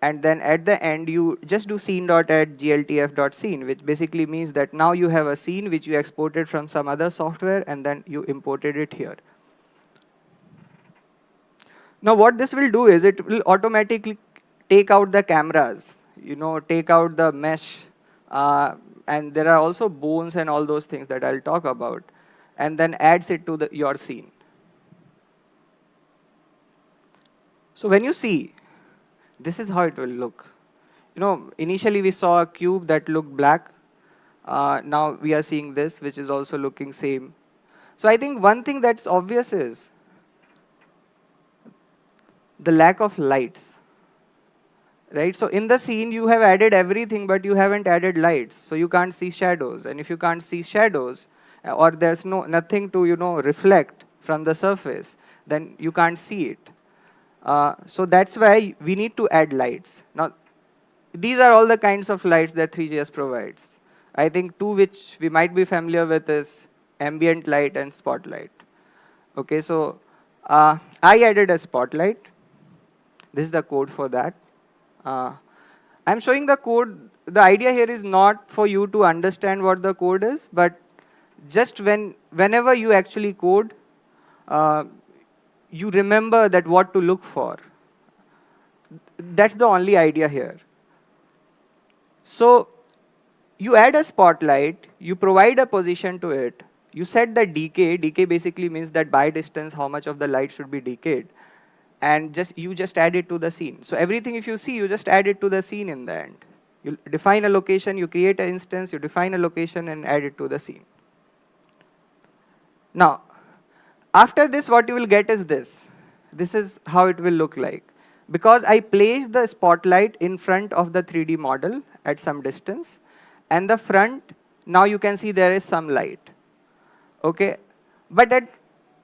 and then at the end you just do scene.add gltf.scene, which basically means that now you have a scene which you exported from some other software and then you imported it here. Now what this will do is it will automatically take out the cameras, take out the mesh, and there are also bones and all those things that I'll talk about, and then adds it to your scene. So when you see, this is how it will look. Initially we saw a cube that looked black. Now we are seeing this, which is also looking same. So I think one thing that's obvious is the lack of lights, right? So in the scene, you have added everything, but you haven't added lights. So you can't see shadows. And if you can't see shadows, or there's nothing to, reflect from the surface, then you can't see it. So that's why we need to add lights. Now, these are all the kinds of lights that Three.js provides. I think two which we might be familiar with is ambient light and spotlight. Okay, so I added a spotlight. This is the code for that. I'm showing the code. The idea here is not for you to understand what the code is, but just whenever you actually code, you remember that what to look for. That's the only idea here. So you add a spotlight, you provide a position to it, you set the decay. Decay basically means that by distance, how much of the light should be decayed. And you just add it to the scene. So everything, if you see, you just add it to the scene in the end. You define a location, you create an instance, you define a location and add it to the scene. Now, after this, what you will get is this. This is how it will look like. Because I placed the spotlight in front of the 3D model at some distance, and the front, now you can see there is some light. Okay, but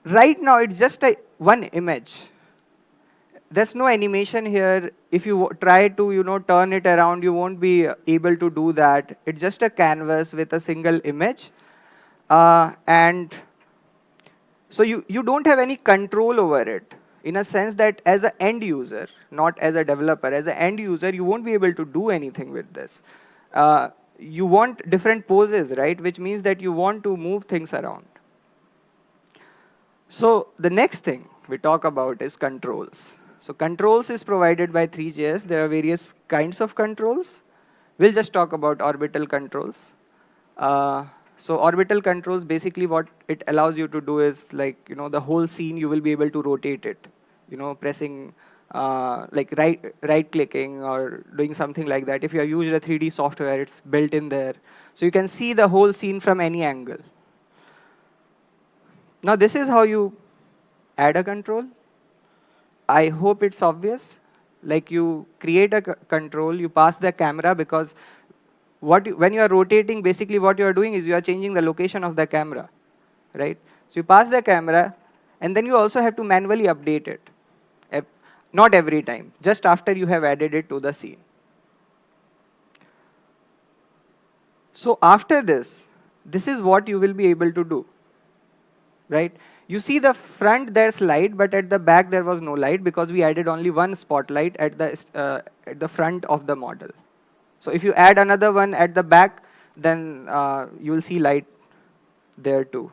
right now it's just one image. There's no animation here. If you try to turn it around, you won't be able to do that. It's just a canvas with a single image, and so you don't have any control over it, in a sense that as an end user, not as a developer, as an end user, you won't be able to do anything with this. You want different poses, right? Which means that you want to move things around. So the next thing we talk about is controls. So controls is provided by Three.js. There are various kinds of controls. We'll just talk about orbital controls. So orbital controls, basically what it allows you to do is the whole scene, you will be able to rotate it, pressing like right clicking or doing something like that. If you have used a 3D software, it's built in there. So you can see the whole scene from any angle. Now this is how you add a control. I hope it's obvious. Like you create a control, you pass the camera, because when you are rotating, basically what you are doing is you are changing the location of the camera, right? So you pass the camera, and then you also have to manually update it. Not every time, just after you have added it to the scene. So after this is what you will be able to do, right? You see the front, there's light, but at the back there was no light because we added only one spotlight at the front of the model. So if you add another one at the back, then you will see light there too.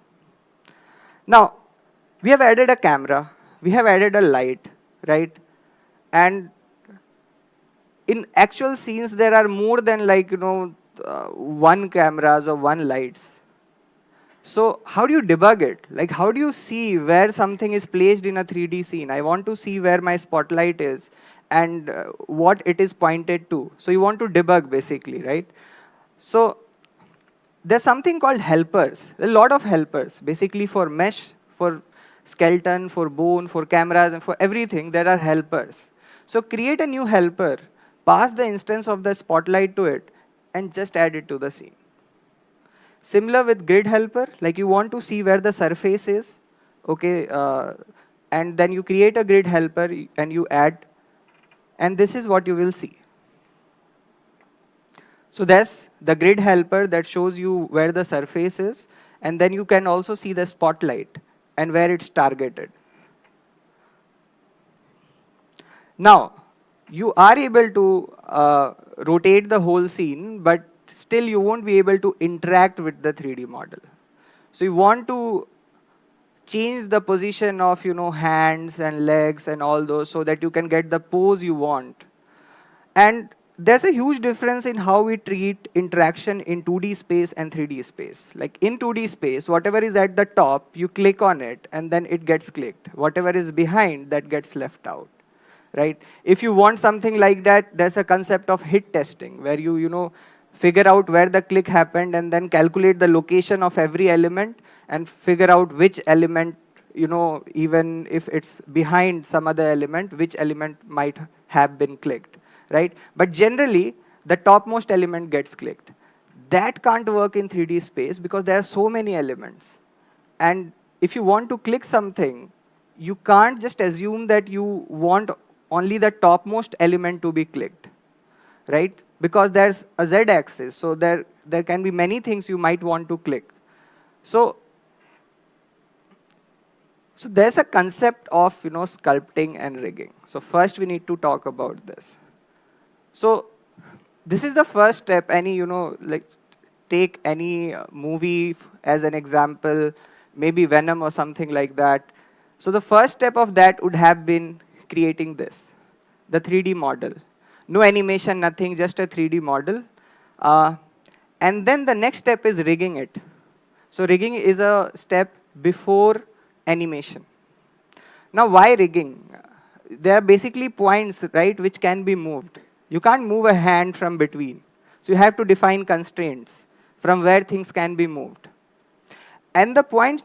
Now, we have added a camera, we have added a light, right? And in actual scenes, there are more than one cameras or one lights. So how do you debug it? Like how do you see where something is placed in a 3D scene? I want to see where my spotlight is and what it is pointed to. So you want to debug basically, right? So there's something called helpers. A lot of helpers, basically for mesh, for skeleton, for bone, for cameras, and for everything, there are helpers. So create a new helper, pass the instance of the spotlight to it, and just add it to the scene. Similar with grid helper, like you want to see where the surface is. Okay, and then you create a grid helper and you add, and this is what you will see. So that's the grid helper that shows you where the surface is, and then you can also see the spotlight and where it's targeted. Now, you are able to rotate the whole scene, but still you won't be able to interact with the 3D model. So you want to change the position of hands and legs and all those so that you can get the pose you want. And there's a huge difference in how we treat interaction in 2D space and 3D space. Like in 2D space, whatever is at the top, you click on it and then it gets clicked. Whatever is behind, that gets left out. Right? If you want something like that, there's a concept of hit testing where you figure out where the click happened and then calculate the location of every element and figure out which element, even if it's behind some other element, which element might have been clicked, right? But generally, the topmost element gets clicked. That can't work in 3D space because there are so many elements. And if you want to click something, you can't just assume that you want only the topmost element to be clicked, right? Because there's a z-axis, so there can be many things you might want to click. So there's a concept of sculpting and rigging. So first we need to talk about this. So this is the first step. Any like take any movie as an example, maybe Venom or something like that. So the first step of that would have been creating this, the 3D model. No animation, nothing, just a 3D model. And then the next step is rigging it. So rigging is a step before animation. Now why rigging? There are basically points, right, which can be moved. You can't move a hand from between. So you have to define constraints from where things can be moved. And the points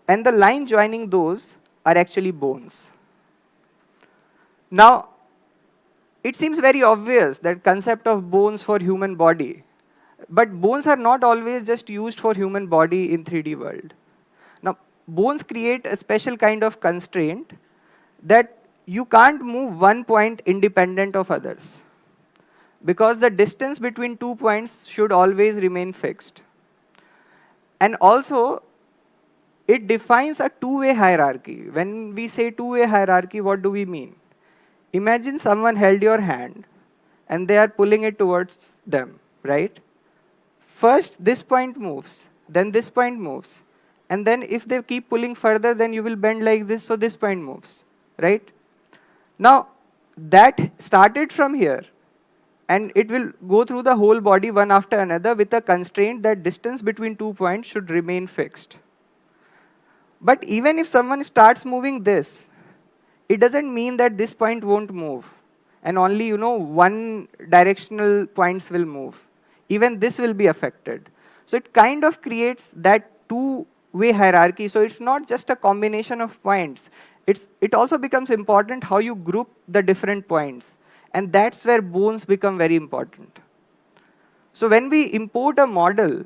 and the line joining those are actually bones. Now, it seems very obvious that concept of bones for human body, but bones are not always just used for human body in 3D world. Now, bones create a special kind of constraint that you can't move one point independent of others, because the distance between 2 points should always remain fixed. And also, it defines a two-way hierarchy. When we say two-way hierarchy, what do we mean? Imagine someone held your hand and they are pulling it towards them, right? First, this point moves, then this point moves. And then if they keep pulling further, then you will bend like this, so this point moves, right? Now, that started from here, and it will go through the whole body one after another with a constraint that distance between 2 points should remain fixed. But even if someone starts moving this, it doesn't mean that this point won't move and only one directional points will move. Even this will be affected. So it kind of creates that two-way hierarchy. So it's not just a combination of points. It also becomes important how you group the different points. And that's where bones become very important. So when we import a model,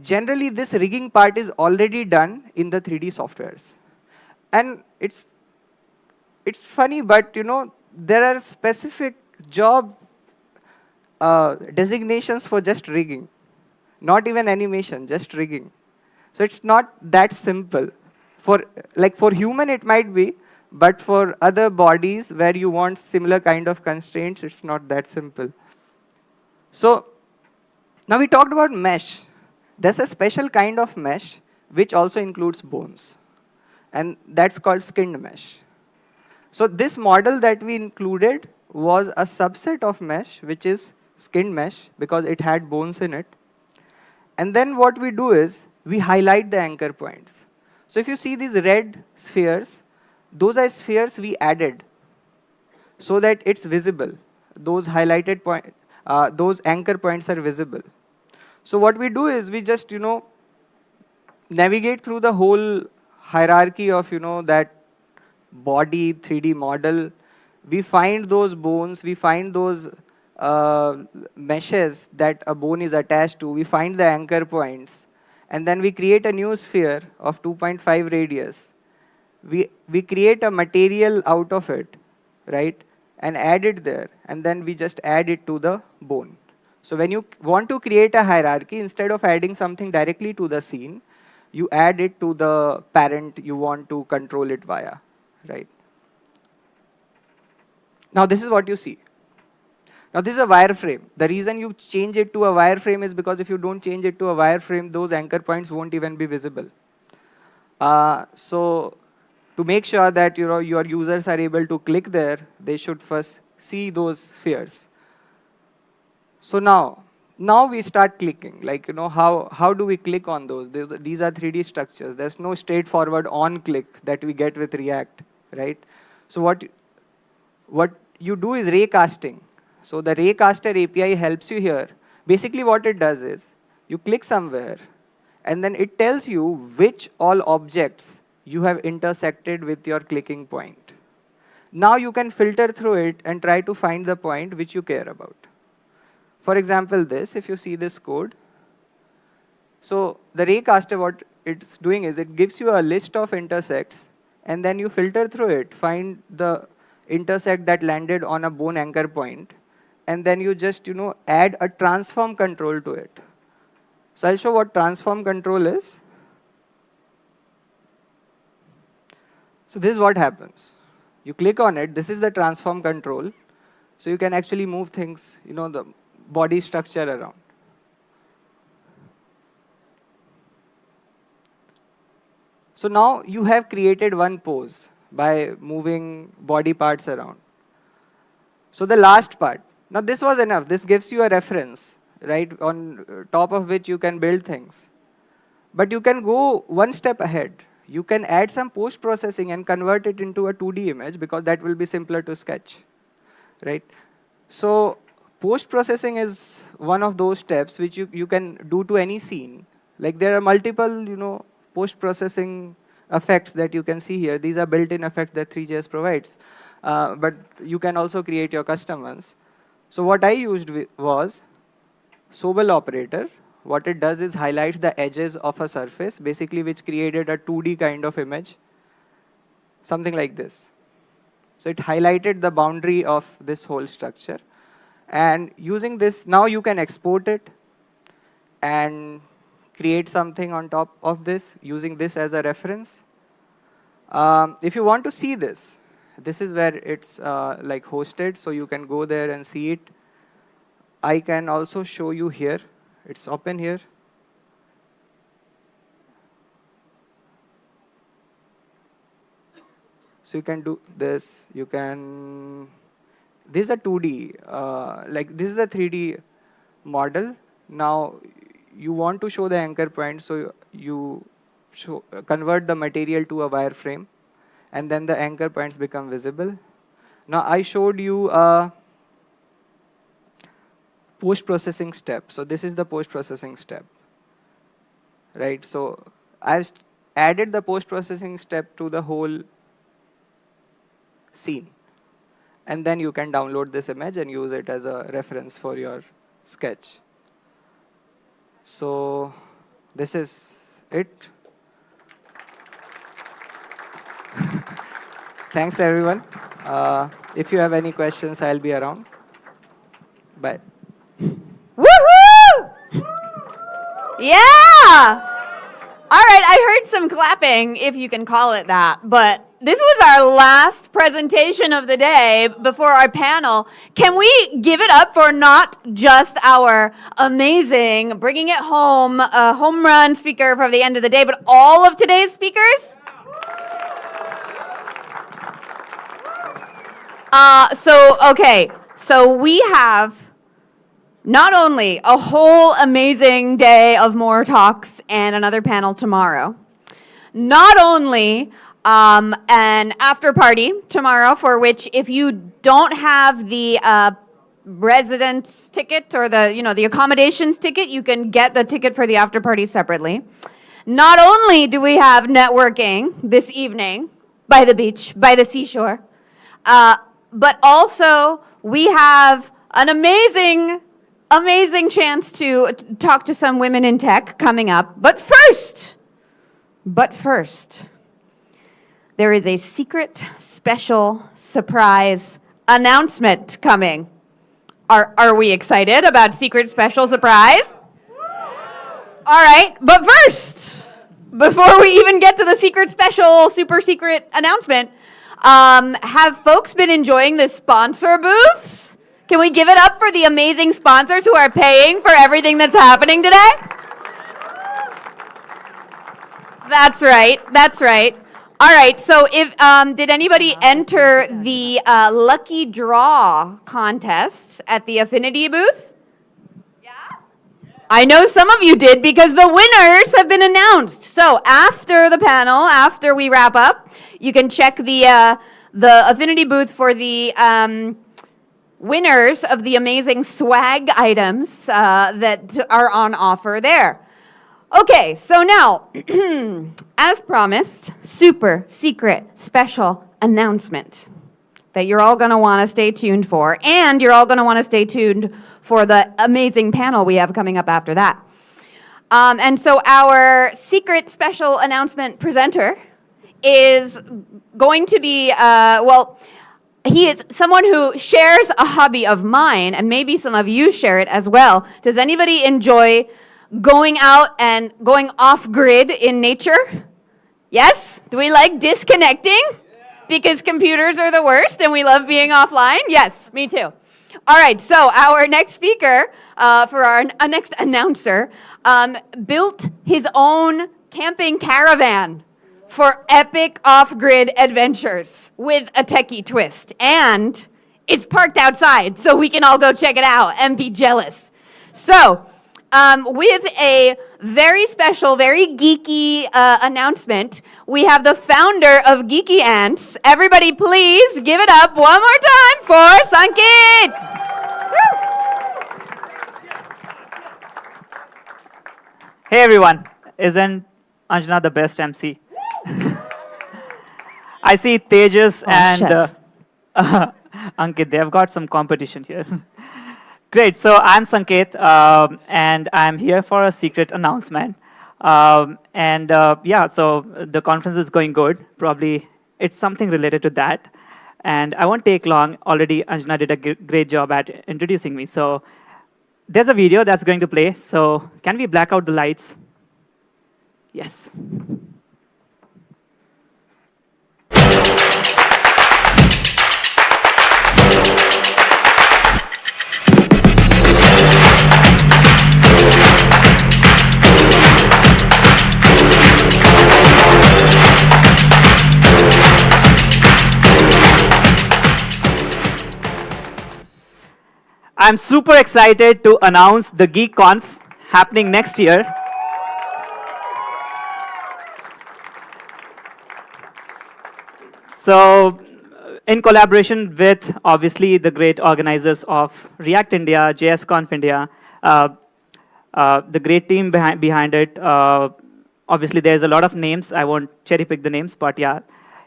generally this rigging part is already done in the 3D softwares. And it's funny, but there are specific job designations for just rigging. Not even animation, just rigging. So it's not that simple. For human it might be, but for other bodies where you want similar kind of constraints, it's not that simple. So now we talked about mesh. There's a special kind of mesh which also includes bones. And that's called skinned mesh. So this model that we included was a subset of mesh, which is skinned mesh, because it had bones in it. And then what we do is we highlight the anchor points. So if you see these red spheres, those are spheres we added so that it's visible. Those highlighted points, those anchor points are visible. So what we do is we just, navigate through the whole hierarchy of, that body 3D model. We find those bones, we find those meshes that a bone is attached to, we find the anchor points, and then we create a new sphere of 2.5 radius, we create a material out of it, right? And add it there, and then we just add it to the bone. So when you want to create a hierarchy, instead of adding something directly to the scene, you add it to the parent you want to control it via, right? Now this is what you see. Now this is a wireframe. The reason you change it to a wireframe is because if you don't change it to a wireframe, those anchor points won't even be visible. So to make sure that your users are able to click there, they should first see those spheres. So now we start clicking. Like, how do we click on those? These are 3D structures. There's no straightforward on click that we get with React, right? So what you do is ray casting. So the Raycaster API helps you here. Basically what it does is, you click somewhere, and then it tells you which all objects you have intersected with your clicking point. Now you can filter through it and try to find the point which you care about. For example, if you see this code, so the Raycaster, what it's doing is it gives you a list of intersects, and then you filter through it, find the intersect that landed on a bone anchor point, and then you just add a transform control to it. So I'll show what transform control is. So this is what happens. You click on it, this is the transform control. So you can actually move things, the body structure around. So now you have created one pose by moving body parts around. So the last part, now this was enough. This gives you a reference, right, on top of which you can build things. But you can go one step ahead. You can add some post-processing and convert it into a 2D image, because that will be simpler to sketch, right? So post-processing is one of those steps which you can do to any scene. Like there are multiple, post-processing effects that you can see here. These are built-in effects that Three.js provides. But you can also create your custom ones. So what I used was Sobel operator. What it does is highlights the edges of a surface, basically which created a 2D kind of image, something like this. So it highlighted the boundary of this whole structure. And using this, now you can export it and create something on top of this, using this as a reference. If you want to see this, this is where it's like hosted, so you can go there and see it. I can also show you here. It's open here. So you can do this. You can. This is a 2D. Like this is the 3D model. Now you want to show the anchor point, so you convert the material to a wireframe, and then the anchor points become visible. Now I showed you a post-processing step. So this is the post-processing step, right? So I've added the post-processing step to the whole scene. And then you can download this image and use it as a reference for your sketch. So this is it. Thanks, everyone. If you have any questions, I'll be around. Bye. Woohoo! Yeah! All right, I heard some clapping, if you can call it that, but this was our last presentation of the day before our panel. Can we give it up for not just our amazing, bringing it home, a home run speaker for the end of the day, but all of today's speakers? So we have not only a whole amazing day of more talks and another panel tomorrow, not only an after party tomorrow, for which if you don't have the residence ticket or the accommodations ticket, you can get the ticket for the after party separately. Not only do we have networking this evening by the beach, by the seashore, but also we have an amazing chance to talk to some women in tech coming up. But first, there is a secret, special, surprise announcement coming. Are we excited about secret, special, surprise? All right, but first, before we even get to the secret, special, super secret announcement, have folks been enjoying the sponsor booths? Can we give it up for the amazing sponsors who are paying for everything that's happening today? That's right, that's right. All right, so if did anybody enter the lucky draw contest at the Affinidi booth? Yeah? I know some of you did because the winners have been announced. So after the panel, after we wrap up, you can check the Affinidi booth for the winners of the amazing swag items that are on offer there. Okay, so now, as promised, super secret special announcement that you're all going to want to stay tuned for, and you're all going to want to stay tuned for the amazing panel we have coming up after that. And so our secret special announcement presenter is going to be, well, he is someone who shares a hobby of mine, and maybe some of you share it as well. Does anybody enjoy going out and going off-grid in nature? Yes? Do we like disconnecting? Because computers are the worst and we love being offline? Yes, me too. All right, so our next speaker, for our next announcer, built his own camping caravan for epic off-grid adventures with a techie twist. And it's parked outside, so we can all go check it out and be jealous. So, with a very special, very geeky announcement, we have the founder of Geeky Ants. Everybody please give it up one more time for Sankit! Hey everyone, isn't Anjana the best MC? I see Tejas and Ankit, they have got some competition here. Great, so I'm Sanket, and I'm here for a secret announcement. Yeah, so the conference is going good. Probably it's something related to that. And I won't take long. Already Anjana did a great job at introducing me. So there's a video that's going to play. So can we black out the lights? Yes. I'm super excited to announce the GeekConf happening next year. So, in collaboration with, obviously, the great organizers of React India, JSConf India, the great team behind it, obviously, there's a lot of names. I won't cherry pick the names, but yeah.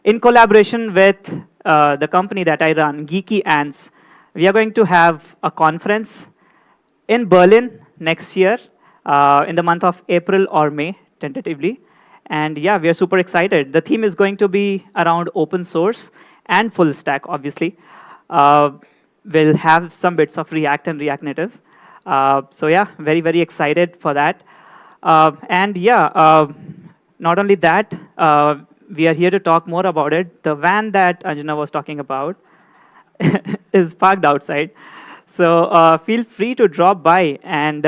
In collaboration with the company that I run, Geeky Ants, we are going to have a conference in Berlin next year, in the month of April or May, tentatively. And yeah, we are super excited. The theme is going to be around open source and full stack, obviously. We'll have some bits of React and React Native. So yeah, very, very excited for that. And yeah, not only that, we are here to talk more about it. The van that Anjana was talking about is parked outside. So feel free to drop by and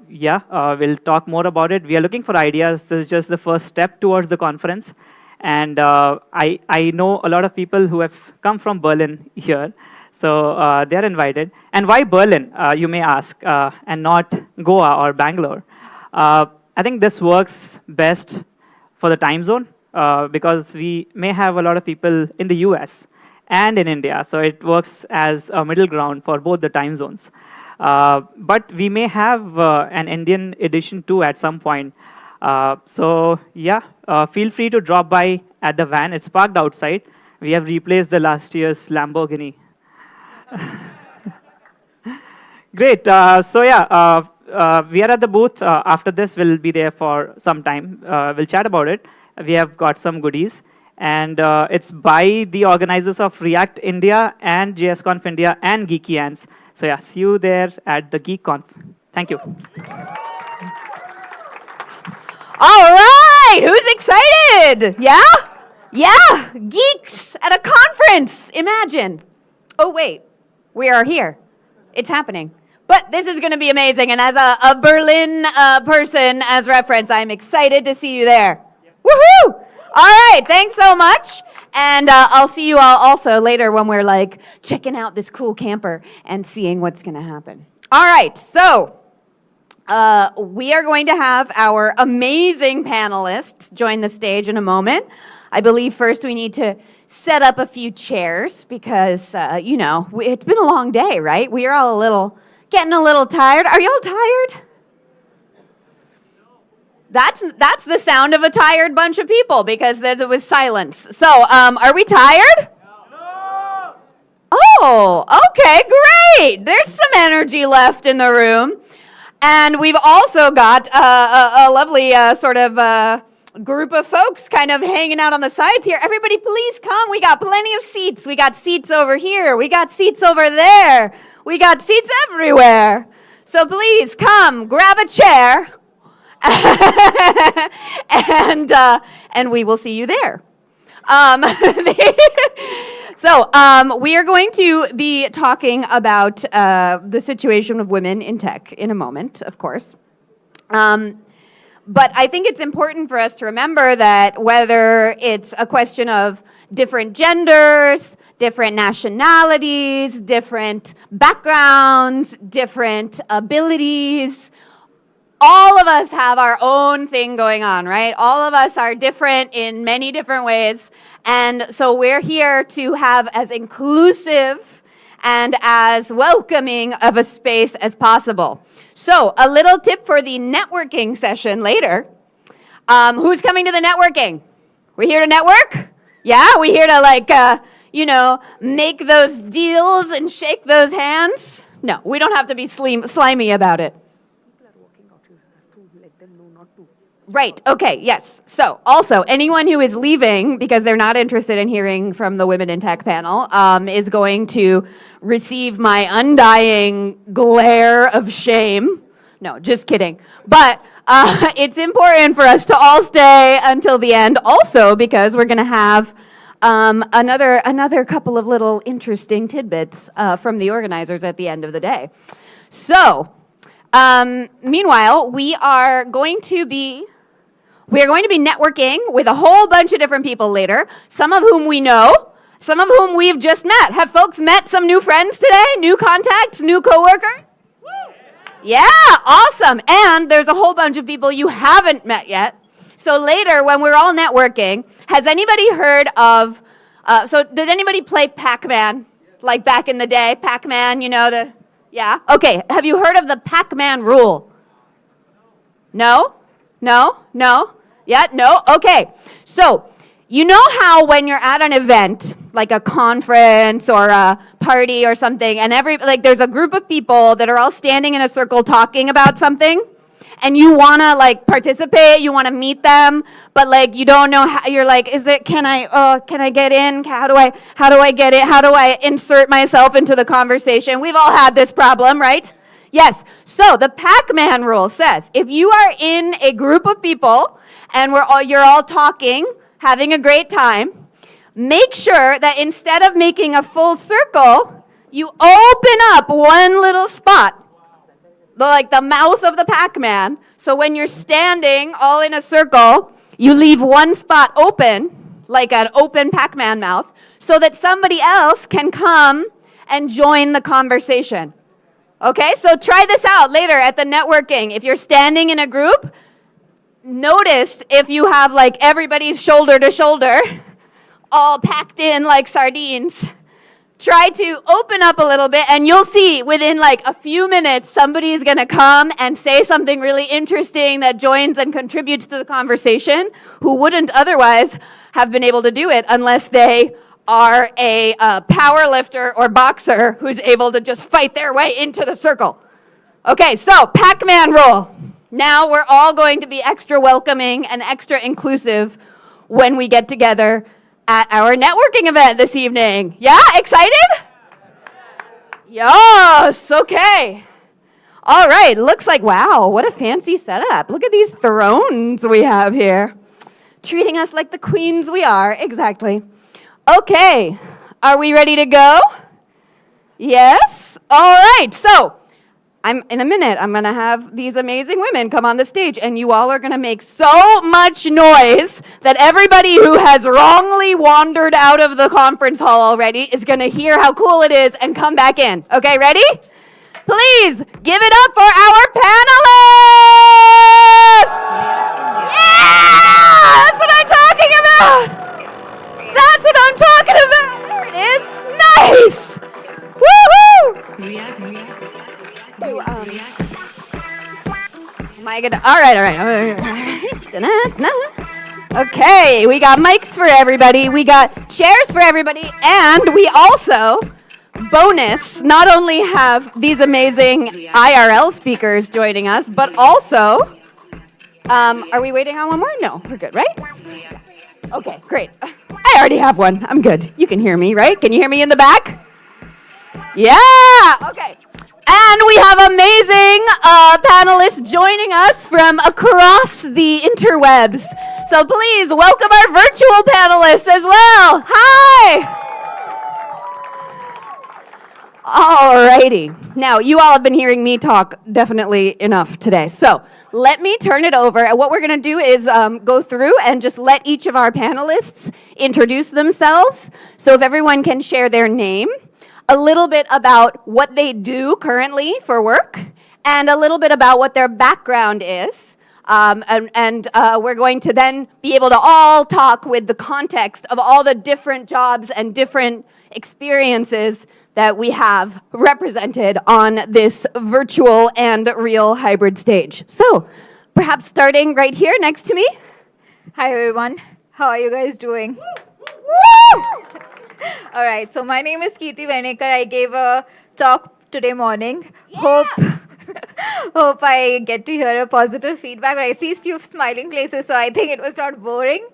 yeah, we'll talk more about it. We are looking for ideas. This is just the first step towards the conference. And I know a lot of people who have come from Berlin here. So they're invited. And why Berlin, you may ask, and not Goa or Bangalore? I think this works best for the time zone because we may have a lot of people in the US and in India. So it works as a middle ground for both the time zones. But we may have an Indian edition too at some point. So yeah, feel free to drop by at the van. It's parked outside. We have replaced the last year's Lamborghini. Great. So yeah, we are at the booth. After this, we'll be there for some time. We'll chat about it. We have got some goodies. And it's by the organizers of React India and JSConf India and Geekyans. So yeah, see you there at the GeekConf. Thank you. All right, who's excited? Yeah? Yeah, geeks at a conference. Imagine. Oh, wait, we are here. It's happening. But this is going to be amazing. And as a Berlin person, as reference, I'm excited to see you there. Woohoo! All right, thanks so much. And I'll see you all also later when we're like checking out this cool camper and seeing what's going to happen. All right, so we are going to have our amazing panelists join the stage in a moment. I believe first we need to set up a few chairs because, you know, it's been a long day, right? We are all getting a little tired. Are y'all tired? That's the sound of a tired bunch of people because there was silence. So, are we tired? No. Oh, okay, great. There's some energy left in the room. And we've also got a lovely sort of group of folks kind of hanging out on the sides here. Everybody, please come. We got plenty of seats. We got seats over here. We got seats over there. We got seats everywhere. So please come, grab a chair. And we will see you there. So we are going to be talking about the situation of women in tech in a moment, of course. But I think it's important for us to remember that whether it's a question of different genders, different nationalities, different backgrounds, different abilities, all of us have our own thing going on, right? All of us are different in many different ways. And so we're here to have as inclusive and as welcoming of a space as possible. So a little tip for the networking session later. Who's coming to the networking? We're here to network? Yeah, we're here to you know, make those deals and shake those hands? No, we don't have to be slimy about it. Right, okay, yes. So, also, anyone who is leaving because they're not interested in hearing from the Women in Tech panel is going to receive my undying glare of shame. No, just kidding. But it's important for us to all stay until the end, also because we're going to have another couple of little interesting tidbits from the organizers at the end of the day. So, meanwhile, we are going to be networking with a whole bunch of different people later, some of whom we know, some of whom we've just met. Have folks met some new friends today? New contacts? New coworkers? Yeah, awesome. And there's a whole bunch of people you haven't met yet. So later, when we're all networking, has anybody heard of, so did anybody play Pac-Man? Like back in the day, Pac-Man, you know, yeah? Okay, have you heard of the Pac-Man rule? No? No? No? Yeah? No? Okay. So, you know how when you're at an event, like a conference or a party or something, and there's a group of people that are all standing in a circle talking about something, and you want to participate, you want to meet them, but you don't know how, you're like, can I get in? How do I get in? How do I insert myself into the conversation? We've all had this problem, right? Yes, so the Pac-Man rule says, if you are in a group of people and you're all talking, having a great time, make sure that instead of making a full circle, you open up one little spot, like the mouth of the Pac-Man. So when you're standing all in a circle, you leave one spot open, like an open Pac-Man mouth, so that somebody else can come and join the conversation. Okay, so try this out later at the networking. If you're standing in a group, notice if you have everybody's shoulder to shoulder, all packed in like sardines. Try to open up a little bit and you'll see within a few minutes, somebody's gonna come and say something really interesting that joins and contributes to the conversation who wouldn't otherwise have been able to do it unless they are a power lifter or boxer who's able to just fight their way into the circle. Okay, so Pac-Man rule. Now we're all going to be extra welcoming and extra inclusive when we get together at our networking event this evening. Yeah, excited? Yes, okay. All right, looks like, wow, what a fancy setup. Look at these thrones we have here. Treating us like the queens we are, exactly. Okay, are we ready to go? Yes? All right, so in a minute, I'm going to have these amazing women come on the stage, and you all are going to make so much noise that everybody who has wrongly wandered out of the conference hall already is going to hear how cool it is and come back in. Okay, ready? Please give it up for our panelists! Yeah! That's what I'm talking about! That's what I'm talking about! There it is! Nice! Woohoo! My goodness. All right. Okay, we got mics for everybody, we got chairs for everybody, and we also, bonus, not only have these amazing IRL speakers joining us, but also, are we waiting on one more? No, we're good, right? Okay, great. I already have one. I'm good. You can hear me, right? Can you hear me in the back? Yeah, okay. And we have amazing panelists joining us from across the interwebs. So please welcome our virtual panelists as well. Hi. Alrighty. Now, you all have been hearing me talk definitely enough today. So let me turn it over. And what we're going to do is go through and just let each of our panelists introduce themselves. So if everyone can share their name, a little bit about what they do currently for work, and a little bit about what their background is. We're going to then be able to all talk with the context of all the different jobs and different experiences that we have represented on this virtual and real hybrid stage. So perhaps starting right here next to me. Hi, everyone. How are you guys doing? All right, so my name is Kirti Venekar. I gave a talk today morning. Hope I get to hear a positive feedback. I see a few smiling faces, so I think it was not boring.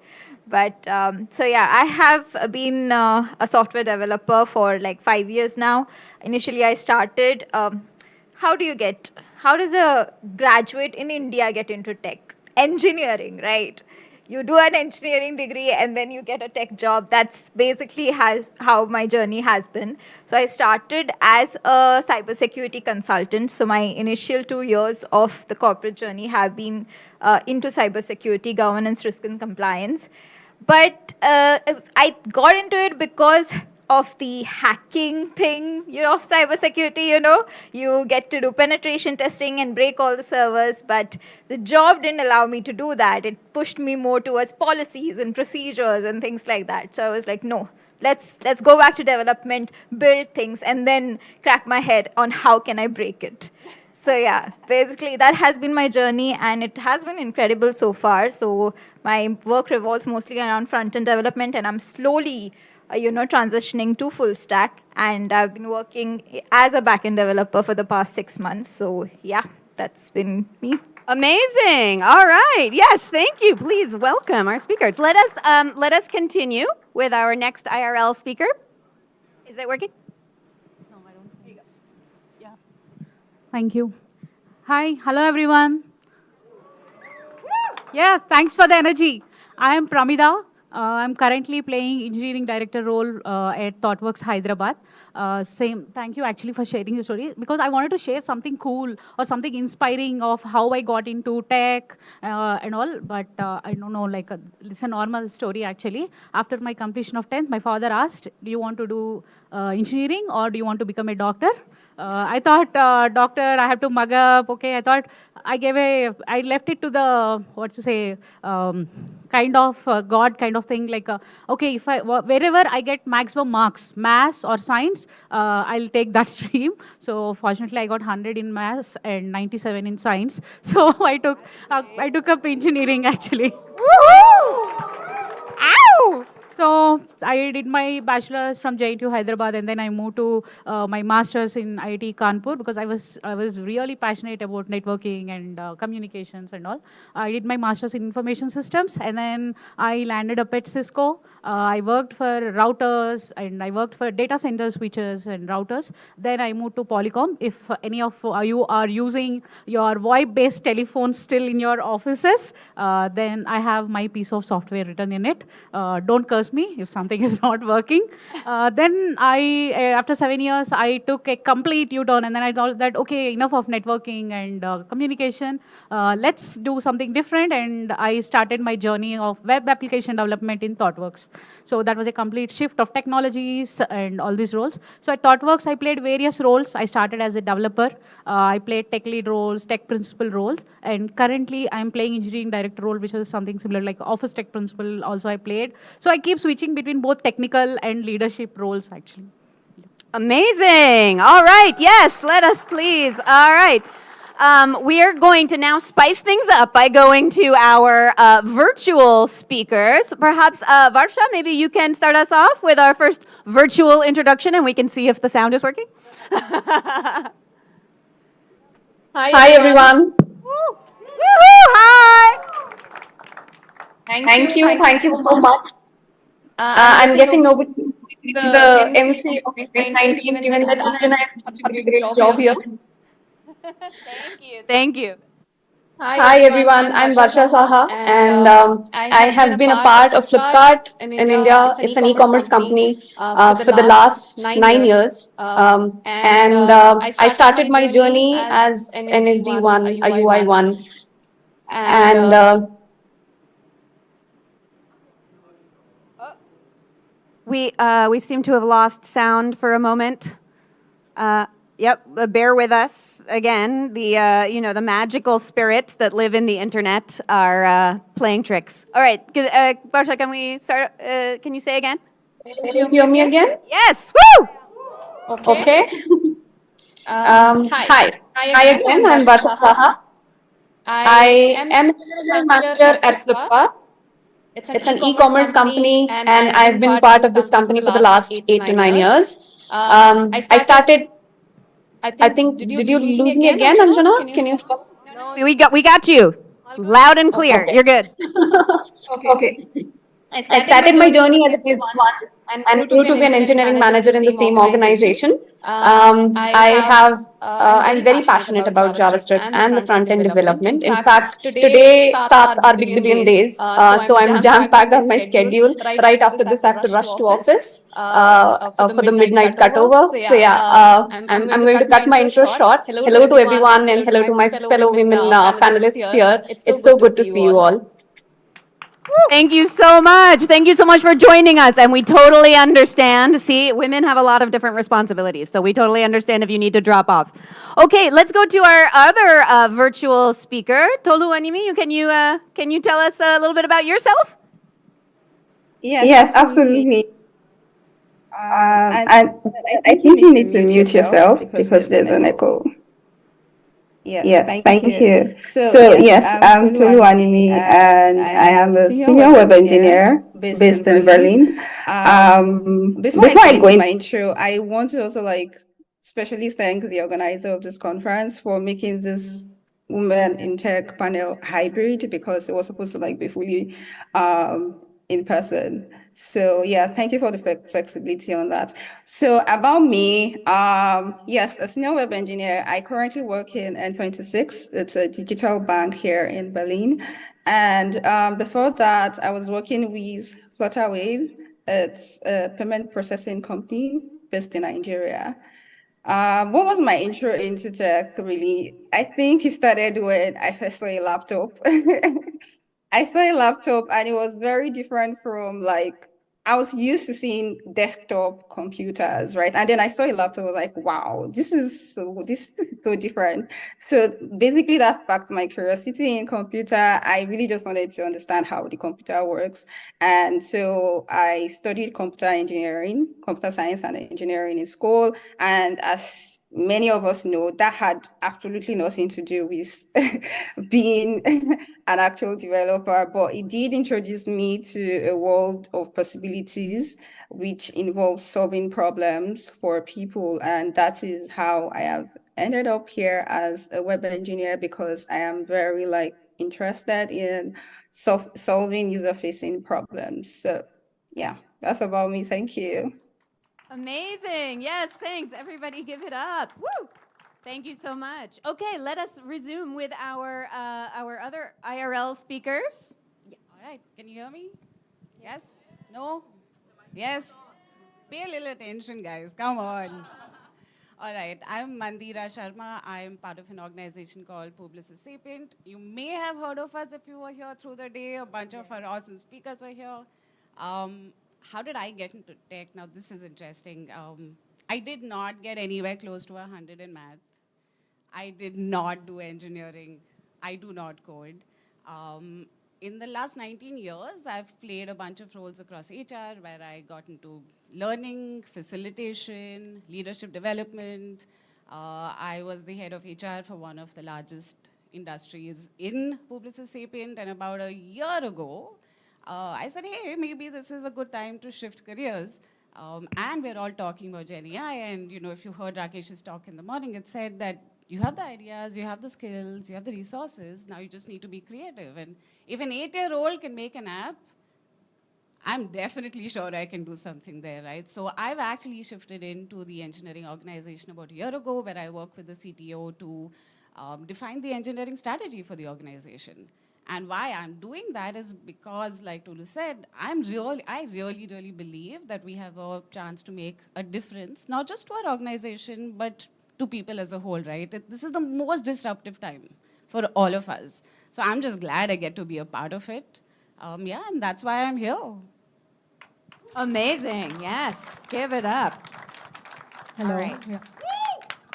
But so yeah, I have been a software developer for like 5 years now. Initially, I started. How does a graduate in India get into tech? Engineering, right? You do an engineering degree and then you get a tech job. That's basically how my journey has been. So I started as a cybersecurity consultant. So my initial 2 years of the corporate journey have been into cybersecurity, governance, risk, and compliance. But I got into it because of the hacking thing, of cybersecurity, You get to do penetration testing and break all the servers, but the job didn't allow me to do that. It pushed me more towards policies and procedures and things like that. So I was like, no, let's go back to development, build things, and then crack my head on how can I break it. So yeah, basically that has been my journey, and it has been incredible so far. So my work revolves mostly around front-end development, and I'm slowly transitioning to full stack, and I've been working as a backend developer for the past 6 months. So yeah, that's been me. Amazing. All right. Yes, thank you. Please welcome our speakers. Let us continue with our next IRL speaker. Is it working? No, I don't. There you go. Yeah. Thank you. Hi. Hello, everyone. Yeah, thanks for the energy. I am Pramida. I'm currently playing engineering director role at Thoughtworks, Hyderabad. Thank you actually for sharing your story, because I wanted to share something cool or something inspiring of how I got into tech and all, but I don't know, it's a normal story actually. After my completion of 10th, my father asked, do you want to do engineering or do you want to become a doctor? I thought, doctor, I have to mug up. Okay, I thought I left it to the, kind of God kind of thing. Okay, wherever I get maximum marks, maths or science, I'll take that stream. So fortunately, I got 100 in maths and 97 in science. So I took up engineering actually. Woohoo! Ow! So I did my bachelor's from JIT Hyderabad, and then I moved to my master's in IIT Kanpur because I was really passionate about networking and communications and all. I did my master's in information systems, and then I landed up at Cisco. I worked for routers, and I worked for data center switches and routers. Then I moved to Polycom. If any of you are using your VoIP-based telephones still in your offices, then I have my piece of software written in it. Don't curse me if something is not working. Then after 7 years, I took a complete U-turn, and then I thought that, okay, enough of networking and communication. Let's do something different, and I started my journey of web application development in Thoughtworks. So that was a complete shift of technologies and all these roles. So at Thoughtworks, I played various roles. I started as a developer. I played tech lead roles, tech principal roles, and currently I'm playing engineering director role, which is something similar like office tech principal also I played. So I keep switching between both technical and leadership roles actually. Amazing. All right. Yes, let us please. All right. We are going to now spice things up by going to our virtual speakers. Perhaps, Varsha, maybe you can start us off with our first virtual introduction, and we can see if the sound is working. Hi, everyone. Woohoo! Hi. Thank you so much. I'm guessing nobody the MC of 2019, given that Anjana is such a great job here. Thank you. Hi, everyone. I'm Varsha Saha, and I have been a part of Flipkart in India. It's an e-commerce company for the last 9 years. I started my journey as an SD1, a UI1. And we seem to have lost sound for a moment. Yep, bear with us again. The the magical spirits that live in the internet are playing tricks. All right, Barsha, can we start? Can you say again? Can you hear me again? Yes. Woo! Okay. Hi again. I'm Varsha Saha. I am a manager at Flipkart. It's an e-commerce company, and I've been part of this company for the last 8 to 9 years. I started. I think. Did you lose me again, Anjana? Can you? No, we got you loud and clear. Okay. You're good. Okay. I started my journey as a one and grew to be an engineering manager in the same organization. I'm very passionate about JavaScript and the front-end development. In fact, today starts our Big Billion Days. So I'm jam-packed on my schedule. Right after this, I have to rush to office for the midnight cutover. So yeah, I'm going to cut my intro short. Hello to everyone, and hello to my fellow women panelists here. It's so good to see you all. Thank you so much. Thank you so much for joining us. And we totally understand. See, women have a lot of different responsibilities. So we totally understand if you need to drop off. Okay, let's go to our other virtual speaker. Tolu Animi, can you tell us a little bit about yourself? Yes, absolutely. And I think you need to mute yourself because there's an echo. Yes, thank you. So yes, I'm Tolu Animi, and I am a senior web engineer based in Berlin. Before I go into my intro, I want to also especially thank the organizer of this conference for making this Women in Tech panel hybrid, because it was supposed to be fully in person. So yeah, thank you for the flexibility on that. So about me, yes, a senior web engineer. I currently work in N26. It's a digital bank here in Berlin. And before that, I was working with Flutterwave. It's a payment processing company based in Nigeria. What was my intro into tech, really? I think it started when I first saw a laptop. I saw a laptop, and it was very different from I was used to seeing desktop computers, right? And then I saw a laptop, I was like, wow, this is so different. So basically that sparked my curiosity in computer. I really just wanted to understand how the computer works. And so I studied computer engineering, computer science and engineering in school. And as many of us know, that had absolutely nothing to do with being an actual developer, but it did introduce me to a world of possibilities, which involves solving problems for people. And that is how I have ended up here as a web engineer, because I am very interested in solving user-facing problems. So yeah, that's about me. Thank you. Amazing. Yes, thanks. Everybody give it up. Woo! Thank you so much. Okay, let us resume with our other IRL speakers. All right, can you hear me? Yes? No? Yes? Pay a little attention, guys. Come on. All right, I'm Mandira Sharma. I'm part of an organization called Publicis Sapient. You may have heard of us if you were here through the day. A bunch of our awesome speakers were here. How did I get into tech? Now, this is interesting. I did not get anywhere close to 100 in math. I did not do engineering. I do not code. In the last 19 years, I've played a bunch of roles across HR where I got into learning, facilitation, leadership development. I was the head of HR for one of the largest industries in Publicis Sapient, and about a year ago, I said, hey, maybe this is a good time to shift careers. And we're all talking about Gen AI, and if you heard Rakesh's talk in the morning, it said that you have the ideas, you have the skills, you have the resources, now you just need to be creative. And if an 8-year-old can make an app, I'm definitely sure I can do something there, right? So I've actually shifted into the engineering organization about a year ago, where I work with the CTO to define the engineering strategy for the organization. And why I'm doing that is because, like Tolu said, I really believe that we have a chance to make a difference, not just to our organization, but to people as a whole, right? This is the most disruptive time for all of us. So I'm just glad I get to be a part of it. Yeah, and that's why I'm here. Amazing. Yes, give it up. Hello. All right. Yeah.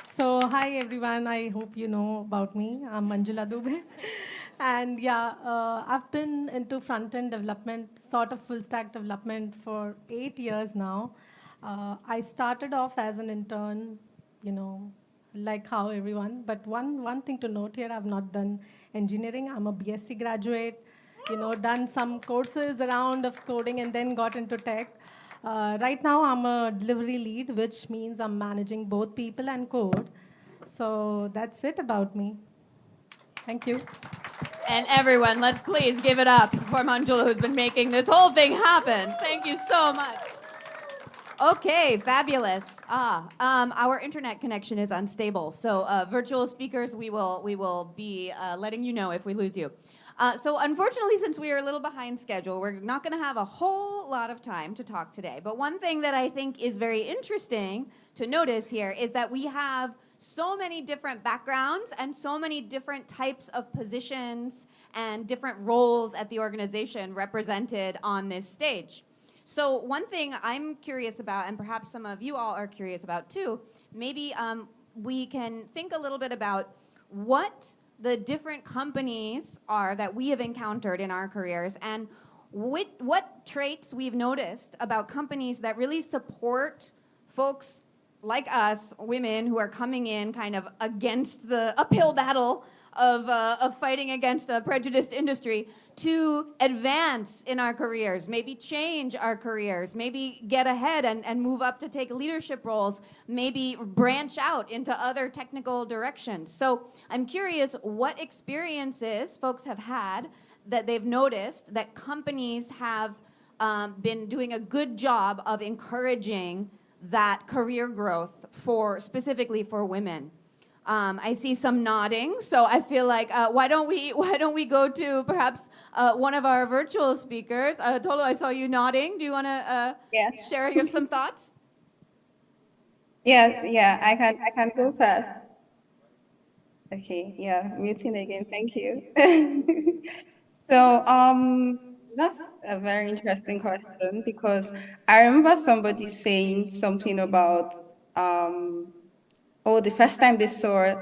So, hi everyone. I hope you know about me. I'm Manjula Dubey. And yeah, I've been into front-end development, sort of full-stack development for 8 years now. I started off as an intern, like how everyone. But one thing to note here, I've not done engineering. I'm a BSc graduate, done some courses around of coding and then got into tech. Right now, I'm a delivery lead, which means I'm managing both people and code. So that's it about me. Thank you. And everyone, let's please give it up for Manjula, who's been making this whole thing happen. Thank you so much. Okay, fabulous. Our internet connection is unstable, so virtual speakers, we will be letting you know if we lose you. So unfortunately, since we are a little behind schedule, we're not going to have a whole lot of time to talk today. But one thing that I think is very interesting to notice here is that we have so many different backgrounds and so many different types of positions and different roles at the organization represented on this stage. So one thing I'm curious about, and perhaps some of you all are curious about too, maybe we can think a little bit about what the different companies are that we have encountered in our careers, and what traits we've noticed about companies that really support folks like us, women, who are coming in kind of against the uphill battle of fighting against a prejudiced industry to advance in our careers, maybe change our careers, maybe get ahead and move up to take leadership roles, maybe branch out into other technical directions. So I'm curious what experiences folks have had that they've noticed that companies have been doing a good job of encouraging that career growth specifically for women. I see some nodding, so I feel like why don't we go to perhaps one of our virtual speakers? Tolu, I saw you nodding. Do you want to share some thoughts? Yeah, I can go first. Okay, yeah, muting again. Thank you. So that's a very interesting question, because I remember somebody saying something about the first time they saw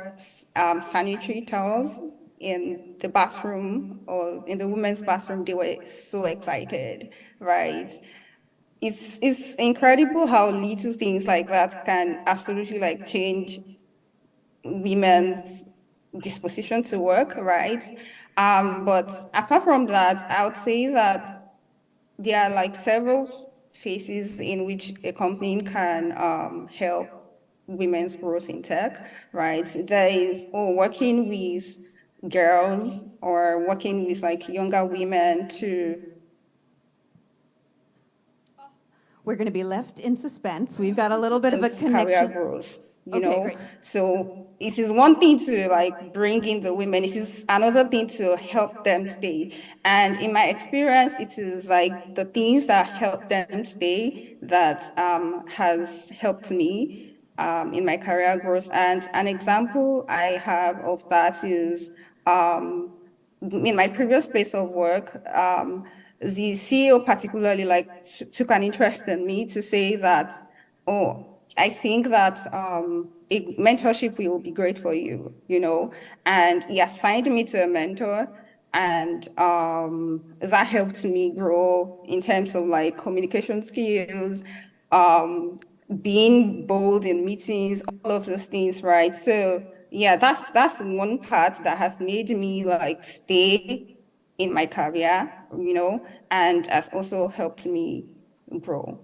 sanitary towels in the bathroom or in the women's bathroom, they were so excited, right? It's incredible how little things like that can absolutely change women's disposition to work, right? But apart from that, I would say that there are like several phases in which a company can help women's growth in tech, right? There is working with girls or working with like younger women to We're going to be left in suspense. We've got a little bit of a career connection. growth, you Okay, know. great. So it is one thing to like bring in the women. It is another thing to help them stay. And in my experience, it is like the things that help them stay that has helped me in my career growth. And an example I have of that is in my previous place of work, the CEO particularly like took an interest in me to say that, oh, I think that a mentorship will be great for you, you know, and he assigned me to a mentor, and that helped me grow in terms of like communication skills, being bold in meetings, all of those things, right? So yeah, that's one part that has made me like stay in my career, you know, and has also helped me grow.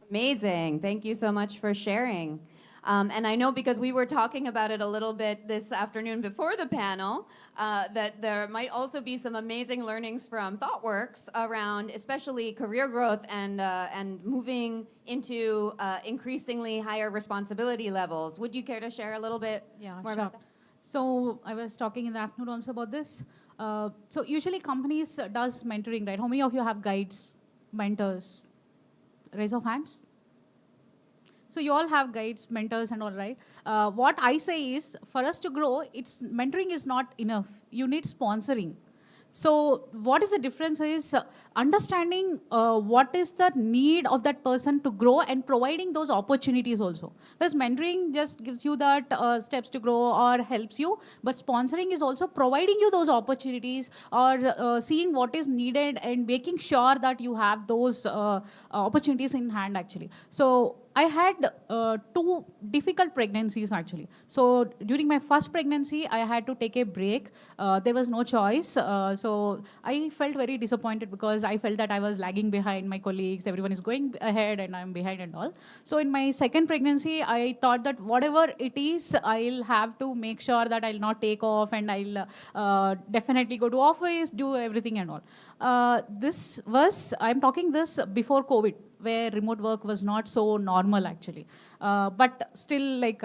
Amazing. Thank you so much for sharing. And I know because we were talking about it a little bit this afternoon before the panel, that there might also be some amazing learnings from Thoughtworks around especially career growth and moving into increasingly higher responsibility levels. Would you care to share a little bit more about that? So I was talking in the afternoon also about this. So usually companies does mentoring, right? How many of you have guides, mentors? Raise of hands. So you all have guides, mentors and all, right? What I say is, for us to grow, mentoring is not enough. You need sponsoring. So what is the difference is understanding what is the need of that person to grow and providing those opportunities also. Because mentoring just gives you that steps to grow or helps you, but sponsoring is also providing you those opportunities or seeing what is needed and making sure that you have those opportunities in hand actually. So I had 2 difficult pregnancies actually. So during my first pregnancy, I had to take a break. There was no choice. So I felt very disappointed because I felt that I was lagging behind my colleagues. Everyone is going ahead and I'm behind and all. So in my second pregnancy, I thought that whatever it is, I'll have to make sure that I'll not take off and I'll definitely go to office, do everything and all. I'm talking this before COVID, where remote work was not so normal actually. But still like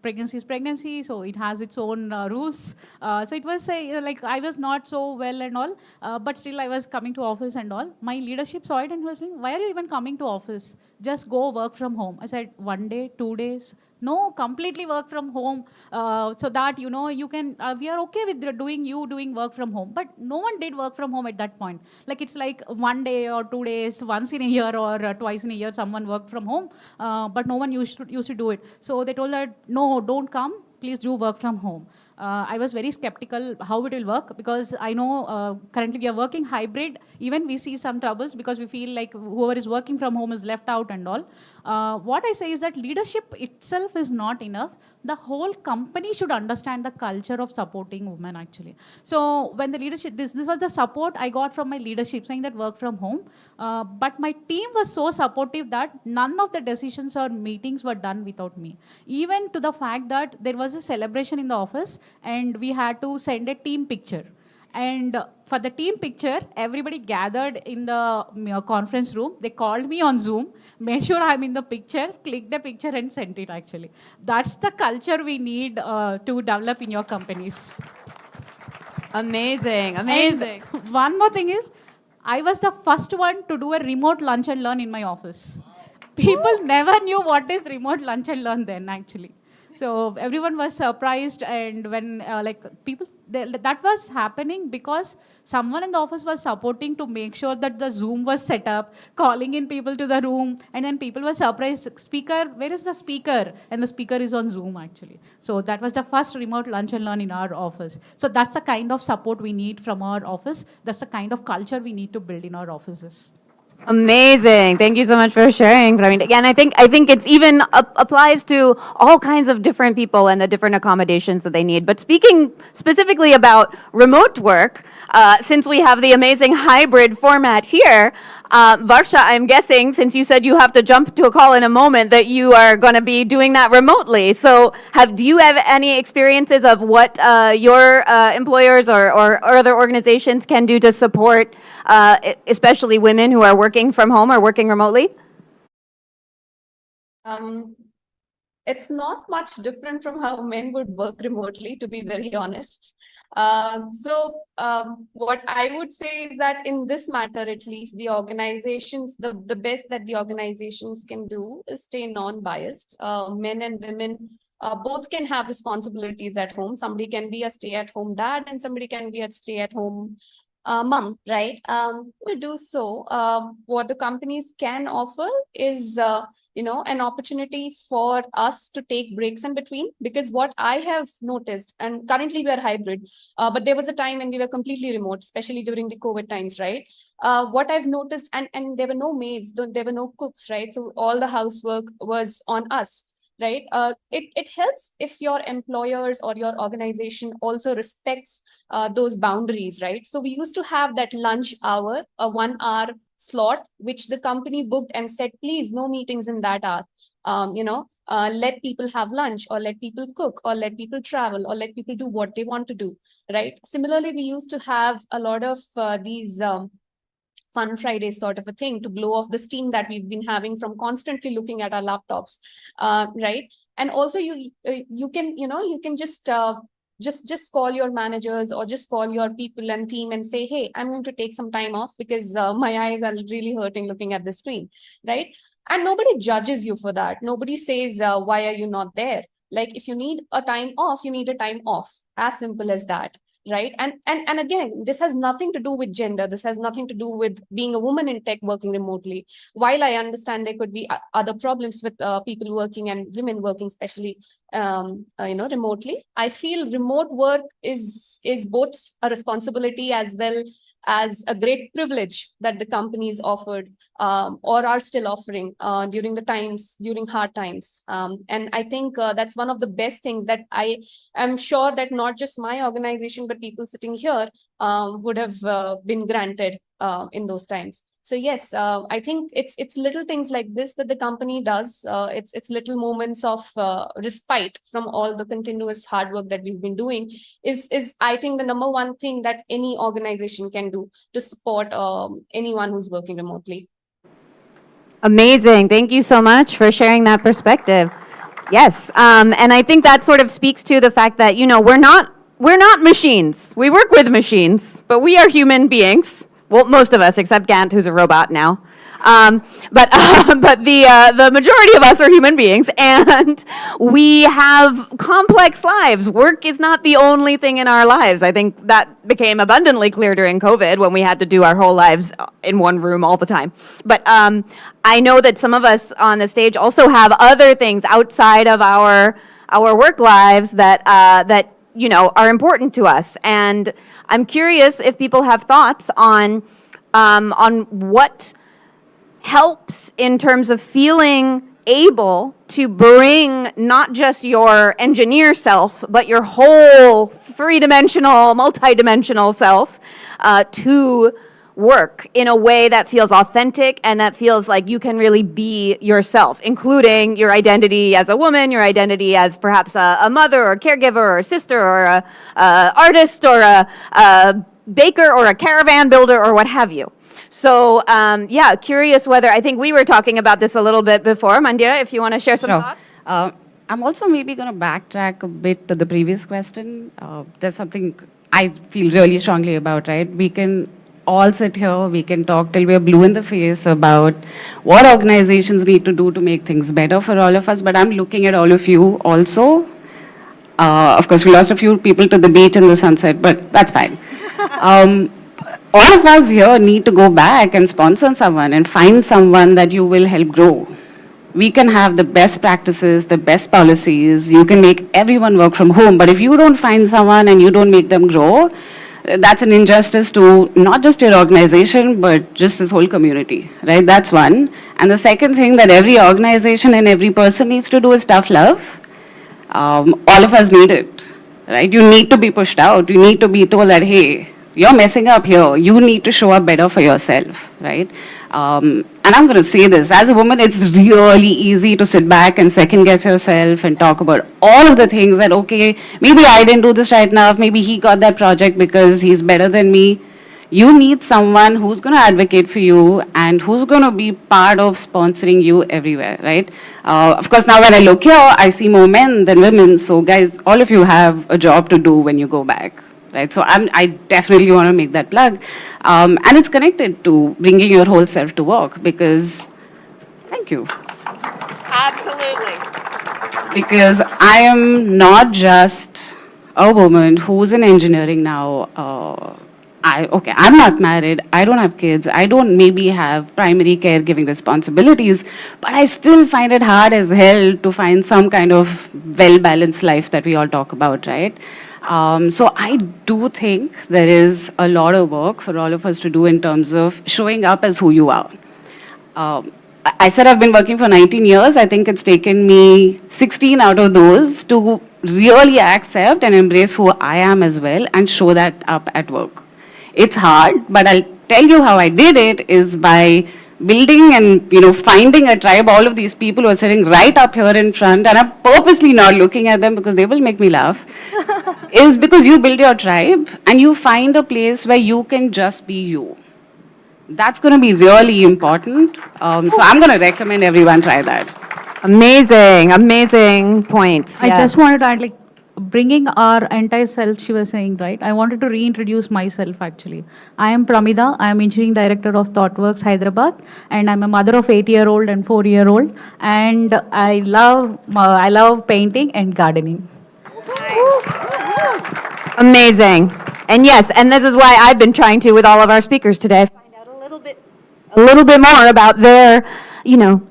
pregnancy is pregnancy, so it has its own rules. So it was like I was not so well and all, but still I was coming to office and all. My leadership saw it and was saying, why are you even coming to office? Just go work from home. I said, 1 day, 2 days? No, completely work from home so that, you know, you can, we are okay with doing work from home. But no one did work from home at that point. Like it's like 1 day or 2 days, once in a year or twice in a year, someone worked from home, but no one used to do it. So they told that, no, don't come, please do work from home. I was very skeptical how it will work because I know currently we are working hybrid. Even we see some troubles because we feel like whoever is working from home is left out and all. What I say is that leadership itself is not enough. The whole company should understand the culture of supporting women actually. So when the leadership, this was the support I got from my leadership saying that work from home. But my team was so supportive that none of the decisions or meetings were done without me. Even to the fact that there was a celebration in the office and we had to send a team picture. And for the team picture, everybody gathered in the conference room. They called me on Zoom, made sure I'm in the picture, clicked the picture and sent it actually. That's the culture we need to develop in your companies. Amazing, amazing. And one more thing is, I was the first one to do a remote lunch and learn in my office. People never knew what is remote lunch and learn then actually. So everyone was surprised, and when that was happening because someone in the office was supporting to make sure that the Zoom was set up, calling in people to the room, and then people were surprised, speaker, where is the speaker? And the speaker is on Zoom actually. So that was the first remote lunch and learn in our office. So that's the kind of support we need from our office. That's the kind of culture we need to build in our offices. Amazing. Thank you so much for sharing. But I mean, again, I think it's even applies to all kinds of different people and the different accommodations that they need. But speaking specifically about remote work, since we have the amazing hybrid format here, Varsha, I'm guessing, since you said you have to jump to a call in a moment, that you are going to be doing that remotely. So do you have any experiences of what your employers or other organizations can do to support especially women who are working from home or working remotely? It's not much different from how men would work remotely, to be very honest. What I would say is that in this matter, at least, the organizations, the best that the organizations can do is stay non-biased. Men and women both can have responsibilities at home. Somebody can be a stay-at-home dad and somebody can be a stay-at-home mom, right? To do so, what the companies can offer is an opportunity for us to take breaks in between, because what I have noticed, and currently we are hybrid, but there was a time when we were completely remote, especially during the COVID times, right? What I've noticed, and there were no maids, there were no cooks, right? So all the housework was on us, right? It helps if your employers or your organization also respects those boundaries, right? So we used to have that lunch hour, a 1 hour slot, which the company booked and said, please, no meetings in that hour. Let people have lunch, or let people cook, or let people travel, or let people do what they want to do, right? Similarly, we used to have a lot of these Fun Fridays sort of a thing to blow off the steam that we've been having from constantly looking at our laptops, right? And also you can just call your managers or just call your people and team and say, hey, I'm going to take some time off because my eyes are really hurting looking at the screen, right? And nobody judges you for that. Nobody says, why are you not there? Like, if you need a time off, you need a time off. As simple as that, right? And again, this has nothing to do with gender. This has nothing to do with being a woman in tech working remotely. While I understand there could be other problems with people working and women working, especially remotely, I feel remote work is both a responsibility as well as a great privilege that the companies offered or are still offering during hard times. And I think that's one of the best things that I am sure that not just my organization, but people sitting here would have been granted in those times. So yes, I think it's little things like this that the company does. It's little moments of respite from all the continuous hard work that we've been doing is I think the number one thing that any organization can do to support anyone who's working remotely. Amazing. Thank you so much for sharing that perspective. Yes, and I think that sort of speaks to the fact that, we're not machines. We work with machines, but we are human beings. Well, most of us, except Gant, who's a robot now. But the majority of us are human beings, and we have complex lives. Work is not the only thing in our lives. I think that became abundantly clear during COVID when we had to do our whole lives in one room all the time. But I know that some of us on the stage also have other things outside of our work lives that are important to us. And I'm curious if people have thoughts on what helps in terms of feeling able to bring not just your engineer self, but your whole three-dimensional, multi-dimensional self to work in a way that feels authentic and that feels like you can really be yourself, including your identity as a woman, your identity as perhaps a mother or a caregiver or a sister or a artist or a baker or a caravan builder or what have you. So curious whether, I think we were talking about this a little bit before. Mandira, if you want to share some thoughts. I'm also maybe going to backtrack a bit to the previous question. There's something I feel really strongly about, right? We can all sit here, we can talk till we're blue in the face about what organizations need to do to make things better for all of us, but I'm looking at all of you also. Of course, we lost a few people to the beach in the sunset, but that's fine. All of us here need to go back and sponsor someone and find someone that you will help grow. We can have the best practices, the best policies, you can make everyone work from home, but if you don't find someone and you don't make them grow, that's an injustice to not just your organization, but just this whole community, right? That's one. And the second thing that every organization and every person needs to do is tough love. All of us need it, right? You need to be pushed out. You need to be told that, hey, you're messing up here. You need to show up better for yourself, right? And I'm going to say this, as a woman, it's really easy to sit back and second guess yourself and talk about all of the things that, okay, maybe I didn't do this right enough. Maybe he got that project because he's better than me. You need someone who's going to advocate for you and who's going to be part of sponsoring you everywhere, right? Of course, now when I look here, I see more men than women. So guys, all of you have a job to do when you go back. Right, so I definitely want to make that plug. And it's connected to bringing your whole self to work because, thank you. Absolutely. Because I am not just a woman who's in engineering now. I'm not married, I don't have kids, I don't maybe have primary caregiving responsibilities, but I still find it hard as hell to find some kind of well-balanced life that we all talk about, right? So I do think there is a lot of work for all of us to do in terms of showing up as who you are. I said I've been working for 19 years. I think it's taken me 16 out of those to really accept and embrace who I am as well and show that up at work. It's hard, but I'll tell you how I did it is by building and finding a tribe. All of these people who are sitting right up here in front, and I'm purposely not looking at them because they will make me laugh, is because you build your tribe and you find a place where you can just be you. That's going to be really important. So I'm going to recommend everyone try that. Amazing, amazing points. I just wanted to add, bringing our entire self, she was saying, right? I wanted to reintroduce myself, actually. I am Pramida. I am Engineering Director of Thoughtworks, Hyderabad. And I'm a mother of 8-year-old and 4-year-old. And I love painting and gardening. Amazing. And yes, and this is why I've been trying to, with all of our speakers today, find out a little bit more about their,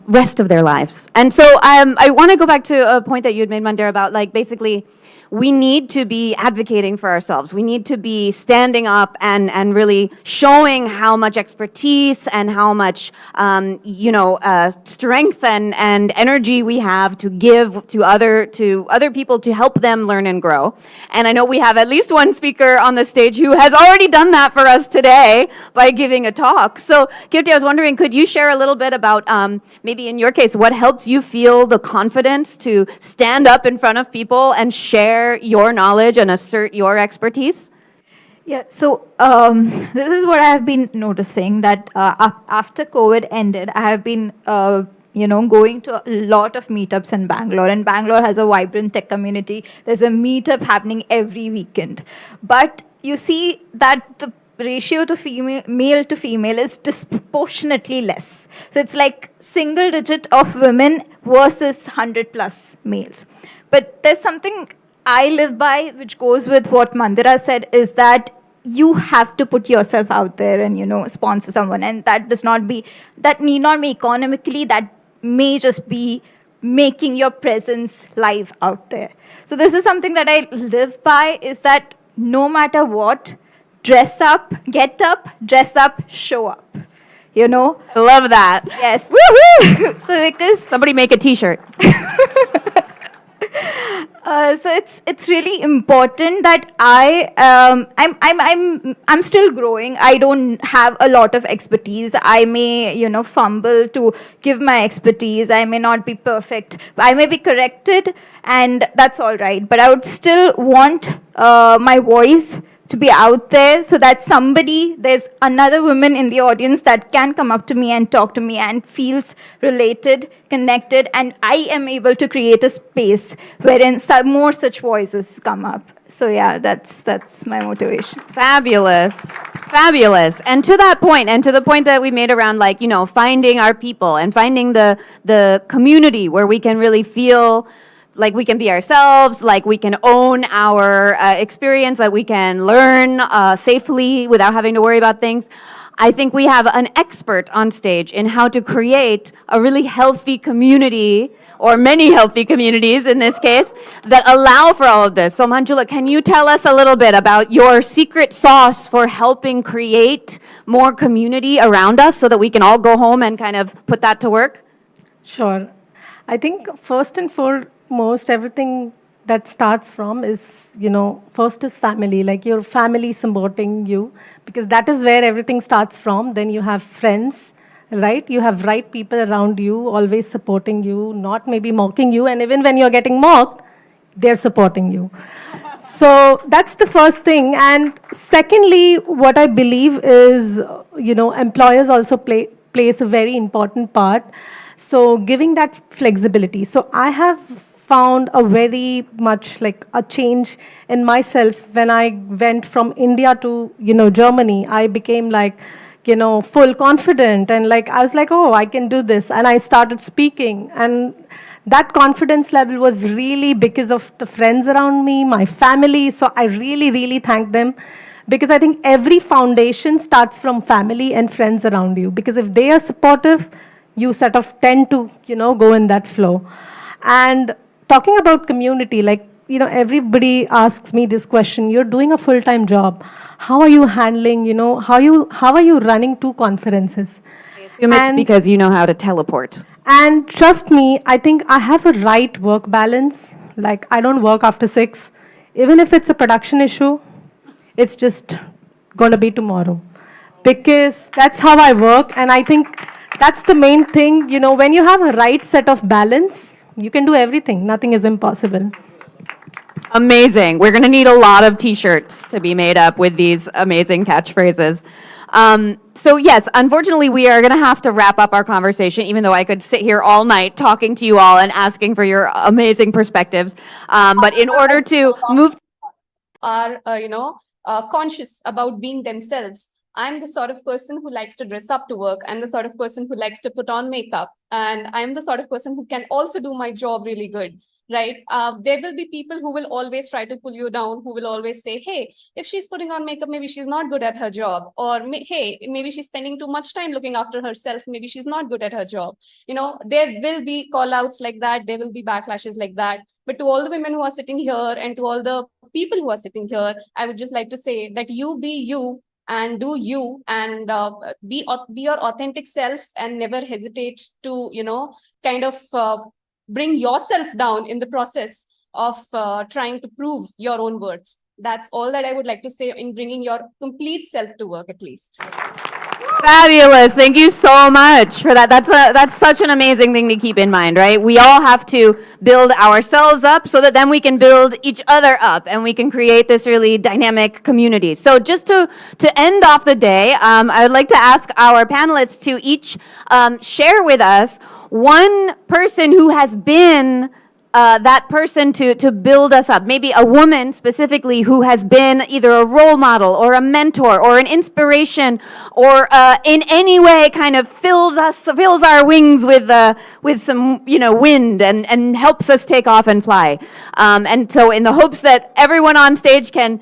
rest of their lives. And so I want to go back to a point that you had made, Mandira, about basically we need to be advocating for ourselves. We need to be standing up and really showing how much expertise and how much, strength and energy we have to give to other people to help them learn and grow. And I know we have at least one speaker on the stage who has already done that for us today by giving a talk. So, Kirti, I was wondering, could you share a little bit about maybe in your case, what helps you feel the confidence to stand up in front of people and share your knowledge and assert your expertise? Yeah, so this is what I have been noticing that after COVID ended, I have been, going to a lot of meetups in Bangalore, and Bangalore has a vibrant tech community. There's a meetup happening every weekend. But you see that the ratio to male to female is disproportionately less. So it's like single digit of women versus 100 plus males. But there's something I live by, which goes with what Mandira said, is that you have to put yourself out there and, sponsor someone. And that need not be economically, that may just be making your presence live out there. So this is something that I live by, is that no matter what, dress up, get up, dress up, show up. I love that. Yes. Woohoo! So because somebody make a t-shirt. So it's really important that I'm still growing. I don't have a lot of expertise. I may fumble to give my expertise. I may not be perfect. I may be corrected, and that's all right. But I would still want my voice to be out there so that there's another woman in the audience that can come up to me and talk to me and feels related, connected, and I am able to create a space wherein more such voices come up. So yeah, that's my motivation. Fabulous. Fabulous. And to that point, and to the point that we made around finding our people and finding the community where we can really feel like we can be ourselves, like we can own our experience, that we can learn safely without having to worry about things. I think we have an expert on stage in how to create a really healthy community or many healthy communities in this case, that allow for all of this. So Manjula, can you tell us a little bit about your secret sauce for helping create more community around us so that we can all go home and kind of put that to work? Sure. I think first and foremost, everything that starts from is, first is family, like your family supporting you, because that is where everything starts from. Then you have friends, right? You have right people around you, always supporting you, not maybe mocking you. And even when you're getting mocked, they're supporting you. So that's the first thing. And secondly, what I believe is, employers also plays a very important part. So giving that flexibility. So I have found a very much like a change in myself when I went from India to, Germany. I became like, full confident, and like, I was like, oh, I can do this. And I started speaking, and that confidence level was really because of the friends around me, my family. So I really, really thank them, because I think every foundation starts from family and friends around you, because if they are supportive, you sort of tend to, go in that flow. And talking about community, like, everybody asks me this question: you're doing a full-time job. How are you handling, how are you running 2 conferences? It's because you know how to teleport. And trust me, I think I have a right work balance. Like, I don't work after 6. Even if it's a production issue, it's just going to be tomorrow. Because that's how I work. And I think that's the main thing. When you have a right set of balance, you can do everything. Nothing is impossible. Amazing. We're going to need a lot of t-shirts to be made up with these amazing catchphrases. So yes, unfortunately, we are going to have to wrap up our conversation, even though I could sit here all night talking to you all and asking for your amazing perspectives. But in order to move... are, conscious about being themselves. I'm the sort of person who likes to dress up to work. I'm the sort of person who likes to put on makeup. And I'm the sort of person who can also do my job really good, right? There will be people who will always try to pull you down, who will always say, hey, if she's putting on makeup, maybe she's not good at her job. Or, hey, maybe she's spending too much time looking after herself. Maybe she's not good at her job. There will be call outs like that. There will be backlashes like that. But to all the women who are sitting here and to all the people who are sitting here, I would just like to say that you be you, and do you, and be your authentic self, and never hesitate to, kind of bring yourself down in the process of trying to prove your own worth. That's all that I would like to say in bringing your complete self to work, at least. Fabulous. Thank you so much for that. That's such an amazing thing to keep in mind, right? We all have to build ourselves up so that then we can build each other up and we can create this really dynamic community. So just to end off the day, I would like to ask our panelists to each share with us one person who has been that person to build us up. Maybe a woman specifically who has been either a role model or a mentor or an inspiration, or in any way kind of fills our wings with some wind and helps us take off and fly. And so in the hopes that everyone on stage can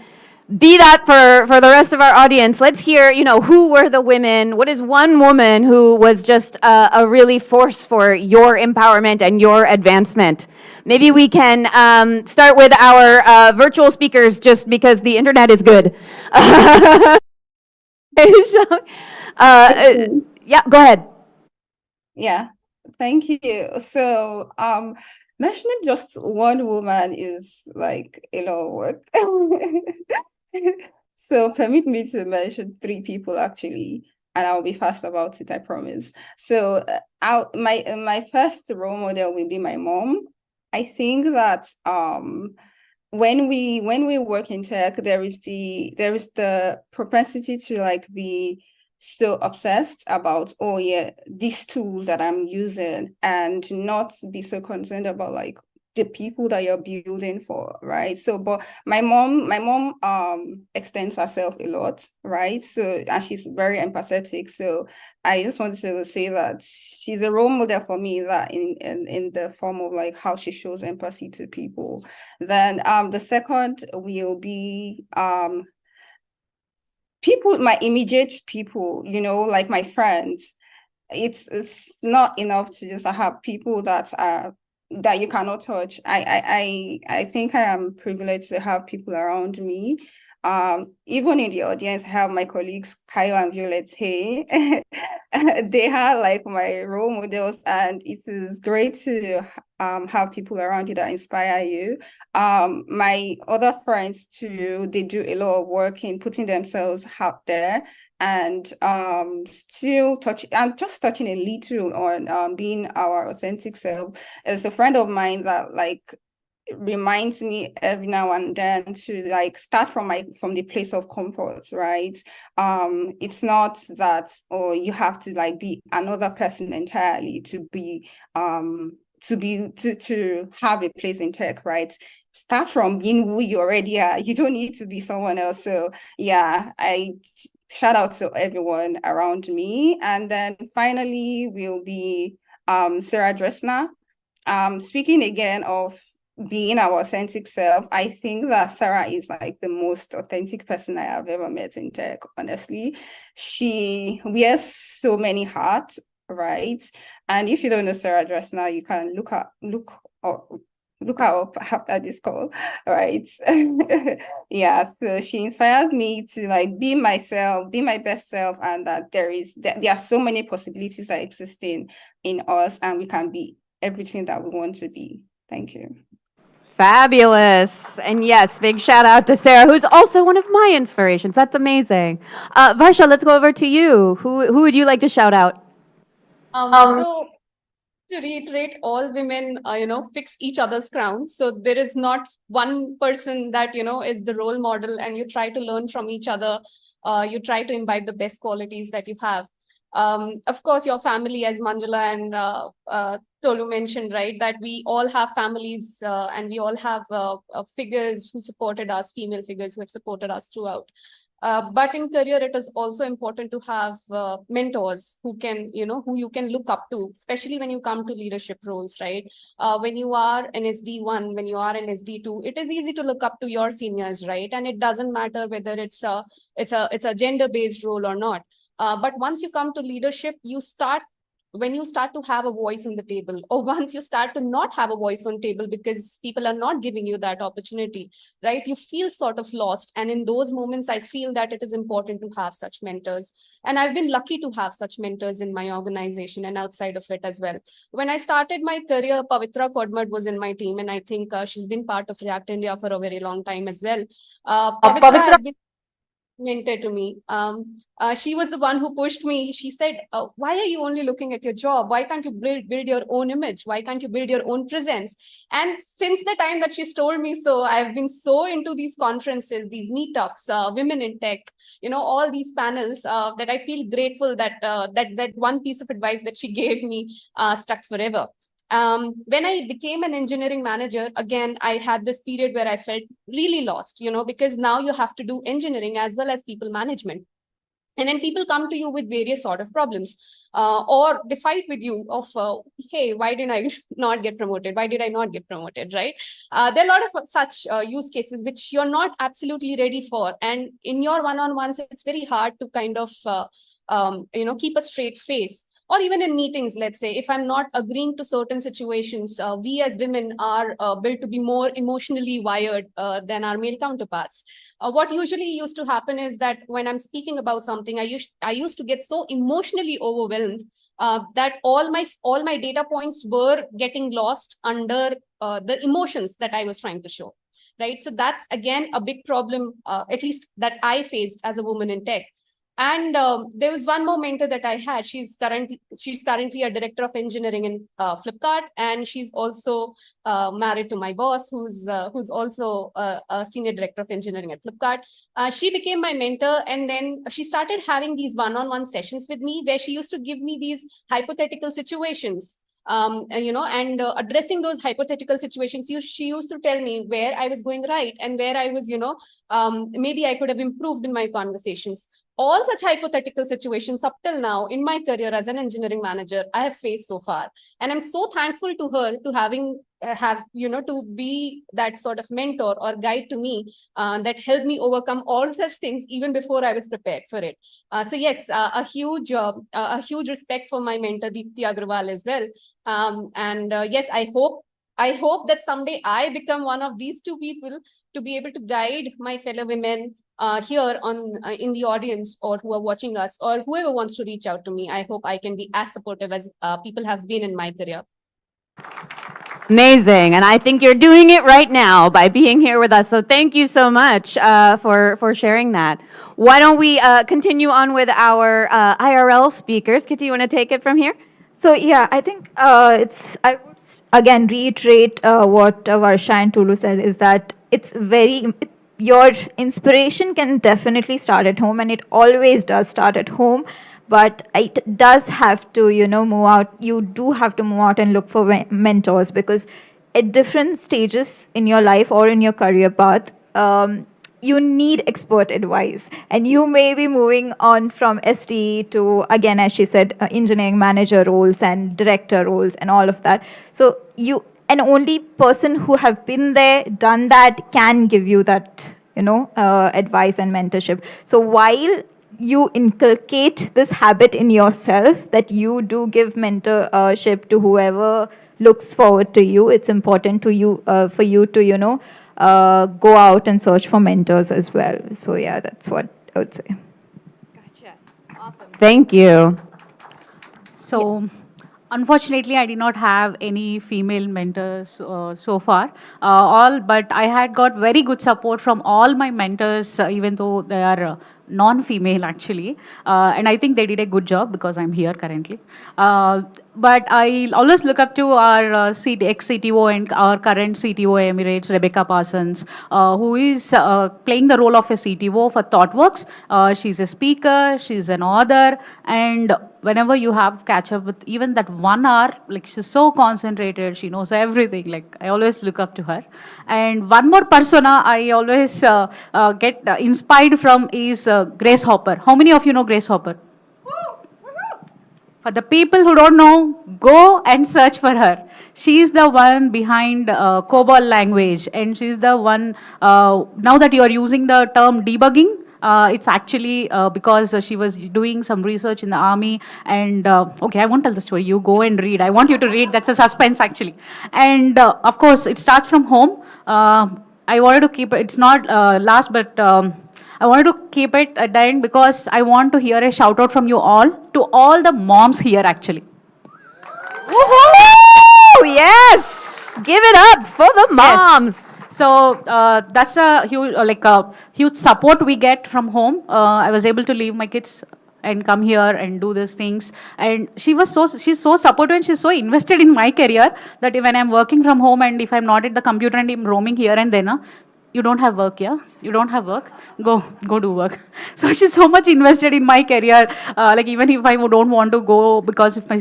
be that for the rest of our audience, let's hear, who were the women? What is one woman who was just a really force for your empowerment and your advancement? Maybe we can start with our virtual speakers, just because the internet is good. Yeah, go ahead. Yeah, thank you. So, mentioning just one woman is like a lot of work. So permit me to mention 3 people actually, and I'll be fast about it, I promise. So my first role model will be my mom. I think that when we work in tech, there is the propensity to like be so obsessed about, oh yeah, these tools that I'm using, and not be so concerned about like the people that you're building for, right? So, but my mom extends herself a lot, right? So, and she's very empathetic. So I just wanted to say that she's a role model for me, that in the form of like how she shows empathy to people. Then the second will be people, my immediate people, like my friends. It's not enough to just have people that are that you cannot touch. I think I am privileged to have people around me. Even in the audience, I have my colleagues, Kayo and Violet. Hey, they are like my role models, and it is great to have people around you that inspire you. My other friends too, they do a lot of work in putting themselves out there and still just touching a little on being our authentic self. As a friend of mine that like reminds me every now and then to like start from the place of comfort, right? It's not that, or you have to like be another person entirely to have a place in tech, right? Start from being who you already are. You don't need to be someone else. So yeah, I shout out to everyone around me. And then finally will be Sarah Dressner. Speaking again of being our authentic self, I think that Sarah is like the most authentic person I have ever met in tech, honestly. She wears so many hats, right? And if you don't know Sarah Dressner, you can look her up after this call, right? Yeah, so she inspired me to like be myself, be my best self, and that there are so many possibilities that exist in us, and we can be everything that we want to be. Thank you. Fabulous. And yes, big shout out to Sarah, who's also one of my inspirations. That's amazing. Varsha, let's go over to you. Who would you like to shout out? So to reiterate, all women, fix each other's crowns. So there is not one person that, is the role model, and you try to learn from each other. You try to imbibe the best qualities that you have. Of course, your family, as Manjula and Tolu mentioned, right, that we all have families and we all have figures who supported us, female figures who have supported us throughout. But in career, it is also important to have mentors who you can look up to, especially when you come to leadership roles, right? When you are an SD1, when you are an SD2, it is easy to look up to your seniors, right? And it doesn't matter whether it's a gender-based role or not. But once you come to leadership, when you start to have a voice on the table, or once you start to not have a voice on table because people are not giving you that opportunity, right? You feel sort of lost. And in those moments, I feel that it is important to have such mentors. And I've been lucky to have such mentors in my organization and outside of it as well. When I started my career, Pavitra Kodmad was in my team, and I think she's been part of React India for a very long time as well. Pavitra has been mentor to me. She was the one who pushed me. She said, why are you only looking at your job? Why can't you build your own image? Why can't you build your own presence? And since the time that she's told me so, I've been so into these conferences, these meetups, women in tech, all these panels that I feel grateful that that one piece of advice that she gave me stuck forever. When I became an engineering manager, again, I had this period where I felt really lost, because now you have to do engineering as well as people management. And then people come to you with various sort of problems, or they fight with you of, hey, why didn't I not get promoted? Why did I not get promoted, right? There are a lot of such use cases which you're not absolutely ready for. And in your one-on-ones, it's very hard to kind of, keep a straight face. Or even in meetings, let's say, if I'm not agreeing to certain situations, we as women are built to be more emotionally wired than our male counterparts. What usually used to happen is that when I'm speaking about something, I used to get so emotionally overwhelmed that all my data points were getting lost under the emotions that I was trying to show, right? So that's, again, a big problem, at least that I faced as a woman in tech. And there was one more mentor that I had. She's currently a director of engineering in Flipkart, and she's also married to my boss, who's also a senior director of engineering at Flipkart. She became my mentor, and then she started having these one-on-one sessions with me where she used to give me these hypothetical situations. And addressing those hypothetical situations, she used to tell me where I was going right and where I was, maybe I could have improved in my conversations. All such hypothetical situations up till now in my career as an engineering manager, I have faced so far. And I'm so thankful to her to to be that sort of mentor or guide to me that helped me overcome all such things even before I was prepared for it. So yes, a huge respect for my mentor, Deepti Agrawal, as well. Yes, I hope I hope that someday I become one of these two people to be able to guide my fellow women here in the audience, or who are watching us, or whoever wants to reach out to me. I hope I can be as supportive as people have been in my career. Amazing, and I think you're doing it right now by being here with us. So thank you so much for sharing that. Why don't we continue on with our IRL speakers? Kitty, you want to take it from here? So yeah, I think I would again reiterate what Varsha and Tulu said, is that your inspiration can definitely start at home, and it always does start at home. But it does have to, move out. You do have to move out and look for mentors, because at different stages in your life or in your career path, you need expert advice. And you may be moving on from STE to, again, as she said, engineering manager roles and director roles and all of that. So an only person who have been there, done that, can give you that, advice and mentorship. So while you inculcate this habit in yourself, that you do give mentorship to whoever looks forward to you, it's important for you to, go out and search for mentors as well. So yeah, that's what I would say. Thank you. So, unfortunately, I did not have any female mentors so far. But I had got very good support from all my mentors, even though they are non-female actually. And I think they did a good job, because I'm here currently. But I always look up to our ex-CTO and our current CTO Emirates, Rebecca Parsons, who is playing the role of a CTO for Thoughtworks. She's a speaker, she's an author, and whenever you have catch up with even that 1 hour, like, she's so concentrated, she knows everything. Like, I always look up to her. And one more persona I always get inspired from is Grace Hopper. How many of you know Grace Hopper? For the people who don't know, go and search for her. She's the one behind COBOL language, and she's the one, now that you are using the term debugging, it's actually because she was doing some research in the army, and okay, I won't tell the story. You go and read. I want you to read. That's a suspense, actually. And of course, it starts from home. I wanted to keep it. It's not last, but I wanted to keep it at the end, because I want to hear a shout out from you all to all the moms here, actually. Woohoo! Yes! Give it up for the moms. Yes. So that's a huge support we get from home. I was able to leave my kids and come here and do these things. And she's so supportive, and she's so invested in my career that when I'm working from home and if I'm not at the computer and I'm roaming here and there, you don't have work, yeah? You don't have work? Go do work. So she's so much invested in my career. Like, even if I don't want to go because if my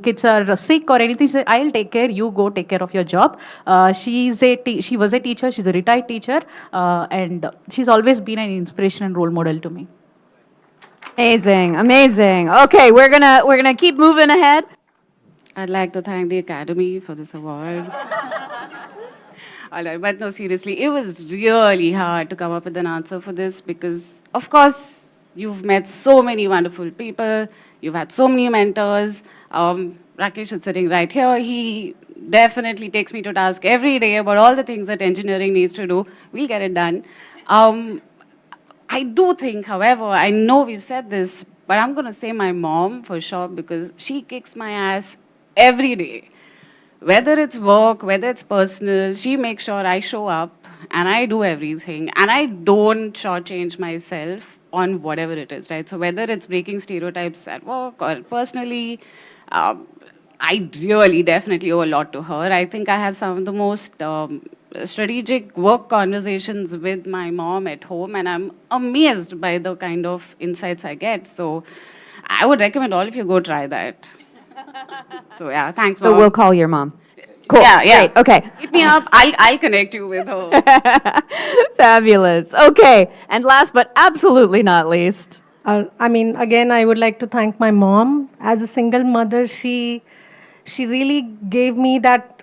kids are sick or anything, she said, I'll take care. You go take care of your job. She was a teacher. She's a retired teacher. And she's always been an inspiration and role model to me. Amazing, amazing. Okay, we're gonna keep moving ahead. I'd like to thank the Academy for this award. All right, but no, seriously, it was really hard to come up with an answer for this, because, of course, you've met so many wonderful people, you've had so many mentors. Rakesh is sitting right here. He definitely takes me to task every day about all the things that engineering needs to do. We'll get it done. I do think, however, I know we've said this, but I'm going to say my mom for sure, because she kicks my ass every day. Whether it's work, whether it's personal, she makes sure I show up and I do everything, and I don't shortchange myself on whatever it is, right? So whether it's breaking stereotypes at work or personally, I really definitely owe a lot to her. I think I have some of the most strategic work conversations with my mom at home, and I'm amazed by the kind of insights I get. So I would recommend all of you go try that. So yeah, thanks, Mom. So we'll call your mom. Cool. Yeah. Great. Okay. Hit me up. I'll connect you with her. Fabulous. Okay. And last but absolutely not least. I mean, again, I would like to thank my mom. As a single mother, she really gave me that,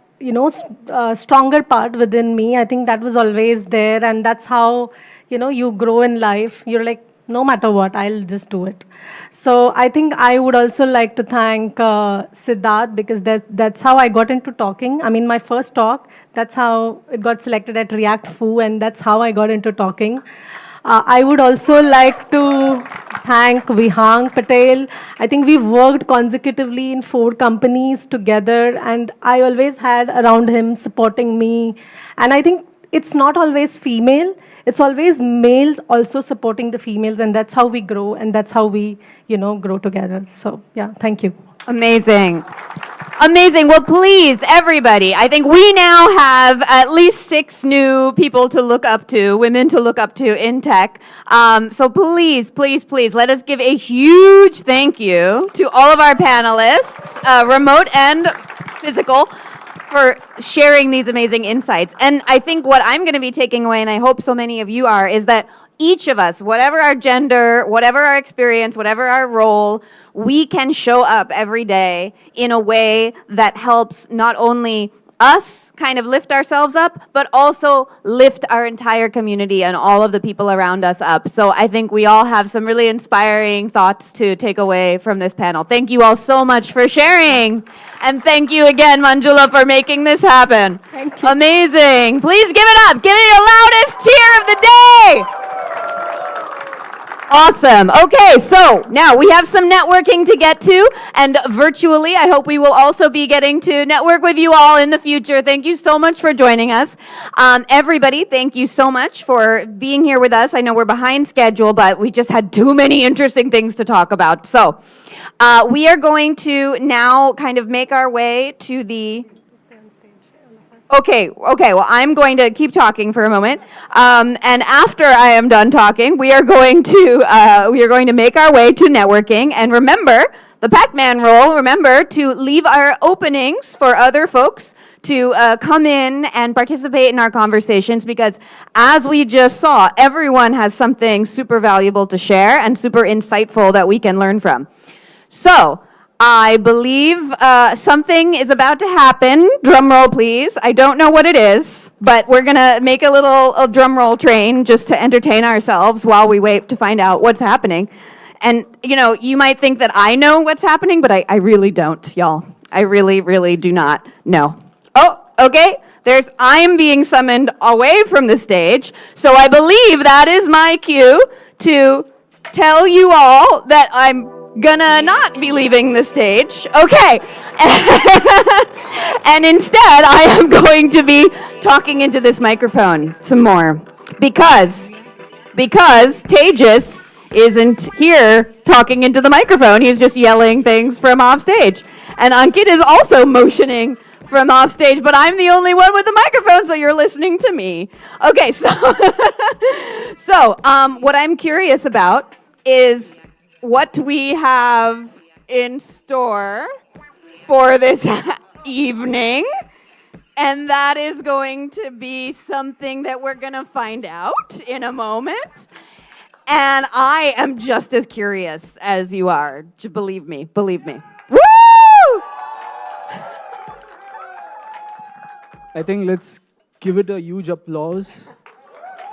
stronger part within me. I think that was always there, and that's how, you grow in life. You're like, no matter what, I'll just do it. So I think I would also like to thank Siddharth, because that's how I got into talking. I mean, my first talk, that's how it got selected at React Foo, and that's how I got into talking. I would also like to thank Vihang Patel. I think we've worked consecutively in 4 companies together, and I always had around him supporting me. And I think it's not always female, it's always males also supporting the females, and that's how we grow, and that's how we, grow together. So, yeah, thank you. Amazing. Amazing. Well, please, everybody, I think we now have at least 6 new people to look up to, women to look up to in tech. So please, please, please, let us give a huge thank you to all of our panelists, remote and physical, for sharing these amazing insights. And I think what I'm going to be taking away, and I hope so many of you are, is that each of us, whatever our gender, whatever our experience, whatever our role, we can show up every day in a way that helps not only us kind of lift ourselves up, but also lift our entire community and all of the people around us up. So I think we all have some really inspiring thoughts to take away from this panel. Thank you all so much for sharing. And thank you again, Manjula, for making this happen. Thank you. Amazing. Please give it up. Give it your loudest cheer of the day. Awesome. Okay, so now we have some networking to get to, and virtually, I hope we will also be getting to network with you all in the future. Thank you so much for joining us. Everybody, thank you so much for being here with us. I know we're behind schedule, but we just had too many interesting things to talk about. So we are going to now kind of make our way to the... Okay, well, I'm going to keep talking for a moment. And after I am done talking, we are going to make our way to networking. And remember, the Pac-Man rule, remember to leave our openings for other folks to come in and participate in our conversations, because as we just saw, everyone has something super valuable to share and super insightful that we can learn from. So, I believe something is about to happen. Drum roll, please. I don't know what it is, but we're going to make a little drum roll train just to entertain ourselves while we wait to find out what's happening. And, you might think that I know what's happening, but I really don't, y'all. I really, really do not know. Oh, okay. I'm being summoned away from the stage, so I believe that is my cue to tell you all that I'm gonna not be leaving the stage. Okay. And instead, I am going to be talking into this microphone some more. Because Tejas isn't here talking into the microphone. He's just yelling things from off stage. And Ankit is also motioning from off stage, but I'm the only one with the microphone, so you're listening to me. Okay, so what I'm curious about is what we have in store for this evening, and that is going to be something that we're going to find out in a moment. And I am just as curious as you are. Believe me. Woo! I think let's give it a huge applause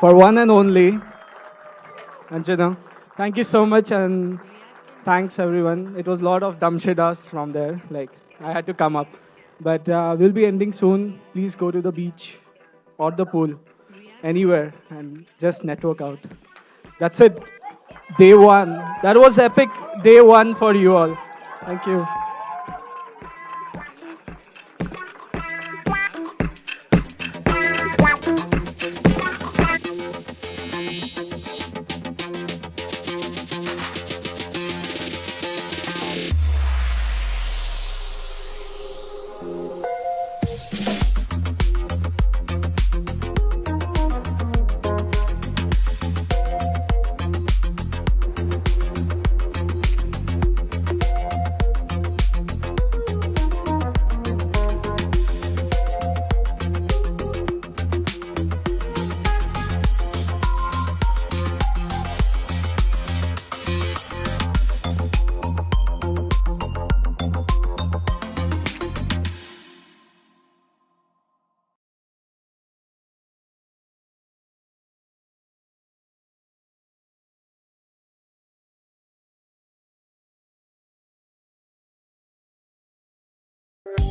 for one and only Anjana. Thank you so much, and thanks everyone. It was a lot of dumb shitas from there. I had to come up. But we'll be ending soon. Please go to the beach or the pool, anywhere, and just network out. That's it. Day 1. That was epic day 1 for you all. Thank you.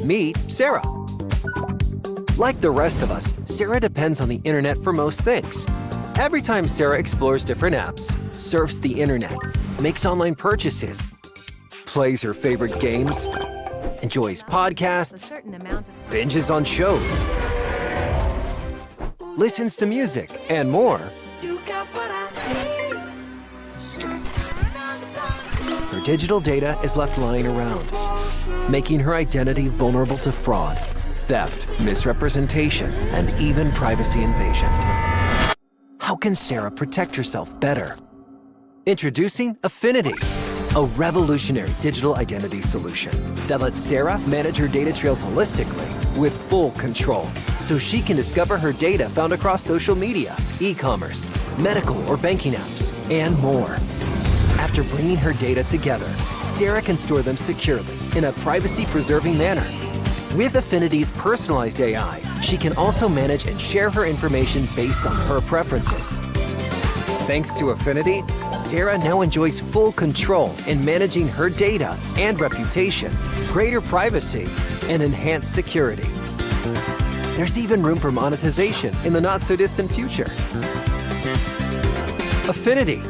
Meet Sarah. Like the rest of us, Sarah depends on the internet for most things. Every time Sarah explores different apps, surfs the internet, makes online purchases, plays her favorite games, enjoys podcasts, binges on shows, listens to music, and more, her digital data is left lying around, making her identity vulnerable to fraud, theft, misrepresentation, and even privacy invasion. How can Sarah protect herself better? Introducing Affinidi, a revolutionary digital identity solution that lets Sarah manage her data trails holistically with full control, so she can discover her data found across social media, e-commerce, medical or banking apps, and more. After bringing her data together, Sarah can store them securely in a privacy-preserving manner. With Affinidi's personalized AI, she can also manage and share her information based on her preferences. Thanks to Affinidi, Sarah now enjoys full control in managing her data and reputation, greater privacy, and enhanced security. There's even room for monetization in the not-so-distant future. Affinidi.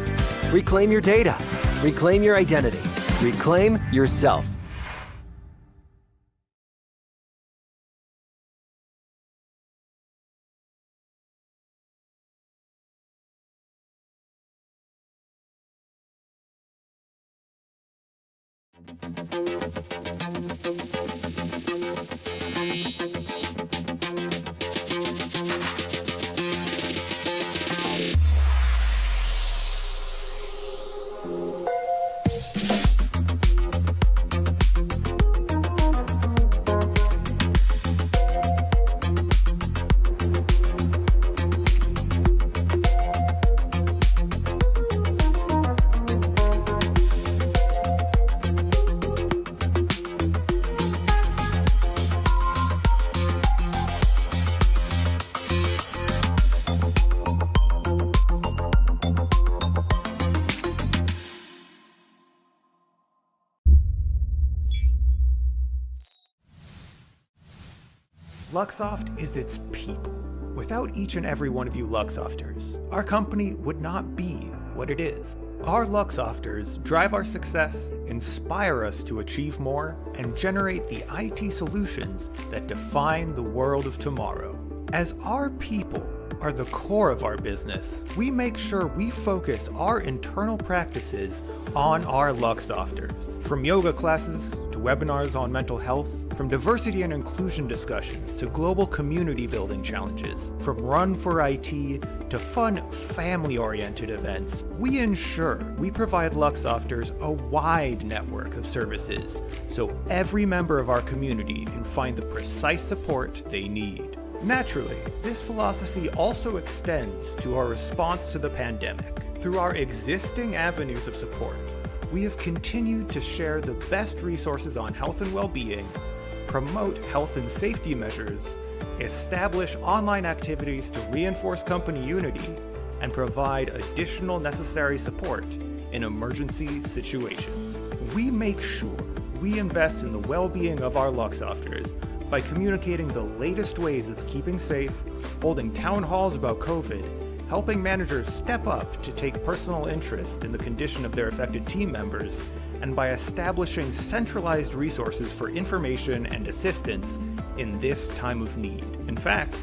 Reclaim your data. Reclaim your identity. Reclaim yourself. Luxoft is its people. Without each and every one of you Luxofters, our company would not be what it is. Our Luxofters drive our success, inspire us to achieve more, and generate the IT solutions that define the world of tomorrow. As our people are the core of our business, we make sure we focus our internal practices on our Luxofters. From yoga classes to webinars on mental health, from diversity and inclusion discussions to global community building challenges, from Run for IT to fun family-oriented events, we ensure we provide Luxofters a wide network of services so every member of our community can find the precise support they need. Naturally, this philosophy also extends to our response to the pandemic. Through our existing avenues of support, we have continued to share the best resources on health and well-being, promote health and safety measures, establish online activities to reinforce company unity, and provide additional necessary support in emergency situations. We make sure we invest in the well-being of our Luxofters by communicating the latest ways of keeping safe, holding town halls about COVID, helping managers step up to take personal interest in the condition of their affected team members, and by establishing centralized resources for information and assistance in this time of need. In fact,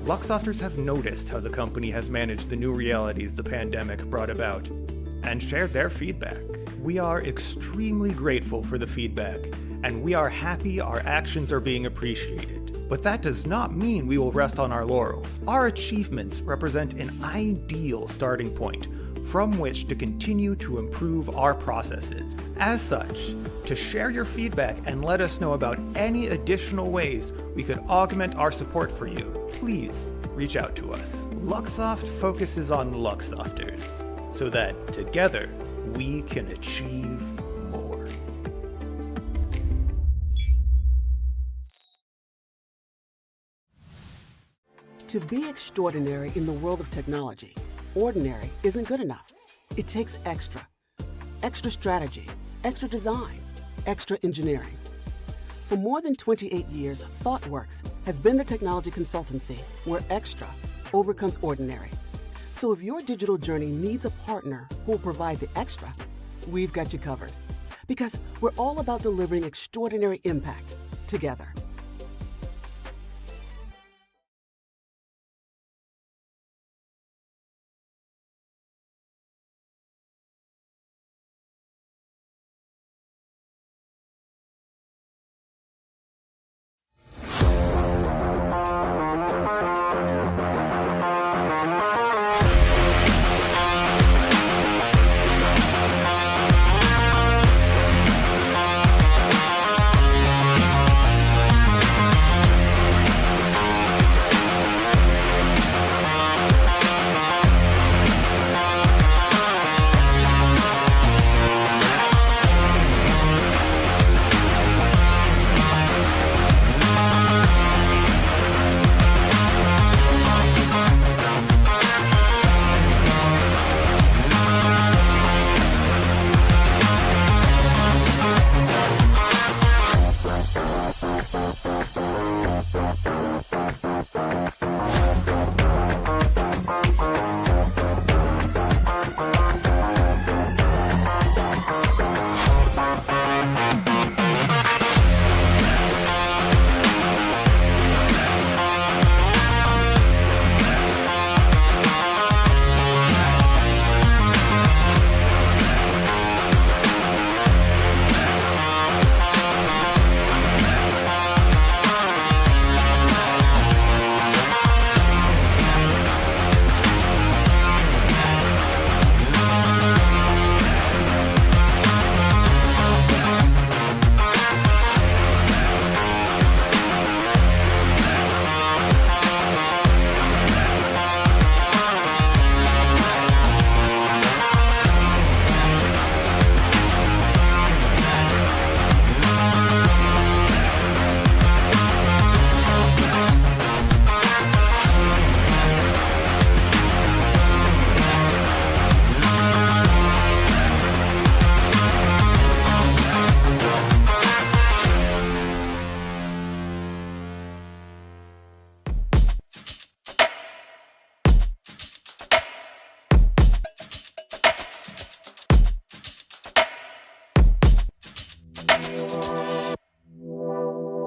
Luxofters have noticed how the company has managed the new realities the pandemic brought about and shared their feedback. We are extremely grateful for the feedback, and we are happy our actions are being appreciated. But that does not mean we will rest on our laurels. Our achievements represent an ideal starting point from which to continue to improve our processes. As such, to share your feedback and let us know about any additional ways we could augment our support for you, please reach out to us. Luxoft focuses on Luxofters so that together we can achieve more. To be extraordinary in the world of technology, ordinary isn't good enough. It takes extra. Extra strategy, extra design, extra engineering. For more than 28 years, Thoughtworks has been the technology consultancy where extra overcomes ordinary. So if your digital journey needs a partner who will provide the extra, we've got you covered. Because we're all about delivering extraordinary impact together.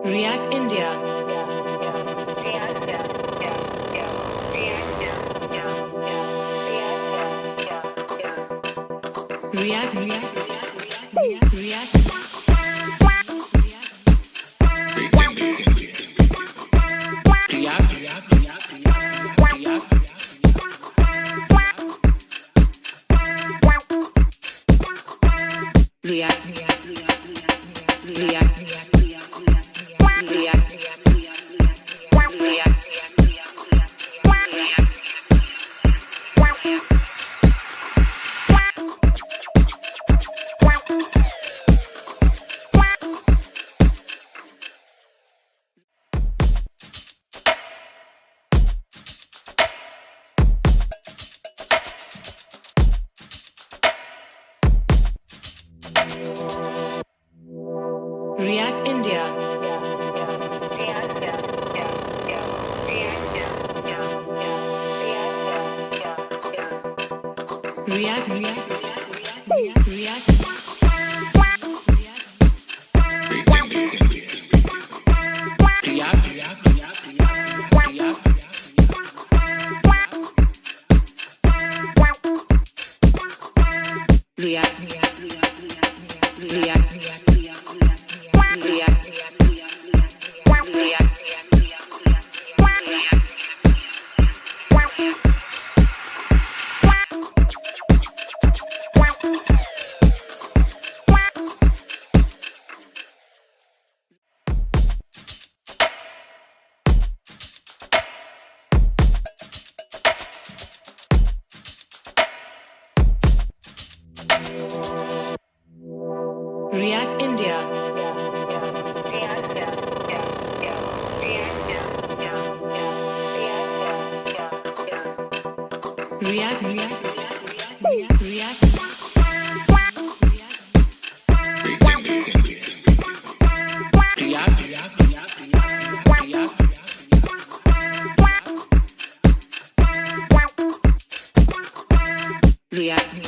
React India. React. React India. React India. React. React